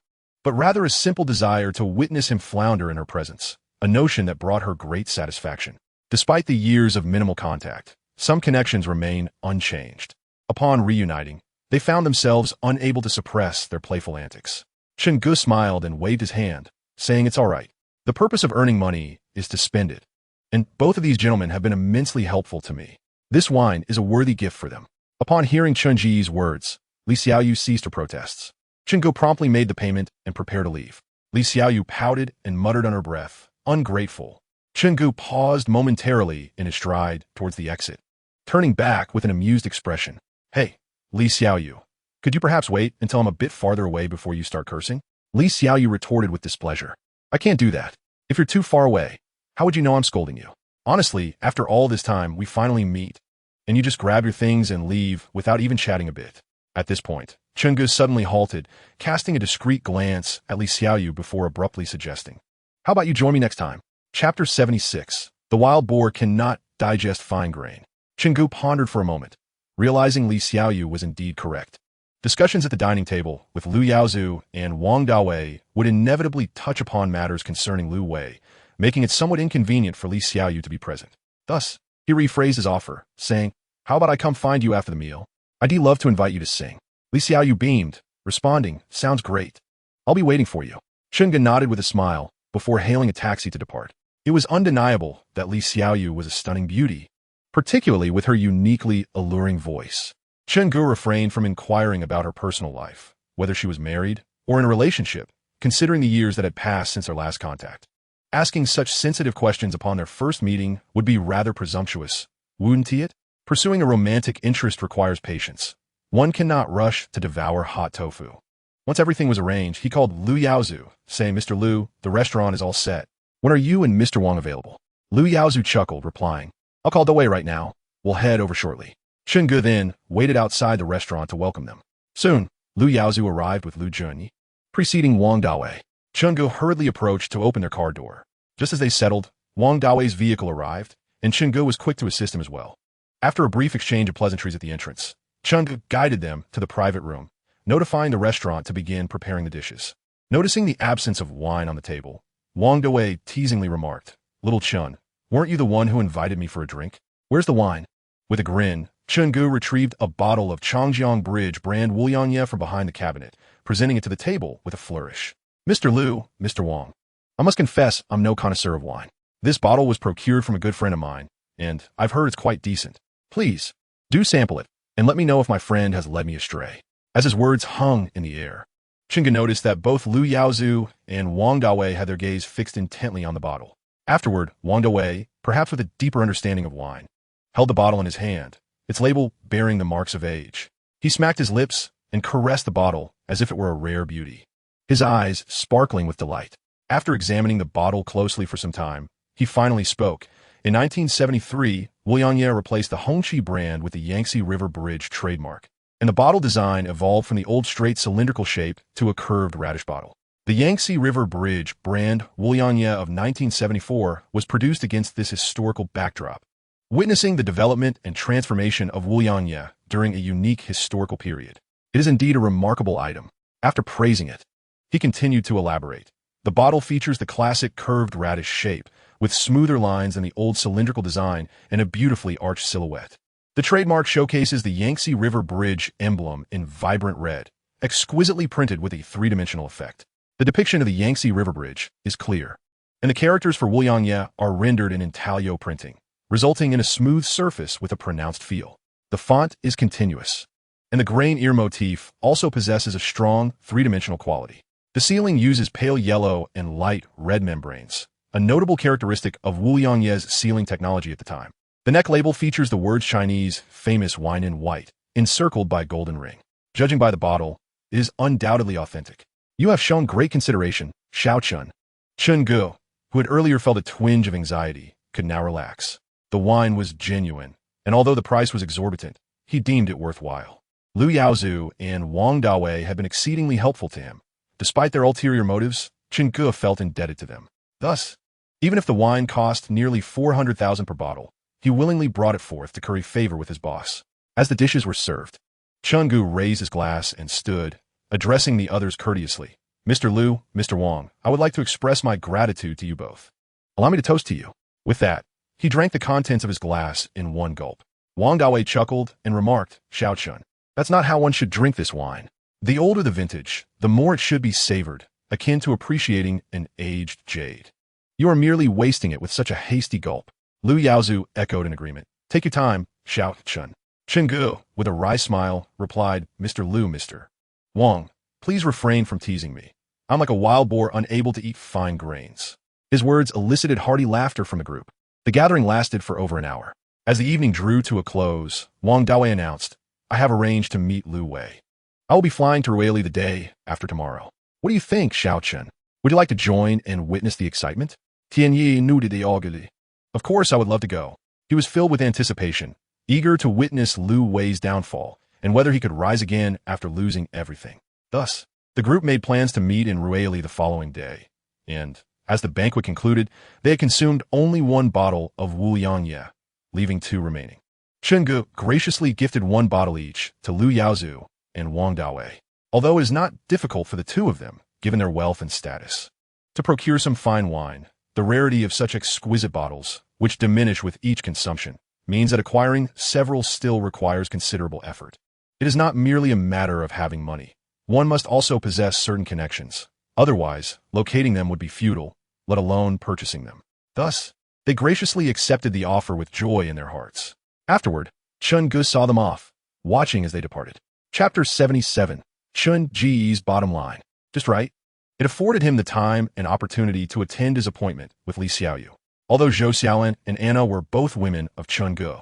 but rather a simple desire to witness him flounder in her presence, a notion that brought her great satisfaction. Despite the years of minimal contact, some connections remain unchanged. Upon reuniting, they found themselves unable to suppress their playful antics. Chun Gu smiled and waved his hand, saying, "It's all right. The purpose of earning money is to spend it. And both of these gentlemen have been immensely helpful to me. This wine is a worthy gift for them." Upon hearing Chun Ji's words, Li Xiaoyu ceased her protests. Chun Gu promptly made the payment and prepared to leave. Li Xiaoyu pouted and muttered under breath, "Ungrateful." Chun Gu paused momentarily in his stride towards the exit, turning back with an amused expression. "Hey, Li Xiaoyu, could you perhaps wait until I'm a bit farther away before you start cursing?" Li Xiaoyu retorted with displeasure. "I can't do that. If you're too far away, how would you know I'm scolding you? Honestly, after all this time, we finally meet, and you just grab your things and leave without even chatting a bit." At this point, Chun Gu suddenly halted, casting a discreet glance at Li Xiaoyu before abruptly suggesting, "How about you join me next time?" Chapter 76. The Wild Boar Cannot Digest Fine Grain. Chun Gu pondered for a moment, realizing Li Xiaoyu was indeed correct. Discussions at the dining table with Lu Yaozu and Wang Dawei would inevitably touch upon matters concerning Lu Wei, making it somewhat inconvenient for Li Xiaoyu to be present. Thus, he rephrased his offer, saying, "How about I come find you after the meal? I'd love to invite you to sing." Li Xiaoyu beamed, responding, "Sounds great. I'll be waiting for you." Chun Gu nodded with a smile before hailing a taxi to depart. It was undeniable that Li Xiaoyu was a stunning beauty, particularly with her uniquely alluring voice. Chun Gu refrained from inquiring about her personal life, whether she was married or in a relationship, considering the years that had passed since their last contact. Asking such sensitive questions upon their first meeting would be rather presumptuous, wouldn't it? Pursuing a romantic interest requires patience. One cannot rush to devour hot tofu. Once everything was arranged, he called Lu Yaozu, saying, "Mr. Lu, the restaurant is all set. When are you and Mr. Wang available?" Lu Yaozu chuckled, replying, "I'll call Dawei right now. We'll head over shortly." Chun Gu then waited outside the restaurant to welcome them. Soon, Lu Yaozu arrived with Lu Junyi, preceding Wang Dawei. Chun Gu hurriedly approached to open their car door. Just as they settled, Wang Dawei's vehicle arrived, and Chun Gu was quick to assist him as well. After a brief exchange of pleasantries at the entrance, Chun Gu guided them to the private room, notifying the restaurant to begin preparing the dishes. Noticing the absence of wine on the table, Wang Dawei teasingly remarked, "Little Chun, weren't you the one who invited me for a drink? Where's the wine?" With a grin, Chun Gu retrieved a bottle of Changjiang Bridge brand Wulianya from behind the cabinet, presenting it to the table with a flourish. "Mr. Lu, Mr. Wang, I must confess I'm no connoisseur of wine. This bottle was procured from a good friend of mine, and I've heard it's quite decent. Please, do sample it, and let me know if my friend has led me astray." As his words hung in the air, Chinga noticed that both Lu Yaozu and Wang Dawei had their gaze fixed intently on the bottle. Afterward, Wang Dawei, perhaps with a deeper understanding of wine, held the bottle in his hand, its label bearing the marks of age. He smacked his lips and caressed the bottle as if it were a rare beauty, his eyes sparkling with delight. After examining the bottle closely for some time, he finally spoke. In 1973, Wuliangye replaced the Hongqi brand with the Yangtze River Bridge trademark, and the bottle design evolved from the old straight cylindrical shape to a curved radish bottle. The Yangtze River Bridge brand Wuliangye of 1974 was produced against this historical backdrop, witnessing the development and transformation of Wuliangye during a unique historical period. It is indeed a remarkable item. After praising it, he continued to elaborate. The bottle features the classic curved radish shape, with smoother lines than the old cylindrical design and a beautifully arched silhouette. The trademark showcases the Yangtze River Bridge emblem in vibrant red, exquisitely printed with a three-dimensional effect. The depiction of the Yangtze River Bridge is clear, and the characters for Wuliangye are rendered in intaglio printing, resulting in a smooth surface with a pronounced feel. The font is continuous, and the grain ear motif also possesses a strong three-dimensional quality. The ceiling uses pale yellow and light red membranes, a notable characteristic of Wuliangye's sealing technology at the time. The neck label features the words Chinese famous wine in white, encircled by a golden ring. Judging by the bottle, it is undoubtedly authentic. You have shown great consideration, Xiao Chun. Chun Gu, who had earlier felt a twinge of anxiety, could now relax. The wine was genuine, and although the price was exorbitant, he deemed it worthwhile. Lu Yaozu and Wang Dawei had been exceedingly helpful to him. Despite their ulterior motives, Chun Gu felt indebted to them. Thus, even if the wine cost nearly 400,000 per bottle, he willingly brought it forth to curry favor with his boss. As the dishes were served, Chun Gu raised his glass and stood, addressing the others courteously. Mr. Lu, Mr. Wang, I would like to express my gratitude to you both. Allow me to toast to you. With that, he drank the contents of his glass in one gulp. Wang Dawei chuckled and remarked, Xiao Chun, that's not how one should drink this wine. The older the vintage, the more it should be savored, akin to appreciating an aged jade. You are merely wasting it with such a hasty gulp. Lu Yaozu echoed in agreement. Take your time, Xiao Chun. Chun Gu, with a wry smile, replied, Mr. Lu, Mr. Wang, please refrain from teasing me. I'm like a wild boar unable to eat fine grains. His words elicited hearty laughter from the group. The gathering lasted for over an hour. As the evening drew to a close, Wang Dawei announced, I have arranged to meet Lu Wei. I will be flying to Ruili the day after tomorrow. What do you think, Xiao Chun? Would you like to join and witness the excitement? Tian Yi knew the ogre. Of course I would love to go. He was filled with anticipation, eager to witness Lu Wei's downfall, and whether he could rise again after losing everything. Thus, the group made plans to meet in Ruili the following day, and, as the banquet concluded, they had consumed only one bottle of Wuliangye, leaving two remaining. Chun Gu graciously gifted one bottle each to Lu Yaozu and Wang Dawei, although it is not difficult for the two of them, given their wealth and status, to procure some fine wine. The rarity of such exquisite bottles, which diminish with each consumption, means that acquiring several still requires considerable effort. It is not merely a matter of having money. One must also possess certain connections. Otherwise, locating them would be futile, let alone purchasing them. Thus, they graciously accepted the offer with joy in their hearts. Afterward, Chun Gu saw them off, watching as they departed. Chapter 77. Chun Ji's Bottom Line. Just right. It afforded him the time and opportunity to attend his appointment with Li Xiaoyu. Although Zhou Xiaolan and Anna were both women of Chun Gu,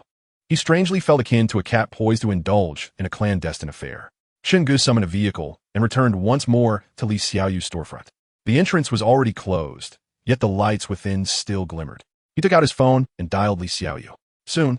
he strangely felt akin to a cat poised to indulge in a clandestine affair. Chun Gu summoned a vehicle and returned once more to Li Xiaoyu's storefront. The entrance was already closed, yet the lights within still glimmered. He took out his phone and dialed Li Xiaoyu. Soon,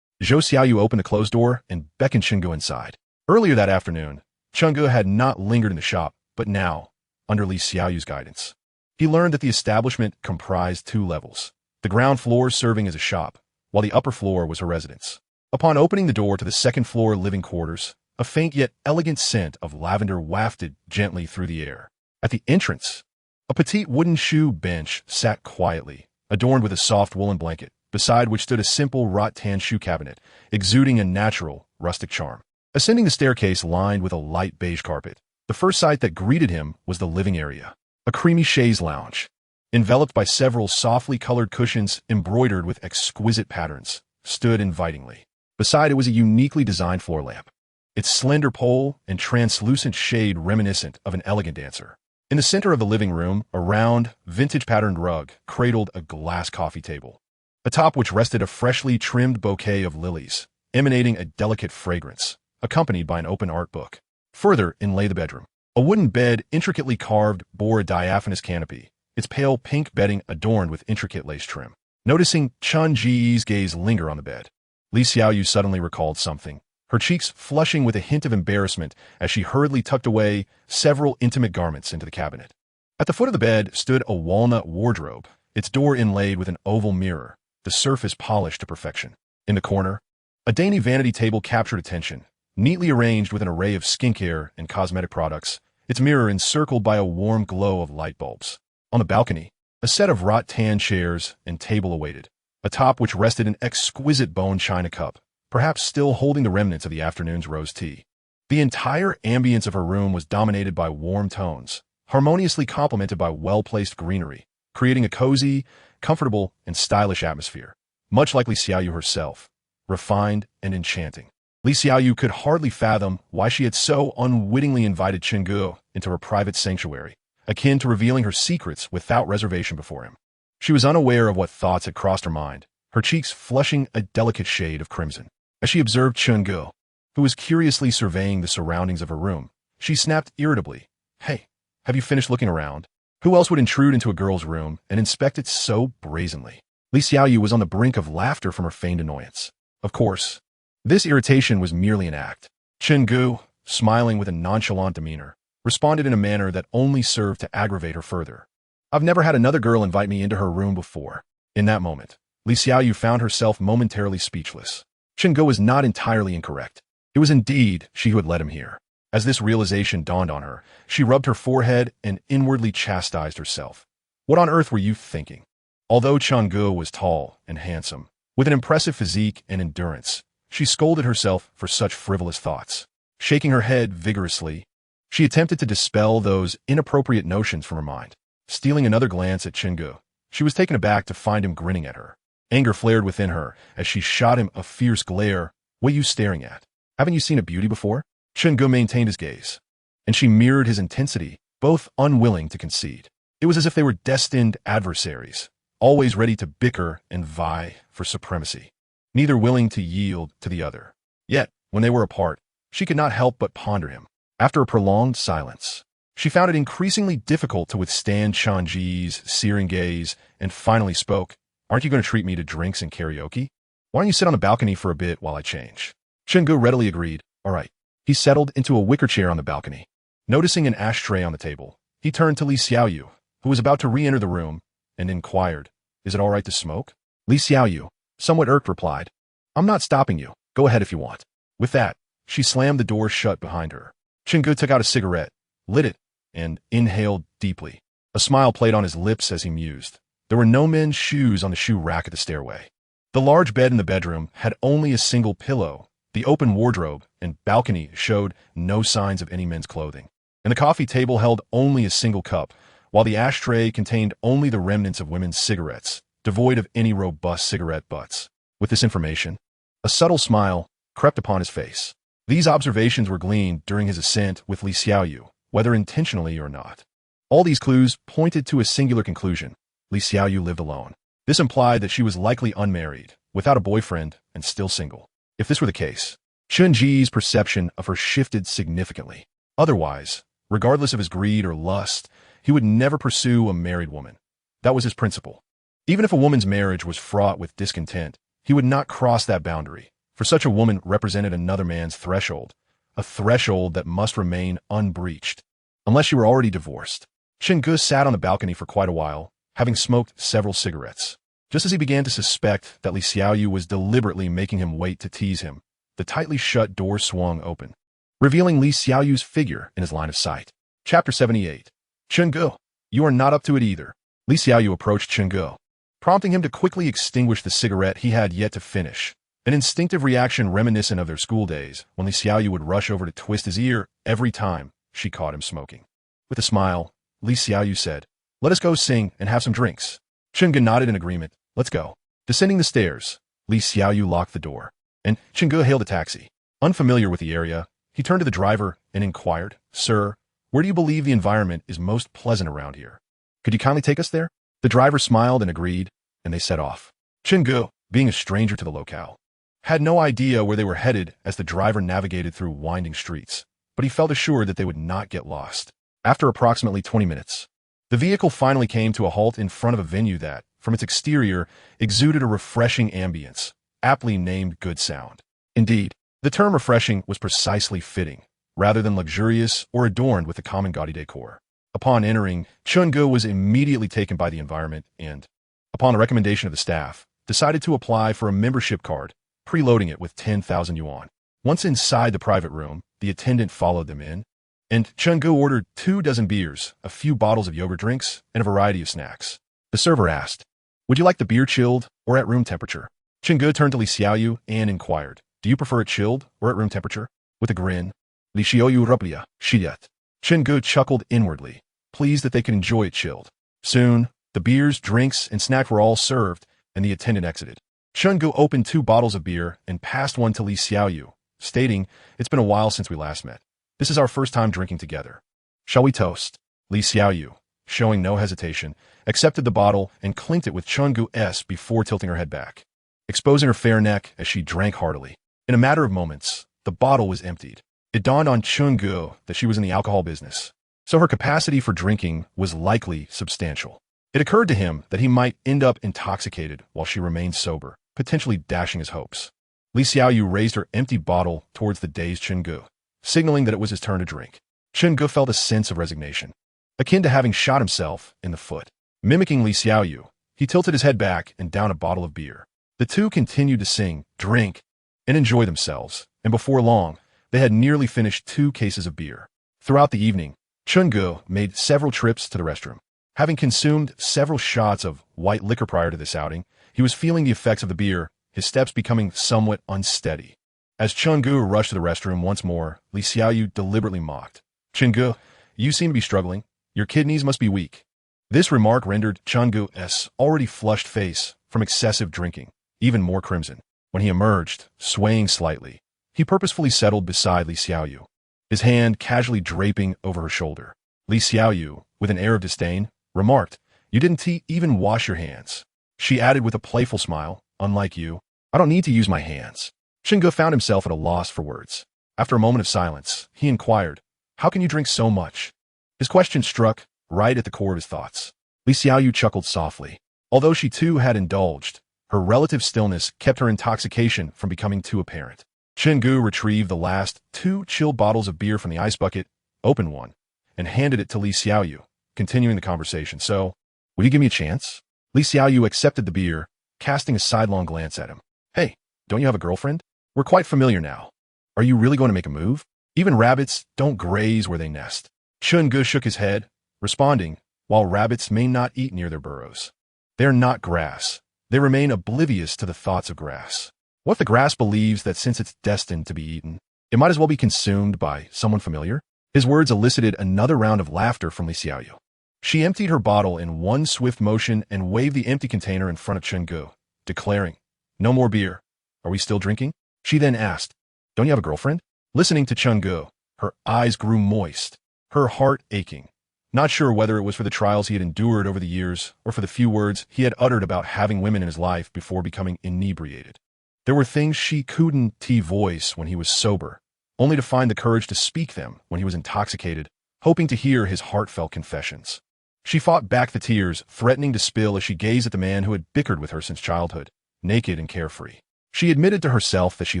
Zhou Xiaoyu opened the closed door and beckoned Chun Gu inside. Earlier that afternoon, Chun Gu had not lingered in the shop, but now, under Li Xiaoyu's guidance, he learned that the establishment comprised two levels, the ground floor serving as a shop, while the upper floor was her residence. Upon opening the door to the second-floor living quarters, a faint yet elegant scent of lavender wafted gently through the air. At the entrance, a petite wooden shoe bench sat quietly, adorned with a soft woolen blanket, beside which stood a simple wrought-tan shoe cabinet, exuding a natural, rustic charm. Ascending the staircase lined with a light beige carpet, the first sight that greeted him was the living area, a creamy chaise lounge, enveloped by several softly colored cushions embroidered with exquisite patterns, stood invitingly. Beside it was a uniquely designed floor lamp, its slender pole and translucent shade reminiscent of an elegant dancer. In the center of the living room, a round, vintage-patterned rug cradled a glass coffee table, atop which rested a freshly trimmed bouquet of lilies, emanating a delicate fragrance, accompanied by an open art book. Further inlay the bedroom. A wooden bed, intricately carved, bore a diaphanous canopy, its pale pink bedding adorned with intricate lace trim. Noticing Chun Ji's gaze linger on the bed, Li Xiaoyu suddenly recalled something, her cheeks flushing with a hint of embarrassment as she hurriedly tucked away several intimate garments into the cabinet. At the foot of the bed stood a walnut wardrobe, its door inlaid with an oval mirror, the surface polished to perfection. In the corner, a dainty vanity table captured attention, neatly arranged with an array of skincare and cosmetic products, its mirror encircled by a warm glow of light bulbs. On the balcony, a set of wrought tan chairs and table awaited, atop which rested an exquisite bone china cup, perhaps still holding the remnants of the afternoon's rose tea. The entire ambience of her room was dominated by warm tones, harmoniously complemented by well-placed greenery, creating a cozy, comfortable, and stylish atmosphere, much like Li Xiaoyu herself, refined and enchanting. Li Xiaoyu could hardly fathom why she had so unwittingly invited Chenggu into her private sanctuary, akin to revealing her secrets without reservation before him. She was unaware of what thoughts had crossed her mind, her cheeks flushing a delicate shade of crimson. As she observed Chenggu, who was curiously surveying the surroundings of her room, she snapped irritably, "Hey, have you finished looking around? Who else would intrude into a girl's room and inspect it so brazenly?" Li Xiaoyu was on the brink of laughter from her feigned annoyance. Of course, this irritation was merely an act. Chenggu, smiling with a nonchalant demeanor, responded in a manner that only served to aggravate her further. "I've never had another girl invite me into her room before." In that moment, Li Xiaoyu found herself momentarily speechless. Chenggu was not entirely incorrect. It was indeed she who had led him here. As this realization dawned on her, she rubbed her forehead and inwardly chastised herself. What on earth were you thinking? Although Chenggu was tall and handsome, with an impressive physique and endurance, she scolded herself for such frivolous thoughts. Shaking her head vigorously, she attempted to dispel those inappropriate notions from her mind. Stealing another glance at Chenggu, she was taken aback to find him grinning at her. Anger flared within her as she shot him a fierce glare. "What are you staring at? Haven't you seen a beauty before?" Chenggu maintained his gaze, and she mirrored his intensity, both unwilling to concede. It was as if they were destined adversaries, always ready to bicker and vie for supremacy, neither willing to yield to the other. Yet, when they were apart, she could not help but ponder him. After a prolonged silence, she found it increasingly difficult to withstand Changji's searing gaze and finally spoke. "Aren't you going to treat me to drinks and karaoke? Why don't you sit on the balcony for a bit while I change?" Chenggu readily agreed. "All right." He settled into a wicker chair on the balcony. Noticing an ashtray on the table, he turned to Li Xiaoyu, who was about to re-enter the room, and inquired, "Is it all right to smoke?" Li Xiaoyu, somewhat irked, replied, "I'm not stopping you. Go ahead if you want." With that, she slammed the door shut behind her. Chenggu took out a cigarette, lit it, and inhaled deeply. A smile played on his lips as he mused. There were no men's shoes on the shoe rack at the stairway. The large bed in the bedroom had only a single pillow. The open wardrobe and balcony showed no signs of any men's clothing. And the coffee table held only a single cup, while the ashtray contained only the remnants of women's cigarettes, devoid of any robust cigarette butts. With this information, a subtle smile crept upon his face. These observations were gleaned during his ascent with Li Xiaoyu, whether intentionally or not. All these clues pointed to a singular conclusion. Li Xiaoyu lived alone. This implied that she was likely unmarried, without a boyfriend, and still single. If this were the case, Chunji's perception of her shifted significantly. Otherwise, regardless of his greed or lust, he would never pursue a married woman. That was his principle. Even if a woman's marriage was fraught with discontent, he would not cross that boundary, for such a woman represented another man's threshold, a threshold that must remain unbreached, unless she were already divorced. Chenggu sat on the balcony for quite a while, having smoked several cigarettes. Just as he began to suspect that Li Xiaoyu was deliberately making him wait to tease him, the tightly shut door swung open, revealing Li Xiaoyu's figure in his line of sight. Chapter 78. Chenggu, you are not up to it either. Li Xiaoyu approached Chenggu, prompting him to quickly extinguish the cigarette he had yet to finish, an instinctive reaction reminiscent of their school days when Li Xiaoyu would rush over to twist his ear every time she caught him smoking. With a smile, Li Xiaoyu said, "Let us go sing and have some drinks." Chenggu nodded in agreement. "Let's go." Descending the stairs, Li Xiaoyu locked the door, and Chenggu hailed a taxi. Unfamiliar with the area, He turned to the driver and inquired, "Sir, where do you believe the environment is most pleasant around here? Could you kindly take us there?" The driver smiled and agreed, and they set off. Chungu, being a stranger to the locale, had no idea where they were headed as the driver navigated through winding streets, but he felt assured that they would not get lost. After approximately 20 minutes, the vehicle finally came to a halt in front of a venue that, from its exterior, exuded a refreshing ambience, aptly named Good Sound. Indeed, the term refreshing was precisely fitting, rather than luxurious or adorned with the common gaudy decor. Upon entering, Chungu was immediately taken by the environment and, upon the recommendation of the staff, decided to apply for a membership card, preloading it with 10,000 yuan. Once inside the private room, the attendant followed them in, and Chungu ordered 2 dozen beers, a few bottles of yogurt drinks, and a variety of snacks. The server asked, "Would you like the beer chilled or at room temperature?" Chungu turned to Li Xiaoyu and inquired, "Do you prefer it chilled or at room temperature?" With a grin, Li Xiaoyu ruplia, shiyat. Chungu chuckled inwardly, pleased that they could enjoy it chilled. Soon, the beers, drinks, and snack were all served, and the attendant exited. Chungu opened 2 bottles of beer and passed one to Li Xiaoyu, stating, "It's been a while since we last met. This is our first time drinking together. Shall we toast?" Li Xiaoyu, showing no hesitation, accepted the bottle and clinked it with Chungu's before tilting her head back, exposing her fair neck as she drank heartily. In a matter of moments, the bottle was emptied. It dawned on Chungu that she was in the alcohol business, so her capacity for drinking was likely substantial. It occurred to him that he might end up intoxicated while she remained sober, potentially dashing his hopes. Li Xiaoyu raised her empty bottle towards the dazed Chungu, signaling that it was his turn to drink. Chungu felt a sense of resignation, akin to having shot himself in the foot. Mimicking Li Xiaoyu, he tilted his head back and downed a bottle of beer. The two continued to sing, drink, and enjoy themselves, and before long, they had nearly finished 2 cases of beer. Throughout the evening, Chungu made several trips to the restroom. Having consumed several shots of white liquor prior to this outing, he was feeling the effects of the beer, his steps becoming somewhat unsteady. As Chungu rushed to the restroom once more, Li Xiaoyu deliberately mocked, "Chungu, you seem to be struggling. Your kidneys must be weak." This remark rendered Chungu's already flushed face from excessive drinking even more crimson. When he emerged, swaying slightly, he purposefully settled beside Li Xiaoyu, his hand casually draping over her shoulder. Li Xiaoyu, with an air of disdain, remarked, "You didn't even wash your hands." She added with a playful smile, "Unlike you, I don't need to use my hands." Chungu found himself at a loss for words. After a moment of silence, he inquired, "How can you drink so much?" His question struck right at the core of his thoughts. Li Xiaoyu chuckled softly. Although she too had indulged, her relative stillness kept her intoxication from becoming too apparent. Chungu retrieved the last 2 chilled bottles of beer from the ice bucket, opened one, and handed it to Li Xiaoyu, continuing the conversation. "So, will you give me a chance?" Li Xiaoyu accepted the beer, casting a sidelong glance at him. "Hey, don't you have a girlfriend? We're quite familiar now. Are you really going to make a move? Even rabbits don't graze where they nest." Chungu shook his head, responding, "While rabbits may not eat near their burrows, they are not grass. They remain oblivious to the thoughts of grass. What if the grass believes that since it's destined to be eaten, it might as well be consumed by someone familiar?" His words elicited another round of laughter from Li Xiaoyu. She emptied her bottle in one swift motion and waved the empty container in front of Chungu, declaring, "No more beer. Are we still drinking?" She then asked, "Don't you have a girlfriend?" Listening to Chungu, her eyes grew moist, her heart aching. Not sure whether it was for the trials he had endured over the years or for the few words he had uttered about having women in his life before becoming inebriated. There were things she couldn't voice when he was sober, only to find the courage to speak them when he was intoxicated, hoping to hear his heartfelt confessions. She fought back the tears, threatening to spill as she gazed at the man who had bickered with her since childhood, naked and carefree. She admitted to herself that she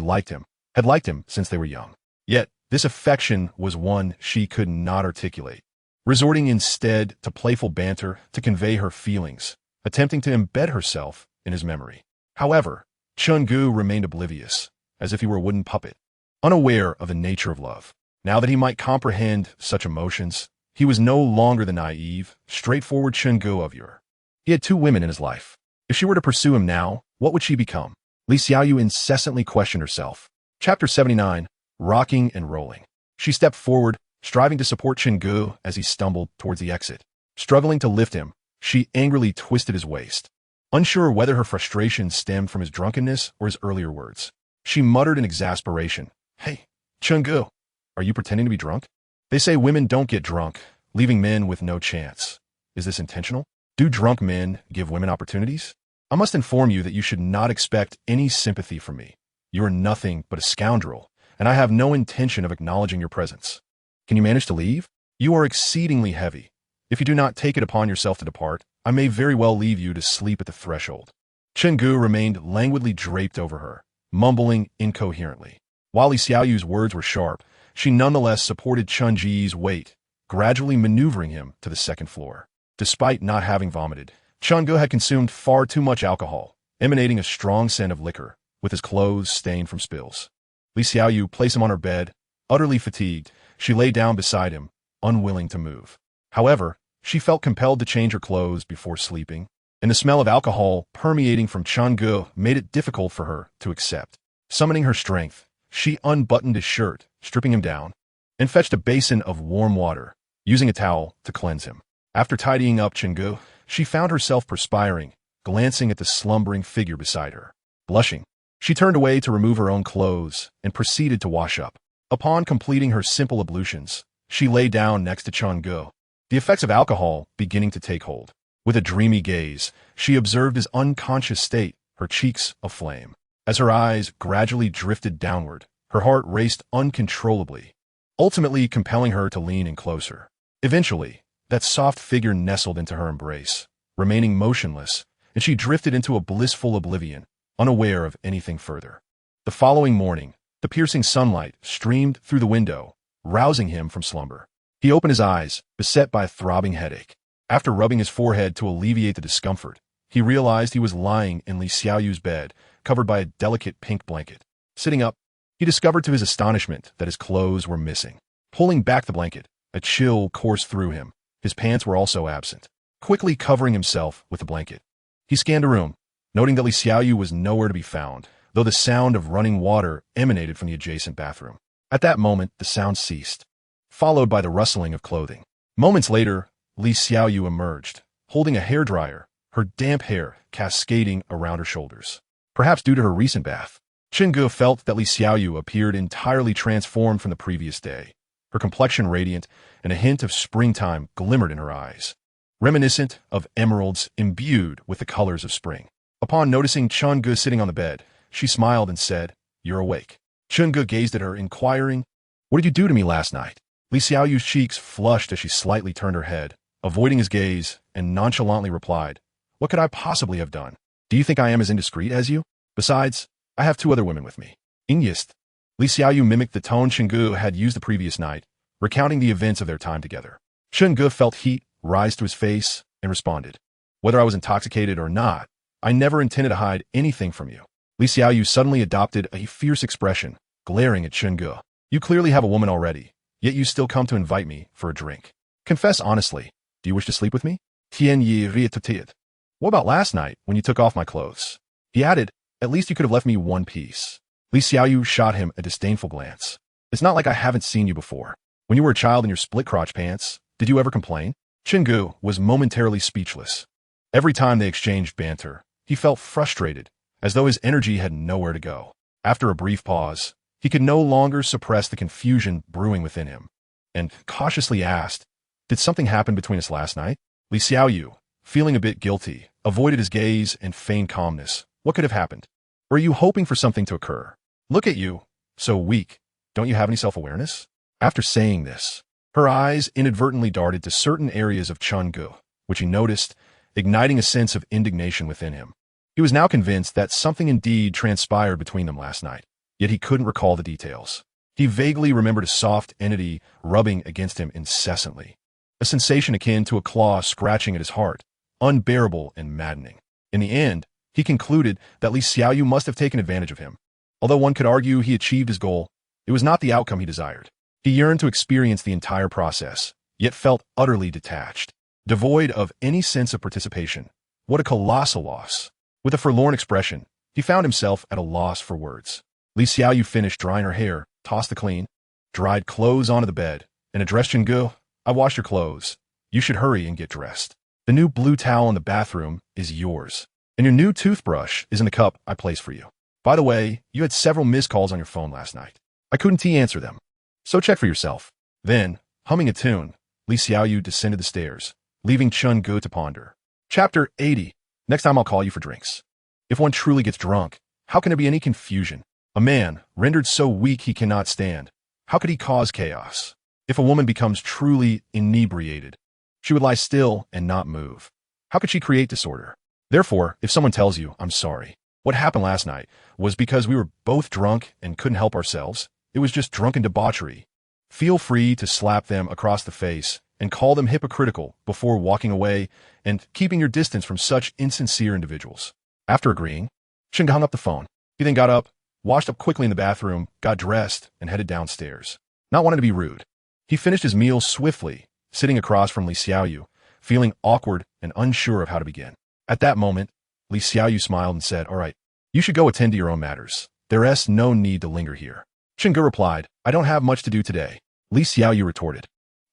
liked him, had liked him since they were young. Yet, this affection was one she could not articulate, resorting instead to playful banter to convey her feelings, attempting to embed herself in his memory. However, Chungu remained oblivious, as if he were a wooden puppet, unaware of the nature of love. Now that he might comprehend such emotions, he was no longer the naive, straightforward Chungu of yore. He had 2 women in his life. If she were to pursue him now, what would she become? Li Xiaoyu incessantly questioned herself. Chapter 79, Rocking and Rolling. She stepped forward, striving to support Chungu as he stumbled towards the exit. Struggling to lift him, she angrily twisted his waist. Unsure whether her frustration stemmed from his drunkenness or his earlier words, she muttered in exasperation, "Hey, Chungu, Are you pretending to be drunk? They say women don't get drunk, leaving men with no chance. Is this intentional? Do drunk men give women opportunities? I must inform you that you should not expect any sympathy from me. You are nothing but a scoundrel, and I have no intention of acknowledging your presence. Can you manage to leave? You are exceedingly heavy. If you do not take it upon yourself to depart, I may very well leave you to sleep at the threshold. Chenggu remained languidly draped over her, mumbling incoherently. While Li Xiaoyu's words were sharp, she nonetheless supported Chun Ji's weight, gradually maneuvering him to the second floor. Despite not having vomited, Chenggu had consumed far too much alcohol, emanating a strong scent of liquor, with his clothes stained from spills. Li Xiaoyu placed him on her bed. Utterly fatigued, she lay down beside him, unwilling to move. However, she felt compelled to change her clothes before sleeping, and the smell of alcohol permeating from Chenggu made it difficult for her to accept. Summoning her strength, she unbuttoned his shirt, stripping him down, and fetched a basin of warm water, using a towel to cleanse him. After tidying up Chenggu, she found herself perspiring, glancing at the slumbering figure beside her. Blushing, she turned away to remove her own clothes and proceeded to wash up. Upon completing her simple ablutions, she lay down next to Chenggu, the effects of alcohol beginning to take hold. With a dreamy gaze, she observed his unconscious state, her cheeks aflame. As her eyes gradually drifted downward, her heart raced uncontrollably, ultimately compelling her to lean in closer. Eventually, that soft figure nestled into her embrace, remaining motionless, and she drifted into a blissful oblivion, unaware of anything further. The following morning, the piercing sunlight streamed through the window, rousing him from slumber. He opened his eyes, beset by a throbbing headache. After rubbing his forehead to alleviate the discomfort, he realized he was lying in Li Xiaoyu's bed, covered by a delicate pink blanket. Sitting up, he discovered to his astonishment that his clothes were missing. Pulling back the blanket, a chill coursed through him. His pants were also absent. Quickly covering himself with the blanket, he scanned the room, noting that Li Xiaoyu was nowhere to be found, though the sound of running water emanated from the adjacent bathroom. At that moment, the sound ceased, followed by the rustling of clothing. Moments later, Li Xiaoyu emerged, holding a hairdryer, her damp hair cascading around her shoulders. Perhaps due to her recent bath, Chenggu felt that Li Xiaoyu appeared entirely transformed from the previous day. Her complexion radiant, and a hint of springtime glimmered in her eyes, reminiscent of emeralds imbued with the colors of spring. Upon noticing Chenggu sitting on the bed, she smiled and said, "You're awake." Chenggu gazed at her, inquiring, "What did you do to me last night?" Li Xiaoyu's cheeks flushed as she slightly turned her head, avoiding his gaze, and nonchalantly replied, "What could I possibly have done? Do you think I am as indiscreet as you? Besides, I have 2 other women with me." Ingyist. Li Xiaoyu mimicked the tone Chenggu had used the previous night, recounting the events of their time together. Chenggu felt heat rise to his face and responded, "Whether I was intoxicated or not, I never intended to hide anything from you." Li Xiaoyu suddenly adopted a fierce expression, glaring at Chenggu. "You clearly have a woman already, yet you still come to invite me for a drink. Confess honestly, do you wish to sleep with me?" Tian Yi reiterated. "What about last night when you took off my clothes?" He added, "At least you could have left me one piece." Li Xiaoyu shot him a disdainful glance. "It's not like I haven't seen you before. When you were a child in your split-crotch pants, did you ever complain?" Chenggu was momentarily speechless. Every time they exchanged banter, he felt frustrated, as though his energy had nowhere to go. After a brief pause, he could no longer suppress the confusion brewing within him, and cautiously asked, "Did something happen between us last night?" Li Xiaoyu, feeling a bit guilty, avoided his gaze and feigned calmness. "What could have happened? Or are you hoping for something to occur? Look at you, so weak. Don't you have any self-awareness?" After saying this, her eyes inadvertently darted to certain areas of Chenggu, which he noticed, igniting a sense of indignation within him. He was now convinced that something indeed transpired between them last night, yet he couldn't recall the details. He vaguely remembered a soft entity rubbing against him incessantly, a sensation akin to a claw scratching at his heart, unbearable and maddening. In the end, he concluded that Li Xiaoyu must have taken advantage of him. Although one could argue he achieved his goal, it was not the outcome he desired. He yearned to experience the entire process, yet felt utterly detached, devoid of any sense of participation. What a colossal loss! With a forlorn expression, he found himself at a loss for words. Li Xiaoyu finished drying her hair, tossed the clean, dried clothes onto the bed, and addressed Chenggu, "I washed your clothes. You should hurry and get dressed. The new blue towel in the bathroom is yours, and your new toothbrush is in the cup I placed for you. By the way, you had several missed calls on your phone last night. I couldn't answer them. So check for yourself. Then, humming a tune, Li Xiaoyu descended the stairs, leaving Chun Gu to ponder. Chapter 80. Next time I'll call you for drinks. If one truly gets drunk, how can there be any confusion? A man, rendered so weak he cannot stand, how could he cause chaos? If a woman becomes truly inebriated, she would lie still and not move. How could she create disorder? Therefore, if someone tells you, I'm sorry, what happened last night was because we were both drunk and couldn't help ourselves, it was just drunken debauchery, feel free to slap them across the face and call them hypocritical before walking away and keeping your distance from such insincere individuals. After agreeing, Shin hung up the phone. He then got up, washed up quickly in the bathroom, got dressed, and headed downstairs. Not wanting to be rude, he finished his meal swiftly, sitting across from Li Xiaoyu, feeling awkward and unsure of how to begin. At that moment, Li Xiaoyu smiled and said, all right, you should go attend to your own matters. There's no need to linger here. Chengge replied, I don't have much to do today. Li Xiaoyu retorted,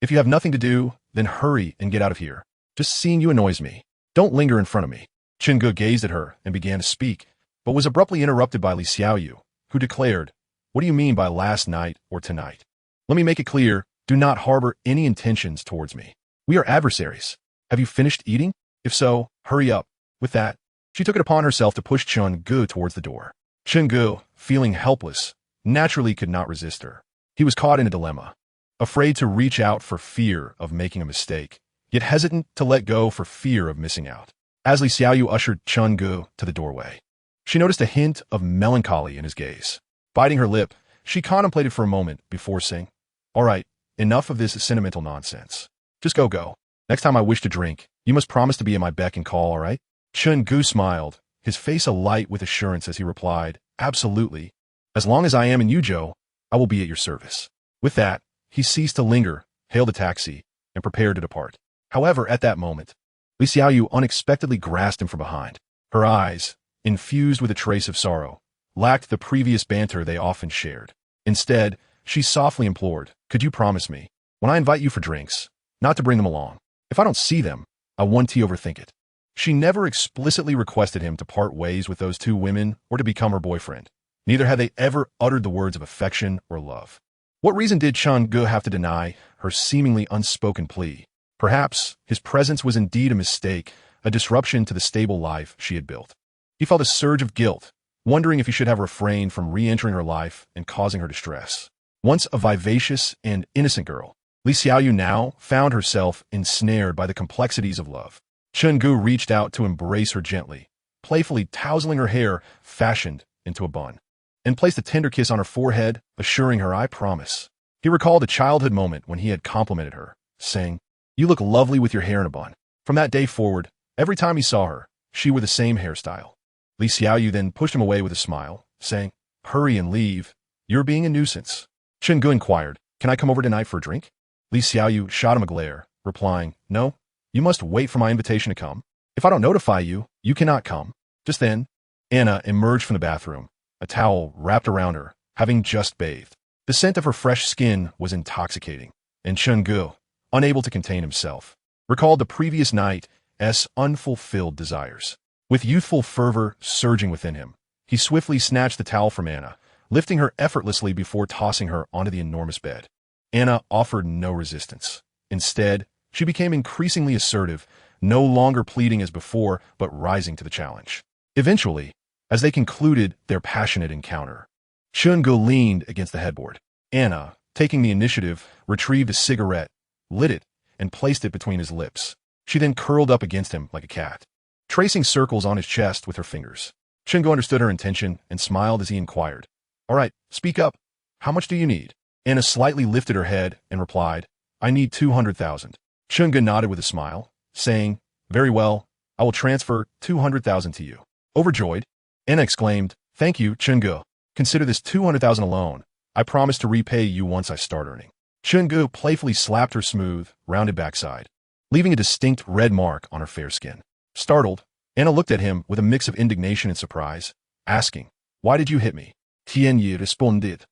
if you have nothing to do, then hurry and get out of here. Just seeing you annoys me. Don't linger in front of me. Chengge gazed at her and began to speak, but was abruptly interrupted by Li Xiaoyu, who declared, what do you mean by last night or tonight? Let me make it clear, do not harbor any intentions towards me. We are adversaries. Have you finished eating? If so, hurry up. With that, she took it upon herself to push Chun-gu towards the door. Chun-gu, feeling helpless, naturally could not resist her. He was caught in a dilemma, afraid to reach out for fear of making a mistake, yet hesitant to let go for fear of missing out. As Li Xiaoyu ushered Chun-gu to the doorway, she noticed a hint of melancholy in his gaze. Biting her lip, she contemplated for a moment before saying, all right, enough of this sentimental nonsense. Just go. Next time I wish to drink, you must promise to be at my beck and call, all right? Chun-gu smiled, his face alight with assurance as he replied, absolutely. As long as I am in Yuzhou, I will be at your service. With that, he ceased to linger, hailed a taxi, and prepared to depart. However, at that moment, Li Xiaoyu unexpectedly grasped him from behind. Her eyes, infused with a trace of sorrow, lacked the previous banter they often shared. Instead, she softly implored, could you promise me, when I invite you for drinks, not to bring them along? If I don't see them, I won't overthink it. She never explicitly requested him to part ways with those two women or to become her boyfriend. Neither had they ever uttered the words of affection or love. What reason did Chun-gu have to deny her seemingly unspoken plea? Perhaps his presence was indeed a mistake, a disruption to the stable life she had built. He felt a surge of guilt, wondering if he should have refrained from re-entering her life and causing her distress. Once a vivacious and innocent girl, Li Xiaoyu now found herself ensnared by the complexities of love. Chun-gu reached out to embrace her gently, playfully tousling her hair fashioned into a bun, and placed a tender kiss on her forehead, assuring her, I promise. He recalled a childhood moment when he had complimented her, saying, you look lovely with your hair in a bun. From that day forward, every time he saw her, she wore the same hairstyle. Li Xiaoyu then pushed him away with a smile, saying, hurry and leave. You're being a nuisance. Chun-gu inquired, can I come over tonight for a drink? Li Xiaoyu shot him a glare, replying, no, you must wait for my invitation to come. If I don't notify you, you cannot come. Just then, Anna emerged from the bathroom, a towel wrapped around her, having just bathed. The scent of her fresh skin was intoxicating, and Chun-gu, unable to contain himself, recalled the previous night's unfulfilled desires. With youthful fervor surging within him, he swiftly snatched the towel from Anna, lifting her effortlessly before tossing her onto the enormous bed. Anna offered no resistance. Instead, she became increasingly assertive, no longer pleading as before, but rising to the challenge. Eventually, as they concluded their passionate encounter, Chun-gu leaned against the headboard. Anna, taking the initiative, retrieved a cigarette, lit it, and placed it between his lips. She then curled up against him like a cat, tracing circles on his chest with her fingers. Chun-gu understood her intention and smiled as he inquired, all right, speak up. How much do you need? Anna slightly lifted her head and replied, I need 200,000. Chun-gu nodded with a smile, saying, very well, I will transfer 200,000 to you. Overjoyed, Anna exclaimed, thank you, Chun-gu. Consider this 200,000 alone. I promise to repay you once I start earning. Chun-gu playfully slapped her smooth, rounded backside, leaving a distinct red mark on her fair skin. Startled, Anna looked at him with a mix of indignation and surprise, asking, why did you hit me? Tianyi responded.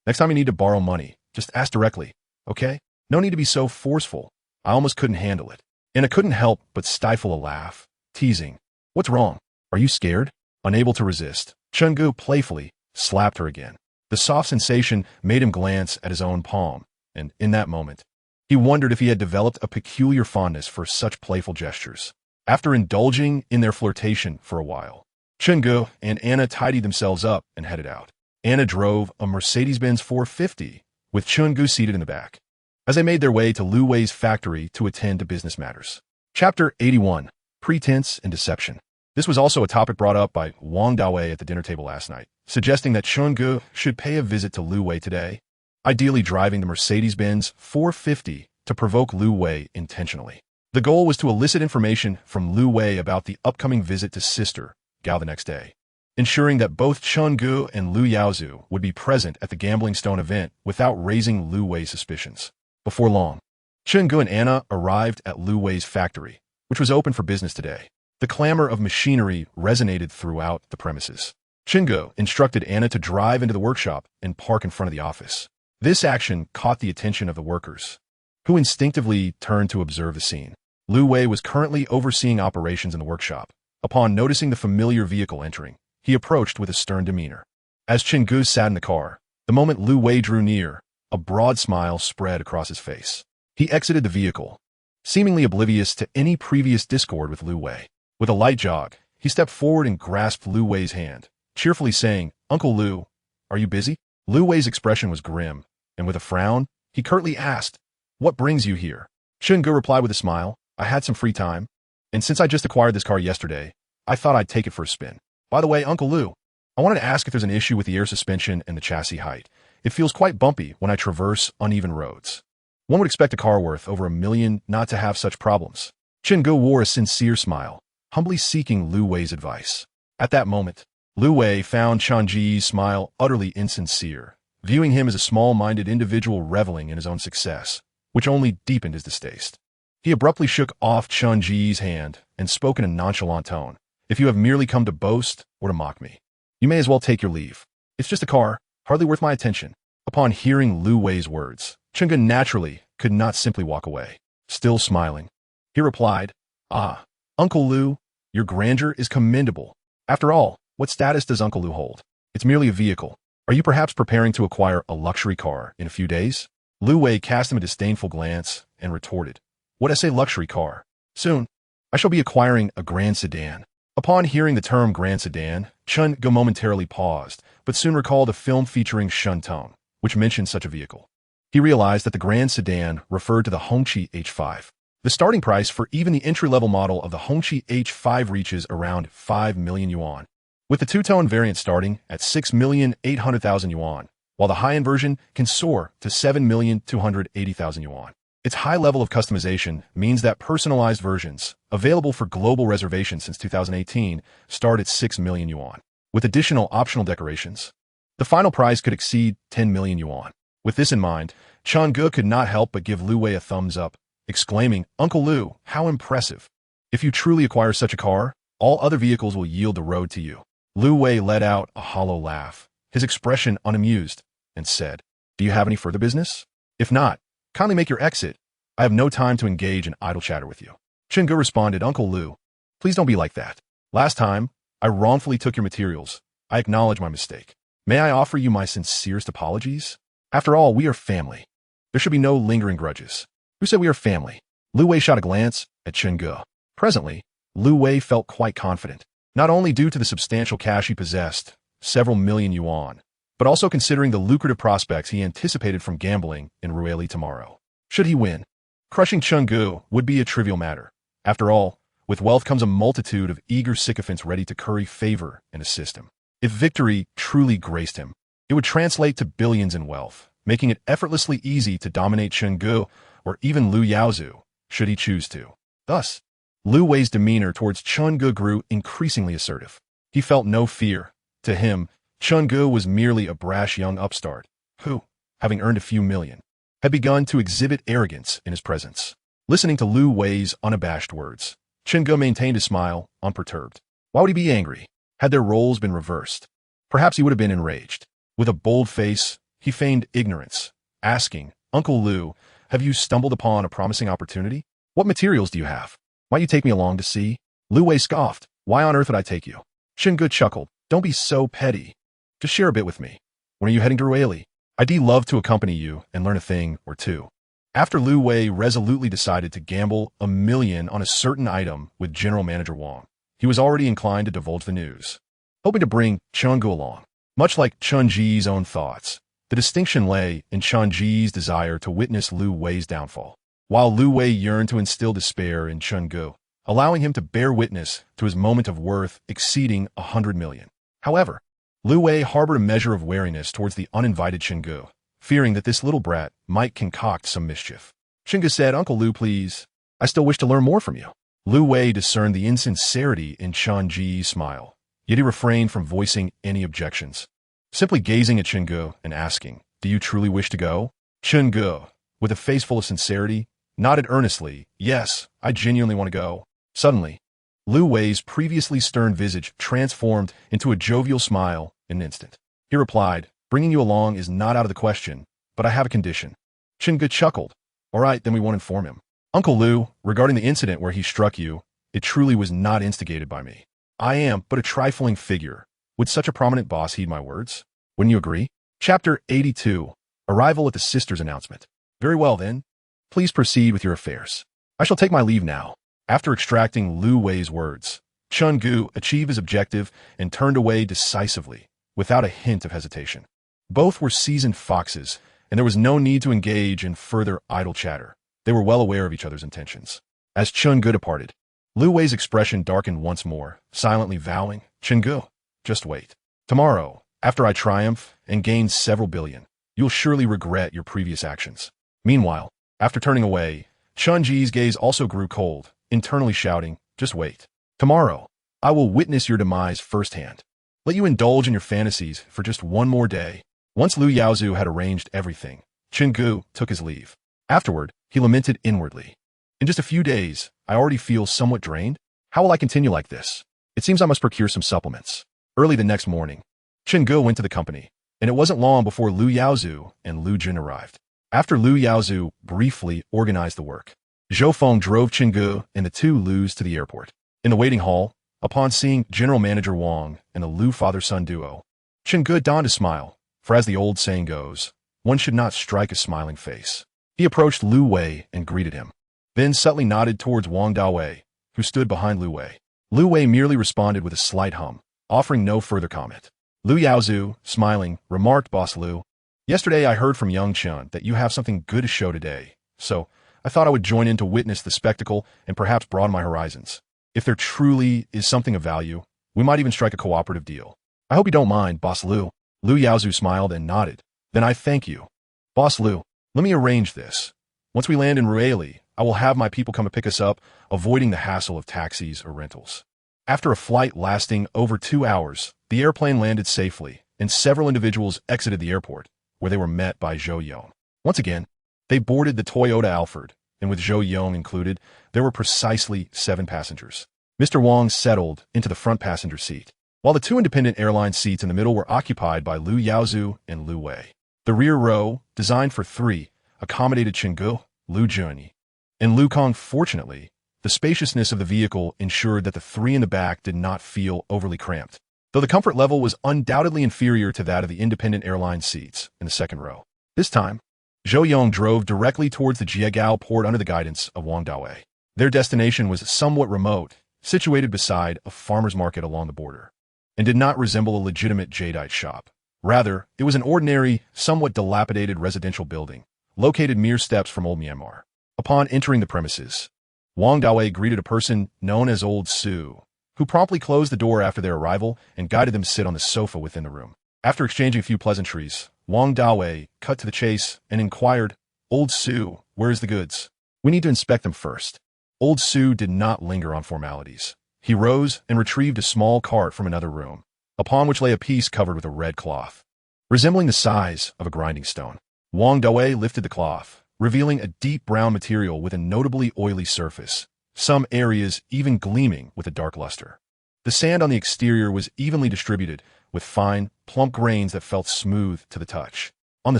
Next time you need to borrow money, just ask directly, okay? No need to be so forceful. I almost couldn't handle it. Anna couldn't help but stifle a laugh, teasing, what's wrong? Are you scared? Unable to resist, Chun-gu playfully slapped her again. The soft sensation made him glance at his own palm, and in that moment, he wondered if he had developed a peculiar fondness for such playful gestures. After indulging in their flirtation for a while, Chungu and Anna tidied themselves up and headed out. Anna drove a Mercedes-Benz 450, with Chungu seated in the back, as they made their way to Lu Wei's factory to attend to business matters. Chapter 81. Pretense and Deception. This was also a topic brought up by Wang Dawei at the dinner table last night, suggesting that Chungu should pay a visit to Lu Wei today, ideally driving the Mercedes-Benz 450 to provoke Lu Wei intentionally. The goal was to elicit information from Lu Wei about the upcoming visit to Sister Gao the next day, ensuring that both Chungu and Lu Yaozu would be present at the Gambling Stone event without raising Lu Wei's suspicions. Before long, Chungu and Anna arrived at Lu Wei's factory, which was open for business today. The clamor of machinery resonated throughout the premises. Chungu instructed Anna to drive into the workshop and park in front of the office. This action caught the attention of the workers, who instinctively turned to observe the scene. Lu Wei was currently overseeing operations in the workshop. Upon noticing the familiar vehicle entering, he approached with a stern demeanor. As Chungu sat in the car, the moment Lu Wei drew near, a broad smile spread across his face. He exited the vehicle, seemingly oblivious to any previous discord with Lu Wei. With a light jog, he stepped forward and grasped Lu Wei's hand, cheerfully saying, "Uncle Lu, are you busy?" Lu Wei's expression was grim, and with a frown, he curtly asked, "What brings you here?" Chungu replied with a smile, "I had some free time, and since I just acquired this car yesterday, I thought I'd take it for a spin. By the way, Uncle Lu, I wanted to ask if there's an issue with the air suspension and the chassis height. It feels quite bumpy when I traverse uneven roads. One would expect a car worth over $1 million not to have such problems." Chungu wore a sincere smile, humbly seeking Lu Wei's advice. At that moment, Lu Wei found Chunji's smile utterly insincere, viewing him as a small-minded individual reveling in his own success, which only deepened his distaste. He abruptly shook off Chunji's hand and spoke in a nonchalant tone. "If you have merely come to boast or to mock me, you may as well take your leave. It's just a car, hardly worth my attention." Upon hearing Lu Wei's words, Chungu naturally could not simply walk away. Still smiling, he replied, "Ah, Uncle Lu, your grandeur is commendable. After all, what status does Uncle Lu hold? It's merely a vehicle. Are you perhaps preparing to acquire a luxury car in a few days?" Lu Wei cast him a disdainful glance and retorted, "What I say luxury car? Soon, I shall be acquiring a grand sedan." Upon hearing the term grand sedan, Chungu momentarily paused, but soon recalled a film featuring Shun Tong, which mentioned such a vehicle. He realized that the grand sedan referred to the Hongqi H5. The starting price for even the entry-level model of the Hongqi H5 reaches around 5 million yuan, with the two-tone variant starting at 6,800,000 yuan, while the high-end version can soar to 7,280,000 yuan. Its high level of customization means that personalized versions, available for global reservation since 2018, start at 6 million yuan. With additional optional decorations, the final price could exceed 10 million yuan. With this in mind, Chungu could not help but give Lu Wei a thumbs up, exclaiming, "Uncle Lu, how impressive. If you truly acquire such a car, all other vehicles will yield the road to you." Lu Wei let out a hollow laugh, his expression unamused, and said, "Do you have any further business? If not, kindly make your exit. I have no time to engage in idle chatter with you." Chungu responded, "Uncle Lu, please don't be like that. Last time, I wrongfully took your materials. I acknowledge my mistake. May I offer you my sincerest apologies? After all, we are family. There should be no lingering grudges." "Who said we are family?" Lu Wei shot a glance at Chungu. Presently, Lu Wei felt quite confident, not only due to the substantial cash he possessed, several million yuan, but also considering the lucrative prospects he anticipated from gambling in Rueli tomorrow. Should he win, crushing Chungu would be a trivial matter. After all, with wealth comes a multitude of eager sycophants ready to curry favor and assist him. If victory truly graced him, it would translate to billions in wealth, making it effortlessly easy to dominate Chungu or even Lu Yaozu, should he choose to. Thus, Lu Wei's demeanor towards Chungu grew increasingly assertive. He felt no fear. To him, Chungu was merely a brash young upstart, who, having earned a few million, had begun to exhibit arrogance in his presence. Listening to Lu Wei's unabashed words, Chungu maintained his smile, unperturbed. Why would he be angry? Had their roles been reversed, perhaps he would have been enraged. With a bold face, he feigned ignorance, asking, "Uncle Lu, have you stumbled upon a promising opportunity? What materials do you have? Might you take me along to see?" Lu Wei scoffed. "Why on earth would I take you?" Chungu chuckled. "Don't be so petty. Just share a bit with me. When are you heading to Rueli? I'd love to accompany you and learn a thing or two. After Lu Wei resolutely decided to gamble $1 million on a certain item with General Manager Wang, he was already inclined to divulge the news, hoping to bring Chun Gu along. Much like Chun Ji's own thoughts, the distinction lay in Chun Ji's desire to witness Lu Wei's downfall, while Lu Wei yearned to instill despair in Chun Gu, allowing him to bear witness to his moment of worth exceeding $100 million. However, Lu Wei harbored a measure of wariness towards the uninvited Chun Gu, fearing that this little brat might concoct some mischief. Chun Gu said, "Uncle Lu, please, I still wish to learn more from you." Lu Wei discerned the insincerity in Chun Ji's smile, yet he refrained from voicing any objections, simply gazing at Chun Gu and asking, "Do you truly wish to go?" Chun Gu, with a face full of sincerity, nodded earnestly, "Yes, I genuinely want to go." Suddenly, Lu Wei's previously stern visage transformed into a jovial smile in an instant. He replied, "Bringing you along is not out of the question, but I have a condition." Chun Gu chuckled. "All right, then we won't inform him." "Uncle Lu, regarding the incident where he struck you, it truly was not instigated by me. I am but a trifling figure. Would such a prominent boss heed my words? Wouldn't you agree?" Chapter 82. Arrival at the Sisters' Announcement. "Very well, then. Please proceed with your affairs. I shall take my leave now." After extracting Lu Wei's words, Chun Gu achieved his objective and turned away decisively, without a hint of hesitation. Both were seasoned foxes, and there was no need to engage in further idle chatter. They were well aware of each other's intentions. As Chun Gu departed, Lu Wei's expression darkened once more, silently vowing, "Chun Gu, just wait. Tomorrow, after I triumph and gain several billion, you'll surely regret your previous actions." Meanwhile, after turning away, Chun Ji's gaze also grew cold, internally shouting, "Just wait. Tomorrow, I will witness your demise firsthand. Let you indulge in your fantasies for just one more day." Once Lu Yaozu had arranged everything, Chun Gu took his leave. Afterward, he lamented inwardly, "In just a few days, I already feel somewhat drained. How will I continue like this? It seems I must procure some supplements." Early the next morning, Chun Gu went to the company, and it wasn't long before Lu Yaozu and Lu Jun arrived. After Lu Yaozu briefly organized the work, Zhou Feng drove Chun Gu and the two Lus to the airport. In the waiting hall, upon seeing General Manager Wang and the Lu father-son duo, Chun Gu donned a smile, for as the old saying goes, one should not strike a smiling face. He approached Lu Wei and greeted him, then subtly nodded towards Wang Dawei, who stood behind Lu Wei. Lu Wei merely responded with a slight hum, offering no further comment. Lu Yaozu, smiling, remarked, "Boss Lu, yesterday I heard from young Chun that you have something good to show today, so I thought I would join in to witness the spectacle and perhaps broaden my horizons. If there truly is something of value, we might even strike a cooperative deal. I hope you don't mind, Boss Lu." Lu Yaozu smiled and nodded. "Then I thank you. Boss Lu, let me arrange this. Once we land in Rueli, I will have my people come to pick us up, avoiding the hassle of taxis or rentals." After a flight lasting over 2 hours, the airplane landed safely, and several individuals exited the airport, where they were met by Zhou Yong. Once again, they boarded the Toyota Alphard, and with Zhou Yong included, there were precisely 7 passengers. Mr. Wang settled into the front passenger seat, while the 2 independent airline seats in the middle were occupied by Lu Yaozu and Lu Wei. The rear row, designed for 3, accommodated Chun Gu, Lu Jun, and Lu Kong. Fortunately, the spaciousness of the vehicle ensured that the 3 in the back did not feel overly cramped, though the comfort level was undoubtedly inferior to that of the independent airline seats in the second row. This time, Zhou Yong drove directly towards the Jiegao port under the guidance of Wang Dawei. Their destination was somewhat remote, situated beside a farmer's market along the border, and did not resemble a legitimate jadeite shop. Rather, it was an ordinary, somewhat dilapidated residential building, located mere steps from Old Myanmar. Upon entering the premises, Wang Dawei greeted a person known as Old Su, who promptly closed the door after their arrival and guided them to sit on the sofa within the room. After exchanging a few pleasantries, Wang Dawei cut to the chase and inquired, "Old Su, where is the goods? We need to inspect them first." Old Su did not linger on formalities. He rose and retrieved a small cart from another room, upon which lay a piece covered with a red cloth, resembling the size of a grinding stone. Wang Dawei lifted the cloth, revealing a deep brown material with a notably oily surface, some areas even gleaming with a dark luster. The sand on the exterior was evenly distributed, with fine, plump grains that felt smooth to the touch. On the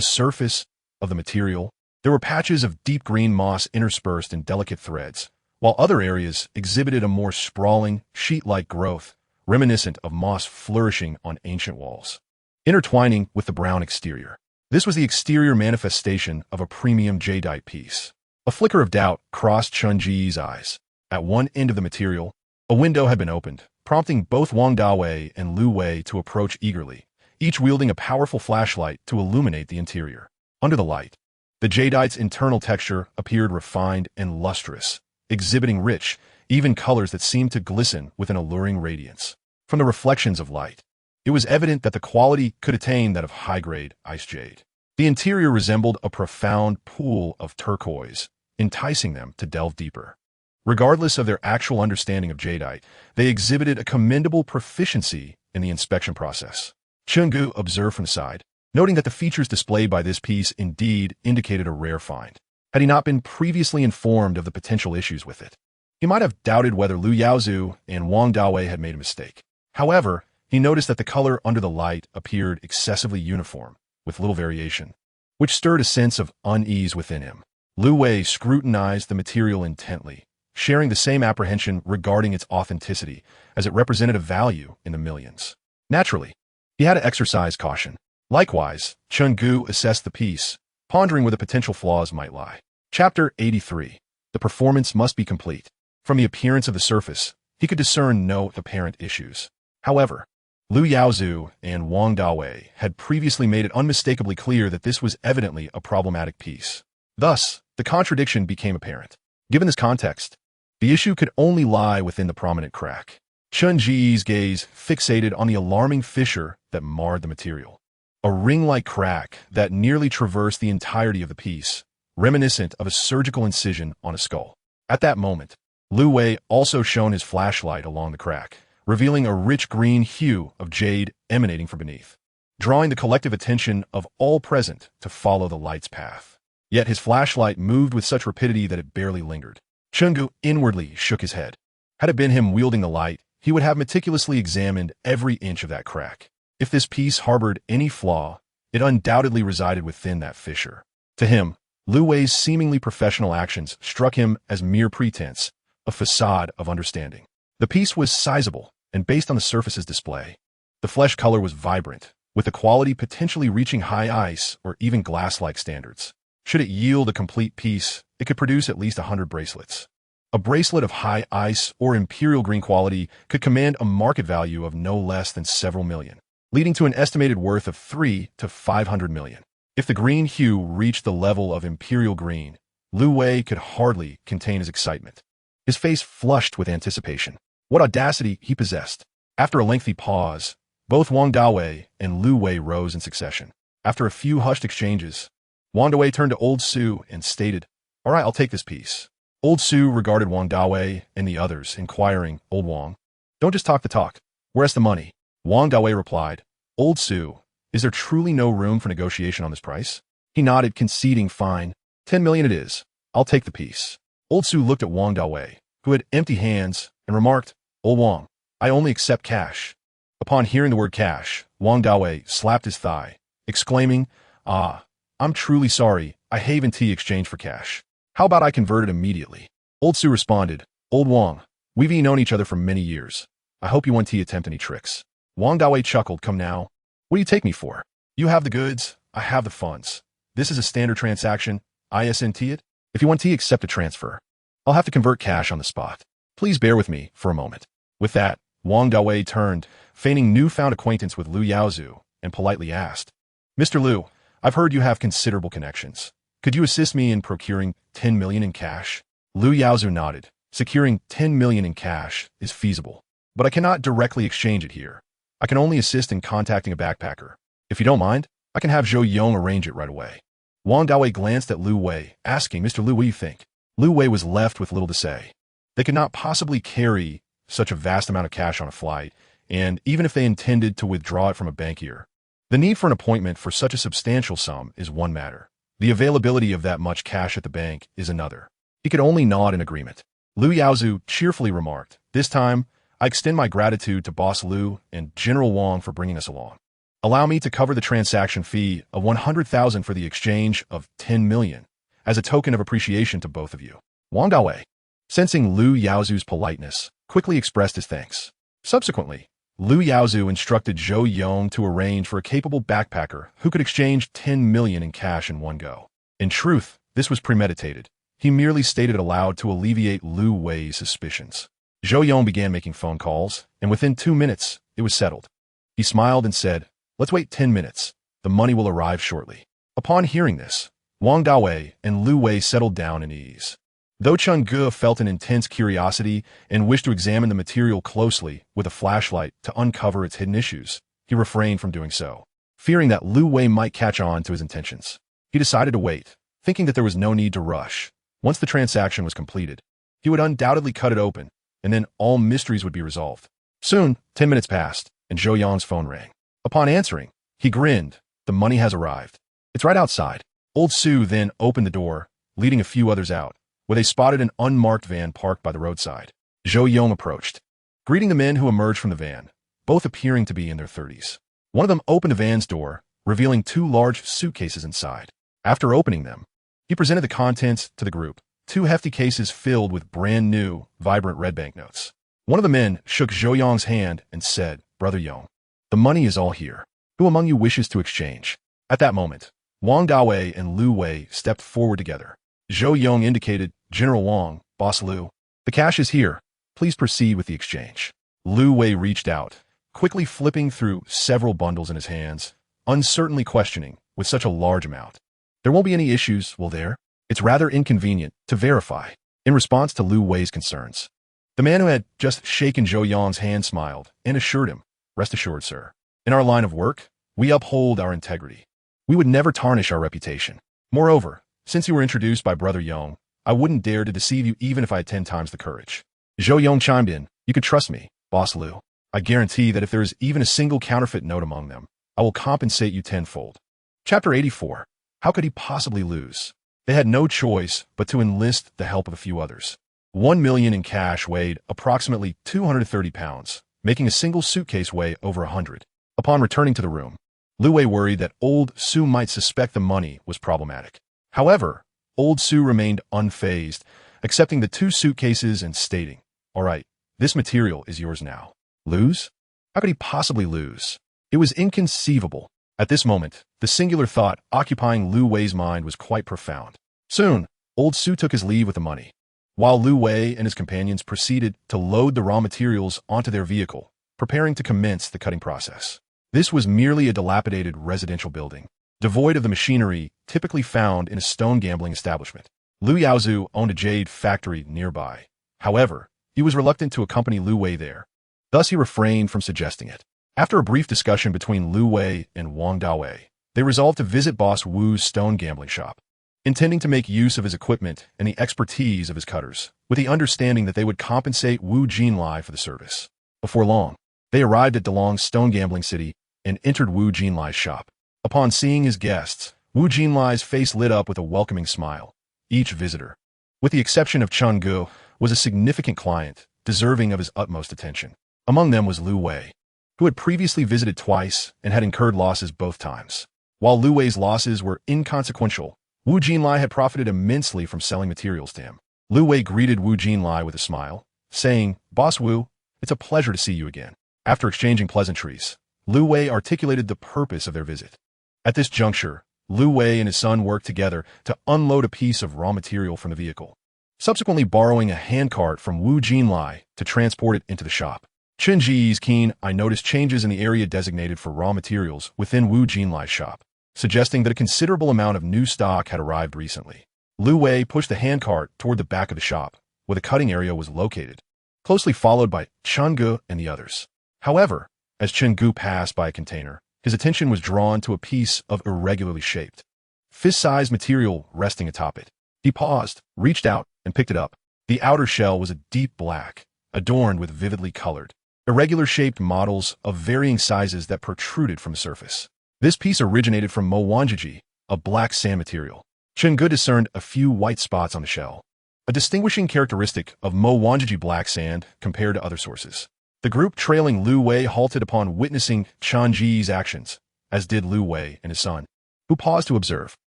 surface of the material, there were patches of deep green moss interspersed in delicate threads, while other areas exhibited a more sprawling, sheet-like growth, reminiscent of moss flourishing on ancient walls. intertwining with the brown exterior. This was the exterior manifestation of a premium jadeite piece. A flicker of doubt crossed Chun-Ji's eyes. At one end of the material, a window had been opened, prompting both Wang Dawei and Lu Wei to approach eagerly, each wielding a powerful flashlight to illuminate the interior. Under the light, the jadeite's internal texture appeared refined and lustrous, exhibiting rich, even colors that seemed to glisten with an alluring radiance. From the reflections of light, it was evident that the quality could attain that of high-grade ice jade. The interior resembled a profound pool of turquoise, enticing them to delve deeper. Regardless of their actual understanding of jadeite, they exhibited a commendable proficiency in the inspection process. Chungu observed from the side, noting that the features displayed by this piece indeed indicated a rare find. Had he not been previously informed of the potential issues with it, he might have doubted whether Lu Yaozu and Wang Dawei had made a mistake. However, he noticed that the color under the light appeared excessively uniform, with little variation, which stirred a sense of unease within him. Lu Wei scrutinized the material intently, sharing the same apprehension regarding its authenticity, as it represented a value in the millions. Naturally, he had to exercise caution. Likewise, Chun-Gu assessed the piece, pondering where the potential flaws might lie. Chapter 83. The performance must be complete. From the appearance of the surface, he could discern no apparent issues. However, Lu Yaozu and Wang Dawei had previously made it unmistakably clear that this was evidently a problematic piece. Thus, the contradiction became apparent. Given this context, the issue could only lie within the prominent crack. Chun-Ji's gaze fixated on the alarming fissure that marred the material. A ring-like crack that nearly traversed the entirety of the piece, reminiscent of a surgical incision on a skull. At that moment, Lu Wei also shone his flashlight along the crack, revealing a rich green hue of jade emanating from beneath, drawing the collective attention of all present to follow the light's path. Yet his flashlight moved with such rapidity that it barely lingered. Chungu inwardly shook his head. Had it been him wielding the light, he would have meticulously examined every inch of that crack. If this piece harbored any flaw, it undoubtedly resided within that fissure. To him, Lu Wei's seemingly professional actions struck him as mere pretense, a facade of understanding. The piece was sizable, and based on the surface's display, the flesh color was vibrant, with the quality potentially reaching high ice or even glass-like standards. Should it yield a complete piece, it could produce at least 100 bracelets. A bracelet of high ice or imperial green quality could command a market value of no less than several million, leading to an estimated worth of 3 to 500 million. If the green hue reached the level of imperial green, Lu Wei could hardly contain his excitement. His face flushed with anticipation. What audacity he possessed. After a lengthy pause, both Wang Dawei and Lu Wei rose in succession. After a few hushed exchanges, Wang Dawei turned to Old Su and stated, "All right, I'll take this piece." Old Su regarded Wang Dawei and the others, inquiring, "Old Wang, don't just talk the talk. Where's the money?" Wang Dawei replied, "Old Su, is there truly no room for negotiation on this price?" He nodded, conceding, "Fine. 10 million it is. I'll take the piece." Old Su looked at Wang Dawei, who had empty hands, and remarked, "Old Wang, I only accept cash." Upon hearing the word cash, Wang Dawei slapped his thigh, exclaiming, "Ah, I'm truly sorry. I have in tea exchange for cash. How about I convert it immediately?" Old Su responded, "Old Wang, we've known each other for many years. I hope you won't attempt any tricks." Wang Dawei chuckled, "Come now. What do you take me for? You have the goods, I have the funds. This is a standard transaction. ISNT it? If you want to accept a transfer, I'll have to convert cash on the spot. Please bear with me for a moment." With that, Wang Dawei turned, feigning newfound acquaintance with Lu Yaozu, and politely asked, "Mr. Lu, I've heard you have considerable connections. Could you assist me in procuring 10 million in cash?" Lu Yaozu nodded. "Securing 10 million in cash is feasible, but I cannot directly exchange it here. I can only assist in contacting a backpacker. If you don't mind, I can have Zhou Yong arrange it right away." Wang Dawei glanced at Lu Wei, asking, "Mr. Lu, what do you think?" Lu Wei was left with little to say. They could not possibly carry such a vast amount of cash on a flight, and even if they intended to withdraw it from a bankier, the need for an appointment for such a substantial sum is one matter. The availability of that much cash at the bank is another. He could only nod in agreement. Lu Yaozu cheerfully remarked, "This time, I extend my gratitude to Boss Lu and General Wang for bringing us along. Allow me to cover the transaction fee of 100,000 for the exchange of 10 million, as a token of appreciation to both of you." Wang Dawei, sensing Lu Yaozu's politeness, quickly expressed his thanks. Subsequently, Liu Yaozu instructed Zhou Yong to arrange for a capable backpacker who could exchange 10 million in cash in one go. In truth, this was premeditated. He merely stated it aloud to alleviate Liu Wei's suspicions. Zhou Yong began making phone calls, and within 2 minutes, it was settled. He smiled and said, "Let's wait 10 minutes. The money will arrive shortly." Upon hearing this, Wang Dawei and Liu Wei settled down in ease. Though Chen Ge felt an intense curiosity and wished to examine the material closely with a flashlight to uncover its hidden issues, he refrained from doing so, fearing that Liu Wei might catch on to his intentions. He decided to wait, thinking that there was no need to rush. Once the transaction was completed, he would undoubtedly cut it open, and then all mysteries would be resolved. Soon, 10 minutes passed, and Zhou Yong's phone rang. Upon answering, he grinned. The money has arrived. It's right outside. Old Su then opened the door, leading a few others out, where they spotted an unmarked van parked by the roadside. Zhou Yong approached, greeting the men who emerged from the van, both appearing to be in their 30s. One of them opened the van's door, revealing 2 large suitcases inside. After opening them, he presented the contents to the group, 2 hefty cases filled with brand new, vibrant red banknotes. One of the men shook Zhou Yong's hand and said, "Brother Yong, the money is all here. Who among you wishes to exchange?" At that moment, Wang Dawei and Liu Wei stepped forward together. Zhou Yong indicated, "General Wang, Boss Liu, the cash is here. Please proceed with the exchange." Liu Wei reached out, quickly flipping through several bundles in his hands, uncertainly questioning, with such a large amount. "There won't be any issues, will there? It's rather inconvenient to verify." In response to Liu Wei's concerns, the man who had just shaken Zhou Yong's hand smiled and assured him, "Rest assured, sir. In our line of work, we uphold our integrity. We would never tarnish our reputation. Moreover, since you were introduced by Brother Yong, I wouldn't dare to deceive you even if I had 10 times the courage." Zhou Yong chimed in, "You can trust me, Boss Liu. I guarantee that if there is even a single counterfeit note among them, I will compensate you tenfold." Chapter 84. How could he possibly lose? They had no choice but to enlist the help of a few others. 1 million in cash weighed approximately 230 pounds, making a single suitcase weigh over 100. Upon returning to the room, Liu Wei worried that Old Su might suspect the money was problematic. However, Old Su remained unfazed, accepting the 2 suitcases and stating, "All right, this material is yours now." Lose? How could he possibly lose? It was inconceivable. At this moment, the singular thought occupying Liu Wei's mind was quite profound. Soon, Old Su took his leave with the money, while Liu Wei and his companions proceeded to load the raw materials onto their vehicle, preparing to commence the cutting process. This was merely a dilapidated residential building, devoid of the machinery typically found in a stone gambling establishment. Liu Yaozu owned a jade factory nearby. However, he was reluctant to accompany Liu Wei there. Thus he refrained from suggesting it. After a brief discussion between Liu Wei and Wang Dawei, they resolved to visit Boss Wu's stone gambling shop, intending to make use of his equipment and the expertise of his cutters, with the understanding that they would compensate Wu Jinlai for the service. Before long, they arrived at DeLong's stone gambling city and entered Wu Jinlai's shop. Upon seeing his guests, Wu Jinlai's face lit up with a welcoming smile. Each visitor, with the exception of Chen Ge, was a significant client, deserving of his utmost attention. Among them was Liu Wei, who had previously visited twice and had incurred losses both times. While Liu Wei's losses were inconsequential, Wu Jinlai had profited immensely from selling materials to him. Liu Wei greeted Wu Jinlai with a smile, saying, "Boss Wu, it's a pleasure to see you again." After exchanging pleasantries, Liu Wei articulated the purpose of their visit. At this juncture, Liu Wei and his son worked together to unload a piece of raw material from the vehicle, subsequently borrowing a handcart from Wu Jinlai to transport it into the shop. Chen Ji's keen eye noticed changes in the area designated for raw materials within Wu Jinlai's shop, suggesting that a considerable amount of new stock had arrived recently. Liu Wei pushed the handcart toward the back of the shop, where the cutting area was located, closely followed by Chen Ge and the others. However, as Chen Ge passed by a container, his attention was drawn to a piece of irregularly shaped, fist-sized material resting atop it. He paused, reached out, and picked it up. The outer shell was a deep black, adorned with vividly colored, irregular-shaped models of varying sizes that protruded from the surface. This piece originated from Mo Wanjiji, a black sand material. Chen Ge discerned a few white spots on the shell, a distinguishing characteristic of Mo Wanjiji black sand compared to other sources. The group trailing Liu Wei halted upon witnessing Chen Ji's actions, as did Liu Wei and his son, who paused to observe.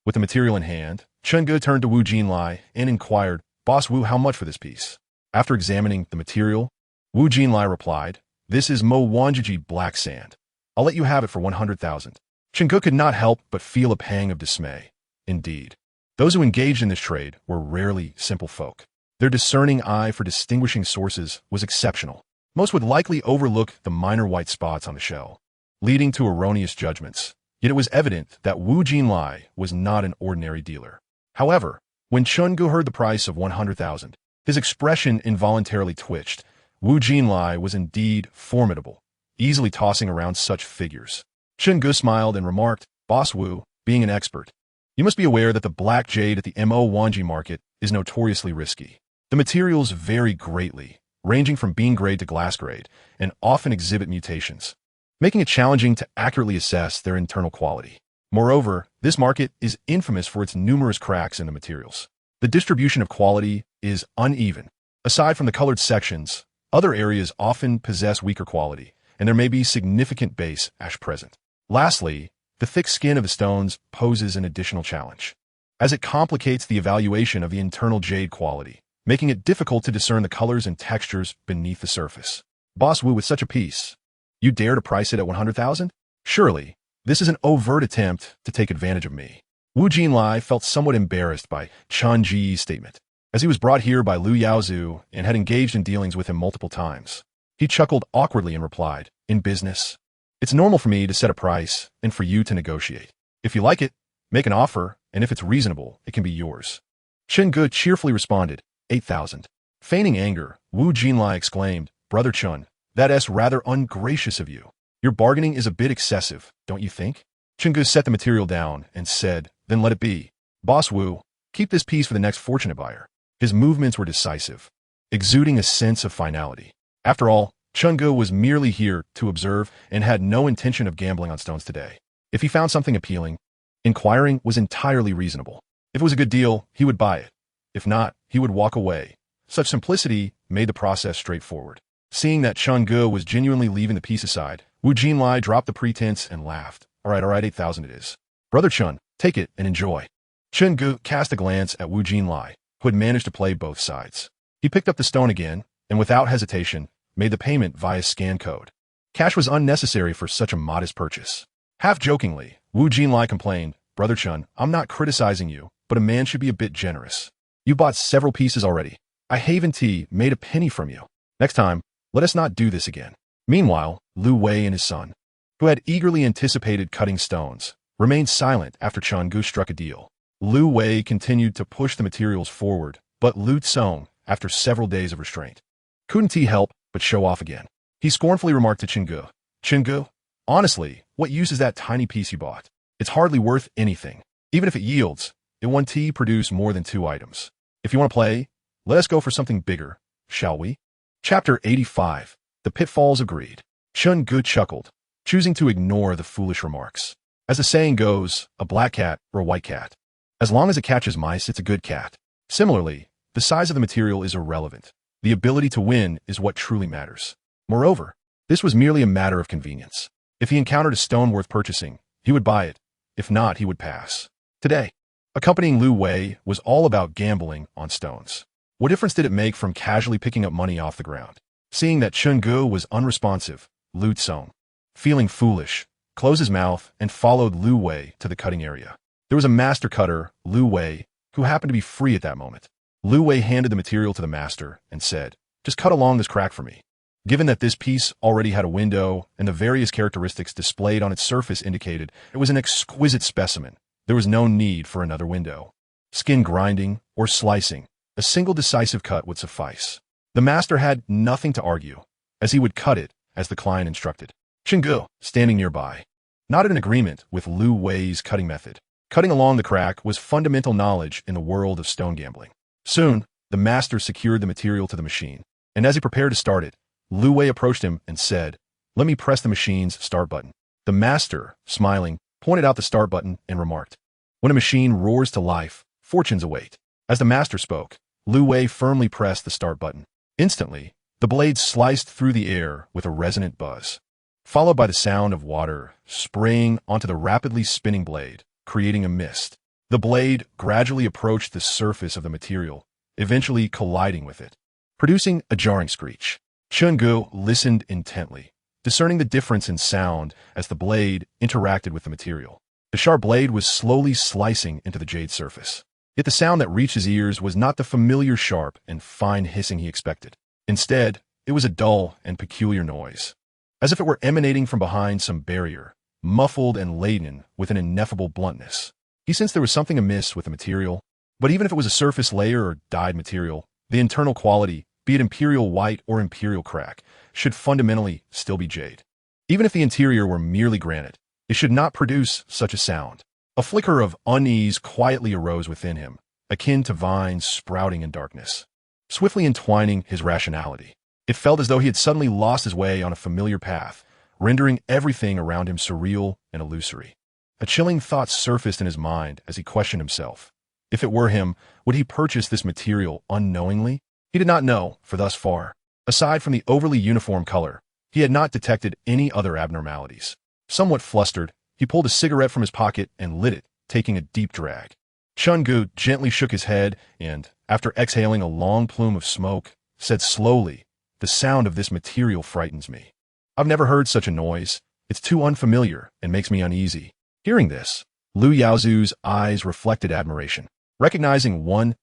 With the material in hand, Chen Ge turned to Wu Jinlai and inquired, "Boss Wu, how much for this piece?" After examining the material, Wu Jinlai replied, This is Mo Wanjiji black sand. I'll let you have it for 100,000. Chungu could not help but feel a pang of dismay. Indeed, those who engaged in this trade were rarely simple folk. Their discerning eye for distinguishing sources was exceptional. Most would likely overlook the minor white spots on the shell, leading to erroneous judgments. Yet it was evident that Wu Jinlai was not an ordinary dealer. However, when Chungu heard the price of 100,000, his expression involuntarily twitched. Wu Jinlai was indeed formidable, easily tossing around such figures. Chungu smiled and remarked, "Boss Wu, being an expert, you must be aware that the black jade at the Mo Wanji market is notoriously risky. The materials vary greatly, ranging from bean grade to glass grade, and often exhibit mutations, making it challenging to accurately assess their internal quality. Moreover, this market is infamous for its numerous cracks in the materials. The distribution of quality is uneven. Aside from the colored sections, other areas often possess weaker quality, and there may be significant base ash present. Lastly, the thick skin of the stones poses an additional challenge, as it complicates the evaluation of the internal jade quality, making it difficult to discern the colors and textures beneath the surface. Boss Wu, with such a piece, you dare to price it at 100,000? Surely, this is an overt attempt to take advantage of me." Wu Jinlai felt somewhat embarrassed by Chen Ji's statement, as he was brought here by Lu Yaozu and had engaged in dealings with him multiple times. He chuckled awkwardly and replied, "In business, it's normal for me to set a price and for you to negotiate. If you like it, make an offer, and if it's reasonable, it can be yours." Chen Ge cheerfully responded, 8,000. Feigning anger, Wu Jinlai exclaimed, "Brother Chun, that's rather ungracious of you. Your bargaining is a bit excessive, don't you think?" Chen Ge set the material down and said, "Then let it be. Boss Wu, keep this piece for the next fortunate buyer." His movements were decisive, exuding a sense of finality. After all, Chen Ge was merely here to observe and had no intention of gambling on stones today. If he found something appealing, inquiring was entirely reasonable. If it was a good deal, he would buy it. If not, he would walk away. Such simplicity made the process straightforward. Seeing that Chen Ge was genuinely leaving the piece aside, Wu Jinlai dropped the pretense and laughed. All right, 8,000 it is. Brother Chun, take it and enjoy." Chen Ge cast a glance at Wu Jinlai, who had managed to play both sides. He picked up the stone again, and without hesitation, made the payment via scan code. Cash was unnecessary for such a modest purchase. Half-jokingly, Wu Jinlai complained, "Brother Chun, I'm not criticizing you, but a man should be a bit generous. You bought several pieces already. I haven't made a penny from you. Next time, let us not do this again." Meanwhile, Lu Wei and his son, who had eagerly anticipated cutting stones, remained silent after Chen Ge struck a deal. Lu Wei continued to push the materials forward, but Lu Tsong, after several days of restraint, couldn't he help but show off again. He scornfully remarked to Chungu, "Chungu, honestly, what use is that tiny piece you bought? It's hardly worth anything. Even if it yields, it won't produce more than 2 items. If you want to play, let us go for something bigger, shall we?" Chapter 85. The Pitfalls of Greed. Chungu chuckled, choosing to ignore the foolish remarks. As the saying goes, a black cat or a white cat. As long as it catches mice, it's a good cat. Similarly, the size of the material is irrelevant. The ability to win is what truly matters. Moreover, this was merely a matter of convenience. If he encountered a stone worth purchasing, he would buy it. If not, he would pass. Today, accompanying Lu Wei was all about gambling on stones. What difference did it make from casually picking up money off the ground? Seeing that Chungu was unresponsive, Lu Tsong, feeling foolish, closed his mouth and followed Lu Wei to the cutting area. There was a master cutter, Lu Wei, who happened to be free at that moment. Lu Wei handed the material to the master and said, "Just cut along this crack for me." Given that this piece already had a window and the various characteristics displayed on its surface indicated it was an exquisite specimen, there was no need for another window. Skin grinding or slicing, a single decisive cut would suffice. The master had nothing to argue, as he would cut it as the client instructed. Chungu, standing nearby, nodded in agreement with Lu Wei's cutting method. Cutting along the crack was fundamental knowledge in the world of stone gambling. Soon, the master secured the material to the machine, and as he prepared to start it, Lu Wei approached him and said, "Let me press the machine's start button." The master, smiling, pointed out the start button and remarked, "When a machine roars to life, fortunes await." As the master spoke, Lu Wei firmly pressed the start button. Instantly, the blade sliced through the air with a resonant buzz, followed by the sound of water spraying onto the rapidly spinning blade, creating a mist. The blade gradually approached the surface of the material, eventually colliding with it, producing a jarring screech. Chun-gu listened intently, discerning the difference in sound as the blade interacted with the material. The sharp blade was slowly slicing into the jade surface. Yet the sound that reached his ears was not the familiar sharp and fine hissing he expected. Instead, it was a dull and peculiar noise, as if it were emanating from behind some barrier, muffled and laden with an ineffable bluntness. He sensed there was something amiss with the material, but even if it was a surface layer or dyed material, the internal quality, be it imperial white or imperial crack, should fundamentally still be jade. Even if the interior were merely granite, it should not produce such a sound. A flicker of unease quietly arose within him, akin to vines sprouting in darkness, swiftly entwining his rationality. It felt as though he had suddenly lost his way on a familiar path, rendering everything around him surreal and illusory. A chilling thought surfaced in his mind as he questioned himself. If it were him, would he purchase this material unknowingly? He did not know, for thus far, aside from the overly uniform color, he had not detected any other abnormalities. Somewhat flustered, he pulled a cigarette from his pocket and lit it, taking a deep drag. Chun-gu gently shook his head and, after exhaling a long plume of smoke, said slowly, "The sound of this material frightens me. I've never heard such a noise. It's too unfamiliar and makes me uneasy." Hearing this, Lu Yaozu's eyes reflected admiration. Recognizing one's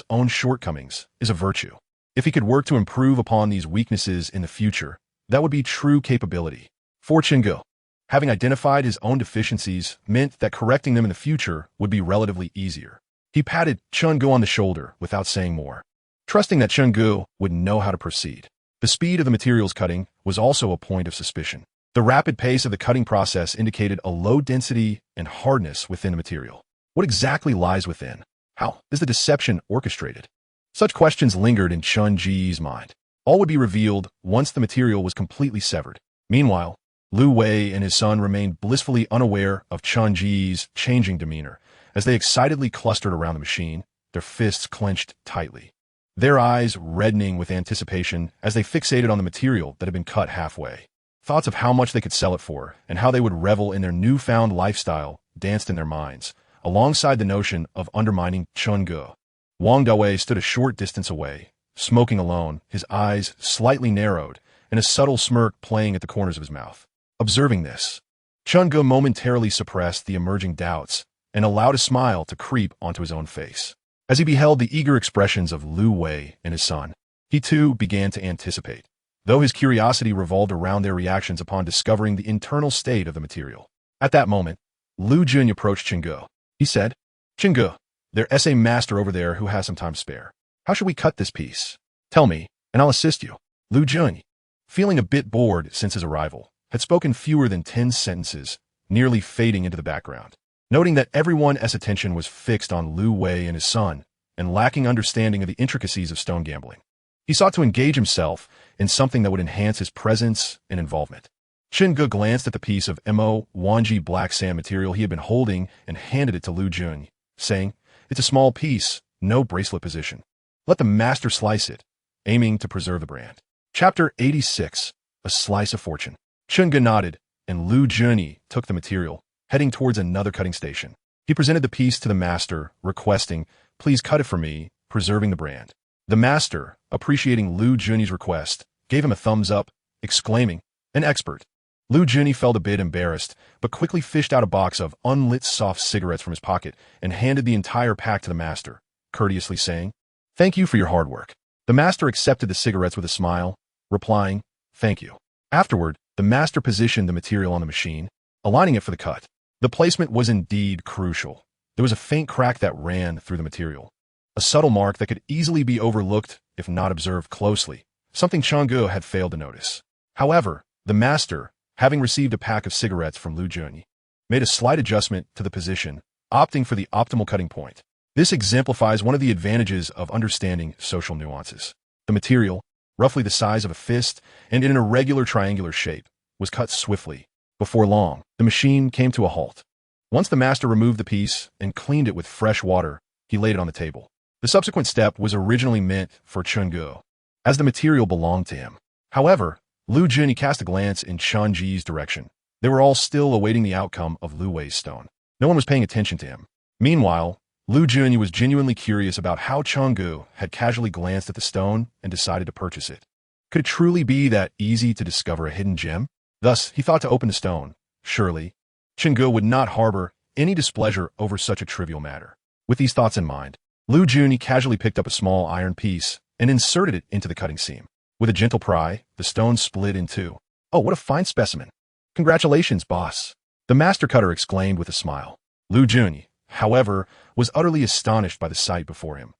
own shortcomings is a virtue. If he could work to improve upon these weaknesses in the future, that would be true capability. For Chun-gu, having identified his own deficiencies meant that correcting them in the future would be relatively easier. He patted Chun-gu on the shoulder without saying more, trusting that Chun-gu would know how to proceed. The speed of the material's cutting was also a point of suspicion. The rapid pace of the cutting process indicated a low density and hardness within the material. What exactly lies within? How is the deception orchestrated? Such questions lingered in Chun-ji's mind. All would be revealed once the material was completely severed. Meanwhile, Lu Wei and his son remained blissfully unaware of Chun-ji's changing demeanor as they excitedly clustered around the machine, their fists clenched tightly, their eyes reddening with anticipation as they fixated on the material that had been cut halfway. Thoughts of how much they could sell it for and how they would revel in their newfound lifestyle danced in their minds, alongside the notion of undermining Chun-gu. Wang Dawei stood a short distance away, smoking alone, his eyes slightly narrowed and a subtle smirk playing at the corners of his mouth. Observing this, Chun-gu momentarily suppressed the emerging doubts and allowed a smile to creep onto his own face. As he beheld the eager expressions of Lu Wei and his son, he too began to anticipate, though his curiosity revolved around their reactions upon discovering the internal state of the material. At that moment, Lu Jun approached Chun-gu. He said, "Chun-gu, there's a master over there who has some time to spare. How should we cut this piece? Tell me, and I'll assist you." Lu Jun, feeling a bit bored since his arrival, had spoken fewer than 10 sentences, nearly fading into the background. Noting that everyone's attention was fixed on Lu Wei and his son, and lacking understanding of the intricacies of stone gambling, he sought to engage himself in something that would enhance his presence and involvement. Chun-gu glanced at the piece of Mo Wanji black sand material he had been holding and handed it to Lu Jun, saying, "It's a small piece, no bracelet position. Let the master slice it," aiming to preserve the brand. Chapter 86, A Slice of Fortune. Chun-gu nodded, and Lu Jun took the material, heading towards another cutting station. He presented the piece to the master, requesting, "Please cut it for me," preserving the brand. The master, appreciating Lu Jun's request, gave him a thumbs up, exclaiming, "An expert." Lu Jun felt a bit embarrassed, but quickly fished out a box of unlit soft cigarettes from his pocket and handed the entire pack to the master, courteously saying, "Thank you for your hard work." The master accepted the cigarettes with a smile, replying, "Thank you." Afterward, the master positioned the material on the machine, aligning it for the cut. The placement was indeed crucial. There was a faint crack that ran through the material, a subtle mark that could easily be overlooked if not observed closely, something Chun-gu had failed to notice. However, the master, having received a pack of cigarettes from Lu Jun, made a slight adjustment to the position, opting for the optimal cutting point. This exemplifies one of the advantages of understanding social nuances. The material, roughly the size of a fist and in an irregular triangular shape, was cut swiftly. Before long, the machine came to a halt. Once the master removed the piece and cleaned it with fresh water, he laid it on the table. The subsequent step was originally meant for Chun-gu, as the material belonged to him. However, Lu Jun cast a glance in Chun-ji's direction. They were all still awaiting the outcome of Lu Wei's stone. No one was paying attention to him. Meanwhile, Lu Jun was genuinely curious about how Chun-gu had casually glanced at the stone and decided to purchase it. Could it truly be that easy to discover a hidden gem? Thus, he thought to open the stone. Surely, Chengge would not harbor any displeasure over such a trivial matter. With these thoughts in mind, Lu Juni casually picked up a small iron piece and inserted it into the cutting seam. With a gentle pry, the stone split in two. Oh, what a fine specimen. Congratulations, boss. The master cutter exclaimed with a smile. Lu Juni, however, was utterly astonished by the sight before him.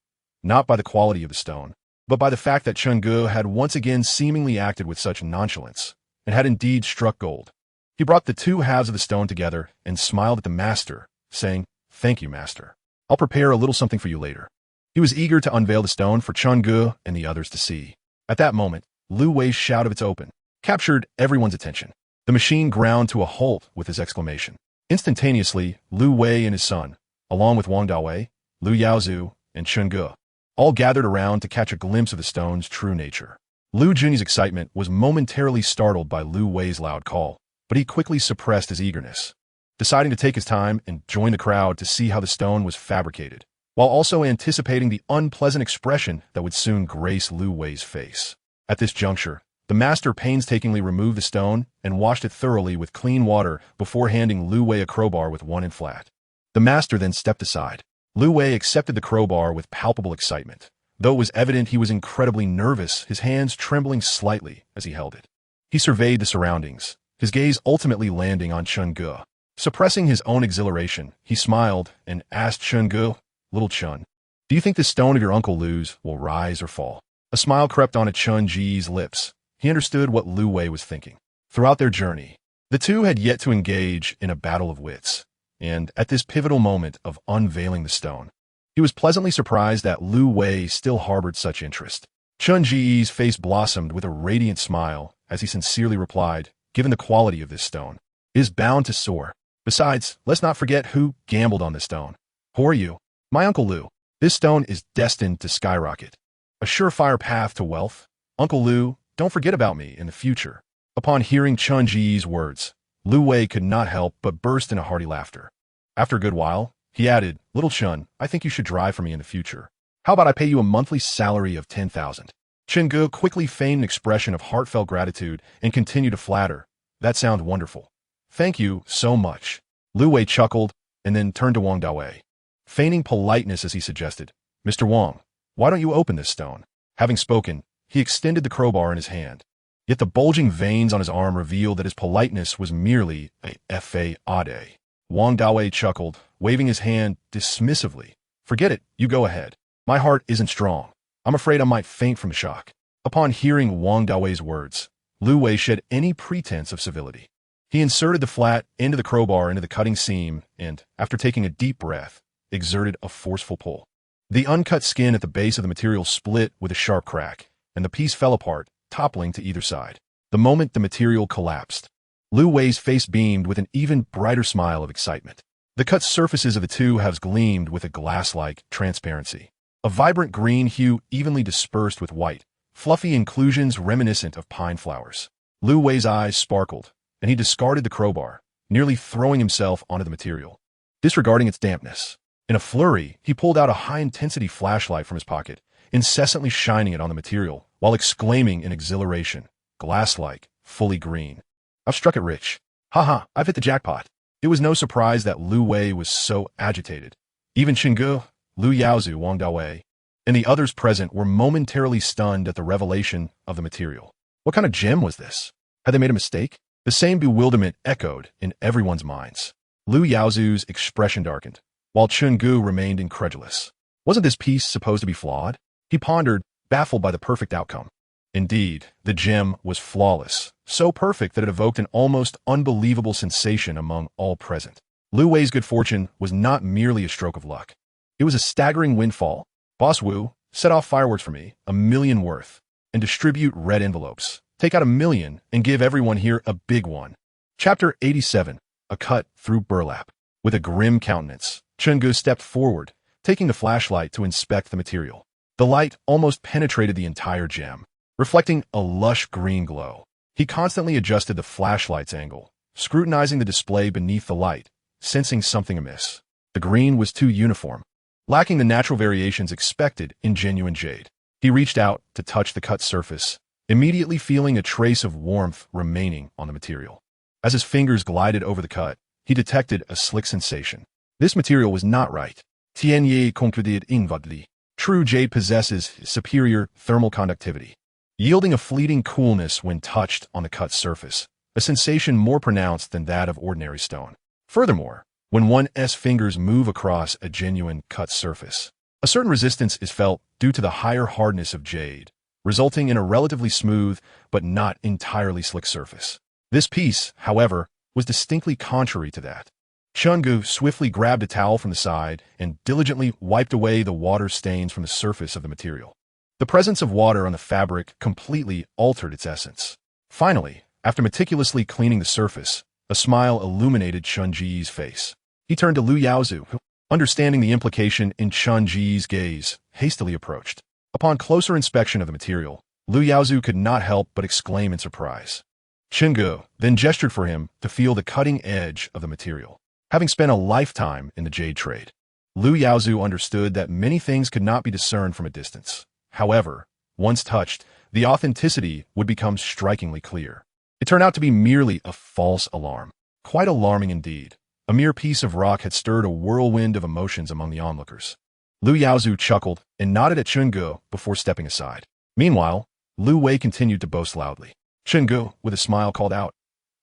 Not by the quality of the stone, but by the fact that Chengge had once again seemingly acted with such nonchalance, and had indeed struck gold. He brought the two halves of the stone together and smiled at the master, saying, "Thank you, master. I'll prepare a little something for you later." He was eager to unveil the stone for Chengge and the others to see. At that moment, Lu Wei's shout of "It's open" captured everyone's attention. The machine ground to a halt with his exclamation. Instantaneously, Lu Wei and his son, along with Wang Dawei, Lu Yaozu, and Chengge, all gathered around to catch a glimpse of the stone's true nature. Lu Juni's excitement was momentarily startled by Lu Wei's loud call, but he quickly suppressed his eagerness, deciding to take his time and join the crowd to see how the stone was fabricated, while also anticipating the unpleasant expression that would soon grace Lu Wei's face. At this juncture, the master painstakingly removed the stone and washed it thoroughly with clean water before handing Lu Wei a crowbar with one end flat. The master then stepped aside. Lu Wei accepted the crowbar with palpable excitement, though it was evident he was incredibly nervous, his hands trembling slightly as he held it. He surveyed the surroundings, his gaze ultimately landing on Chengge. Suppressing his own exhilaration, he smiled and asked Chengge, "Little Chun, do you think this stone of your Uncle Lu's will rise or fall?" A smile crept onto Chun Ji's lips. He understood what Lu Wei was thinking. Throughout their journey, the two had yet to engage in a battle of wits, and at this pivotal moment of unveiling the stone, he was pleasantly surprised that Lu Wei still harbored such interest. Chun Ji's face blossomed with a radiant smile as he sincerely replied, "Given the quality of this stone, it is bound to soar. Besides, let's not forget who gambled on this stone. Who are you? My Uncle Lu. This stone is destined to skyrocket. A surefire path to wealth. Uncle Lu, don't forget about me in the future." Upon hearing Chun Ji's words, Lu Wei could not help but burst into hearty laughter. After a good while, he added, "Little Chun, I think you should drive for me in the future. How about I pay you a monthly salary of 10,000? Chengge quickly feigned an expression of heartfelt gratitude and continued to flatter. "That sounds wonderful. Thank you so much." Lu Wei chuckled and then turned to Wang Dawei, feigning politeness as he suggested, "Mr. Wang, why don't you open this stone?" Having spoken, he extended the crowbar in his hand. Yet the bulging veins on his arm revealed that his politeness was merely a fade. Wang Dawei chuckled, waving his hand dismissively. "Forget it, you go ahead. My heart isn't strong. I'm afraid I might faint from shock." Upon hearing Wang Dawei's words, Lu Wei shed any pretense of civility. He inserted the flat end of the crowbar into the cutting seam and, after taking a deep breath, exerted a forceful pull. The uncut skin at the base of the material split with a sharp crack, and the piece fell apart, toppling to either side. The moment the material collapsed, Lu Wei's face beamed with an even brighter smile of excitement. The cut surfaces of the two halves gleamed with a glass-like transparency. A vibrant green hue evenly dispersed with white, fluffy inclusions reminiscent of pine flowers. Lu Wei's eyes sparkled, and he discarded the crowbar, nearly throwing himself onto the material, disregarding its dampness. In a flurry, he pulled out a high-intensity flashlight from his pocket, incessantly shining it on the material, while exclaiming in exhilaration, "Glass-like, fully green. I've struck it rich. Haha, I've hit the jackpot." It was no surprise that Lu Wei was so agitated. Even Chengge, Lu Yaozu, Wang Dawei, and the others present were momentarily stunned at the revelation of the material. What kind of gem was this? Had they made a mistake? The same bewilderment echoed in everyone's minds. Lu Yaozu's expression darkened, while Chengge remained incredulous. Wasn't this piece supposed to be flawed? He pondered, baffled by the perfect outcome. Indeed, the gem was flawless, so perfect that it evoked an almost unbelievable sensation among all present. Lu Wei's good fortune was not merely a stroke of luck. It was a staggering windfall. "Boss Wu, set off fireworks for me, 1,000,000 worth, and distribute red envelopes. Take out 1,000,000 and give everyone here a big one." Chapter 87, A Cut Through Burlap. With a grim countenance, Chengge stepped forward, taking the flashlight to inspect the material. The light almost penetrated the entire gem, reflecting a lush green glow. He constantly adjusted the flashlight's angle, scrutinizing the display beneath the light, sensing something amiss. The green was too uniform, lacking the natural variations expected in genuine jade. He reached out to touch the cut surface, immediately feeling a trace of warmth remaining on the material. As his fingers glided over the cut, he detected a slick sensation. This material was not right. Tienye concluded inwardly. True jade possesses superior thermal conductivity, yielding a fleeting coolness when touched on the cut surface, a sensation more pronounced than that of ordinary stone. Furthermore, when one's fingers move across a genuine cut surface, a certain resistance is felt due to the higher hardness of jade, resulting in a relatively smooth but not entirely slick surface. This piece, however, was distinctly contrary to that. Chungu swiftly grabbed a towel from the side and diligently wiped away the water stains from the surface of the material. The presence of water on the fabric completely altered its essence. Finally, after meticulously cleaning the surface, a smile illuminated Chunji's face. He turned to Lu Yaozu, who, understanding the implication in Chunji's gaze, hastily approached. Upon closer inspection of the material, Lu Yaozu could not help but exclaim in surprise. Chungu then gestured for him to feel the cutting edge of the material. Having spent a lifetime in the jade trade, Lu Yaozu understood that many things could not be discerned from a distance. However, once touched, the authenticity would become strikingly clear. It turned out to be merely a false alarm. Quite alarming indeed. A mere piece of rock had stirred a whirlwind of emotions among the onlookers. Lu Yaozu chuckled and nodded at Chungu before stepping aside. Meanwhile, Lu Wei continued to boast loudly. Chungu, with a smile, called out,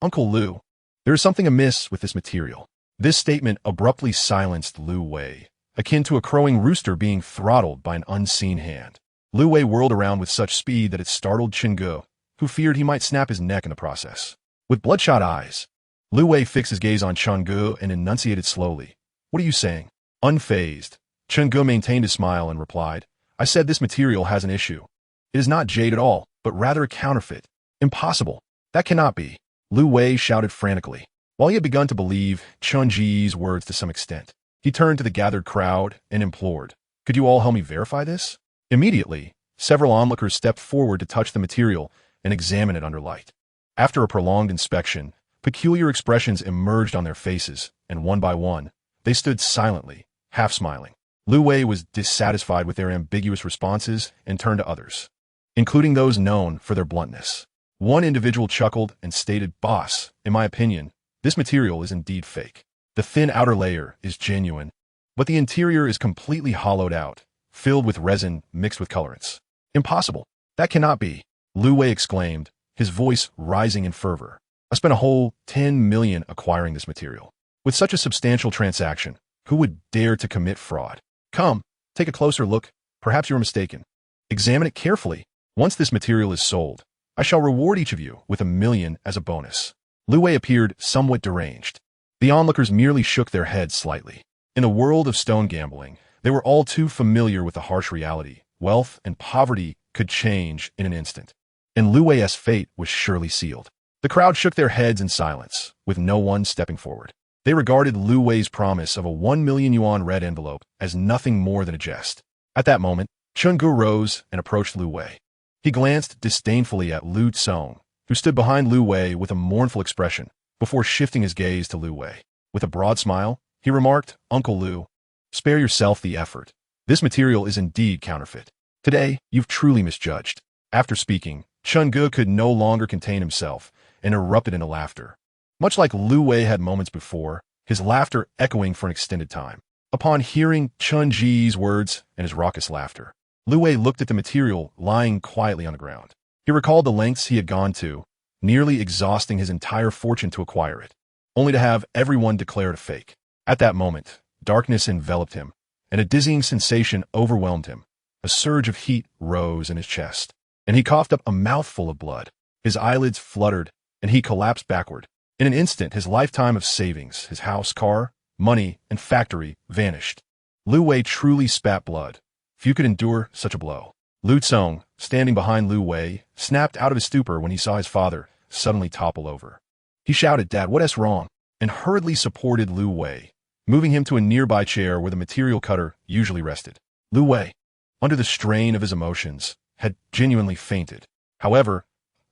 "Uncle Lu, there is something amiss with this material." This statement abruptly silenced Lu Wei, akin to a crowing rooster being throttled by an unseen hand. Lu Wei whirled around with such speed that it startled Chungu, who feared he might snap his neck in the process. With bloodshot eyes, Lu Wei fixed his gaze on Chungu and enunciated slowly. "What are you saying?" Unfazed, Chungu maintained his smile and replied, "I said this material has an issue. It is not jade at all, but rather a counterfeit." "Impossible. That cannot be," Lu Wei shouted frantically. While he had begun to believe Chunji's words to some extent, he turned to the gathered crowd and implored, "Could you all help me verify this?" Immediately, several onlookers stepped forward to touch the material and examine it under light. After a prolonged inspection, peculiar expressions emerged on their faces, and one by one, they stood silently, half smiling. Lu Wei was dissatisfied with their ambiguous responses and turned to others, including those known for their bluntness. One individual chuckled and stated, "Boss, in my opinion, this material is indeed fake. The thin outer layer is genuine, but the interior is completely hollowed out, filled with resin mixed with colorants." "Impossible. That cannot be," Lu Wei exclaimed, his voice rising in fervor. "I spent a whole 10 million acquiring this material. With such a substantial transaction, who would dare to commit fraud? Come, take a closer look. Perhaps you are mistaken. Examine it carefully. Once this material is sold, I shall reward each of you with 1 million as a bonus." Lu Wei appeared somewhat deranged. The onlookers merely shook their heads slightly. In the world of stone gambling, they were all too familiar with the harsh reality. Wealth and poverty could change in an instant, and Lu Wei's fate was surely sealed. The crowd shook their heads in silence, with no one stepping forward. They regarded Lu Wei's promise of a 1 million yuan red envelope as nothing more than a jest. At that moment, Chungu rose and approached Lu Wei. He glanced disdainfully at Lu Tsong, who stood behind Lu Wei with a mournful expression, before shifting his gaze to Lu Wei. With a broad smile, he remarked, "Uncle Lu, spare yourself the effort. This material is indeed counterfeit. Today, you've truly misjudged." After speaking, Chungu could no longer contain himself and erupted into laughter. Much like Lu Wei had moments before, his laughter echoing for an extended time. Upon hearing Chunji's words and his raucous laughter, Lu Wei looked at the material lying quietly on the ground. He recalled the lengths he had gone to, nearly exhausting his entire fortune to acquire it, only to have everyone declare it a fake. At that moment, darkness enveloped him, and a dizzying sensation overwhelmed him. A surge of heat rose in his chest, and he coughed up a mouthful of blood. His eyelids fluttered, and he collapsed backward. In an instant, his lifetime of savings, his house, car, money, and factory vanished. Lu Wei truly spat blood. Few could endure such a blow. Lu Tsong, standing behind Lu Wei, snapped out of his stupor when he saw his father suddenly topple over. He shouted, "Dad, what's wrong?" and hurriedly supported Lu Wei, moving him to a nearby chair where the material cutter usually rested. Lu Wei, under the strain of his emotions, had genuinely fainted. However,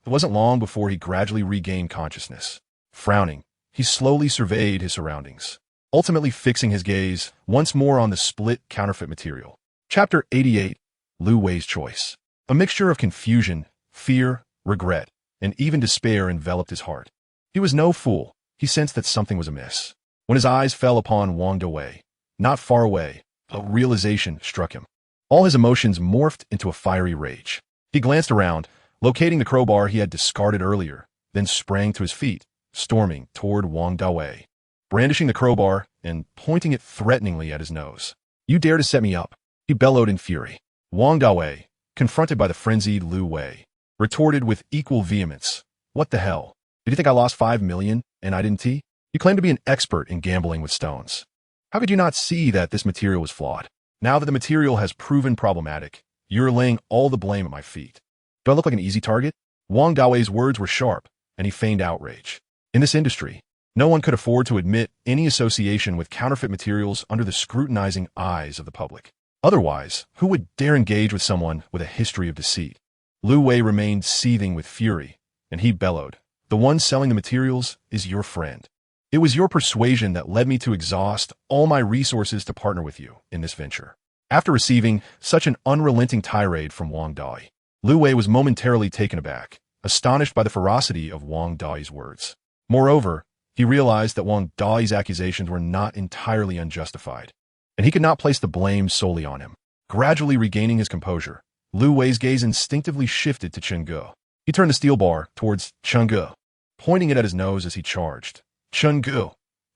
it wasn't long before he gradually regained consciousness. Frowning, he slowly surveyed his surroundings, ultimately fixing his gaze once more on the split counterfeit material. Chapter 88, Lu Wei's Choice. A mixture of confusion, fear, regret, and even despair enveloped his heart. He was no fool. He sensed that something was amiss. When his eyes fell upon Wang Dawei, not far away, a realization struck him. All his emotions morphed into a fiery rage. He glanced around, locating the crowbar he had discarded earlier, then sprang to his feet, storming toward Wang Dawei, brandishing the crowbar and pointing it threateningly at his nose. "You dare to set me up," he bellowed in fury. Wang Dawei, confronted by the frenzied Lu Wei, retorted with equal vehemence. "What the hell? Did you think I lost 5 million and I didn't tea? You claim to be an expert in gambling with stones. How could you not see that this material was flawed? Now that the material has proven problematic, you're laying all the blame at my feet. Do I look like an easy target?" Wang Dawei's words were sharp, and he feigned outrage. In this industry, no one could afford to admit any association with counterfeit materials under the scrutinizing eyes of the public. Otherwise, who would dare engage with someone with a history of deceit? Lu Wei remained seething with fury, and he bellowed, "The one selling the materials is your friend. It was your persuasion that led me to exhaust all my resources to partner with you in this venture." After receiving such an unrelenting tirade from Wang Dawei, Lu Wei was momentarily taken aback, astonished by the ferocity of Wang Dawei's words. Moreover, he realized that Wang Dawei's accusations were not entirely unjustified, and he could not place the blame solely on him. Gradually regaining his composure, Lu Wei's gaze instinctively shifted to Chen Ge. He turned the steel bar towards Chen Ge, pointing it at his nose as he charged. "Chen Ge,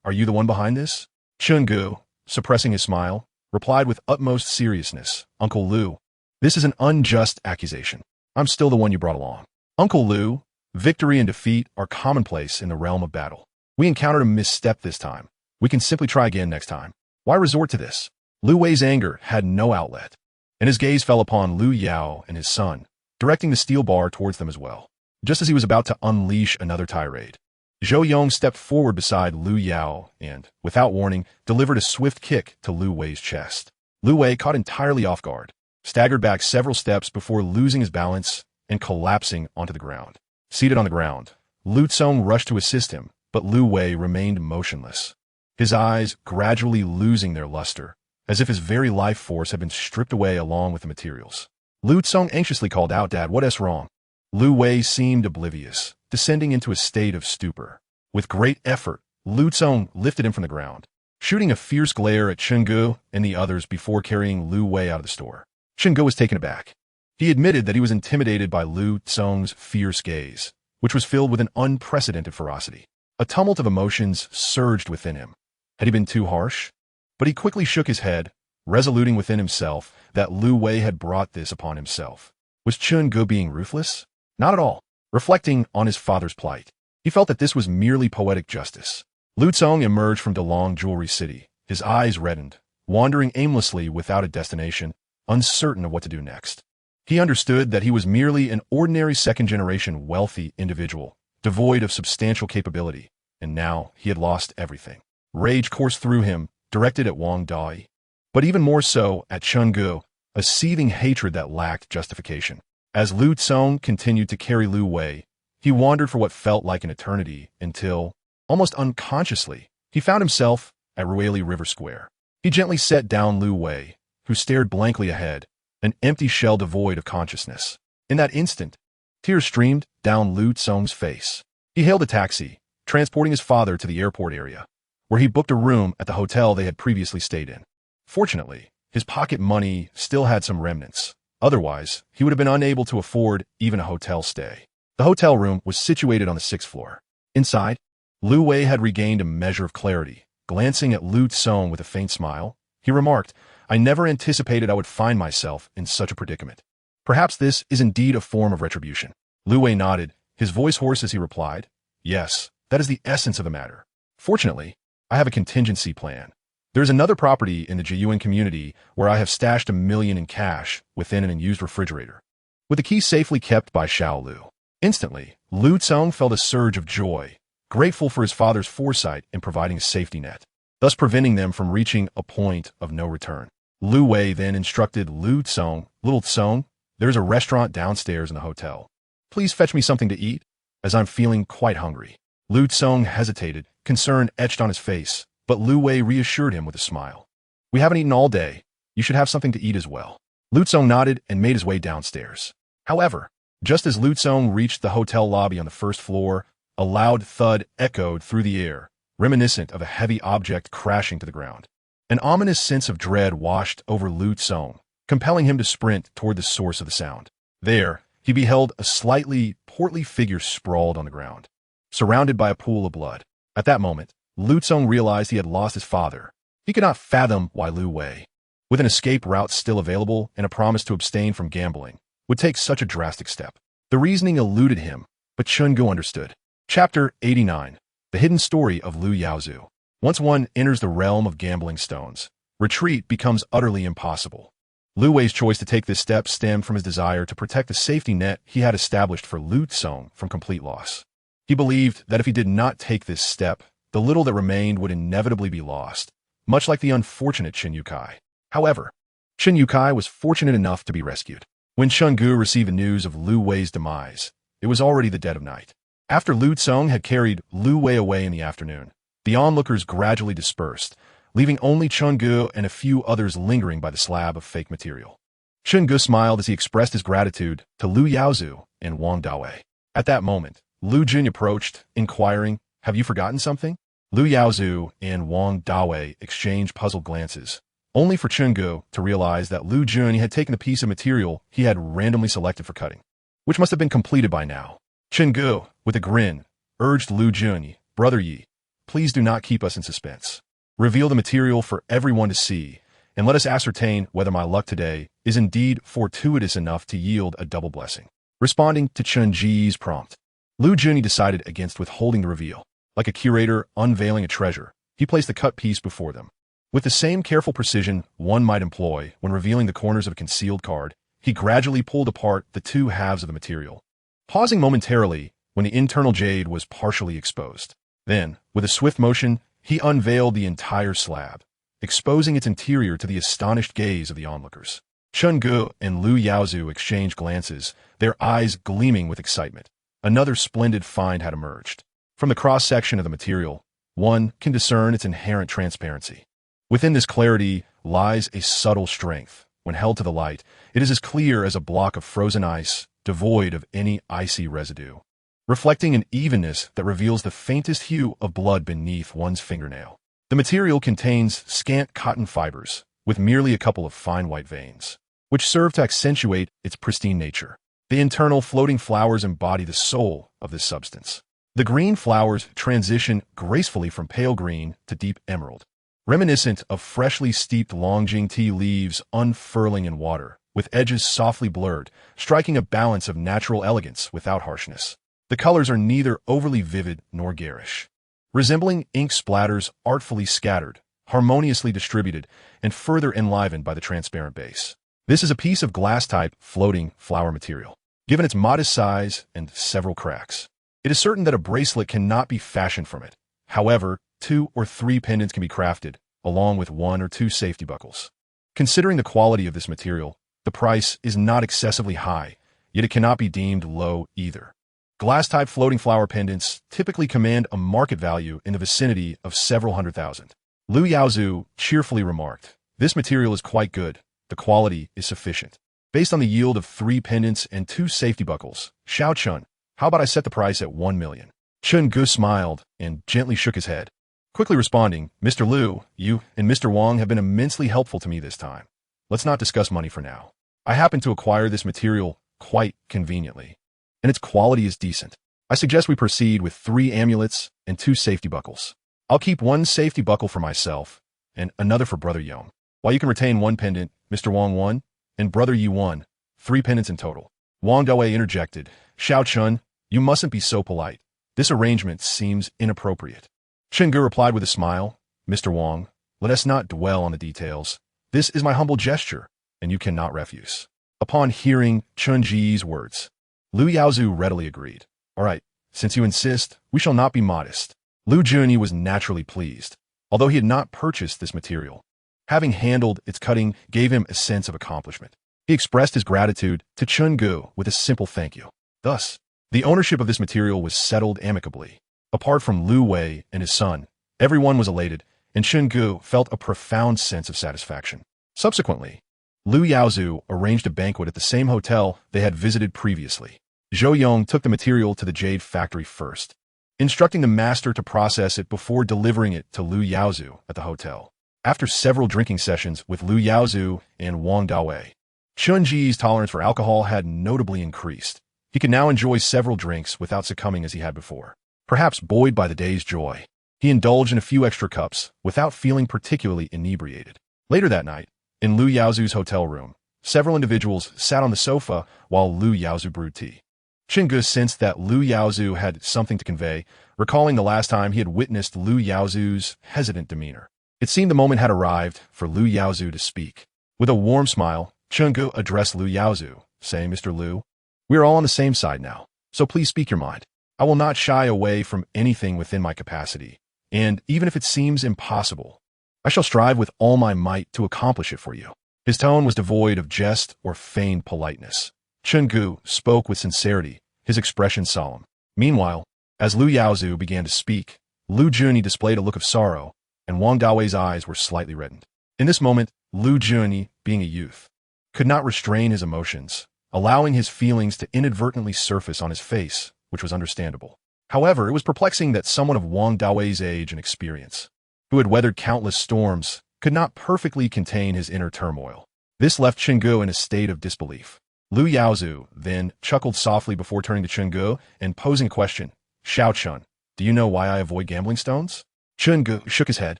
are you the one behind this?" Chen Ge, suppressing his smile, replied with utmost seriousness, "Uncle Lu, this is an unjust accusation. I'm still the one you brought along." "Uncle Lu, victory and defeat are commonplace in the realm of battle. We encountered a misstep this time. We can simply try again next time. Why resort to this?" Lu Wei's anger had no outlet, and his gaze fell upon Lu Yao and his son, directing the steel bar towards them as well. Just as he was about to unleash another tirade, Zhou Yong stepped forward beside Lu Yao and, without warning, delivered a swift kick to Lu Wei's chest. Lu Wei, caught entirely off guard, staggered back several steps before losing his balance and collapsing onto the ground. Seated on the ground, Lu Tsong rushed to assist him, but Lu Wei remained motionless, his eyes gradually losing their luster, as if his very life force had been stripped away along with the materials. Lu Tsong anxiously called out, "Dad, what's wrong?" Lu Wei seemed oblivious, descending into a state of stupor. With great effort, Lu Tsong lifted him from the ground, shooting a fierce glare at Chen Ge and the others before carrying Lu Wei out of the store. Chen Ge was taken aback. He admitted that he was intimidated by Lu Tsong's fierce gaze, which was filled with an unprecedented ferocity. A tumult of emotions surged within him. Had he been too harsh? But he quickly shook his head, resoluting within himself that Lu Wei had brought this upon himself. Was Chen Ge being ruthless? Not at all. Reflecting on his father's plight, he felt that this was merely poetic justice. Lu Tsong emerged from Delong Jewelry City, his eyes reddened, wandering aimlessly without a destination, uncertain of what to do next. He understood that he was merely an ordinary second-generation wealthy individual, devoid of substantial capability, and now he had lost everything. Rage coursed through him, directed at Wang Dawei, but even more so at Chen Ge, a seething hatred that lacked justification. As Lu Tsong continued to carry Lu Wei, he wandered for what felt like an eternity until, almost unconsciously, he found himself at Ruili River Square. He gently set down Lu Wei, who stared blankly ahead, an empty shell devoid of consciousness. In that instant, tears streamed down Lu Tsong's face. He hailed a taxi, transporting his father to the airport area, where he booked a room at the hotel they had previously stayed in. Fortunately, his pocket money still had some remnants. Otherwise, he would have been unable to afford even a hotel stay. The hotel room was situated on the 6th floor. Inside, Lu Wei had regained a measure of clarity. Glancing at Lu Tsong with a faint smile, he remarked, "I never anticipated I would find myself in such a predicament. Perhaps this is indeed a form of retribution." Lu Wei nodded, his voice hoarse as he replied, "Yes, that is the essence of the matter. Fortunately, I have a contingency plan. There is another property in the Jiyuan community where I have stashed $1 million in cash within an unused refrigerator, with the key safely kept by Xiao Lu." Instantly, Lu Tsong felt a surge of joy, grateful for his father's foresight in providing a safety net, thus preventing them from reaching a point of no return. Lu Wei then instructed Lu Tsong, "Little Tsong, there is a restaurant downstairs in the hotel. Please fetch me something to eat, as I'm feeling quite hungry." Lu Tsong hesitated, concern etched on his face, but Lu Wei reassured him with a smile. "We haven't eaten all day. You should have something to eat as well." Lu Tsong nodded and made his way downstairs. However, Just as Lu Tsong reached the hotel lobby on the first floor, a loud thud echoed through the air, reminiscent of a heavy object crashing to the ground. An ominous sense of dread washed over Lu Tsong, compelling him to sprint toward the source of the sound. There, he beheld a slightly portly figure sprawled on the ground, surrounded by a pool of blood. At that moment, Lu Tsong realized he had lost his father. He could not fathom why Lu Wei, with an escape route still available and a promise to abstain from gambling, would take such a drastic step. The reasoning eluded him, but Chun-Gu understood. Chapter 89. The Hidden Story of Lu Yaozu. Once one enters the realm of gambling stones, retreat becomes utterly impossible. Lu Wei's choice to take this step stemmed from his desire to protect the safety net he had established for Lu Tsong from complete loss. He believed that if he did not take this step, the little that remained would inevitably be lost, much like the unfortunate Chen Yukai. However, Chen Yukai was fortunate enough to be rescued. When Chun-Gu received the news of Lu Wei's demise, it was already the dead of night. After Lu Tsong had carried Lu Wei away in the afternoon, the onlookers gradually dispersed, leaving only Chun-Gu and a few others lingering by the slab of fake material. Chun-Gu smiled as he expressed his gratitude to Lu Yaozu and Wang Dawei. At that moment, Lu Jun approached, inquiring, "Have you forgotten something?" Lu Yaozu and Wang Dawei exchanged puzzled glances, only for Chun-Gu to realize that Lu Jun had taken a piece of material he had randomly selected for cutting, which must have been completed by now. Chun-Gu, with a grin, urged Lu Jun, "Brother Yi, please do not keep us in suspense. Reveal the material for everyone to see, and let us ascertain whether my luck today is indeed fortuitous enough to yield a double blessing." Responding to Chun-Ji's prompt, Lu Jun decided against withholding the reveal. Like a curator unveiling a treasure, he placed the cut piece before them. With the same careful precision one might employ when revealing the corners of a concealed card, he gradually pulled apart the two halves of the material, pausing momentarily when the internal jade was partially exposed. Then, with a swift motion, he unveiled the entire slab, exposing its interior to the astonished gaze of the onlookers. Chun-Gu and Lu Yaozu exchanged glances, their eyes gleaming with excitement. Another splendid find had emerged. From the cross-section of the material, one can discern its inherent transparency. Within this clarity lies a subtle strength. When held to the light, it is as clear as a block of frozen ice, devoid of any icy residue, reflecting an evenness that reveals the faintest hue of blood beneath one's fingernail. The material contains scant cotton fibers, with merely a couple of fine white veins, which serve to accentuate its pristine nature. The internal floating flowers embody the soul of this substance. The green flowers transition gracefully from pale green to deep emerald, reminiscent of freshly steeped Longjing tea leaves unfurling in water, with edges softly blurred, striking a balance of natural elegance without harshness. The colors are neither overly vivid nor garish, resembling ink splatters artfully scattered, harmoniously distributed, and further enlivened by the transparent base. This is a piece of glass-type floating flower material. Given its modest size and several cracks, it is certain that a bracelet cannot be fashioned from it. However, 2 or 3 pendants can be crafted, along with 1 or 2 safety buckles. Considering the quality of this material, the price is not excessively high, yet it cannot be deemed low either. Glass-type floating flower pendants typically command a market value in the vicinity of several hundred thousand. Lu Yaozu cheerfully remarked, "This material is quite good. The quality is sufficient. Based on the yield of 3 pendants and 2 safety buckles, Xiao Chun, how about I set the price at 1 million? Chun-Gu smiled and gently shook his head, quickly responding, "Mr. Lu, you and Mr. Wang have been immensely helpful to me this time. Let's not discuss money for now. I happen to acquire this material quite conveniently, and its quality is decent. I suggest we proceed with 3 amulets and 2 safety buckles. I'll keep 1 safety buckle for myself and another for Brother Yong, while you can retain 1 pendant, Mr. Wang 1, and Brother Yi 1, 3 pendants in total." Wang Dawei interjected, "Xiao Chun, you mustn't be so polite. This arrangement seems inappropriate." Chun-Gu replied with a smile, "Mr. Wang, let us not dwell on the details. This is my humble gesture, and you cannot refuse." Upon hearing Chun-Ji's words, Lu Yaozu readily agreed. "All right, since you insist, we shall not be modest." Lu Junyi was naturally pleased, although he had not purchased this material. Having handled its cutting gave him a sense of accomplishment. He expressed his gratitude to Chun-Gu with a simple thank you. Thus, the ownership of this material was settled amicably. Apart from Lu Wei and his son, everyone was elated, and Chun-Gu felt a profound sense of satisfaction. Subsequently, Lu Yaozu arranged a banquet at the same hotel they had visited previously. Zhou Yong took the material to the jade factory first, instructing the master to process it before delivering it to Lu Yaozu at the hotel. After several drinking sessions with Lu Yaozu and Wang Dawei, Chunji's tolerance for alcohol had notably increased. He could now enjoy several drinks without succumbing as he had before. Perhaps buoyed by the day's joy, he indulged in a few extra cups without feeling particularly inebriated. Later that night, in Lu Yaozu's hotel room, several individuals sat on the sofa while Lu Yaozu brewed tea. Qingge sensed that Lu Yaozu had something to convey, recalling the last time he had witnessed Lu Yaozu's hesitant demeanor. It seemed the moment had arrived for Lu Yaozu to speak. With a warm smile, Qingge addressed Lu Yaozu, saying, "Mr. Lu, we are all on the same side now, so please speak your mind. I will not shy away from anything within my capacity, and even if it seems impossible, I shall strive with all my might to accomplish it for you." His tone was devoid of jest or feigned politeness. Qingge spoke with sincerity, his expression solemn. Meanwhile, as Lu Yaozu began to speak, Lu Junyi displayed a look of sorrow, and Wang Dawei's eyes were slightly reddened. In this moment, Lu Junyi, being a youth, could not restrain his emotions, allowing his feelings to inadvertently surface on his face, which was understandable. However, it was perplexing that someone of Wang Dawei's age and experience, who had weathered countless storms, could not perfectly contain his inner turmoil. This left Qingge in a state of disbelief. Lu Yaozu then chuckled softly before turning to Qingge and posing a question. "Xiao-chun, do you know why I avoid gambling stones?" Qingge shook his head,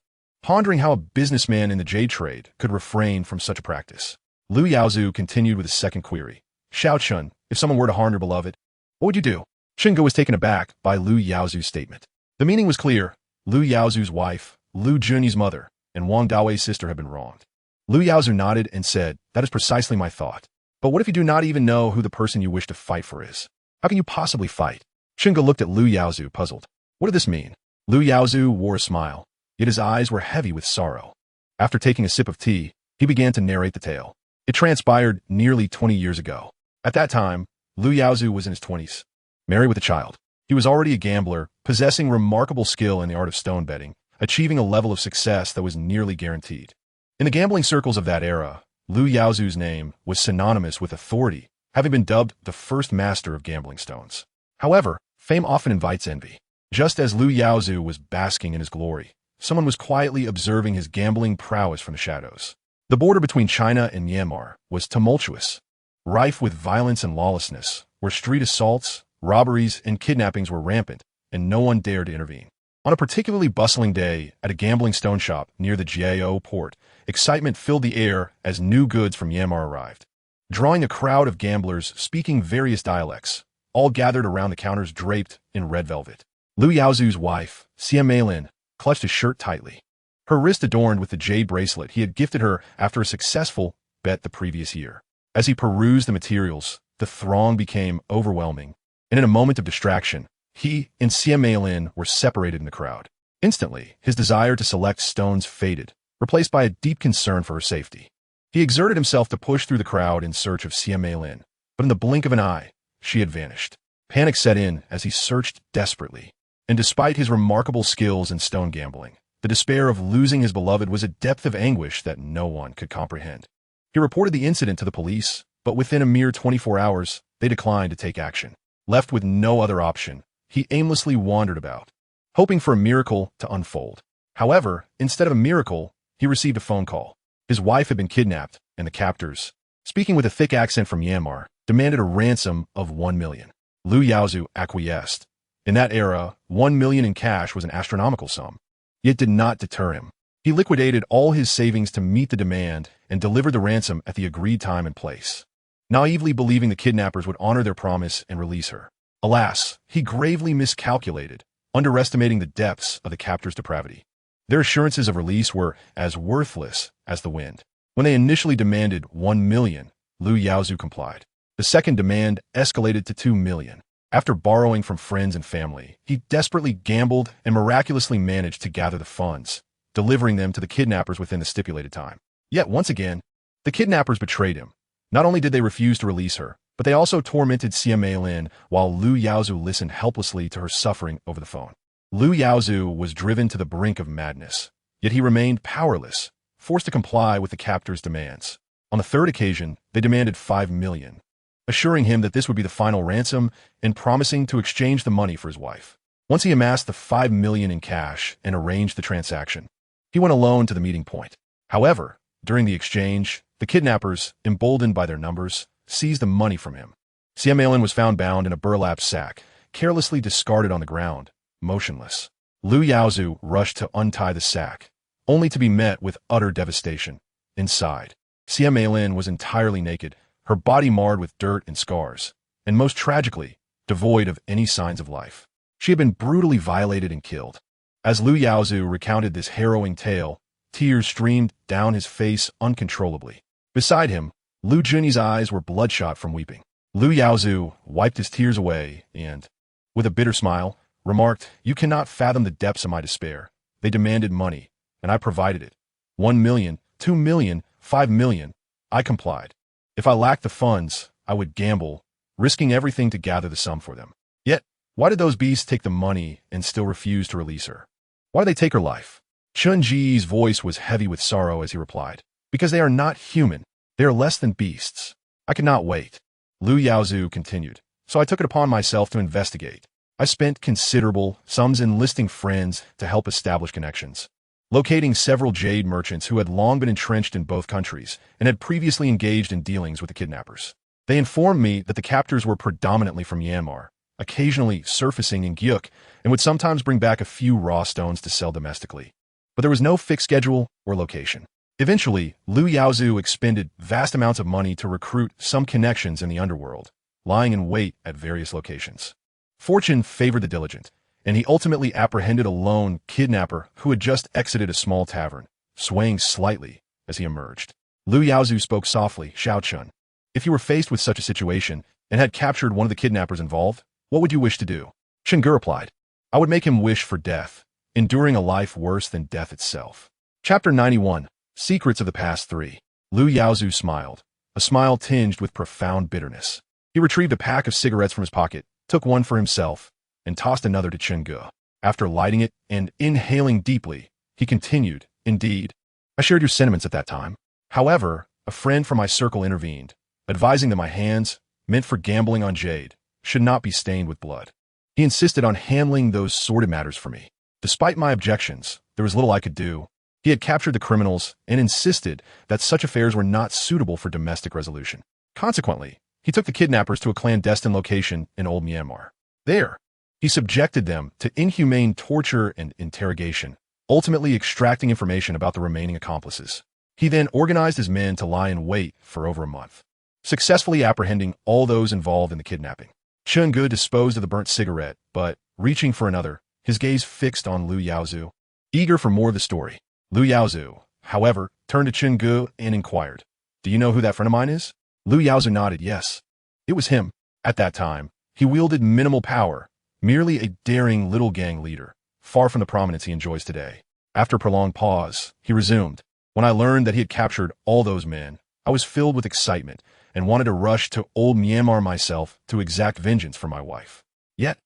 pondering how a businessman in the jade trade could refrain from such a practice. Lu Yaozu continued with his second query. "Xiao-chun, if someone were to harm your beloved, what would you do?" Qingge was taken aback by Lu Yaozu's statement. The meaning was clear. Lu Yaozu's wife, Lu Junyi's mother, and Wang Dawei's sister had been wronged. Lu Yaozu nodded and said, "That is precisely my thought. But what if you do not even know who the person you wish to fight for is? How can you possibly fight?" Qingge looked at Lu Yaozu, puzzled. What did this mean? Lu Yaozu wore a smile, yet his eyes were heavy with sorrow. After taking a sip of tea, he began to narrate the tale. It transpired nearly 20 years ago. At that time, Lu Yaozu was in his 20s, married with a child. He was already a gambler, possessing remarkable skill in the art of stone betting, achieving a level of success that was nearly guaranteed. In the gambling circles of that era, Lu Yaozu's name was synonymous with authority, having been dubbed the first master of gambling stones. However, fame often invites envy. Just as Lu Yaozu was basking in his glory, someone was quietly observing his gambling prowess from the shadows. The border between China and Myanmar was tumultuous, rife with violence and lawlessness, where street assaults, robberies, and kidnappings were rampant, and no one dared to intervene. On a particularly bustling day at a gambling stone shop near the Jiao port, excitement filled the air as new goods from Myanmar arrived, drawing a crowd of gamblers speaking various dialects, all gathered around the counters draped in red velvet. Lu Yaozu's wife, Xia Meilin, clutched his shirt tightly, her wrist adorned with the jade bracelet he had gifted her after a successful bet the previous year. As he perused the materials, the throng became overwhelming, and in a moment of distraction, he and Xia Meilin were separated in the crowd. Instantly, his desire to select stones faded, replaced by a deep concern for her safety. He exerted himself to push through the crowd in search of Xia Meilin, but in the blink of an eye, she had vanished. Panic set in as he searched desperately. And despite his remarkable skills in stone gambling, the despair of losing his beloved was a depth of anguish that no one could comprehend. He reported the incident to the police, but within a mere 24 hours, they declined to take action. Left with no other option, he aimlessly wandered about, hoping for a miracle to unfold. However, instead of a miracle, he received a phone call. His wife had been kidnapped, and the captors, speaking with a thick accent from Myanmar, demanded a ransom of 1 million. Lu Yaozu acquiesced. In that era, 1 million in cash was an astronomical sum. Yet did not deter him. He liquidated all his savings to meet the demand and delivered the ransom at the agreed time and place, naively believing the kidnappers would honor their promise and release her. Alas, he gravely miscalculated, underestimating the depths of the captors' depravity. Their assurances of release were as worthless as the wind. When they initially demanded 1 million, Lu Yaozu complied. The second demand escalated to 2 million. After borrowing from friends and family, he desperately gambled and miraculously managed to gather the funds, delivering them to the kidnappers within the stipulated time. Yet once again, the kidnappers betrayed him. Not only did they refuse to release her, but they also tormented Xia Meilin while Lu Yaozu listened helplessly to her suffering over the phone. Lu Yaozu was driven to the brink of madness, yet he remained powerless, forced to comply with the captors' demands. On the third occasion, they demanded 5 million. assuring him that this would be the final ransom and promising to exchange the money for his wife. Once he amassed the 5 million in cash and arranged the transaction, he went alone to the meeting point. However, during the exchange, the kidnappers, emboldened by their numbers, seized the money from him. Siamalin was found bound in a burlap sack, carelessly discarded on the ground, motionless. Lu Yaozu rushed to untie the sack, only to be met with utter devastation. Inside, Siamalin was entirely naked, her body marred with dirt and scars, and most tragically, devoid of any signs of life. She had been brutally violated and killed. As Lu Yaozu recounted this harrowing tale, tears streamed down his face uncontrollably. Beside him, Lu Junyi's eyes were bloodshot from weeping. Lu Yaozu wiped his tears away and, with a bitter smile, remarked, "You cannot fathom the depths of my despair. They demanded money, and I provided it. 1 million, 2 million, 5 million. I complied. If I lacked the funds, I would gamble, risking everything to gather the sum for them. Yet, why did those beasts take the money and still refuse to release her? Why did they take her life?" Chun Ji's voice was heavy with sorrow as he replied, "Because they are not human. They are less than beasts. I could not wait." Lu Yaozu continued, "So I took it upon myself to investigate. I spent considerable sums enlisting friends to help establish connections, locating several jade merchants who had long been entrenched in both countries and had previously engaged in dealings with the kidnappers. They informed me that the captors were predominantly from Myanmar, occasionally surfacing in Gyuk, and would sometimes bring back a few raw stones to sell domestically. But there was no fixed schedule or location. Eventually, Lu Yaozu expended vast amounts of money to recruit some connections in the underworld, lying in wait at various locations. Fortune favored the diligent, and he ultimately apprehended a lone kidnapper who had just exited a small tavern, swaying slightly as he emerged. Lu Yaozu spoke softly, "Xiao Chun, if you were faced with such a situation and had captured one of the kidnappers involved, what would you wish to do?" Chen Ge replied, "I would make him wish for death, enduring a life worse than death itself." Chapter 91. Secrets of the Past 3. Lu Yaozu smiled, a smile tinged with profound bitterness. He retrieved a pack of cigarettes from his pocket, took one for himself, and tossed another to Chen Ge. After lighting it and inhaling deeply, he continued, "Indeed, I shared your sentiments at that time. However, a friend from my circle intervened, advising that my hands, meant for gambling on jade, should not be stained with blood. He insisted on handling those sordid matters for me. Despite my objections, there was little I could do. He had captured the criminals and insisted that such affairs were not suitable for domestic resolution. Consequently, he took the kidnappers to a clandestine location in Old Myanmar. There, he subjected them to inhumane torture and interrogation, ultimately extracting information about the remaining accomplices. He then organized his men to lie in wait for over a month, successfully apprehending all those involved in the kidnapping. Chen Ge disposed of the burnt cigarette, but, reaching for another, his gaze fixed on Lu Yaozu. Eager for more of the story, Lu Yaozu, however, turned to Chen Ge and inquired, "Do you know who that friend of mine is?" Lu Yaozu nodded yes. It was him. At that time, he wielded minimal power, merely a daring little gang leader, far from the prominence he enjoys today. After a prolonged pause, he resumed, "When I learned that he had captured all those men, I was filled with excitement and wanted to rush to Old Myanmar myself to exact vengeance for my wife. Yet,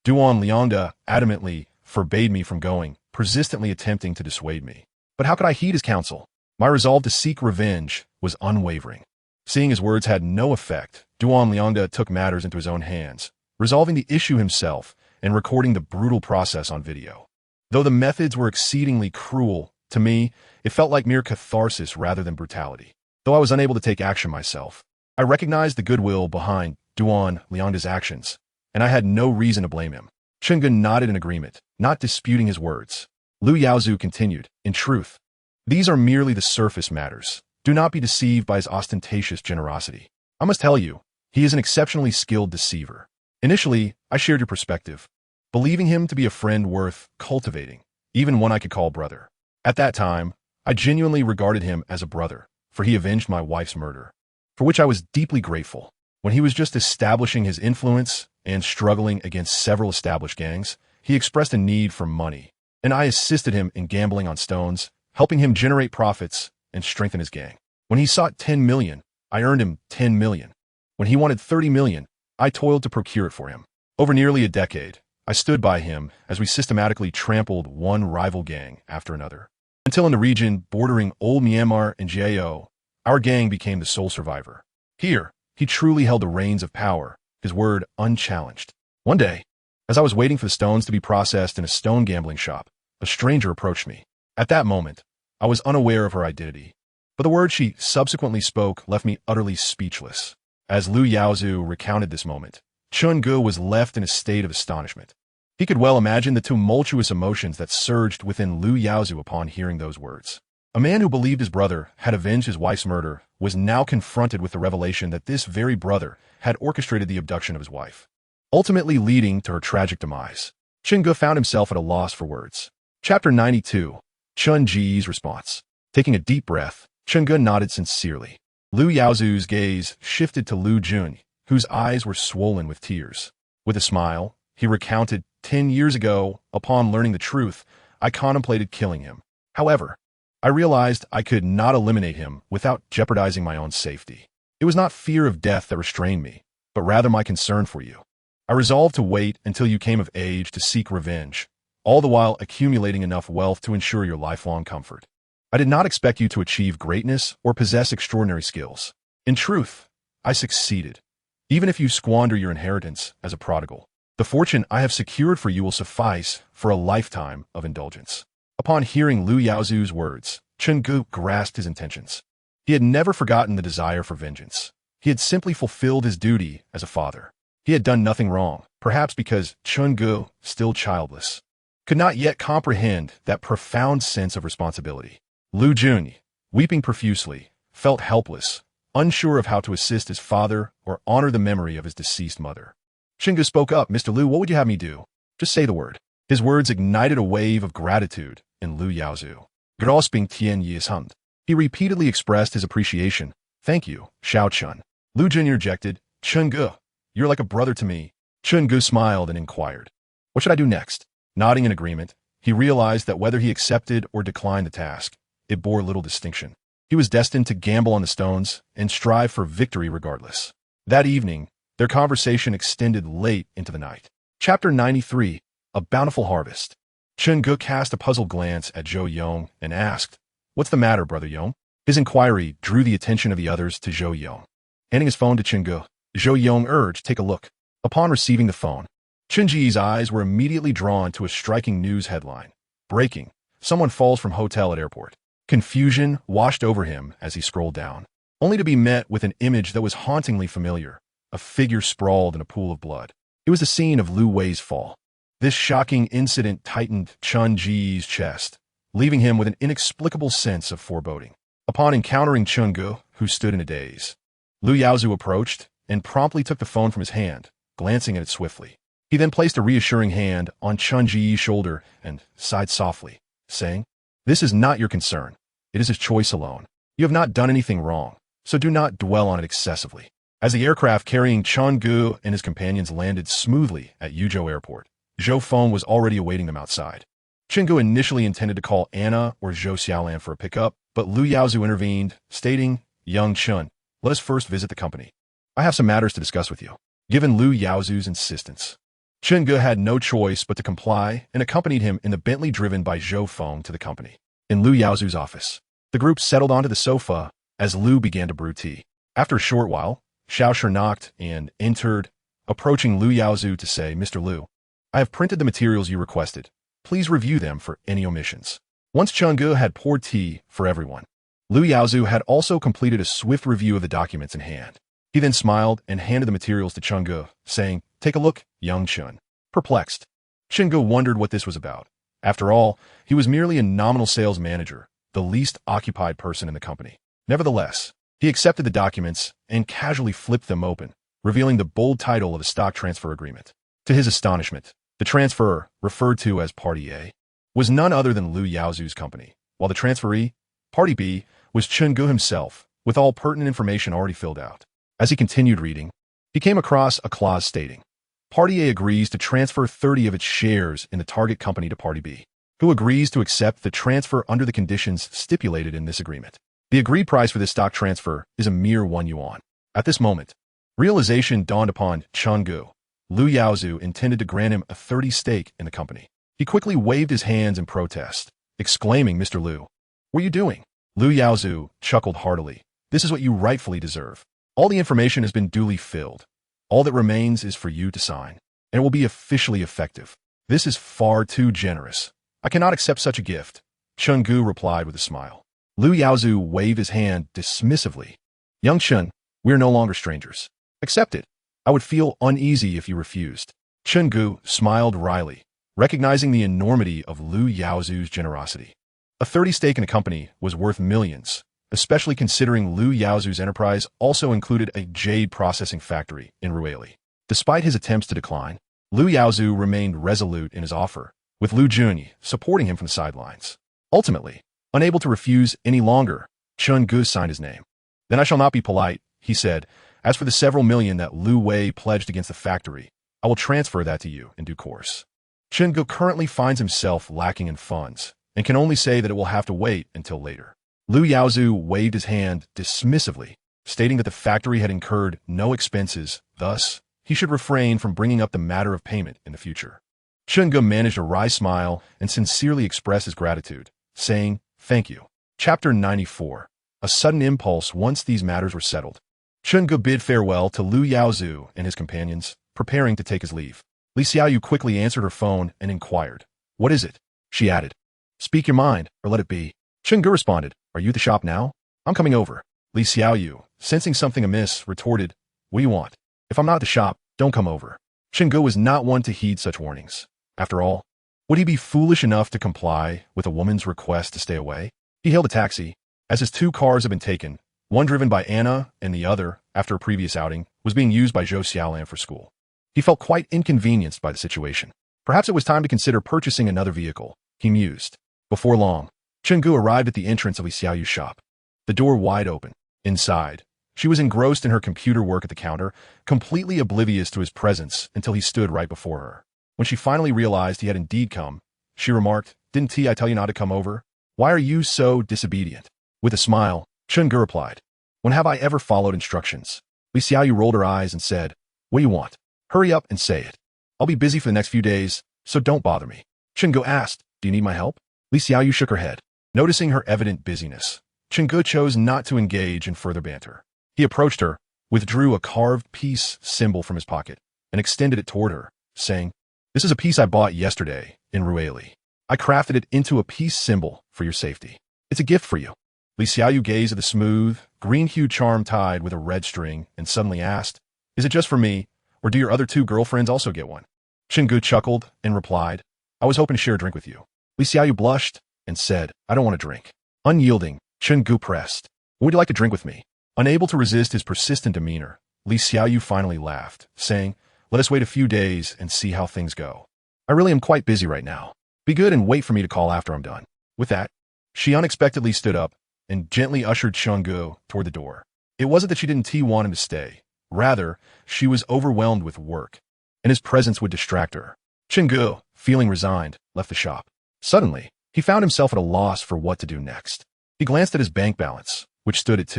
Duan Liangda adamantly forbade me from going, persistently attempting to dissuade me. But how could I heed his counsel? My resolve to seek revenge was unwavering." Seeing his words had no effect, Duan Liangda took matters into his own hands, resolving the issue himself and recording the brutal process on video. Though the methods were exceedingly cruel, to me, it felt like mere catharsis rather than brutality. Though I was unable to take action myself, I recognized the goodwill behind Duan Liangda's actions, and I had no reason to blame him. Chen Ge nodded in agreement, not disputing his words. Lu Yaozu continued, "In truth, these are merely the surface matters. Do not be deceived by his ostentatious generosity. I must tell you, he is an exceptionally skilled deceiver. Initially, I shared your perspective, believing him to be a friend worth cultivating, even one I could call brother. At that time, I genuinely regarded him as a brother, for he avenged my wife's murder, for which I was deeply grateful. When he was just establishing his influence and struggling against several established gangs, he expressed a need for money, and I assisted him in gambling on stones, helping him generate profits and strengthen his gang. When he sought 10 million, I earned him 10 million. When he wanted 30 million, I toiled to procure it for him. Over nearly a decade, I stood by him as we systematically trampled one rival gang after another, until in the region bordering Old Myanmar and Jiao, our gang became the sole survivor. Here, He truly held the reins of power, his word unchallenged. One day, as I was waiting for the stones to be processed in a stone gambling shop, a stranger approached me. At that moment, I was unaware of her identity, but the words she subsequently spoke left me utterly speechless. As Lu Yaozu recounted this moment, Chun Gu was left in a state of astonishment. He could well imagine the tumultuous emotions that surged within Lu Yaozu upon hearing those words. A man who believed his brother had avenged his wife's murder was now confronted with the revelation that this very brother had orchestrated the abduction of his wife, ultimately leading to her tragic demise. Chun Gu found himself at a loss for words. Chapter 92. Chun Ji's response. Taking a deep breath, Chun Gu nodded sincerely. Lu Yaozu's gaze shifted to Lu Jun, whose eyes were swollen with tears. With a smile, he recounted, 10 years ago, upon learning the truth, I contemplated killing him. However, I realized I could not eliminate him without jeopardizing my own safety. It was not fear of death that restrained me, but rather my concern for you. I resolved to wait until you came of age to seek revenge, all the while accumulating enough wealth to ensure your lifelong comfort. I did not expect you to achieve greatness or possess extraordinary skills. In truth, I succeeded, even if you squander your inheritance as a prodigal. The fortune I have secured for you will suffice for a lifetime of indulgence. Upon hearing Lu Yaozu's words, Chun Gu grasped his intentions. He had never forgotten the desire for vengeance. He had simply fulfilled his duty as a father. He had done nothing wrong, perhaps because Chun Gu, still childless, could not yet comprehend that profound sense of responsibility. Lu Jun, weeping profusely, felt helpless, unsure of how to assist his father or honor the memory of his deceased mother. Chun Gu spoke up. Mr. Lu, what would you have me do? Just say the word. His words ignited a wave of gratitude in Lu Yaozu. Grosping Tian Yi's Hund. He repeatedly expressed his appreciation. Thank you, Xiao Chun. Lu Jun interjected, Chun Gu, you're like a brother to me. Chun Gu smiled and inquired, what should I do next? Nodding in agreement, he realized that whether he accepted or declined the task, it bore little distinction. He was destined to gamble on the stones and strive for victory regardless. That evening, their conversation extended late into the night. Chapter 93. A Bountiful Harvest. Chun Gu cast a puzzled glance at Zhou Yong and asked, what's the matter, Brother Yong? His inquiry drew the attention of the others to Zhou Yong. Handing his phone to Chun Gu, Zhou Yong urged, take a look. Upon receiving the phone, Chun Ji's eyes were immediately drawn to a striking news headline. Breaking. Someone falls from hotel at airport. Confusion washed over him as he scrolled down, only to be met with an image that was hauntingly familiar. A figure sprawled in a pool of blood. It was the scene of Lu Wei's fall. This shocking incident tightened Chun Ji's chest, leaving him with an inexplicable sense of foreboding. Upon encountering Chun Gu, who stood in a daze, Lu Yaozu approached and promptly took the phone from his hand, glancing at it swiftly. He then placed a reassuring hand on Chun Ji's shoulder and sighed softly, saying, this is not your concern. It is his choice alone. You have not done anything wrong, so do not dwell on it excessively. As the aircraft carrying Chun Gu and his companions landed smoothly at Yuzhou Airport, Zhou Feng was already awaiting them outside. Chun Gu initially intended to call Anna or Zhou Xiaolan for a pickup, but Lu Yaozu intervened, stating, young Chun, let us first visit the company. I have some matters to discuss with you. Given Lu Yaozu's insistence, Chun Gu had no choice but to comply and accompanied him in the Bentley driven by Zhou Feng to the company. In Lu Yaozu's office, the group settled onto the sofa as Lu began to brew tea. After a short while, Xiao Shi knocked and entered, approaching Lu Yaozu to say, Mr. Lu, I have printed the materials you requested. Please review them for any omissions. Once Chun Gu had poured tea for everyone, Lu Yaozu had also completed a swift review of the documents in hand. He then smiled and handed the materials to Chun Gu, saying, take a look, young Chun. Perplexed, Chun Gu wondered what this was about. After all, he was merely a nominal sales manager, the least occupied person in the company. Nevertheless, he accepted the documents and casually flipped them open, revealing the bold title of a stock transfer agreement. To his astonishment, the transferor, referred to as Party A, was none other than Lu Yaozu's company, while the transferee, Party B, was Chun Gu himself, with all pertinent information already filled out. As he continued reading, he came across a clause stating, Party A agrees to transfer 30 of its shares in the target company to Party B, who agrees to accept the transfer under the conditions stipulated in this agreement. The agreed price for this stock transfer is a mere 1 yuan. At this moment, realization dawned upon Chun Gu. Lu Yaozu intended to grant him a 30 stake in the company. He quickly waved his hands in protest, exclaiming, Mr. Lu, what are you doing? Lu Yaozu chuckled heartily. This is what you rightfully deserve. All the information has been duly filled. All that remains is for you to sign, and it will be officially effective. This is far too generous. I cannot accept such a gift, Chun Gu replied with a smile. Lu Yaozu waved his hand dismissively. Young Chun, we are no longer strangers. Accept it. I would feel uneasy if you refused. Chun Gu smiled wryly, recognizing the enormity of Lu Yaozu's generosity. A 30 stake in a company was worth millions, especially considering Lu Yaozu's enterprise also included a jade processing factory in Rueli. Despite his attempts to decline, Lu Yaozu remained resolute in his offer, with Lu Junyi supporting him from the sidelines. Ultimately, unable to refuse any longer, Chun Gu signed his name. Then I shall not be polite, he said. As for the several million that Lu Wei pledged against the factory, I will transfer that to you in due course. Chun Gu currently finds himself lacking in funds, and can only say that it will have to wait until later. Lu Yaozu waved his hand dismissively, stating that the factory had incurred no expenses, thus, he should refrain from bringing up the matter of payment in the future. Chun Gu managed a wry smile and sincerely expressed his gratitude, saying, "Thank you." Chapter 94. A sudden impulse once these matters were settled. Chun Gu bid farewell to Lu Yaozu and his companions, preparing to take his leave. Li Xiaoyu quickly answered her phone and inquired, "What is it?" She added, "Speak your mind, or let it be." Chun Gu responded, "Are you at the shop now? I'm coming over." Li Xiaoyu, sensing something amiss, retorted, "What do you want? If I'm not at the shop, don't come over." Chun Gu was not one to heed such warnings. After all, would he be foolish enough to comply with a woman's request to stay away? He hailed a taxi. As his 2 cars had been taken, one driven by Anna and the other, after a previous outing, was being used by Zhou Xiaolan for school. He felt quite inconvenienced by the situation. Perhaps it was time to consider purchasing another vehicle, he mused. Before long, Chun Gu arrived at the entrance of Li Xiaoyu's shop. The door wide open. Inside, she was engrossed in her computer work at the counter, completely oblivious to his presence until he stood right before her. When she finally realized he had indeed come, she remarked, "Didn't I tell you not to come over? Why are you so disobedient?" With a smile, Chun Gu replied, "When have I ever followed instructions?" Li Xiaoyu rolled her eyes and said, "What do you want? Hurry up and say it. I'll be busy for the next few days, so don't bother me." Chun Gu asked, "Do you need my help?" Li Xiaoyu shook her head. Noticing her evident busyness, Chun Gu chose not to engage in further banter. He approached her, withdrew a carved peace symbol from his pocket, and extended it toward her, saying, "This is a piece I bought yesterday in Rueli. I crafted it into a peace symbol for your safety. It's a gift for you." Li Xiaoyu gazed at the smooth, green-hued charm tied with a red string and suddenly asked, "Is it just for me, or do your other 2 girlfriends also get one?" Chun Gu chuckled and replied, "I was hoping to share a drink with you." Li Xiaoyu blushed and said, "I don't want to drink." Unyielding, Chun Gu pressed, "Would you like to drink with me?" Unable to resist his persistent demeanor, Li Xiaoyu finally laughed, saying, "Let us wait a few days and see how things go. I really am quite busy right now. Be good and wait for me to call after I'm done." With that, she unexpectedly stood up and gently ushered Chun Gu toward the door. It wasn't that she didn't want him to stay. Rather, she was overwhelmed with work, and his presence would distract her. Chun Gu, feeling resigned, left the shop. Suddenly, he found himself at a loss for what to do next. He glanced at his bank balance, which stood at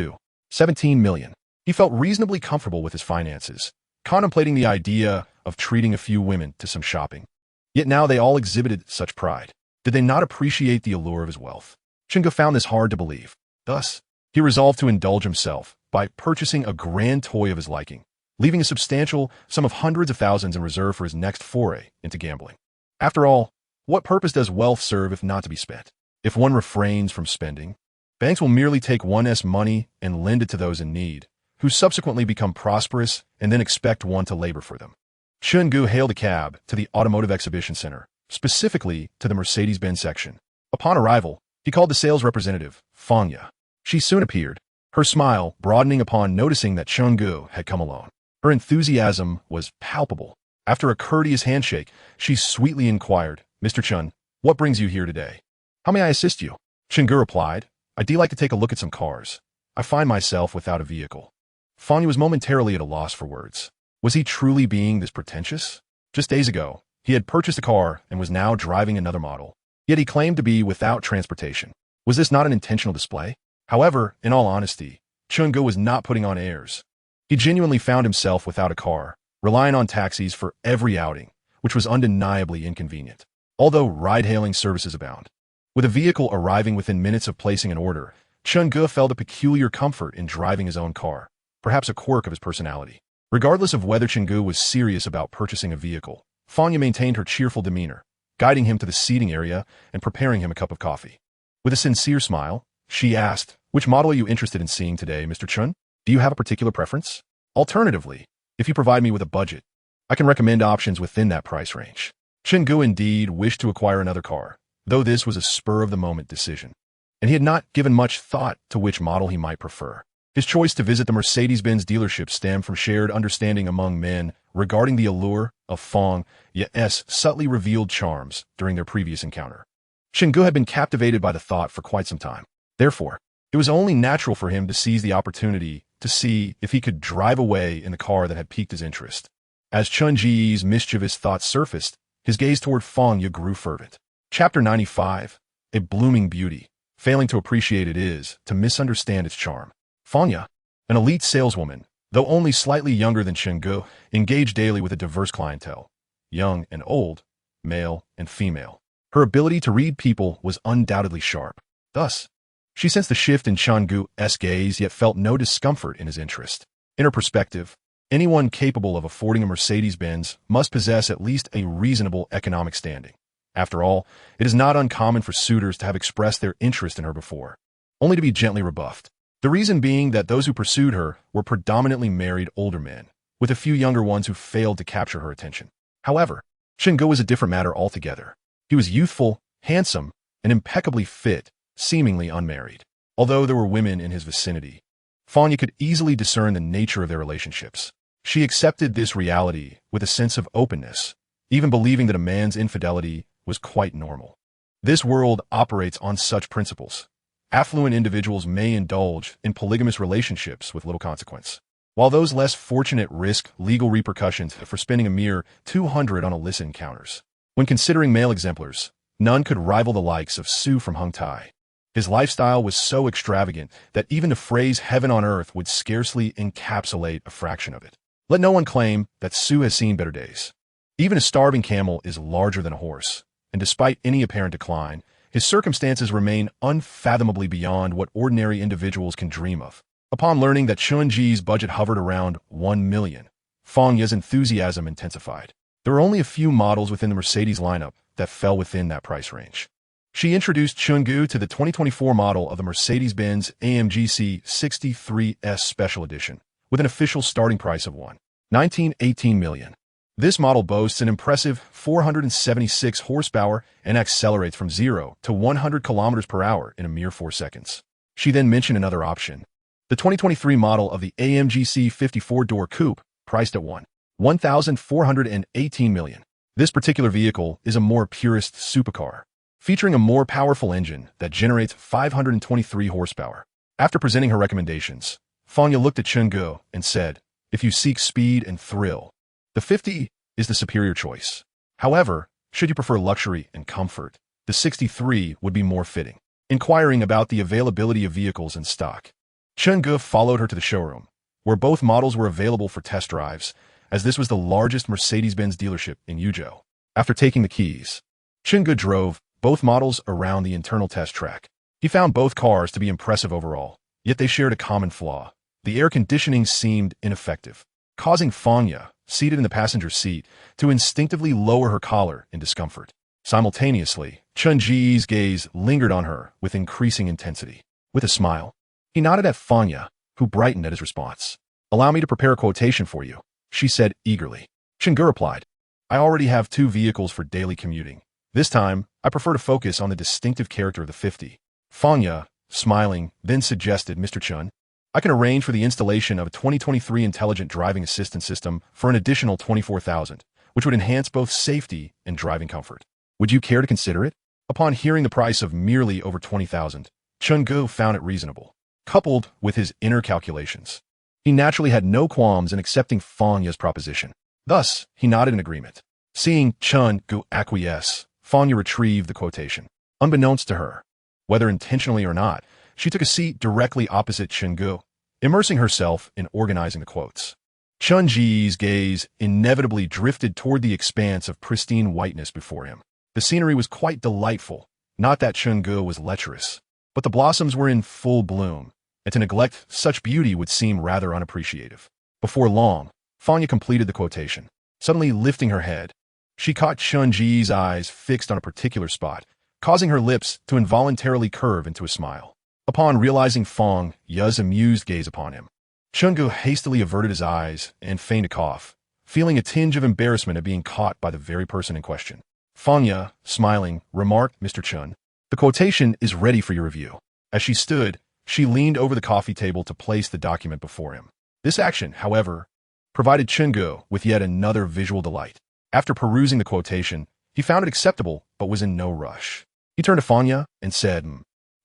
17 million. He felt reasonably comfortable with his finances, contemplating the idea of treating a few women to some shopping. Yet now they all exhibited such pride. Did they not appreciate the allure of his wealth? Chun Gu found this hard to believe. Thus, he resolved to indulge himself by purchasing a grand toy of his liking, leaving a substantial sum of hundreds of thousands in reserve for his next foray into gambling. After all, what purpose does wealth serve if not to be spent? If one refrains from spending, banks will merely take one's money and lend it to those in need, who subsequently become prosperous and then expect one to labor for them. Chun Gu hailed a cab to the Automotive Exhibition Center, specifically to the Mercedes-Benz section. Upon arrival, he called the sales representative, Fanya. She soon appeared, her smile broadening upon noticing that Chun Gu had come alone. Her enthusiasm was palpable. After a courteous handshake, she sweetly inquired, "Mr. Chun, what brings you here today? How may I assist you?" Chun Gu replied, "I'd like to take a look at some cars. I find myself without a vehicle." Fanya was momentarily at a loss for words. Was he truly being this pretentious? Just days ago, he had purchased a car and was now driving another model. Yet he claimed to be without transportation. Was this not an intentional display? However, in all honesty, Chun Gu was not putting on airs. He genuinely found himself without a car, relying on taxis for every outing, which was undeniably inconvenient, although ride-hailing services abound. With a vehicle arriving within minutes of placing an order, Chun Gu felt a peculiar comfort in driving his own car. perhaps a quirk of his personality. Regardless of whether Chenggu was serious about purchasing a vehicle, Fanya maintained her cheerful demeanor, guiding him to the seating area and preparing him a cup of coffee. With a sincere smile, she asked, "Which model are you interested in seeing today, Mr. Chun? Do you have a particular preference? Alternatively, if you provide me with a budget, I can recommend options within that price range." Chenggu indeed wished to acquire another car, though this was a spur-of-the-moment decision, and he had not given much thought to which model he might prefer. His choice to visit the Mercedes-Benz dealership stemmed from shared understanding among men regarding the allure of Fong Ye's subtly revealed charms during their previous encounter. Chenggu had been captivated by the thought for quite some time. Therefore, it was only natural for him to seize the opportunity to see if he could drive away in the car that had piqued his interest. As Chun Ji's mischievous thoughts surfaced, his gaze toward Fong Ye grew fervent. Chapter 95. A blooming beauty. Failing to appreciate it is to misunderstand its charm. Fong Ye, an elite saleswoman, though only slightly younger than Chenggu, engaged daily with a diverse clientele, young and old, male and female. Her ability to read people was undoubtedly sharp. Thus, she sensed the shift in Chenggu's gaze yet felt no discomfort in his interest. In her perspective, anyone capable of affording a Mercedes-Benz must possess at least a reasonable economic standing. After all, it is not uncommon for suitors to have expressed their interest in her before, only to be gently rebuffed. The reason being that those who pursued her were predominantly married older men, with a few younger ones who failed to capture her attention. However, Chenggu was a different matter altogether. He was youthful, handsome, and impeccably fit, seemingly unmarried. Although there were women in his vicinity, Fanya could easily discern the nature of their relationships. She accepted this reality with a sense of openness, even believing that a man's infidelity was quite normal. This world operates on such principles. Affluent individuals may indulge in polygamous relationships with little consequence, while those less fortunate risk legal repercussions for spending a mere 200 on illicit encounters. When considering male exemplars, none could rival the likes of Su from Hung Tai. His lifestyle was so extravagant that even the phrase heaven on earth would scarcely encapsulate a fraction of it. Let no one claim that Su has seen better days. Even a starving camel is larger than a horse, and despite any apparent decline, his circumstances remain unfathomably beyond what ordinary individuals can dream of. Upon learning that Chun Ji's budget hovered around 1 million, Fong Ye's enthusiasm intensified. There were only a few models within the Mercedes lineup that fell within that price range. She introduced Chenggu to the 2024 model of the Mercedes-Benz AMG 63S Special Edition, with an official starting price of 1.1918 million. This model boasts an impressive 476 horsepower and accelerates from 0 to 100 km per hour in a mere 4 seconds. She then mentioned another option, the 2023 model of the AMG 54-door coupe, priced at 1.1418 million. This particular vehicle is a more purist supercar, featuring a more powerful engine that generates 523 horsepower. After presenting her recommendations, Fanya looked at Chenggu and said, "If you seek speed and thrill, the 50 is the superior choice. However, should you prefer luxury and comfort, the 63 would be more fitting." Inquiring about the availability of vehicles in stock, Chenggu followed her to the showroom, where both models were available for test drives, as this was the largest Mercedes-Benz dealership in Yuzhou. After taking the keys, Chenggu drove both models around the internal test track. He found both cars to be impressive overall, yet they shared a common flaw. The air conditioning seemed ineffective, causing Fanya, seated in the passenger seat, to instinctively lower her collar in discomfort. Simultaneously, Chun Ji's gaze lingered on her with increasing intensity. With a smile, he nodded at Fanya, who brightened at his response. "Allow me to prepare a quotation for you," she said eagerly. Chenggu replied, "I already have 2 vehicles for daily commuting. This time, I prefer to focus on the distinctive character of the 50. Fanya, smiling, then suggested, "Mr. Chun, I can arrange for the installation of a 2023 Intelligent Driving Assistance System for an additional 24,000, which would enhance both safety and driving comfort. Would you care to consider it?" Upon hearing the price of merely over 20,000, Chenggu found it reasonable, coupled with his inner calculations. He naturally had no qualms in accepting Fanya's proposition. Thus, he nodded in agreement. Seeing Chenggu acquiesce, Fanya retrieved the quotation. Unbeknownst to her, whether intentionally or not, she took a seat directly opposite Chenggu, immersing herself in organizing the quotes. Chun Ji's gaze inevitably drifted toward the expanse of pristine whiteness before him. The scenery was quite delightful, not that Chenggu was lecherous, but the blossoms were in full bloom, and to neglect such beauty would seem rather unappreciative. Before long, Fanya completed the quotation. Suddenly lifting her head, she caught Chun-Ji's eyes fixed on a particular spot, causing her lips to involuntarily curve into a smile. Upon realizing Fong Ya's amused gaze upon him, Chun-Gu hastily averted his eyes and feigned a cough, feeling a tinge of embarrassment at being caught by the very person in question. Fong Ya, smiling, remarked, "Mr. Chun, the quotation is ready for your review." As she stood, she leaned over the coffee table to place the document before him. This action, however, provided Chun-Gu with yet another visual delight. After perusing the quotation, he found it acceptable but was in no rush. He turned to Fong Ya and said,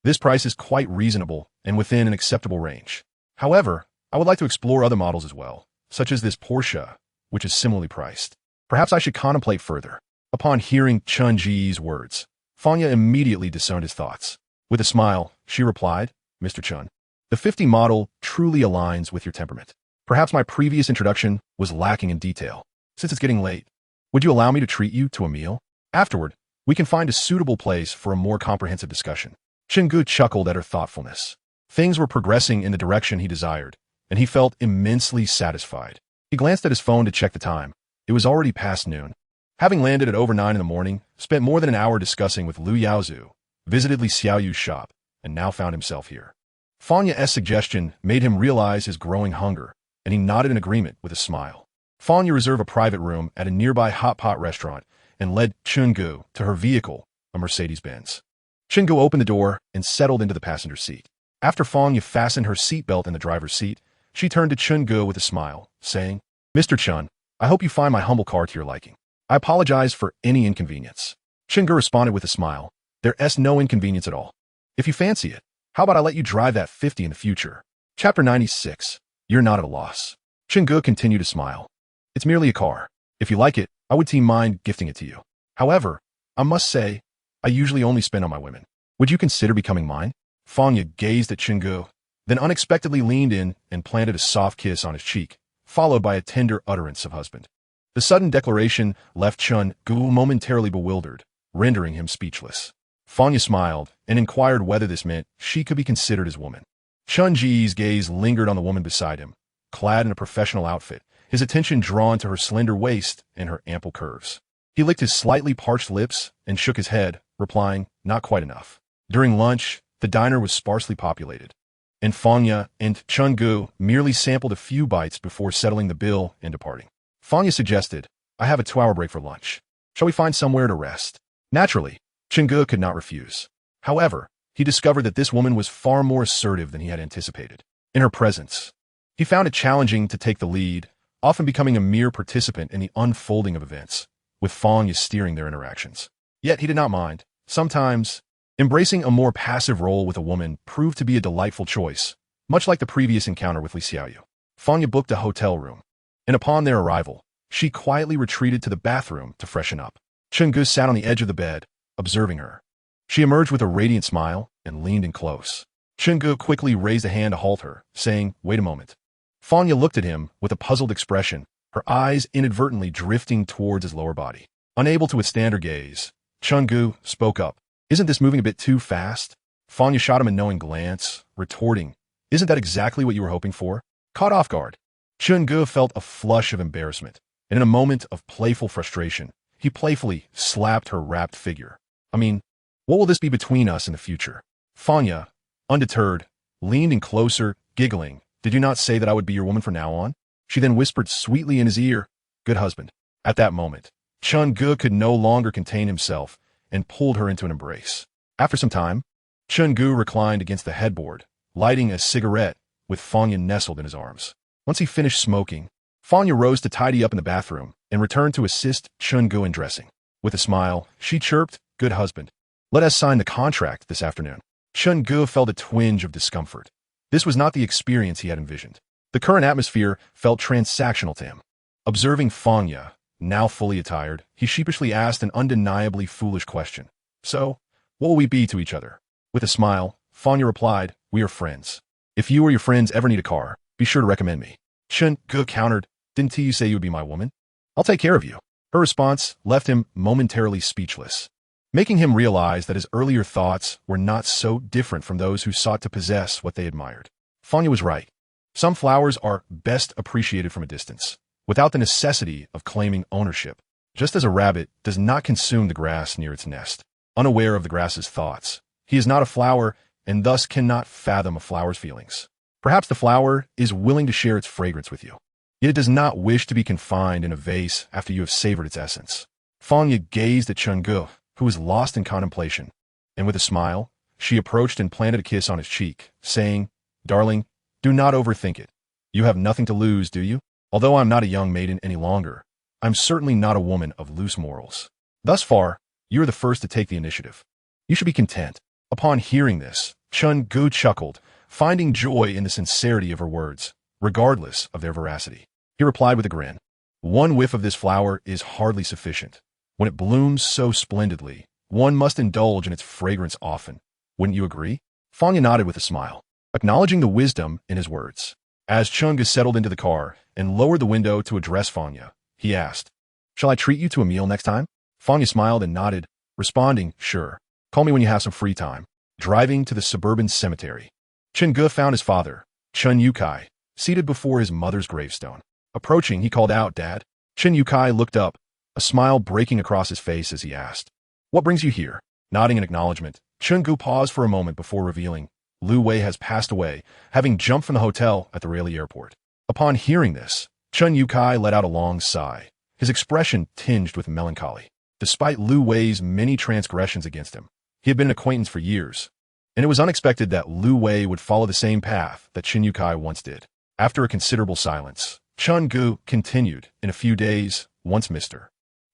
"This price is quite reasonable and within an acceptable range. However, I would like to explore other models as well, such as this Porsche, which is similarly priced. Perhaps I should contemplate further." Upon hearing Chun-Ji's words, Fong Ya immediately discerned his thoughts. With a smile, she replied, "Mr. Chun, the 50 model truly aligns with your temperament. Perhaps my previous introduction was lacking in detail. Since it's getting late, would you allow me to treat you to a meal? Afterward, we can find a suitable place for a more comprehensive discussion." Chun-Gu chuckled at her thoughtfulness. Things were progressing in the direction he desired, and he felt immensely satisfied. He glanced at his phone to check the time. It was already past noon. Having landed at over 9 in the morning, spent more than an hour discussing with Liu Yaozu, visited Li Xiaoyu's shop, and now found himself here. Fong Ya's suggestion made him realize his growing hunger, and he nodded in agreement with a smile. Fong Ya reserved a private room at a nearby hot pot restaurant and led Chun-Gu to her vehicle, a Mercedes-Benz. Chun-Gu opened the door and settled into the passenger seat. After Fong Ya fastened her seatbelt in the driver's seat, she turned to Chun-Gu with a smile, saying, "Mr. Chun, I hope you find my humble car to your liking. I apologize for any inconvenience." Chun-Gu responded with a smile, "There's no inconvenience at all. If you fancy it, how about I let you drive that 50 in the future?" Chapter 96. You're not at a loss. Chun-Gu continued to smile. "It's merely a car. If you like it, I wouldn't mind gifting it to you. However, I must say, I usually only spend on my women. Would you consider becoming mine?" Fong Ya gazed at Chun-Gu, then unexpectedly leaned in and planted a soft kiss on his cheek, followed by a tender utterance of husband. The sudden declaration left Chun-Gu momentarily bewildered, rendering him speechless. Fong Ya smiled and inquired whether this meant she could be considered his woman. Chun-Ji's gaze lingered on the woman beside him, clad in a professional outfit, his attention drawn to her slender waist and her ample curves. He licked his slightly parched lips and shook his head, replying, "Not quite enough." During lunch, the diner was sparsely populated, and Fong Ya and Chun-Gu merely sampled a few bites before settling the bill and departing. Fong Ya suggested, "I have a 2-hour break for lunch. Shall we find somewhere to rest?" Naturally, Chun-Gu could not refuse. However, he discovered that this woman was far more assertive than he had anticipated. In her presence, he found it challenging to take the lead, often becoming a mere participant in the unfolding of events, with Fong Ya steering their interactions. Yet he did not mind. Sometimes, embracing a more passive role with a woman proved to be a delightful choice, much like the previous encounter with Li Xiaoyu. Fong Ya booked a hotel room, and upon their arrival, she quietly retreated to the bathroom to freshen up. Chun-Gu sat on the edge of the bed, observing her. She emerged with a radiant smile and leaned in close. Chun-Gu quickly raised a hand to halt her, saying, "Wait a moment." Fong Ya looked at him with a puzzled expression, her eyes inadvertently drifting towards his lower body. Unable to withstand her gaze, Chun-Gu spoke up, "Isn't this moving a bit too fast?" Fong Ya shot him a knowing glance, retorting, "Isn't that exactly what you were hoping for?" Caught off guard, Chun-Gu felt a flush of embarrassment, and in a moment of playful frustration, he playfully slapped her wrapped figure. "I mean, what will this be between us in the future?" Fong Ya, undeterred, leaned in closer, giggling, "Did you not say that I would be your woman from now on?" She then whispered sweetly in his ear, "Good husband." At that moment, Chun-Gu could no longer contain himself and pulled her into an embrace. After some time, Chun-Gu reclined against the headboard, lighting a cigarette with Fong Ya nestled in his arms. Once he finished smoking, Fong Ya rose to tidy up in the bathroom and returned to assist Chun-Gu in dressing. With a smile, she chirped, "Good husband. Let us sign the contract this afternoon." Chun-Gu felt a twinge of discomfort. This was not the experience he had envisioned. The current atmosphere felt transactional to him. Observing Fong Ya, now fully attired, he sheepishly asked an undeniably foolish question. "So, what will we be to each other?" With a smile, Fong Ya replied, "We are friends. If you or your friends ever need a car, be sure to recommend me." Chun-Gu countered, "Didn't you say you would be my woman? I'll take care of you." Her response left him momentarily speechless, making him realize that his earlier thoughts were not so different from those who sought to possess what they admired. Fanya was right. Some flowers are best appreciated from a distance, without the necessity of claiming ownership, just as a rabbit does not consume the grass near its nest, unaware of the grass's thoughts. He is not a flower and thus cannot fathom a flower's feelings. Perhaps the flower is willing to share its fragrance with you, yet it does not wish to be confined in a vase after you have savored its essence. Fanya gazed at Chungu, who was lost in contemplation, and with a smile, she approached and planted a kiss on his cheek, saying, "Darling, do not overthink it. You have nothing to lose, do you? Although I'm not a young maiden any longer, I'm certainly not a woman of loose morals. Thus far, you are the first to take the initiative. You should be content." Upon hearing this, Chungu chuckled, finding joy in the sincerity of her words, regardless of their veracity. He replied with a grin, "One whiff of this flower is hardly sufficient. When it blooms so splendidly, one must indulge in its fragrance often. Wouldn't you agree?" Fanya nodded with a smile, acknowledging the wisdom in his words. As Chungu settled into the car and lowered the window to address Fanya, he asked, "Shall I treat you to a meal next time?" Fanya smiled and nodded, responding, "Sure. Call me when you have some free time." Driving to the suburban cemetery, Chungu found his father, Chun Yukai, seated before his mother's gravestone. Approaching, he called out, "Dad." Chun Yukai looked up, a smile breaking across his face as he asked, "What brings you here?" Nodding in acknowledgement, Chungu paused for a moment before revealing, "Lu Wei has passed away, having jumped from the hotel at the Raleigh airport." Upon hearing this, Chun Yukai let out a long sigh, his expression tinged with melancholy. Despite Lu Wei's many transgressions against him, he had been an acquaintance for years, and it was unexpected that Lu Wei would follow the same path that Chun Yukai once did. After a considerable silence, Chungu continued, "In a few days, once Mr.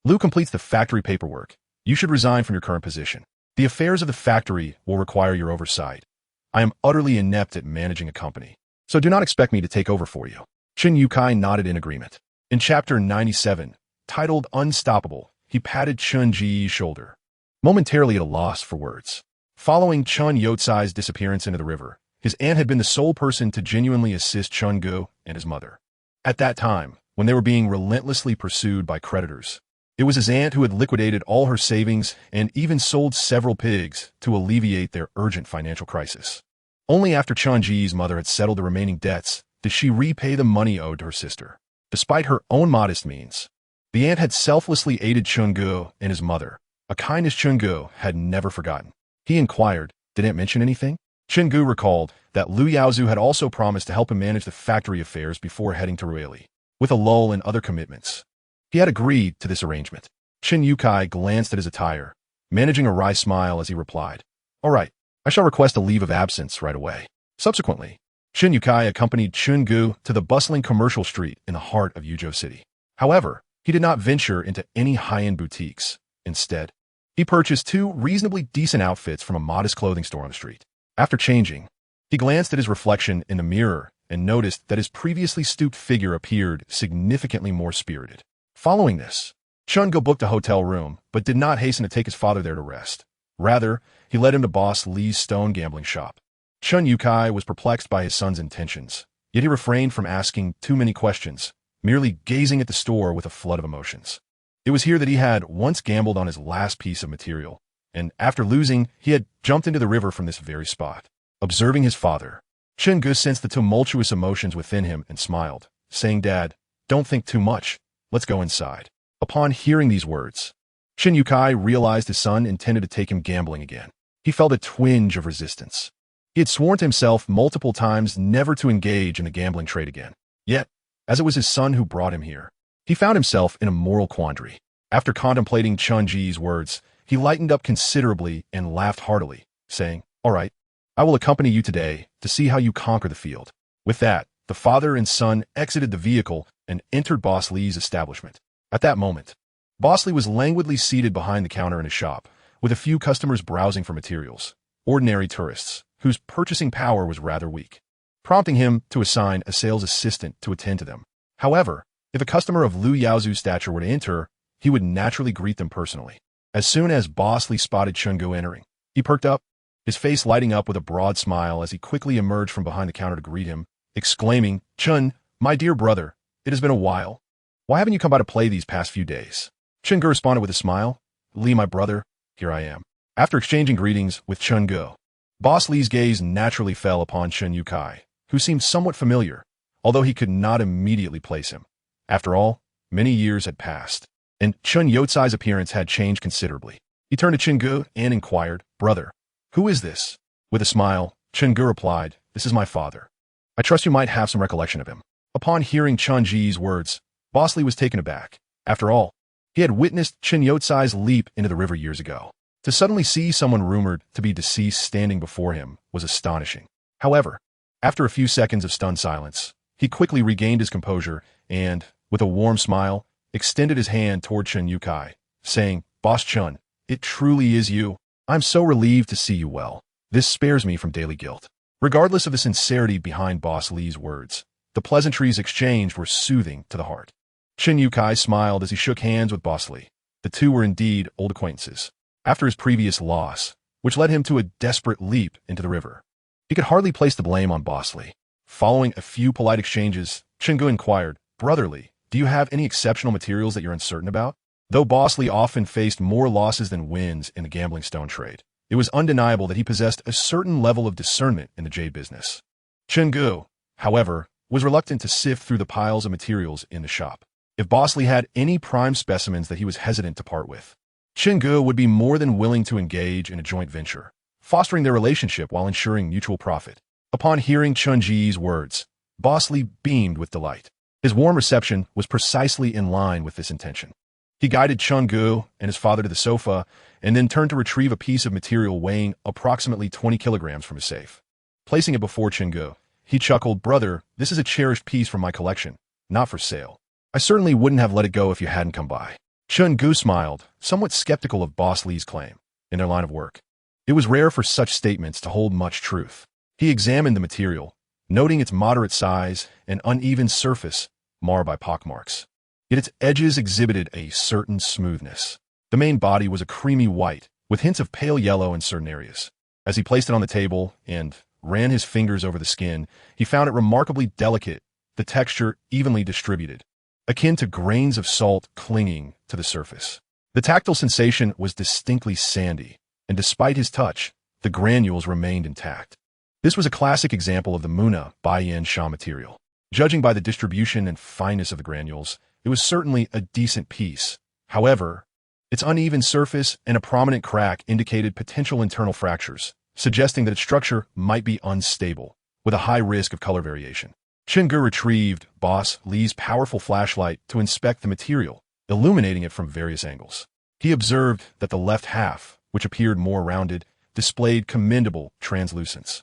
Lu completes the factory paperwork, you should resign from your current position. The affairs of the factory will require your oversight. I am utterly inept at managing a company, so do not expect me to take over for you." Chun Yukai nodded in agreement. In Chapter 97, titled Unstoppable, he patted Chun Ji's shoulder, momentarily at a loss for words. Following Chun Yotsai's disappearance into the river, his aunt had been the sole person to genuinely assist Chungu and his mother. At that time, when they were being relentlessly pursued by creditors, it was his aunt who had liquidated all her savings and even sold several pigs to alleviate their urgent financial crisis. Only after Chun Ji's mother had settled the remaining debts did she repay the money owed to her sister. Despite her own modest means, the aunt had selflessly aided Chungu and his mother, a kindness Chungu had never forgotten. He inquired, "Did Aunt mention anything?" Chungu recalled that Lu Yaozu had also promised to help him manage the factory affairs before heading to Rueli, with a lull in other commitments. He had agreed to this arrangement. Chun Yukai glanced at his attire, managing a wry smile as he replied, "All right, I shall request a leave of absence right away." Subsequently, Chun Yukai accompanied Chungu to the bustling commercial street in the heart of Yuzhou City. However, he did not venture into any high-end boutiques. Instead, he purchased two reasonably decent outfits from a modest clothing store on the street. After changing, he glanced at his reflection in the mirror and noticed that his previously stooped figure appeared significantly more spirited. Following this, Chungu booked a hotel room, but did not hasten to take his father there to rest. Rather, he led him to Boss Lee's stone gambling shop. Chun Yukai was perplexed by his son's intentions, yet he refrained from asking too many questions, merely gazing at the store with a flood of emotions. It was here that he had once gambled on his last piece of material, and after losing, he had jumped into the river from this very spot. Observing his father, Chungu sensed the tumultuous emotions within him and smiled, saying, "Dad, don't think too much. Let's go inside." Upon hearing these words, Chun Yukai realized his son intended to take him gambling again. He felt a twinge of resistance. He had sworn to himself multiple times never to engage in the gambling trade again. Yet, as it was his son who brought him here, he found himself in a moral quandary. After contemplating Chun Ji's words, he lightened up considerably and laughed heartily, saying, "All right, I will accompany you today to see how you conquer the field." With that, the father and son exited the vehicle and entered Boss Lee's establishment. At that moment, Boss Lee was languidly seated behind the counter in his shop, with a few customers browsing for materials, ordinary tourists, whose purchasing power was rather weak, prompting him to assign a sales assistant to attend to them. However, if a customer of Lu Yaozu's stature were to enter, he would naturally greet them personally. As soon as Boss Lee spotted Chungu entering, he perked up, his face lighting up with a broad smile as he quickly emerged from behind the counter to greet him, exclaiming, "Chun, my dear brother, it has been a while. Why haven't you come by to play these past few days?" Chungu responded with a smile, "Lee, my brother, here I am." After exchanging greetings with Chungu, Boss Lee's gaze naturally fell upon Chun Yukai, who seemed somewhat familiar, although he could not immediately place him. After all, many years had passed, and Chun Yotsai's appearance had changed considerably. He turned to Chungu and inquired, "Brother, who is this?" With a smile, Chungu replied, "This is my father. I trust you might have some recollection of him." Upon hearing Chunji's words, Boss Lee was taken aback. After all, he had witnessed Chun Yotsai's leap into the river years ago. To suddenly see someone rumored to be deceased standing before him was astonishing. However, after a few seconds of stunned silence, he quickly regained his composure and, with a warm smile, extended his hand toward Chun Yukai, saying, "Boss Chun, it truly is you. I'm so relieved to see you well. This spares me from daily guilt." Regardless of the sincerity behind Boss Lee's words, the pleasantries exchanged were soothing to the heart. Chun Yukai smiled as he shook hands with Boss Lee. The two were indeed old acquaintances. After his previous loss, which led him to a desperate leap into the river, he could hardly place the blame on Boss Lee. Following a few polite exchanges, Chungu inquired, "Brother Lee, do you have any exceptional materials that you're uncertain about?" Though Boss Lee often faced more losses than wins in the gambling stone trade, it was undeniable that he possessed a certain level of discernment in the jade business. Chungu, however, was reluctant to sift through the piles of materials in the shop. If Boss Lee had any prime specimens that he was hesitant to part with, Chungu would be more than willing to engage in a joint venture, fostering their relationship while ensuring mutual profit. Upon hearing Chunji's words, Boss Lee beamed with delight. His warm reception was precisely in line with this intention. He guided Chungu and his father to the sofa and then turned to retrieve a piece of material weighing approximately 20 kilograms from his safe. Placing it before Chungu, he chuckled, "Brother, this is a cherished piece from my collection, not for sale. I certainly wouldn't have let it go if you hadn't come by." Chungu smiled, somewhat skeptical of Boss Lee's claim. In their line of work, it was rare for such statements to hold much truth. He examined the material, noting its moderate size and uneven surface marred by pockmarks. Yet its edges exhibited a certain smoothness. The main body was a creamy white, with hints of pale yellow in certain areas. As he placed it on the table and ran his fingers over the skin, he found it remarkably delicate, the texture evenly distributed, akin to grains of salt clinging to the surface. The tactile sensation was distinctly sandy, and despite his touch, the granules remained intact. This was a classic example of the Muna Baiyan Sha material. Judging by the distribution and fineness of the granules, it was certainly a decent piece. However, its uneven surface and a prominent crack indicated potential internal fractures, suggesting that its structure might be unstable, with a high risk of color variation. Chungu retrieved Boss Lee's powerful flashlight to inspect the material, illuminating it from various angles. He observed that the left half, which appeared more rounded, displayed commendable translucence,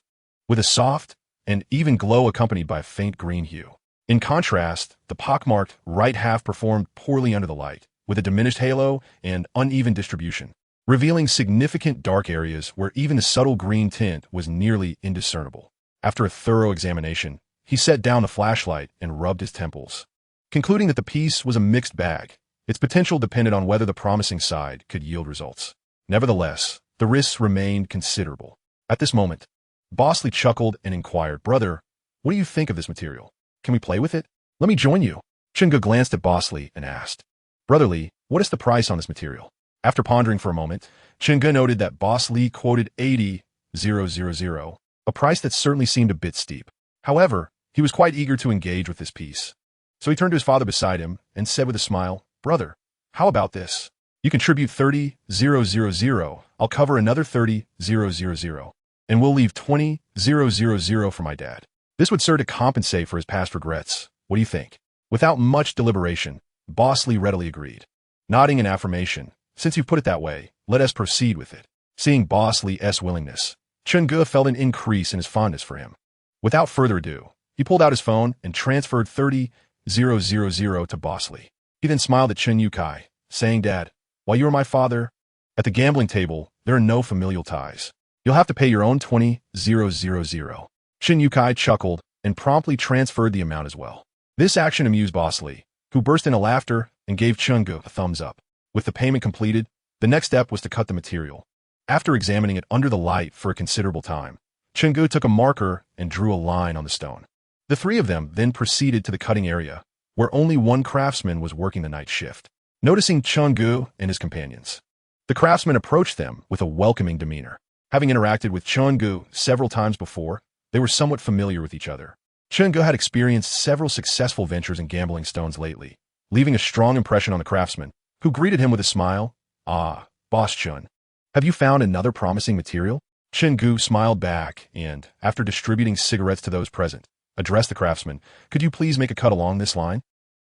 with a soft and even glow accompanied by a faint green hue. In contrast, the pockmarked right half performed poorly under the light, with a diminished halo and uneven distribution, revealing significant dark areas where even the subtle green tint was nearly indiscernible. After a thorough examination, he set down the flashlight and rubbed his temples. Concluding that the piece was a mixed bag, its potential depended on whether the promising side could yield results. Nevertheless, the risks remained considerable. At this moment, Boss Lee chuckled and inquired, "Brother, what do you think of this material? Can we play with it? Let me join you." Chungu glanced at Boss Lee and asked, "Brother Lee, what is the price on this material?" After pondering for a moment, Chungu noted that Boss Lee quoted 80,000, a price that certainly seemed a bit steep. However, he was quite eager to engage with this piece. So he turned to his father beside him and said with a smile, "Brother, how about this? You contribute 30,000, I'll cover another 30,000, and we'll leave 20,000 for my dad. This would serve to compensate for his past regrets. What do you think?" Without much deliberation, Boss Lee readily agreed. Nodding in affirmation, "Since you've put it that way, let us proceed with it." Seeing Boss Lee's willingness, Chungu felt an increase in his fondness for him. Without further ado, he pulled out his phone and transferred 30,000 to Boss Lee. He then smiled at Chun Yukai, saying, "Dad, while you are my father, at the gambling table, there are no familial ties. You'll have to pay your own 20,000. Chun Yukai chuckled and promptly transferred the amount as well. This action amused Boss Lee, who burst into laughter and gave Chungu a thumbs up. With the payment completed, the next step was to cut the material. After examining it under the light for a considerable time, Chungu took a marker and drew a line on the stone. The three of them then proceeded to the cutting area, where only one craftsman was working the night shift. Noticing Chungu and his companions, the craftsman approached them with a welcoming demeanor. Having interacted with Chungu several times before, they were somewhat familiar with each other. Chen Ge had experienced several successful ventures in gambling stones lately, leaving a strong impression on the craftsman, who greeted him with a smile. "Ah, Boss Chun, have you found another promising material?" Chen Gu smiled back and, after distributing cigarettes to those present, addressed the craftsman. "Could you please make a cut along this line?"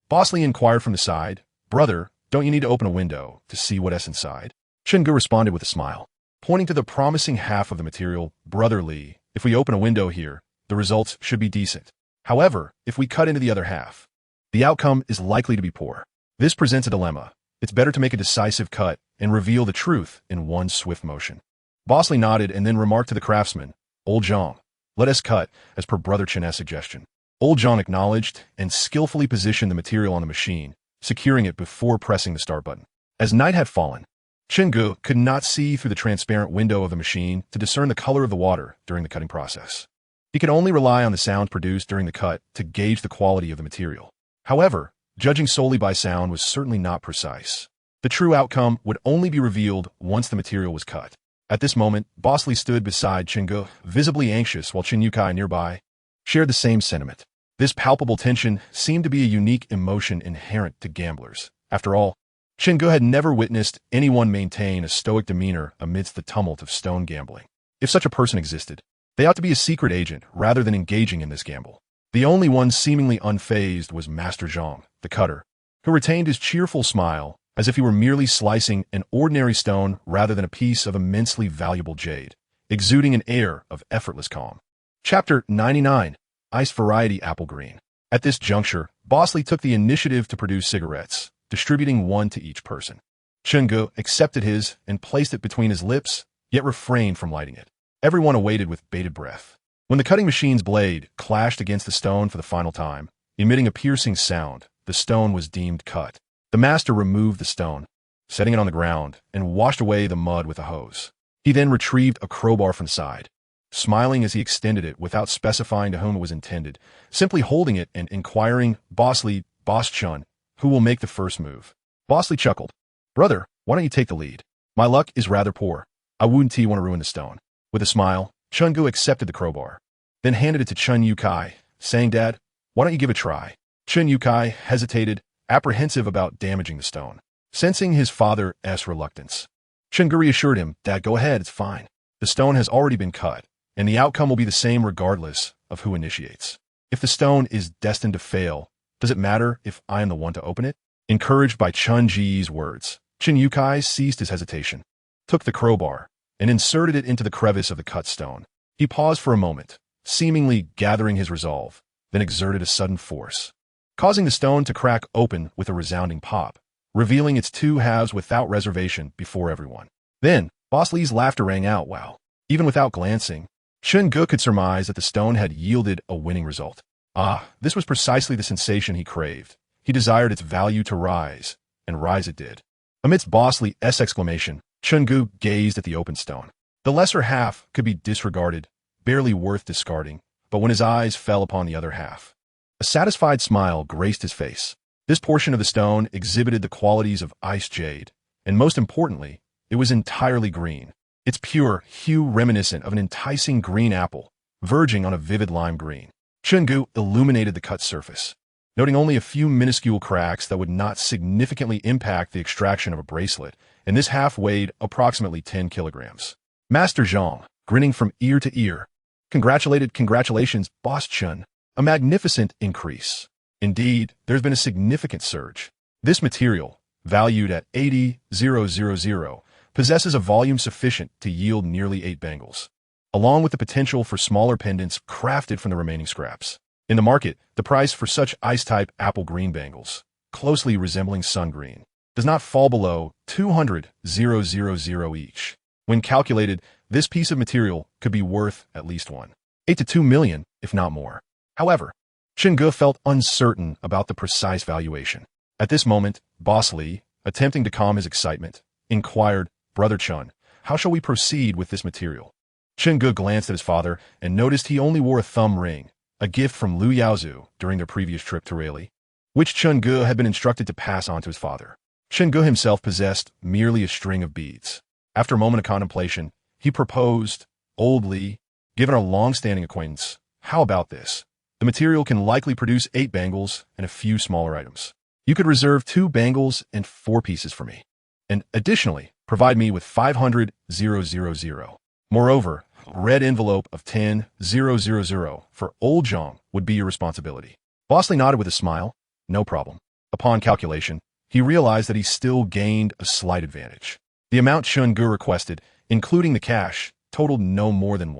Boss Li inquired from the side. "Brother, don't you need to open a window to see what's inside?" Chen Gu responded with a smile, pointing to the promising half of the material. "Brother Li, if we open a window here, the results should be decent. However, if we cut into the other half, the outcome is likely to be poor. This presents a dilemma. It's better to make a decisive cut and reveal the truth in one swift motion." Bosley nodded and then remarked to the craftsman, "Old Zhang, let us cut as per Brother Chen's suggestion." Old Zhang acknowledged and skillfully positioned the material on the machine, securing it before pressing the start button. As night had fallen, Chen Gu could not see through the transparent window of the machine to discern the color of the water during the cutting process. He could only rely on the sound produced during the cut to gauge the quality of the material. However, judging solely by sound was certainly not precise. The true outcome would only be revealed once the material was cut. At this moment, Bosley stood beside Chen Gu, visibly anxious, while Chen Yukai nearby shared the same sentiment. This palpable tension seemed to be a unique emotion inherent to gamblers. After all, Chen Gu had never witnessed anyone maintain a stoic demeanor amidst the tumult of stone gambling. If such a person existed, they ought to be a secret agent rather than engaging in this gamble. The only one seemingly unfazed was Master Zhang, the cutter, who retained his cheerful smile as if he were merely slicing an ordinary stone rather than a piece of immensely valuable jade, exuding an air of effortless calm. Chapter 99. Ice Variety Apple Green. At this juncture, Bosley took the initiative to produce cigarettes, distributing one to each person. Chen Gu accepted his and placed it between his lips, yet refrained from lighting it. Everyone awaited with bated breath. When the cutting machine's blade clashed against the stone for the final time, emitting a piercing sound, the stone was deemed cut. The master removed the stone, setting it on the ground, and washed away the mud with a hose. He then retrieved a crowbar from the side, smiling as he extended it without specifying to whom it was intended, simply holding it and inquiring, "Bosley, Boss Chun, who will make the first move?" Bosley chuckled. "Brother, why don't you take the lead? My luck is rather poor. I wouldn't want to ruin the stone." With a smile, Chen Gu accepted the crowbar, then handed it to Chen Yukai, saying, "Dad, why don't you give it a try?" Chen Yukai hesitated, apprehensive about damaging the stone. Sensing his father's reluctance, Chen Gu reassured him, "Dad, go ahead, it's fine. The stone has already been cut, and the outcome will be the same regardless of who initiates. If the stone is destined to fail, does it matter if I am the one to open it?" Encouraged by Chen Ji's words, Chen Yukai ceased his hesitation, took the crowbar, and inserted it into the crevice of the cut stone. He paused for a moment, seemingly gathering his resolve, then exerted a sudden force, causing the stone to crack open with a resounding pop, revealing its two halves without reservation before everyone. Then, Boss Li's laughter rang out. Wow. Even without glancing, Chen Gu could surmise that the stone had yielded a winning result. This was precisely the sensation he craved. He desired its value to rise, and rise it did. Amidst Boss Li's exclamation, Chen Gu gazed at the open stone. The lesser half could be disregarded, barely worth discarding, but when his eyes fell upon the other half, a satisfied smile graced his face. This portion of the stone exhibited the qualities of ice jade, and most importantly, it was entirely green, its pure hue reminiscent of an enticing green apple, verging on a vivid lime green. Chen Gu illuminated the cut surface, noting only a few minuscule cracks that would not significantly impact the extraction of a bracelet, and this half weighed approximately 10 kilograms. Master Zhang, grinning from ear to ear, Congratulations, Boss Chun. A magnificent increase. Indeed, there's been a significant surge. This material, valued at 80,000, possesses a volume sufficient to yield nearly 8 bangles, along with the potential for smaller pendants crafted from the remaining scraps. In the market, the price for such ice-type apple green bangles, closely resembling sun green, does not fall below 200,000 each. When calculated, this piece of material could be worth at least 1.8 to 2 million, if not more. However, Chen Gu felt uncertain about the precise valuation. At this moment, Boss Li, attempting to calm his excitement, inquired, "Brother Chun, how shall we proceed with this material?" Chen Gu glanced at his father and noticed he only wore a thumb ring, a gift from Lu Yaozu during their previous trip to Relics, which Chen Gu had been instructed to pass on to his father. Chen Gu himself possessed merely a string of beads. After a moment of contemplation, he proposed, "Old Li, given our long-standing acquaintance, how about this? The material can likely produce 8 bangles and a few smaller items. You could reserve 2 bangles and 4 pieces for me. And additionally, provide me with 500,000. Moreover, red envelope of 10,000 for Old Zhang would be your responsibility. Bosley nodded with a smile. No problem. Upon calculation, he realized that he still gained a slight advantage. The amount Chun-gu requested, including the cash, totaled no more than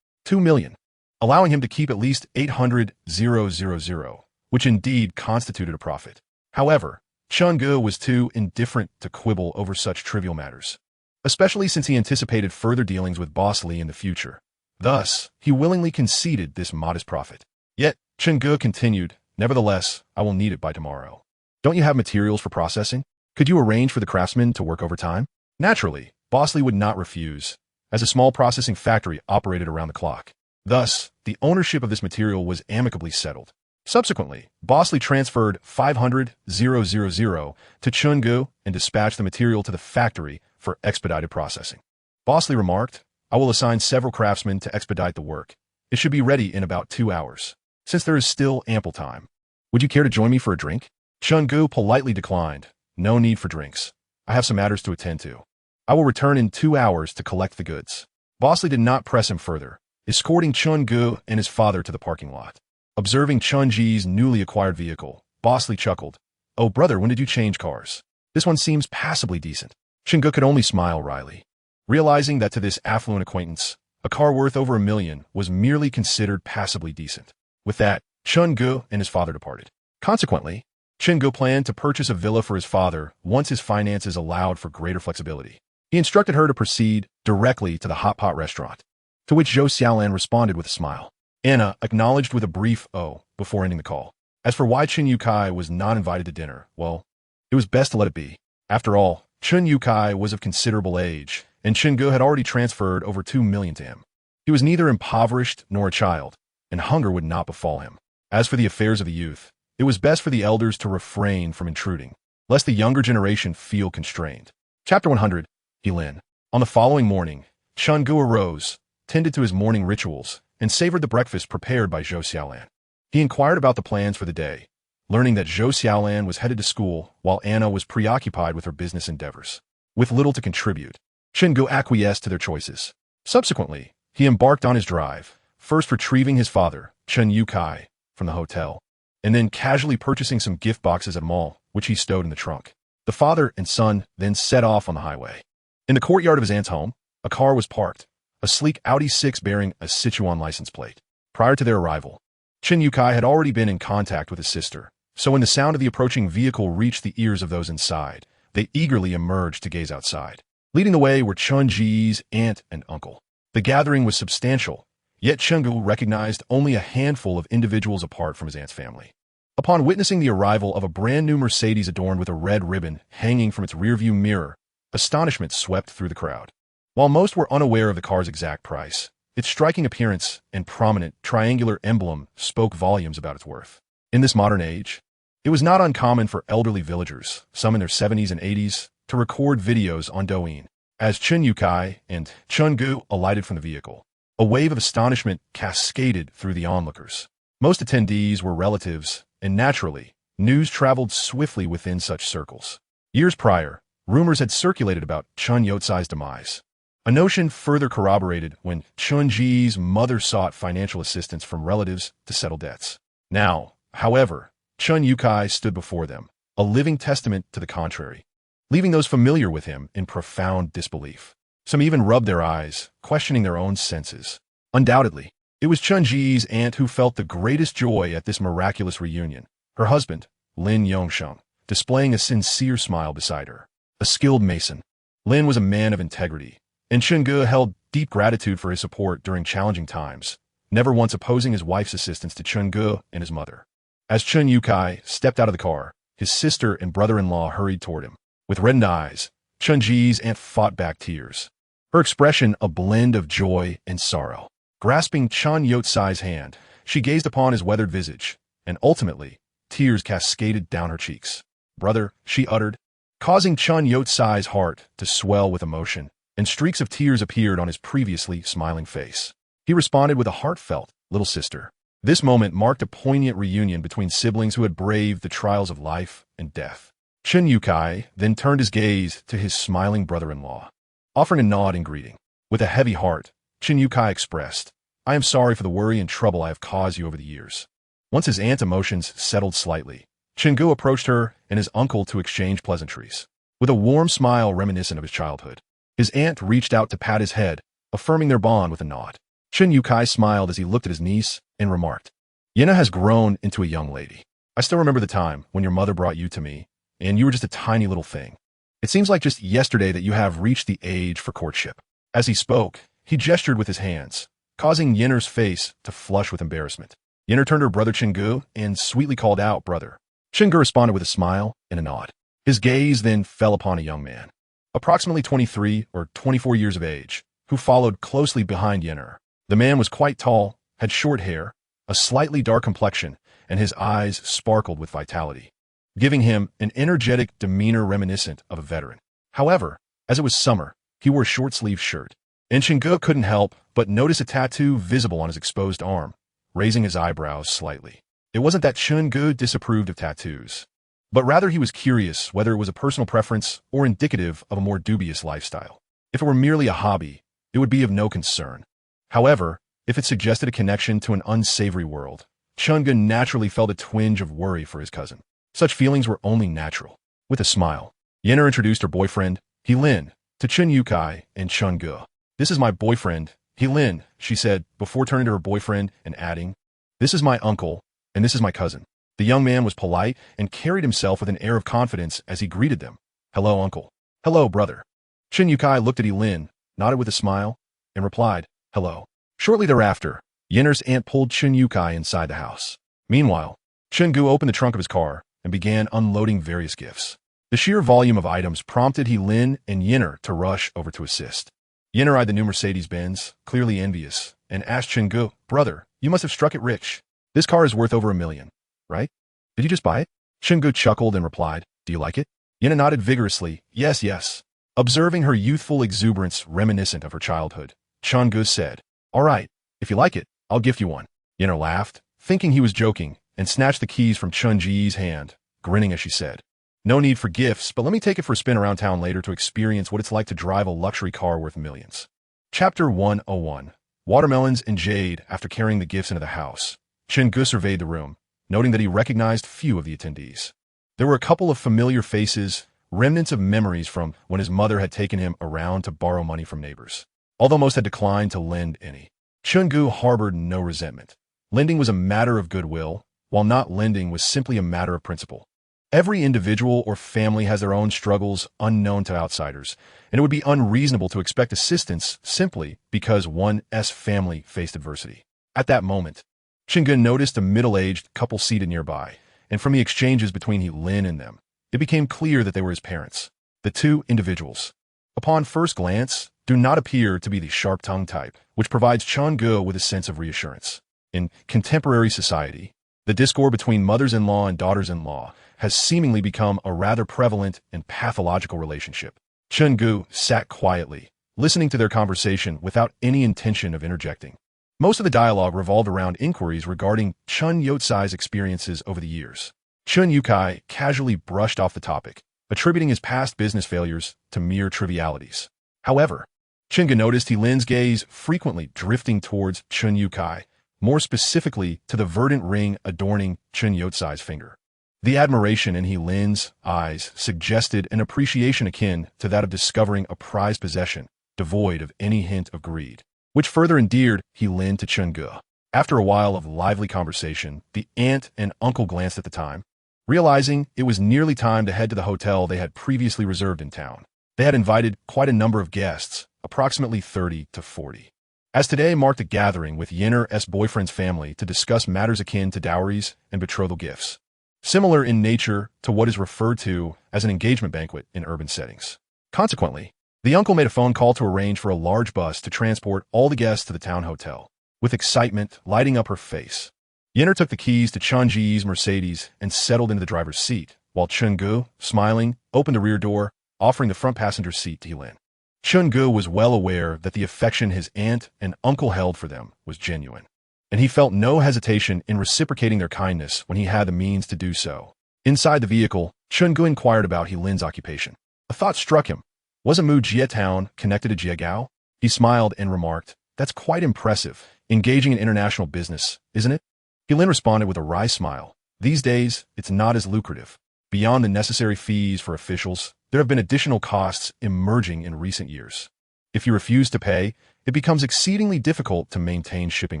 2 million, allowing him to keep at least 800,000, which indeed constituted a profit. However, Chun-gu was too indifferent to quibble over such trivial matters, especially since he anticipated further dealings with Bosley in the future. Thus, he willingly conceded this modest profit. Yet, Chun-gu continued, "Nevertheless, I will need it by tomorrow. Don't you have materials for processing? Could you arrange for the craftsmen to work overtime?" Naturally, Bosley would not refuse, as a small processing factory operated around the clock. Thus, the ownership of this material was amicably settled. Subsequently, Bosley transferred 500,000 to Chun-gu and dispatched the material to the factory for expedited processing. Bosley remarked, "I will assign several craftsmen to expedite the work. It should be ready in about 2 hours, since there is still ample time. Would you care to join me for a drink?" Chun-gu politely declined. "No need for drinks. I have some matters to attend to. I will return in 2 hours to collect the goods." Bosley did not press him further, escorting Chun-gu and his father to the parking lot. Observing Chun-ji's newly acquired vehicle, Bosley chuckled. "Oh, brother, when did you change cars? This one seems passably decent." Chun-gu could only smile wryly, realizing that to this affluent acquaintance, a car worth over $1 million was merely considered passably decent. With that, Chun-gu and his father departed. Consequently, Chun-gu planned to purchase a villa for his father once his finances allowed for greater flexibility. He instructed her to proceed directly to the hot pot restaurant, to which Zhou Xiaolan responded with a smile. Anna acknowledged with a brief "oh" before ending the call. As for why Chun Yukai was not invited to dinner, well, it was best to let it be. After all, Chun Yukai was of considerable age, and Chun-gu had already transferred over 2 million to him. He was neither impoverished nor a child, and hunger would not befall him. As for the affairs of the youth, it was best for the elders to refrain from intruding, lest the younger generation feel constrained. Chapter 100, Yilin. On the following morning, Chun-gu arose, tended to his morning rituals, and savored the breakfast prepared by Zhou Xiaolan. He inquired about the plans for the day, learning that Zhou Xiaolan was headed to school while Anna was preoccupied with her business endeavors. With little to contribute, Chun-gu acquiesced to their choices. Subsequently, he embarked on his drive, first retrieving his father, Chun Yukai, from the hotel, and then casually purchasing some gift boxes at a mall, which he stowed in the trunk. The father and son then set off on the highway. In the courtyard of his aunt's home, a car was parked, a sleek Audi 6 bearing a Sichuan license plate. Prior to their arrival, Chun Yukai had already been in contact with his sister, so when the sound of the approaching vehicle reached the ears of those inside, they eagerly emerged to gaze outside. Leading the way were Chun-ji's aunt and uncle. The gathering was substantial, yet Chun-gu recognized only a handful of individuals apart from his aunt's family. Upon witnessing the arrival of a brand-new Mercedes adorned with a red ribbon hanging from its rearview mirror, astonishment swept through the crowd. While most were unaware of the car's exact price, its striking appearance and prominent triangular emblem spoke volumes about its worth. In this modern age, it was not uncommon for elderly villagers, some in their 70s and 80s, to record videos on Douyin. As Chun Yukai and Chun-gu alighted from the vehicle, a wave of astonishment cascaded through the onlookers. Most attendees were relatives, and naturally, news traveled swiftly within such circles. Years prior, rumors had circulated about Chun Yotsai's demise. A notion further corroborated when Chun-ji's mother sought financial assistance from relatives to settle debts. Now, however, Chun Yukai stood before them, a living testament to the contrary, leaving those familiar with him in profound disbelief. Some even rubbed their eyes, questioning their own senses. Undoubtedly, it was Chun-ji's aunt who felt the greatest joy at this miraculous reunion, her husband, Lin Yongsheng, displaying a sincere smile beside her. A skilled mason, Lin was a man of integrity, and Chun-gu held deep gratitude for his support during challenging times, never once opposing his wife's assistance to Chun-gu and his mother. As Chun Yukai stepped out of the car, his sister and brother-in-law hurried toward him. With reddened eyes, Chun-ji's aunt fought back tears, her expression a blend of joy and sorrow. Grasping Chun Yotsai's hand, she gazed upon his weathered visage, and ultimately, tears cascaded down her cheeks. "Brother," she uttered, causing Chun Yotsai's heart to swell with emotion, and streaks of tears appeared on his previously smiling face. He responded with a heartfelt, "Little sister, This moment marked a poignant reunion between siblings who had braved the trials of life and death. Chen Yukai then turned his gaze to his smiling brother-in-law, offering a nod in greeting. With a heavy heart, Chen Yukai expressed, "I am sorry for the worry and trouble I have caused you over the years." Once his aunt's emotions settled slightly, Chengu approached her and his uncle to exchange pleasantries. With a warm smile reminiscent of his childhood, his aunt reached out to pat his head, affirming their bond with a nod. Chen Yukai smiled as he looked at his niece and remarked, "Yena has grown into a young lady. I still remember the time when your mother brought you to me, and you were just a tiny little thing. It seems like just yesterday that you have reached the age for courtship." As he spoke, he gestured with his hands, causing Yenner's face to flush with embarrassment. Yenner turned to her brother Chengu and sweetly called out, "Brother." Chengu responded with a smile and a nod. His gaze then fell upon a young man, approximately 23 or 24 years of age, who followed closely behind Yenner. The man was quite tall, had short hair, a slightly dark complexion, and his eyes sparkled with vitality, giving him an energetic demeanor reminiscent of a veteran. However, as it was summer, he wore a short-sleeved shirt, and Chengu couldn't help but notice a tattoo visible on his exposed arm, raising his eyebrows slightly. It wasn't that Chengu disapproved of tattoos, but rather he was curious whether it was a personal preference or indicative of a more dubious lifestyle. If it were merely a hobby, it would be of no concern. However, if it suggested a connection to an unsavory world, Chengu naturally felt a twinge of worry for his cousin. Such feelings were only natural. With a smile, Yenner introduced her boyfriend, Helin, to Chen Yukai and Chengu. "This is my boyfriend, Helin," she said before turning to her boyfriend and adding, "This is my uncle, and this is my cousin." The young man was polite and carried himself with an air of confidence as he greeted them. "Hello, uncle." "Hello, brother." Chen Yukai looked at Helin, nodded with a smile, and replied, "Hello." Shortly thereafter, Yenner's aunt pulled Chen Yukai inside the house. Meanwhile, Chengu opened the trunk of his car and began unloading various gifts. The sheer volume of items prompted Helin and Yenner to rush over to assist. Yenner eyed the new Mercedes-Benz, clearly envious, and asked Chengu, "Brother, you must have struck it rich. This car is worth over $1 million, right? Did you just buy it?" Chengu chuckled and replied, "Do you like it?" Yenner nodded vigorously, "Yes, yes." Observing her youthful exuberance reminiscent of her childhood, Chengu said, "All right, if you like it, I'll gift you one." Yenner laughed, thinking he was joking, and snatched the keys from Chun-Ji's hand, grinning as she said, "No need for gifts, but let me take it for a spin around town later to experience what it's like to drive a luxury car worth millions." Chapter 101. Watermelons and Jade. After carrying the gifts into the house, Chengu surveyed the room, noting that he recognized few of the attendees. There were a couple of familiar faces, remnants of memories from when his mother had taken him around to borrow money from neighbors, although most had declined to lend any. Chengu harbored no resentment. Lending was a matter of goodwill, while not lending was simply a matter of principle. Every individual or family has their own struggles unknown to outsiders, and it would be unreasonable to expect assistance simply because one's family faced adversity. At that moment, Chengu noticed a middle-aged couple seated nearby, and from the exchanges between Helin and them, it became clear that they were his parents. The two individuals, upon first glance, do not appear to be the sharp-tongued type, which provides Chengu with a sense of reassurance. In contemporary society, the discord between mothers-in-law and daughters-in-law has seemingly become a rather prevalent and pathological relationship. Chengu sat quietly, listening to their conversation without any intention of interjecting. Most of the dialogue revolved around inquiries regarding Chun Yotsai's experiences over the years. Chun Yukai casually brushed off the topic, attributing his past business failures to mere trivialities. However, Chengu noticed Helin's gaze frequently drifting towards Chun Yukai, more specifically to the verdant ring adorning Chun Yotsai's finger. The admiration in Helin's eyes suggested an appreciation akin to that of discovering a prized possession, devoid of any hint of greed, which further endeared Helin to Chengu. After a while of lively conversation, the aunt and uncle glanced at the time, realizing it was nearly time to head to the hotel they had previously reserved in town. They had invited quite a number of guests, approximately 30 to 40. As today marked a gathering with Yenner's boyfriend's family to discuss matters akin to dowries and betrothal gifts, similar in nature to what is referred to as an engagement banquet in urban settings. Consequently, the uncle made a phone call to arrange for a large bus to transport all the guests to the town hotel. With excitement lighting up her face, Yenner took the keys to Chun-Ji's Mercedes and settled into the driver's seat, while Chengu, smiling, opened the rear door, offering the front passenger seat to Helin. Chengu was well aware that the affection his aunt and uncle held for them was genuine. and he felt no hesitation in reciprocating their kindness when he had the means to do so. Inside the vehicle, Chun-gu inquired about Helin's occupation. A thought struck him. Wasn't Mu Jie Town connected to Jiegao? He smiled and remarked, "That's quite impressive, engaging in international business, isn't it?" Helin responded with a wry smile. "These days, it's not as lucrative. Beyond the necessary fees for officials, there have been additional costs emerging in recent years. If you refuse to pay, it becomes exceedingly difficult to maintain shipping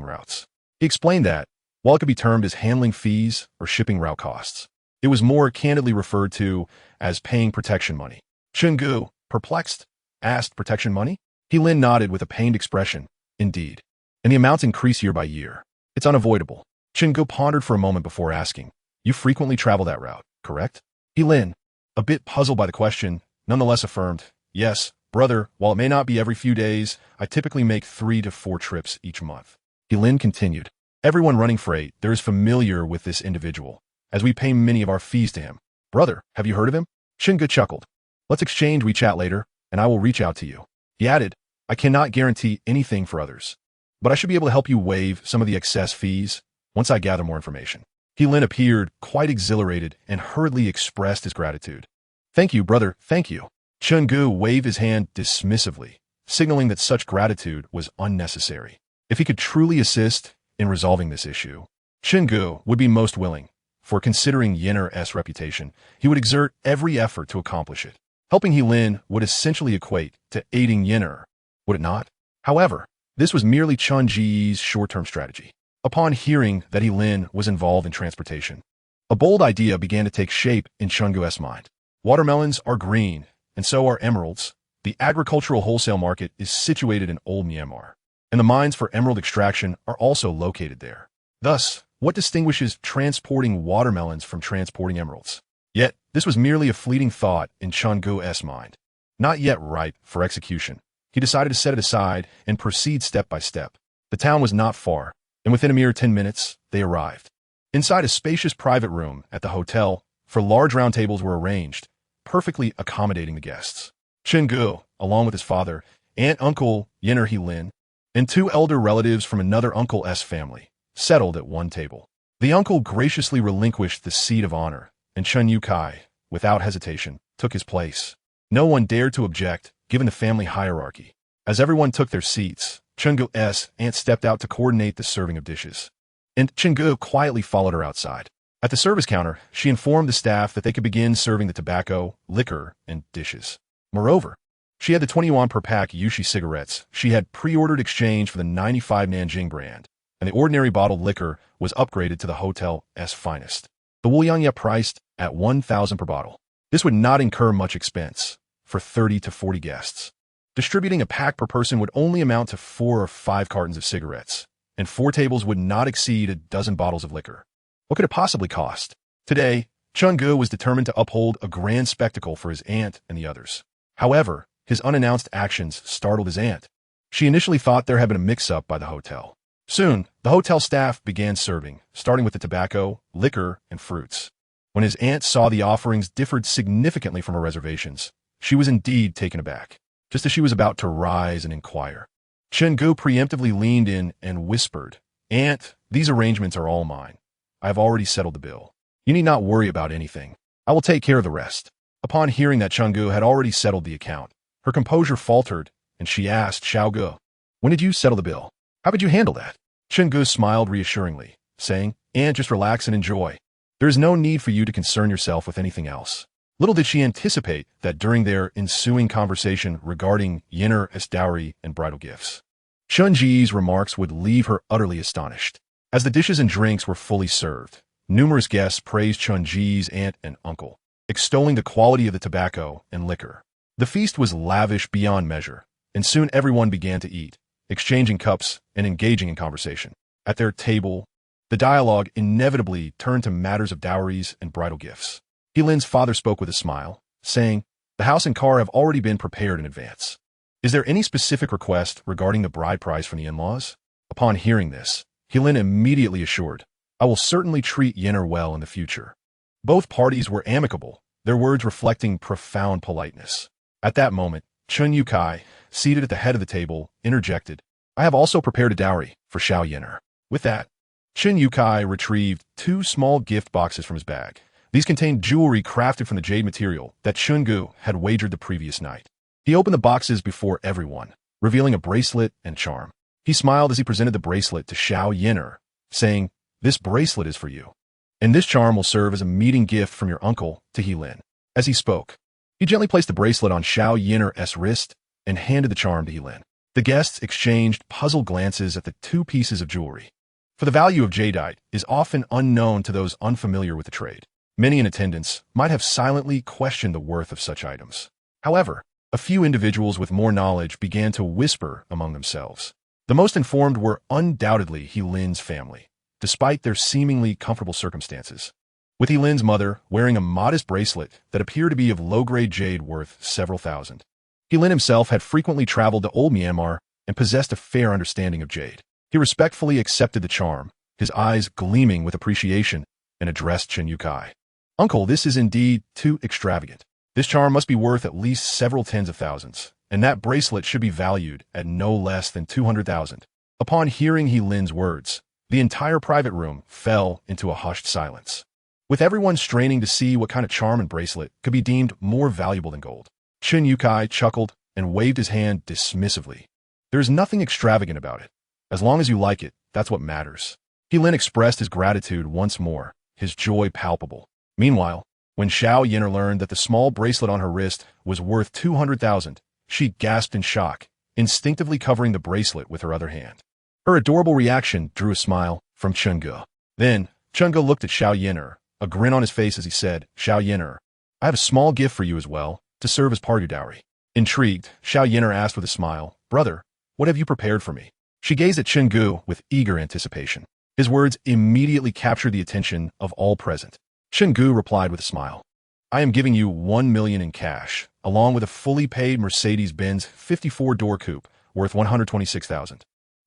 routes." He explained that, while it could be termed as handling fees or shipping route costs, it was more candidly referred to as paying protection money. Chun-gu, perplexed, asked, "Protection money?" Helin nodded with a pained expression. "Indeed. And the amounts increase year by year. It's unavoidable." Chun-gu pondered for a moment before asking, "You frequently travel that route, correct?" Helin, a bit puzzled by the question, nonetheless affirmed, "Yes, brother, while it may not be every few days, I typically make 3 to 4 trips each month." Helin continued, "Everyone running freight there is familiar with this individual, as we pay many of our fees to him. Brother, have you heard of him?" Chun-gu chuckled. "Let's exchange WeChat later, and I will reach out to you." He added, "I cannot guarantee anything for others, but I should be able to help you waive some of the excess fees once I gather more information." Helin appeared quite exhilarated and hurriedly expressed his gratitude. "Thank you, brother, thank you." Chun-gu waved his hand dismissively, signaling that such gratitude was unnecessary. If he could truly assist in resolving this issue, Chun-gu would be most willing, for considering Yenner's reputation, he would exert every effort to accomplish it. Helping Helin would essentially equate to aiding Yenner, would it not? However, this was merely Chun-ji's short-term strategy. Upon hearing that Helin was involved in transportation, a bold idea began to take shape in Chun-gu's mind. Watermelons are green, and so are emeralds. The agricultural wholesale market is situated in Old Myanmar, and the mines for emerald extraction are also located there. Thus, what distinguishes transporting watermelons from transporting emeralds? Yet, this was merely a fleeting thought in Chun-gu's mind. Not yet ripe for execution, he decided to set it aside and proceed step by step. The town was not far, and within a mere 10 minutes, they arrived. Inside a spacious private room at the hotel, for large round tables were arranged, perfectly accommodating the guests. Chun-gu, along with his father, aunt, uncle, Yenner Helin, and 2 elder relatives from another uncle's family, settled at one table. The uncle graciously relinquished the seat of honor, and Chun-yu-kai, without hesitation, took his place. No one dared to object, given the family hierarchy. As everyone took their seats, Chun-gu's aunt stepped out to coordinate the serving of dishes, and Chun-gu quietly followed her outside. At the service counter, she informed the staff that they could begin serving the tobacco, liquor, and dishes. Moreover, she had the 20 yuan per pack Yushi cigarettes she had pre-ordered exchanged for the 95 Nanjing brand, and the ordinary bottled liquor was upgraded to the hotel's finest. The Wuliangya priced at 1,000 per bottle. This would not incur much expense for 30 to 40 guests. Distributing a pack per person would only amount to 4 or 5 cartons of cigarettes, and 4 tables would not exceed a dozen bottles of liquor. What could it possibly cost? Today, Chun-gu was determined to uphold a grand spectacle for his aunt and the others. However, his unannounced actions startled his aunt. She initially thought there had been a mix-up by the hotel. Soon, the hotel staff began serving, starting with the tobacco, liquor, and fruits. When his aunt saw the offerings differed significantly from her reservations, she was indeed taken aback. Just as she was about to rise and inquire, Chun-gu preemptively leaned in and whispered, "Aunt, these arrangements are all mine. I have already settled the bill. You need not worry about anything. I will take care of the rest." Upon hearing that Chun-gu had already settled the account, her composure faltered, and she asked Xiao-gu, "When did you settle the bill? How could you handle that?" Chun-gu smiled reassuringly, saying, "Aunt, just relax and enjoy. There is no need for you to concern yourself with anything else." Little did she anticipate that during their ensuing conversation regarding Yenner's dowry and bridal gifts, Chun-ji's remarks would leave her utterly astonished. As the dishes and drinks were fully served, numerous guests praised Chun-ji's aunt and uncle, extolling the quality of the tobacco and liquor. The feast was lavish beyond measure, and soon everyone began to eat, exchanging cups and engaging in conversation. At their table, the dialogue inevitably turned to matters of dowries and bridal gifts. Helin's father spoke with a smile, saying, "The house and car have already been prepared in advance. Is there any specific request regarding the bride price from the in-laws?" Upon hearing this, Helin immediately assured, "I will certainly treat Yenner well in the future." Both parties were amicable, their words reflecting profound politeness. At that moment, Chun-yu-kai, seated at the head of the table, interjected, "I have also prepared a dowry for Xiao Yenner." With that, Chin Yukai retrieved two small gift boxes from his bag. These contained jewelry crafted from the jade material that Chungu had wagered the previous night. He opened the boxes before everyone, revealing a bracelet and charm. He smiled as he presented the bracelet to Xiao Yin'er, saying, "This bracelet is for you, and this charm will serve as a meeting gift from your uncle to Heilin." As he spoke, he gently placed the bracelet on Xiao Yin'er's wrist and handed the charm to Heilin. The guests exchanged puzzled glances at the two pieces of jewelry. For the value of jadeite is often unknown to those unfamiliar with the trade. Many in attendance might have silently questioned the worth of such items. However, a few individuals with more knowledge began to whisper among themselves. The most informed were undoubtedly Heilin's family, despite their seemingly comfortable circumstances. With Heilin's mother wearing a modest bracelet that appeared to be of low-grade jade worth several thousand. Heilin himself had frequently traveled to Old Myanmar and possessed a fair understanding of jade. He respectfully accepted the charm, his eyes gleaming with appreciation, and addressed Chin Yukai. "Uncle, this is indeed too extravagant. This charm must be worth at least several tens of thousands, and that bracelet should be valued at no less than 200,000. Upon hearing Heilin's words, the entire private room fell into a hushed silence, with everyone straining to see what kind of charm and bracelet could be deemed more valuable than gold. Chin Yukai chuckled and waved his hand dismissively. "There is nothing extravagant about it. As long as you like it, that's what matters." Heilin expressed his gratitude once more, his joy palpable. Meanwhile, when Xiao Yin'er learned that the small bracelet on her wrist was worth 200,000, she gasped in shock, instinctively covering the bracelet with her other hand. Her adorable reaction drew a smile from Chungu. Then, Chungu looked at Xiao Yin'er, a grin on his face as he said, "Xiao Yin'er, I have a small gift for you as well, to serve as part of your dowry." Intrigued, Xiao Yin'er asked with a smile, "Brother, what have you prepared for me?" She gazed at Chungu with eager anticipation. His words immediately captured the attention of all present. Chungu replied with a smile, "I am giving you 1 million in cash, along with a fully paid Mercedes-Benz 54-door coupe worth 126,000.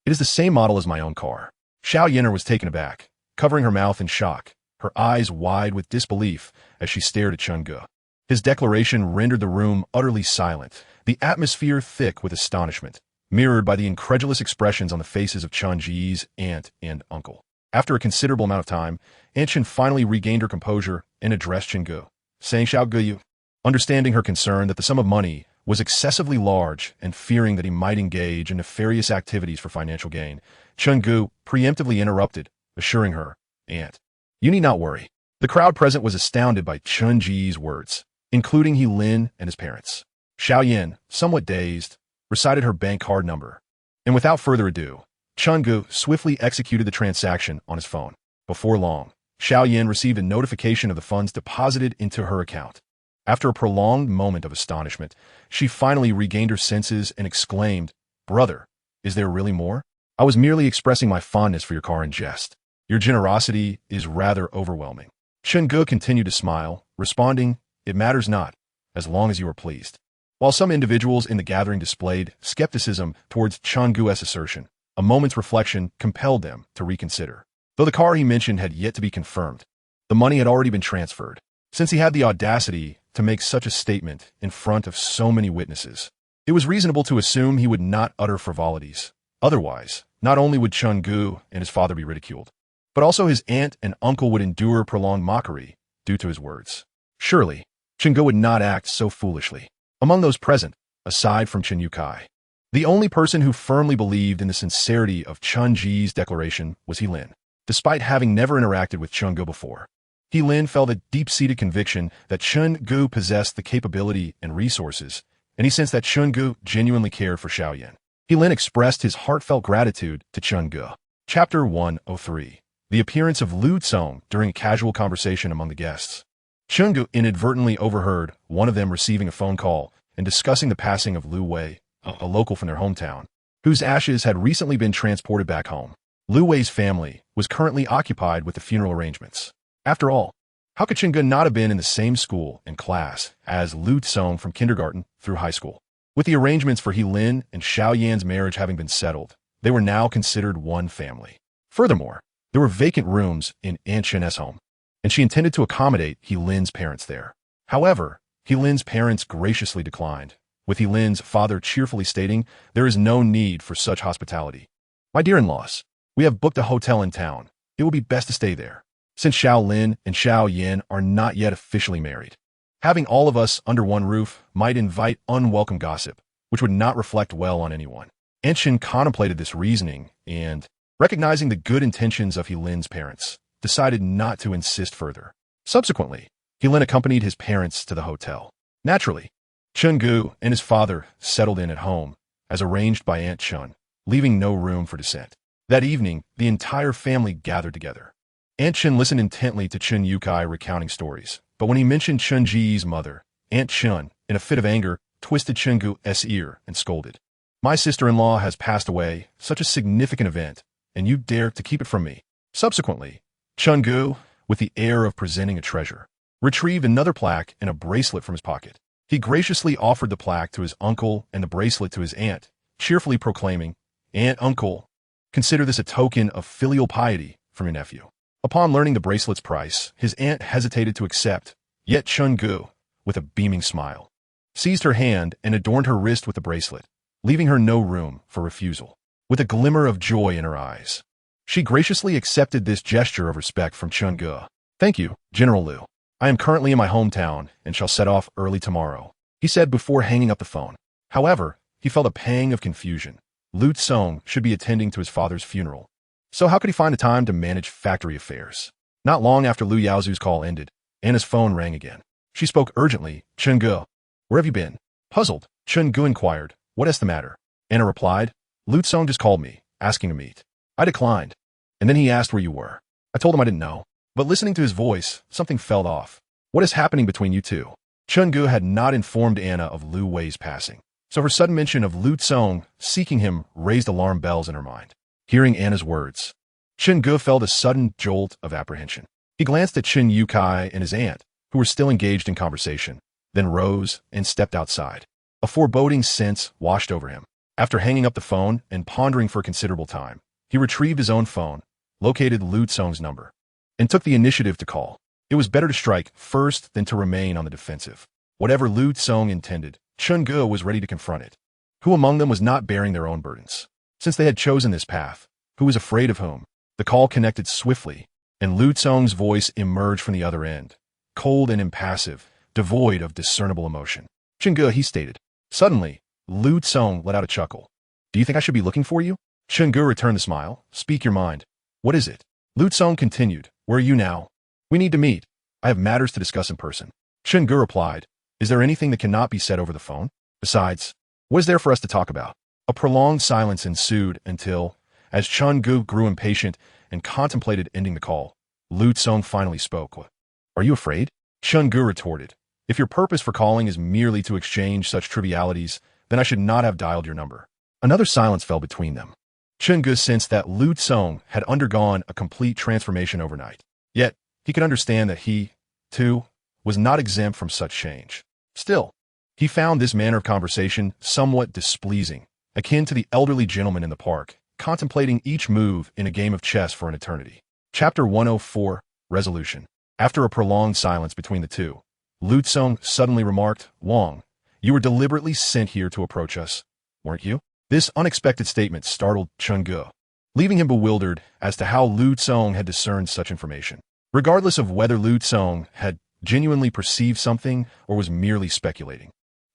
It is the same model as my own car." Xiao Yin'er was taken aback, covering her mouth in shock, her eyes wide with disbelief as she stared at Chungu. His declaration rendered the room utterly silent, the atmosphere thick with astonishment, mirrored by the incredulous expressions on the faces of Chunji's aunt and uncle. After a considerable amount of time, Aunt Chen finally regained her composure and addressed Chungu, saying, "Xiao Guyu." Understanding her concern that the sum of money was excessively large and fearing that he might engage in nefarious activities for financial gain, Chungu preemptively interrupted, assuring her, "Aunt, you need not worry." The crowd present was astounded by Chunji's words, including Heilin and his parents. Xiao Yin, somewhat dazed, recited her bank card number, and without further ado, Chungu swiftly executed the transaction on his phone. Before long, Xiao Yin received a notification of the funds deposited into her account. After a prolonged moment of astonishment, she finally regained her senses and exclaimed, "Brother, is there really more? I was merely expressing my fondness for your car in jest. Your generosity is rather overwhelming." Chungu continued to smile, responding, "It matters not, as long as you are pleased." While some individuals in the gathering displayed skepticism towards Chungu's assertion, a moment's reflection compelled them to reconsider. Though the car he mentioned had yet to be confirmed, the money had already been transferred. Since he had the audacity to make such a statement in front of so many witnesses, it was reasonable to assume he would not utter frivolities. Otherwise, not only would Chungu and his father be ridiculed, but also his aunt and uncle would endure prolonged mockery due to his words. Surely, Chungu would not act so foolishly. Among those present, aside from Chin Yukai, the only person who firmly believed in the sincerity of Chunji's declaration was Heilin. Despite having never interacted with Chungu before, Heilin felt a deep-seated conviction that Chungu possessed the capability and resources, and he sensed that Chungu genuinely cared for Xiao Yin. Heilin expressed his heartfelt gratitude to Chungu. Chapter 103. The appearance of Lu Tsong during a casual conversation among the guests. Chungu inadvertently overheard one of them receiving a phone call and discussing the passing of Lu Wei, a local from their hometown, whose ashes had recently been transported back home. Lu Wei's family was currently occupied with the funeral arrangements. After all, how could Chungu not have been in the same school and class as Lu Tsong from kindergarten through high school? With the arrangements for Heilin and Xiao Yan's marriage having been settled, they were now considered one family. Furthermore, there were vacant rooms in Aunt Chen's home, and she intended to accommodate Heilin's parents there. However, Heilin's parents graciously declined, with Heilin's father cheerfully stating, "There is no need for such hospitality. My dear in-laws, We have booked a hotel in town. It will be best to stay there, since Xiao Lin and Xiao Yin are not yet officially married. Having all of us under one roof might invite unwelcome gossip, which would not reflect well on anyone. Anshin contemplated this reasoning and, recognizing the good intentions of Helin's parents, decided not to insist further. Subsequently, Helin accompanied his parents to the hotel. Naturally, Chungu and his father settled in at home, as arranged by Aunt Chun, leaving no room for dissent. That evening, the entire family gathered together. Aunt Chun listened intently to Chun Yukai recounting stories, but when he mentioned Chun Ji's mother, Aunt Chun, in a fit of anger, twisted Chungu's ear and scolded. My sister-in-law has passed away, such a significant event, and you dare to keep it from me. Subsequently, Chungu, with the air of presenting a treasure, retrieved another plaque and a bracelet from his pocket. He graciously offered the plaque to his uncle and the bracelet to his aunt, cheerfully proclaiming, Uncle, consider this a token of filial piety from your nephew. Upon learning the bracelet's price, his aunt hesitated to accept, yet Chungu, with a beaming smile, seized her hand and adorned her wrist with the bracelet, leaving her no room for refusal. With a glimmer of joy in her eyes, she graciously accepted this gesture of respect from Chungu. Thank you, General Liu. I am currently in my hometown and shall set off early tomorrow, he said before hanging up the phone. However, he felt a pang of confusion. Lu Tsong should be attending to his father's funeral. So how could he find the time to manage factory affairs? Not long after Lu Yaozu's call ended, Anna's phone rang again. She spoke urgently. Chungu, where have you been? Puzzled, Chungu inquired, what is the matter? Anna replied, Lu Tsong just called me, asking to meet. I declined. And then he asked where you were. I told him I didn't know. But listening to his voice, something felt off. What is happening between you two? Chungu had not informed Anna of Lu Wei's passing, so her sudden mention of Lu Tsong seeking him raised alarm bells in her mind. Hearing Anna's words, Chungu felt a sudden jolt of apprehension. He glanced at Chun Yukai and his aunt, who were still engaged in conversation, then rose and stepped outside. A foreboding sense washed over him. After hanging up the phone and pondering for a considerable time, he retrieved his own phone, located Lu Tsong's number, and took the initiative to call. It was better to strike first than to remain on the defensive. Whatever Lu Tsong intended, Chungu was ready to confront it. Who among them was not bearing their own burdens? Since they had chosen this path, who was afraid of whom? The call connected swiftly, and Lu Tsong's voice emerged from the other end, cold and impassive, devoid of discernible emotion. Chungu, he stated. Suddenly, Lu Tsong let out a chuckle. Do you think I should be looking for you? Chungu returned the smile. Speak your mind. What is it? Lu Tsong continued. Where are you now? We need to meet. I have matters to discuss in person. Chungu replied. Is there anything that cannot be said over the phone? Besides, what is there for us to talk about? A prolonged silence ensued until, as Chungu grew impatient and contemplated ending the call, Lu Tsong finally spoke. Are you afraid? Chungu retorted. If your purpose for calling is merely to exchange such trivialities, then I should not have dialed your number. Another silence fell between them. Chungu sensed that Lu Tsong had undergone a complete transformation overnight. Yet, he could understand that he, too, was not exempt from such change. Still, he found this manner of conversation somewhat displeasing, akin to the elderly gentleman in the park, contemplating each move in a game of chess for an eternity. Chapter 104, Resolution. After a prolonged silence between the two, Lu Tsong suddenly remarked, Wang, you were deliberately sent here to approach us, weren't you? This unexpected statement startled Chungu, leaving him bewildered as to how Lu Tsong had discerned such information. Regardless of whether Lu Tsong had genuinely perceived something or was merely speculating,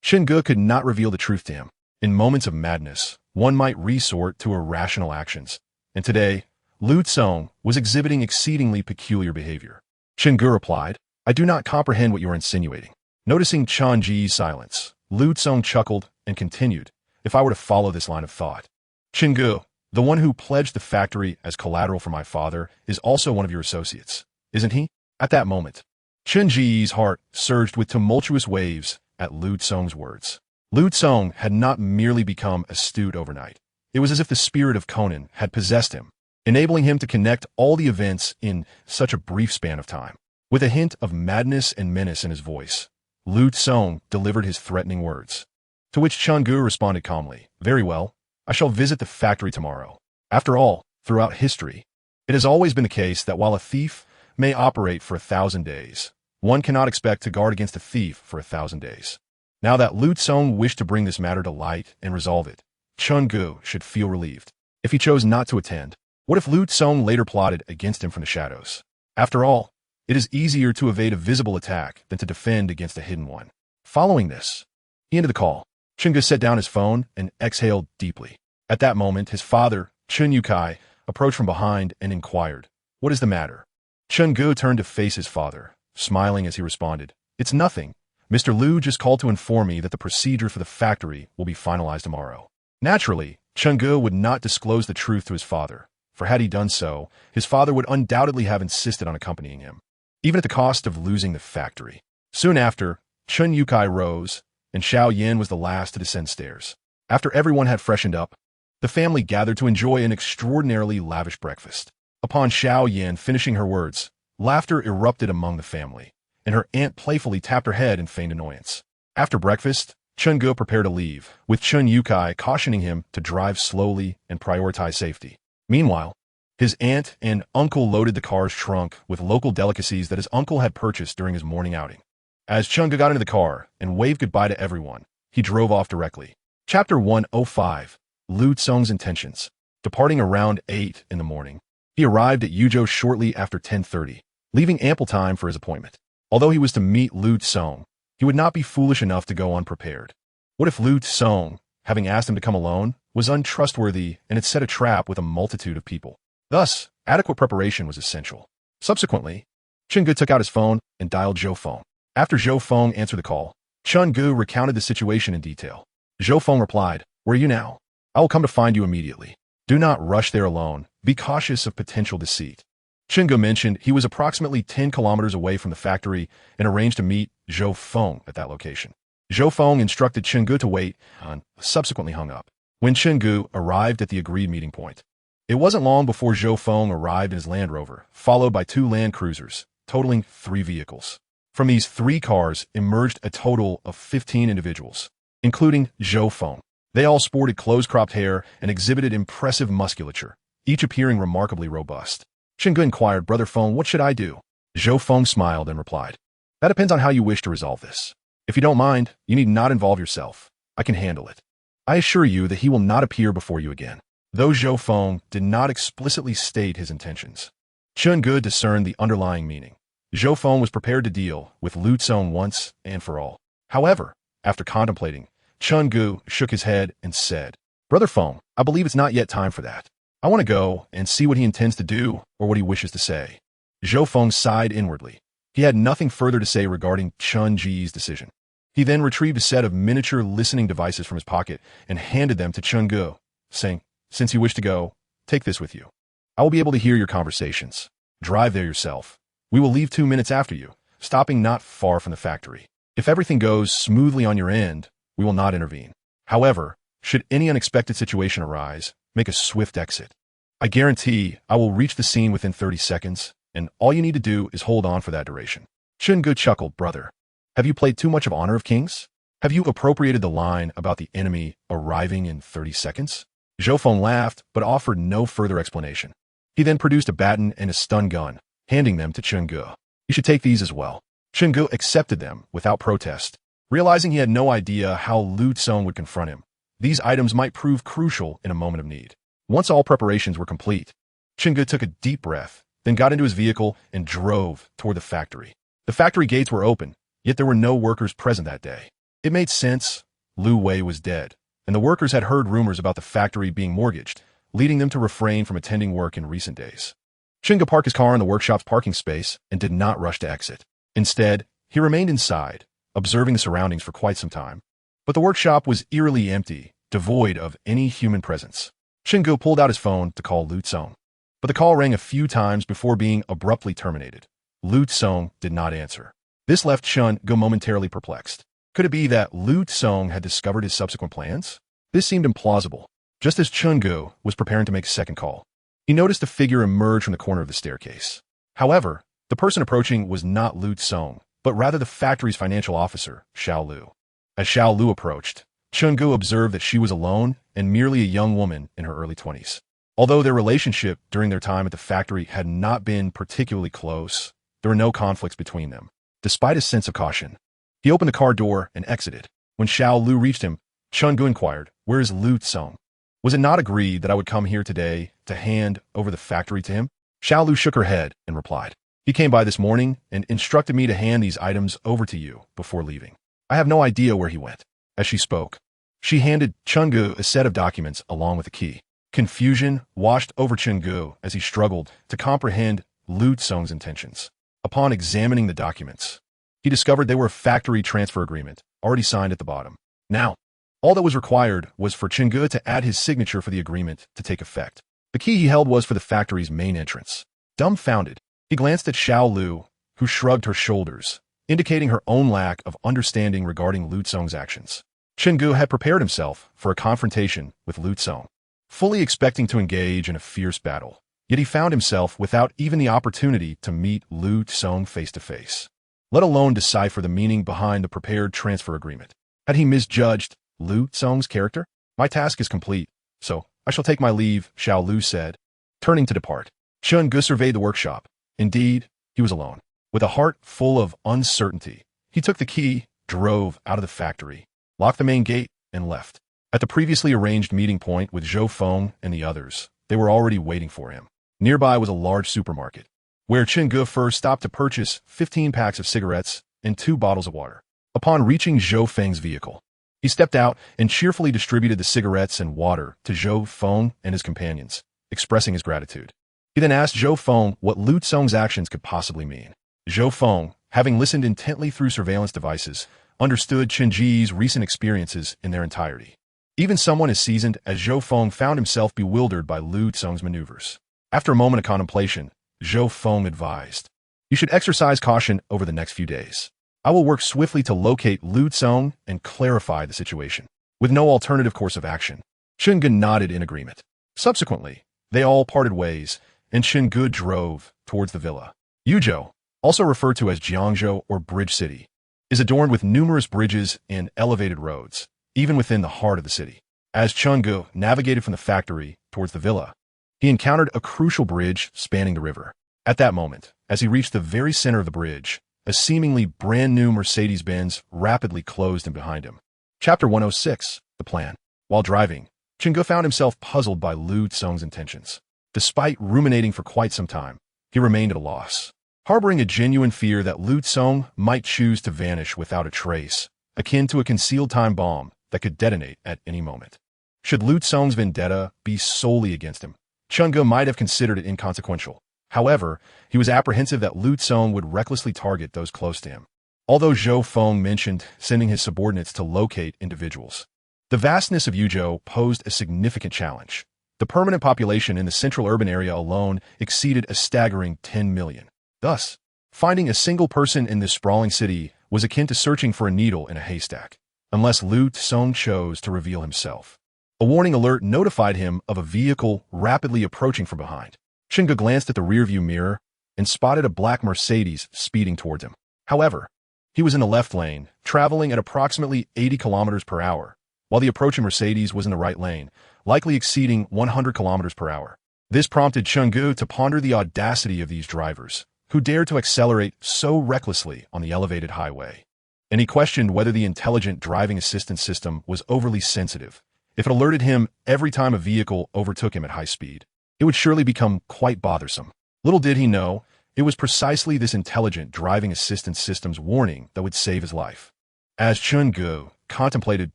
Chungu could not reveal the truth to him. In moments of madness, one might resort to irrational actions, and today, Lu Tsong was exhibiting exceedingly peculiar behavior. Chungu replied, I do not comprehend what you are insinuating. Noticing Chan Ji's silence, Lu Tsong chuckled and continued, if I were to follow this line of thought. Chungu, the one who pledged the factory as collateral for my father, is also one of your associates, isn't he? At that moment, Chun Ji's heart surged with tumultuous waves at Lu Tsong's words. Lu Tsong had not merely become astute overnight. It was as if the spirit of Conan had possessed him, enabling him to connect all the events in such a brief span of time. With a hint of madness and menace in his voice, Lu Tsong delivered his threatening words. To which Chungu responded calmly, very well, I shall visit the factory tomorrow. After all, throughout history, it has always been the case that while a thief may operate for 1,000 days, one cannot expect to guard against a thief for 1,000 days. Now that Lu Tsong wished to bring this matter to light and resolve it, Chungu should feel relieved. If he chose not to attend, What if Lu Tsong later plotted against him from the shadows? After all, it is easier to evade a visible attack than to defend against a hidden one. Following this, he ended the call. Chungu set down his phone and exhaled deeply. At that moment, his father, Chun Yukai, approached from behind and inquired, "What is the matter?" Chungu turned to face his father, smiling as he responded, "It's nothing. Mr. Lu just called to inform me that the procedure for the factory will be finalized tomorrow." Naturally, Chungu would not disclose the truth to his father, for had he done so, his father would undoubtedly have insisted on accompanying him, even at the cost of losing the factory. Soon after, Chun Yukai rose, and Xiao Yin was the last to descend stairs. After everyone had freshened up, the family gathered to enjoy an extraordinarily lavish breakfast. Upon Xiao Yin finishing her words, laughter erupted among the family, and her aunt playfully tapped her head in feigned annoyance. After breakfast, Chungu prepared to leave, with Chun Yukai cautioning him to drive slowly and prioritize safety. Meanwhile, his aunt and uncle loaded the car's trunk with local delicacies that his uncle had purchased during his morning outing. As Chungu got into the car and waved goodbye to everyone, he drove off directly. Chapter 105, Lu Tsong's Intentions. Departing around 8 in the morning, he arrived at Yuzhou shortly after 10:30, leaving ample time for his appointment. Although he was to meet Lu Tsong, he would not be foolish enough to go unprepared. What if Lu Tsong, having asked him to come alone, was untrustworthy and had set a trap with a multitude of people? Thus, adequate preparation was essential. Subsequently, Chungu took out his phone and dialed Zhou Feng. After Zhou Feng answered the call, Chungu recounted the situation in detail. Zhou Feng replied, "Where are you now? I will come to find you immediately. Do not rush there alone. Be cautious of potential deceit." Chungu mentioned he was approximately 10 kilometers away from the factory and arranged to meet Zhou Feng at that location. Zhou Feng instructed Chungu to wait and subsequently hung up. When Chungu arrived at the agreed meeting point, it wasn't long before Zhou Feng arrived in his Land Rover, followed by 2 Land Cruisers, totaling 3 vehicles. From these 3 cars emerged a total of 15 individuals, including Zhou Feng. They all sported close-cropped hair and exhibited impressive musculature, each appearing remarkably robust. Chungu inquired, "Brother Feng, what should I do?" Zhou Feng smiled and replied, "That depends on how you wish to resolve this. If you don't mind, you need not involve yourself. I can handle it. I assure you that he will not appear before you again." Though Zhou Feng did not explicitly state his intentions, Chungu discerned the underlying meaning. Zhou Feng was prepared to deal with Lu Tsong once and for all. However, after contemplating, Chungu shook his head and said, "Brother Feng, I believe it's not yet time for that. I want to go and see what he intends to do or what he wishes to say." Zhou Feng sighed inwardly. He had nothing further to say regarding Chun Ji's decision. He then retrieved a set of miniature listening devices from his pocket and handed them to Chungu, saying, "Since you wish to go, take this with you. I will be able to hear your conversations. Drive there yourself. We will leave 2 minutes after you, stopping not far from the factory. If everything goes smoothly on your end, we will not intervene. However, should any unexpected situation arise, make a swift exit. I guarantee I will reach the scene within 30 seconds, and all you need to do is hold on for that duration." Chungu chuckled, "Brother, have you played too much of Honor of Kings? Have you appropriated the line about the enemy arriving in 30 seconds? Zhou Feng laughed, but offered no further explanation. He then produced a baton and a stun gun, handing them to Chungu. "You should take these as well." Chungu accepted them without protest, realizing he had no idea how Lu Tsong would confront him. These items might prove crucial in a moment of need. Once all preparations were complete, Chungu took a deep breath, then got into his vehicle and drove toward the factory. The factory gates were open, yet there were no workers present that day. It made sense. Lu Wei was dead, and the workers had heard rumors about the factory being mortgaged, leading them to refrain from attending work in recent days. Chungu parked his car in the workshop's parking space and did not rush to exit. Instead, he remained inside, observing the surroundings for quite some time. But the workshop was eerily empty, devoid of any human presence. Chungu pulled out his phone to call Lu Tsong, but the call rang a few times before being abruptly terminated. Lu Tsong did not answer. This left Chungu momentarily perplexed. Could it be that Lu Tsong had discovered his subsequent plans? This seemed implausible. Just as Chungu was preparing to make a second call, he noticed a figure emerge from the corner of the staircase. However, the person approaching was not Lu Tsong, but rather the factory's financial officer, Xiao Lu. As Xiao Lu approached, Chungu observed that she was alone and merely a young woman in her early 20s. Although their relationship during their time at the factory had not been particularly close, there were no conflicts between them. Despite a sense of caution, he opened the car door and exited. When Xiao Lu reached him, Chungu inquired, "Where is Lu Tsong?" Was it not agreed that I would come here today to hand over the factory to him? Xiao Lu shook her head and replied. He came by this morning and instructed me to hand these items over to you before leaving. I have no idea where he went. As she spoke, she handed Chungu a set of documents along with a key. Confusion washed over Chungu as he struggled to comprehend Lu Tsong's intentions. Upon examining the documents, he discovered they were a factory transfer agreement, already signed at the bottom. Now, all that was required was for Chungu to add his signature for the agreement to take effect. The key he held was for the factory's main entrance. Dumbfounded, he glanced at Xiao Lu, who shrugged her shoulders, indicating her own lack of understanding regarding Lu Tsong's actions. Chungu had prepared himself for a confrontation with Lu Tsong, fully expecting to engage in a fierce battle. Yet he found himself without even the opportunity to meet Lu Tsong face to face, let alone decipher the meaning behind the prepared transfer agreement. Had he misjudged Lu Tsong's character? My task is complete, so I shall take my leave, Xiao Lu said, turning to depart. Chungu surveyed the workshop. Indeed, he was alone. With a heart full of uncertainty, he took the key, drove out of the factory, locked the main gate, and left. At the previously arranged meeting point with Zhou Feng and the others, they were already waiting for him. Nearby was a large supermarket, where Chungu first stopped to purchase 15 packs of cigarettes and 2 bottles of water. Upon reaching Zhou Feng's vehicle, he stepped out and cheerfully distributed the cigarettes and water to Zhou Feng and his companions, expressing his gratitude. He then asked Zhou Feng what Lu Tsong's actions could possibly mean. Zhou Feng, having listened intently through surveillance devices, understood Chen Ji's recent experiences in their entirety. Even someone as seasoned as Zhou Feng found himself bewildered by Lu Tsong's maneuvers. After a moment of contemplation, Zhou Feng advised, "You should exercise caution over the next few days. I will work swiftly to locate Lu Tsong and clarify the situation." With no alternative course of action, Chungu nodded in agreement. Subsequently, they all parted ways, and Chungu drove towards the villa. Yuzhou, also referred to as Jiangzhou or Bridge City, is adorned with numerous bridges and elevated roads, even within the heart of the city. As Chungu navigated from the factory towards the villa, he encountered a crucial bridge spanning the river. At that moment, as he reached the very center of the bridge, a seemingly brand-new Mercedes-Benz rapidly closed in behind him. Chapter 106, The Plan. While driving, Chungu found himself puzzled by Lu Tsong's intentions. Despite ruminating for quite some time, he remained at a loss, harboring a genuine fear that Lu Tsong might choose to vanish without a trace, akin to a concealed time bomb that could detonate at any moment. Should Lu Tsong's vendetta be solely against him, Chungu might have considered it inconsequential. However, he was apprehensive that Lu Tsong would recklessly target those close to him. Although Zhou Feng mentioned sending his subordinates to locate individuals, the vastness of Yuzhou posed a significant challenge. The permanent population in the central urban area alone exceeded a staggering 10 million. Thus, finding a single person in this sprawling city was akin to searching for a needle in a haystack, unless Lu Tsong chose to reveal himself. A warning alert notified him of a vehicle rapidly approaching from behind. Chungu glanced at the rearview mirror and spotted a black Mercedes speeding towards him. However, he was in the left lane, traveling at approximately 80 kilometers per hour, while the approaching Mercedes was in the right lane, likely exceeding 100 kilometers per hour. This prompted Chungu to ponder the audacity of these drivers, who dared to accelerate so recklessly on the elevated highway. And he questioned whether the intelligent driving assistance system was overly sensitive. If it alerted him every time a vehicle overtook him at high speed, it would surely become quite bothersome. Little did he know, it was precisely this intelligent driving assistance system's warning that would save his life. As Chungu contemplated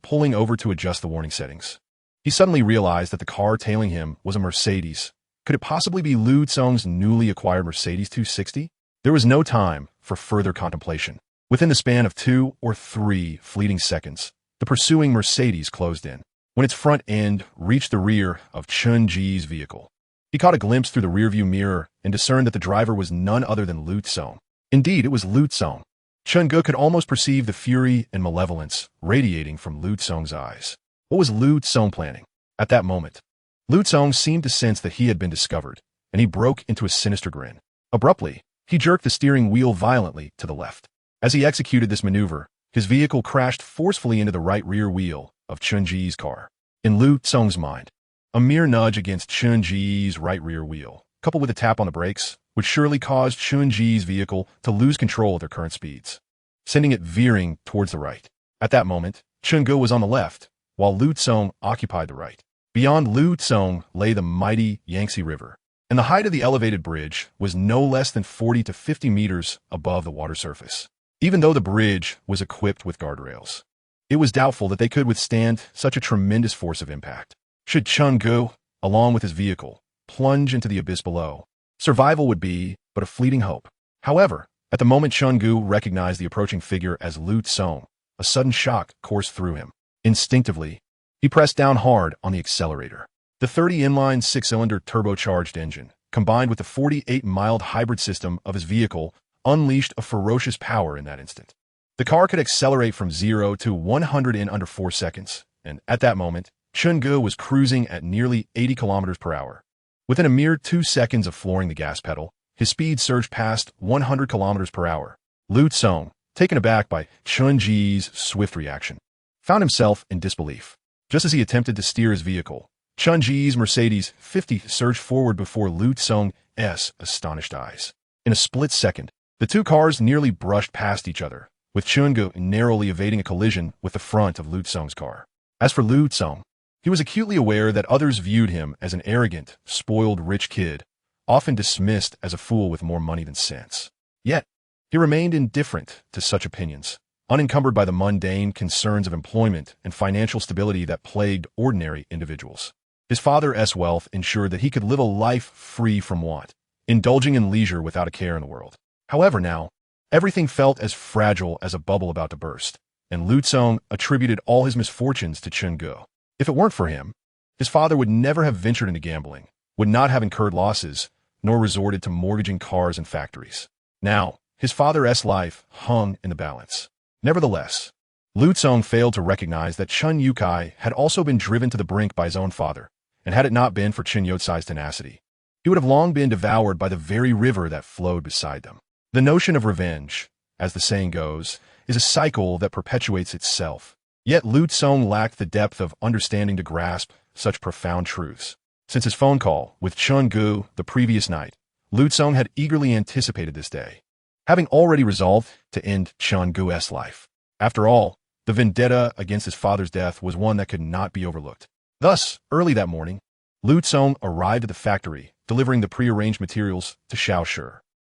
pulling over to adjust the warning settings, he suddenly realized that the car tailing him was a Mercedes. Could it possibly be Lu Tsong's newly acquired Mercedes 260? There was no time for further contemplation. Within the span of 2 or 3 fleeting seconds, the pursuing Mercedes closed in. When its front end reached the rear of Chen Ji's vehicle, he caught a glimpse through the rearview mirror and discerned that the driver was none other than Lu Tsong. Indeed, it was Lu Tsong. Chungu could almost perceive the fury and malevolence radiating from Lu Tsong's eyes. What was Lu Tsong planning? At that moment, Lu Tsong seemed to sense that he had been discovered, and he broke into a sinister grin. Abruptly, he jerked the steering wheel violently to the left. As he executed this maneuver, his vehicle crashed forcefully into the right rear wheel of Chen Ji's car. In Lu Tsong's mind, a mere nudge against Chen Ji's right rear wheel, coupled with a tap on the brakes, would surely cause Chen Ji's vehicle to lose control at their current speeds, sending it veering towards the right. At that moment, Chungu was on the left, while Lu Tsong occupied the right. Beyond Lu Tsong lay the mighty Yangtze River, and the height of the elevated bridge was no less than 40 to 50 meters above the water surface. Even though the bridge was equipped with guardrails, it was doubtful that they could withstand such a tremendous force of impact. Should Chun Gu, along with his vehicle, plunge into the abyss below, survival would be but a fleeting hope. However, at the moment Chun Gu recognized the approaching figure as Lu Tsong, a sudden shock coursed through him. Instinctively, he pressed down hard on the accelerator. The 30 inline 6-cylinder turbocharged engine, combined with the 48 mild hybrid system of his vehicle, unleashed a ferocious power in that instant. The car could accelerate from 0 to 100 in under 4 seconds, and at that moment, Chun Gu was cruising at nearly 80 kilometers per hour. Within a mere 2 seconds of flooring the gas pedal, his speed surged past 100 kilometers per hour. Lu Tsong, taken aback by Chun Ji's swift reaction, found himself in disbelief. Just as he attempted to steer his vehicle, Chun Ji's Mercedes 50 surged forward before Lu Tsong's astonished eyes. In a split second, the two cars nearly brushed past each other, with Chun Gu narrowly evading a collision with the front of Lu Tsong's car. As for Lu Tsong, he was acutely aware that others viewed him as an arrogant, spoiled rich kid, often dismissed as a fool with more money than sense. Yet, he remained indifferent to such opinions, unencumbered by the mundane concerns of employment and financial stability that plagued ordinary individuals. His father's wealth ensured that he could live a life free from want, indulging in leisure without a care in the world. However, now, everything felt as fragile as a bubble about to burst, and Lu Tsong attributed all his misfortunes to Chun Gu. If it weren't for him, his father would never have ventured into gambling, would not have incurred losses, nor resorted to mortgaging cars and factories. Now, his father's life hung in the balance. Nevertheless, Lu Tsong failed to recognize that Chun Yukai had also been driven to the brink by his own father, and had it not been for Chun Yotsai's tenacity, he would have long been devoured by the very river that flowed beside them. The notion of revenge, as the saying goes, is a cycle that perpetuates itself. Yet Lu Tsong lacked the depth of understanding to grasp such profound truths. Since his phone call with Chun Gu the previous night, Lu Tsong had eagerly anticipated this day, having already resolved to end Chun Gu's life. After all, the vendetta against his father's death was one that could not be overlooked. Thus, early that morning, Lu Tsong arrived at the factory, delivering the prearranged materials to Xiao Shi.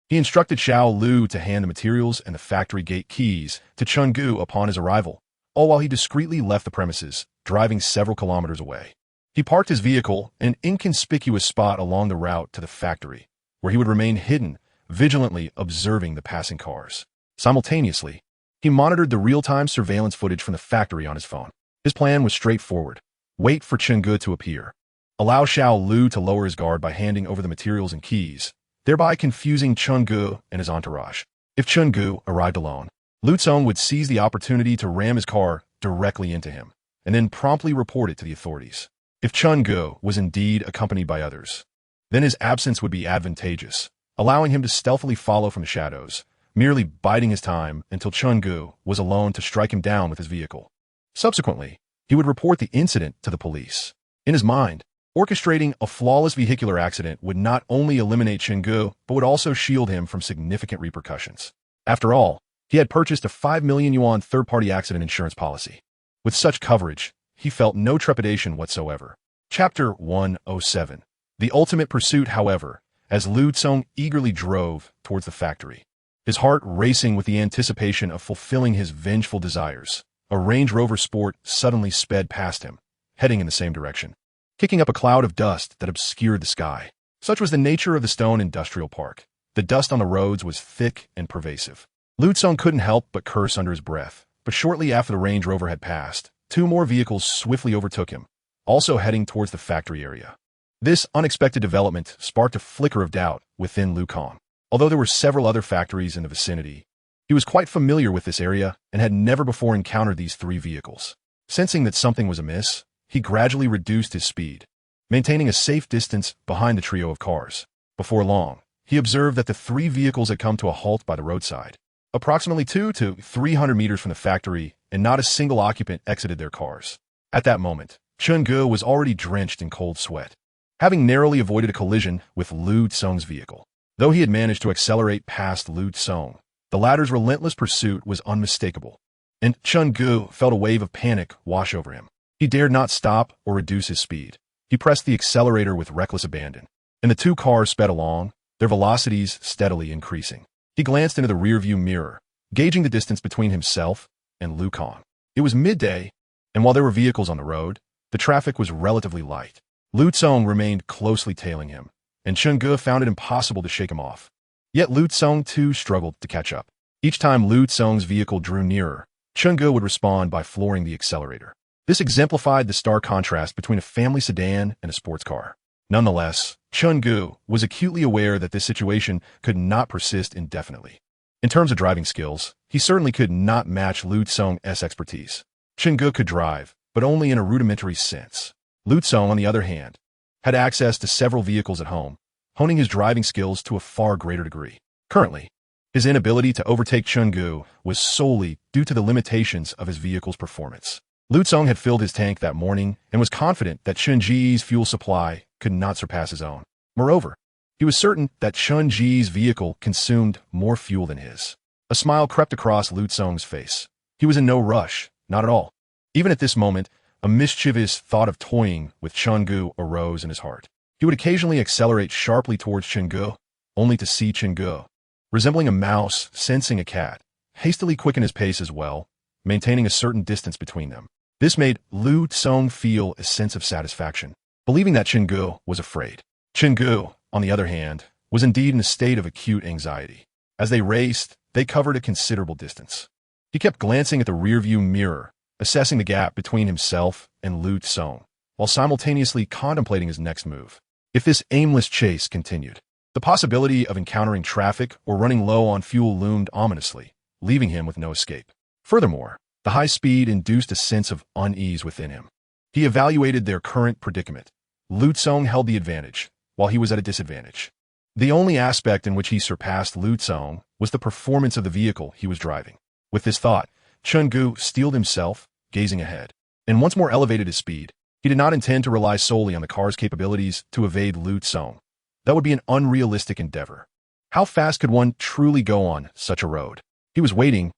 He instructed Xiao Lu to hand the materials and the factory gate keys to Chun Gu upon his arrival, all while he discreetly left the premises, driving several kilometers away. He parked his vehicle in an inconspicuous spot along the route to the factory, where he would remain hidden, vigilantly observing the passing cars. Simultaneously, he monitored the real-time surveillance footage from the factory on his phone. His plan was straightforward. Wait for Chun Gu to appear. Allow Xiao Lu to lower his guard by handing over the materials and keys, thereby confusing Chun Gu and his entourage. If Chun Gu arrived alone, Lu Tsong would seize the opportunity to ram his car directly into him, and then promptly report it to the authorities. If Chun Gu was indeed accompanied by others, then his absence would be advantageous, allowing him to stealthily follow from the shadows, merely biding his time until Chun Gu was alone to strike him down with his vehicle. Subsequently, he would report the incident to the police. In his mind, orchestrating a flawless vehicular accident would not only eliminate Chun Gu, but would also shield him from significant repercussions. After all, he had purchased a 5 million yuan third-party accident insurance policy. With such coverage, he felt no trepidation whatsoever. Chapter 107. The ultimate pursuit, however, as Lu Tsong eagerly drove towards the factory, his heart racing with the anticipation of fulfilling his vengeful desires, a Range Rover Sport suddenly sped past him, heading in the same direction, kicking up a cloud of dust that obscured the sky. Such was the nature of the Stone Industrial Park. The dust on the roads was thick and pervasive. Lu Tsong couldn't help but curse under his breath, but shortly after the Range Rover had passed, 2 more vehicles swiftly overtook him, also heading towards the factory area. This unexpected development sparked a flicker of doubt within Lu Kong. Although there were several other factories in the vicinity, he was quite familiar with this area and had never before encountered these 3 vehicles. Sensing that something was amiss, he gradually reduced his speed, maintaining a safe distance behind the trio of cars. Before long, he observed that the 3 vehicles had come to a halt by the roadside, approximately 200 to 300 meters from the factory, and not a single occupant exited their cars. At that moment, Chun Gu was already drenched in cold sweat, having narrowly avoided a collision with Lu Tsong's vehicle. Though he had managed to accelerate past Lu Tsong, the latter's relentless pursuit was unmistakable, and Chun Gu felt a wave of panic wash over him. He dared not stop or reduce his speed. He pressed the accelerator with reckless abandon, and the two cars sped along, their velocities steadily increasing. He glanced into the rearview mirror, gauging the distance between himself and Lu Kang. It was midday, and while there were vehicles on the road, the traffic was relatively light. Lu Tsong remained closely tailing him, and Chun Ge found it impossible to shake him off. Yet Lu Tsong too struggled to catch up. Each time Lu Tsong's vehicle drew nearer, Chun Ge would respond by flooring the accelerator. This exemplified the stark contrast between a family sedan and a sports car. Nonetheless, Chun Ge was acutely aware that this situation could not persist indefinitely. In terms of driving skills, he certainly could not match Lu Tsong's expertise. Chun Ge could drive, but only in a rudimentary sense. Lu Tsong, on the other hand, had access to several vehicles at home, honing his driving skills to a far greater degree. Currently, his inability to overtake Chun Ge was solely due to the limitations of his vehicle's performance. Lu Tsong had filled his tank that morning and was confident that Chun Ji's fuel supply could not surpass his own. Moreover, he was certain that Chun Ji's vehicle consumed more fuel than his. A smile crept across Lu Tsong's face. He was in no rush, not at all. Even at this moment, a mischievous thought of toying with Chun Ge arose in his heart. He would occasionally accelerate sharply towards Chun Ge, only to see Chun Ge, resembling a mouse sensing a cat, hastily quicken his pace as well, maintaining a certain distance between them. This made Lu Tsong feel a sense of satisfaction, believing that Chun Ge was afraid. Chun Ge, on the other hand, was indeed in a state of acute anxiety. As they raced, they covered a considerable distance. He kept glancing at the rearview mirror, assessing the gap between himself and Lu Tsong, while simultaneously contemplating his next move. If this aimless chase continued, the possibility of encountering traffic or running low on fuel loomed ominously, leaving him with no escape. Furthermore, the high speed induced a sense of unease within him. He evaluated their current predicament. Lu Tsong held the advantage, while he was at a disadvantage. The only aspect in which he surpassed Lu Tsong was the performance of the vehicle he was driving. With this thought, Chun Ge steeled himself, gazing ahead, and once more elevated his speed. He did not intend to rely solely on the car's capabilities to evade Lu Tsong. That would be an unrealistic endeavor. How fast could one truly go on such a road? He was waiting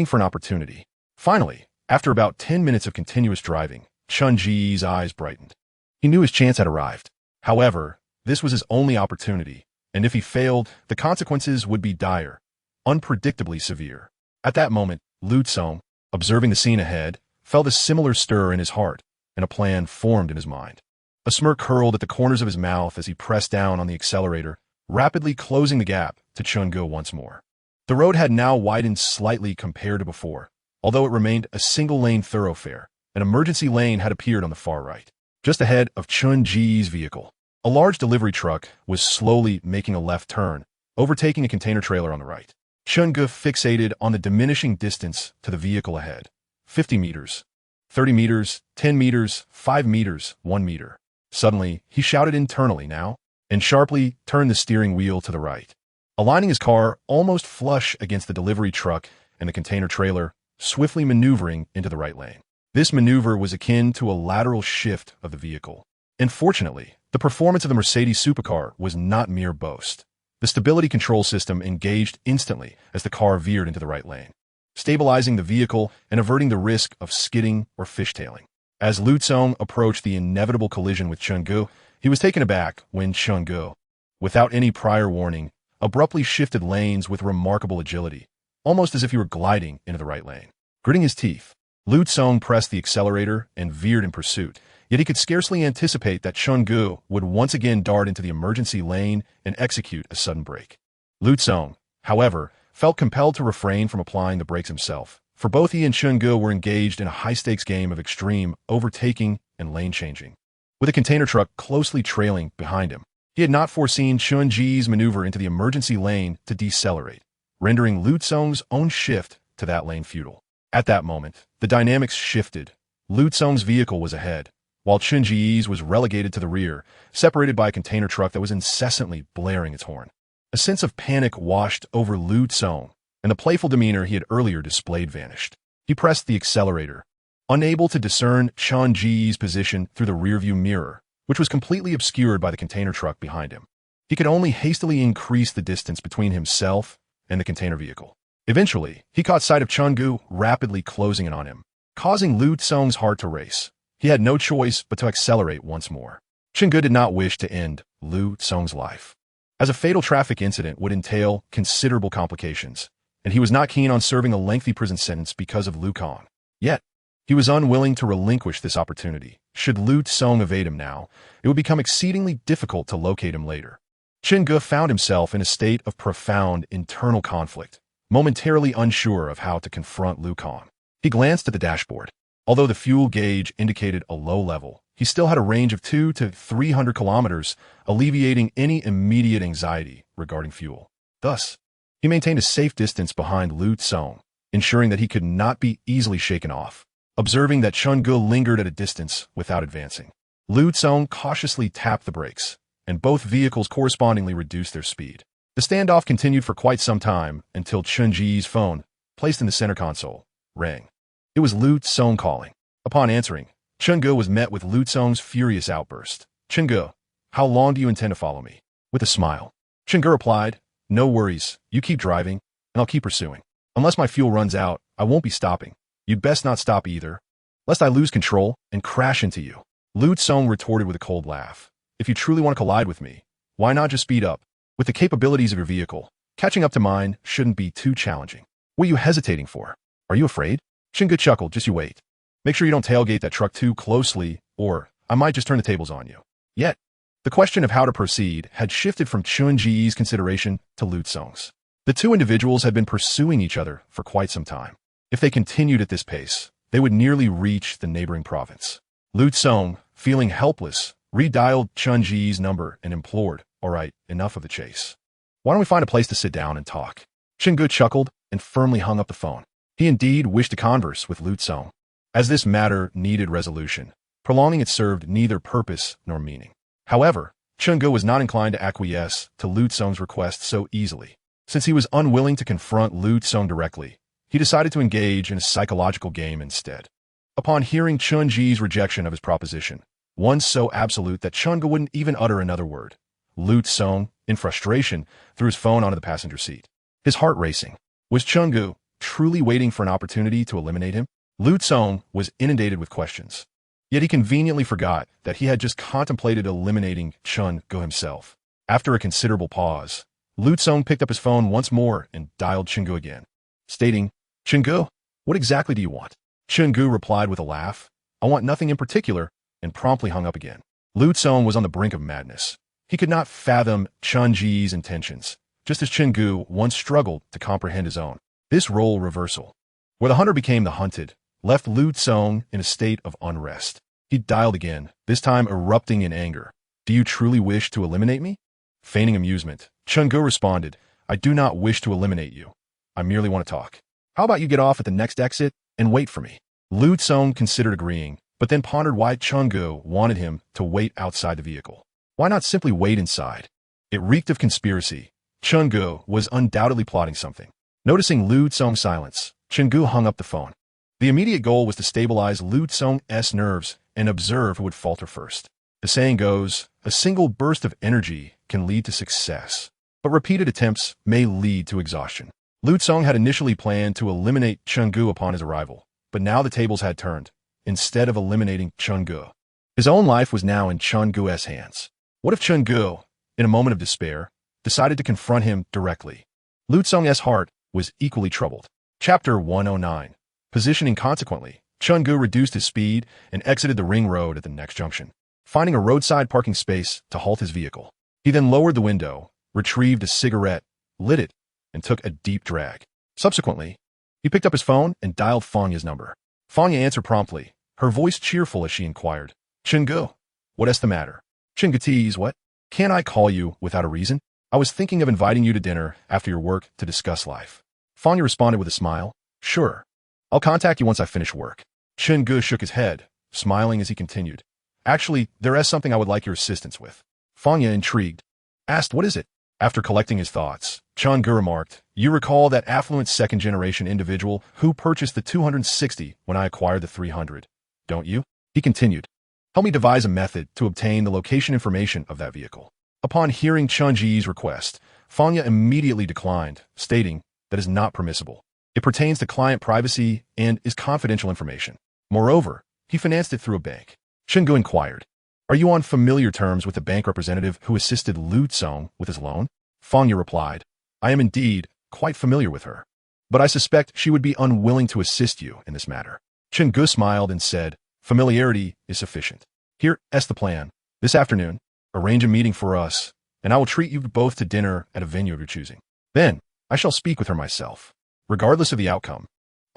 for an opportunity. Finally, after about 10 minutes of continuous driving, Chun Ji's eyes brightened. He knew his chance had arrived. However, this was his only opportunity, and if he failed, the consequences would be dire, unpredictably severe. At that moment, Lu Tsong, observing the scene ahead, felt a similar stir in his heart, and a plan formed in his mind. A smirk curled at the corners of his mouth as he pressed down on the accelerator, rapidly closing the gap to Chun Ge once more. The road had now widened slightly compared to before, although it remained a single-lane thoroughfare. An emergency lane had appeared on the far right, just ahead of Chun Ji's vehicle. A large delivery truck was slowly making a left turn, overtaking a container trailer on the right. Chun Ge fixated on the diminishing distance to the vehicle ahead. 50 meters, 30 meters, 10 meters, 5 meters, 1 meter. Suddenly, he shouted internally now, and sharply turned the steering wheel to the right, aligning his car almost flush against the delivery truck and the container trailer, swiftly maneuvering into the right lane. This maneuver was akin to a lateral shift of the vehicle. And fortunately, the performance of the Mercedes supercar was not mere boast. The stability control system engaged instantly as the car veered into the right lane, stabilizing the vehicle and averting the risk of skidding or fishtailing. As Lu Tsong approached the inevitable collision with Chun Ge, he was taken aback when Chun Ge, without any prior warning, abruptly shifted lanes with remarkable agility, almost as if he were gliding into the right lane. Gritting his teeth, Lu Tsong pressed the accelerator and veered in pursuit, yet he could scarcely anticipate that Chun Ge would once again dart into the emergency lane and execute a sudden brake. Lu Tsong, however, felt compelled to refrain from applying the brakes himself, for both he and Chun Ge were engaged in a high-stakes game of extreme overtaking and lane changing. With a container truck closely trailing behind him, he had not foreseen Chun Ji's maneuver into the emergency lane to decelerate, rendering Lu Tsong's own shift to that lane futile. At that moment, the dynamics shifted. Lu Tsong's vehicle was ahead, while Chun Ji's was relegated to the rear, separated by a container truck that was incessantly blaring its horn. A sense of panic washed over Lu Tsong, and the playful demeanor he had earlier displayed vanished. He pressed the accelerator, unable to discern Chun Ji's position through the rearview mirror, which was completely obscured by the container truck behind him. He could only hastily increase the distance between himself and the container vehicle. Eventually, he caught sight of Chun Ge rapidly closing in on him, causing Lu Tsong's heart to race. He had no choice but to accelerate once more. Ge did not wish to end Lu Song's life, as a fatal traffic incident would entail considerable complications, and he was not keen on serving a lengthy prison sentence because of Lu Kong. Yet, he was unwilling to relinquish this opportunity. Should Lu Song evade him now, it would become exceedingly difficult to locate him later. Ge found himself in a state of profound internal conflict, momentarily unsure of how to confront Lu Kong. He glanced at the dashboard. Although the fuel gauge indicated a low level, he still had a range of 200 to 300 kilometers, alleviating any immediate anxiety regarding fuel. Thus, he maintained a safe distance behind Lu Song, ensuring that he could not be easily shaken off. Observing that Ge lingered at a distance without advancing, Lu Song cautiously tapped the brakes, and both vehicles correspondingly reduced their speed. The standoff continued for quite some time until Ge's phone, placed in the center console, rang. It was Lu Song calling. Upon answering, Ge was met with Lu Song's furious outburst. "Ge, how long do you intend to follow me?" With a smile, Ge replied, "No worries, you keep driving, and I'll keep pursuing. Unless my fuel runs out, I won't be stopping. You'd best not stop either, lest I lose control and crash into you." Lu Song retorted with a cold laugh. "If you truly want to collide with me, why not just speed up? With the capabilities of your vehicle, catching up to mine shouldn't be too challenging. What are you hesitating for? Are you afraid?" Ge chuckled. "Just you wait. Make sure you don't tailgate that truck too closely, or I might just turn the tables on you." Yet, the question of how to proceed had shifted from Ge's consideration to Lu Song's. The two individuals had been pursuing each other for quite some time. If they continued at this pace, they would nearly reach the neighboring province. Lu Song, feeling helpless, redialed Ge's number and implored, "All right, enough of the chase. Why don't we find a place to sit down and talk?" Ge chuckled and firmly hung up the phone. He indeed wished to converse with Lu Song, as this matter needed resolution. Prolonging it served neither purpose nor meaning. However, Ge was not inclined to acquiesce to Lu Song's request so easily. Since he was unwilling to confront Lu Song directly, he decided to engage in a psychological game instead. Upon hearing Ge's rejection of his proposition, one so absolute that Ge wouldn't even utter another word, Lu Song, in frustration, threw his phone onto the passenger seat. His heart racing. Was Ge truly waiting for an opportunity to eliminate him? Lu Song was inundated with questions. Yet he conveniently forgot that he had just contemplated eliminating Ge himself. After a considerable pause, Lu Song picked up his phone once more and dialed Ge again, stating, "Ge, what exactly do you want?" Ge replied with a laugh, "I want nothing in particular," and promptly hung up again. Lu Song was on the brink of madness. He could not fathom Ge's intentions, just as Ge once struggled to comprehend his own. This role reversal, where the hunter became the hunted, left Lu Song in a state of unrest. He dialed again, this time erupting in anger. "Do you truly wish to eliminate me?" Feigning amusement, Ge responded, "I do not wish to eliminate you. I merely want to talk. How about you get off at the next exit and wait for me?" Lu Song considered agreeing, but then pondered why Ge wanted him to wait outside the vehicle. Why not simply wait inside? It reeked of conspiracy. Ge was undoubtedly plotting something. Noticing Lu Song's silence, Ge hung up the phone. The immediate goal was to stabilize Lu Song's nerves and observe who would falter first. The saying goes, a single burst of energy can lead to success, but repeated attempts may lead to exhaustion. Lu Song had initially planned to eliminate Ge upon his arrival, but now the tables had turned. Instead of eliminating Ge, his own life was now in Ge's hands. What if Ge, in a moment of despair, decided to confront him directly? Lu Song's heart was equally troubled. Chapter 109. Positioning consequently, Ge reduced his speed and exited the ring road at the next junction, finding a roadside parking space to halt his vehicle. He then lowered the window, retrieved a cigarette, lit it, and took a deep drag. Subsequently, he picked up his phone and dialed Fanya's number. Fanya answered promptly, her voice cheerful as she inquired, "Ge, what's the matter?" Ge teased, "What? Can't I call you without a reason? I was thinking of inviting you to dinner after your work to discuss life." Fanya responded with a smile, "Sure. I'll contact you once I finish work." Ge shook his head, smiling as he continued, "Actually, there is something I would like your assistance with." Fanya, intrigued, asked, "What is it?" After collecting his thoughts, Ge remarked, "You recall that affluent second-generation individual who purchased the 260 when I acquired the 300, don't you?" He continued, "Help me devise a method to obtain the location information of that vehicle." Upon hearing Ge's request, Fanya immediately declined, stating that is not permissible. It pertains to client privacy and is confidential information. Moreover, he financed it through a bank. Ge inquired, Are you on familiar terms with the bank representative who assisted Lu Tsong with his loan? Fang Ye replied, I am indeed quite familiar with her, but I suspect she would be unwilling to assist you in this matter. Chen Ge smiled and said, familiarity is sufficient. Here's the plan. This afternoon, arrange a meeting for us, and I will treat you both to dinner at a venue of your choosing. Then, I shall speak with her myself. Regardless of the outcome,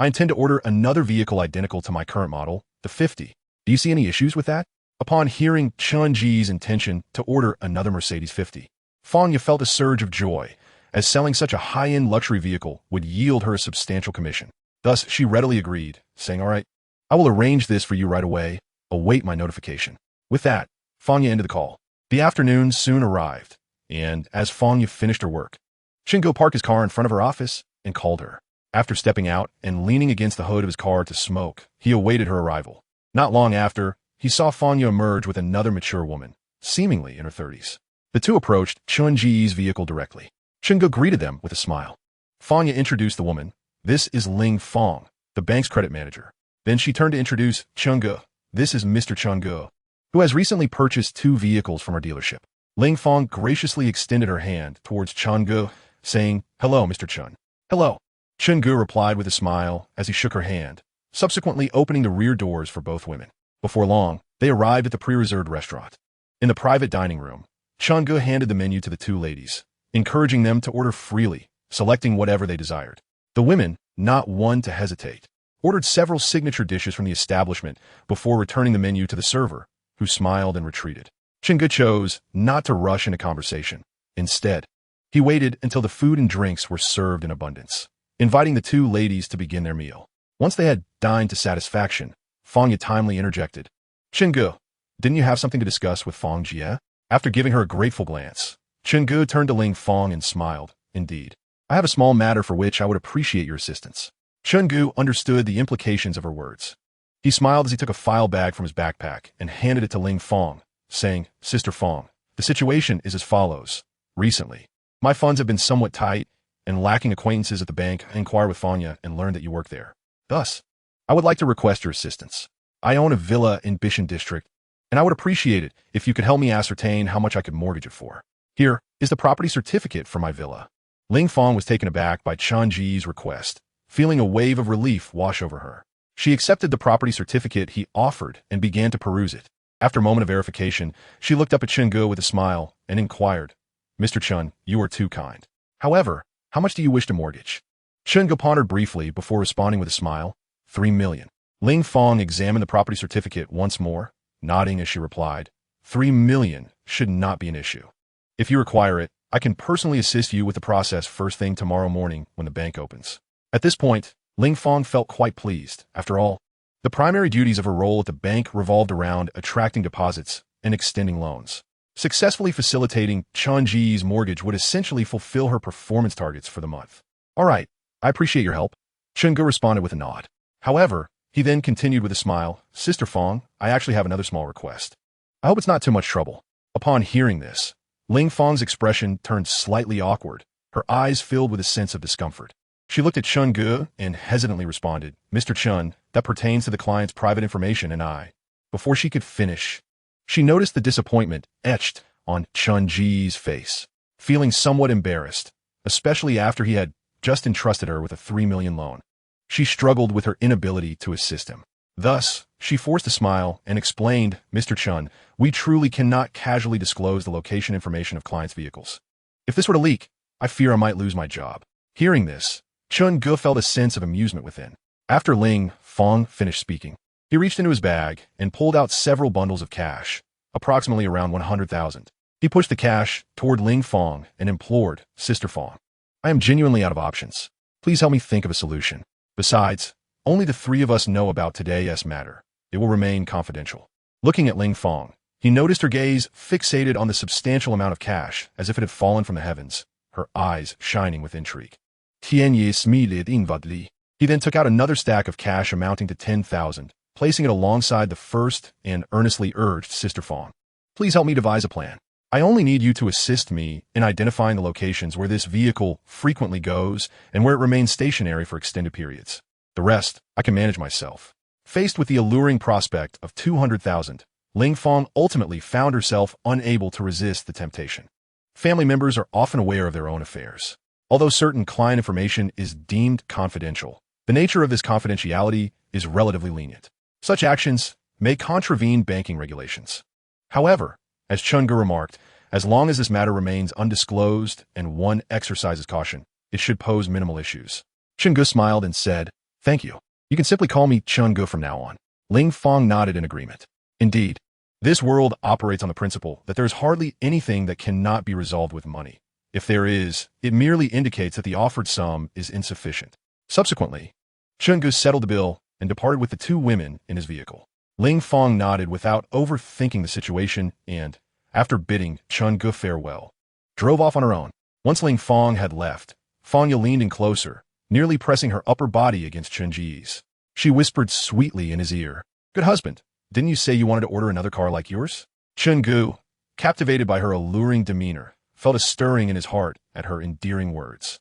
I intend to order another vehicle identical to my current model, the 50. Do you see any issues with that? Upon hearing Chen Ji's intention to order another Mercedes 50, Fang Ye felt a surge of joy, as selling such a high-end luxury vehicle would yield her a substantial commission. Thus, she readily agreed, saying, all right, I will arrange this for you right away. Await my notification. With that, Fang Ye ended the call. The afternoon soon arrived, and as Fang Ye finished her work, Chen Ge parked his car in front of her office and called her. After stepping out and leaning against the hood of his car to smoke, he awaited her arrival. Not long after, he saw Fang Ye emerge with another mature woman, seemingly in her 30s. The two approached Chen Ji's vehicle directly. Chen Ge greeted them with a smile. Fang Ye introduced the woman. This is Ling Fang, the bank's credit manager. Then she turned to introduce Chen Ge. This is Mr. Chen Ge, who has recently purchased 2 vehicles from our dealership. Ling Fang graciously extended her hand towards Chen Ge, saying, hello, Mr. Chen. Hello. Chen Ge replied with a smile as he shook her hand, subsequently opening the rear doors for both women. Before long, they arrived at the pre-reserved restaurant. In the private dining room, Chen Ge handed the menu to the 2 ladies, encouraging them to order freely, selecting whatever they desired. The women, not one to hesitate, ordered several signature dishes from the establishment before returning the menu to the server, who smiled and retreated. Chen Ge chose not to rush into conversation. Instead, he waited until the food and drinks were served in abundance, inviting the 2 ladies to begin their meal. Once they had dined to satisfaction, Fang Ye timely interjected, Chen Ge, didn't you have something to discuss with Fang Jie? After giving her a grateful glance, Chen Ge turned to Ling Fang and smiled. Indeed, I have a small matter for which I would appreciate your assistance. Chen Ge understood the implications of her words. He smiled as he took a file bag from his backpack and handed it to Ling Fang, saying, Sister Fang, the situation is as follows. Recently, my funds have been somewhat tight, and lacking acquaintances at the bank, I inquired with Fang Ye and learned that you work there. Thus, I would like to request your assistance. I own a villa in Bishan district, and I would appreciate it if you could help me ascertain how much I could mortgage it for. Here is the property certificate for my villa. Ling Fang was taken aback by Chen Ji's request, feeling a wave of relief wash over her. She accepted the property certificate he offered and began to peruse it. After a moment of verification, she looked up at Chen Ge with a smile and inquired, Mr. Chen, you are too kind. However, how much do you wish to mortgage? Chen Ge pondered briefly before responding with a smile, 3 million. Ling Fang examined the property certificate once more, nodding as she replied, 3 million should not be an issue. If you require it, I can personally assist you with the process first thing tomorrow morning when the bank opens. At this point, Ling Fang felt quite pleased. After all, the primary duties of her role at the bank revolved around attracting deposits and extending loans. Successfully facilitating Chen Ji's mortgage would essentially fulfill her performance targets for the month. All right, I appreciate your help. Chen Ge responded with a nod. However, he then continued with a smile, Sister Fang, I actually have another small request. I hope it's not too much trouble. Upon hearing this, Ling Fang's expression turned slightly awkward, her eyes filled with a sense of discomfort. She looked at Chen Ge and hesitantly responded, Mr. Chen, that pertains to the client's private information and I. Before she could finish, she noticed the disappointment etched on Chen Ji's face, feeling somewhat embarrassed, especially after he had just entrusted her with a 3 million loan. She struggled with her inability to assist him. Thus, she forced a smile and explained, Mr. Chen, we truly cannot casually disclose the location information of clients' vehicles. If this were to leak, I fear I might lose my job. Hearing this, Chen Ge felt a sense of amusement within. After Ling Fang finished speaking, he reached into his bag and pulled out several bundles of cash, approximately around 100,000. He pushed the cash toward Ling Fang and implored, Sister Fang, I am genuinely out of options. Please help me think of a solution. Besides, only the 3 of us know about today's matter. It will remain confidential. Looking at Ling Fang, he noticed her gaze fixated on the substantial amount of cash as if it had fallen from the heavens, her eyes shining with intrigue. Tianyi smiled inwardly. He then took out another stack of cash amounting to 10,000, placing it alongside the first and earnestly urged Sister Fang. Please help me devise a plan. I only need you to assist me in identifying the locations where this vehicle frequently goes and where it remains stationary for extended periods. The rest, I can manage myself. Faced with the alluring prospect of 200,000, Ling Fong ultimately found herself unable to resist the temptation. Family members are often aware of their own affairs. Although certain client information is deemed confidential, the nature of this confidentiality is relatively lenient. Such actions may contravene banking regulations. However, as Chun-gu remarked, as long as this matter remains undisclosed and one exercises caution, it should pose minimal issues. Chun-gu smiled and said, "Thank you. You can simply call me Chun-gu from now on." Ling Fong nodded in agreement. Indeed, this world operates on the principle that there is hardly anything that cannot be resolved with money. If there is, it merely indicates that the offered sum is insufficient. Subsequently, Chun-gu settled the bill and departed with the two women in his vehicle. Ling Fong nodded without overthinking the situation and, after bidding Chun-gu farewell, drove off on her own. Once Ling Fong had left, Fangya leaned in closer, nearly pressing her upper body against Chun-ji's. She whispered sweetly in his ear, "Good husband, didn't you say you wanted to order another car like yours?" Chun-gu, captivated by her alluring demeanor, felt a stirring in his heart at her endearing words.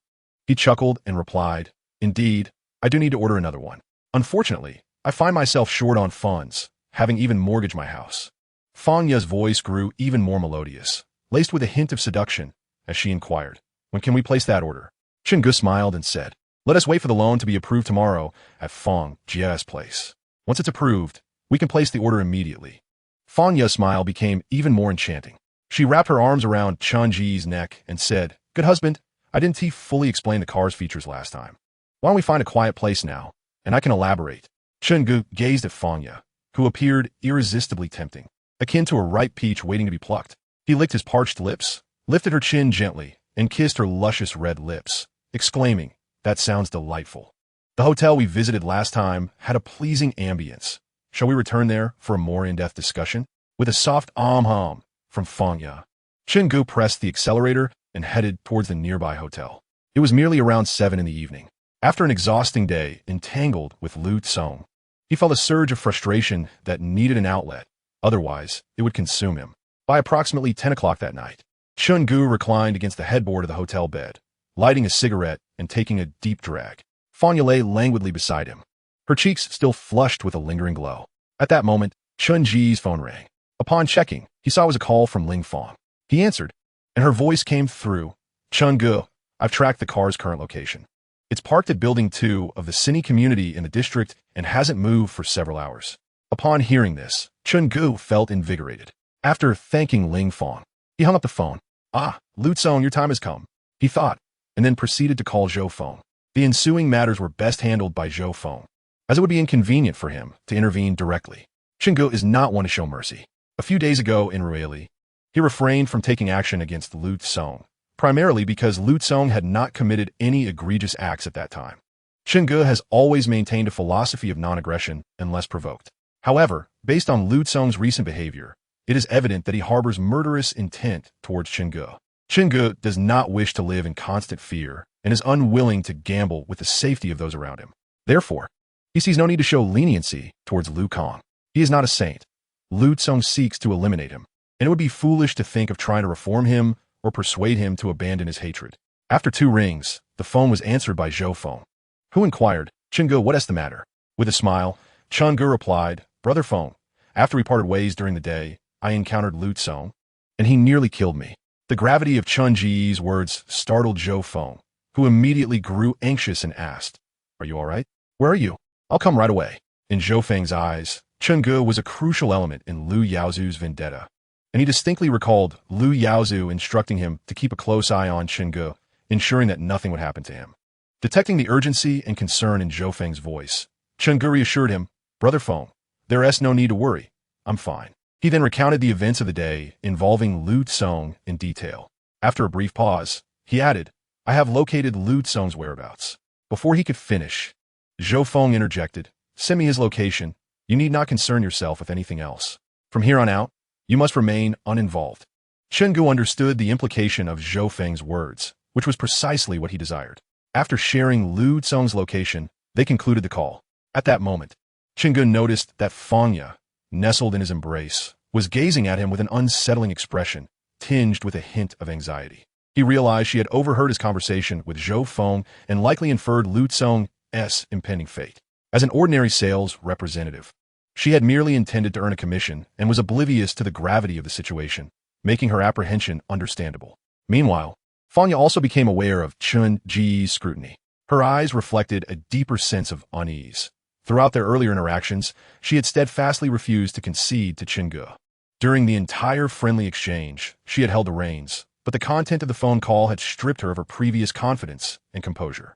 He chuckled and replied, "Indeed, I do need to order another one. Unfortunately, I find myself short on funds, having even mortgaged my house." Fangya's voice grew even more melodious, laced with a hint of seduction, as she inquired, "When can we place that order?" Chun-gu smiled and said, "Let us wait for the loan to be approved tomorrow at Fang Jia's place. Once it's approved, we can place the order immediately." Fangya's smile became even more enchanting. She wrapped her arms around Chun-ji's neck and said, "Good husband, I didn't fully explain the car's features last time. Why don't we find a quiet place now, and I can elaborate?" Chun-gu gazed at Fangya, who appeared irresistibly tempting, akin to a ripe peach waiting to be plucked. He licked his parched lips, lifted her chin gently, and kissed her luscious red lips, exclaiming, "That sounds delightful. The hotel we visited last time had a pleasing ambience. Shall we return there for a more in-depth discussion?" With a soft hum from Fangya, Chun-gu pressed the accelerator and headed towards the nearby hotel. It was merely around 7 in the evening. After an exhausting day entangled with Lu Tsong, he felt a surge of frustration that needed an outlet, otherwise it would consume him. By approximately 10 o'clock that night, Chun-gu reclined against the headboard of the hotel bed, lighting a cigarette and taking a deep drag. Fangya lay languidly beside him, her cheeks still flushed with a lingering glow. At that moment, Chun-ji's phone rang. Upon checking, he saw it was a call from Ling Fong. He answered, and her voice came through, "Chun-gu, I've tracked the car's current location. It's parked at Building 2 of the Cine community in the district and hasn't moved for several hours." Upon hearing this, Chun-gu felt invigorated. After thanking Ling Fong, he hung up the phone. Lu Tsong, your time has come, he thought, and then proceeded to call Zhou Feng. The ensuing matters were best handled by Zhou Feng, as it would be inconvenient for him to intervene directly. Chun-gu is not one to show mercy. A few days ago in Relics, he refrained from taking action against Lu Tsong, primarily because Lu Tsong had not committed any egregious acts at that time. Chun-gu has always maintained a philosophy of non-aggression unless provoked. However, based on Lu Tsong's recent behavior, it is evident that he harbors murderous intent towards Chun-gu. Chun-gu does not wish to live in constant fear and is unwilling to gamble with the safety of those around him. Therefore, he sees no need to show leniency towards Lu Kang. He is not a saint. Lu Tsong seeks to eliminate him, and it would be foolish to think of trying to reform him or persuade him to abandon his hatred. After 2 rings, the phone was answered by Zhou Feng, who inquired, "Chun-gu, what is the matter?" With a smile, Chun-gu replied, "Brother Feng, after we parted ways during the day, I encountered Lu Tsong, and he nearly killed me." The gravity of Chun-ji's words startled Zhou Feng, who immediately grew anxious and asked, "Are you all right? Where are you? I'll come right away." In Zhou Feng's eyes, Chun-gu was a crucial element in Lu Yaozu's vendetta, and he distinctly recalled Lu Yaozu instructing him to keep a close eye on Chun-gu, ensuring that nothing would happen to him. Detecting the urgency and concern in Zhou Feng's voice, Chun-gu reassured him, "Brother Feng, there is no need to worry. I'm fine." He then recounted the events of the day involving Lu Tsong in detail. After a brief pause, he added, "I have located Lu Tsong's whereabouts." Before he could finish, Zhou Feng interjected, "Send me his location. You need not concern yourself with anything else. From here on out, you must remain uninvolved." Chun-gu understood the implication of Zhou Feng's words, which was precisely what he desired. After sharing Lu Tsong's location, they concluded the call. At that moment, Chun-gu noticed that Fangya, nestled in his embrace, was gazing at him with an unsettling expression, tinged with a hint of anxiety. He realized she had overheard his conversation with Zhou Feng and likely inferred Lu Tsong's impending fate. As an ordinary sales representative, She had merely intended to earn a commission and was oblivious to the gravity of the situation, making her apprehension understandable. Meanwhile, Fanya also became aware of Chun Ji's scrutiny. Her eyes reflected a deeper sense of unease. Throughout their earlier interactions, she had steadfastly refused to concede to Chunge. During the entire friendly exchange, she had held the reins, but the content of the phone call had stripped her of her previous confidence and composure.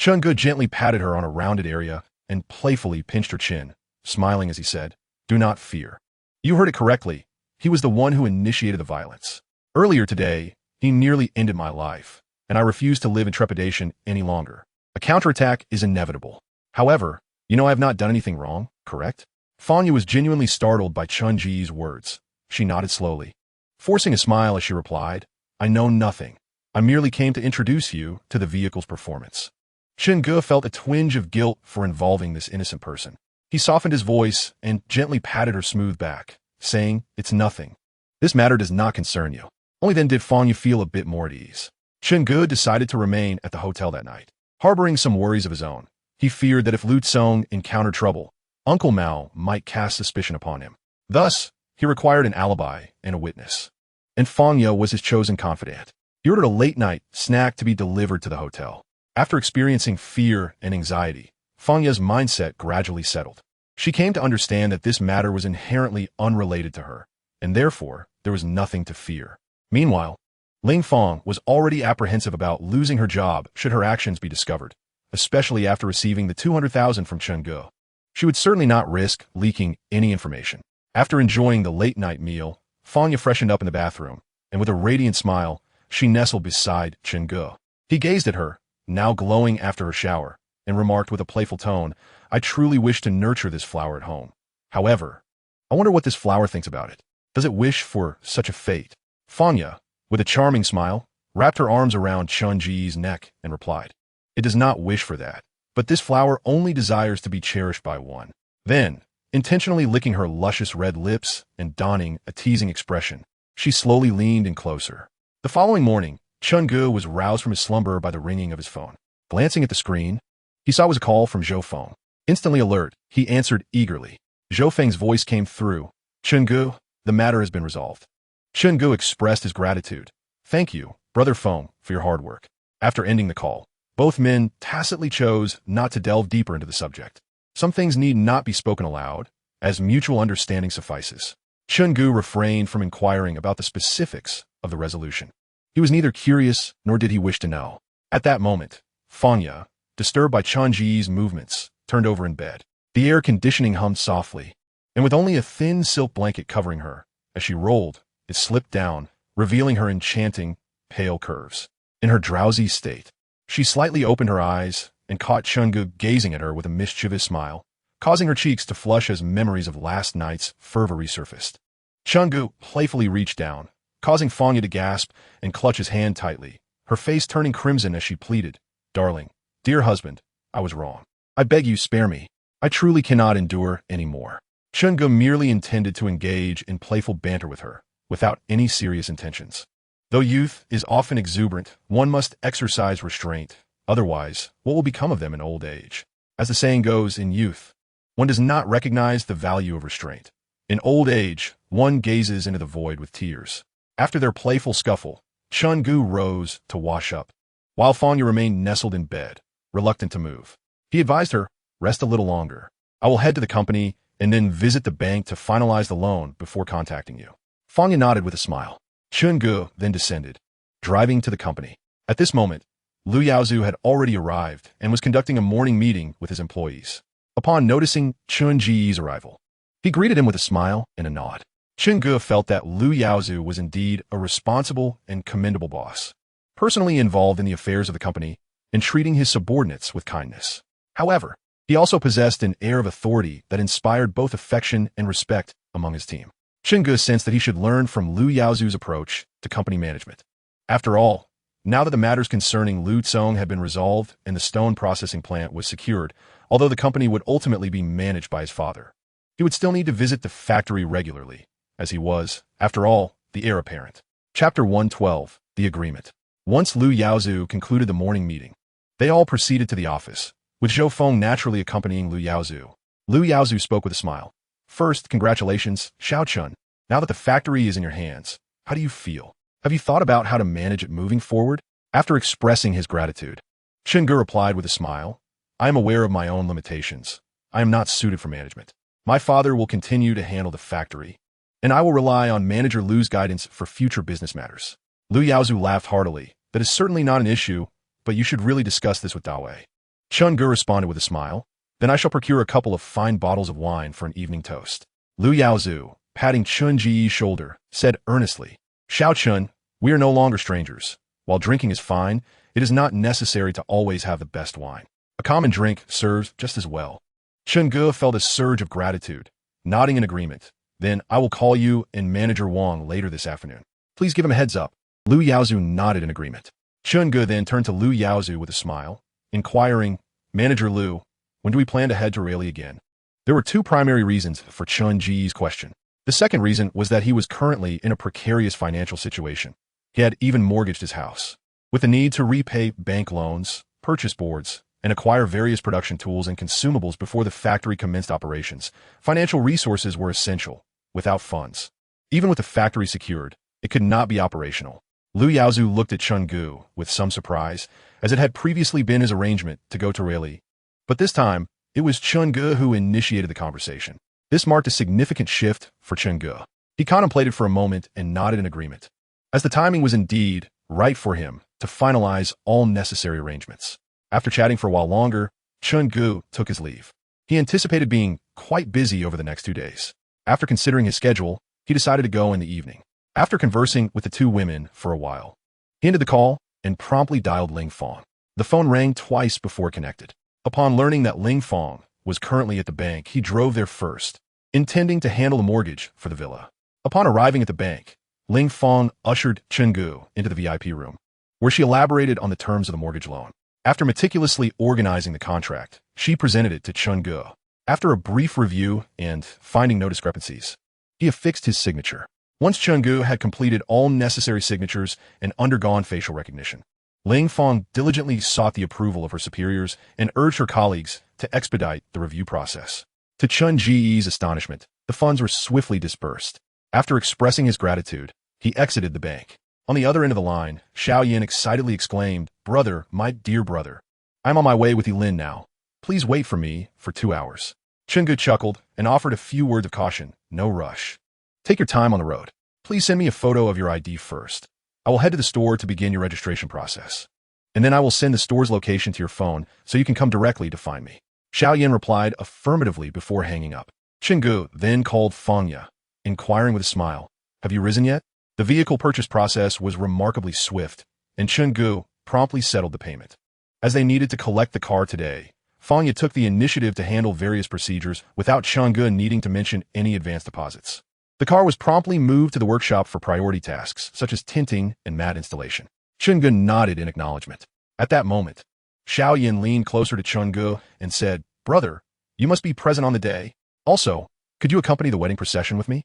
Chunge gently patted her on a rounded area and playfully pinched her chin, smiling as he said, "Do not fear. You heard it correctly. He was the one who initiated the violence. Earlier today, he nearly ended my life, and I refuse to live in trepidation any longer. A counterattack is inevitable. However, you know I have not done anything wrong, correct?" Fanya was genuinely startled by Chun Ji's words. She nodded slowly, forcing a smile as she replied, "I know nothing. I merely came to introduce you to the vehicle's performance." Chunge felt a twinge of guilt for involving this innocent person. He softened his voice and gently patted her smooth back, saying, "It's nothing. This matter does not concern you." Only then did Fanya feel a bit more at ease. Chunge decided to remain at the hotel that night. Harboring some worries of his own, he feared that if Lu Tsong encountered trouble, Uncle Mao might cast suspicion upon him. Thus, he required an alibi and a witness. And Fanya was his chosen confidant. He ordered a late-night snack to be delivered to the hotel. After experiencing fear and anxiety, Fanya's mindset gradually settled. She came to understand that this matter was inherently unrelated to her, and therefore there was nothing to fear. Meanwhile, Ling Fong was already apprehensive about losing her job should her actions be discovered, especially after receiving the 200,000 from Chunge. She would certainly not risk leaking any information. After enjoying the late-night meal, Fanya freshened up in the bathroom, and with a radiant smile, she nestled beside Chunge. He gazed at her, now glowing after her shower, and remarked with a playful tone, "I truly wish to nurture this flower at home. However, I wonder what this flower thinks about it. Does it wish for such a fate?" Fanya, with a charming smile, wrapped her arms around Chun Ji's neck and replied, "It does not wish for that, but this flower only desires to be cherished by one." Then, intentionally licking her luscious red lips and donning a teasing expression, she slowly leaned in closer. The following morning, Chunge was roused from his slumber by the ringing of his phone. Glancing at the screen, he saw it was a call from Zhou Feng. Instantly alert, he answered eagerly. Zhou Feng's voice came through. "Chunge, the matter has been resolved." Chunge expressed his gratitude. "Thank you, Brother Feng, for your hard work." After ending the call, both men tacitly chose not to delve deeper into the subject. Some things need not be spoken aloud, as mutual understanding suffices. Chunge refrained from inquiring about the specifics of the resolution. He was neither curious nor did he wish to know. At that moment, Fanya, disturbed by Chun Ji's movements, turned over in bed. The air conditioning hummed softly, and with only a thin silk blanket covering her, as she rolled, it slipped down, revealing her enchanting, pale curves. In her drowsy state, she slightly opened her eyes and caught Chunge gazing at her with a mischievous smile, causing her cheeks to flush as memories of last night's fervor resurfaced. Chunge playfully reached down, causing Fanya to gasp and clutch his hand tightly, her face turning crimson as she pleaded, "Darling, dear husband, I was wrong. I beg you spare me. I truly cannot endure any more." Chunge merely intended to engage in playful banter with her, without any serious intentions. Though youth is often exuberant, one must exercise restraint. Otherwise, what will become of them in old age? As the saying goes, in youth, one does not recognize the value of restraint. In old age, one gazes into the void with tears. After their playful scuffle, Chunge rose to wash up, while Fanya remained nestled in bed, reluctant to move. He advised her, "Rest a little longer. I will head to the company and then visit the bank to finalize the loan before contacting you." Fanya nodded with a smile. Chunge then descended, driving to the company. At this moment, Lu Yaozu had already arrived and was conducting a morning meeting with his employees. Upon noticing Chun Ji's arrival, he greeted him with a smile and a nod. Chunge felt that Lu Yaozu was indeed a responsible and commendable boss, personally involved in the affairs of the company and treating his subordinates with kindness. However, he also possessed an air of authority that inspired both affection and respect among his team. Chunge sensed that he should learn from Lu Yaozu's approach to company management. After all, now that the matters concerning Lu Tsong had been resolved and the stone processing plant was secured, although the company would ultimately be managed by his father, he would still need to visit the factory regularly, as he was, after all, the heir apparent. Chapter 112, The Agreement. Once Lu Yaozu concluded the morning meeting, they all proceeded to the office, with Zhou Feng naturally accompanying Lu Yaozu. Lu Yaozu spoke with a smile. First, congratulations, Xiao Chun. Now that the factory is in your hands, how do you feel? Have you thought about how to manage it moving forward? After expressing his gratitude, Chen Ge replied with a smile, I am aware of my own limitations. I am not suited for management. My father will continue to handle the factory, and I will rely on Manager Lu's guidance for future business matters. Lu Yaozu laughed heartily. That is certainly not an issue, but you should really discuss this with Dawei. Chen Ge responded with a smile. Then I shall procure a couple of fine bottles of wine for an evening toast. Lu Yaozu, patting Chun Ji's shoulder, said earnestly, Xiao Chun, we are no longer strangers. While drinking is fine, it is not necessary to always have the best wine. A common drink serves just as well. Chen Ge felt a surge of gratitude, nodding in agreement. Then I will call you and Manager Wang later this afternoon. Please give him a heads up. Lu Yaozu nodded in agreement. Chen Ge then turned to Lu Yaozu with a smile, inquiring, Manager Lu, when do we plan to head to Rayleigh again? There were two primary reasons for Chun Ji's question. The second reason was that he was currently in a precarious financial situation. He had even mortgaged his house. With the need to repay bank loans, purchase boards, and acquire various production tools and consumables before the factory commenced operations, financial resources were essential. Without funds, even with the factory secured, it could not be operational. Lu Yaozu looked at Chun Ge with some surprise, as it had previously been his arrangement to go to Rayleigh. But this time, it was Chun Ge who initiated the conversation. This marked a significant shift for Chun Ge. He contemplated for a moment and nodded in agreement, as the timing was indeed right for him to finalize all necessary arrangements. After chatting for a while longer, Chun Ge took his leave. He anticipated being quite busy over the next 2 days. After considering his schedule, he decided to go in the evening. After conversing with the two women for a while, he ended the call and promptly dialed Ling Fong. The phone rang twice before it connected. Upon learning that Ling Fong was currently at the bank, he drove there first, intending to handle the mortgage for the villa. Upon arriving at the bank, Ling Fong ushered Chen Ge into the VIP room, where she elaborated on the terms of the mortgage loan. After meticulously organizing the contract, she presented it to Chen Ge. After a brief review and finding no discrepancies, he affixed his signature. Once Chen Ge had completed all necessary signatures and undergone facial recognition, Ling Fong diligently sought the approval of her superiors and urged her colleagues to expedite the review process. To Chun Ji's astonishment, the funds were swiftly dispersed. After expressing his gratitude, he exited the bank. On the other end of the line, Xiao Yan excitedly exclaimed, Brother, my dear brother, I'm on my way with Yilin now. Please wait for me for 2 hours. Chen Ge chuckled and offered a few words of caution. No rush. Take your time on the road. Please send me a photo of your ID first. I will head to the store to begin your registration process. And then I will send the store's location to your phone so you can come directly to find me. Xiao Yan replied affirmatively before hanging up. Chen Ge then called Feng Ya, inquiring with a smile, Have you risen yet? The vehicle purchase process was remarkably swift, and Chen Ge promptly settled the payment. As they needed to collect the car today, Feng Ya took the initiative to handle various procedures without Chen Ge needing to mention any advance deposits. The car was promptly moved to the workshop for priority tasks, such as tinting and mat installation. Chen Ge nodded in acknowledgement. At that moment, Xiao Yan leaned closer to Chen Ge and said, Brother, you must be present on the day. Also, could you accompany the wedding procession with me?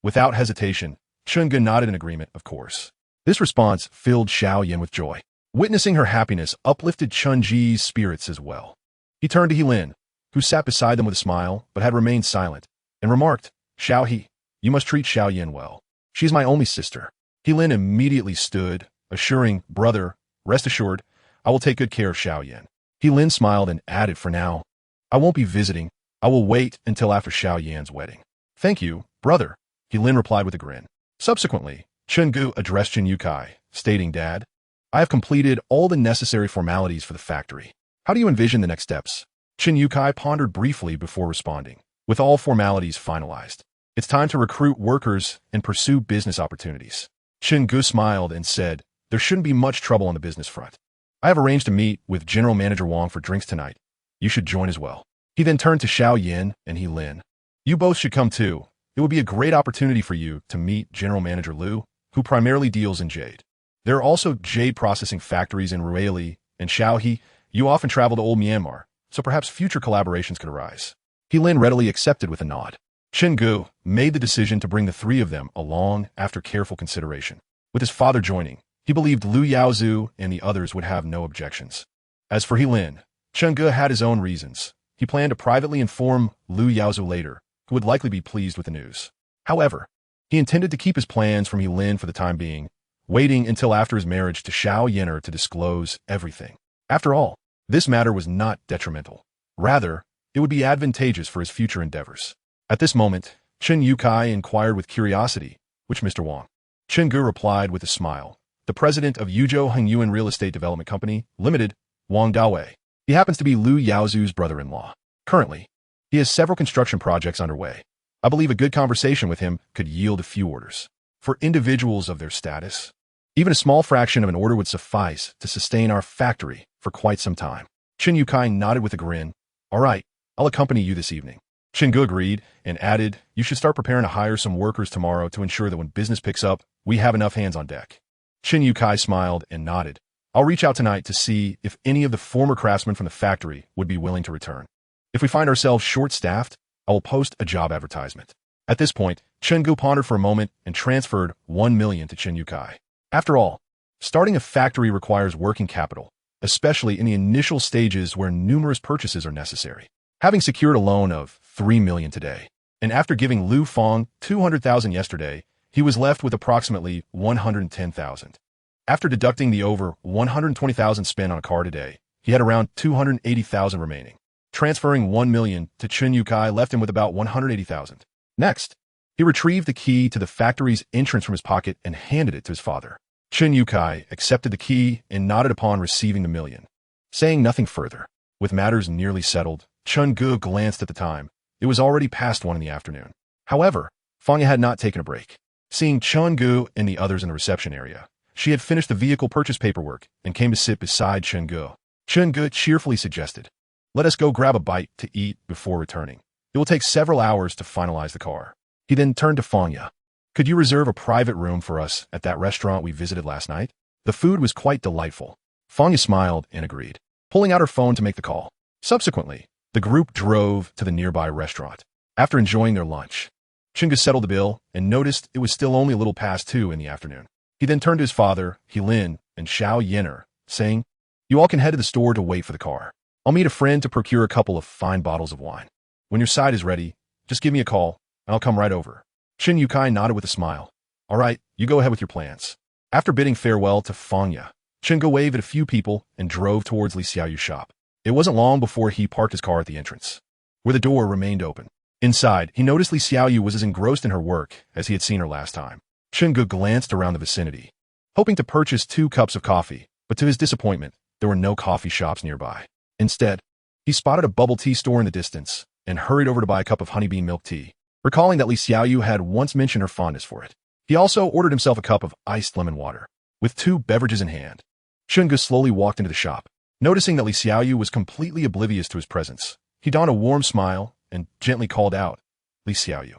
Without hesitation, Chen Ge nodded in agreement, of course. This response filled Xiao Yan with joy. Witnessing her happiness uplifted Chun Ji's spirits as well. He turned to Yilin, who sat beside them with a smile but had remained silent, and remarked, Xiao He, you must treat Xiao Yan well. She is my only sister. Yilin immediately stood, assuring, Brother, rest assured, I will take good care of Xiao Yan. Yilin smiled and added, For now, I won't be visiting. I will wait until after Xiao Yan's wedding. Thank you, brother, Yilin replied with a grin. Subsequently, Chen Ge addressed Chen Yukai, stating, Dad, I have completed all the necessary formalities for the factory. How do you envision the next steps? Chen Yukai pondered briefly before responding. With all formalities finalized, it's time to recruit workers and pursue business opportunities. Chen Ge smiled and said, There shouldn't be much trouble on the business front. I have arranged to meet with General Manager Wang for drinks tonight. You should join as well. He then turned to Xiao Yan and Yilin. You both should come too. It would be a great opportunity for you to meet General Manager Lu, who primarily deals in jade. There are also jade processing factories in Rayleigh and Shaohe. You often travel to Old Myanmar, so perhaps future collaborations could arise. Yilin readily accepted with a nod. Chen Ge made the decision to bring the three of them along after careful consideration. With his father joining, he believed Lu Yaozu and the others would have no objections. As for Yilin, Chen Ge had his own reasons. He planned to privately inform Lu Yaozu later, who would likely be pleased with the news. However, he intended to keep his plans from Lin for the time being, waiting until after his marriage to Xiao Yin'er to disclose everything. After all, this matter was not detrimental. Rather, it would be advantageous for his future endeavors. At this moment, Chen Yukai inquired with curiosity, which Mr. Wang. Chen Gu replied with a smile. The president of Yuzhou Hengyuan Real Estate Development Company, Limited, Wang Dawei. He happens to be Lu Yaozu's brother-in-law. Currently, he has several construction projects underway. I believe a good conversation with him could yield a few orders. For individuals of their status, even a small fraction of an order would suffice to sustain our factory for quite some time. Chen Yukai nodded with a grin. All right, I'll accompany you this evening. Chen Gu agreed and added, you should start preparing to hire some workers tomorrow to ensure that when business picks up, we have enough hands on deck. Chen Yukai smiled and nodded. I'll reach out tonight to see if any of the former craftsmen from the factory would be willing to return. If we find ourselves short-staffed, I will post a job advertisement. At this point, Chen Gu pondered for a moment and transferred 1 million to Chen Yukai. After all, starting a factory requires working capital, especially in the initial stages where numerous purchases are necessary. Having secured a loan of 3 million today, and after giving Lu Fong 200,000 yesterday, he was left with approximately 110,000. After deducting the over 120,000 spent on a car today, he had around 280,000 remaining. Transferring 1 million to Chen Yukai left him with about 180,000. Next, he retrieved the key to the factory's entrance from his pocket and handed it to his father. Chen Yukai accepted the key and nodded upon receiving the million. Saying nothing further, with matters nearly settled, Chen Gu glanced at the time. It was already past 1 in the afternoon. However, Fangya had not taken a break. Seeing Chen Gu and the others in the reception area, she had finished the vehicle purchase paperwork and came to sit beside Chen Gu. Chen Gu cheerfully suggested, let us go grab a bite to eat before returning. It will take several hours to finalize the car. He then turned to Fangya. Could you reserve a private room for us at that restaurant we visited last night? The food was quite delightful. Fangya smiled and agreed, pulling out her phone to make the call. Subsequently, the group drove to the nearby restaurant. After enjoying their lunch, Chen Gu settled the bill and noticed it was still only a little past 2 in the afternoon. He then turned to his father, Lin, and Xiao Yin'er, saying, you all can head to the store to wait for the car. I'll meet a friend to procure a couple of fine bottles of wine. When your side is ready, just give me a call, and I'll come right over. Chen Yukai nodded with a smile. All right, you go ahead with your plans. After bidding farewell to Fangya, Chen Gu waved at a few people and drove towards Li Xiaoyu's shop. It wasn't long before he parked his car at the entrance, where the door remained open. Inside, he noticed Li Xiaoyu was as engrossed in her work as he had seen her last time. Chen Gu glanced around the vicinity, hoping to purchase 2 cups of coffee, but to his disappointment, there were no coffee shops nearby. Instead, he spotted a bubble tea store in the distance and hurried over to buy a cup of honeybean milk tea, recalling that Li Xiaoyu had once mentioned her fondness for it. He also ordered himself a cup of iced lemon water. With 2 beverages in hand, Chen Gu slowly walked into the shop. Noticing that Li Xiaoyu was completely oblivious to his presence, he donned a warm smile and gently called out, Li Xiaoyu.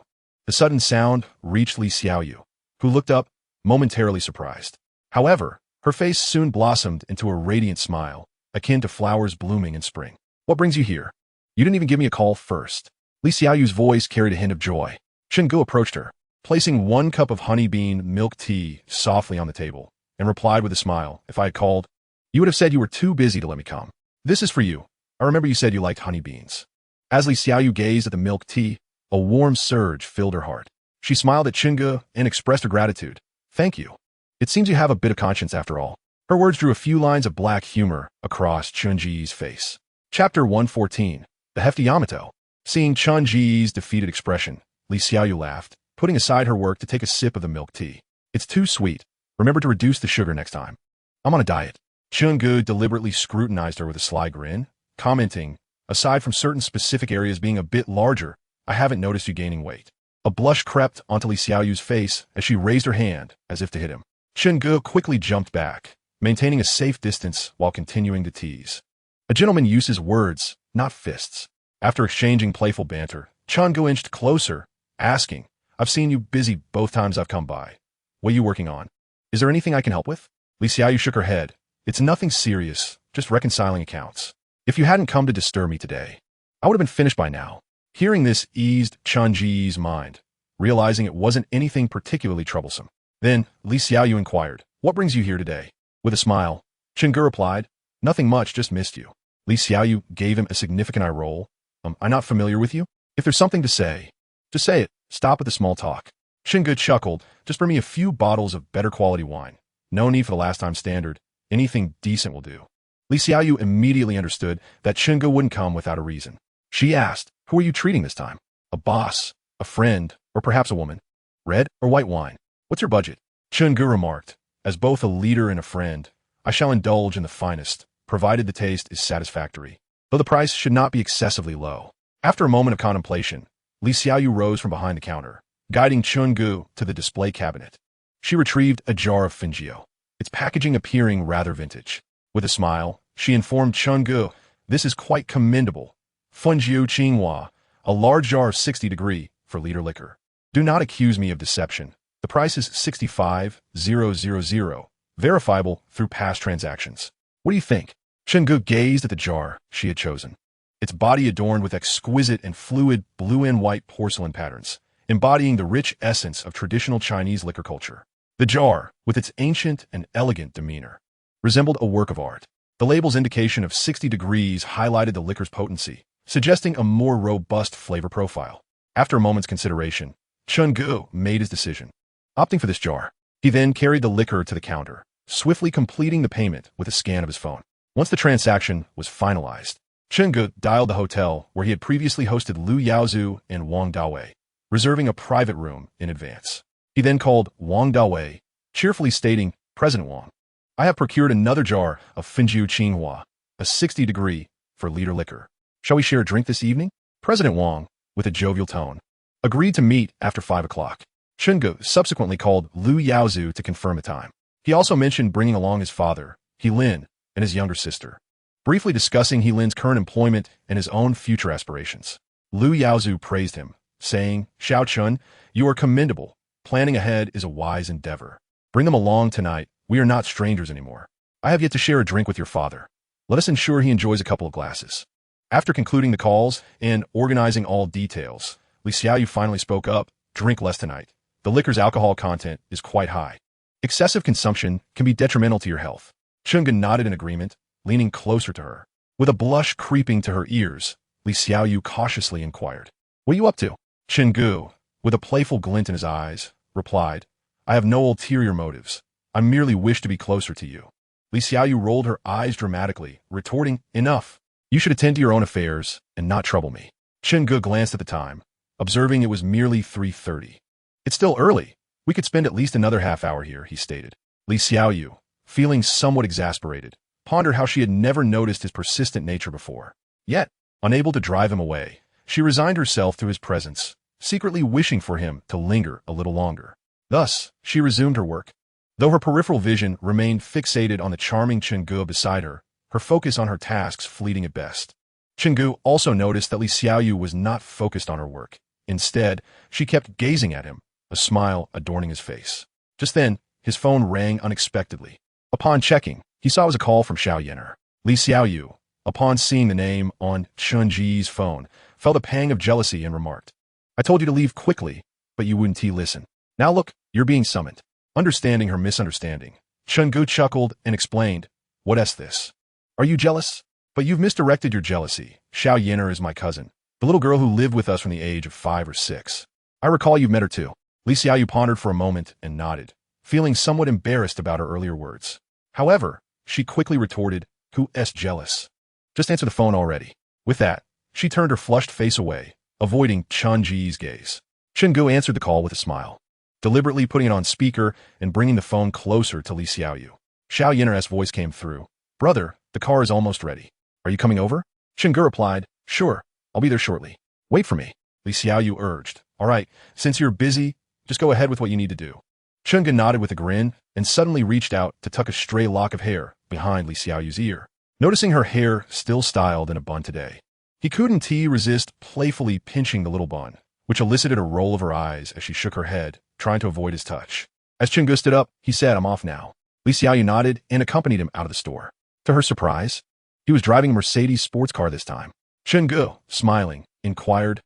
The sudden sound reached Li Xiaoyu, who looked up, momentarily surprised. However, her face soon blossomed into a radiant smile, akin to flowers blooming in spring. What brings you here? You didn't even give me a call first. Li Xiaoyu's voice carried a hint of joy. Chen Gu approached her, placing 1 cup of honeybean milk tea softly on the table, and replied with a smile, if I had called, you would have said you were too busy to let me come. This is for you. I remember you said you liked honeybeans. As Li Xiaoyu gazed at the milk tea, a warm surge filled her heart. She smiled at Chen Gu and expressed her gratitude. Thank you. It seems you have a bit of conscience after all. Her words drew a few lines of black humor across Chun Ji's face. Chapter 114. The Hefty Yamato. Seeing Chun Ji's defeated expression, Li Xiaoyu laughed, putting aside her work to take a sip of the milk tea. It's too sweet. Remember to reduce the sugar next time. I'm on a diet. Chen Gu deliberately scrutinized her with a sly grin, commenting, aside from certain specific areas being a bit larger, I haven't noticed you gaining weight. A blush crept onto Li Xiaoyu's face as she raised her hand, as if to hit him. Chen Gu quickly jumped back, maintaining a safe distance while continuing to tease. A gentleman uses words, not fists. After exchanging playful banter, Chen Gu inched closer, asking, I've seen you busy both times I've come by. What are you working on? Is there anything I can help with? Li Xiaoyu shook her head. It's nothing serious, just reconciling accounts. If you hadn't come to disturb me today, I would have been finished by now. Hearing this eased Chun Ji's mind, realizing it wasn't anything particularly troublesome. Then, Li Xiaoyu inquired, what brings you here today? With a smile, Chen Gu replied, nothing much, just missed you. Li Xiaoyu gave him a significant eye roll, I'm not familiar with you? If there's something to say, just say it. Stop with the small talk. Chingu chuckled. Just bring me a few bottles of better quality wine. No need for the last time standard. Anything decent will do. Li Xiaoyu immediately understood that Chingu wouldn't come without a reason. She asked, who are you treating this time? A boss, a friend, or perhaps a woman? Red or white wine? What's your budget? Chingu remarked, as both a leader and a friend, I shall indulge in the finest, provided the taste is satisfactory, though the price should not be excessively low. After a moment of contemplation, Li Xiaoyu rose from behind the counter, guiding Chingu to the display cabinet. She retrieved a jar of Fingio, its packaging appearing rather vintage. With a smile, she informed Chingu, this is quite commendable. Fengjiu Qinghua, a large jar of 60° for liter liquor. Do not accuse me of deception. The price is 65,000, verifiable through past transactions. What do you think? Chingu gazed at the jar she had chosen, its body adorned with exquisite and fluid blue and white porcelain patterns, embodying the rich essence of traditional Chinese liquor culture. The jar, with its ancient and elegant demeanor, resembled a work of art. The label's indication of 60° highlighted the liquor's potency, suggesting a more robust flavor profile. After a moment's consideration, Chingu made his decision, opting for this jar. He then carried the liquor to the counter, swiftly completing the payment with a scan of his phone. Once the transaction was finalized, Chingu dialed the hotel where he had previously hosted Lu Yaozu and Wang Dawei, reserving a private room in advance. He then called Wang Dawei, cheerfully stating, President Wang, I have procured another jar of Fengjiu Qinghua, a 60° for liter liquor. Shall we share a drink this evening? President Wang, with a jovial tone, agreed to meet after 5 o'clock. Chingu subsequently called Lu Yaozu to confirm the time. He also mentioned bringing along his father, Helin, and his younger sister, briefly discussing Helin's current employment and his own future aspirations. Lu Yaozu praised him, saying, Xiao Chun, you are commendable. Planning ahead is a wise endeavor. Bring them along tonight. We are not strangers anymore. I have yet to share a drink with your father. Let us ensure he enjoys a couple of glasses. After concluding the calls and organizing all details, Li Xiaoyu finally spoke up, drink less tonight. The liquor's alcohol content is quite high. Excessive consumption can be detrimental to your health. Chingu nodded in agreement, leaning closer to her. With a blush creeping to her ears, Li Xiaoyu cautiously inquired, what are you up to? Chingu, with a playful glint in his eyes, replied, I have no ulterior motives. I merely wish to be closer to you. Li Xiaoyu rolled her eyes dramatically, retorting, enough. You should attend to your own affairs and not trouble me. Chingu glanced at the time, observing it was merely 3:30. It's still early. We could spend at least another half hour here, he stated. Li Xiaoyu, feeling somewhat exasperated, pondered how she had never noticed his persistent nature before. Yet, unable to drive him away, she resigned herself to his presence, secretly wishing for him to linger a little longer. Thus, she resumed her work. Though her peripheral vision remained fixated on the charming Chingu beside her, her focus on her tasks fleeting at best. Chingu also noticed that Li Xiaoyu was not focused on her work. Instead, she kept gazing at him, a smile adorning his face. Just then, his phone rang unexpectedly. Upon checking, he saw it was a call from Xiao Yener. Li Xiaoyu, upon seeing the name on Chunji's phone, felt a pang of jealousy and remarked, I told you to leave quickly, but you wouldn't listen. Now look, you're being summoned. Understanding her misunderstanding, Chingu chuckled and explained, What's this? Are you jealous? But you've misdirected your jealousy. Xiao Yener is my cousin, the little girl who lived with us from the age of 5 or 6. I recall you've met her too. Li Xiaoyu pondered for a moment and nodded, feeling somewhat embarrassed about her earlier words. However, she quickly retorted, Who's jealous? Just answer the phone already. With that, she turned her flushed face away, avoiding Chunji's gaze. Chingu answered the call with a smile, deliberately putting it on speaker and bringing the phone closer to Li Xiaoyu. Xiao Yener's voice came through. Brother, the car is almost ready. Are you coming over? Chingu replied, Sure, I'll be there shortly. Wait for me. Li Xiaoyu urged. All right, since you're busy, just go ahead with what you need to do. Chingu nodded with a grin and suddenly reached out to tuck a stray lock of hair behind Li Xiaoyu's ear. Noticing her hair still styled in a bun today, he couldn't resist playfully pinching the little bun, which elicited a roll of her eyes as she shook her head, trying to avoid his touch. As Chingu stood up, he said, I'm off now. Li Xiaoyu nodded and accompanied him out of the store. To her surprise, he was driving a Mercedes sports car this time. Chingu, smiling, inquired,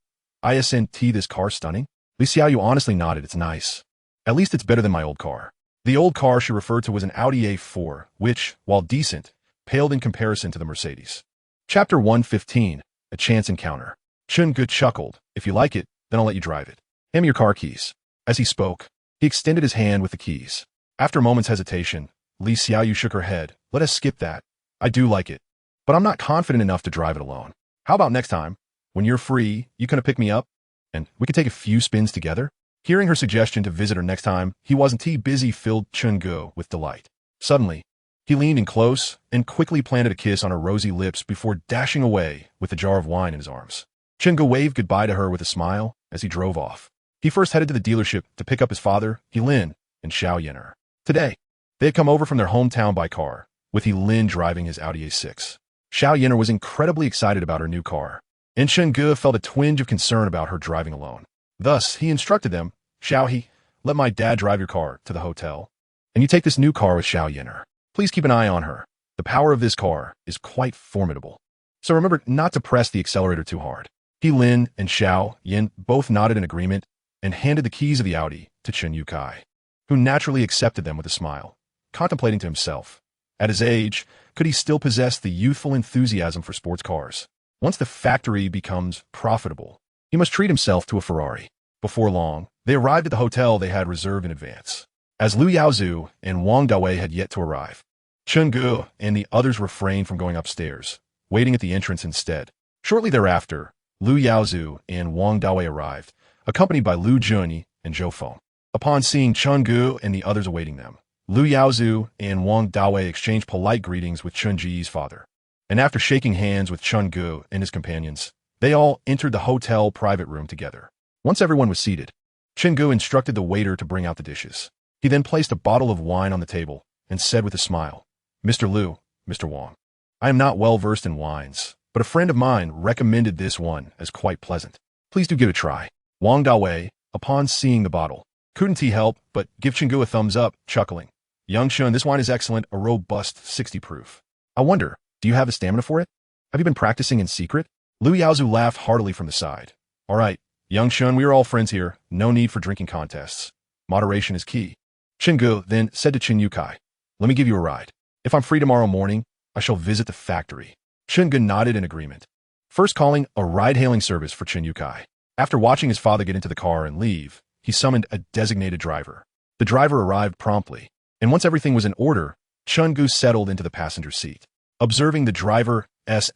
Isn't this car stunning? Li Xiaoyu honestly nodded, it's nice. At least it's better than my old car. The old car she referred to was an Audi A4, which, while decent, paled in comparison to the Mercedes. Chapter 115, A Chance Encounter. Chun-gu chuckled. If you like it, then I'll let you drive it. Hand me your car keys. As he spoke, he extended his hand with the keys. After a moment's hesitation, Li Xiaoyu shook her head. Let us skip that. I do like it, but I'm not confident enough to drive it alone. How about next time? When you're free, you gonna pick me up? And we could take a few spins together? Hearing her suggestion to visit her next time, he wasn't too busy filled Chun-gu with delight. Suddenly, he leaned in close and quickly planted a kiss on her rosy lips before dashing away with the jar of wine in his arms. Chun-gu waved goodbye to her with a smile as he drove off. He first headed to the dealership to pick up his father, Helin, and Xiao Yener. Today, they had come over from their hometown by car, with Helin driving his Audi A6. Xiao Yener was incredibly excited about her new car, and Chun-gu felt a twinge of concern about her driving alone. Thus, he instructed them, Xiao He, let my dad drive your car to the hotel, and you take this new car with Xiao Yener. Please keep an eye on her. The power of this car is quite formidable. So remember not to press the accelerator too hard. Helin and Xiao Yin both nodded in agreement and handed the keys of the Audi to Chen Yukai, who naturally accepted them with a smile, contemplating to himself. At his age, could he still possess the youthful enthusiasm for sports cars? Once the factory becomes profitable, he must treat himself to a Ferrari. Before long, they arrived at the hotel they had reserved in advance. As Liu Yaozu and Wang Dawei had yet to arrive, Chun-gu and the others refrained from going upstairs, waiting at the entrance instead. Shortly thereafter, Liu Yaozu and Wang Dawei arrived, accompanied by Liu Junyi and Zhou Feng. Upon seeing Chun-gu and the others awaiting them, Liu Yaozu and Wang Dawei exchanged polite greetings with Chun-ji's father. And after shaking hands with Chun-gu and his companions, they all entered the hotel private room together. Once everyone was seated, Chun-gu instructed the waiter to bring out the dishes. He then placed a bottle of wine on the table and said with a smile, Mr. Liu, Mr. Wang, I am not well versed in wines, but a friend of mine recommended this one as quite pleasant. Please do give it a try. Wang Dawei, upon seeing the bottle, couldn't he help but give Chun-gu a thumbs up, chuckling. Young Chun, this wine is excellent, a robust 60 proof. I wonder, do you have the stamina for it? Have you been practicing in secret? Liu Yaozu laughed heartily from the side. All right, Young Chun, we are all friends here. No need for drinking contests. Moderation is key. Chun-gu then said to Chen Yukai, let me give you a ride. If I'm free tomorrow morning, I shall visit the factory. Chun-gu nodded in agreement, first calling a ride-hailing service for Chen Yukai. After watching his father get into the car and leave, he summoned a designated driver. The driver arrived promptly, and once everything was in order, Chun-gu settled into the passenger seat. Observing the driver's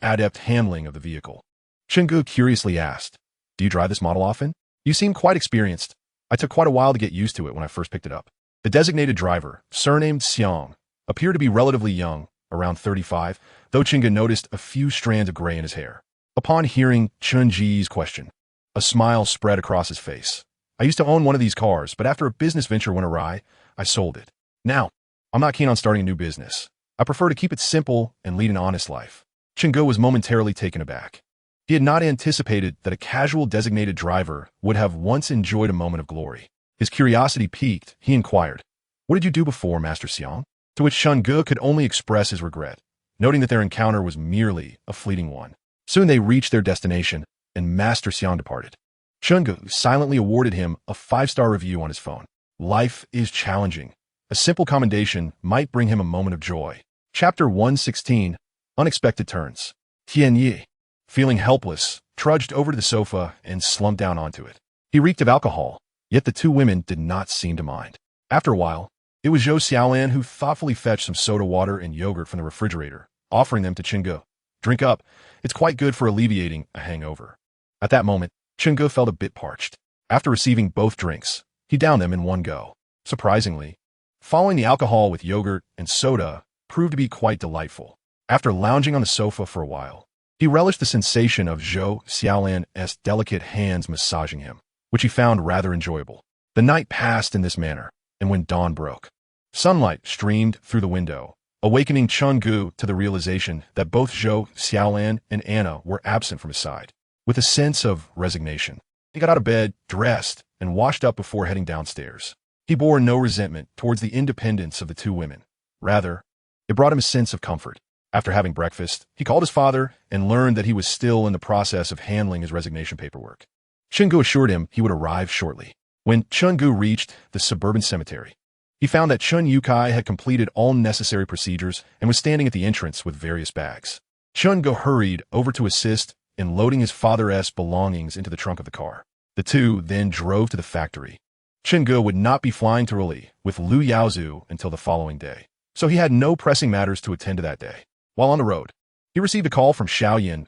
adept handling of the vehicle, Chun-gu curiously asked, do you drive this model often? You seem quite experienced. I took quite a while to get used to it when I first picked it up. The designated driver, surnamed Xiang, appeared to be relatively young, around 35, though Chun-gu noticed a few strands of gray in his hair. Upon hearing Chun-ji's question, a smile spread across his face. I used to own one of these cars, but after a business venture went awry, I sold it. Now, I'm not keen on starting a new business. I prefer to keep it simple and lead an honest life. Chun-gu was momentarily taken aback. He had not anticipated that a casual designated driver would have once enjoyed a moment of glory. His curiosity piqued, he inquired, what did you do before, Master Xiang? To which Chun-gu could only express his regret, noting that their encounter was merely a fleeting one. Soon they reached their destination, and Master Xiang departed. Chun-gu silently awarded him a 5-star review on his phone. Life is challenging. A simple commendation might bring him a moment of joy. Chapter 116, Unexpected Turns. Tian Yi, feeling helpless, trudged over to the sofa and slumped down onto it. He reeked of alcohol, yet the two women did not seem to mind. After a while, it was Zhou Xiaolan who thoughtfully fetched some soda water and yogurt from the refrigerator, offering them to Chun-gu. Drink up. It's quite good for alleviating a hangover. At that moment, Chun-gu felt a bit parched. After receiving both drinks, he downed them in one go. Surprisingly, following the alcohol with yogurt and soda proved to be quite delightful. After lounging on the sofa for a while, he relished the sensation of Zhou Xiaolan's delicate hands massaging him, which he found rather enjoyable. The night passed in this manner, and when dawn broke, sunlight streamed through the window, awakening Chun-gu to the realization that both Zhou Xiaolan and Anna were absent from his side. With a sense of resignation, he got out of bed, dressed, and washed up before heading downstairs. He bore no resentment towards the independence of the two women. Rather, it brought him a sense of comfort. After having breakfast, he called his father and learned that he was still in the process of handling his resignation paperwork. Chun-gu assured him he would arrive shortly. When Chun-gu reached the suburban cemetery, he found that Chen Yukai had completed all necessary procedures and was standing at the entrance with various bags. Chun-gu hurried over to assist and loading his father's belongings into the trunk of the car. The two then drove to the factory. Chengge would not be flying to Raleigh with Lu Yaozu until the following day, so he had no pressing matters to attend to that day. While on the road, he received a call from Xiao Yin,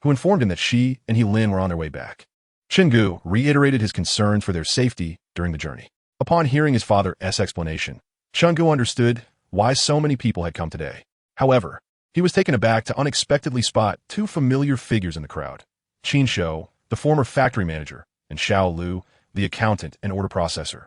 who informed him that she and He Lin were on their way back. Chengge reiterated his concerns for their safety during the journey. Upon hearing his father's explanation, Chengge understood why so many people had come today. However, he was taken aback to unexpectedly spot two familiar figures in the crowd: Qin Shou, the former factory manager, and Xiao Lu, the accountant and order processor,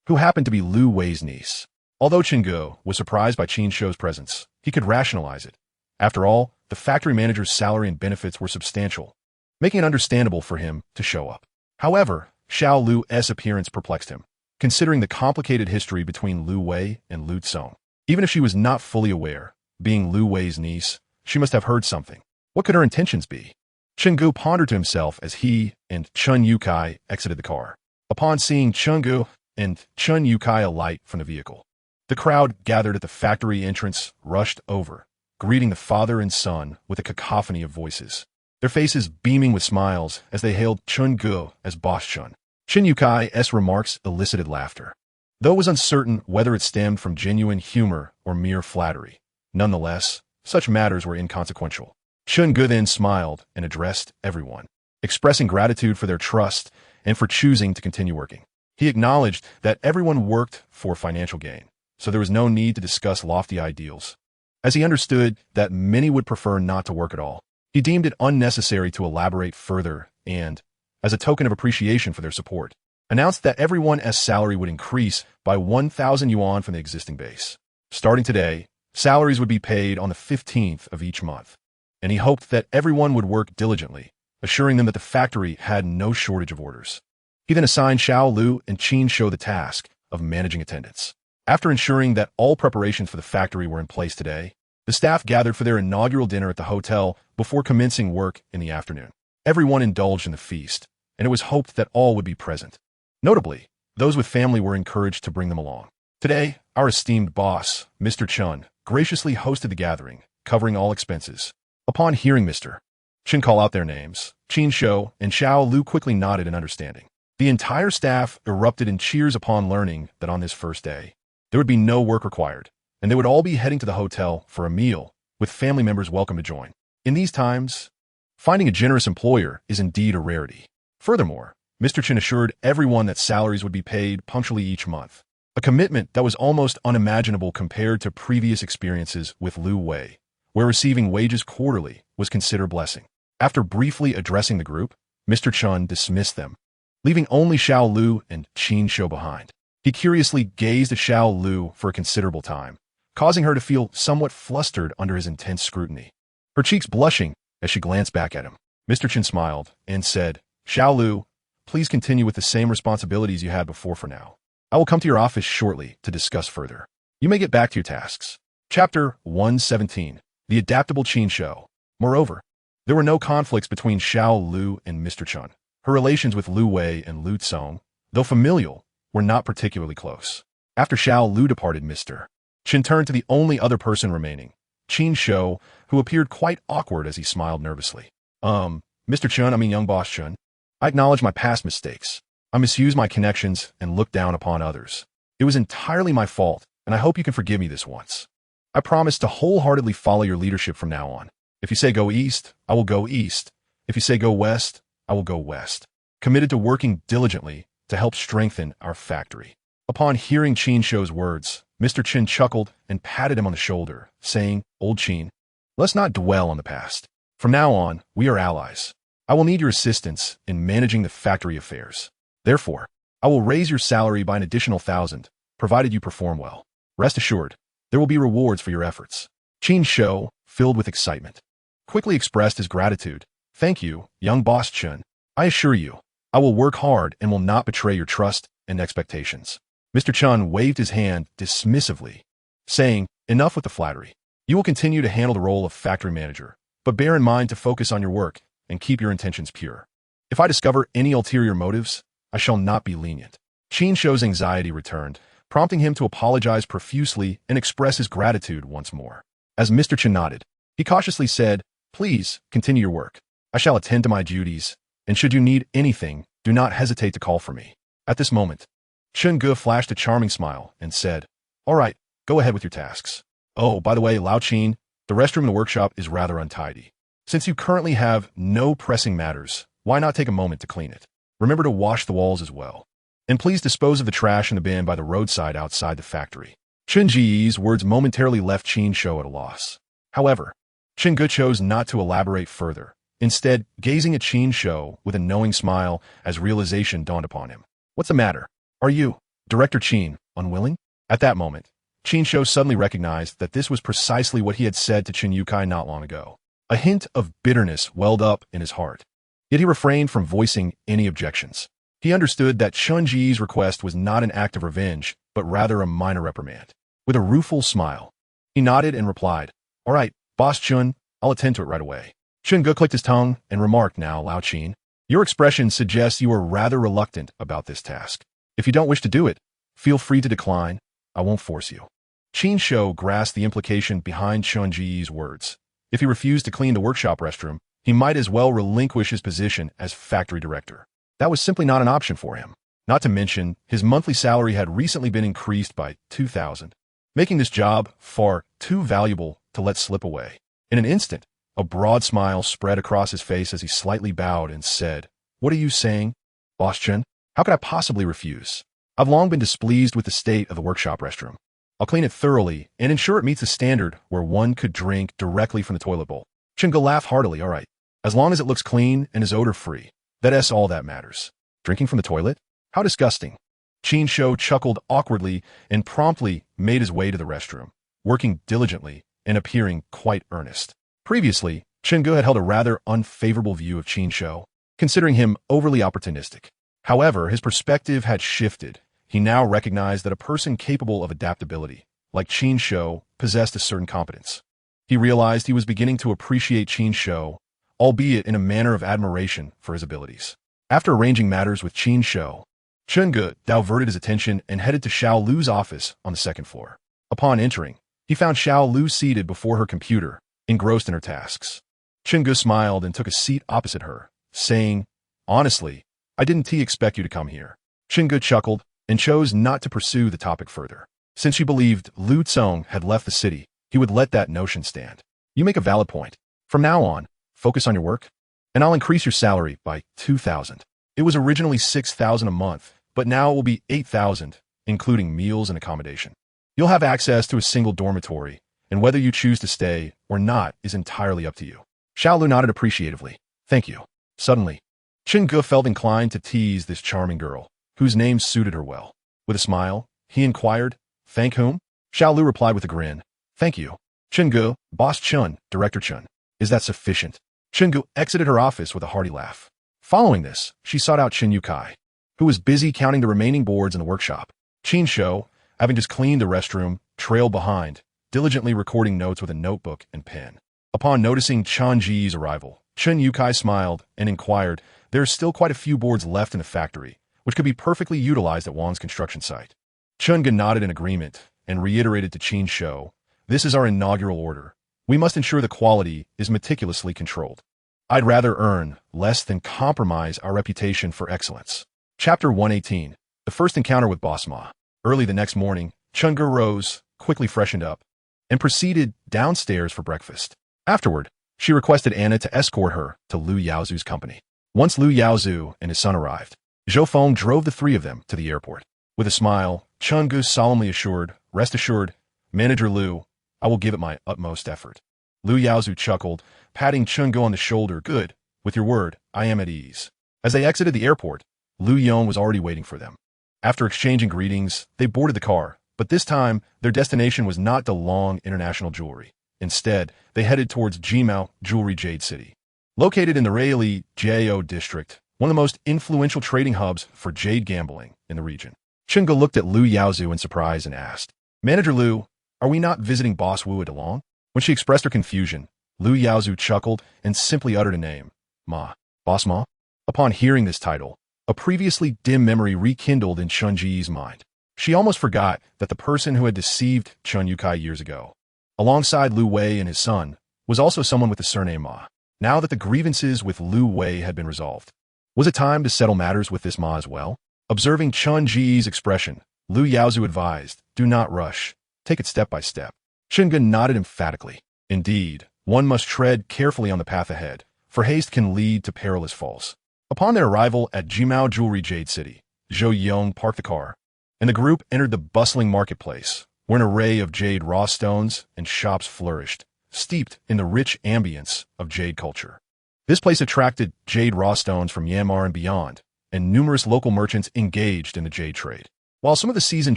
who happened to be Lu Wei's niece. Although Chengge was surprised by Qin Shou's presence, he could rationalize it. After all, the factory manager's salary and benefits were substantial, making it understandable for him to show up. However, Xiao Lu's appearance perplexed him, considering the complicated history between Lu Wei and Lu Tsong. Even if she was not fully aware, being Lu Wei's niece, she must have heard something. What could her intentions be? Chengge pondered to himself as he and Chun Yukai exited the car. Upon seeing Chengge and Chun Yukai alight from the vehicle, the crowd gathered at the factory entrance rushed over, greeting the father and son with a cacophony of voices, their faces beaming with smiles as they hailed Chengge as Boss Chun. Chun Yukai's remarks elicited laughter, though it was uncertain whether it stemmed from genuine humor or mere flattery. Nonetheless, such matters were inconsequential. Chengge then smiled and addressed everyone, expressing gratitude for their trust and for choosing to continue working. He acknowledged that everyone worked for financial gain, so there was no need to discuss lofty ideals. As he understood that many would prefer not to work at all, he deemed it unnecessary to elaborate further and, as a token of appreciation for their support, announced that everyone's salary would increase by 1,000 yuan from the existing base. Starting today, salaries would be paid on the 15th of each month, and he hoped that everyone would work diligently, assuring them that the factory had no shortage of orders. He then assigned Xiao Lu and Qin Shou the task of managing attendance. After ensuring that all preparations for the factory were in place today, the staff gathered for their inaugural dinner at the hotel before commencing work in the afternoon. Everyone indulged in the feast, and it was hoped that all would be present. Notably, those with family were encouraged to bring them along. Today, our esteemed boss, Mr. Chun, graciously hosted the gathering, covering all expenses. Upon hearing Mr. Chun call out their names, Qin Shou and Xiao Lu quickly nodded in understanding. The entire staff erupted in cheers upon learning that on this first day, there would be no work required, and they would all be heading to the hotel for a meal, with family members welcome to join. In these times, finding a generous employer is indeed a rarity. Furthermore, Mr. Chin assured everyone that salaries would be paid punctually each month, a commitment that was almost unimaginable compared to previous experiences with Lu Wei, where receiving wages quarterly was considered a blessing. After briefly addressing the group, Mr. Chun dismissed them, leaving only Xiao Lu and Qin Shou behind. He curiously gazed at Xiao Lu for a considerable time, causing her to feel somewhat flustered under his intense scrutiny, her cheeks blushing as she glanced back at him. Mr. Chin smiled and said, "Xiao Lu, please continue with the same responsibilities you had before for now. I will come to your office shortly to discuss further. You may get back to your tasks." Chapter 117. The Adaptable Qin Shou. Moreover, there were no conflicts between Xiao Lu and Mr. Chun. Her relations with Lu Wei and Lu Tsong, though familial, were not particularly close. After Xiao Lu departed, Mr. Chin turned to the only other person remaining, Qin Shou, who appeared quite awkward as he smiled nervously. Mr. Chun, young boss Chun, I acknowledge my past mistakes. I misused my connections and looked down upon others. It was entirely my fault, and I hope you can forgive me this once. I promise to wholeheartedly follow your leadership from now on. If you say go east, I will go east. If you say go west, I will go west. Committed to working diligently to help strengthen our factory. Upon hearing Qin Shou's words, Mr. Chin chuckled and patted him on the shoulder, saying, "Old Qin, let's not dwell on the past. From now on, we are allies. I will need your assistance in managing the factory affairs. Therefore, I will raise your salary by an additional 1,000, provided you perform well. Rest assured, there will be rewards for your efforts." Qin Shou, filled with excitement, quickly expressed his gratitude. "Thank you, young boss Chun. I assure you, I will work hard and will not betray your trust and expectations." Mr. Chun waved his hand dismissively, saying, "Enough with the flattery. You will continue to handle the role of factory manager, but bear in mind to focus on your work and keep your intentions pure. If I discover any ulterior motives, I shall not be lenient." Qin Shou's anxiety returned, prompting him to apologize profusely and express his gratitude once more. As Mr. Chin nodded, he cautiously said, "Please continue your work. I shall attend to my duties, and should you need anything, do not hesitate to call for me. At this moment, Chen Ge flashed a charming smile and said, all right, go ahead with your tasks. Oh, by the way, Lao Qin, the restroom in the workshop is rather untidy. Since you currently have no pressing matters, why not take a moment to clean it? Remember to wash the walls as well. And please dispose of the trash in the bin by the roadside outside the factory. Chen Ji's words momentarily left Qin Shou at a loss. However, Chen Ge chose not to elaborate further, instead gazing at Qin Shou with a knowing smile as realization dawned upon him. What's the matter? Are you, Director Qin, unwilling? At that moment, Qin Shou suddenly recognized that this was precisely what he had said to Chen Yukai not long ago. A hint of bitterness welled up in his heart. Yet he refrained from voicing any objections. He understood that Chen Ji's request was not an act of revenge, but rather a minor reprimand. With a rueful smile, he nodded and replied, all right, Boss Chun, I'll attend to it right away. Chen Ge clicked his tongue and remarked, now, Lao Qin, your expression suggests you are rather reluctant about this task. If you don't wish to do it, feel free to decline. I won't force you. Qin Shou grasped the implication behind Chen Ji's words. If he refused to clean the workshop restroom, he might as well relinquish his position as factory director. That was simply not an option for him. Not to mention, his monthly salary had recently been increased by 2,000, making this job far too valuable to let slip away. In an instant, a broad smile spread across his face as he slightly bowed and said, what are you saying, Boss Chen? How could I possibly refuse? I've long been displeased with the state of the workshop restroom. I'll clean it thoroughly and ensure it meets the standard where one could drink directly from the toilet bowl. Chen Ge laughed heartily, all right. As long as it looks clean and is odor-free, that's all that matters. Drinking from the toilet? How disgusting. Qin Shou chuckled awkwardly and promptly made his way to the restroom, working diligently and appearing quite earnest. Previously, Chen Ge had held a rather unfavorable view of Qin Shou, considering him overly opportunistic. However, his perspective had shifted. He now recognized that a person capable of adaptability, like Qin Shou, possessed a certain competence. He realized he was beginning to appreciate Qin Shou, albeit in a manner of admiration for his abilities. After arranging matters with Qin Shou, Chen Ge diverted his attention and headed to Xiao Lu's office on the second floor. Upon entering, he found Xiao Lu seated before her computer, engrossed in her tasks. Chen Ge smiled and took a seat opposite her, saying, honestly, I didn't expect you to come here. Chen Ge chuckled and chose not to pursue the topic further. Since she believed Lu Cong had left the city, he would let that notion stand. You make a valid point. From now on, focus on your work, and I'll increase your salary by 2,000. It was originally 6,000 a month, but now it will be 8,000, including meals and accommodation. You'll have access to a single dormitory, and whether you choose to stay or not is entirely up to you. Xiao Lu nodded appreciatively. Thank you. Suddenly, Chen Ge felt inclined to tease this charming girl, whose name suited her well. With a smile, he inquired, thank whom? Xiao Lu replied with a grin. Thank you. Chen Ge, Boss Chun, Director Chun. Is that sufficient? Chen Ge exited her office with a hearty laugh. Following this, she sought out Chen Yukai, who was busy counting the remaining boards in the workshop. Qin Shou, having just cleaned the restroom, trailed behind, diligently recording notes with a notebook and pen. Upon noticing Chen Ji's arrival, Chen Yukai smiled and inquired, there are still quite a few boards left in the factory, which could be perfectly utilized at Wan's construction site. Chen Ge nodded in agreement and reiterated to Qin Shou, this is our inaugural order. We must ensure the quality is meticulously controlled. I'd rather earn less than compromise our reputation for excellence. Chapter 118. The First Encounter with Boss Ma. Early the next morning, Chen Ge rose, quickly freshened up, and proceeded downstairs for breakfast. Afterward, she requested Anna to escort her to Lu Yaozu's company. Once Lu Yaozu and his son arrived, Zhou Feng drove the three of them to the airport. With a smile, Chen Ge solemnly assured, rest assured, Manager Lu, I will give it my utmost effort. Lu Yaozu chuckled, patting Chen Ge on the shoulder. Good. With your word, I am at ease. As they exited the airport, Lu Yon was already waiting for them. After exchanging greetings, they boarded the car, but this time, their destination was not DeLong International Jewelry. Instead, they headed towards Jimao Jewelry Jade City. Located in the Reili Jiao district, one of the most influential trading hubs for jade gambling in the region. Chen Ge looked at Lu Yaozu in surprise and asked, Manager Lu, are we not visiting Boss Wu at DeLong? When she expressed her confusion, Lu Yaozu chuckled and simply uttered a name, Ma. Boss Ma? Upon hearing this title, a previously dim memory rekindled in Chen Ji's mind. She almost forgot that the person who had deceived Chen Yukai years ago, alongside Lu Wei and his son, was also someone with the surname Ma. now that the grievances with Lu Wei had been resolved. Was it time to settle matters with this Ma as well? Observing Chun Ji's expression, Lu Yaozu advised, do not rush. Take it step by step. Chen Ge nodded emphatically. Indeed, one must tread carefully on the path ahead, for haste can lead to perilous falls. Upon their arrival at Jimao Jewelry Jade City, Zhou Yong parked the car, and the group entered the bustling marketplace, where an array of jade raw stones and shops flourished, steeped in the rich ambience of jade culture. This place attracted jade raw stones from Myanmar and beyond, and numerous local merchants engaged in the jade trade. While some of the seasoned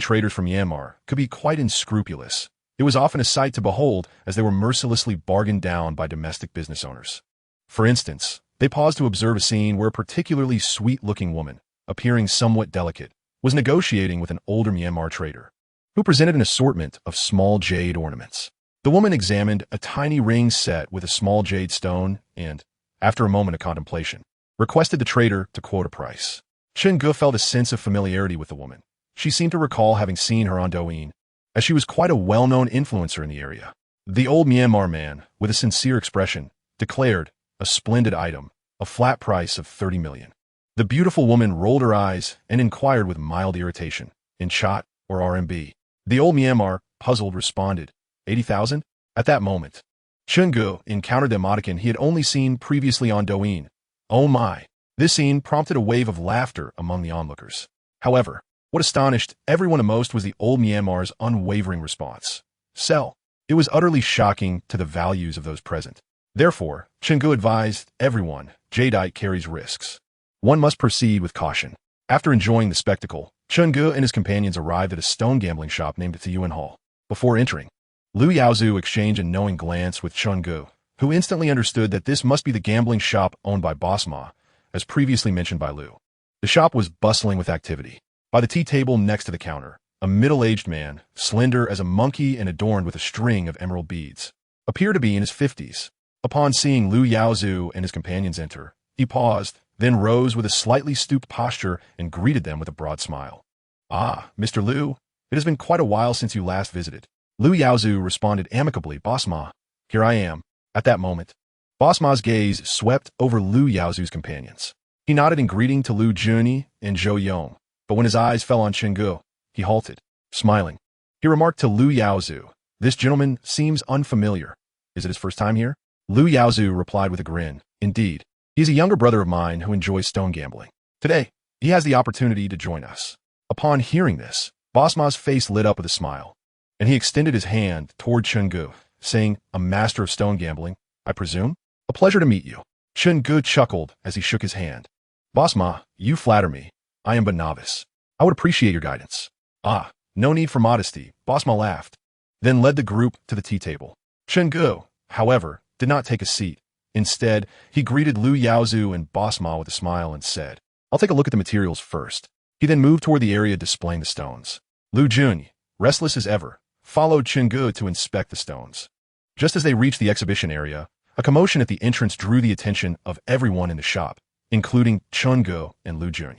traders from Myanmar could be quite unscrupulous, it was often a sight to behold as they were mercilessly bargained down by domestic business owners. For instance, they paused to observe a scene where a particularly sweet-looking woman, appearing somewhat delicate, was negotiating with an older Myanmar trader, who presented an assortment of small jade ornaments. The woman examined a tiny ring set with a small jade stone and, after a moment of contemplation, requested the trader to quote a price. Chen Ge felt a sense of familiarity with the woman. She seemed to recall having seen her on Douyin, as she was quite a well-known influencer in the area. The old Myanmar man, with a sincere expression, declared, a splendid item, a flat price of 30 million. The beautiful woman rolled her eyes and inquired with mild irritation, in Chat or RMB. The old Myanmar, puzzled, responded, 80,000? At that moment, Chen Ge encountered the emoticon he had only seen previously on Douyin. Oh my! This scene prompted a wave of laughter among the onlookers. However, what astonished everyone most was the old Myanmar's unwavering response. Sell. It was utterly shocking to the values of those present. Therefore, Chen Ge advised everyone, jadeite carries risks. One must proceed with caution. After enjoying the spectacle, Chen Ge and his companions arrived at a stone gambling shop named Thiyuan Hall. Before entering, Lu Yaozu exchanged a knowing glance with Chen Ge, who instantly understood that this must be the gambling shop owned by Boss Ma, as previously mentioned by Lu. The shop was bustling with activity. By the tea table next to the counter, a middle-aged man, slender as a monkey and adorned with a string of emerald beads, appeared to be in his 50s. Upon seeing Lu Yaozu and his companions enter, he paused, then rose with a slightly stooped posture and greeted them with a broad smile. Ah, Mr. Lu, it has been quite a while since you last visited. Lu Yaozu responded amicably, Boss Ma, here I am. At that moment, Boss Ma's gaze swept over Lu Yaozu's companions. He nodded in greeting to Lu Juni and Zhou Yong, but when his eyes fell on Chen Ge, he halted, smiling. He remarked to Lu Yaozu, this gentleman seems unfamiliar. Is it his first time here? Lu Yaozu replied with a grin, indeed. He is a younger brother of mine who enjoys stone gambling. Today, he has the opportunity to join us. Upon hearing this, Boss Ma's face lit up with a smile, and he extended his hand toward Chen Ge, saying, a master of stone gambling, I presume? A pleasure to meet you. Chen Ge chuckled as he shook his hand. Boss Ma, you flatter me. I am but novice. I would appreciate your guidance. Ah, no need for modesty, Boss Ma laughed, then led the group to the tea table. Chen Ge, however, did not take a seat. Instead, he greeted Lu Yaozu and Boss Ma with a smile and said, I'll take a look at the materials first. He then moved toward the area displaying the stones. Lu Jun, restless as ever, followed Chen Ge to inspect the stones. Just as they reached the exhibition area, a commotion at the entrance drew the attention of everyone in the shop, including Chen Ge and Lu Jun.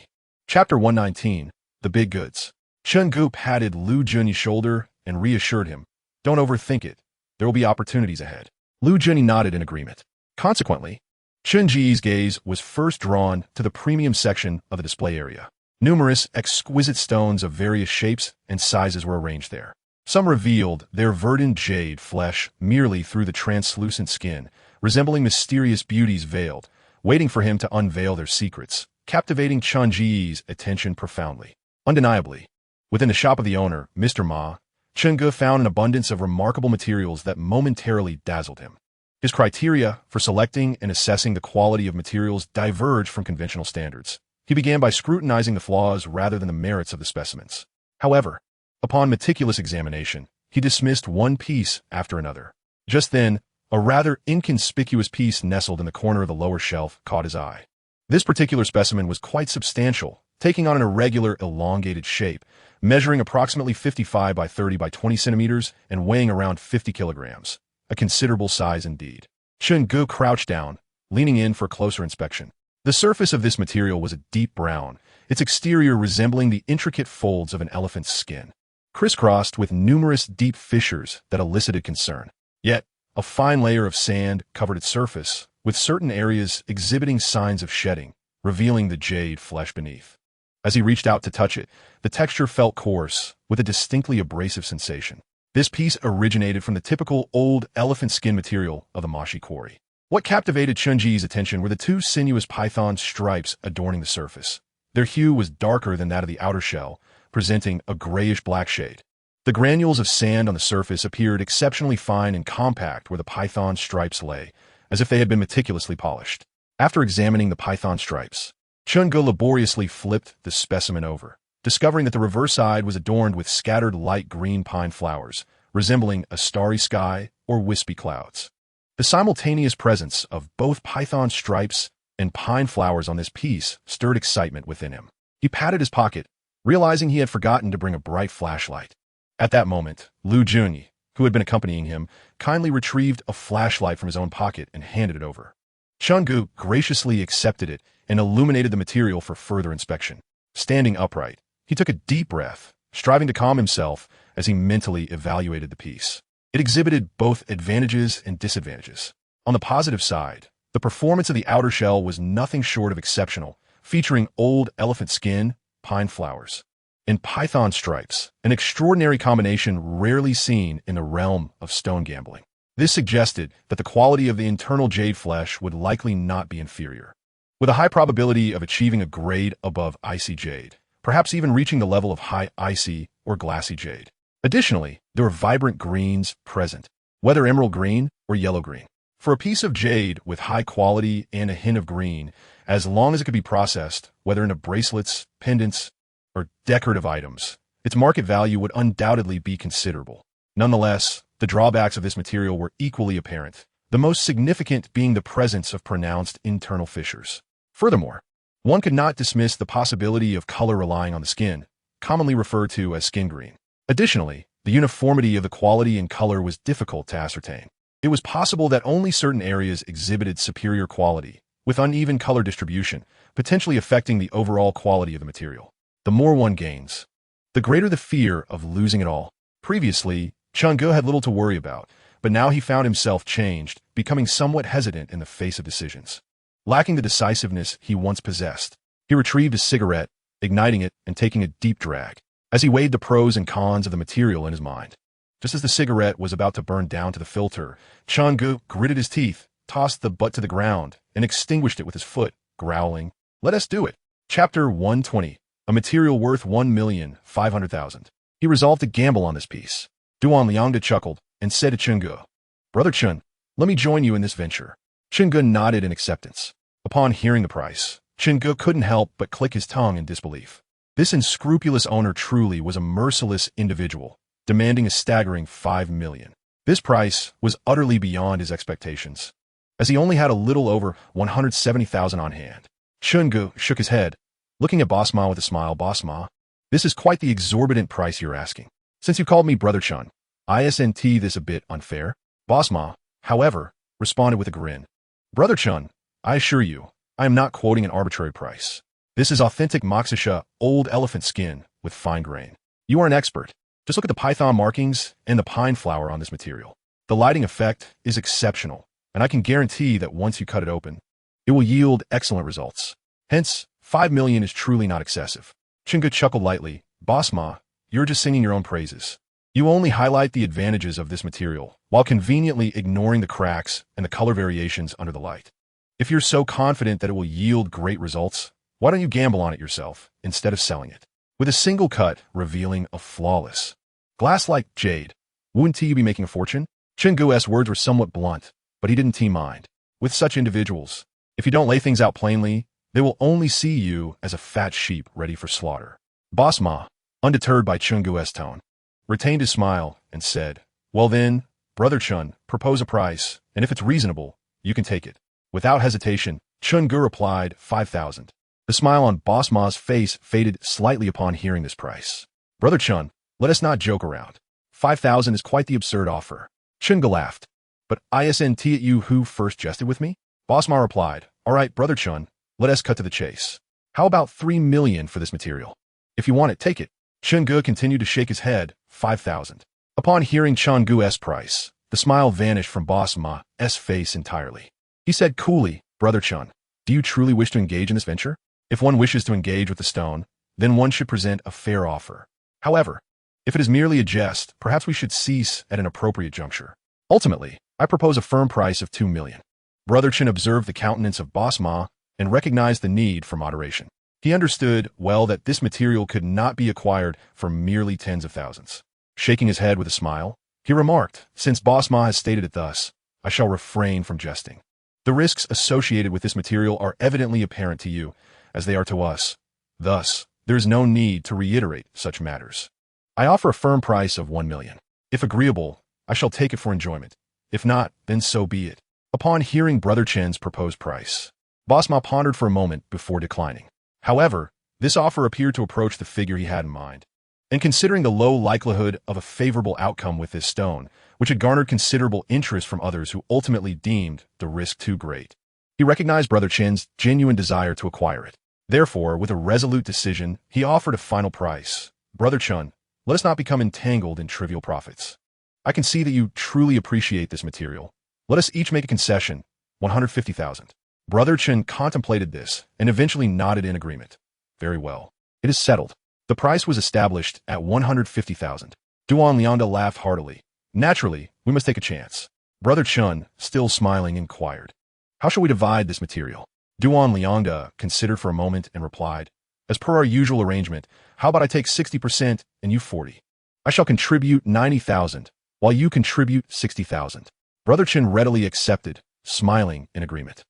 Chapter 119, The Big Goods. Chen Ge patted Lu Jun's shoulder and reassured him, don't overthink it. There will be opportunities ahead. Lu Jun nodded in agreement. Consequently, Chen Ji's gaze was first drawn to the premium section of the display area. Numerous exquisite stones of various shapes and sizes were arranged there. Some revealed their verdant jade flesh merely through the translucent skin, resembling mysterious beauties veiled, waiting for him to unveil their secrets, captivating Chen Ji's attention profoundly. Undeniably, within the shop of the owner, Mr. Ma, Chen Ge found an abundance of remarkable materials that momentarily dazzled him. His criteria for selecting and assessing the quality of materials diverged from conventional standards. He began by scrutinizing the flaws rather than the merits of the specimens. However, upon meticulous examination, he dismissed one piece after another. Just then, a rather inconspicuous piece nestled in the corner of the lower shelf caught his eye. This particular specimen was quite substantial, taking on an irregular, elongated shape, measuring approximately 55 by 30 by 20 centimeters and weighing around 50 kilograms. A considerable size indeed. Chen Ge crouched down, leaning in for closer inspection. The surface of this material was a deep brown, its exterior resembling the intricate folds of an elephant's skin, crisscrossed with numerous deep fissures that elicited concern. Yet, a fine layer of sand covered its surface, with certain areas exhibiting signs of shedding, revealing the jade flesh beneath. As he reached out to touch it, the texture felt coarse, with a distinctly abrasive sensation. This piece originated from the typical old elephant skin material of the mashi quarry. What captivated Chunji's attention were the two sinuous python stripes adorning the surface. Their hue was darker than that of the outer shell, presenting a grayish-black shade. The granules of sand on the surface appeared exceptionally fine and compact where the python stripes lay, as if they had been meticulously polished. After examining the python stripes, Chungu laboriously flipped the specimen over, discovering that the reverse side was adorned with scattered light green pine flowers, resembling a starry sky or wispy clouds. The simultaneous presence of both python stripes and pine flowers on this piece stirred excitement within him. He patted his pocket, realizing he had forgotten to bring a bright flashlight. At that moment, Lu Junyi, who had been accompanying him, kindly retrieved a flashlight from his own pocket and handed it over. Chungu graciously accepted it and illuminated the material for further inspection. Standing upright, he took a deep breath, striving to calm himself as he mentally evaluated the piece. It exhibited both advantages and disadvantages. On the positive side, the performance of the outer shell was nothing short of exceptional, featuring old elephant skin, pine flowers, and python stripes, an extraordinary combination rarely seen in the realm of stone gambling. This suggested that the quality of the internal jade flesh would likely not be inferior, with a high probability of achieving a grade above icy jade, perhaps even reaching the level of high icy or glassy jade. Additionally, there were vibrant greens present, whether emerald green or yellow green. For a piece of jade with high quality and a hint of green, as long as it could be processed, whether into bracelets, pendants, or decorative items, its market value would undoubtedly be considerable. Nonetheless, the drawbacks of this material were equally apparent, the most significant being the presence of pronounced internal fissures. Furthermore, one could not dismiss the possibility of color relying on the skin, commonly referred to as skin green. Additionally, the uniformity of the quality and color was difficult to ascertain. It was possible that only certain areas exhibited superior quality, with uneven color distribution, potentially affecting the overall quality of the material. The more one gains, the greater the fear of losing it all. Previously, Chungu had little to worry about, but now he found himself changed, becoming somewhat hesitant in the face of decisions. Lacking the decisiveness he once possessed, he retrieved a cigarette, igniting it and taking a deep drag. As he weighed the pros and cons of the material in his mind. Just as the cigarette was about to burn down to the filter, Chungu gritted his teeth, tossed the butt to the ground, and extinguished it with his foot, growling, "Let us do it." Chapter 120. A material worth 1,500,000. He resolved to gamble on this piece. Duan Liangda chuckled and said to Chungu, "Brother Chun, let me join you in this venture." Chungu nodded in acceptance. Upon hearing the price, Chungu couldn't help but click his tongue in disbelief. This unscrupulous owner truly was a merciless individual, demanding a staggering 5 million. This price was utterly beyond his expectations, as he only had a little over 170,000 on hand. Chungu shook his head, looking at Boss Ma with a smile. "Boss Ma, this is quite the exorbitant price you're asking. Since you called me Brother Chun, isn't this a bit unfair?" Boss Ma, however, responded with a grin. "Brother Chun, I assure you, I am not quoting an arbitrary price. This is authentic Moksha old elephant skin with fine grain. You are an expert. Just look at the python markings and the pine flower on this material. The lighting effect is exceptional, and I can guarantee that once you cut it open, it will yield excellent results. Hence, 5 million is truly not excessive." Chungu chuckled lightly. "Boss Ma, you're just singing your own praises. You only highlight the advantages of this material, while conveniently ignoring the cracks and the color variations under the light. If you're so confident that it will yield great results, why don't you gamble on it yourself, instead of selling it? With a single cut revealing a flawless glass-like jade, wouldn't you be making a fortune?" Chungu's words were somewhat blunt, but he didn't mind. With such individuals, if you don't lay things out plainly, they will only see you as a fat sheep ready for slaughter. Boss Ma, undeterred by Chungu's tone, retained his smile and said, "Well then, Brother Chun, propose a price, and if it's reasonable, you can take it." Without hesitation, Chungu replied, 5,000. The smile on Boss Ma's face faded slightly upon hearing this price. "Brother Chun, let us not joke around. 5,000 is quite the absurd offer." Chungu laughed. "But isn't it you who first jested with me?" Boss Ma replied, "All right, Brother Chun, let us cut to the chase. How about 3 million for this material? If you want it, take it." Chungu continued to shake his head, 5,000. Upon hearing Chungu's price, the smile vanished from Boss Ma's face entirely. He said coolly, Brother Chun, do you truly wish to engage in this venture? If one wishes to engage with the stone, then one should present a fair offer. However, if it is merely a jest, perhaps we should cease at an appropriate juncture. Ultimately, I propose a firm price of 2 million. Brother Chin observed the countenance of Boss Ma and recognized the need for moderation. He understood well that this material could not be acquired for merely tens of thousands. Shaking his head with a smile, he remarked, since Boss Ma has stated it thus, I shall refrain from jesting. The risks associated with this material are evidently apparent to you, as they are to us. Thus, there is no need to reiterate such matters. I offer a firm price of 1 million. If agreeable, I shall take it for enjoyment. If not, then so be it. Upon hearing Brother Chen's proposed price, Boss Ma pondered for a moment before declining. However, this offer appeared to approach the figure he had in mind. And considering the low likelihood of a favorable outcome with this stone, which had garnered considerable interest from others who ultimately deemed the risk too great, he recognized Brother Chen's genuine desire to acquire it. Therefore, with a resolute decision, he offered a final price. Brother Chun, let us not become entangled in trivial profits. I can see that you truly appreciate this material. Let us each make a concession, 150,000. Brother Chen contemplated this and eventually nodded in agreement. Very well. It is settled. The price was established at 150,000. Duan Lianda laughed heartily. Naturally, we must take a chance. Brother Chun, still smiling, inquired, how shall we divide this material? Duan Lianda considered for a moment and replied, as per our usual arrangement, how about I take 60% and you 40? I shall contribute 90,000, while you contribute 60,000. Brother Chen readily accepted, smiling in agreement.